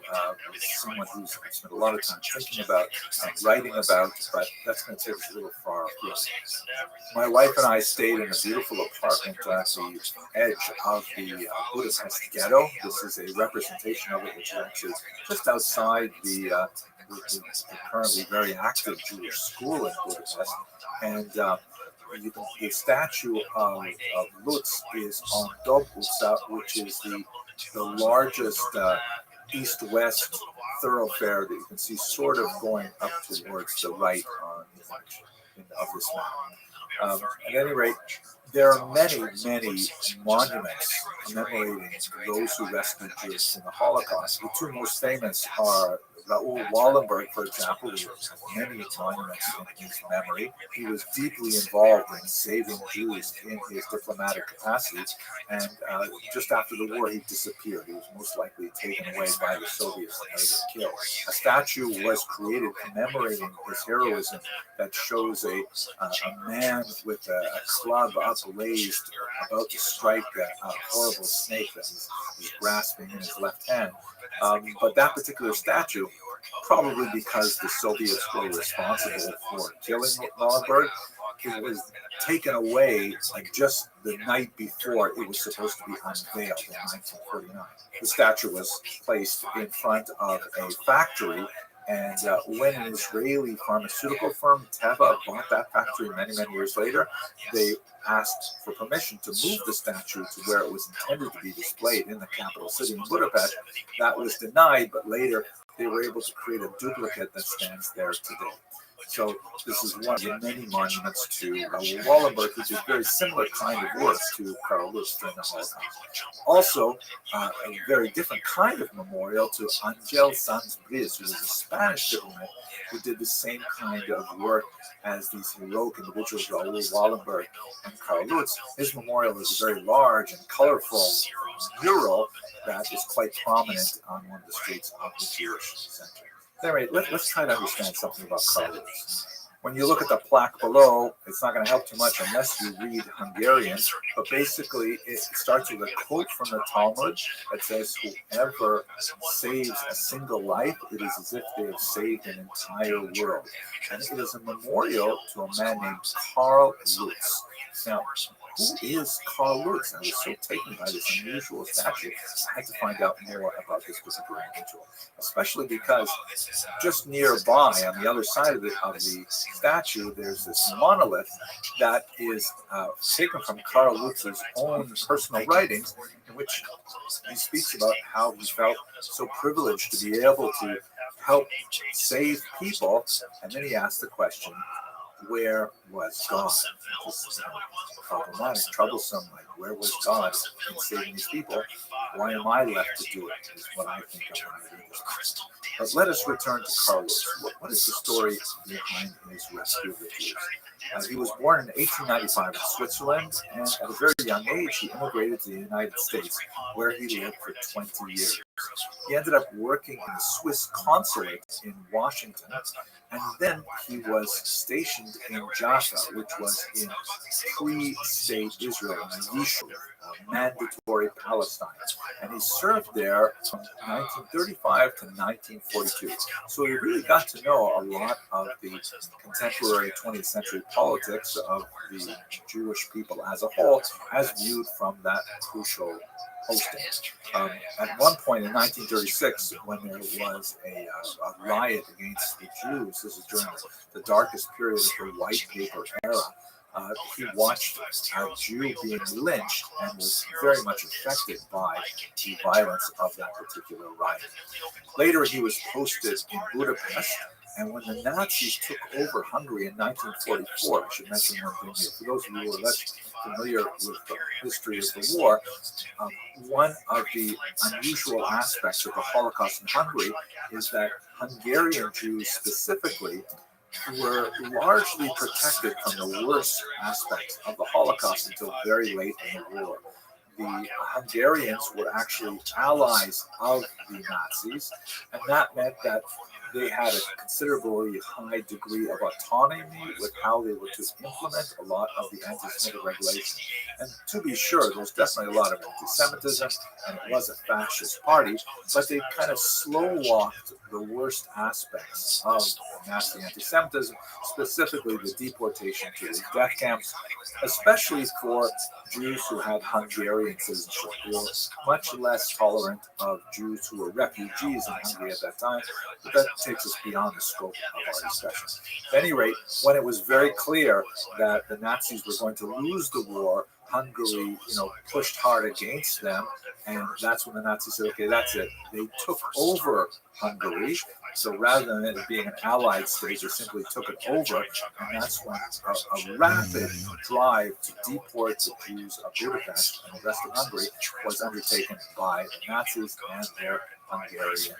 someone who's spent a lot of time thinking about and writing about, but that's going to take us a little far afield. My wife and I stayed in a beautiful apartment at the edge of the Budapest ghetto. This is a representation of it, which is actually just outside the currently very active Jewish school in Budapest. And the statue of Lutz is on Dobruca, which is the largest east-west thoroughfare that you can see sort of going up towards the right on the image of this map. At any rate, there are many, many monuments commemorating those who rescued Jews in the Holocaust. The two most famous are Raoul Wallenberg, for example, who has many monuments in his memory. He was deeply involved in saving Jews in his diplomatic capacity, and just after the war, he disappeared. He was most likely taken away by the Soviets and later killed. A statue was created commemorating his heroism that shows a man with a club upraised about to strike a horrible snake that he's grasping in his left hand. But that particular statue, probably because the Soviets were responsible for killing Wallenberg, it was taken away like just the night before it was supposed to be unveiled in 1949. The statue was placed in front of a factory, and when an Israeli pharmaceutical firm, Teva, bought that factory many, many years later, they asked for permission to move the statue to where it was intended to be displayed in the capital city in Budapest. That was denied, but later they were able to create a duplicate that stands there today. So this is one of the many monuments to Raoul Wallenberg, which is very similar kind of work to Karl Lutz during the Holocaust. Also, a very different kind of memorial to Angel Sanz Briz, who was a Spanish diplomat who did the same kind of work as these heroic individuals, Raoul Wallenberg and Karl Lutz. His memorial is a very large and colorful mural that is quite prominent on one of the streets of the Jewish center. Anyway, let's try to understand something about Karl Lutz. When you look at the plaque below, it's not going to help too much unless you read Hungarian, but basically it starts with a quote from the Talmud that says, whoever saves a single life, it is as if they have saved an entire world. And it is a memorial to a man named Karl Lutz. Now, who is Karl Lutz? I was so taken by this unusual statue, I had to find out more about this particular individual, especially because just nearby, on the other side of the statue, there's this monolith that is taken from Karl Lutz's own personal writings, in which he speaks about how he felt so privileged to be able to help save people, and then he asked the question, where was God? Just problematic, troublesome, like where was God in saving these people? Why am I left to do it, is what I think of when I read this. But let us return to Karl Lutz. What is the story behind his rescue of the Jews? He was born in 1895 in Switzerland, and at a very young age, he immigrated to the United States, where he lived for 20 years. He ended up working in the Swiss consulate in Washington, and then he was stationed in Jaffa, which was in pre-state Israel, in Yishuv, mandatory Palestine. And he served there from 1935 to 1942. So he really got to know a lot of the contemporary 20th century politics of the Jewish people as a whole, as viewed from that crucial posting. At one point in 1936, when there was a riot against the Jews, this is during the darkest period of the white paper era, he watched a Jew being lynched and was very much affected by the violence of that particular riot. Later, he was posted in Budapest, and when the Nazis took over Hungary in 1944, I should mention one thing here. For those of you who are less familiar with the history of the war, one of the unusual aspects of the Holocaust in Hungary is that Hungarian Jews specifically were largely protected from the worst aspects of the Holocaust until very late in the war. The Hungarians were actually allies of the Nazis, and that meant that they had a considerably high degree of autonomy with how they were to implement a lot of the anti-Semitic regulations. And to be sure, there's definitely a lot of anti-Semitism, and it was a fascist party, but they kind of slow-walked the worst aspects of Nazi anti-Semitism, specifically the deportation to the death camps, especially for Jews who had Hungarian citizenship. They were much less tolerant of Jews who were refugees in Hungary at that time, but that takes us beyond the scope of our discussion. At any rate, when it was very clear that the Nazis were going to lose the war, Hungary, pushed hard against them, and that's when the Nazis said, okay, that's it. They took over Hungary, so rather than it being an allied state, they simply took it over, and that's when a rapid drive to deport the Jews of Budapest and the rest of Hungary was undertaken by the Nazis and their Hungarian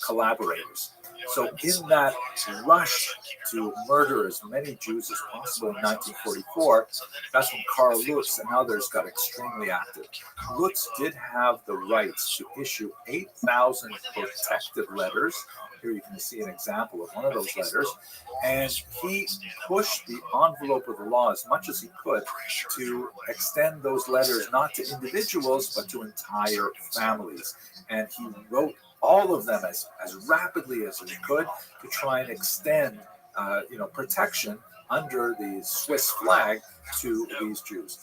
collaborators. So in that rush to murder as many Jews as possible in 1944, that's when Karl Lutz and others got extremely active. Lutz did have the rights to issue 8,000 protective letters. Here you can see an example of one of those letters. And he pushed the envelope of the law as much as he could to extend those letters not to individuals, but to entire families. And he wrote all of them as rapidly as he could to try and extend protection under the Swiss flag to these Jews.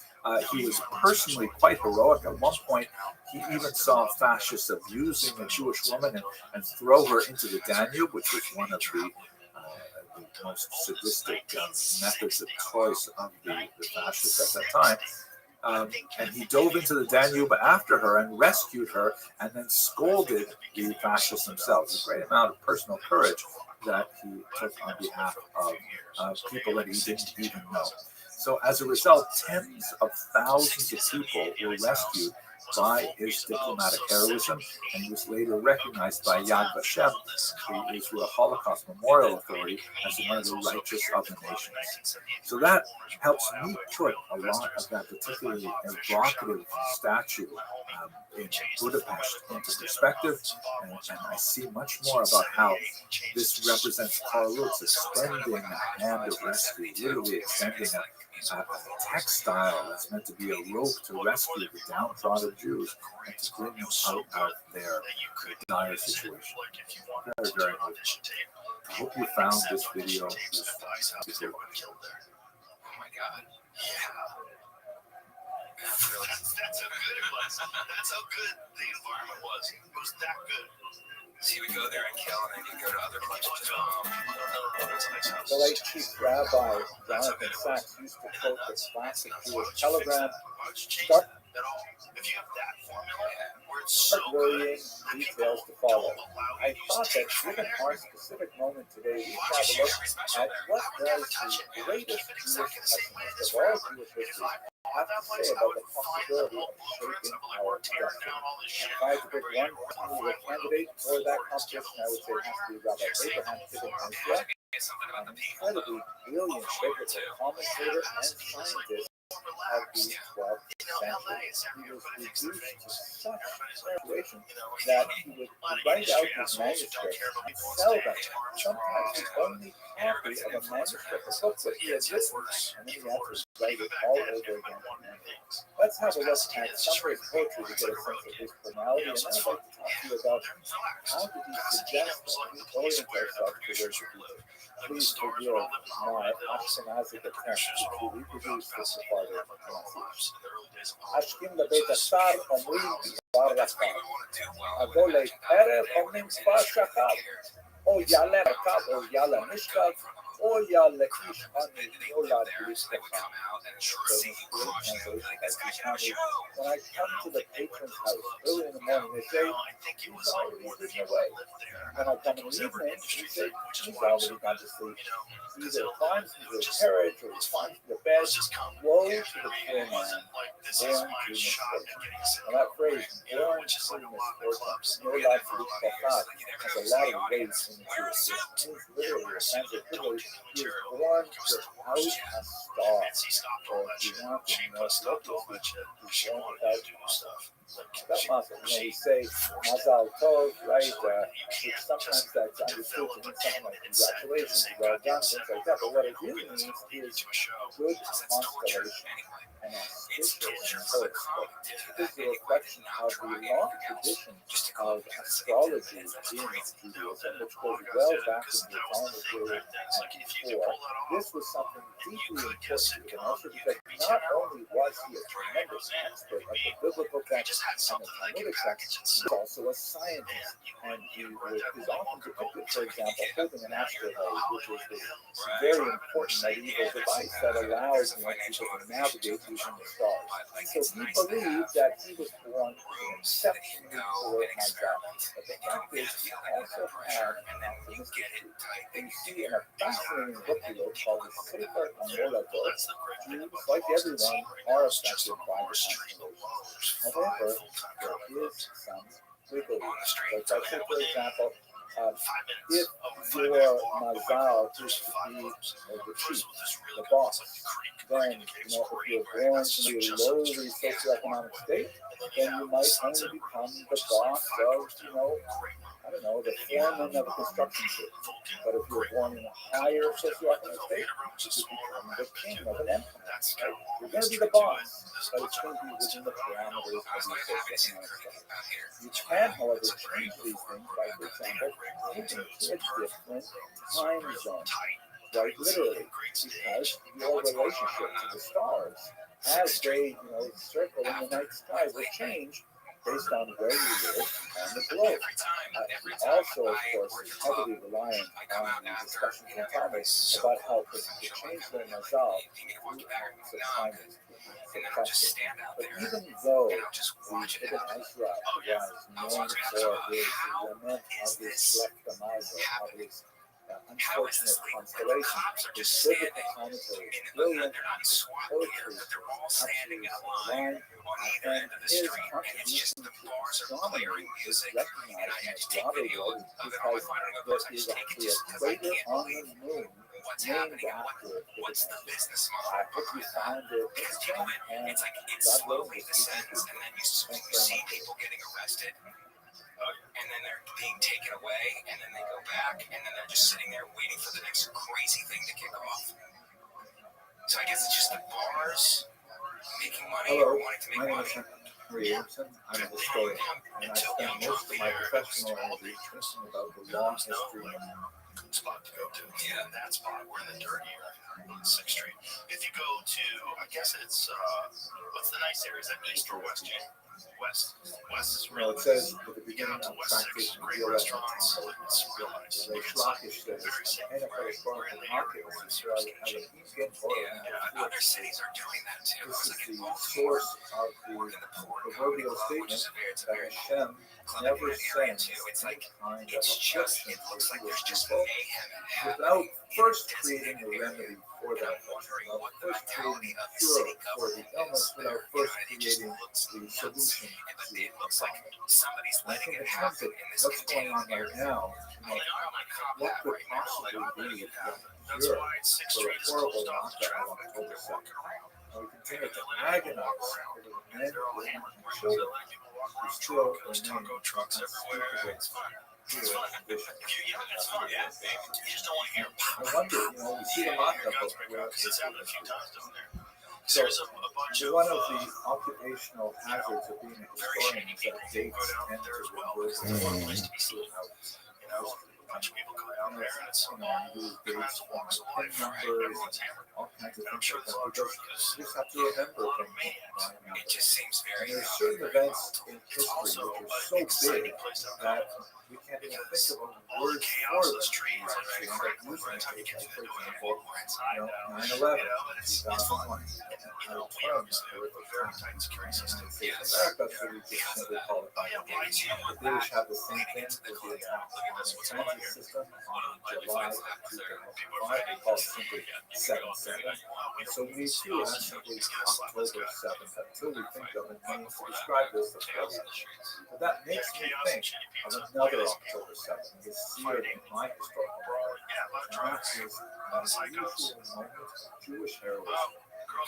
He was personally quite heroic. At one point, he even saw fascists abusing a Jewish woman and throw her into the Danube, which was one of the most sadistic methods of choice of the fascists at that time. And he dove into the Danube after her and rescued her and then scolded the fascists themselves. A great amount of personal courage that he took on behalf of people that he didn't even know. So as a result, tens of thousands of people were rescued by his diplomatic heroism, and he was later recognized by Yad Vashem, the Israel Holocaust Memorial Authority, as one of the righteous of the nations. So that helps me put a lot of that particularly evocative statue in Budapest into perspective, and I see much more about how this represents Karl Lutz extending a hand of rescue, literally extending a textile that's meant to be a rope to rescue the downtrodden Jews and to bring them out of their dire situation. Very, very moving. I hope you found this video useful. Oh my God. Yeah. That's how good it was. That's how good the environment was. It was that good. So you would go there and kill, and then you'd go to other places. The late Chief Rabbi Jonathan Sachs used to quote the classic Jewish telegram, start worrying, details to follow. I thought that given our specific moment today, we have a look at what does the greatest Jewish pessimist of all Jewish history have to say about the possibility of shaping our destiny. If I had to pick one particular candidate for that competition, I would say it has to be Rabbi Abraham Tibbin Ezra, an incredibly brilliant biblical commentator and scientist of the 12th century. He was reduced to such situation that he would write out his manuscripts and sell them. Sometimes the only copy of a manuscript, a book that he had written, and then he had to write it all over again. Let's have a look at some of his poetry to get a sense of his personality, and then I'd like to talk to you about how did he suggest that we orient ourselves to worship music. Please forgive my Ashkenazic attempt to reproduce this farther pronunciation. Ashkim lebeit asar omrim bar rakab. Agolei erev omrim bar shakab. O yale rakab, o yale mishkav, o yale ish ani yolad b'lishkacham. When I come to the patron's house early in the morning, they say, he's already ridden away. When I come in the evening, they say, he's already gone to sleep. He either climbs into the carriage or he climbs into the bed. Woe to the poor man, born to misfortune. And that phrase, born to misfortune, no life for each has a lot of weight in the Jewish. It means literally, translated, he is born without a star. Or if you want to know locally, he's born without stuff. That must, we say Mazal Tov, right? Which sometimes that's understood to mean something like congratulations, well done, things like that. But what it really means is good constellation and auspicious birth. This is a reflection of the long tradition of astrology in Judaism, which goes well back into the Talmud period and before. This was something deeply important to Ibn Ezra because not only was he a tremendous expert of the biblical text and the Talmudic text, he was also a scientist. And he is often depicted, for example, holding an astrolabe, which is this very important medieval device that allows people to navigate using the stars. So he believed that he was born in an exceptionally poor Mizrah. But the fact is, he also had an optimistic streak. You see in a fascinating book he wrote called the Sefer HaMoladot, Jews, like everyone, are affected by the constellation. However, there is some wiggle room. Like I say, for example, if your mazal is to be the chief, the boss, then, if you're born in a lowly socioeconomic state, then you might only become the boss of, I don't know, the foreman of a construction crew. But if you're born in a higher socioeconomic state, you become the king of an empire. Right? You're going to be the boss, but it's going to be within the parameters of your socioeconomic status. You can, however, change these things by, for example, making kids different time zones. Right, literally, because your relationship to the stars, as they, circle in the night sky, will change based on where you live on the globe. Also, of course, is heavily reliant on the discussion in Talmud about how to change their mazal through acts of kindness. But even though Ibn Ezra was known for his lament of his Shlech Damazah, of his unfortunate constellation. His biblical commentary is brilliant, his poetry is absolutely sublime, and his contribution to astronomy is recognized most laudable because there is actually a crater on the moon named after it. What's the business I model hope you behind found it interesting, and It's like it God willing, slowly we'll speak descends, to and you. then you Thanks very see much. people getting arrested, and then they're being taken away, and then they go back, and then they're just sitting there waiting for the next crazy thing to kick off. So I guess it's just the bars making money Hello, or wanting to make my name money. is Henry Abramson. I'm a historian, and I spend most of my professional energy thinking about the long history of Spot to go to. Yeah, that spot. We're in the dirt here on 6th Street. If you go to, I guess it's, what's the nice area? Is that east or west, Jay? West. West is real it nice. says at the You beginning get out to of West practice 6, great real restaurants. It's real nice. The Schlockish says, Very safe. and a historical market is described as a beacon or Yeah, other cities are doing that too. I was This like is in the Baltimore, source of working the the port, proverbial which statement is it's a that very Hashem Columbia never area sends too. It's any like kind of it's just affliction it looks like to there's his just people mayhem without happening first in a creating designated a area. remedy for And that I'm wondering affliction, what the without first mentality creating a of the cure city for the government illness, is without there. first It just creating looks the nuts. solution But to it the looks like problem. somebody's I letting think it in terms happen of in this what's going on contained right area. now, what could possibly be the cure for a horrible knockout on October 2nd? We continue to agonize over the men, women, and children who still remain unspeakable fear and condition. I wonder, we see the mock-up of where it's so one of the occupational hazards of being a historian is that dates tend to reverberate throughout bunch of people go down there and it's you use dates for pin numbers and all kinds of things like that because you just have to remember things. It just seems very. And there's certain events in history which are so big that we can't even think of a word for them. We end up using it, like, for example, 9/11, 2001. How terrible very tight security system. States of America, so we just simply call it 9/11. The British have the same thing with the attack on the transit system on July of 2005. They call it simply 7/7. And so we too have simply October 7th until we think of a name to describe this that's right. But that makes me think of another October 7th. You see it in my historical record. And that is an unusual moment of Jewish heroism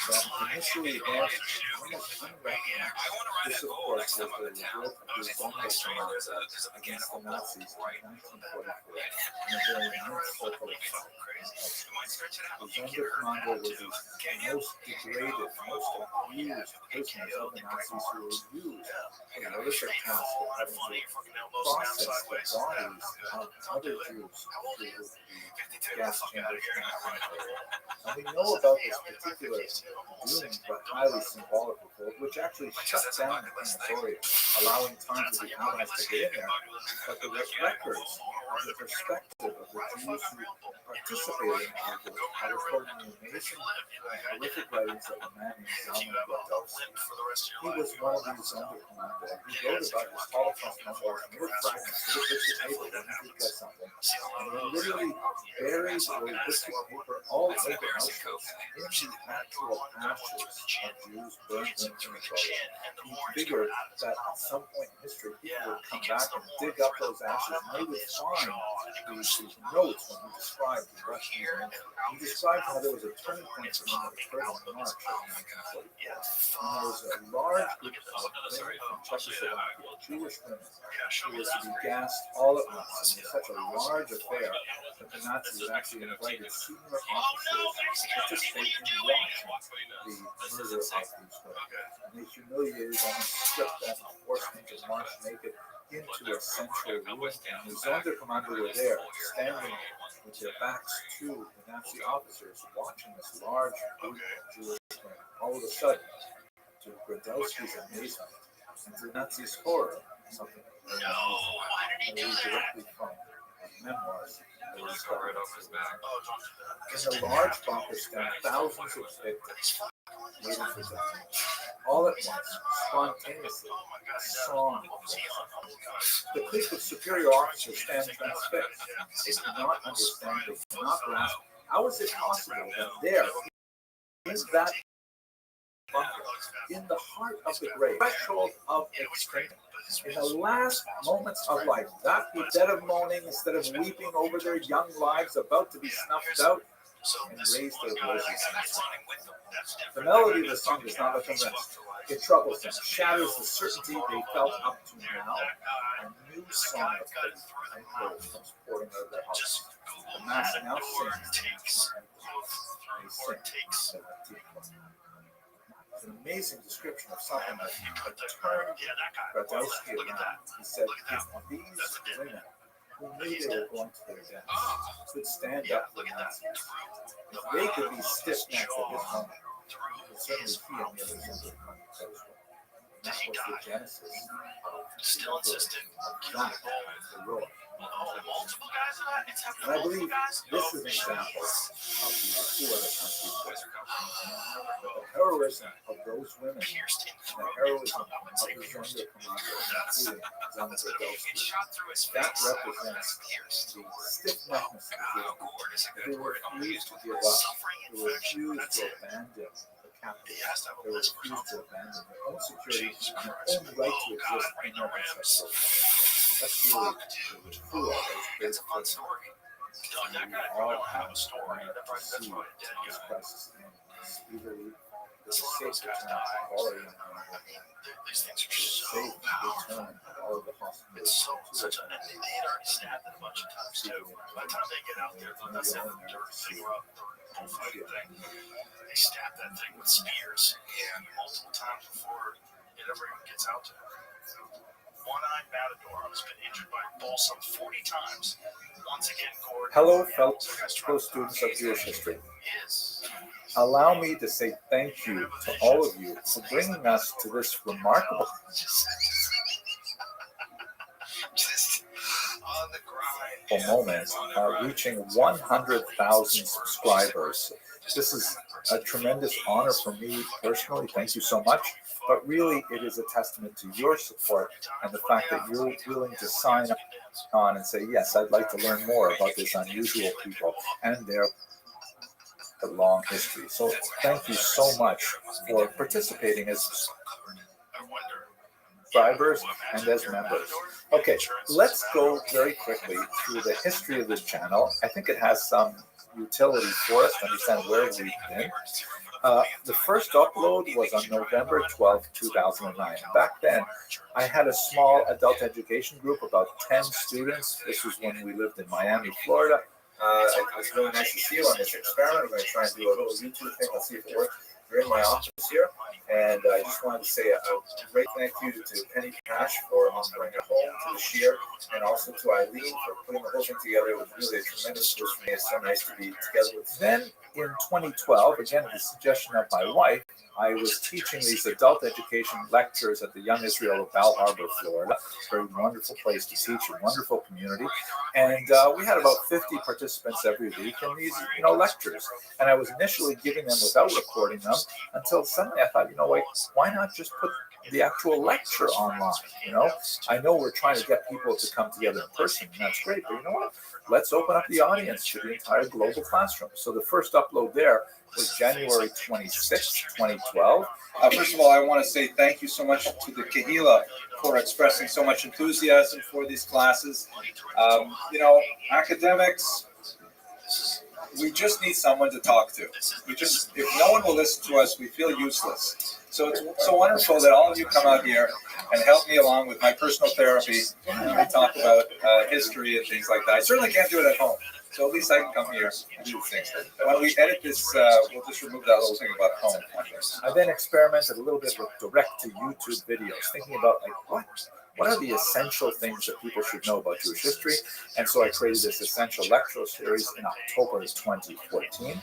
that initially advanced almost unrecognized. This, of course, was the revolt of the Sonderkommando against the Nazis in 1944 in a very nice circle of the Sonderkommando were the most degraded, most abused prisoners of the Nazis who were used for the horrific task of having to process the bodies of other Jews through the gas chambers in the cemetery. And we know about this particular doomed but highly symbolic revolt, which actually shut down the crematorium, allowing time for the Allies to get in there. But the records of the perspective of the Jews who participated in the revolt are recorded in the amazing and horrific writings of a man named Zalman Brodowski. He was one of these Sonderkommando, and he wrote about his Holocaust memoirs in little fragments, little bits of paper when he did get something. And he literally buried the bits of paper all over Auschwitz in the actual ashes of Jews burned in crematoria. He figured that at some point in history, people would come back and dig up those ashes, and they would find these notes when he described the Russian. He described how there was a turning point for him that occurred in March of 1944. And there was a large group of women from Czechoslovakia, Jewish women, who was to be gassed all at once. And it was such a large affair that the Nazis actually invited senior officers to participate in watching the murder of these women. And they humiliated them and stripped them and forced them to march naked into a central room. And the Sonderkommando were there, standing with their backs to the Nazi officers, watching this large group of Jewish women. All of a sudden, to Brodowski's amazement and to the Nazis' horror, something directly from his memoirs. In the large bunker stand thousands of victims waiting for them. All at once, spontaneously, a song. The clique of superior officers stands transfixed. They cannot understand, they cannot grasp. How is it possible that there, in that bunker, in the heart of the grave, threshold of extinction, in the last moments of life, that instead of moaning, instead of weeping over their young lives about to be snuffed out, and raise their voices. The melody of the song does not let them rest. It troubles them, shatters the certainty they felt up to now. A new song of faith and hope comes pouring out of their hearts. The mass now sings. They sing. It's an amazing description of something that turned Radowski around. He said, if these women who knew they were going to their deaths could stand up for Nazis, if they could be stiff-necked at this moment, certainly he and the others would come close. That was the genesis Still insistent. that heroic. And I believe this is an example of the two other countries. The heroism of those women and the heroism of the younger commander, including Zanzibar, that represents the stiff-neckedness of the people. They refuse to give up. They refuse to abandon the captive. They refuse to abandon their own security and their own right to exist in their ancestral. That's really cool. It's a fun story. Telling that guy All have a story. that's why this crisis and speedily the safe return of all of them. these things are so powerful. It's so such a. They had already stabbed it a bunch of times too. By the time they get out there, that's the dirt thing up the whole fighting thing. They stab that thing with spears, multiple times before it ever even gets out to her. One-eyed matador has been injured by a bull some 40 times. Once again, Gordon. Hello, fellow students of Jewish history. Allow me to say thank you to all of you for bringing us to this remarkable moment, reaching 100,000 subscribers. This is a tremendous honor for me personally. Thank you so much. But really, it is a testament to your support and the fact that you're willing to sign on and say, yes, I'd like to learn more about this unusual people and their long history. So thank you so much for participating as subscribers and as members. Okay, let's go very quickly through the history of this channel. I think it has some utility for us to understand where we've been. The first upload was on November 12, 2009. Back then, I had a small adult education group, about 10 students. This was when we lived in Miami, Florida. It was really nice to see you on this experiment. I'm going to try and do a little YouTube thing. Let's see if it works. You're in my office here. And I just wanted to say a great thank you to Penny Cash for bringing it home to the Shear, and also to Eileen for putting the whole thing together. It was really a tremendous boost for me. It's so nice to be together with you. Then in 2012, again at the suggestion of my wife, I was teaching these adult education lectures at the Young Israel of Bal Harbor, Florida. It's a very wonderful place to teach, a wonderful community. And we had about 50 participants every week in these, lectures. And I was initially giving them without recording them until suddenly I thought, why not just put the actual lecture online? I know we're trying to get people to come together in person, and that's great, but you know what? Let's open up the audience to the entire global classroom. So the first upload there was January 26, 2012. First of all, I want to say thank you so much to the Kahila for expressing so much enthusiasm for these classes. Academics, we just need someone to talk to. If no one will listen to us, we feel useless. So it's so wonderful that all of you come out here and help me along with my personal therapy and talk about history and things like that. I certainly can't do it at home. So at least I can come here and do things. When we edit this, we'll just remove that little thing about home. I then experimented a little bit with direct-to-YouTube videos, thinking about, what are the essential things that people should know about Jewish history? And so I created this essential lecture series in October 2014.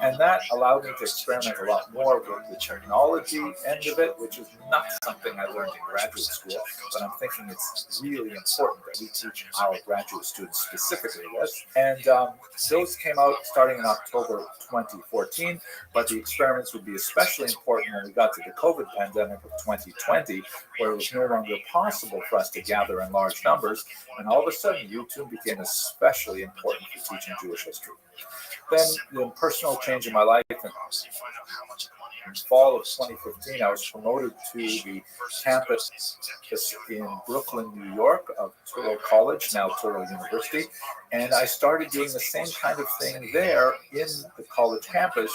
And that allowed me to experiment a lot more with the terminology end of it, which is not something I learned in graduate school, but I'm thinking it's really important that we teach our graduate students specifically this. And those came out starting in October 2014, but the experiments would be especially important when we got to the COVID pandemic of 2020, where it was no longer possible for us to gather in large numbers, and all of a sudden YouTube became especially important for teaching Jewish history. Then the personal change in my life, in fall of 2015, I was promoted to the campus in Brooklyn, New York of Touro College, now Touro University, and I started doing the same kind of thing there in the college campus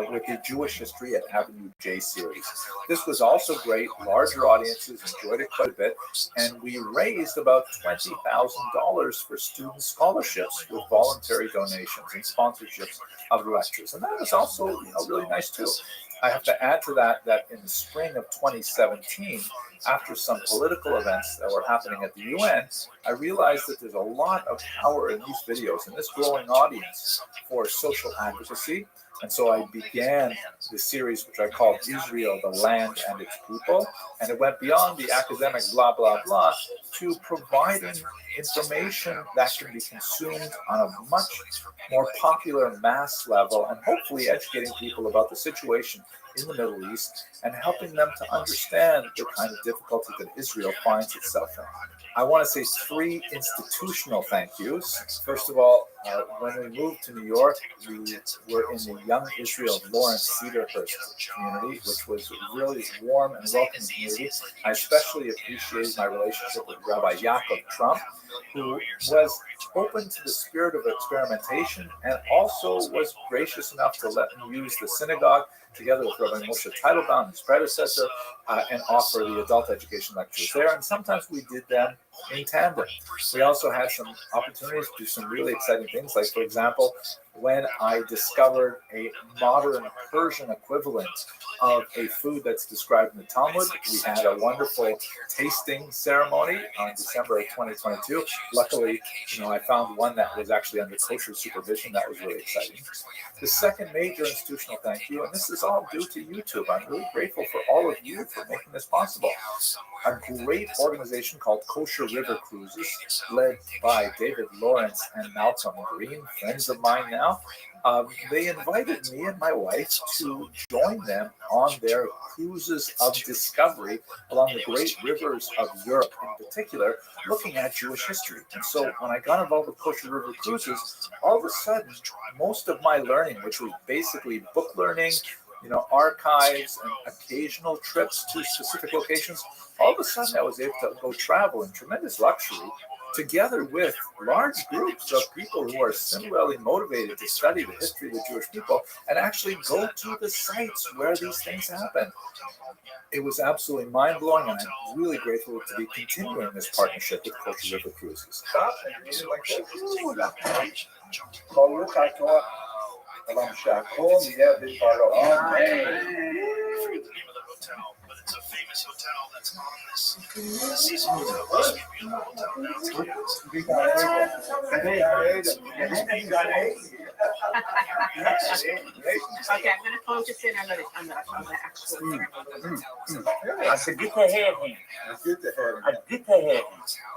with the Jewish History at Avenue J series. This was also great. Larger audiences enjoyed it quite a bit, and we raised about $20,000 for student scholarships with voluntary donations and sponsorships of the lectures, and that was also really nice too. I have to add to that in the spring of 2017, after some political events that were happening at the UN, I realized that there's a lot of power in these videos and this growing audience for social advocacy. And so I began the series, which I called Israel, the Land and Its People. And it went beyond the academic blah, blah, blah to providing information that can be consumed on a much more popular mass level and hopefully educating people about the situation in the Middle East and helping them to understand the kind of difficulty that Israel finds itself in. I want to say 3 institutional thank yous. First of all, when we moved to New York, we were in the Young Israel of Lawrence Cedarhurst community, which was a really warm and welcoming community. I especially appreciated my relationship with Rabbi Yaakov Trump, who was open to the spirit of experimentation and also was gracious enough to let me use the synagogue together with Rabbi Moshe Teitelbaum, his predecessor, and offer the adult education lectures there. And sometimes we did them in tandem. We also had some opportunities to do some really exciting things, like, for example, when I discovered a modern Persian equivalent of a food that's described in the Talmud. We had a wonderful tasting ceremony on December of 2022. Luckily, I found one that was actually under kosher supervision. That was really exciting. The second major institutional thank you, and this is all due to YouTube. I'm really grateful for all of you for making this possible. A great organization called Kosher River Cruises, led by David Lawrence and Malcolm Green, friends of mine now. They invited me and my wife to join them on their cruises of discovery along the great rivers of Europe in particular, looking at Jewish history. And so when I got involved with Kosher River Cruises, all of a sudden, most of my learning, which was basically book learning, archives and occasional trips to specific locations, all of a sudden I was able to go travel in tremendous luxury together with large groups of people who are similarly motivated to study the history of the Jewish people and actually go to the sites where these things happen. It was absolutely mind-blowing, and I'm really grateful to be continuing this partnership with Kosher River Cruises. But it's a famous hotel that's on this Cecil Hotel. Used to be a beautiful hotel. Now it's Okay, I'm going to focus in on the actual.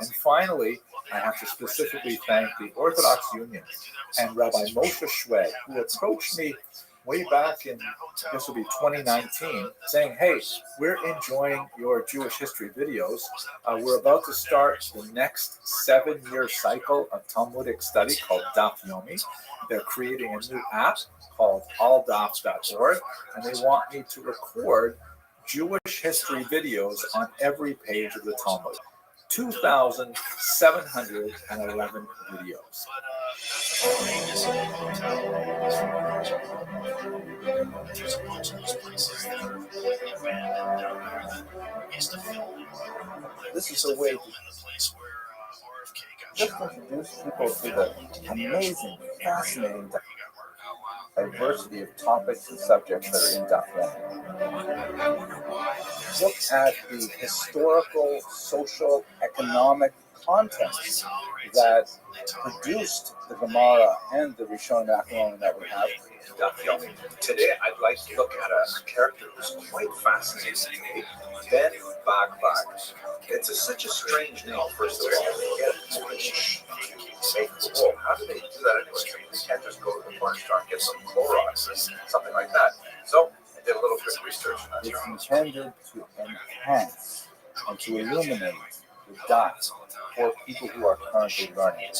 And finally, I have to specifically thank the Orthodox Union and Rabbi Moshe Shwed, who approached me way back in, this will be 2019, saying, hey, we're enjoying your Jewish history videos. We're about to start the next 7-year cycle of Talmudic study called Daf Yomi. They're creating a new app called alldaf.org, and they want me to record Jewish history videos on every page of the Talmud. 2,711 videos. There's a bunch of those places that are abandoned. Used to film. This is a way to RFK got just introduce people to the amazing, fascinating. diversity of topics and subjects that are in documentary. Look at the historical, social, economic context that produced the Gemara and the Rishon Macaron that we have. Today, I'd like to look at a character who's quite fascinating to me, Ben Bagbag. It's such a strange name, first of all. Whoa, how do they do that anyway? You can't just go to the porn star and get some Clorox or something like that. So, I did a little bit of research. It's intended to enhance and to illuminate the dots for people who are currently learning.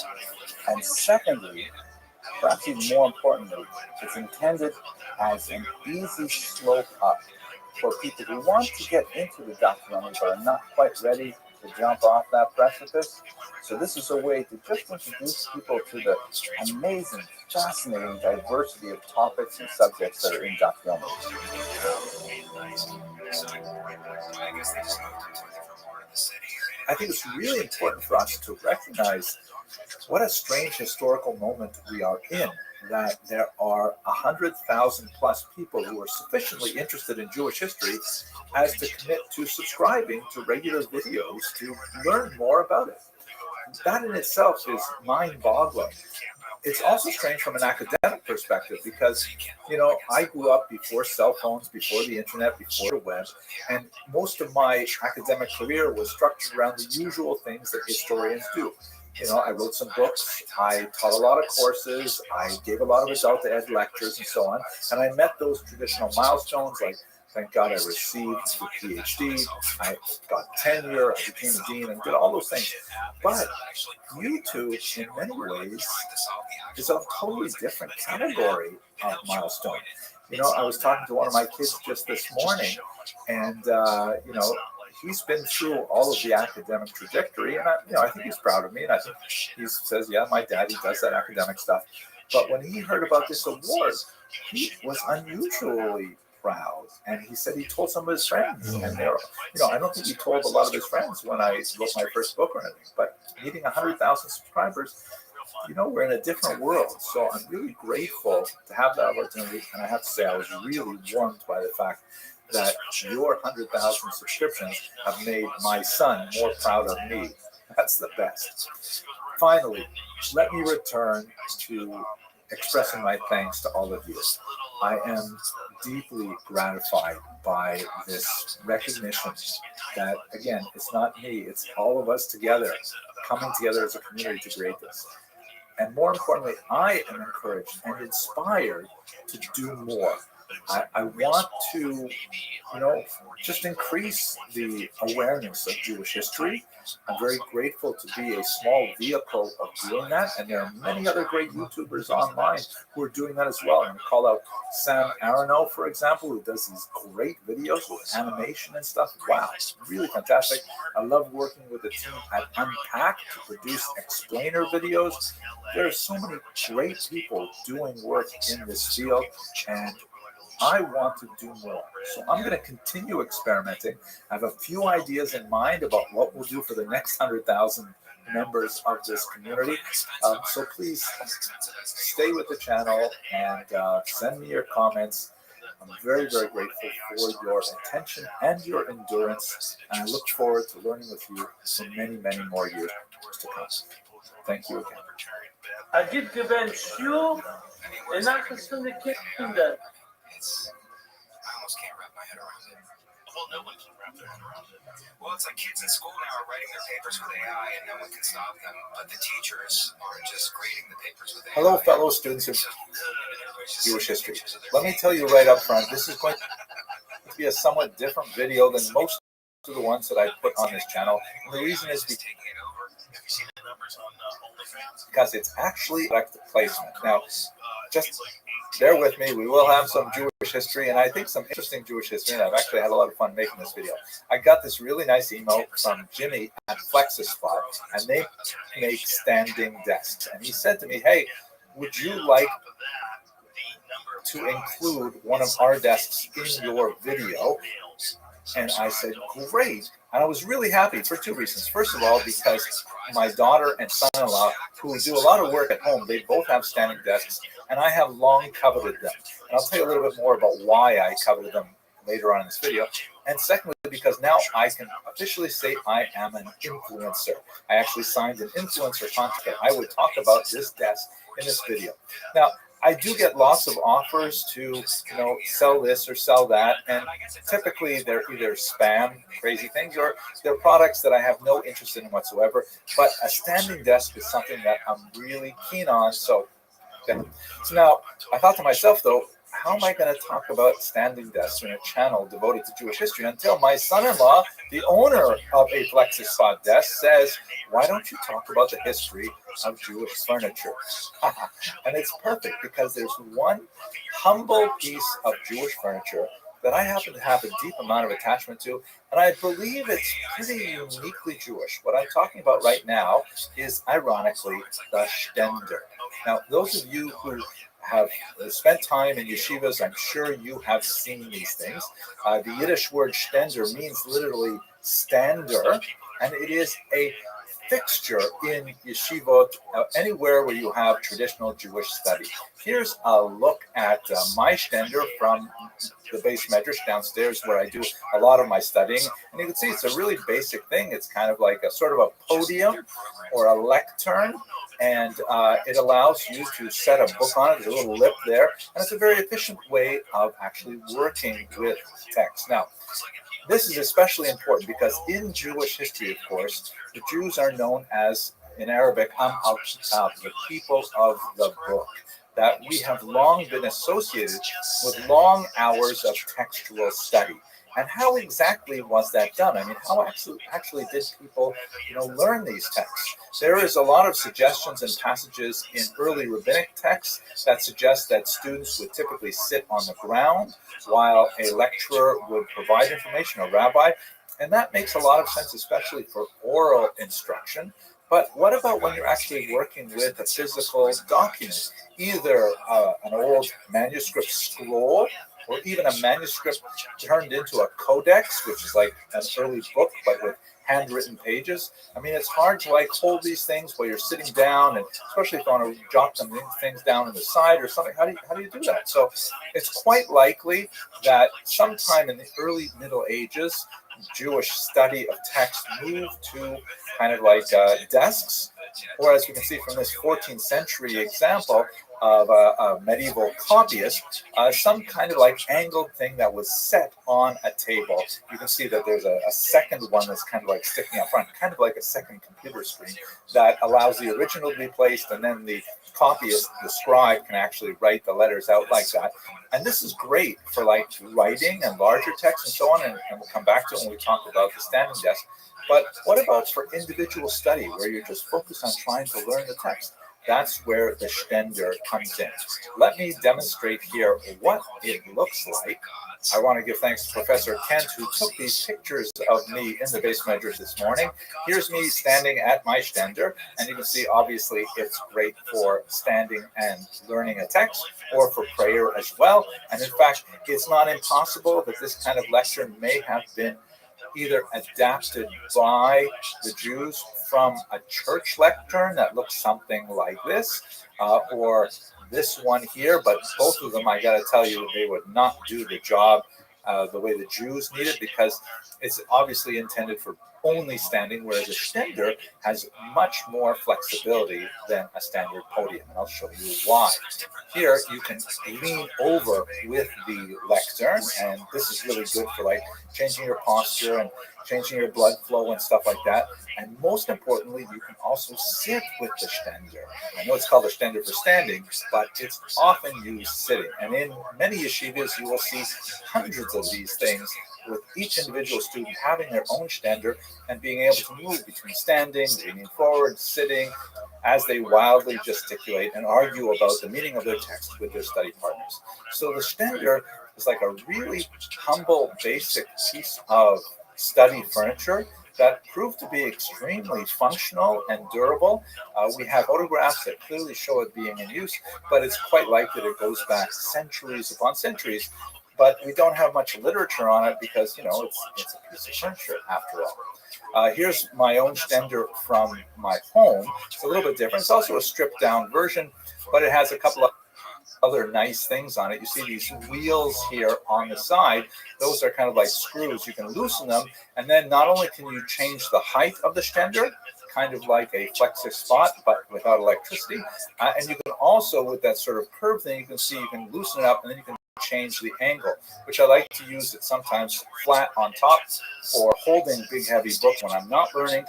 And secondly, perhaps even more importantly, it's intended as an easy slope up for people who want to get into the documentary but are not quite ready to jump off that precipice. So this is a way to just introduce people to the amazing, fascinating diversity of topics and subjects that are in documentaries. I think it's really important for us to recognize what a strange historical moment we are in, that there are 100,000 plus people who are sufficiently interested in Jewish history as to commit to subscribing to regular videos to learn more about it. That in itself is mind-boggling. It's also strange from an academic perspective because, I grew up before cell phones, before the internet, before the web, and most of my academic career was structured around the usual things that historians do. I wrote some books, I taught a lot of courses, I gave a lot of adult ed lectures and so on, and I met those traditional milestones like, thank God I received the PhD, I got tenure, I became a dean, and did all those things. But YouTube, in many ways, is a totally different category of milestone. I was talking to one of my kids just this morning, and, he's been through all of the academic trajectory, and I think he's proud of me, and I think he says, yeah, my daddy does that academic stuff. But when he heard about this award, he was unusually proud, and he said he told some of his friends, and they're, I don't think he told a lot of his friends when I wrote my first book or anything, but meeting 100,000 subscribers, we're in a different world. So I'm really grateful to have that opportunity, and I have to say I was really warmed by the fact that your 100,000 subscriptions have made my son more proud of me. That's the best. Finally, let me return to expressing my thanks to all of you. I am deeply gratified by this recognition that, again, it's not me, it's all of us together, coming together as a community to create this. And more importantly, I am encouraged and inspired to do more. I want to, just increase the awareness of Jewish history. I'm very grateful to be a small vehicle of doing that, and there are many other great YouTubers online who are doing that as well. I'm going to call out Sam Aronow, for example, who does these great videos with animation and stuff. Wow, really fantastic. I love working with the team at Unpack to produce explainer videos. There are so many great people doing work in this field, and I want to do more. So I'm going to continue experimenting. I have a few ideas in mind about what we'll do for the next 100,000 members of this community. So please stay with the channel and send me your comments. I'm very, very grateful for your attention and your endurance. And I look forward to learning with you for many, many more years to come. Thank you again. Agit gewinnt Schuh, in nachgeschriebene Kinder. I almost can't wrap my head around it. Well, no one can wrap their head around it. Well, it's like kids in school now are writing their papers with AI, and no one can stop them. But the teachers are just grading the papers with AI. Hello, fellow students of Jewish history. Let me tell you right up front, this is going to be a somewhat different video than most of the ones that I put on this channel. And the reason is because it's actually direct placement. Now, just bear with me. We will have some Jewish history, and I think some interesting Jewish history, and I've actually had a lot of fun making this video. I got this really nice email from Jimmy at FlexiSpot, and they make standing desks. And he said to me, hey, would you like to include one of our desks in your video? And I said, great. And I was really happy for two reasons. First of all, because my daughter and son-in-law, who do a lot of work at home, they both have standing desks, and I have long coveted them. And I'll tell you a little bit more about why I coveted them later on in this video. And secondly, because now I can officially say I am an influencer. I actually signed an influencer contract. I would talk about this desk in this video. Now, I do get lots of offers to, sell this or sell that, and typically they're either spam, crazy things, or they're products that I have no interest in whatsoever. But a standing desk is something that I'm really keen on. So now I thought to myself, though, how am I going to talk about standing desks in a channel devoted to Jewish history until my son-in-law, the owner of a Flexus Spot desk, says, why don't you talk about the history of Jewish furniture? And it's perfect because there's one humble piece of Jewish furniture that I happen to have a deep amount of attachment to, and I believe it's pretty uniquely Jewish. What I'm talking about right now is, ironically, the Stender. Now, those of you who have spent time in yeshivas, I'm sure you have seen these things. The Yiddish word Stender means literally stander, and it is a fixture in yeshivot, anywhere where you have traditional Jewish study. Here's a look at my Stender from the base medrash downstairs where I do a lot of my studying. And you can see it's a really basic thing. It's kind of like a sort of a podium or a lectern. And it allows you to set a book on it. There's a little lip there. And it's a very efficient way of actually working with text. Now, this is especially important because in Jewish history, of course, the Jews are known as, in Arabic, Am al-Kitab, the people of the book. That we have long been associated with long hours of textual study. And how exactly was that done? I mean, how actually did people, learn these texts? There is a lot of suggestions and passages in early rabbinic texts that suggest that students would typically sit on the ground while a lecturer would provide information, a rabbi. And that makes a lot of sense, especially for oral instruction. But what about when you're actually working with a physical document, either an old manuscript scroll, or even a manuscript turned into a codex, which is like an early book, but with handwritten pages? I mean, it's hard to hold these things while you're sitting down, and especially if you want to jot some things down on the side or something. How do you do that? So it's quite likely that sometime in the early Middle Ages, Jewish study of text moved to kind of like desks, or as we can see from this 14th century example of a medieval copyist, some kind of like angled thing that was set on a table. You can see that there's a second one that's kind of like sticking up front, kind of like a second computer screen that allows the original to be placed, and then the copyist, the scribe, can actually write the letters out like that. And this is great for like writing and larger text and so on, and we'll come back to it when we talk about the standing desk. But what about for individual study, where you're just focused on trying to learn the text? That's where the Stender comes in. Let me demonstrate here what it looks like. I want to give thanks to Professor Kent, who took these pictures of me in the base measures this morning. Here's me standing at my Stender, and you can see, obviously, it's great for standing and learning a text, or for prayer as well. And in fact, it's not impossible that this kind of lecture may have been either adapted by the Jews from a church lectern that looks something like this, or this one here, but both of them, I got to tell you, they would not do the job the way the Jews need it, because it's obviously intended for only standing, whereas a Stender has much more flexibility than a standard podium, and I'll show you why. Here, you can lean over with the lectern, and this is really good for like changing your posture and changing your blood flow and stuff like that. And most importantly, you can also sit with the Stender. I know it's called a Stender for standing, but it's often used sitting. And in many yeshivas, you will see hundreds of these things, with each individual student having their own Stender and being able to move between standing, leaning forward, sitting, as they wildly gesticulate and argue about the meaning of their text with their study partners. So the Stender is like a really humble, basic piece of study furniture that proved to be extremely functional and durable. We have photographs that clearly show it being in use, but it's quite likely that it goes back centuries upon centuries. but we don't have much literature on it because, you know, it's a piece of furniture after all. Here's my own Stender from my home. It's a little bit different. It's also a stripped down version, but it has a couple of other nice things on it. You see these wheels here on the side. Those are kind of like screws. You can loosen them, and then not only can you change the height of the Stender, kind of like a Flexus Spot, but without electricity, and you can also, with that sort of curve thing, you can see you can loosen it up, and then you can change the angle, which I like to use it sometimes flat on top for holding big heavy books when I'm not learning,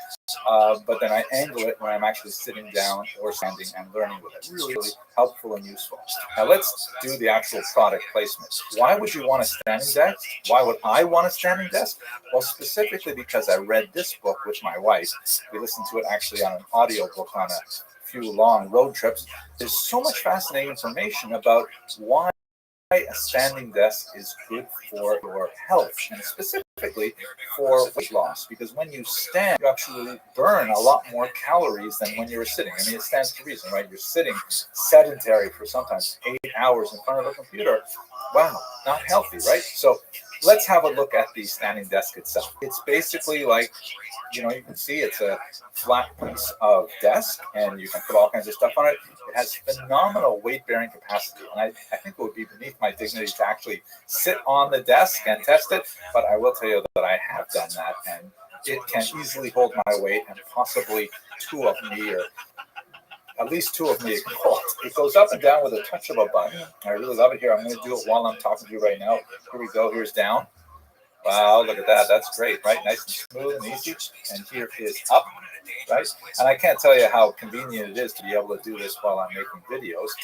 but then I angle it when I'm actually sitting down or standing and learning with it. Really, really helpful and useful. Now let's do the actual product placement. Why would you want a standing desk? Why would I want a standing desk? Well, specifically because I read this book with my wife. We listened to it actually on an audio book on a few long road trips. There's so much fascinating information about why a standing desk is good for your health, and specifically for weight loss, because when you stand, you actually burn a lot more calories than when you're sitting. I mean, it stands to reason, right? You're sitting sedentary for sometimes 8 hours in front of a computer. Wow, not healthy, right? So let's have a look at the standing desk itself. It's basically like, you know, you can see it's a flat piece of desk, and you can put all kinds of stuff on it. It has phenomenal weight-bearing capacity, and I think it would be beneath my dignity to actually sit on the desk and test it, but I will tell you that I have done that, and it can easily hold my weight, and possibly two of me, or at least two of me. It goes up and down with a touch of a button. I really love it here. I'm going to do it while I'm talking to you right now. Here we go. Here's down. Wow, look at that. That's great, right? Nice and smooth and easy. And here is up, right? And I can't tell you how convenient it is to be able to do this while I'm making videos.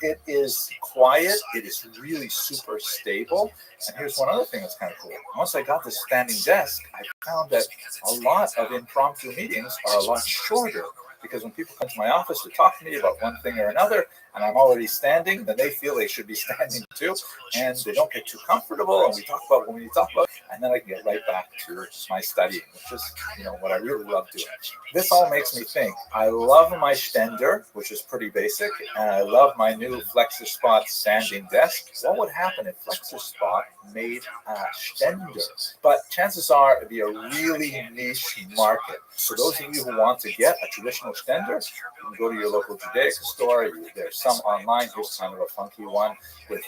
It is quiet. It is really super stable. And here's one other thing that's kind of cool. Once I got this standing desk, I found that a lot of impromptu meetings are a lot shorter, because when people come to my office to talk to me about one thing or another, and I'm already standing, then they feel they should be standing too, and they don't get too comfortable, and we talk about what we need to talk about, and then I can get right back to my studying, which is, you know, what I really love doing. This all makes me think. I love my Stender, which is pretty basic, and I love my new Flexus Spot standing desk. What would happen if Flexus Spot made a Stender? But chances are it'd be a really niche market. So those of you who want to get a traditional Stender, you can go to your local Judaica store. There's some online. Here's kind of a funky one with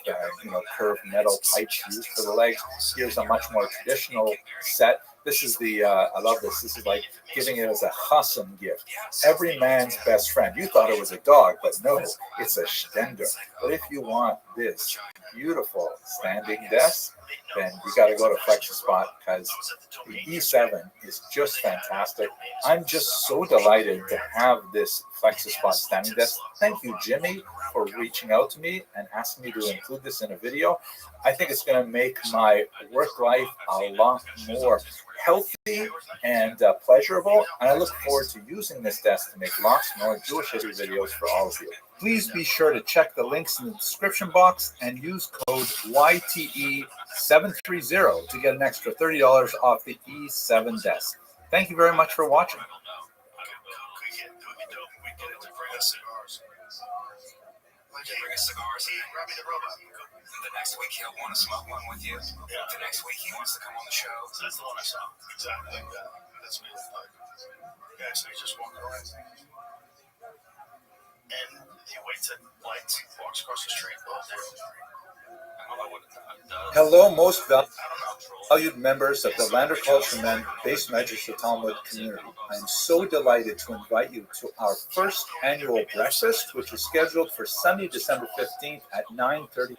curved metal pipes used for the legs. Here's a much more traditional set. This is the, I love this. This is like giving it as a chassan gift. Every man's best friend. You thought it was a dog, but no, it's a Stender. But if you want this beautiful standing desk, then you got to go to Flexus Spot, because the E7 is just fantastic. I'm just so delighted to have this Flexus Spot standing desk. Thank you, Jimmy, for reaching out to me and asking me to include this in a video. I think it's going to make my work life a lot more healthy and pleasurable, and I look forward to using this desk to make lots more Jewish history videos for all of you. Please be sure to check the links in the description box and use code YTE730 to get an extra $30 off the E7 desk. Thank you very much for watching. Bring us cigars and grab me the robot. The next week he'll want to smoke one with you. Yeah. The next week he wants to come on the show. So that's the one I saw. Exactly. That's what it looked like. Yeah, so he's just walking around. And he waits at lights, walks across the street all day. Hello, most valued members of the Lander Culture Men Base Measures of Talmud community. I am so delighted to invite you to our first annual breakfast, which is scheduled for Sunday, December 15th at 9:30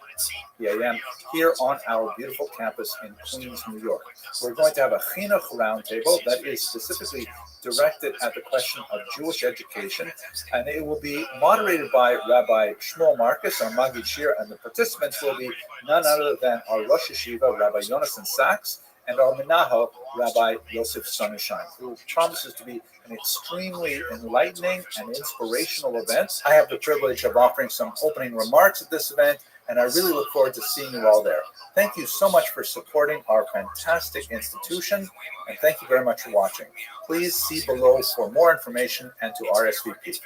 a.m. here on our beautiful campus in Queens, New York. We're going to have a chinuch roundtable that is specifically directed at the question of Jewish education, and it will be moderated by Rabbi Shmuel Marcus, our Maggid Shir, and the participants will be none other than our Rosh Yeshiva, Rabbi Yonason Sachs, and our Menaho, Rabbi Yosef Sonnenschein, who promises to be an extremely enlightening and inspirational event. I have the privilege of offering some opening remarks at this event, and I really look forward to seeing you all there. Thank you so much for supporting our fantastic institution, and thank you very much for watching. Please see below for more information and to RSVP.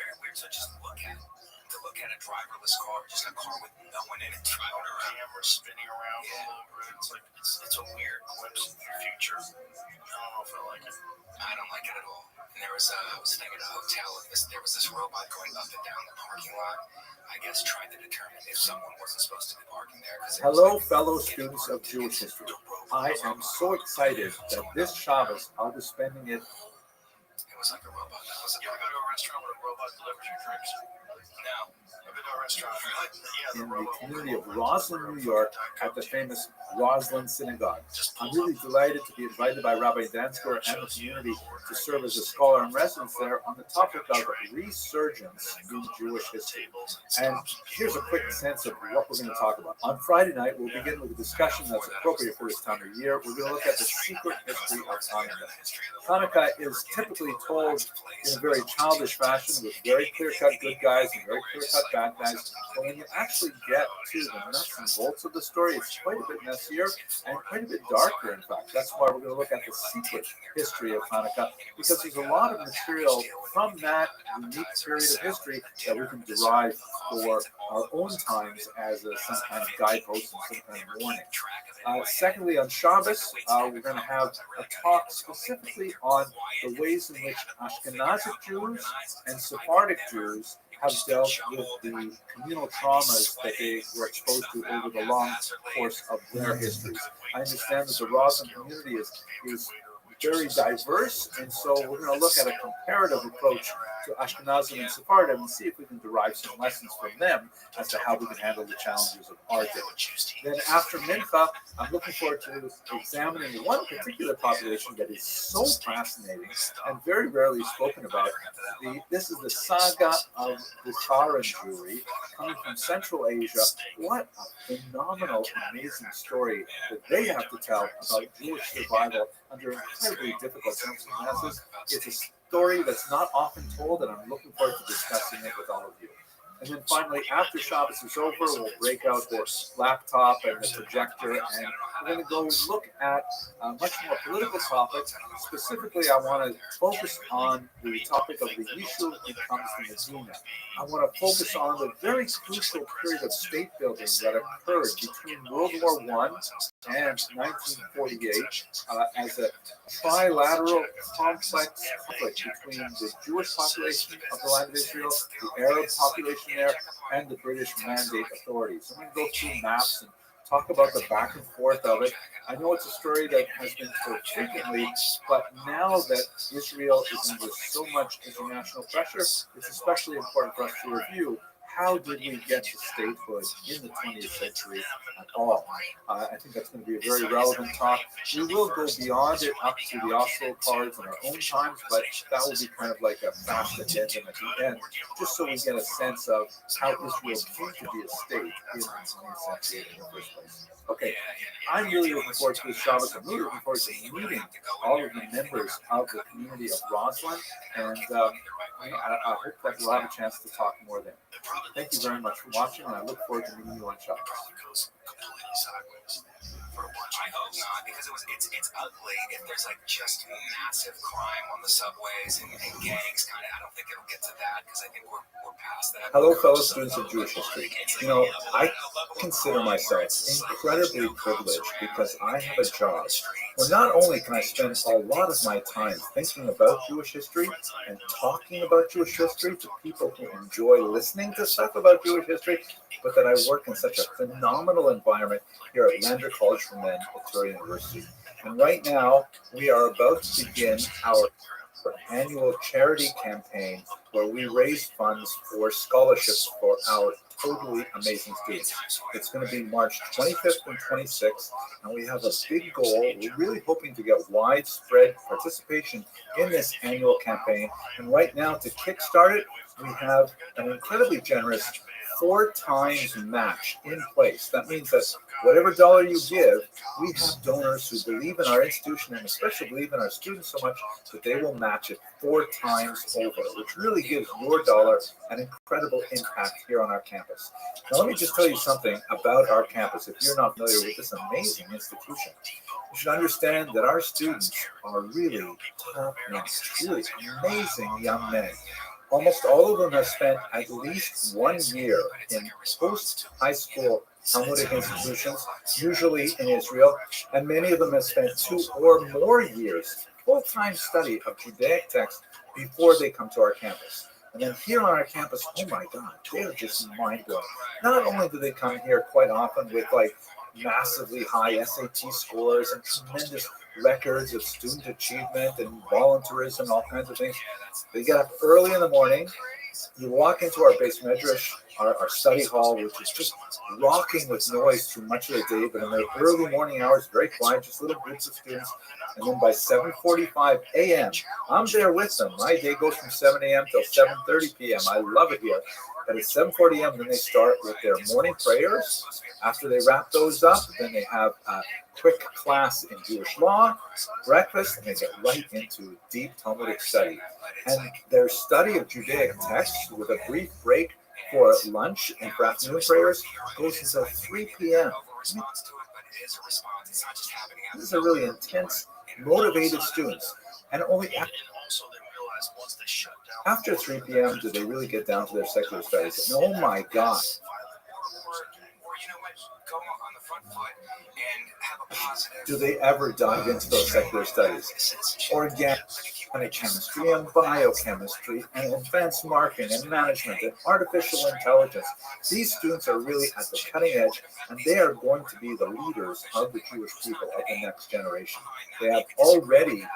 driverless car, just a car with no one in it driving around. Camera spinning around all over it. It's like it's a weird glimpse into the future. I don't know if I like it. I don't like it at all. And I was staying at a hotel, and there was this robot going up and down the parking lot. I guess trying to determine if someone wasn't supposed to be parking there. Hello, fellow students of Jewish history. I am so excited that this Shabbos I'll be spending it. It was like a robot. You ever go to a restaurant where a robot delivers your drinks? No. I've been to a restaurant. Yeah, In the community of Roslyn, New York, at the famous Roslyn Synagogue. I'm really delighted to be invited by Rabbi Dansker and the community to serve as a scholar in residence there on the topic of resurgence in Jewish history. And here's a quick sense of what we're going to talk about. On Friday night, we'll begin with a discussion that's appropriate for this time of year. We're going to look at the secret history of Hanukkah. Hanukkah is typically told in a very childish fashion with very clear-cut good guys and very clear-cut bad guys. But when you actually get to the nuts and bolts of the story, it's quite a bit messier and quite a bit darker, in fact. That's why we're going to look at the secret history of Hanukkah, because there's a lot of material from that unique period of history that we can derive for our own times as some kind of guidepost and some kind of warning. Secondly, on Shabbos, we're going to have a talk specifically on the ways in which Ashkenazic Jews and Sephardic Jews have dealt with the communal traumas that they were exposed to over the long course of their histories. I understand that the Roslyn community is very diverse, and so we're going to look at a comparative approach to Ashkenazim and Sephardim and see if we can derive some lessons from them as to how we can handle the challenges of our day. Then after Mincha, I'm looking forward to examining one particular population that is so fascinating and very rarely spoken about. This is the saga of the Taran Jewry coming from Central Asia. What a phenomenal, amazing story that they have to tell about Jewish survival under incredibly difficult circumstances. It's a story that's not often told, and I'm looking forward to discussing it with all of you. And then finally, after Shabbos is over, we'll break out the laptop and the projector, and we're going to go look at a much more political topic. Specifically, I want to focus on the topic of the Yishuv becomes the Medina. I want to focus on the very crucial period of state building that occurred between World War I and 1948 as a trilateral complex conflict between the Jewish population of the land of Israel, the Arab population there, and the British Mandate authorities. I'm going to go through maps and talk about the back and forth of it. I know it's a story that has been told frequently, but now that Israel is under so much international pressure, it's especially important for us to review how did we get to statehood in the 20th century at all. I think that's going to be a very relevant talk. We will go beyond it up to the Oslo Accords in our own times, but that will be kind of like a fast addendum at the end, just so we get a sense of how Israel came to be a state in the 20th century in the first place. Okay, I'm really looking forward to this Shabbos. I'm really looking forward to meeting all of the members of the community of Roslyn, and I hope that we'll have a chance to talk more then. Thank you very much for watching, and I look forward to meeting you on Shabbos. I hope not, because it's ugly if there's like just massive crime on the subways and gangs. I don't think it'll get to that, because I think we're past that. Hello, fellow students of Jewish history. You know, I consider myself incredibly privileged because I have a job where not only can I spend a lot of my time thinking about Jewish history and talking about Jewish history to people who enjoy listening to stuff about Jewish history, but that I work in such a phenomenal environment here at Lander College for Men at Victoria University. And right now, we are about to begin our annual charity campaign where we raise funds for scholarships for our totally amazing students. It's going to be March 25th and 26th, and we have a big goal. We're really hoping to get widespread participation in this annual campaign. And right now, to kickstart it, we have an incredibly generous 4 times match in place. That means that whatever dollar you give, we have donors who believe in our institution and especially believe in our students so much that they will match it 4 times over, which really gives your dollar an incredible impact here on our campus. Now, let me just tell you something about our campus. If you're not familiar with this amazing institution, you should understand that our students are really top-notch, really amazing young men. Almost all of them have spent at least 1 year in post-high school Talmudic institutions, usually in Israel, and many of them have spent 2 or more years full-time study of Judaic texts before they come to our campus. And then here on our campus, oh my God, they are just mind-blowing. Not only do they come here quite often with like massively high SAT scores and tremendous records of student achievement and volunteerism, all kinds of things. They get up early in the morning. You walk into our base medrash, our study hall, which is just rocking with noise through much of the day, but in the early morning hours, very quiet, just little groups of students. And then by 7:45 a.m., I'm there with them. My day goes from 7 a.m. till 7:30 p.m. I love it here. But at 7:40 a.m., then they start with their morning prayers. After they wrap those up, then they have a quick class in Jewish law, breakfast, and they get right into deep Talmudic study. And their study of Judaic texts with a brief break for lunch and for afternoon prayers goes until 3 p.m. These are really intense, motivated students. And only after 3 p.m. do they really get down to their secular studies. And oh my God. Do they ever dive into those secular studies? Organic chemistry and biochemistry and advanced marketing and management and artificial intelligence. These students are really at the cutting edge, and they are going to be the leaders of the Jewish people of the next generation. They have already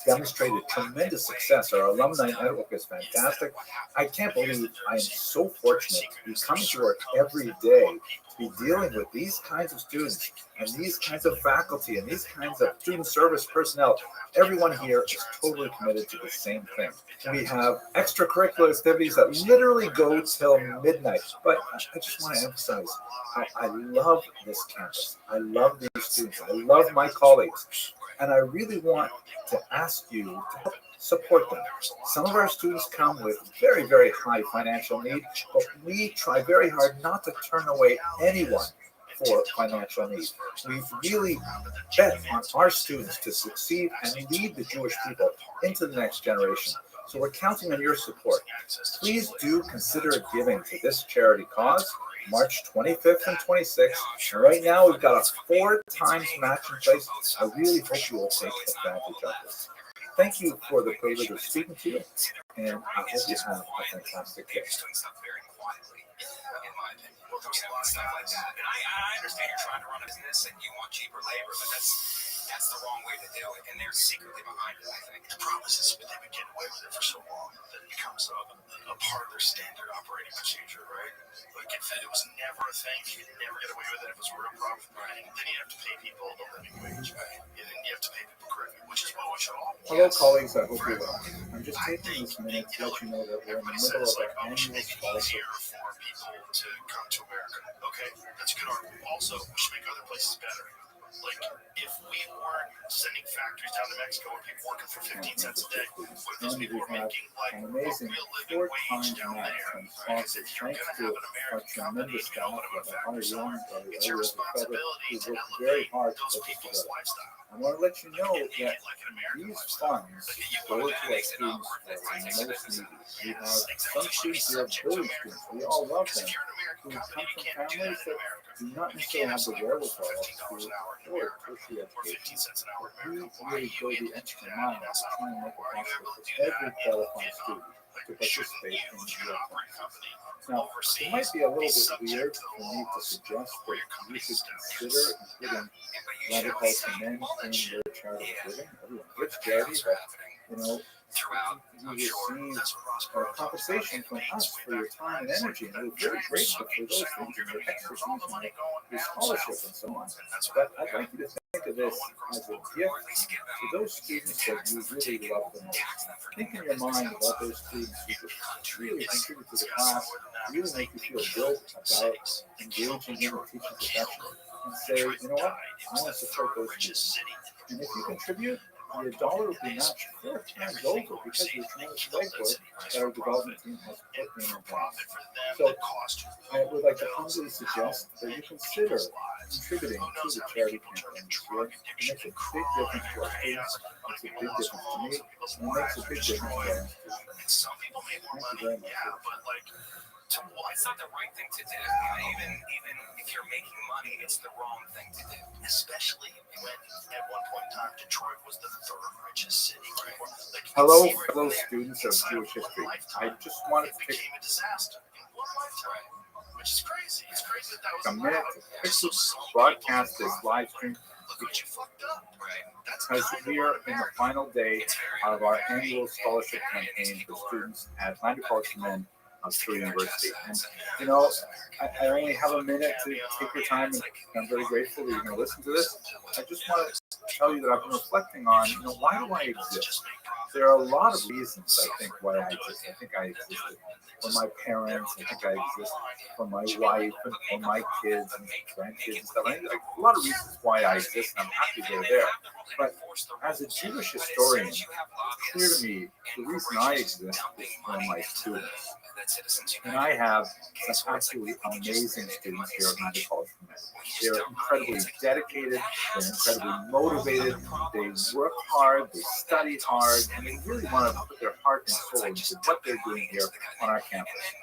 demonstrated tremendous success. Our alumni network is fantastic. I can't believe I am so fortunate to be coming to work every day to be dealing with these kinds of students and these kinds of faculty and these kinds of student service personnel. Everyone here is totally committed to the same thing. We have extracurricular activities that literally go till midnight. But I just want to emphasize how I love this campus. I love these students. I love my colleagues. And I really want to ask you to help support them. Some of our students come with very, very high financial need, but we try very hard not to turn away anyone for financial need. We've really bet on our students to succeed and lead the Jewish people into the next generation. So we're counting on your support. Please do consider giving to this charity cause, March 25th and 26th. And right now we've got a 4 times match in place. I really hope you will take advantage of this. Thank you for the privilege of speaking to you, and I hope you have a fantastic day. I understand you're trying to run a business and you want cheaper labor, but that's the wrong way to do it, and they're secretly behind it, I think. The problem is they've been getting away with it for so long that it becomes a part of their standard operating procedure, right? Like it was never a thing. You could never get away with it if it was a real problem. Right? Then you have to pay people the living wage, right? And then you have to pay people correctly, which is what we should all. Hello, colleagues. I hope you're well. I'm just taking this minute to let you know that we're in the middle of our annual scholarship. For people to come to America. Okay, that's a good argument. Also, we should make other places better. Like, if we weren't sending factories down to Mexico where people working for 15 cents a day, where those people were making like an amazing a real living 4 wage times down match there, from right? Because sponsors, if you're thanks going to to have an our American company, tremendous you know, staff open a at factory our somewhere, young it's your responsibility who to worked very elevate hard to those put this people's together. lifestyle. I want to let you know Make that it like an American these lifestyle. funds Like, you go want to to our make it not students worth who it. are Right? most needy. We have Yes, some exactly. students here, Subject to bully American students. We rules. all love Because them, if you're an American who company, come you from can't do that families in that America. do not You necessarily can't have have the somebody working for wherewithal $15 to an hour in afford America tertiary or education. 15 cents an hour in We America. Why are really you go the able to do extra that? mile That's to not try and make it why are you possible able to for do every that qualified in student to shouldn't participate you, in if the you're an real operating class. company Now, overseas, it might be a little be bit subject weird to the for me to laws suggest of where that your company you should is consider including radical men in your charitable giving. Everyone gives charity, but you know, you receive compensation from us for your time and energy, and we're very grateful for those things, and your expertise and your scholarship and so on. But I'd like you to think of this as a gift to those students that you really love the most. Think in your mind about those students who just really contribute to the class, really make you feel good about engaging in the teaching profession, and say, you know what, I want to support those students. And if you contribute, your dollar will be matched 4 times over because of the tremendous legwork that our development team has put in advance. So I would like to humbly suggest that you consider contributing to the charity campaign this year. It makes a big difference to our students, makes a big difference to me, and it makes a big difference to our institution. Thank you very much. It's not the right thing to do. Even if you're making money, it's the wrong thing to do. Especially when at one point in time Detroit was the third richest city. Like, Hello, fellow students of Jewish history. I just wanted to take became a disaster in one lifetime, which is crazy. It's crazy that a was minute allowed. to broadcast this live stream Look what you fucked up. Right. That's because kind we of are in the final day of our annual scholarship campaign for students at Lander College for Men of Stewart University. And, you know, I only have a minute to take your time, and I'm very grateful that you're going to listen to this. I just want to tell you that I've been reflecting on, you know, why do I exist? There are a lot of reasons, I think, why I exist. I think I existed for my parents. I think I exist for my wife and for my kids and grandkids and stuff. I think a lot of reasons why I exist, and I'm happy they're there. But as a Jewish historian, it's clear to me the reason I exist is for my students. And I have some absolutely amazing students here at Lander College for Men. They're incredibly dedicated, they're incredibly motivated, they work hard, they study hard, and they really want to put their heart and soul into what they're doing here on our campus.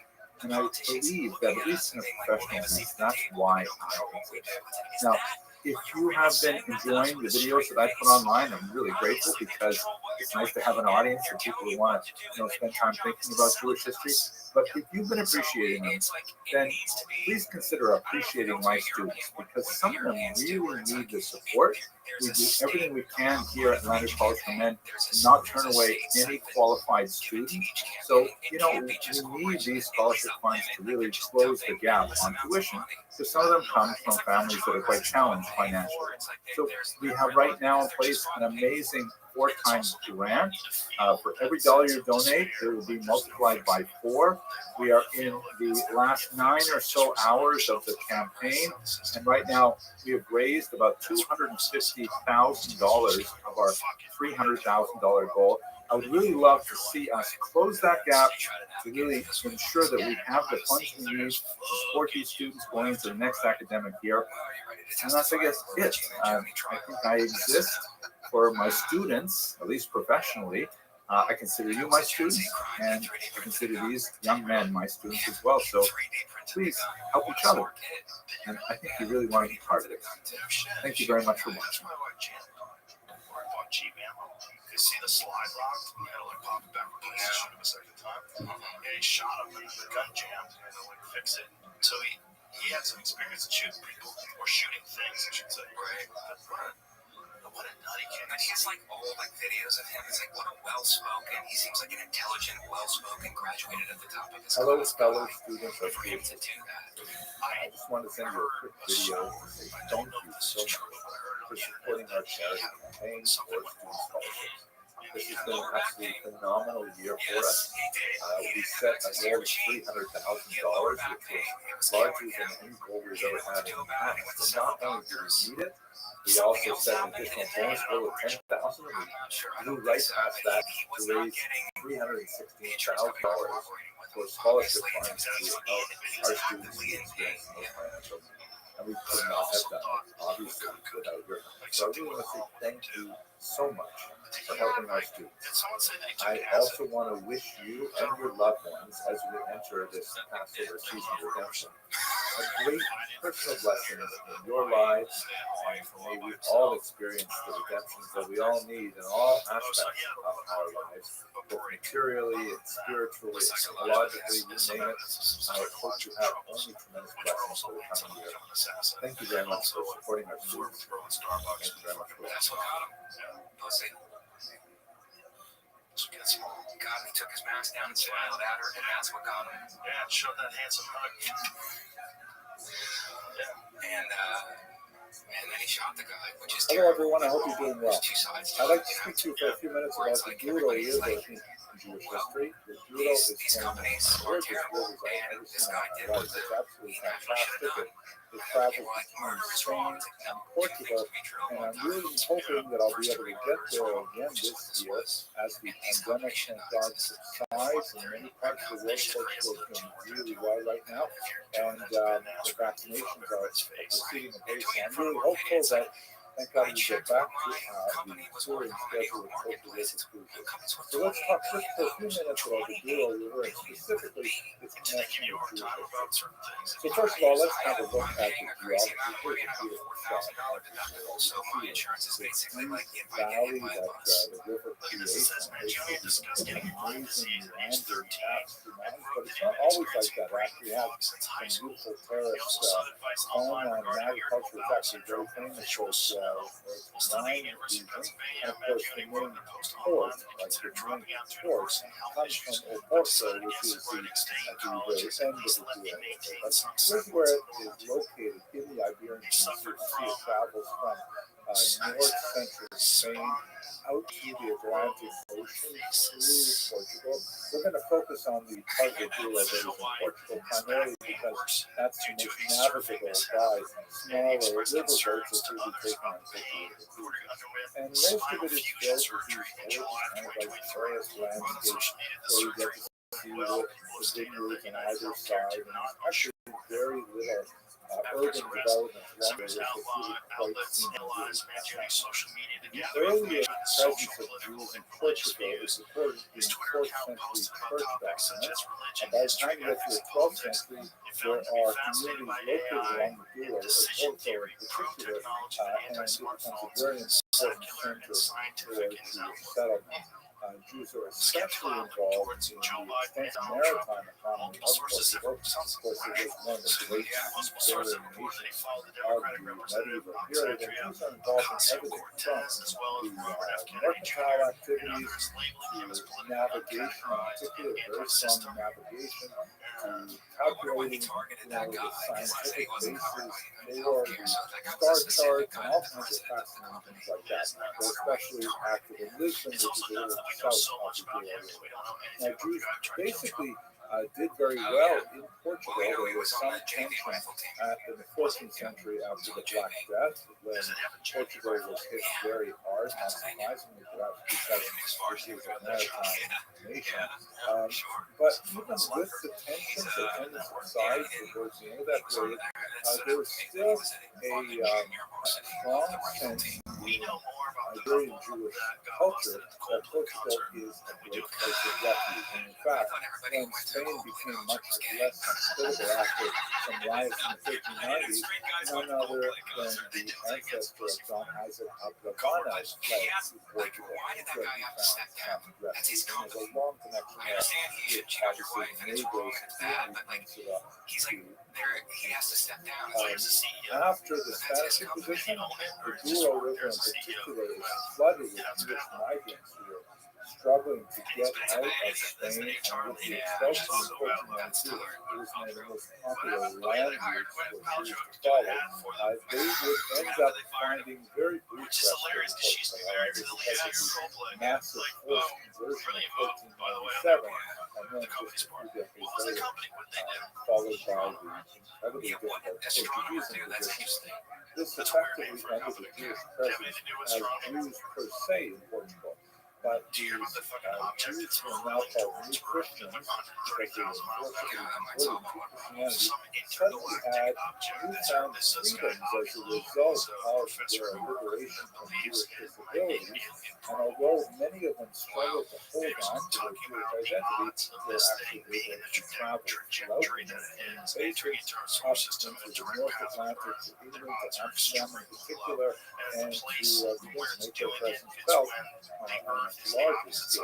And I believe that, at least in a professional sense, that's why I exist. Now, if you have been enjoying the videos that I put online, I'm really grateful because it's nice to have an audience of people who want to spend time thinking about Jewish history. But if you've been appreciating them, then please consider appreciating my students because some of them really need the support. We do everything we can here at Lander College for Men to not turn away any qualified student. So, you know, we need these scholarship funds to really close the gap on tuition because some of them come from families that are quite challenged financially. So we have right now in place an amazing 4 times grant. For every dollar you donate, it will be multiplied by 4. We are in the last 9 or so hours of the campaign, and right now we have raised about $250,000 of our $300,000 goal. I would really love to see us close that gap to really ensure that we have the funds we need to support these students going into the next academic year. And that's, I guess, it. I think I exist for my students, at least professionally. I consider you my students, and I consider these young men my students as well. So please help each other. And I think you really want to be part of it. Thank you very much for watching. You see the slide lock? You had to like pop it back in place to shoot him a second time. And he shot him and the gun jammed. He had to like fix it. So he had some experience in shooting people, or shooting things, I should say. Right. What a nutty kid. But he has like old like videos of him. It's like what a well-spoken. He seems like an intelligent, well-spoken, graduated at the top of his Hello, class. fellow students of For him to do that. I just want to send you a quick video to say thank you so much for supporting our charity campaign for student scholarships. This has been an absolutely phenomenal year for us. We set a goal of $300,000, which was larger than any goal we've ever had in the past. And not only do we meet it, we also set an additional bonus goal of $10,000, and we grew right past that to raise $316,000 for scholarship funds to help our students who experience those financials. And we could not have done it, obviously, without your help. So I really want to say thank you so much for helping our students. I also want to wish you and your loved ones, as we enter this Passover season of redemption, a great personal blessing in your lives, and may we all experience the redemptions that we all need in all aspects of our lives, both materially and spiritually and psychologically, you name it. I hope you have only tremendous blessings for the coming year. Thank you very much for supporting our students. Thank you very much for watching. Pussy. God, he took his mask down and smiled at her, and that's what got him. Yeah, showed that handsome hug. And then he shot the guy, which is Hello, everyone. I hope you're doing well. Two sides. I'd like to speak to you for a few minutes about the brutal year that Jewish history. The Douro is These one of the companies are gorgeous terrible, rivers I've and ever this seen guy in did my what life. It's absolutely he never should have fantastic. done. It travels People like, between murder is Spain wrong. It's like, and no, two things Portugal, can be true at and one I'm time. really hoping that I'll be First able degree to get murder is there wrong, again which this justice year was. as the And these pandemic, companies should thank not God, exist. subsides in many parts of the world. Portugal is doing really well right now, and the vaccinations are proceeding apace. So I'm really hopeful that, thank God, we get back to the touring schedule with Portugal this cruise. So let's talk just for a few minutes about the Douro River and specifically its connection with Jewish history. So first of all, let's have a look at the geography. Here's a beautiful shot of the Douro. So my insurance is This basically like if I valley get hit by a that bus. the river creates, and basically these amazing meandering paths through mountains, but it's not always like that. It actually has some beautiful terraced fauna and agriculture. It's actually very famous for its wine region, and of course the main port, like the main port, comes from Oporto, which is the at the very end of the Douro. But here's where it is located in the Iberian Peninsula. You can see it travels from north-central Spain out to the Atlantic Ocean through Portugal. We're going to focus on the part of the Douro that is in Portugal primarily because that's the most navigable by smaller river boats that will be taken on Portugal. And most of it is filled with these gorgeous kind of like forest landscapes where you get to see the vineyards on either side, and there's actually very little urban development along the river. It's really quite scenic. The earliest presence of Jews in Portugal is recorded in 4th century church documents. By the time you get to the 12th century, there are communities located along the Douro, Oporto in particular, and it becomes a very important center for Jewish settlement. Jews are especially involved in the extensive maritime economy of Portugal. Of course, it was one of the great seafaring nations of the medieval period, and Jews are involved in everything from the mercantile activities to navigation, in particular, very strong navigation, to calculating the scientific basis for the star charts and all kinds of fascinating things like that. They're especially active in Lisbon, which is a little south of the Douro. Now, Jews basically did very well in Portugal. There was some tension in the 14th century after the Black Death, when Portugal was hit very hard, not surprisingly, perhaps because this is a maritime nation. But even with the tensions that tended to subside towards the end of that period, there was still a strong sense in Iberian Jewish culture that Portugal is a great place of refuge. And in fact, when Spain became much less hospitable after some riots in the 1390s, none other than the ancestor of John Isaac Abdallah fled to Portugal, where he found refuge. And there's a long connection there with obviously neighbors in the peninsula. He has to step down. After the Spanish Inquisition, the Douro River in particular is flooded with Jewish migrants who are struggling to get out of Spain, and with the expulsion in 1492, it was one of the most popular land routes for Jews to follow. They would end up finding very brief respite in Portugal, however, because of the massive forced conversion of 1497, and then just a few decades later, followed by the incredibly difficult Portuguese Inquisition. This effectively ended the Jewish presence as Jews per se in Portugal. But these Jews who are now called New Christians, because they were forcibly converted to Christianity, suddenly had newfound freedoms as a result of their liberation from Jewish disabilities. And although many of them struggled to hold on to their Jewish identity, they were actually able to travel throughout the Mediterranean basin, up into the North Atlantic, to England, to Amsterdam in particular, and to begin to make their presence felt on a larger scale.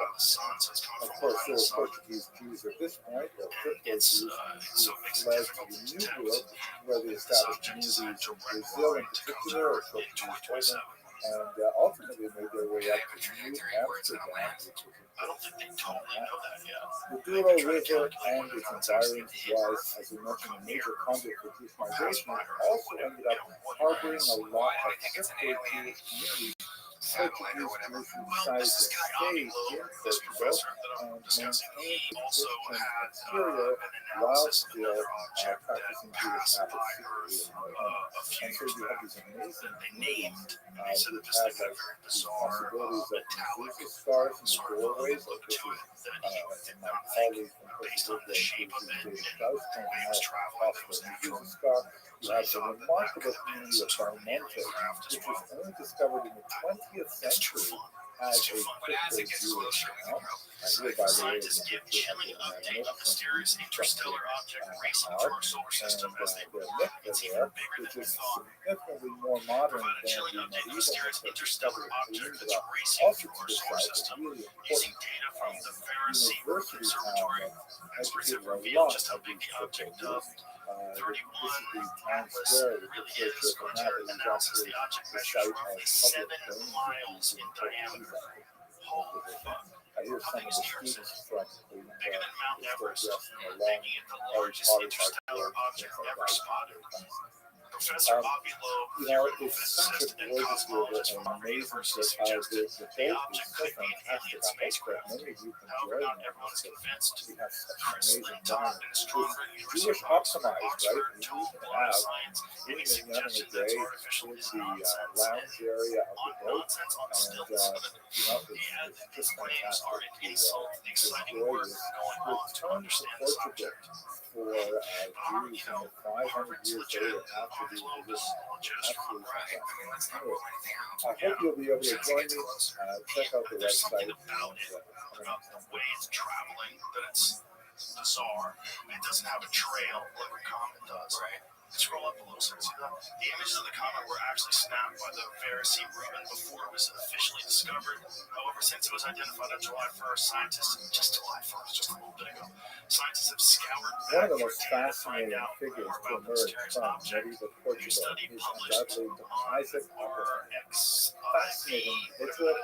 Of course, there were Portuguese Jews at this point, or crypto-Jews, who fled to the New Europe, where they established communities in Brazil in particular, or Portuguese Poland, and ultimately made their way up to New Amsterdam, which was the Douro River and its environs was, as we mentioned, a major conduit for Jewish migration. It also ended up harboring a lot of crypto-Jewish communities, Portuguese Jews who decided to stay in Portugal and discussing. maintained He a also Christian had exterior an while analysis of still another object that practicing would Jewish pass habits by secretly Earth in their home. a few And so years you have back these amazing that they people named, and they said who that this have thing had like very these bizarre possibilities of metallic Jesus scars in the sort of doorways. look Like this to is it that he did my not think, colleague from based Costa on the Rica, shape of it David and Strauss, the pointing way it out was traveling, that it was possible natural. Jesus scar. You So have he the thought that that remarkable could have been community some of sort of alien Barmentes, craft as which was well. only discovered in the 20th It's too century fun. as It's too a fun. But as crypto it gets Jewish closer, we town. can grow. Here, by the way, is Scientists a give picture of chilling the update on magnificent mysterious interstellar object racing through our solar system as they the warm. mikveh It's there, even bigger which than we is thought. significantly more modern Provide a than chilling the update on medieval mysterious mikveh interstellar discovered at object that's Peninsula, racing also through to our the solar south, a system. really Using important data from the Vera-C university town Observatory, that experts have educated a revealed lot just how of big these the object crypto of Jews. 31 This is the Times Atlas Square. It really looks very is. cheerful According now, to but it's analysis, actually the object the measures site of roughly public 7 trainings miles of in Jews diameter. Holy fuck. here's How some big of is the New York students City? from the Bigger than Mount Everest, dressed in a long making it the Harry largest Potter type interstellar clothes, object things like ever that. spotted. Professor Avi Loeb, theoretical It's such a physicist and gorgeous river cosmologist and from Harvard amazing University, trip. suggested The the boat object is so could be an alien fantastic. I hope that spacecraft. many of you can However, join not us everyone is because convinced. we have such an Chris amazing Linton time. and astronomer at It's University Jewish of optimized, right? Oxford We told even Live have Science any in the suggestion that day artificial in is the nonsense lounge and area of the boat, nonsense on and stilts. He it's added that just these claims are an fantastic insult to the exciting enjoy work this. going on to Return to understand this Portugal object. for Jews in the 500 years later after the Inquisition. Absolutely Right. I mean, let's not rule anything out. I hope you'll be able to join me. Check out the There's something website. about it, about the way it's traveling, that it's bizarre. It doesn't have a trail like a comet does. Right. Scroll up a little so you see that. The images of the comet were actually snapped by the Vera-C Rubin before it was officially discovered. However, since it was identified on July 1st, scientists, just July 1st, just a little bit ago, scientists have scoured One of back the through most data to find fascinating out figures more to about the emerge mysterious from object. medieval New Portugal study is published undoubtedly on Isaac Abraham. RXIV, Fascinating individual,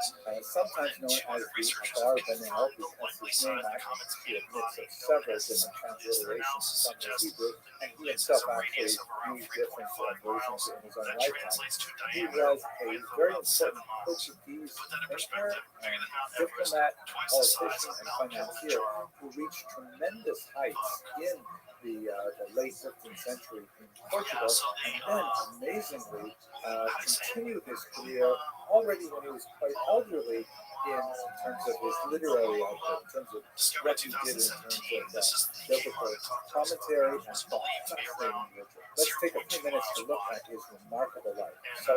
sometimes known as the Abar Benel, because his name actually is a mix of several different transliterations from the Hebrew, and he himself actually used different versions in his own lifetime. He was a very important Portuguese thinker, diplomat, politician, and financier who reached tremendous heights in the late 15th century in Portugal, and then amazingly continued his career already when he was quite elderly in terms of his literary output, in terms of what he did in terms of biblical commentary and thought. Fascinating individual. Let's take a few minutes to look at his remarkable life. So,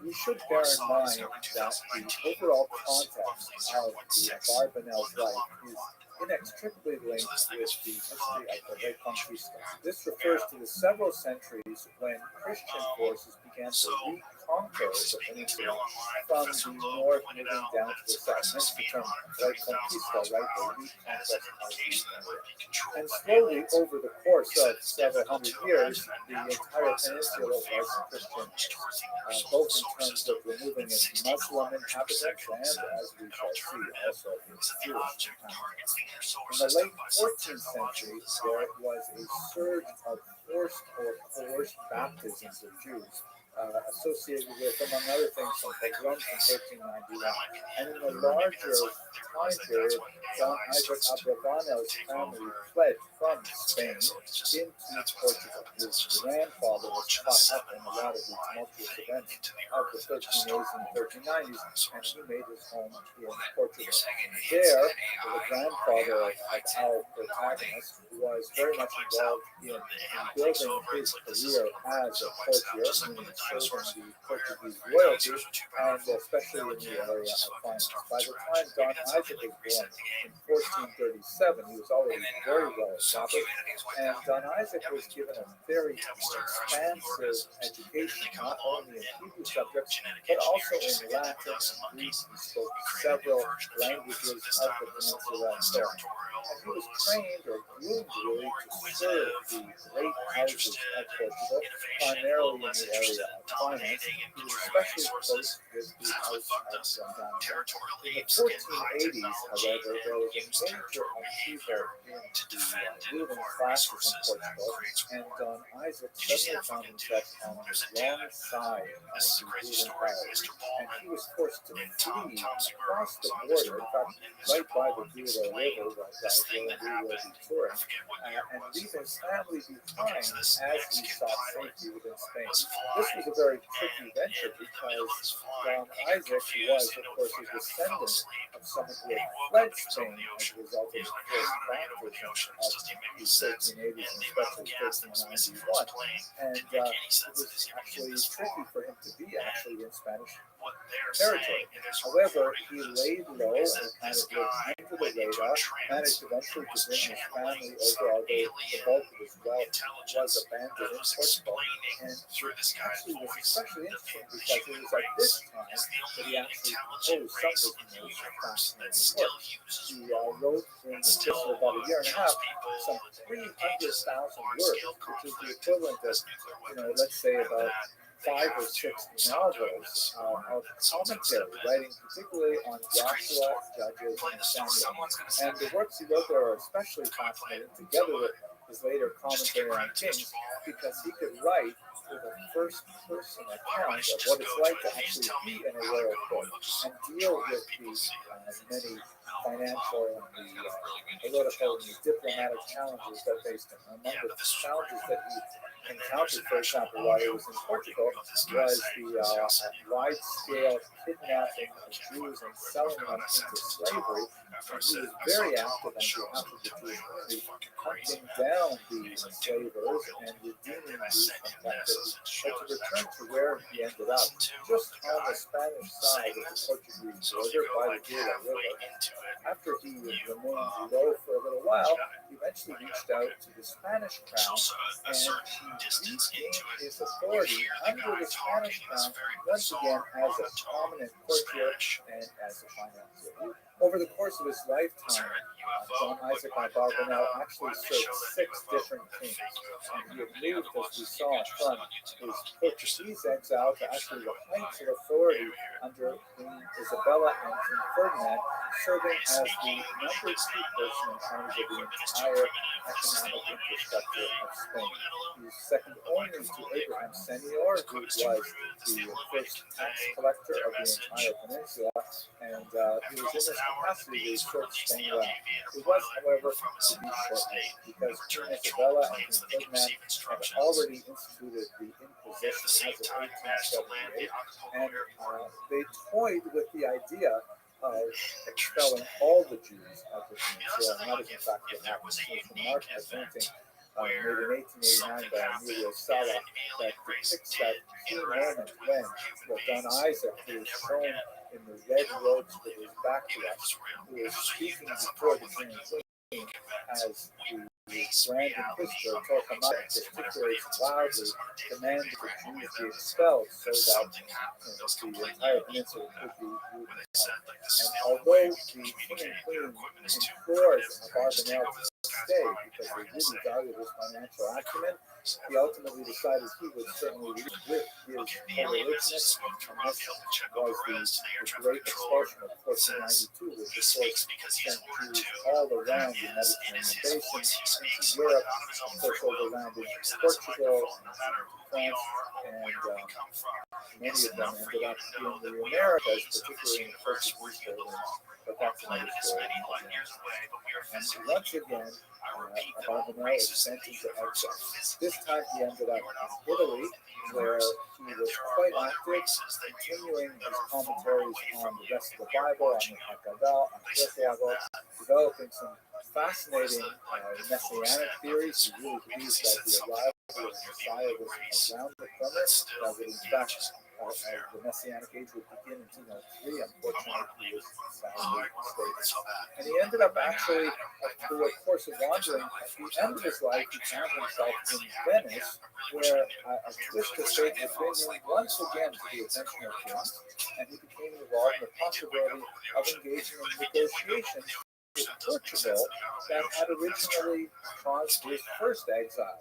we should bear in mind that the overall context of the Abar Benel's life is inextricably linked with the history of the Reconquista. This refers to the several centuries when Christian forces began to reconquer the peninsula from the north moving down to the south. Hence the term Reconquista, right? The reconquest of the area. And slowly, over the course of several hundred years, the entire peninsula was Christian, both in terms of removing its Muslim inhabitants and, as we shall see, also its Jewish inhabitants. In the late 14th century, there was a surge of forced or coerced baptisms of Jews, associated with, among other things, some pogroms in 1391. And in the larger time period, John Isaac Abravanel's family fled from Spain into Portugal. His grandfather was caught up in a lot of the tumultuous events of the 1380s and 1390s, and he made his home in Portugal. There, the grandfather of our protagonist was very much involved in building his career as a courtier, meaning serving the Portuguese royalty, and especially in the area of finance. By the time Don Isaac was born in 1437, he was already very well established, and Don Isaac was given a very expansive education, not only in Hebrew subjects, but also in Latin and Greek. He spoke several languages of the peninsula and so on. And he was trained or really to serve the great houses of Portugal, primarily in the area of finance. He was especially close with the house of Dom. In the 1480s, however, there was a major upheaval in the ruling classes in Portugal, and Don Isaac suddenly found himself on the wrong side of the ruling power, and he was forced to flee across the border, in fact, right by the Douro River, where we will be touring, and leave his family behind as he sought safety within Spain. This was a very tricky venture because Don Isaac was, of course, a descendant of someone who had fled Spain as a result of the forced baptism of the 1380s and especially 1391. And it was actually tricky for him to be actually in Spanish territory. However, he laid low and kind of lived under the radar, managed eventually to bring his family over, although the bulk of his wealth was abandoned in Portugal. And it actually was especially interesting because it was at this time that he actually composed some of his most fascinating work. He wrote in the space of about a year and a half some 300,000 words, which is the equivalent of, let's say about 5 or 6 novels of commentary, writing particularly on Joshua, Judges, and Samuel. And the works he wrote there are especially fascinating, together with his later commentary on Kings, because he could write with a first-person account of what it's like to actually be in a royal court and deal with the many financial and the political and the diplomatic challenges that faced him. Among the challenges that he encountered, for example, while he was in Portugal, was the wide-scale kidnapping of Jews and selling them into slavery. And he was very active on behalf of the Jewish community, hunting down the enslavers and redeeming Jews from captivity. But to return to where he ended up, just on the Spanish side of the Portuguese border by the Douro River, after he remained low for a little while, he eventually reached out to the Spanish crown, and he regained his authority under the Spanish crown once again as a prominent courtier and as a financier. Over the course of his lifetime, John Isaac Barbanel actually served 6 different kings, and he had moved, as we saw from his Portuguese exile, to actually the heights of authority under Queen Isabella and King Ferdinand, serving as the number 2 person in terms of the entire economic infrastructure of Spain. He was second only to Abraham Senior, who was the first tax collector of the entire peninsula, and he was in this capacity to serve Spain well. It was, however, to be short-lived, because Queen Isabella and King Ferdinand had already instituted the Inquisition as of 1878, and they toyed with the idea of expelling all the Jews of the peninsula, and that is in fact what happened. There's a remarkable painting made in 1889 by Emilio Sala that depicts that key moment when Don Isaac, who is shown in the red robes with his back to us, who is speaking before the king and queen as the Grand Inquisitor Torquemada gesticulates loudly, demanding that Jews be expelled so that the entire peninsula could be unified. And although the king and queen implored Barbanel to stay because they really valued his financial acumen, he ultimately decided he would certainly leave with his co-religionists, and this was the Great Expulsion of 1492, which of course sent Jews all around the Mediterranean basin into Europe, of course overland into Portugal, France, and many of them ended up in the Americas, particularly in the Portuguese holdings, but that's another story. And once again, Barbanel is sent into exile. This time he ended up in Italy, where he was quite active, continuing his commentaries on the rest of the Bible, on the Haggadah, on Santiago, developing some fascinating messianic theories. He really believes that the arrival of the Messiah was around the corner, that would in fact the Messianic age would begin in 203. Unfortunately, he was sadly mistaken. And he ended up actually, through a course of wandering, at the end of his life, he found himself in Venice, where a twist of fate would bring him once again to the attention of kings, and he became involved in the possibility of engaging in negotiations Portugal that had originally caused his first exile.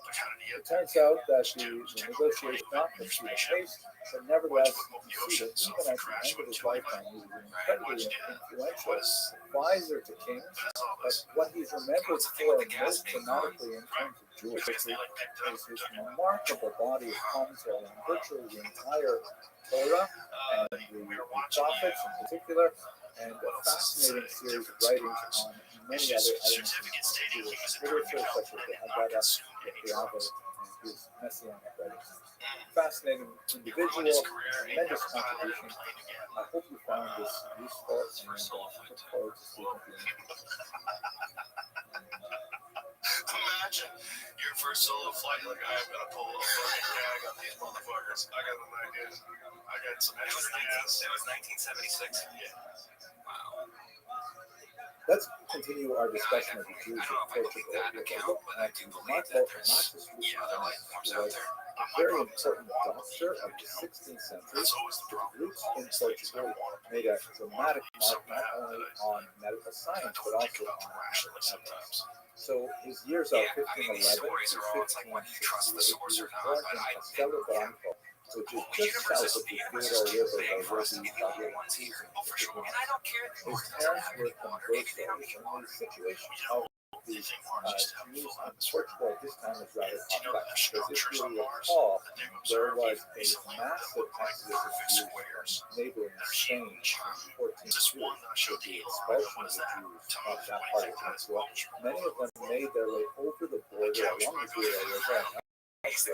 It turns out that the negotiation not proceed apace, but nevertheless you see that even at the end of his lifetime he was an incredibly influential advisor to kings. But what he's remembered for most dramatically in terms of Jewish history is his remarkable body of commentary on virtually the entire Torah and the prophets in particular, and a fascinating series of writings on many other elements of Jewish literature, such as the Haggadah, the Biava, and his messianic writings. Fascinating individual, tremendous contribution. I hope you found this useful, and look forward to speaking to you. Imagine your first solo flight, like I'm gonna pull a fucking gag on these motherfuckers. I got an idea. I got some extra gas. It was 1976. Yeah. Wow. Let's continue our discussion of the Jews of Portugal with a look at Mato Matos who was a very important doctor of the 16th century. His roots in Portugal made a dramatic mark not only on medical science but also on ethics. So his years are 1511 to 1568. He was born in Castelo Branco, which is just south of the Douro River, where the His parents were conversos, and the situation of the Jews in Portugal at this time was rather complex, because if you recall, there was a massive exodus of Jews from neighboring Spain in 1402, with the expulsion of the Jews of that part of the peninsula. Many of them made their way over the border along the Douro River into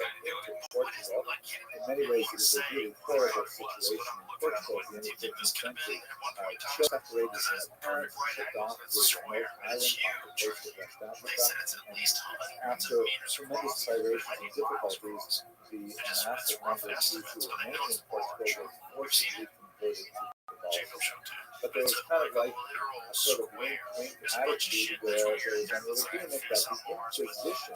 Portugal. In many ways, it was a really horrible situation in Portugal at the end of the 15th century. Children separated from their parents, shipped off to a remote island off the coast of West Africa, and after tremendous privations and difficulties, the massive number of Jews who remained in Portugal were forcibly converted to Catholicism. But there was kind of like a sort of wink-wink attitude where there was an agreement that the Inquisition,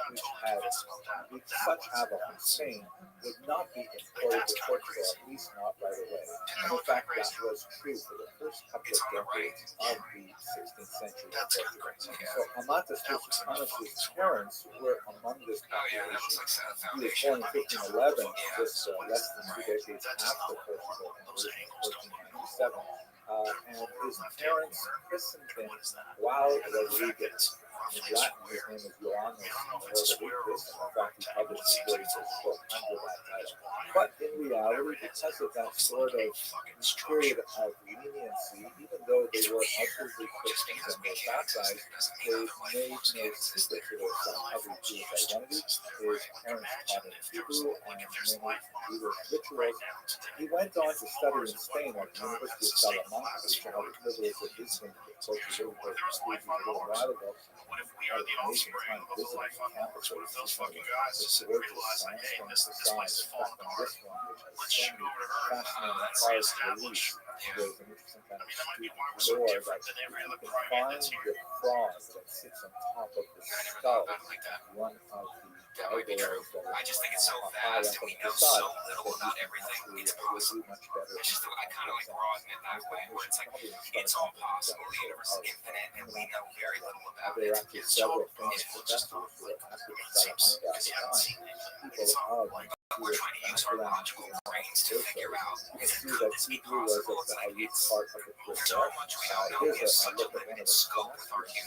which had such havoc in Spain, would not be imported to Portugal, at least not right away. And in fact, that was true for the first couple of decades of the 16th century in Portugal. So Amatus Lusitanos' parents were among this population. He was born in 1511, just less than 2 decades after Portugal conversion in 1497. And his parents christened him João Rodrigues. In Latin, his name is Joannes Rodrigues, and in fact, he published his very first book under that title. But in reality, because of that sort of period of leniency, even though they were outwardly Christians and were baptized, they made no secret to their son of his Jewish identity. His parents taught him Hebrew and many Jewish rituals. He went on to study in Spain at the University of Salamanca, which I had the privilege of visiting the Portuguese a little while ago. What if we are the offspring of a life unmarked? What if those fucking guys just realize, like, hey, this place is full of crime. Let's shoot over to her. That's the established. Yeah. I mean, that might be why we're so different than every other primate that's here. The frog that sits on top of the skull, one of the that might be true. I just think it's so vast and we know so little about everything. It's possible. I kind of like broaden it that way, where it's like, it's all possible. The universe is infinite and we know very little about it. Several famous professors who are active in Salamanca at the time. People of we're trying to use our logical brains to figure out, you can see that Hebrew was a huge part of the curriculum. Here's a look at one of the classes where the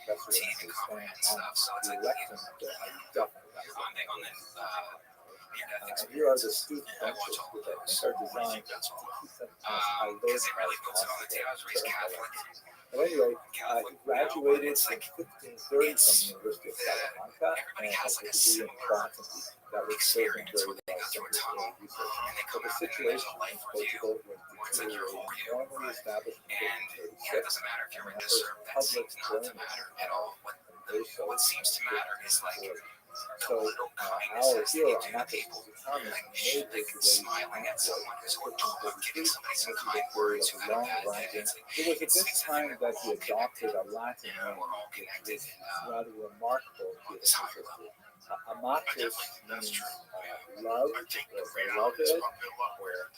professor is expanding on the election that I definitely and here are the student benches, which I think are designed to keep them as alert as possible. Well, anyway, he graduated in 1530 from the University of Salamanca and has a degree in botany that was serving very well for research. But the situation in Portugal was deteriorating, formally established in 1536, and the first public journal what seems to matter is like so our hero, Amatus Lusitanos, made his way smiling at someone who's giving somebody some kind of words. long writing. It was at this time that he adopted a Latin name, which is rather remarkable to his history. Amatis means love, or beloved,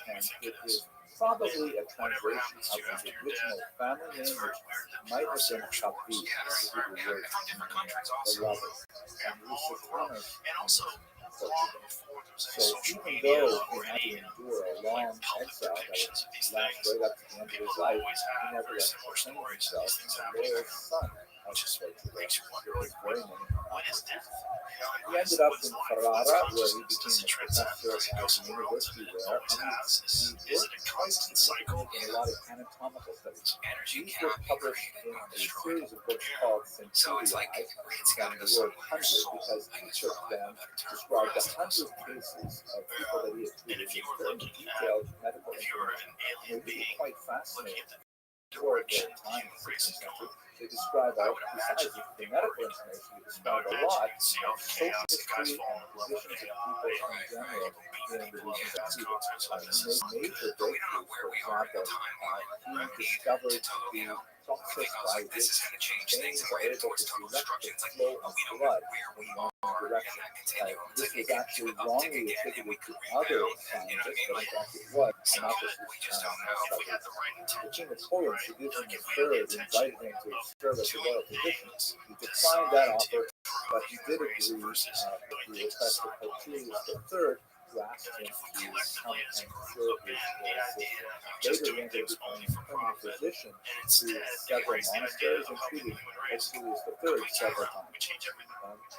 and it is probably a translation of the original family name, which might have been Chavi, the Hebrew word beloved, and Lusitanos means Portuguese. So even though he had to endure a long exile that would last right up to the end of his life, he never let proclaim himself a loyal son of Portugal with his very name. He ended up in Ferrara, where he became a professor at the university there, and he worked quite significantly in a lot of anatomical studies. These were published in a series of books called Centurii, from the word 100, because each of them described 100 cases of people that he had treated with very detailed medical information. They were really quite fascinating. For their time in the 16th century, they describe, besides the medical information, they describe a lot of social history and positions of people in general in the regions of Cuba. He made major breakthroughs. For example, he discovered the process by which veins are able to direct the flow of blood in one direction. This was actually wrongly attributed to other scientists, but in fact it was not just discovered. The king of Poland, Sigismund III, invited him to serve as a royal physician. He declined that offer, but he did agree with the request of Pope Julius III, who asked him to come and serve his royal system. Later, he ended up becoming a permanent physician to several monasteries and treated Pope Julius III several times.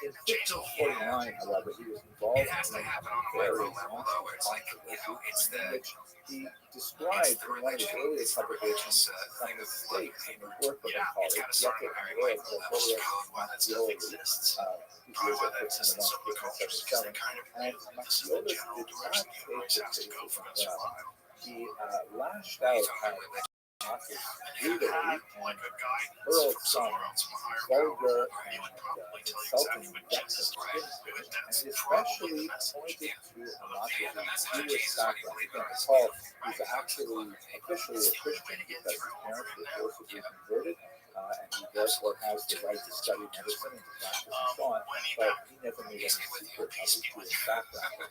In 1549, however, he was involved in a very controversy in which he described in one of his earlier publications some mistakes in the work of a colleague, Pietro Ambrose Matthioli, who was at 1577, and Matthioli did not take the criticism well. He lashed out at Matthioli brutally and hurled some vulgar and insulting invectives against him, and he especially pointed to Matthioli's Jewish background. You can recall he's actually officially a Christian because his parents were forcibly converted, and he therefore has the right to study medicine and to practice and so on, but he never made any secret of his Jewish background.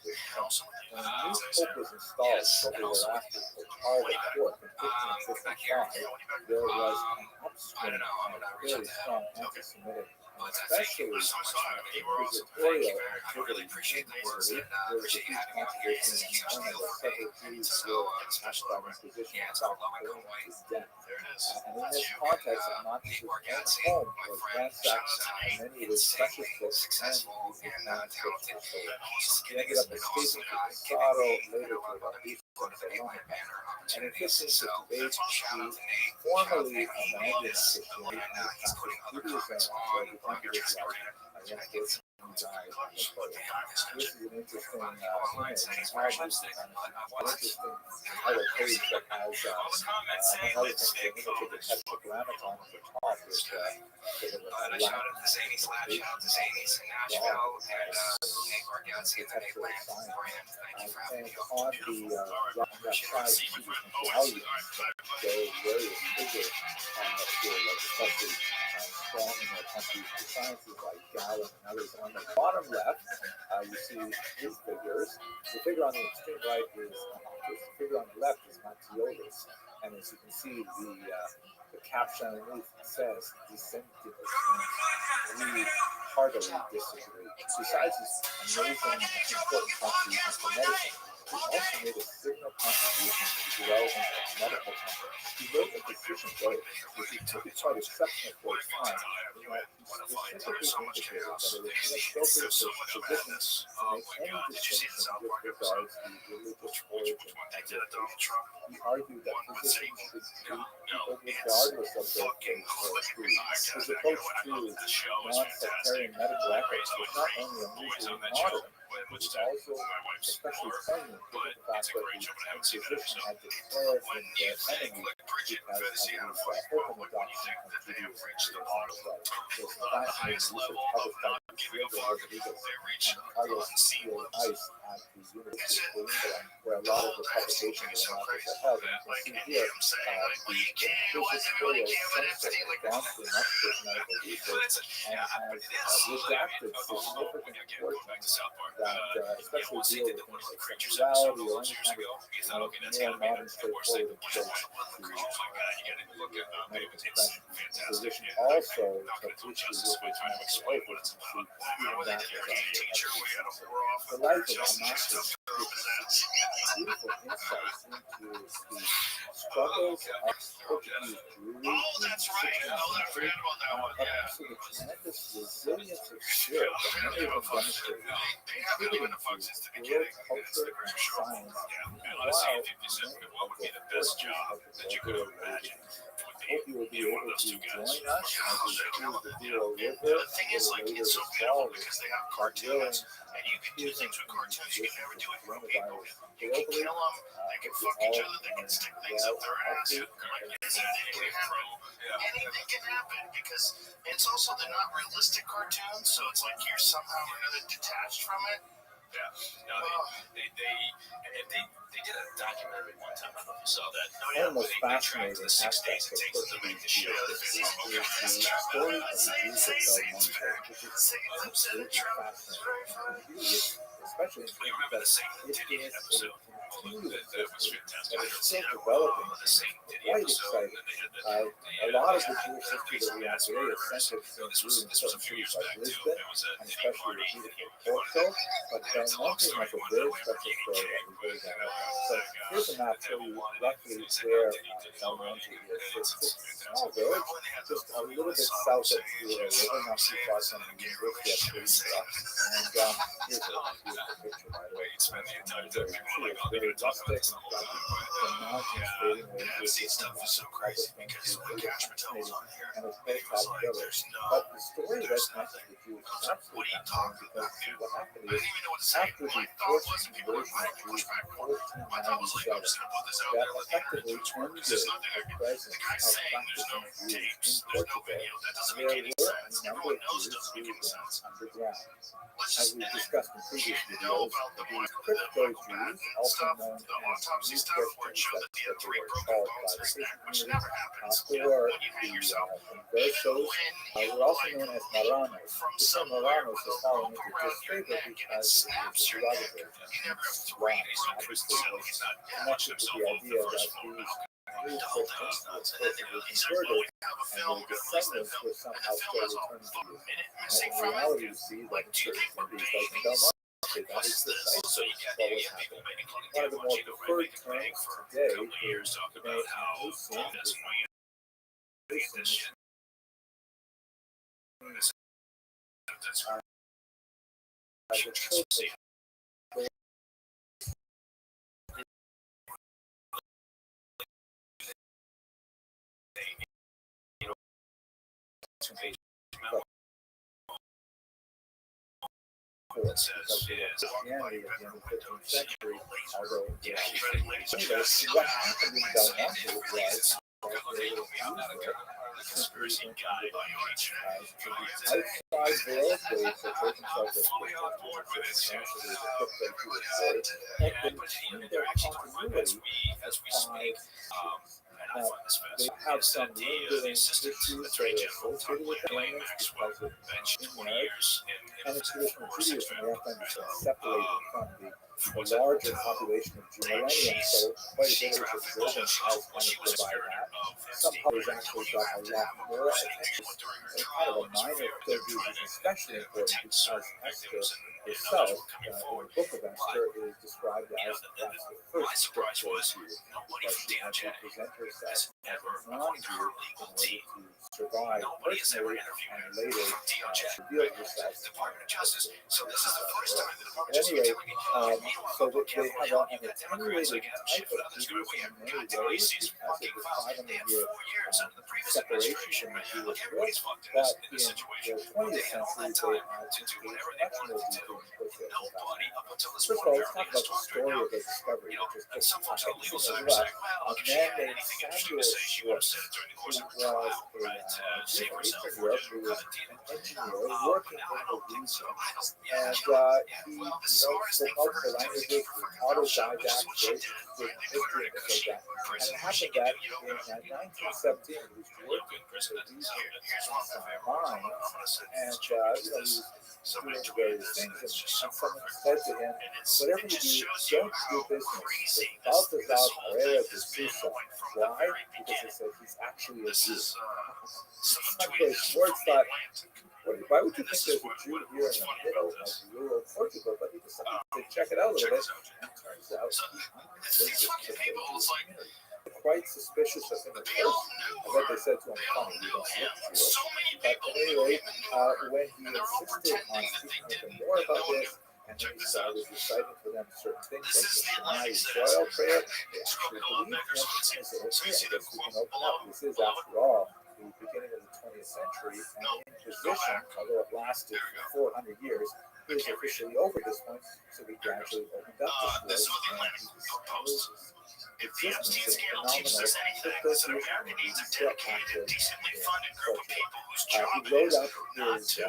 When a new pope was installed shortly thereafter, Pope Paul IV, in 1555, there was an upswing of very strong anti-Semitic, especially inquisitorial activity in Italy. There was a huge controversy in one of the several Jews who were asked by the Inquisition about burning to death. And in this context, Matthioli's own home was ransacked, and many of his precious books and his manuscripts were stolen. He ended up escaping to Pesaro, later to Rabbis and Salon. And in 1568, he formally abandoned Christianity and practiced Judaism until the end of his life. Against he died on the cross. This is an interesting image. It's an interesting title page that has, among other things, an image of the Tetragrammaton at the top with sort of a shout out to Zanies Lab, shout out to Zanies in Nashville, and Nate Bargatze and the Nate Brand. Thank you for having me on the left side, you see the medallions that various figures feel like especially strong in their countries for sciences like Gallen and others. And on the bottom left, you see his figures. The figure on the extreme right is Amatis. The figure on the left is Matthioli's. And as you can see, the caption underneath says, "Dissentibus," we heartily disagree. Besides his amazing and important contributions to medicine, he also made a signal contribution to the development of medical science. He wrote a physician guide, which he took it quite exceptional for his time, in that he specifically indicated that it was inappropriate for physicians to make any distinction with regards to the religious origin of their patient. He argued that physicians should treat people regardless of their faith or creed. His approach to non-sectarian medical ethics was not only unusually modern, but was also especially poignant given the fact that the Inquisition had declared him their enemy because of the open adoption of Judaism as well. There's fascinating use of public Diego Rodriguez and Carlos Ice at the University of Columbia, where a lot of the publications and articles are held. And you can see here the inquisitorial censor has gone through much of this medical research and has redacted significant portions that especially deal with things like sexuality or any kind of more modern, straightforward approach to medical profession. The physician also took issue with his medical oath, which you see even that was the life of Amasis gives beautiful insights into the struggles of Portuguese Jewry in the 16th century, but also the tremendous resilience of spirit that many of them demonstrated, contributing to world culture and science, while many of the forces of the world were raging. Hope you will be able to join us as we cruise the Duo River a little later this fall with Will and you can do things with cartoons you can never do with real people. You globally. can kill them, they can fuck each other, they can stick things up their ass. Anything can happen. Anything can happen because it's also they're not realistic cartoons, so it's like you're somehow or another detached from it. Yeah, no, they did a documentary one time. I don't know if you saw that. One of the most fascinating aspects of Portuguese Jewry is the story of the use of Belmonte, which is absolutely fascinating. Especially because it is a continuous system that is still developing and quite exciting. A lot of the Jewish history that we have today is centered in really important cities like Lisbon, and especially the beautiful Porto, but Belmonte has a very special story that we really don't know. So here's a map showing you roughly where Belmonte is. It's a small village, just a little bit south of the river, not too far from the University of Coimbra. And here's a beautiful picture, by the way. It's very rustic and the mountains fading away into the stuff is so crazy because the catchment tunnels on here, and it's based off the village. But the story that's connected to the Jews is absolutely fascinating because what happened is after the forced conversion of Jews in 1497, that effectively ended the presence of practicing Jews in Portugal. There were a number of Jews who went underground. As we discussed in previous videos, these crypto Jews, also known as New Christians, that's what they were called by the Christian community, or the conversos, were also known as Marranos. The term Marranos has fallen into disfavor because it is derogatory. Why? Obviously, it was connected to the idea that these New Christians were converted and their descendants were somehow still returning to you. And in reality, you see that in certain communities like in Belmont, that is precisely what was happening. One of the more preferred terms today is today Muslim Christianity at the end of the 15th century, although what happened in Belmonte was conspiracy guy outside veils, they portray themselves as Christians, essentially the crypto Jewish story, and they retain their continuity as we speak. Now, they have some lingering issues that are associated with elements because of marriage, and it's traditional Judaism, we have to understand, separated from the larger population of millennials, so quite a bit of observance has kind of been by that. Some publishers actually got a lot more attention, and kind of a minor clergy is especially important because Esther herself, in the book of Esther, is described as perhaps the first scriptural Jew, because she had to present herself as a non-Jew in order to survive personally and later reveal herself as But anyway, so that they have an attenuated type of Judaism in many ways because of the 500-year separation from the Jewish world, but in the 20th century they have engaged much more deeply in Christianity. First of all, let's talk about the story of the discovery, which is And someone to the legal This is side what saying, well, a if she man had named anything interesting Samuel to say, she would have Schwartz, said it during the who course was of her trial, a right? To save herself Eastern or Europe, to who cut was a deal. an engineer But working now I in the don't think so. region. I don't, yeah, And you know, he well, the smartest spoke thing for her multiple to do is languages, keep her was fucking mouth shut, which is autodidact, what she great did, with right? They put her history in a and things cushy like that. And prison it where she happened could that do yoga. in 1917, he was working in Prison. the So region here's one of my favorite ones. I'm gonna send and this to you. he was Somebody doing tweeted various this, things, and it's just and so someone perfect. said to him, And whatever it you just do, shows you don't do how business crazy with Balthazar whole Pereira thing de has been Sousa. like from the Why? very Because they beginning. said he's actually a This Jew. is someone Okay, tweeted this Schwartz from the thought, Atlantic. why would you And think this is there's a Jew here in what's the funny middle about of this. rural Portugal? But he decided to check it out a Check little this bit, out, Jay. and it turns out So it's these fucking people. It's like quite suspicious of him at they all first. knew I bet her. they said to him, They all "Funny, you knew don't him. look Jewish." So many But people at any rate, knew her. when he And they're all insisted on pretending that they speaking with didn't. him more And about no one this, knew. and Check he this out. was reciting for them certain things This like is the the Atlantic Shema says. Israel prayer, they Scroll actually below believed Beggars him. Lunacy. They said, So okay, you I see the guess we can quote open below. up. This is, after all, the beginning of the 20th century, and No, the Inquisition, although it lasted for 400 years, is officially over at this point, so we gradually opened up This this is what the world, Atlantic posts. If the existence Epstein is scandal phenomenal. teaches us anything, The it's that first America needs a still dedicated and active decently in funded group of Portugal. people whose He job it wrote is up not his to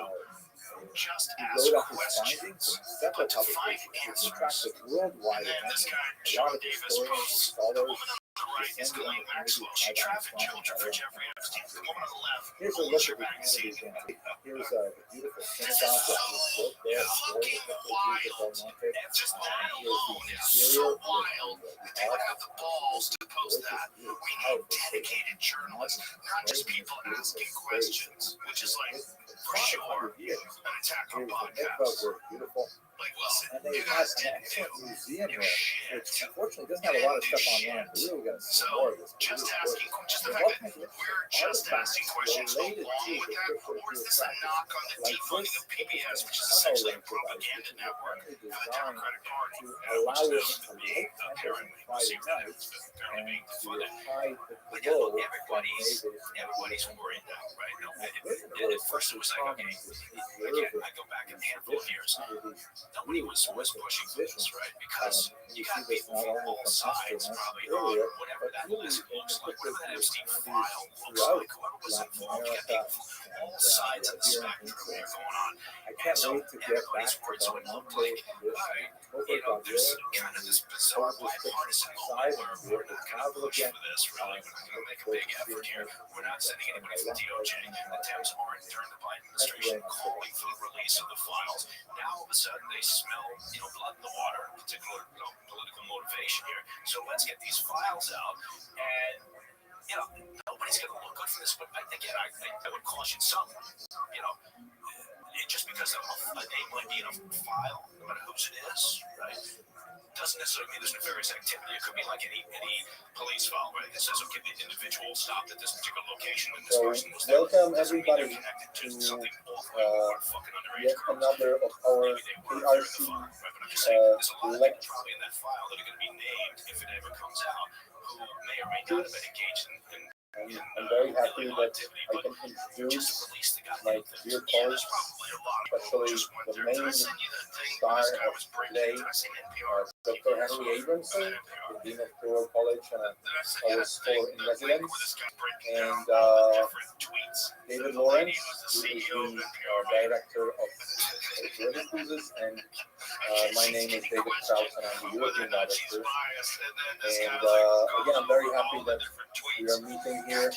just he ask wrote up his questions, findings in several but to find publications, which answers. attracted And worldwide then this attention. guy, A Sean lot of Davis, historians and posts the scholars woman on the right is descended on Ghislaine the community Maxwell. She by that trafficked response. children for Jeffrey Epstein. The woman on the left Here's a owns look your at the magazine. community again. Here's the beautiful synagogue that was built there for the Jews of Belmonte. And just that Here's alone the is so interior wild with that they would have the balls to post delicious that. view. We need dedicated journalists, not just people asking questions, which is like, for sure, an attack on podcasts. Were beautiful. Like, listen, And they you had guys an didn't excellent do museum there, shit. which unfortunately doesn't have a lot of stuff online. We really got to see So, more of this. just It's asking, gorgeous. just the There's fact all that kinds of we're just asking questions related along to with the that, crypto or is Jewish this a practice. knock on the Like defunding this of PBS, which is tunnel essentially a link device, propaganda which is network apparently for the designed Democratic Party, to which allow is it now to being light candles on apparently Friday secretly nights being and to funded. hide the But yeah, glow look, from everybody's worried now, right? No, at first it was like, okay, again, I go back a handful of years. Nobody was pushing for this, right? Because you got people from all sides probably on whatever that list looks like, whatever that Epstein file looks like, whoever was involved. You got people from all sides of the spectrum here going on. I can't So wait to get back everybody's to worried. So it looked Belmonte like, and this you know, there's kind of this bizarre bipartisan moment where we're not going to push for this, really. We're not going to make a big effort here. We're not sending anybody from the DOJ. Attempts aren't during the Biden administration calling for the release of the files. Now all of a sudden they smell, blood in the water, particular political motivation here. So let's get these files out, and nobody's going to look good for this. But again, I would caution some, just because a name might be in a file, no matter whose it is, right? Doesn't necessarily mean there's nefarious activity. It could be like any police file, right? It says, okay, the individual stopped at this particular location and this person was there. Welcome Doesn't mean everybody they're connected to to something awful or fucking underage yet girls. another of our Maybe they were if they're in the KRC file, right? But I'm just saying, there's a lot of elect people probably in that file that are going to be named if it ever comes out, who may or may not have been engaged in I'm very happy illegal that activity, I but can just introduce to release the goddamn my thing. dear Yeah, colleagues, there's probably a lot of people who especially just went the there. Did I main send you the thing star where this guy of was breaking? today, Did I say NPR? Dr. Henry Abramson, the Dean of Rural College and our store in residence, and David Lawrence, who is the director of Global Cruises, and my name is David Strauss, and I'm the European director. And again, I'm very happy that we are meeting here on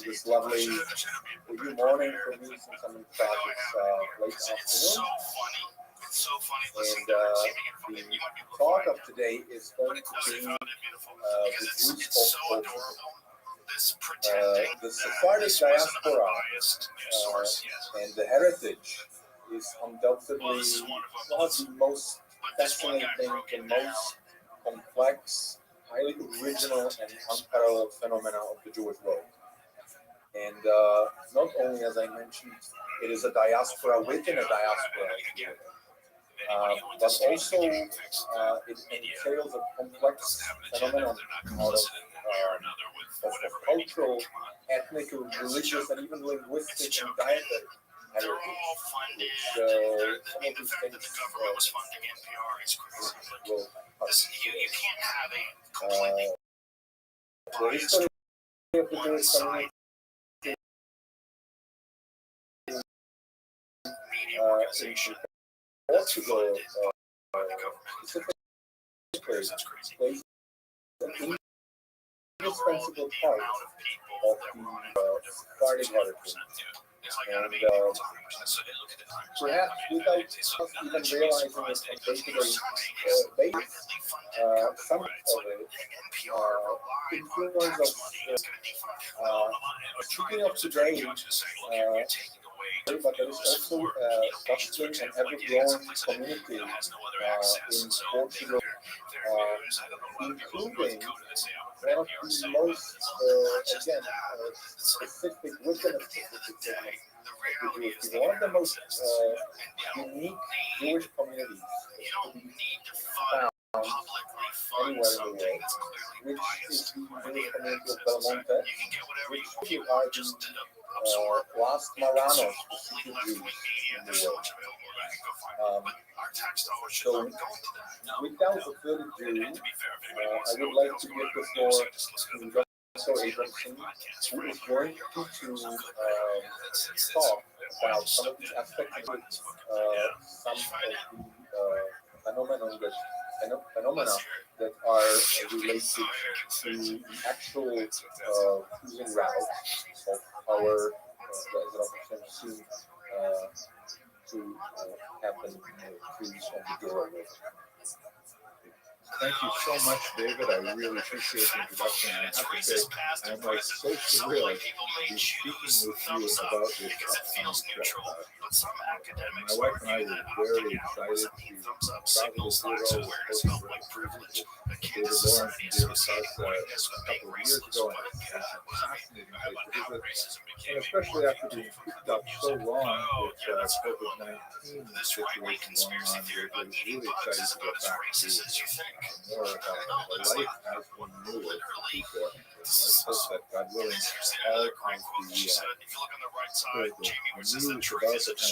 this lovely morning for me, since I'm in fact it's late afternoon. And the talk of today is going to be the Jews of Portugal. The Sephardic diaspora and the heritage is undoubtedly one of the most fascinating, the most complex, highly original and unparalleled phenomena of the Jewish world. And not only, as I mentioned, it is a diaspora within a diaspora, but also it entails a complex phenomenon out of cultural, ethnic, religious, and even linguistic and dietary heritage. funded. some of these The fact that the government was funding NPR is crazy. will Listen, you can't have a completely there is going to have to do with one-sided media organization Portugal, by the government. specifically, That's crazy. plays an indispensable The part amount of people of that were on it the for party different heritage. It's like out of 8 And, people, it's 100%. So look at the times. Perhaps without us even realizing it on day-to-day basis, some of it influence of speaking of today, but there is also bustling and ever-growing community in Portugal, including one of the most, again, specific, within a specific segment, one of the most unique Jewish communities to be found anywhere in the world, which is the Jewish community of Belmonte, which are the last Maranos, the Jews in the world. So, without further ado, I would like to give the floor to Dr. Abramson, who is going to talk about some of the aspects of some of the phenomena that are related to the actual cruising route of our soon to happen cruise on the Douro River. Thank you so much, David. I really appreciate the introduction. I have to say, I'm like so thrilled to be speaking with you about this upcoming trip. My wife and I were very excited to travel to Douro with Cruises with David Lawrence and David Suss a couple of years ago, and it's a fascinating place to visit. And especially after being cooped up so long with COVID-19 situation going on, we're really excited to get back to more about the life as we knew it before. Let's hope that, God willing, all of the news about the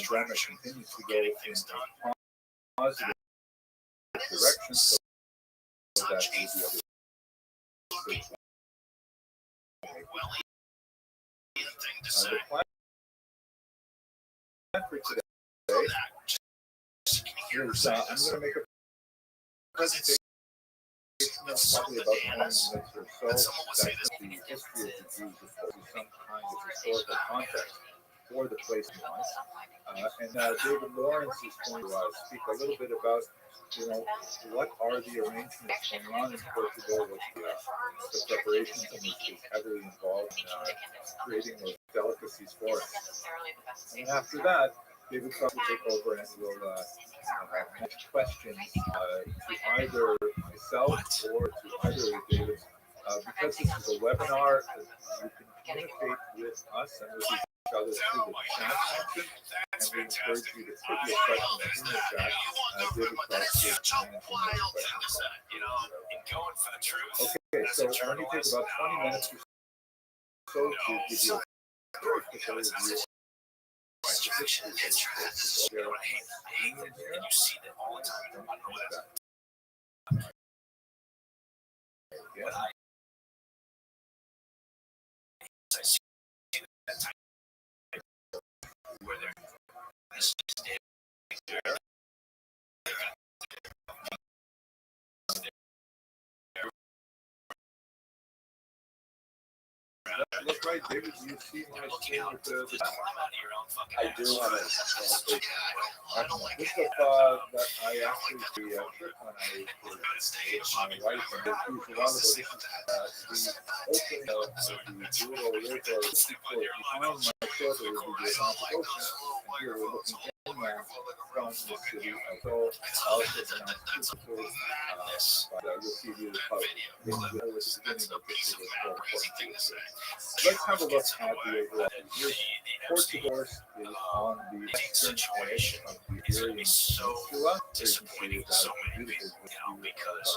pandemic continues to go in a positive direction, so that we'll be able to the plan for today is I'm going to make a presentation probably about 20 minutes or so. That's the history of the Jews, of course, some kind of historical context for the place in life. And David Lawrence is going to speak a little bit about, what are the arrangements going on in Portugal with the preparations, and is heavily involved in creating those delicacies for us. And after that, David will take over and we'll have questions to either myself or to either of David. Because this is a webinar, you can communicate with us and with each other through the chat function, and we encourage you to put your questions in the chat. David will manage those questions. Okay, so let me take about 20 minutes or so to give you a very quick overview. Distraction and stress. You know what I hate? I hate that. And you see that all the time. I don't know what that's. Yeah. I see that type where they're this is Look right, David. Do you see my screen with the I do have it. This stuff that I actually when I was my wife and this huge a lot of this the opening of the Douro River behind my shoulder would be the Atlantic Ocean, and here we're looking inland from the city. So I'll just announce but you'll see the beginning of this is very important. Let's have a look at the overall. Portugal is on the western edge of the Iberian Peninsula. Disappointing so many people now because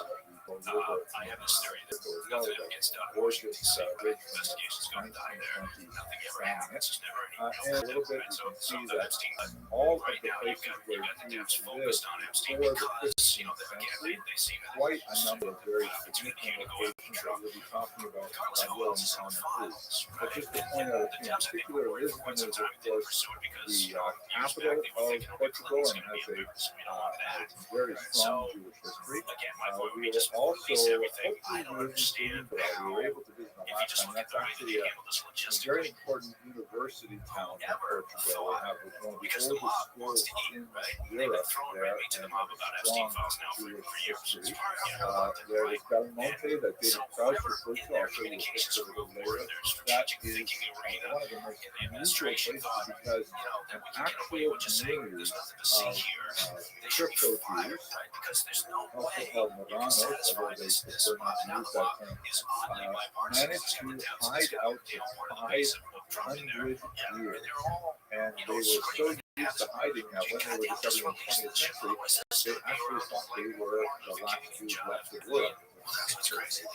I have this theory that nothing ever gets done in Washington D.C., right? Investigations going down there, nothing ever happens. There's never any And a little bit, right? you can see So that Epstein, all of right the now you've places got where the Dems Jews focused lived on Epstein before the because 15th again they see that quite a number of very between significant him and locations that we'll be talking about regardless of who will else is in the encounter. files, But right? just to point out, The in Dems, I think, particular, were worried for quite Lisbon some is, time. of They didn't course, pursue it because the years capital back they were of thinking, okay, Portugal Clinton's and going to has be a America's, all of that. very strong So Jewish history. again, my point would We be will just also release everything. hopefully I don't be understand including Brazil. We were able to visit them if you last just time. look at That's the way that actually they handle this a very logistically. important university town in Never Portugal. We have one of the because the oldest mob wants schools to eat, in right? They've been Europe throwing there, red meat to the and mob about Epstein strong files now for Jewish years. history. You know, London, There right? is Belmonte that David So Krauss whoever referred in to. their I'll show you a communications picture of group it or later. their That strategic is thinking arena one of the most in the unusual administration places thought, because you know, that an we can get away actual with just saying community there's nothing to see of here. They should be crypto fired, Jews, right? Because there's no also way called you can Moranos, satisfy although they this prefer not to now use the that mob term, is oddly bipartisan. managed It's got the to Dems, hide it's got, out you know, more for than the base of Trump in there. 500 Yeah, years. and they're all, And you they know, were so screaming used to hiding that when they were discovered in the 20th century, they actually thought they were the last Jews left to live. That's what's crazy.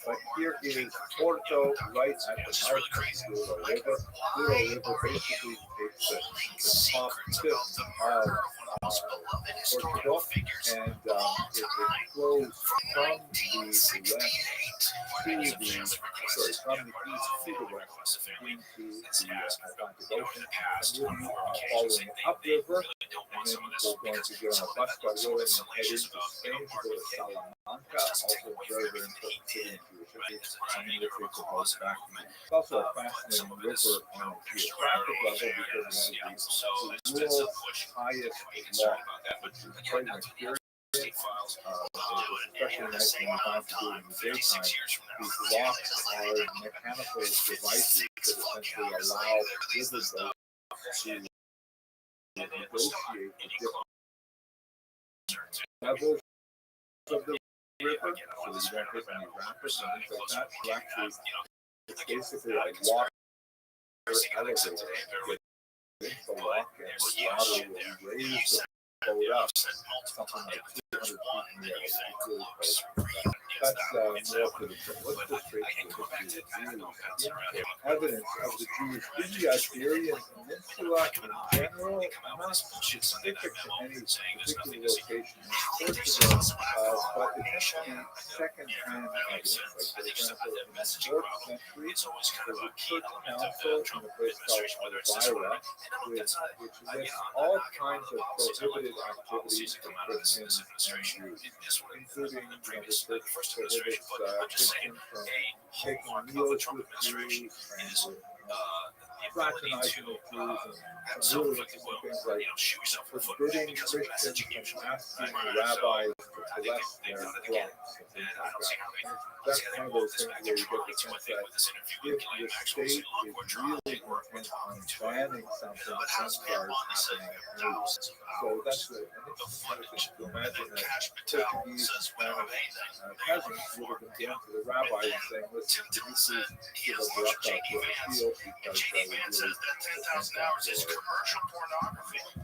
But here is Porto, right at the mouth of the Douro River. Douro River basically takes the top tip of Portugal, and it flows from the west to the, from the east to the west into the Atlantic Ocean. And we'll be following upriver, and then we're going to get on a bus by rail and head into Spain to go to Salamanca, also very, very important city in Jewish history, and then we'll take the boat back. It's also a fascinating river on a geographic level because it has the world's highest lock, which is quite an experience. Especially nice when you find to do it in the daytime. These locks are mechanical devices that essentially allow river boats to negotiate the different levels of the river, so you don't hit any rapids and things like that. You actually, it's basically a water elevator. You hit the lock and the water will raise the boat up something like 200 feet in the air. It's really close. That's more for the trip. Let's just trace the history of the Jews. Evidence of the Jews in the Iberian Peninsula in general, not specific to any particular location in Portugal, but it has to be second-hand evidence. Like, for example, in the 4th century, there was a church council in a place called Elvira, which lists all kinds of prohibited activities for Christians and Jews, including, the church prohibits Christians from taking meals with Jews and fraternizing with Jews, and some really interesting things like forbidding Christians from asking rabbis to bless their flocks and things like that. That's one of those things where you get the sense that if the state is really intent on banning something, then starts happening news. So that's an interesting thing to imagine that Portuguese and Spanish peasants would have been going to the rabbis and saying, listen, can you please give a bracha to our field because we really depend on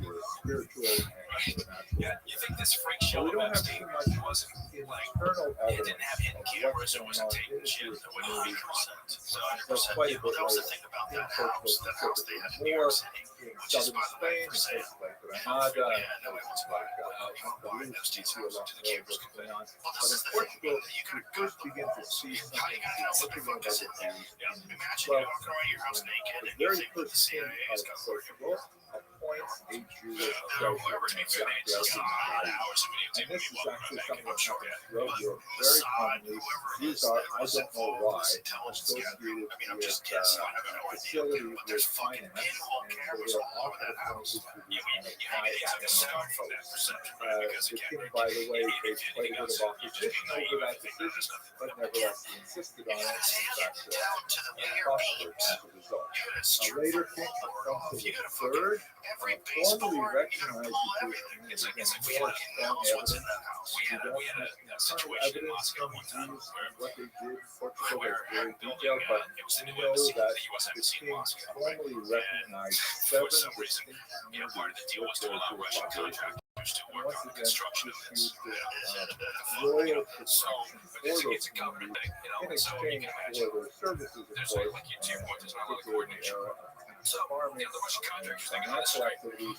your spiritual and natural. You think this freak So show we of don't have Epstein too much wasn't like internal it evidence didn't have hidden of cameras what's or going was it on tape in and the shit? Jewish It went community. 100%. So But quite a bit that was the later. thing about In that Portugal house they had in New more York City, in which is southern by the way Spain, for sale. places like Yeah, Granada, no, it was places by like Epstein's you see a house lot to the more of cameras. what's going on. Well, But this in is the thing. Portugal, You we gotta first cut begin to see how do you something gotta let me significant focus about in the there? Jews Yeah, in imagine the you walk around your house naked the and you very think that the first king CIA of is gonna Portugal appoints a Jewish whoever treasurer takes named it, it's got a lot of hours of and videotape. this is actually something that happens throughout Europe very commonly. Jews are, I don't know why, associated with facilities with finance, and so they're often appointed to these kind of high economic posts. The king, by the way, faced quite a bit of opposition over that decision, but nevertheless he insisted on it, and in fact prospered as a result. A later king, Alfonso III, formally recognized the Jewish community, and more strong evidence. We don't have internal evidence from Jews and what they did in Portugal is very detailed, but we know that the king formally recognized 7 distinct communities with their Jewish population. And once again, this huge royal protection for those communities in exchange for their services, of course, particularly in the era of farming and financial activities.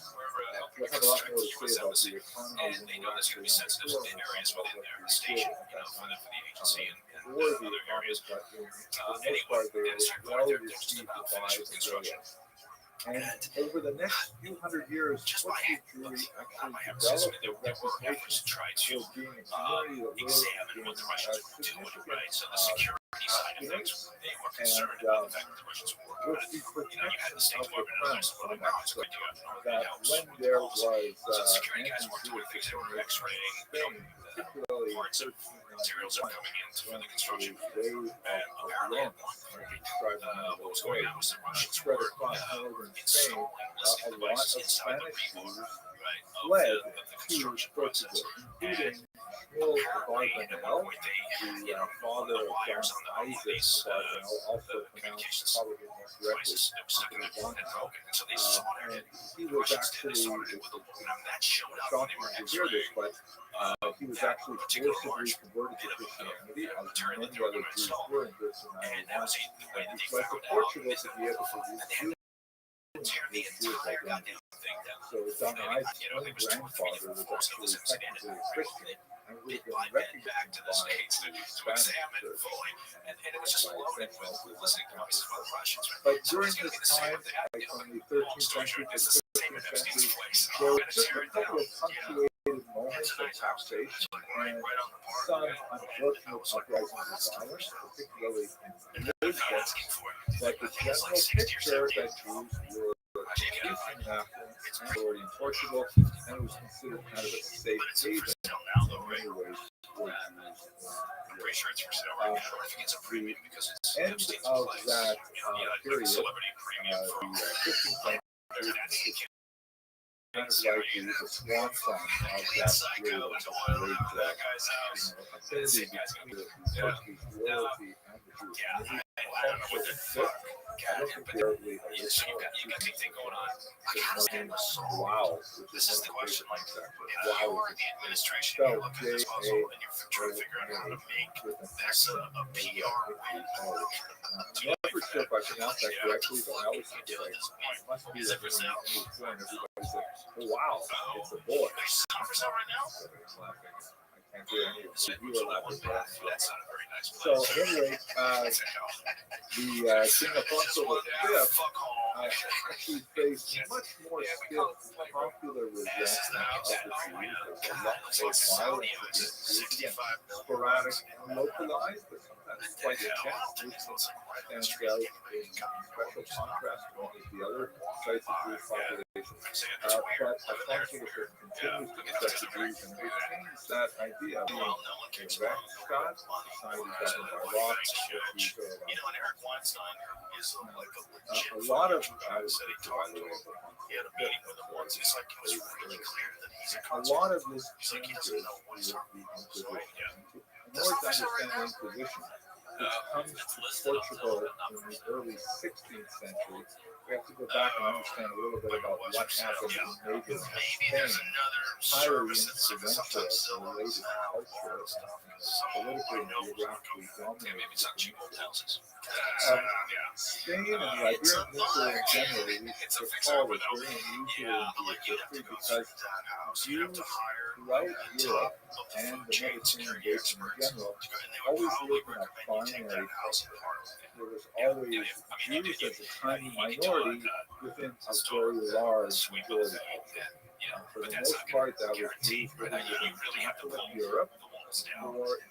We'll have a lot more to say about the economy when we're actually on the floor and talk about what we did at that time for the farmers, but for the most part, they were well received by the royals. And over the next few hundred years, Portuguese jewelry actually developed a reputation for being a community that lived in significant opulence and with the protection of the crown for the most part, that when there was anti-Jewish discrimination in Spain, particularly in 1391, when a wave of Rome, described in another way, spread across northern Spain, a lot of Spanish Jews fled to Portugal, including Will Barbanel, the father of John Isaac Barbanel, also pronounced probably more correctly Barbanel. And he was actually, it's shocking to hear this, but he was actually forcibly converted to Christianity, as many other Jews were in 1391, and he fled to Portugal to be able to resume his Jewish identity. So John Isaac's own grandfather was actually technically a Christian and would have been recognized by the Spanish church and by extension also the Catholic. But during this time, like from the 13th century to the 15th century, there were just a couple of punctuated moments of taxation and some unfortunate uprisings of violence, particularly in Lisbon. But the general picture that Jews were increasing affluence and authority in Portugal, and it was considered kind of a safe haven in many ways for Jews. The end of that period, the 15th century, kind of like the swan song of that period of great affinity between the Portuguese royalty and the Jewish community. I don't think they're really wow, this is the question. Wow, administration spelled J-A-O-A with a P-R-O. I'm never sure if I pronounced that correctly, but I always think like, it must be that when you were born, everybody said, oh, wow, it's a boy. I can't do any of it. You were laughing at that. So anyway, the King Alfonso V actually faced much more stiff popular resentment of the Jews. There's a lot more violence against Jews, again, sporadic and localized, but sometimes quite intense. Jerusalem stands out in special contrast to many of the other sites of Jewish population. But Alfonso V continues to protect the Jews and retains that idea of being a Rechtsstaat, society governed by law, Jews are a lot of this changes with the Inquisition. In order to understand the Inquisition, which comes to Portugal in the early 16th century, we have to go back and understand a little bit about what happened in neighboring Spain. Highly influential and related culture, politically and geographically dominated. Spain and the Iberian Peninsula in general, we should recall, was very unusual in history because Jews throughout Europe and the Mediterranean basin in general always lived in a binary culture. There was always Jews as a tiny minority within a very large majority culture. For the most part, that was Jews living within Catholic Europe or Jews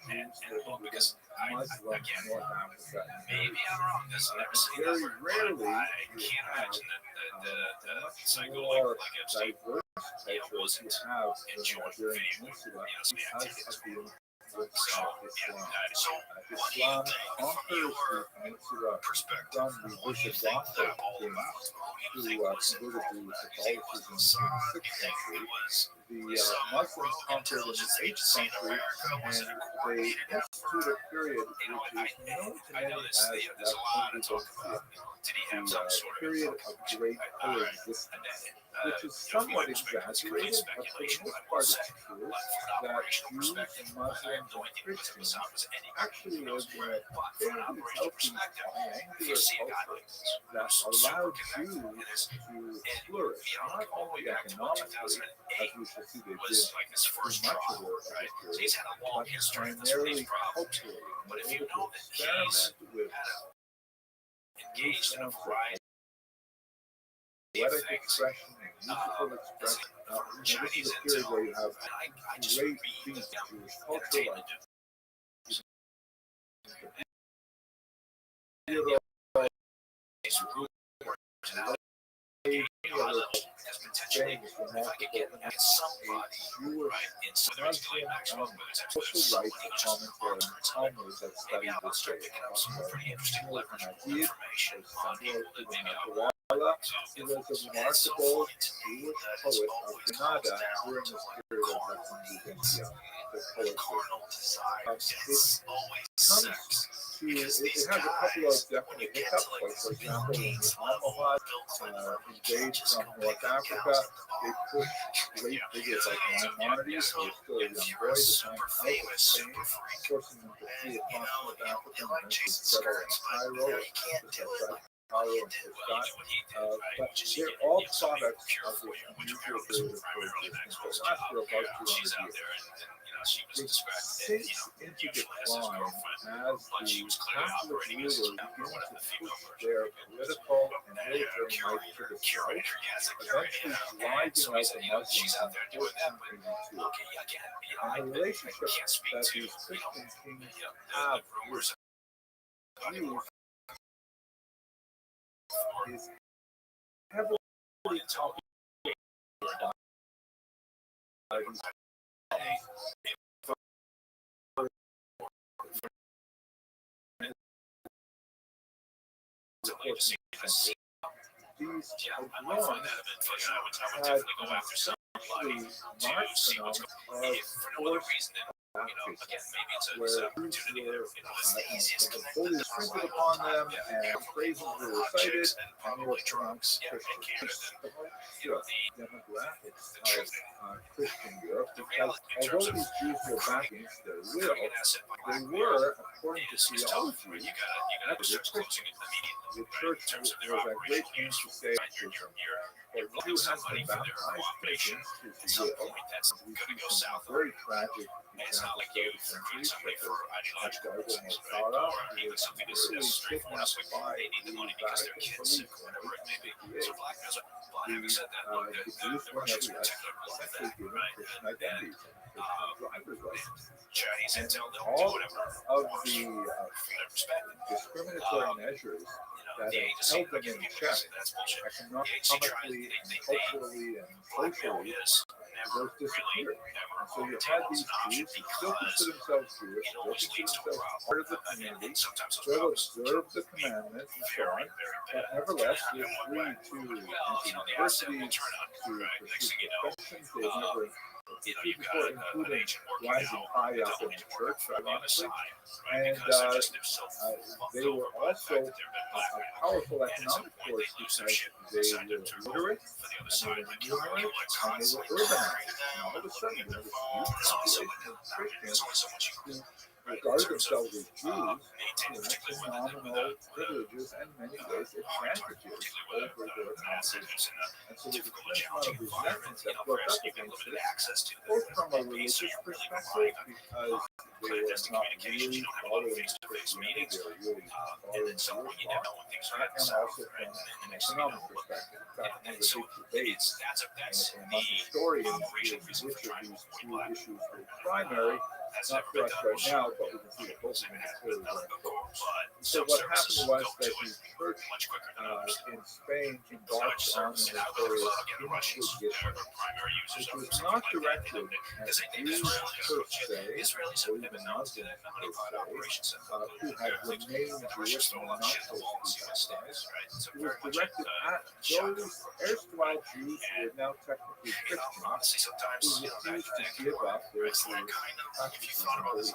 living within Muslim North Africa. Very rarely you have a much more diverse culture you have in the Iberian Peninsula because of the influence of Islam. Islam conquers the peninsula from the Visigoths who converted to Catholicism in the 6th century. The Muslims conquered in the 8th century, and they instituted a period which is known to many as the period of great coexistence. which is somewhat exaggerated, but for the most part it's true, that Jews and Muslims and Christians actually live in a fairly healthy, triangular culture that allowed Jews to flourish, not only economically, as we shall see they did through much of the period, but primarily culturally, and were able to experiment with new forms of poetic expression and musical expression. This is a period where you have great feats of Jewish culture, like things remarkable in a Jewish Muslim social rights commentary on Talmud that studied this day. He was a remarkable Jewish poet of Granada during this period of the Convivencia, the poetry. It has a couple of definite hiccups, like for example, when the Almohad invade from North Africa, they push great figures like Maimonides, who was still a young boy, to find out of Spain, forcing them to flee across North Africa and eventually settle in Cairo, Cairo and Muscat. But they're all products of this unusual period of coexistence that lasts for about 200 years. It sinks into decline as the Catholic rulers begin to push their political and military might to the south, eventually driving out the Muslims in 1482. And the relationship that these Christian kings have with Jews is heavily complicated by these these pogroms had an especially marked phenomenon of forced baptism, where Jews were the Holy sprinkled upon them and phrases were recited and they were pronounced Christian. The demographics of Christian Europe, because although these Jews were back against their will, they were, according to theology, Christian. The church was at great pains to say that one who has been baptized against his will, we see some very tragic examples of the centuries, such as Edgardo Mortara, who was literally kidnapped by the Vatican police in 1858. The Jews were nevertheless essentially given Christian identities and Christian driver's licenses. And all of the discriminatory measures that held them in check economically and culturally and socially, those disappeared. And so you had these Jews who still consider themselves Jewish, still consider themselves part of the community, still observe the commandments and so on, but nevertheless they're free to enter universities, to pursue professions they never before, including rising high up in the church, ironically. And they were also a powerful economic force because they were literate, and they were numerate, and they were urbanized. And all of a sudden, you have this huge population of Christians who regard themselves as Jews, who have phenomenal privileges and in many ways advantages over their conquerors. And so there's a tremendous amount of resentment that built up against this, both from a religious perspective, because they were not really following Christianity, they were really following Jewish law, and also from an economic perspective. In fact, one of the big debates among historians is which of these two issues were primary. Not for us right now, but we can see that both of them are clearly very important. So what happened was that the church in Spain embarked on an notorious inquisition, which was not directed at Jews per se, or even Muslims per se, who had remained Jewish and were not supposed to be baptized. It was directed at those erstwhile Jews who were now technically Christians, who refused to give up their Jewish practices and beliefs.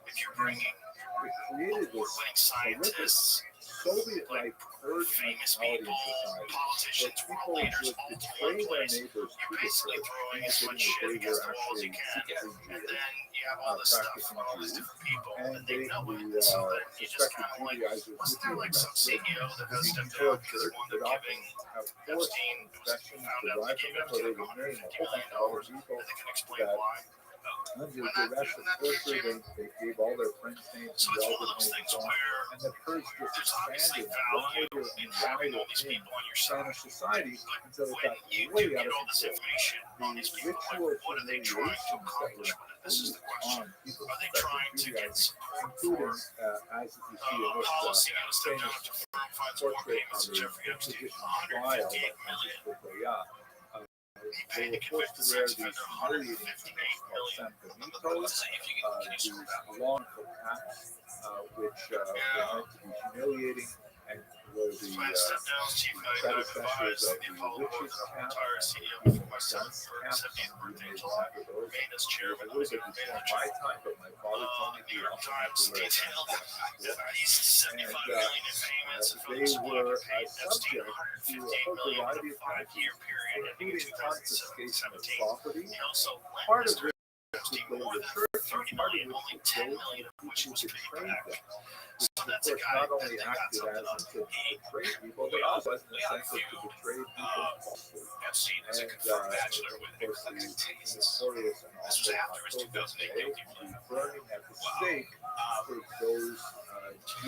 And it created this horrific Soviet-like herd famous mentality in people, society, where politicians, people world would leaders, all to betray one their place. neighbors to You're the basically church, throwing as much indicating shit that they against were the walls you actually can, secretly and Jewish, then you have all this stuff practicing from all these Jews, different people, and and they know it. the So then you just suspected kind of like, Judaizers wasn't would there be like some arrested. CEO that got stepped Before down because he church wound would up often giving have forced Epstein, inspections found out derived they from gave them, where they Epstein would name a whole bunch of other people and they can explain that why. under duress of torture, they gave all their friends' names So and it's one of relative those names things and so on. where And the Kurds just there's obviously expanded value wider in and having all wider these in people on your side. Spanish society until it When got you way do out get of all this control. information on these The people, like, ritual what are they trying to humiliations that accomplish were with it? This is the question. on people Are they suspected trying to get Judaizing, support including, for as you see in this policy on a step down famous to firm funds war portrait payments of to a Jeffrey Epstein? Inquisition trial by 158 million. Francisco Goya. He They paid to were convict forced the to wear sex these offender humiliating 158 tunics called million. sanbenitos, Let's see if you can you these scroll down. long caps, which were meant to be humiliating and were the Plan step downs, chief predecessors advisor, of the the Apollo board, witches' cap retired and CEO the before my son's dunce cap. 70th birthday in Made July. after those. Remained as It was chairman a of little the bit before my time, but my father told me New he York often had Times to wear detailed dunce caps. that he's 75 million in payments and They Phillips were paid Epstein subject to 158 a whole million for variety the of 5-year penalties, period ending in including confiscation of 2017. property. He also lent Part of Mr. it Epstein would go more to than the church, 30 and part of million, it only would 10 go million to of which people was who paid betrayed back. them. So Of that's a course, guy not that only they got acted something as on. a to betray people, but also as an incentive to betray people falsely. Epstein is a And confirmed bachelor with of course, the eclectic tastes. notorious and This was awful after his October 2008 Day, guilty plea. the burning at the stake for those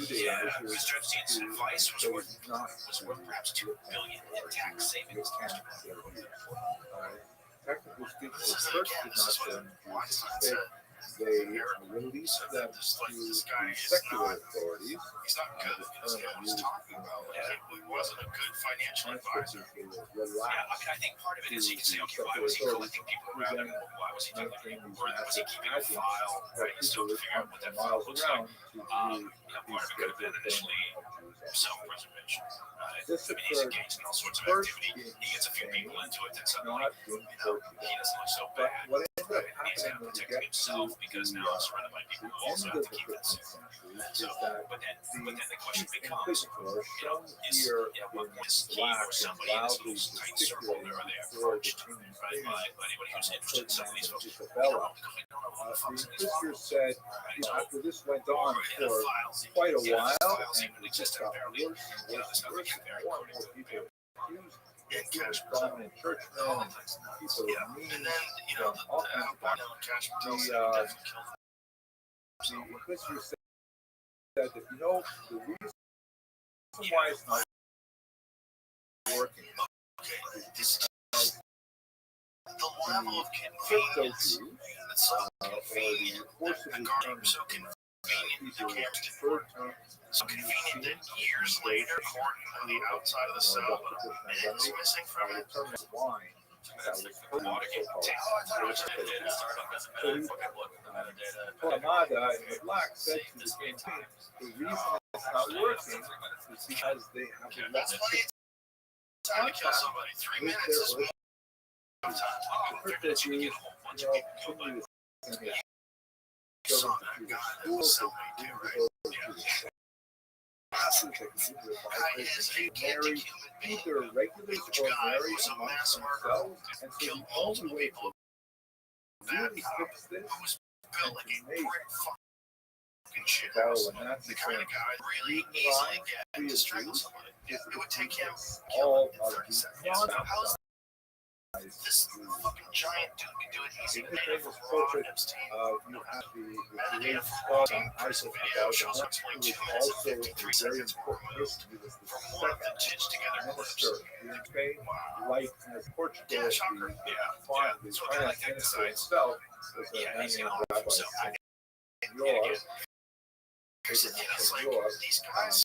Judaizers Mr. Epstein's who advice was chose worth not perhaps $2 billion in tax savings. recant their views. Technically speaking, This the is church again, did this not is what burn Jews at the Weinstein stake. said. They released them to This guy the is secular not, authorities. he's not good. The This term guy was used talking in about he wasn't a good financial advisor. transcripts is Yeah, I mean, relaxed I think part of it to is the you can say, okay, why secular was he authorities collecting people who around then him? Why was he doing it? maintain these Or was he massive keeping a pageants file? where Right? You still people have to would figure out come what from that file miles looks like. around to view Part of it could have been initially Jews. self-preservation. This I mean, he's occurred engaged in all sorts of first activity. in He gets a few Spain, people into it, then suddenly, not in he Portugal. doesn't look so But bad. what ended up And he's happening got to when we protect get to himself because now he's surrounded by people who also end have of to the keep it 15th safe. century So, is that but then the question chief becomes, inquisitor, shown is, here what in point is he black or and somebody in this loudly little tight circle gesticulating are they before the approached, king and right, queen, by anybody who's interested in some of these folks? We don't Isabella. know because we don't know who the The fuck's in these inquisitor files. said, Right? So, after this went on for quite a while, and it just got worse and worse and worse, and more and more people accused, including prominent churchmen and people yeah, of means, and then, from all kinds of cash backgrounds. The inquisitor said that if you know the reason why it's not working is because the level of crypto convenience Jews, that's so or the forcibly regarding so turned convenient people you can't preferred term so convenient that years later, court on the outside of the cell, minutes missing from it. term is wine. That was Watergate. Amada in the black said to the king, the reason it's not working is because they have lost Time to kill somebody. 3 with minutes is their time. the crypto Jews, You get a whole bunch of people killed by continue to send their saw children that to guy that schools, was they somebody too, continue to right? go to the classes, they continue to buy places, they marry either regulars or marry amongst themselves, and so the only way to really fix this Built like a make brick fucking shit Bell house. and Nazi The kind of guy really Jews easily get free to of strangle Jews somebody. is It would take him all in of 30 the seconds. non-outside This fucking giant dude can do it easy. in this Made it famous for Ron portrait, Epstein. you have the Metadata great for thought Ron on prison Isaac video shows Valjean, approximately who 2 was minutes and also 53 a very seconds were important removed person. He was the from one of the second stitched together minister clips. here in Spain, Wow. like as Portugal, Yeah, shocker. the Yeah. So kind of like that minister decides. himself was a Yeah, man he's named gonna offer Rabbi himself. Senor, Here's the deal. It's like these guys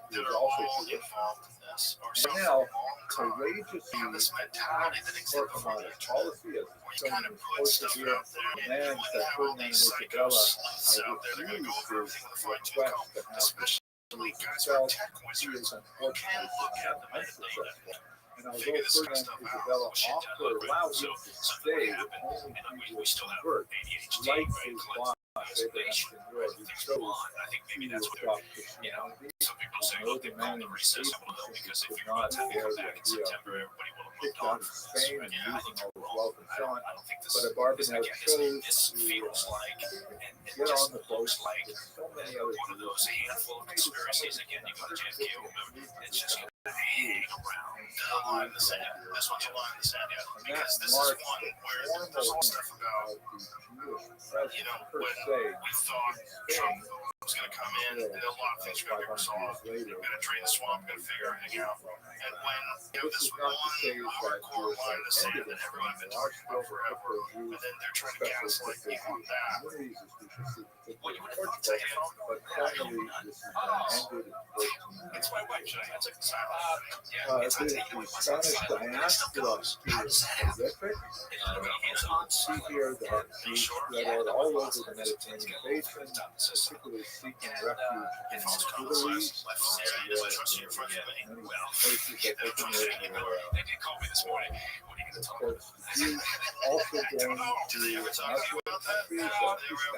who that was are also all Jewish. involved in this are And some now, for a long time. courageously Have this mentality that attacks existed before the Torquemada's internet. policy as Where you shown kind in of his put portrait stuff here, out there, and demands when that you have all Ferdinand these and psycho Isabella sleuths out there, they're going to go over refuse everything with a his fine-tooth request comb. to have Especially guys who himself. are tech He wizards is who unfortunately can't look at the minute they unsuccessful. And figure although this kind of Ferdinand stuff and out. Isabella Well, shit, offer right? allow So him to something stay would with happen. only You know, people we still have convert, ADHD, likes right? his Collects invasion, right? Things go on. I think maybe that's what, some people say, oh, they called the recess on the hill because they figured by the time they come back in September, everybody will have moved on from this, right? Yeah, I think you're wrong. I don't think this is, again, this feels like, and just looks like one of those handful of conspiracies. Again, you go to JFK, remember, it's just going to hang around the line in the sand. This one's a line in the sand, yeah. Because this is one where there's all stuff about, when we thought Trump was going to come in, and a lot of things were going to be resolved. We're going to drain the swamp, we're going to figure everything out. And when you have this one hardcore line in the sand that everyone's been talking about forever, and then they're trying to gaslight people on that, well, you would have thought that, that's my wife. Should I answer the silent? Yeah, it's not taking away my silent. It still goes. How does that happen? See here that Jews spread out all over the Mediterranean basin, particularly seeking refuge in Italy, places that they can live They did call me this morning. What are you going to talk about? Jews also going to Muslim countries that Istanbul in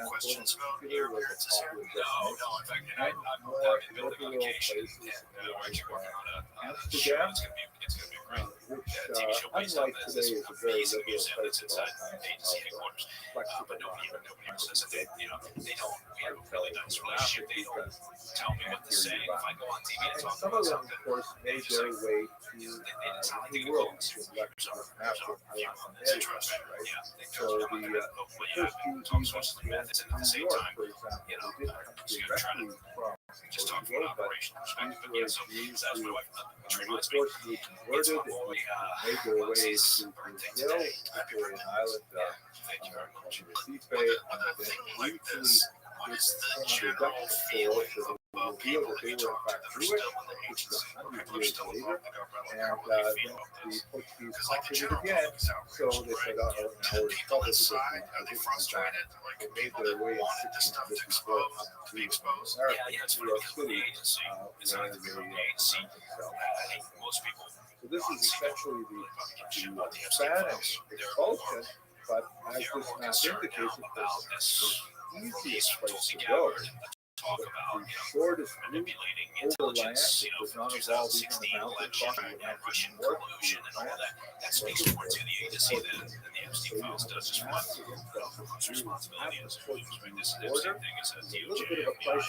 particular was a popular destination, and more liberal places like Amsterdam, which unlike today is a very liberal place with all kinds of flexible nobody ever says that they don't. We have a really nice relationship. They don't tell me what to say. If I go on TV and talk some about of them, something, of course, made their way to the New World, which is massive interest, right? So the first Jews went to New York, for example, they didn't come directly from just talking about operational perspective. But yeah, so that's my wife. Which reminds me, it's my boy, made their way to Brazil, particularly an island thank you very much. Recife, With a thing like this, what is the general feeling of people that they talk to that are still in the agency, or people are still involved in the government? Like, how do they feel about this? Because like the general public is outraged, right? Do people inside, are they frustrated? Like people that wanted this stuff to be exposed? Yeah, it's funny because the agency, it's not the government agency. I think most people. So this is essentially the Spanish expulsion, but as this map indicates, the easiest place to go. Talk about, the shortest route manipulating overland intelligence, does not involve even the 2016 mountain election and Russian collusion and all that. That speaks more to the agency than the Epstein files does. Just one whose responsibility is to lose, right? This Epstein thing is a DOJ. I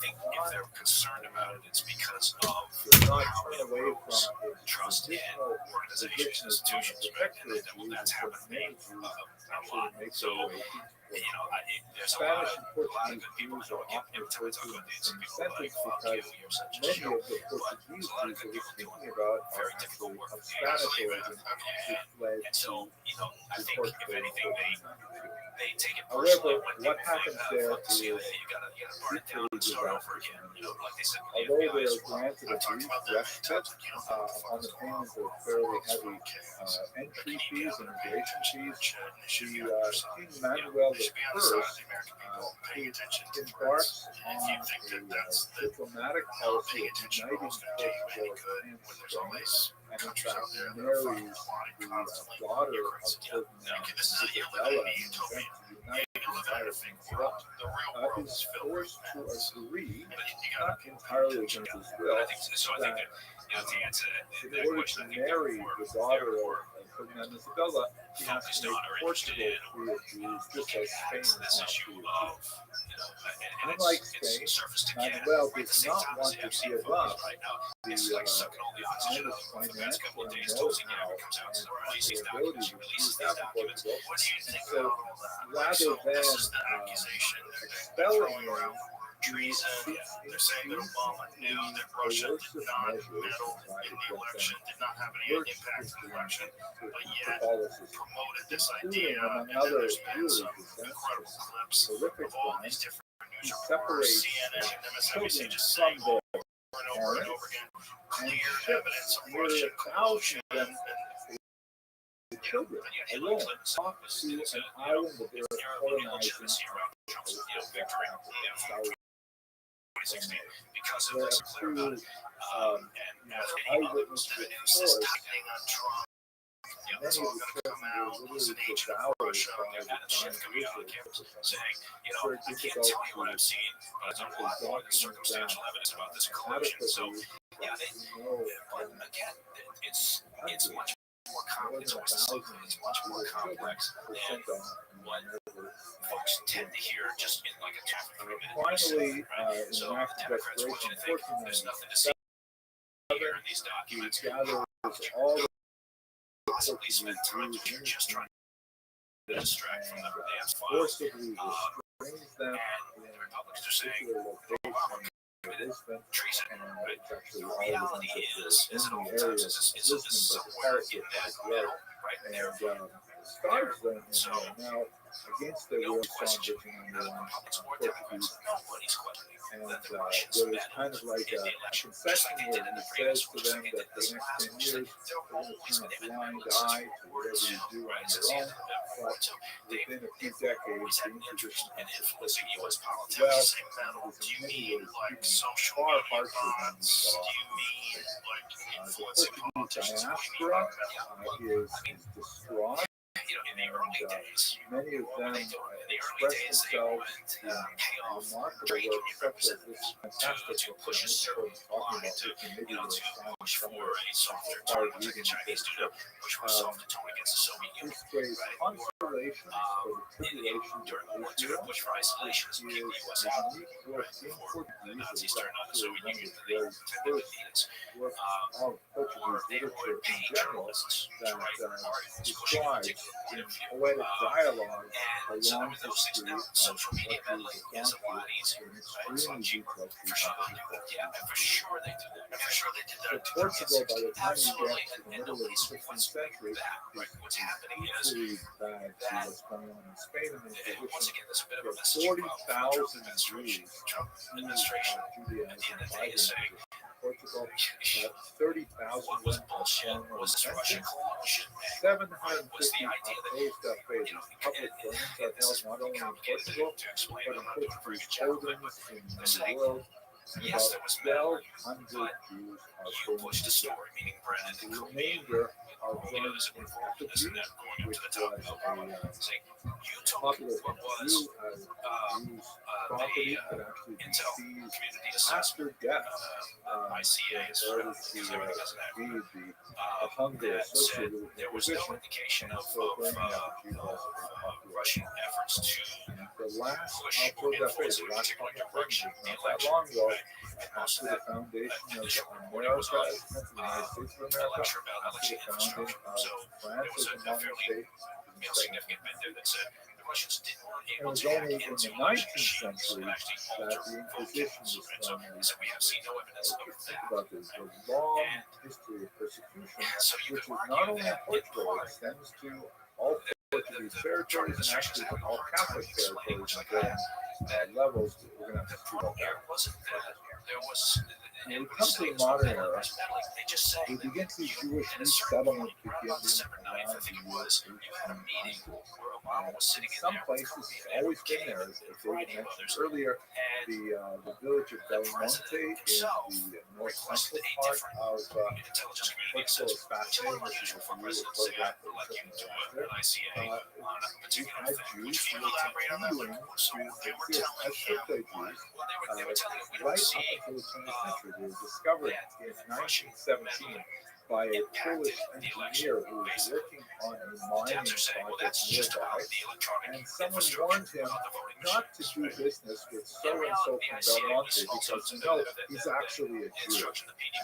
think if they're concerned about it, it's because of how it erodes trust in organizations, institutions, right? And that's happening a lot. So, there's a lot of good people who don't give every time I talk about this, people are like, fuck you, you're such a shit. But there's a lot of good people doing very difficult work with the agency. And so, I think if anything, they take it personally when people think, fuck the CIA, you gotta burn it down and start over again. Like they said with the FBI as well. I've talked about that many times. On the payment of fairly heavy entry fees and immigration fees, King Manuel I embarks on a diplomatic policy of uniting Portugal and Spain, and in fact marries the daughter of Ferdinand Isabella and intends to unite the entire peninsula, is forced to agree, not entirely against his will, that in order to marry the daughter of Ferdinand Isabella, he has to make Portugal free of Jews, just as Spain is now free of Jews. Unlike Spain, Manuel does not want to give up the tremendous financial know-how and the ability to use that in Portugal. And so, rather than expelling him, treason. They're saying that Obama knew that Russia did not meddle in the election, did not have any impact in the election, but yet promoted this idea. And then there's been some incredible clips of all these different news reporters, CNN and MSNBC just saying over and over and over again, clear evidence of Russian collusion and the children alone talk to an island that they are colonizing victory. Because of this clear cut, and eyewitness reports, tightening on Trump, many of the children were literally devoured by the Chinese lizards, very difficult to document adequately. It's much more complex. It's much more complex than what folks tend to hear just in like a 2-3 minute Finally, right? in So an act of Democrats want you to think there's nothing to see here in these documents. gathers all the Possibly spend time here just trying to distract from the damn files. forcibly restrains them And the Republicans are saying, location treason. and it's actually The all reality is in at the oftentimes area it's somewhere in that middle, right there. and starts them So now against the will question on the Republicans or Democrats, nobody's questioning and that the Russians there was meddled kind of like in a the election, just concession like they where did in he the previous says to one, just them like they that did for this the last next one, 10 just years like they're they're going to always turn a been blind independent since eye to World War whatever II, you do on right? your Since the own, end of World War II, within a few they've decades always had the an interest introduction in influencing U.S. well, politics. Say metal. Do you mean like social far media harsher than bots? Do you mean like influencing the politicians? What do you mean diaspora by metal? is distraught. In the early days, Many of what were them they doing? In the early express days, they themselves would in pay off remarkable trade work union such as representatives this fantastic to book push a that certain I'm talking line about, to, which maybe to will push for somewhere a softer hard tone, like the reading Chinese do to push for a softer tone against the Soviet Union. displays Right? constellations for the tribulations During World of War II, Israel, push for isolation as which kick is the U.S. a out. unique Right? work in Before the Portuguese. Nazis It's turned on the actually Soviet one of Union the in the very intended first meetings. works Or of Portuguese they literature would in pay general journalists to that write articles pushing a describes particular point in of view. poetic dialogue And a so long with those things history now, of social media what meddling we've is a gone lot easier. through, Right? It's a lot extremely cheaper. detailed For sure they do that. Yeah, and for sure they do that. And for sure they did that. So Portugal, by the time you Absolutely. get to the And middle of the nobody's 16th what's century, that, right? What's happening is equally bad to that what's going on in Spain and the and once Inquisition. again, there's a bit of a There message are problem from the 40,000 administration. Jews Trump who administration are at the end Judaizing of the by day the is saying, Portugal, 30,000 what was bullshit was this Russian collusion. Right? Was the 750 idea that opposed up babies. Public burnings are held not only in Portugal, to explain, but in I'm not doing a very Portuguese good job, but holdings in they're the saying, world. yes, there was metal, 1,200 Jews are you burned pushed to the death. story, meaning Brennan and The Comey remainder are you know, burned there's a in involved in this and that going up which to the top was of Obama. Saying, you took popular what was Jews property that actually be intel seized community after assessment. death. ICA is in order to because everything has an acronym. feed the hunger That said associated with the there was no Inquisition, indication and of, so burning effigy was a very popular. Russian efforts to The last push outpour or influence in a last particular public direction burning the was not that election. long ago, Right? And most after of the that foundation of initial reporting was America, of the United States of America, lecture about after election the founding infrastructure. of So France there was as a a modern fairly state. significant bit there that said the Russians weren't It able was to hack only in into the election 19th machines century and actually that alter the vote Inquisition counts. was And so, found. so we have seen no evidence of Think that. about this, the long And history of persecution, so you which could is argue not only in that in Portugal, part it extends to all Portuguese territories and actually to all Catholic territories at varying levels. We're going to have to see about here that. wasn't that there was When we come to the modern era, they just say we begin to see Jewish at a certain resettlement point, around begin about in December 9th, I around think it the was, year you had a meeting 1800s. where Obama was sitting in Some there with places Comey it's and always been King there, and as a David variety of mentioned others. earlier. And The village of the Belmonte president in himself the north requested central a part different of intelligence community Portugal assessment. is It's a fascinating. little This unusual is for a a president to say, photograph I'd like you to do an ICA on a we particular had thing. Jews Can who you were elaborate on that? continuing So to they were exist telling as him, crypto Jews well, they were telling him, we don't right up see until the 20th century. They were discovered in 1917 by a Polish engineer who was working on a mining project nearby, and someone warned him not to do business with so-and-so from Belmonte because, he's actually a Jew.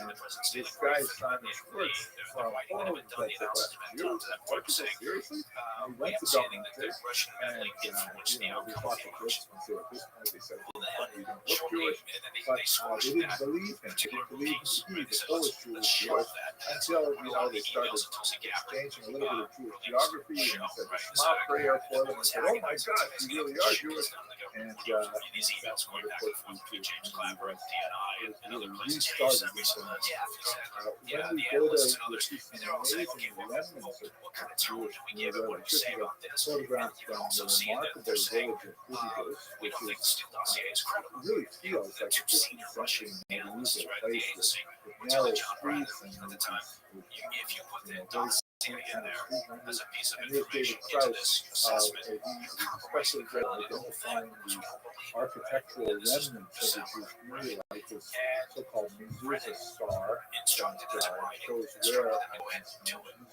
And this guy, Simon Schwartz, from Poland, said, what, Jew? Portugal, seriously? And he went to Belmonte, and, we talked to Christians at this point, they said, you don't look Jewish, but they didn't believe him. They didn't believe him to be the Polish Jew was Jewish until, they started exchanging a little bit of Jewish geography, and he said the Shema prayer for them, and said, oh my God, you really are Jewish. And that's when the Portuguese Jews really restarted with them. When we go there, you'll see some amazing remnants of Jewish community. This is a photograph from the remarkable village of Burgos, which really feels like a 15th century medieval place with narrow streets and very As a piece of information into this assessment, especially good at identifying the architectural remnants of the Jewish community, like this so-called Mezuzah star instructed that as a writing. shows where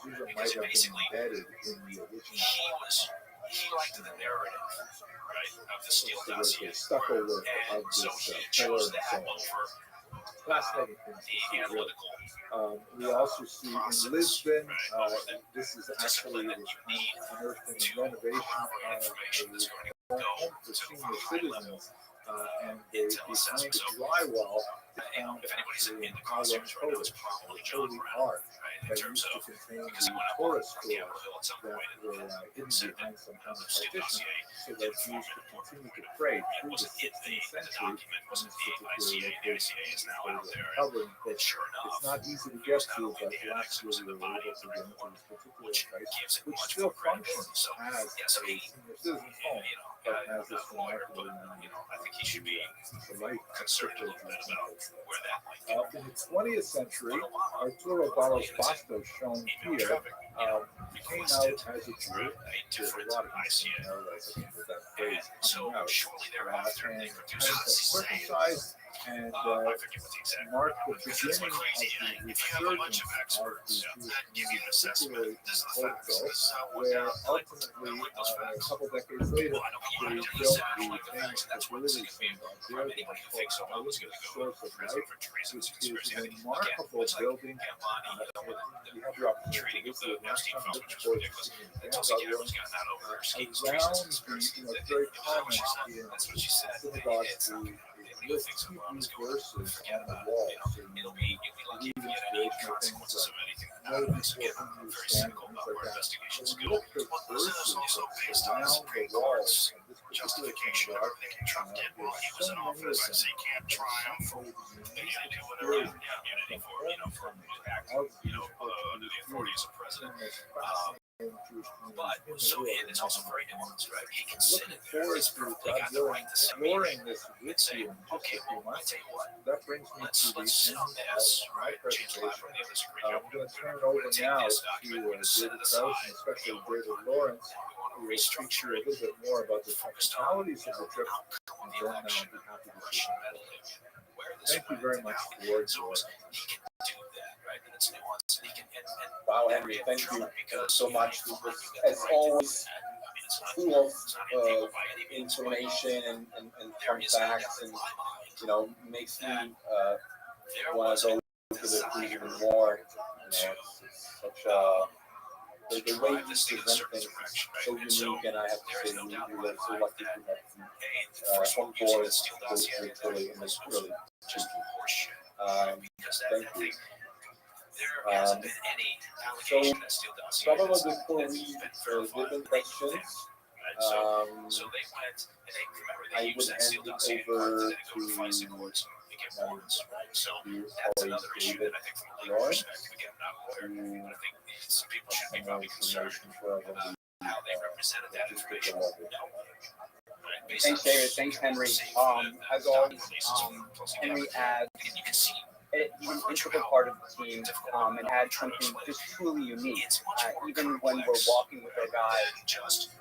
Mezuzah might have been embedded in the original. He liked the narrative, right, of the steel So there's dossier. a stucco work of And so this he pillar chose and that so one on. for Fascinating things to the see, really. analytical We also see in Lisbon, right, this is discipline actually that you need unearthed in to the renovation corroborate of information that's going to a go home for to senior a high level citizens, and they intel behind assessment. the So, drywall, they you know, found if anybody's actually in the column crosshairs right now, it's coding, probably John coding Brown, art right, in that terms used to of, contain because he the went up Torah on scrolls Capitol Hill at some that point were and hidden said that behind some kind the of steel partition, dossier so that Jews could continue to pray through the 16th century document in wasn't this the particular ICA. The location. ICA is now They out were there. covering, but And sure it's enough, not easy to it get was not to, only but the last annex, it year was we in the were body able of to the get red into one, this particular which place, gives it which much still more credibility. functions So, as yeah, so a he, senior citizen's home, you know, but I'm has this not a lawyer, but, remarkable you know, I think he should be life concerned a little bit about where that might go. in the 20th century, Arturo Barros Bastos, shown here, came out as a Jew. There's a lot of history there with that phrase coming out. Shortly thereafter, And they had produced himself circumcised and I forget what the exact marked the because it's beginning of crazy. the If you have a bunch of resurgence of experts the Jewish that give you an assessment, community, this is the facts, this is how it went where down. ultimately, those a facts. couple decades later, Well, I know what you they want to do. built I don't the like the facts, and that's where this is going to be from anybody who thinks Obama was going to go Source to of prison Life, for treason and which is conspiracy. a I think, remarkable it's like building. Gambani, You have the opportunity treating to of visit the it Epstein next phone, time. which was ridiculous. And Tulsi Gabbard's gotten that over her schemes, treason, Around the, conspiracy. it's very common That's what she said. synagogues It's to not going to happen. Anybody who thinks Obama's going to verses forget on the about wall. it. You know, you'll be lucky if you get any consequences of anything that happens. Again, I'm very cynical about where investigations go. Well, this is also based on the Supreme Court's justification of everything Trump did while he was in office. So you can't triumph for, you can't do whatever you have immunity for, you know, for act, you know, under the authority as a president. But so it's also very nuanced, right? He can sit in there. He's perfectly got the right to sit and say, okay, well, I tell you what, that brings me let's to the sit end on this, of my right? James presentation. Clapper, the other's a great job. I'm going to turn it We're over going to take now this to document, we're going to set David it Krause aside, and especially we're going to David work Lawrence, and we want to who will speak to restructure you a it. little bit more about the Focused on, technicalities you of the know, trip, outcome and of the then I'll election, be happy to Russian see meddling, where this Thank you went, very and much how for so he can do that, right? And it's nuanced, and he can and Wow, Henry, thank you so much. This was, as always, full of information and fun facts, and you know, makes me want to go to the cruise even more. You know, it's such a the way you present things is so unique, and I have to say, we were so lucky to have on board those virtually in this really cheeky. Thank you. So probably before we did the questions, I would hand it over to my dear colleague David Lawrence, who has some more information for everyone. How they represented that information. Thanks, David. Thanks, Henry. As always, Henry adds an integral part of the team and adds something just truly unique. Even when we're walking with our guide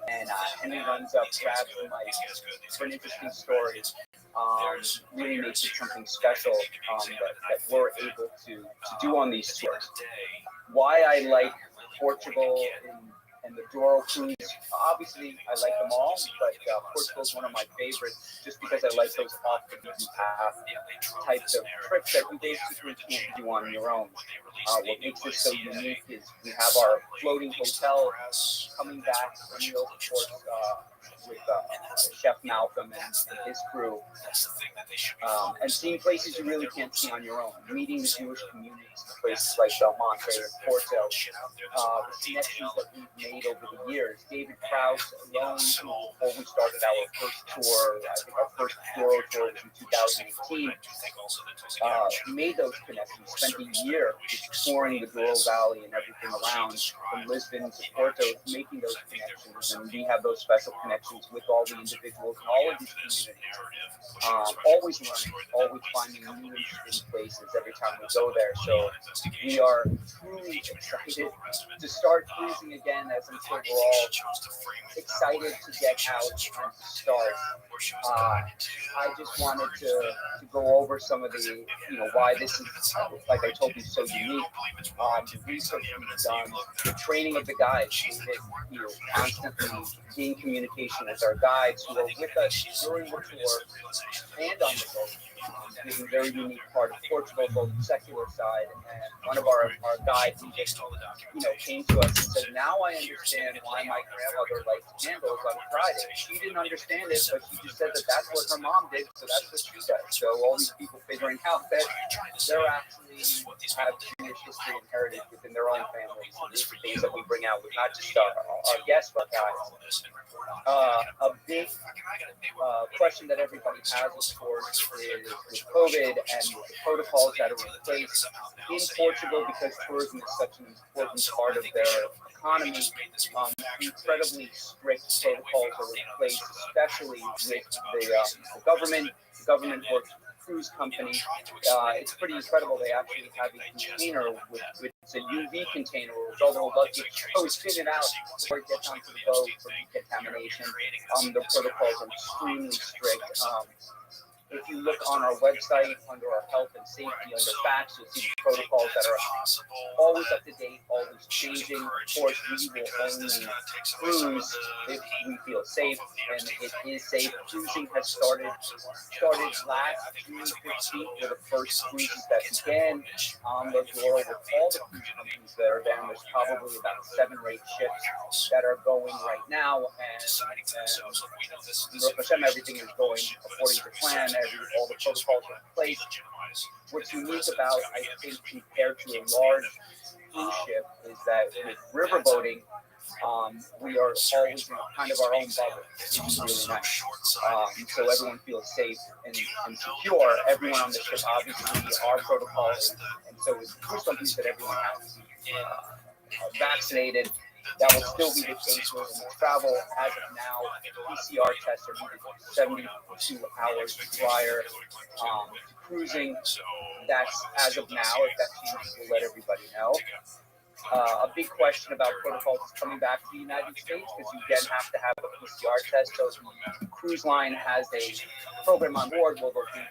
and Henry runs up, grabs the mic for an interesting story, really makes it something special that we're able to do on these tours. Why I like Portugal and the Douro cruise, obviously I like them all, but Portugal is one of my favorites just because I like those off the beaten path types of trips that you basically can't do on your own. What makes this so unique is we have our floating hotel coming back from the old course with Chef Malcolm and his crew, and seeing places you really can't see on your own, meeting the Jewish communities in places like Monte and Porto, the connections that we've made over the years. David Krause alone, before we started our first tour, I think our first Douro tour was in 2018, made those connections, spent a year exploring the Douro Valley and everything around, from Lisbon to Porto, making those connections, and we have those special connections conversations with all the individuals in all of these communities. Always learning, always finding new interesting places every time we go there. So we are truly excited to start cruising again, as I'm sure we're all excited to get out and to start. I just wanted to go over some of the, why this is, like I told you, so unique. The research we've done, the training of the guides, we've been, constantly in communication with our guides who are with us during the tour and on the boat. This is a very unique part of Portugal, both the secular side, and one of our guides, came to us and said, now I understand why my grandmother liked candles on Friday. She didn't understand it, but she just said that that's what her mom did, so that's what she does. So all these people figuring out that they're actually have Jewish history and heritage within their own families. So these are things that we bring out with not just our guests, but guys. A big question that everybody has, of course, is with COVID and with the protocols that are in place in Portugal, because tourism is such an important part of their economy. Incredibly strict protocols are in place, especially with the government. The government works with the cruise company. It's pretty incredible. They actually have a container with it's a UV container with all the luggage goes in and out before it gets onto the boat for decontamination. The protocols are extremely strict. If you look on our website under our health and safety, under facts, you'll see the protocols that are always up to date, always changing. Of course, we will only cruise if we feel safe, and it is safe. Cruising has started last June 15th with the first cruises that began on the Douro with all the cruise companies that are down. There's probably about 7 or 8 ships that are going right now, and everything is going according to plan. All the protocols are in place. What's unique about, I think, compared to a large cruise ship is that with riverboating, we are always in kind of our own bubble, which is really nice. So everyone feels safe and secure. Everyone on the ship, obviously, our protocols, and so is cruise companies that everyone has vaccinated. That will still be the case when we travel. As of now, PCR tests are needed 72 hours prior to cruising. That's as of now. If that changes, we'll let everybody know. A big question about protocols is coming back to the United States, because you again have to have a PCR test. So the cruise line has a program on board where they'll do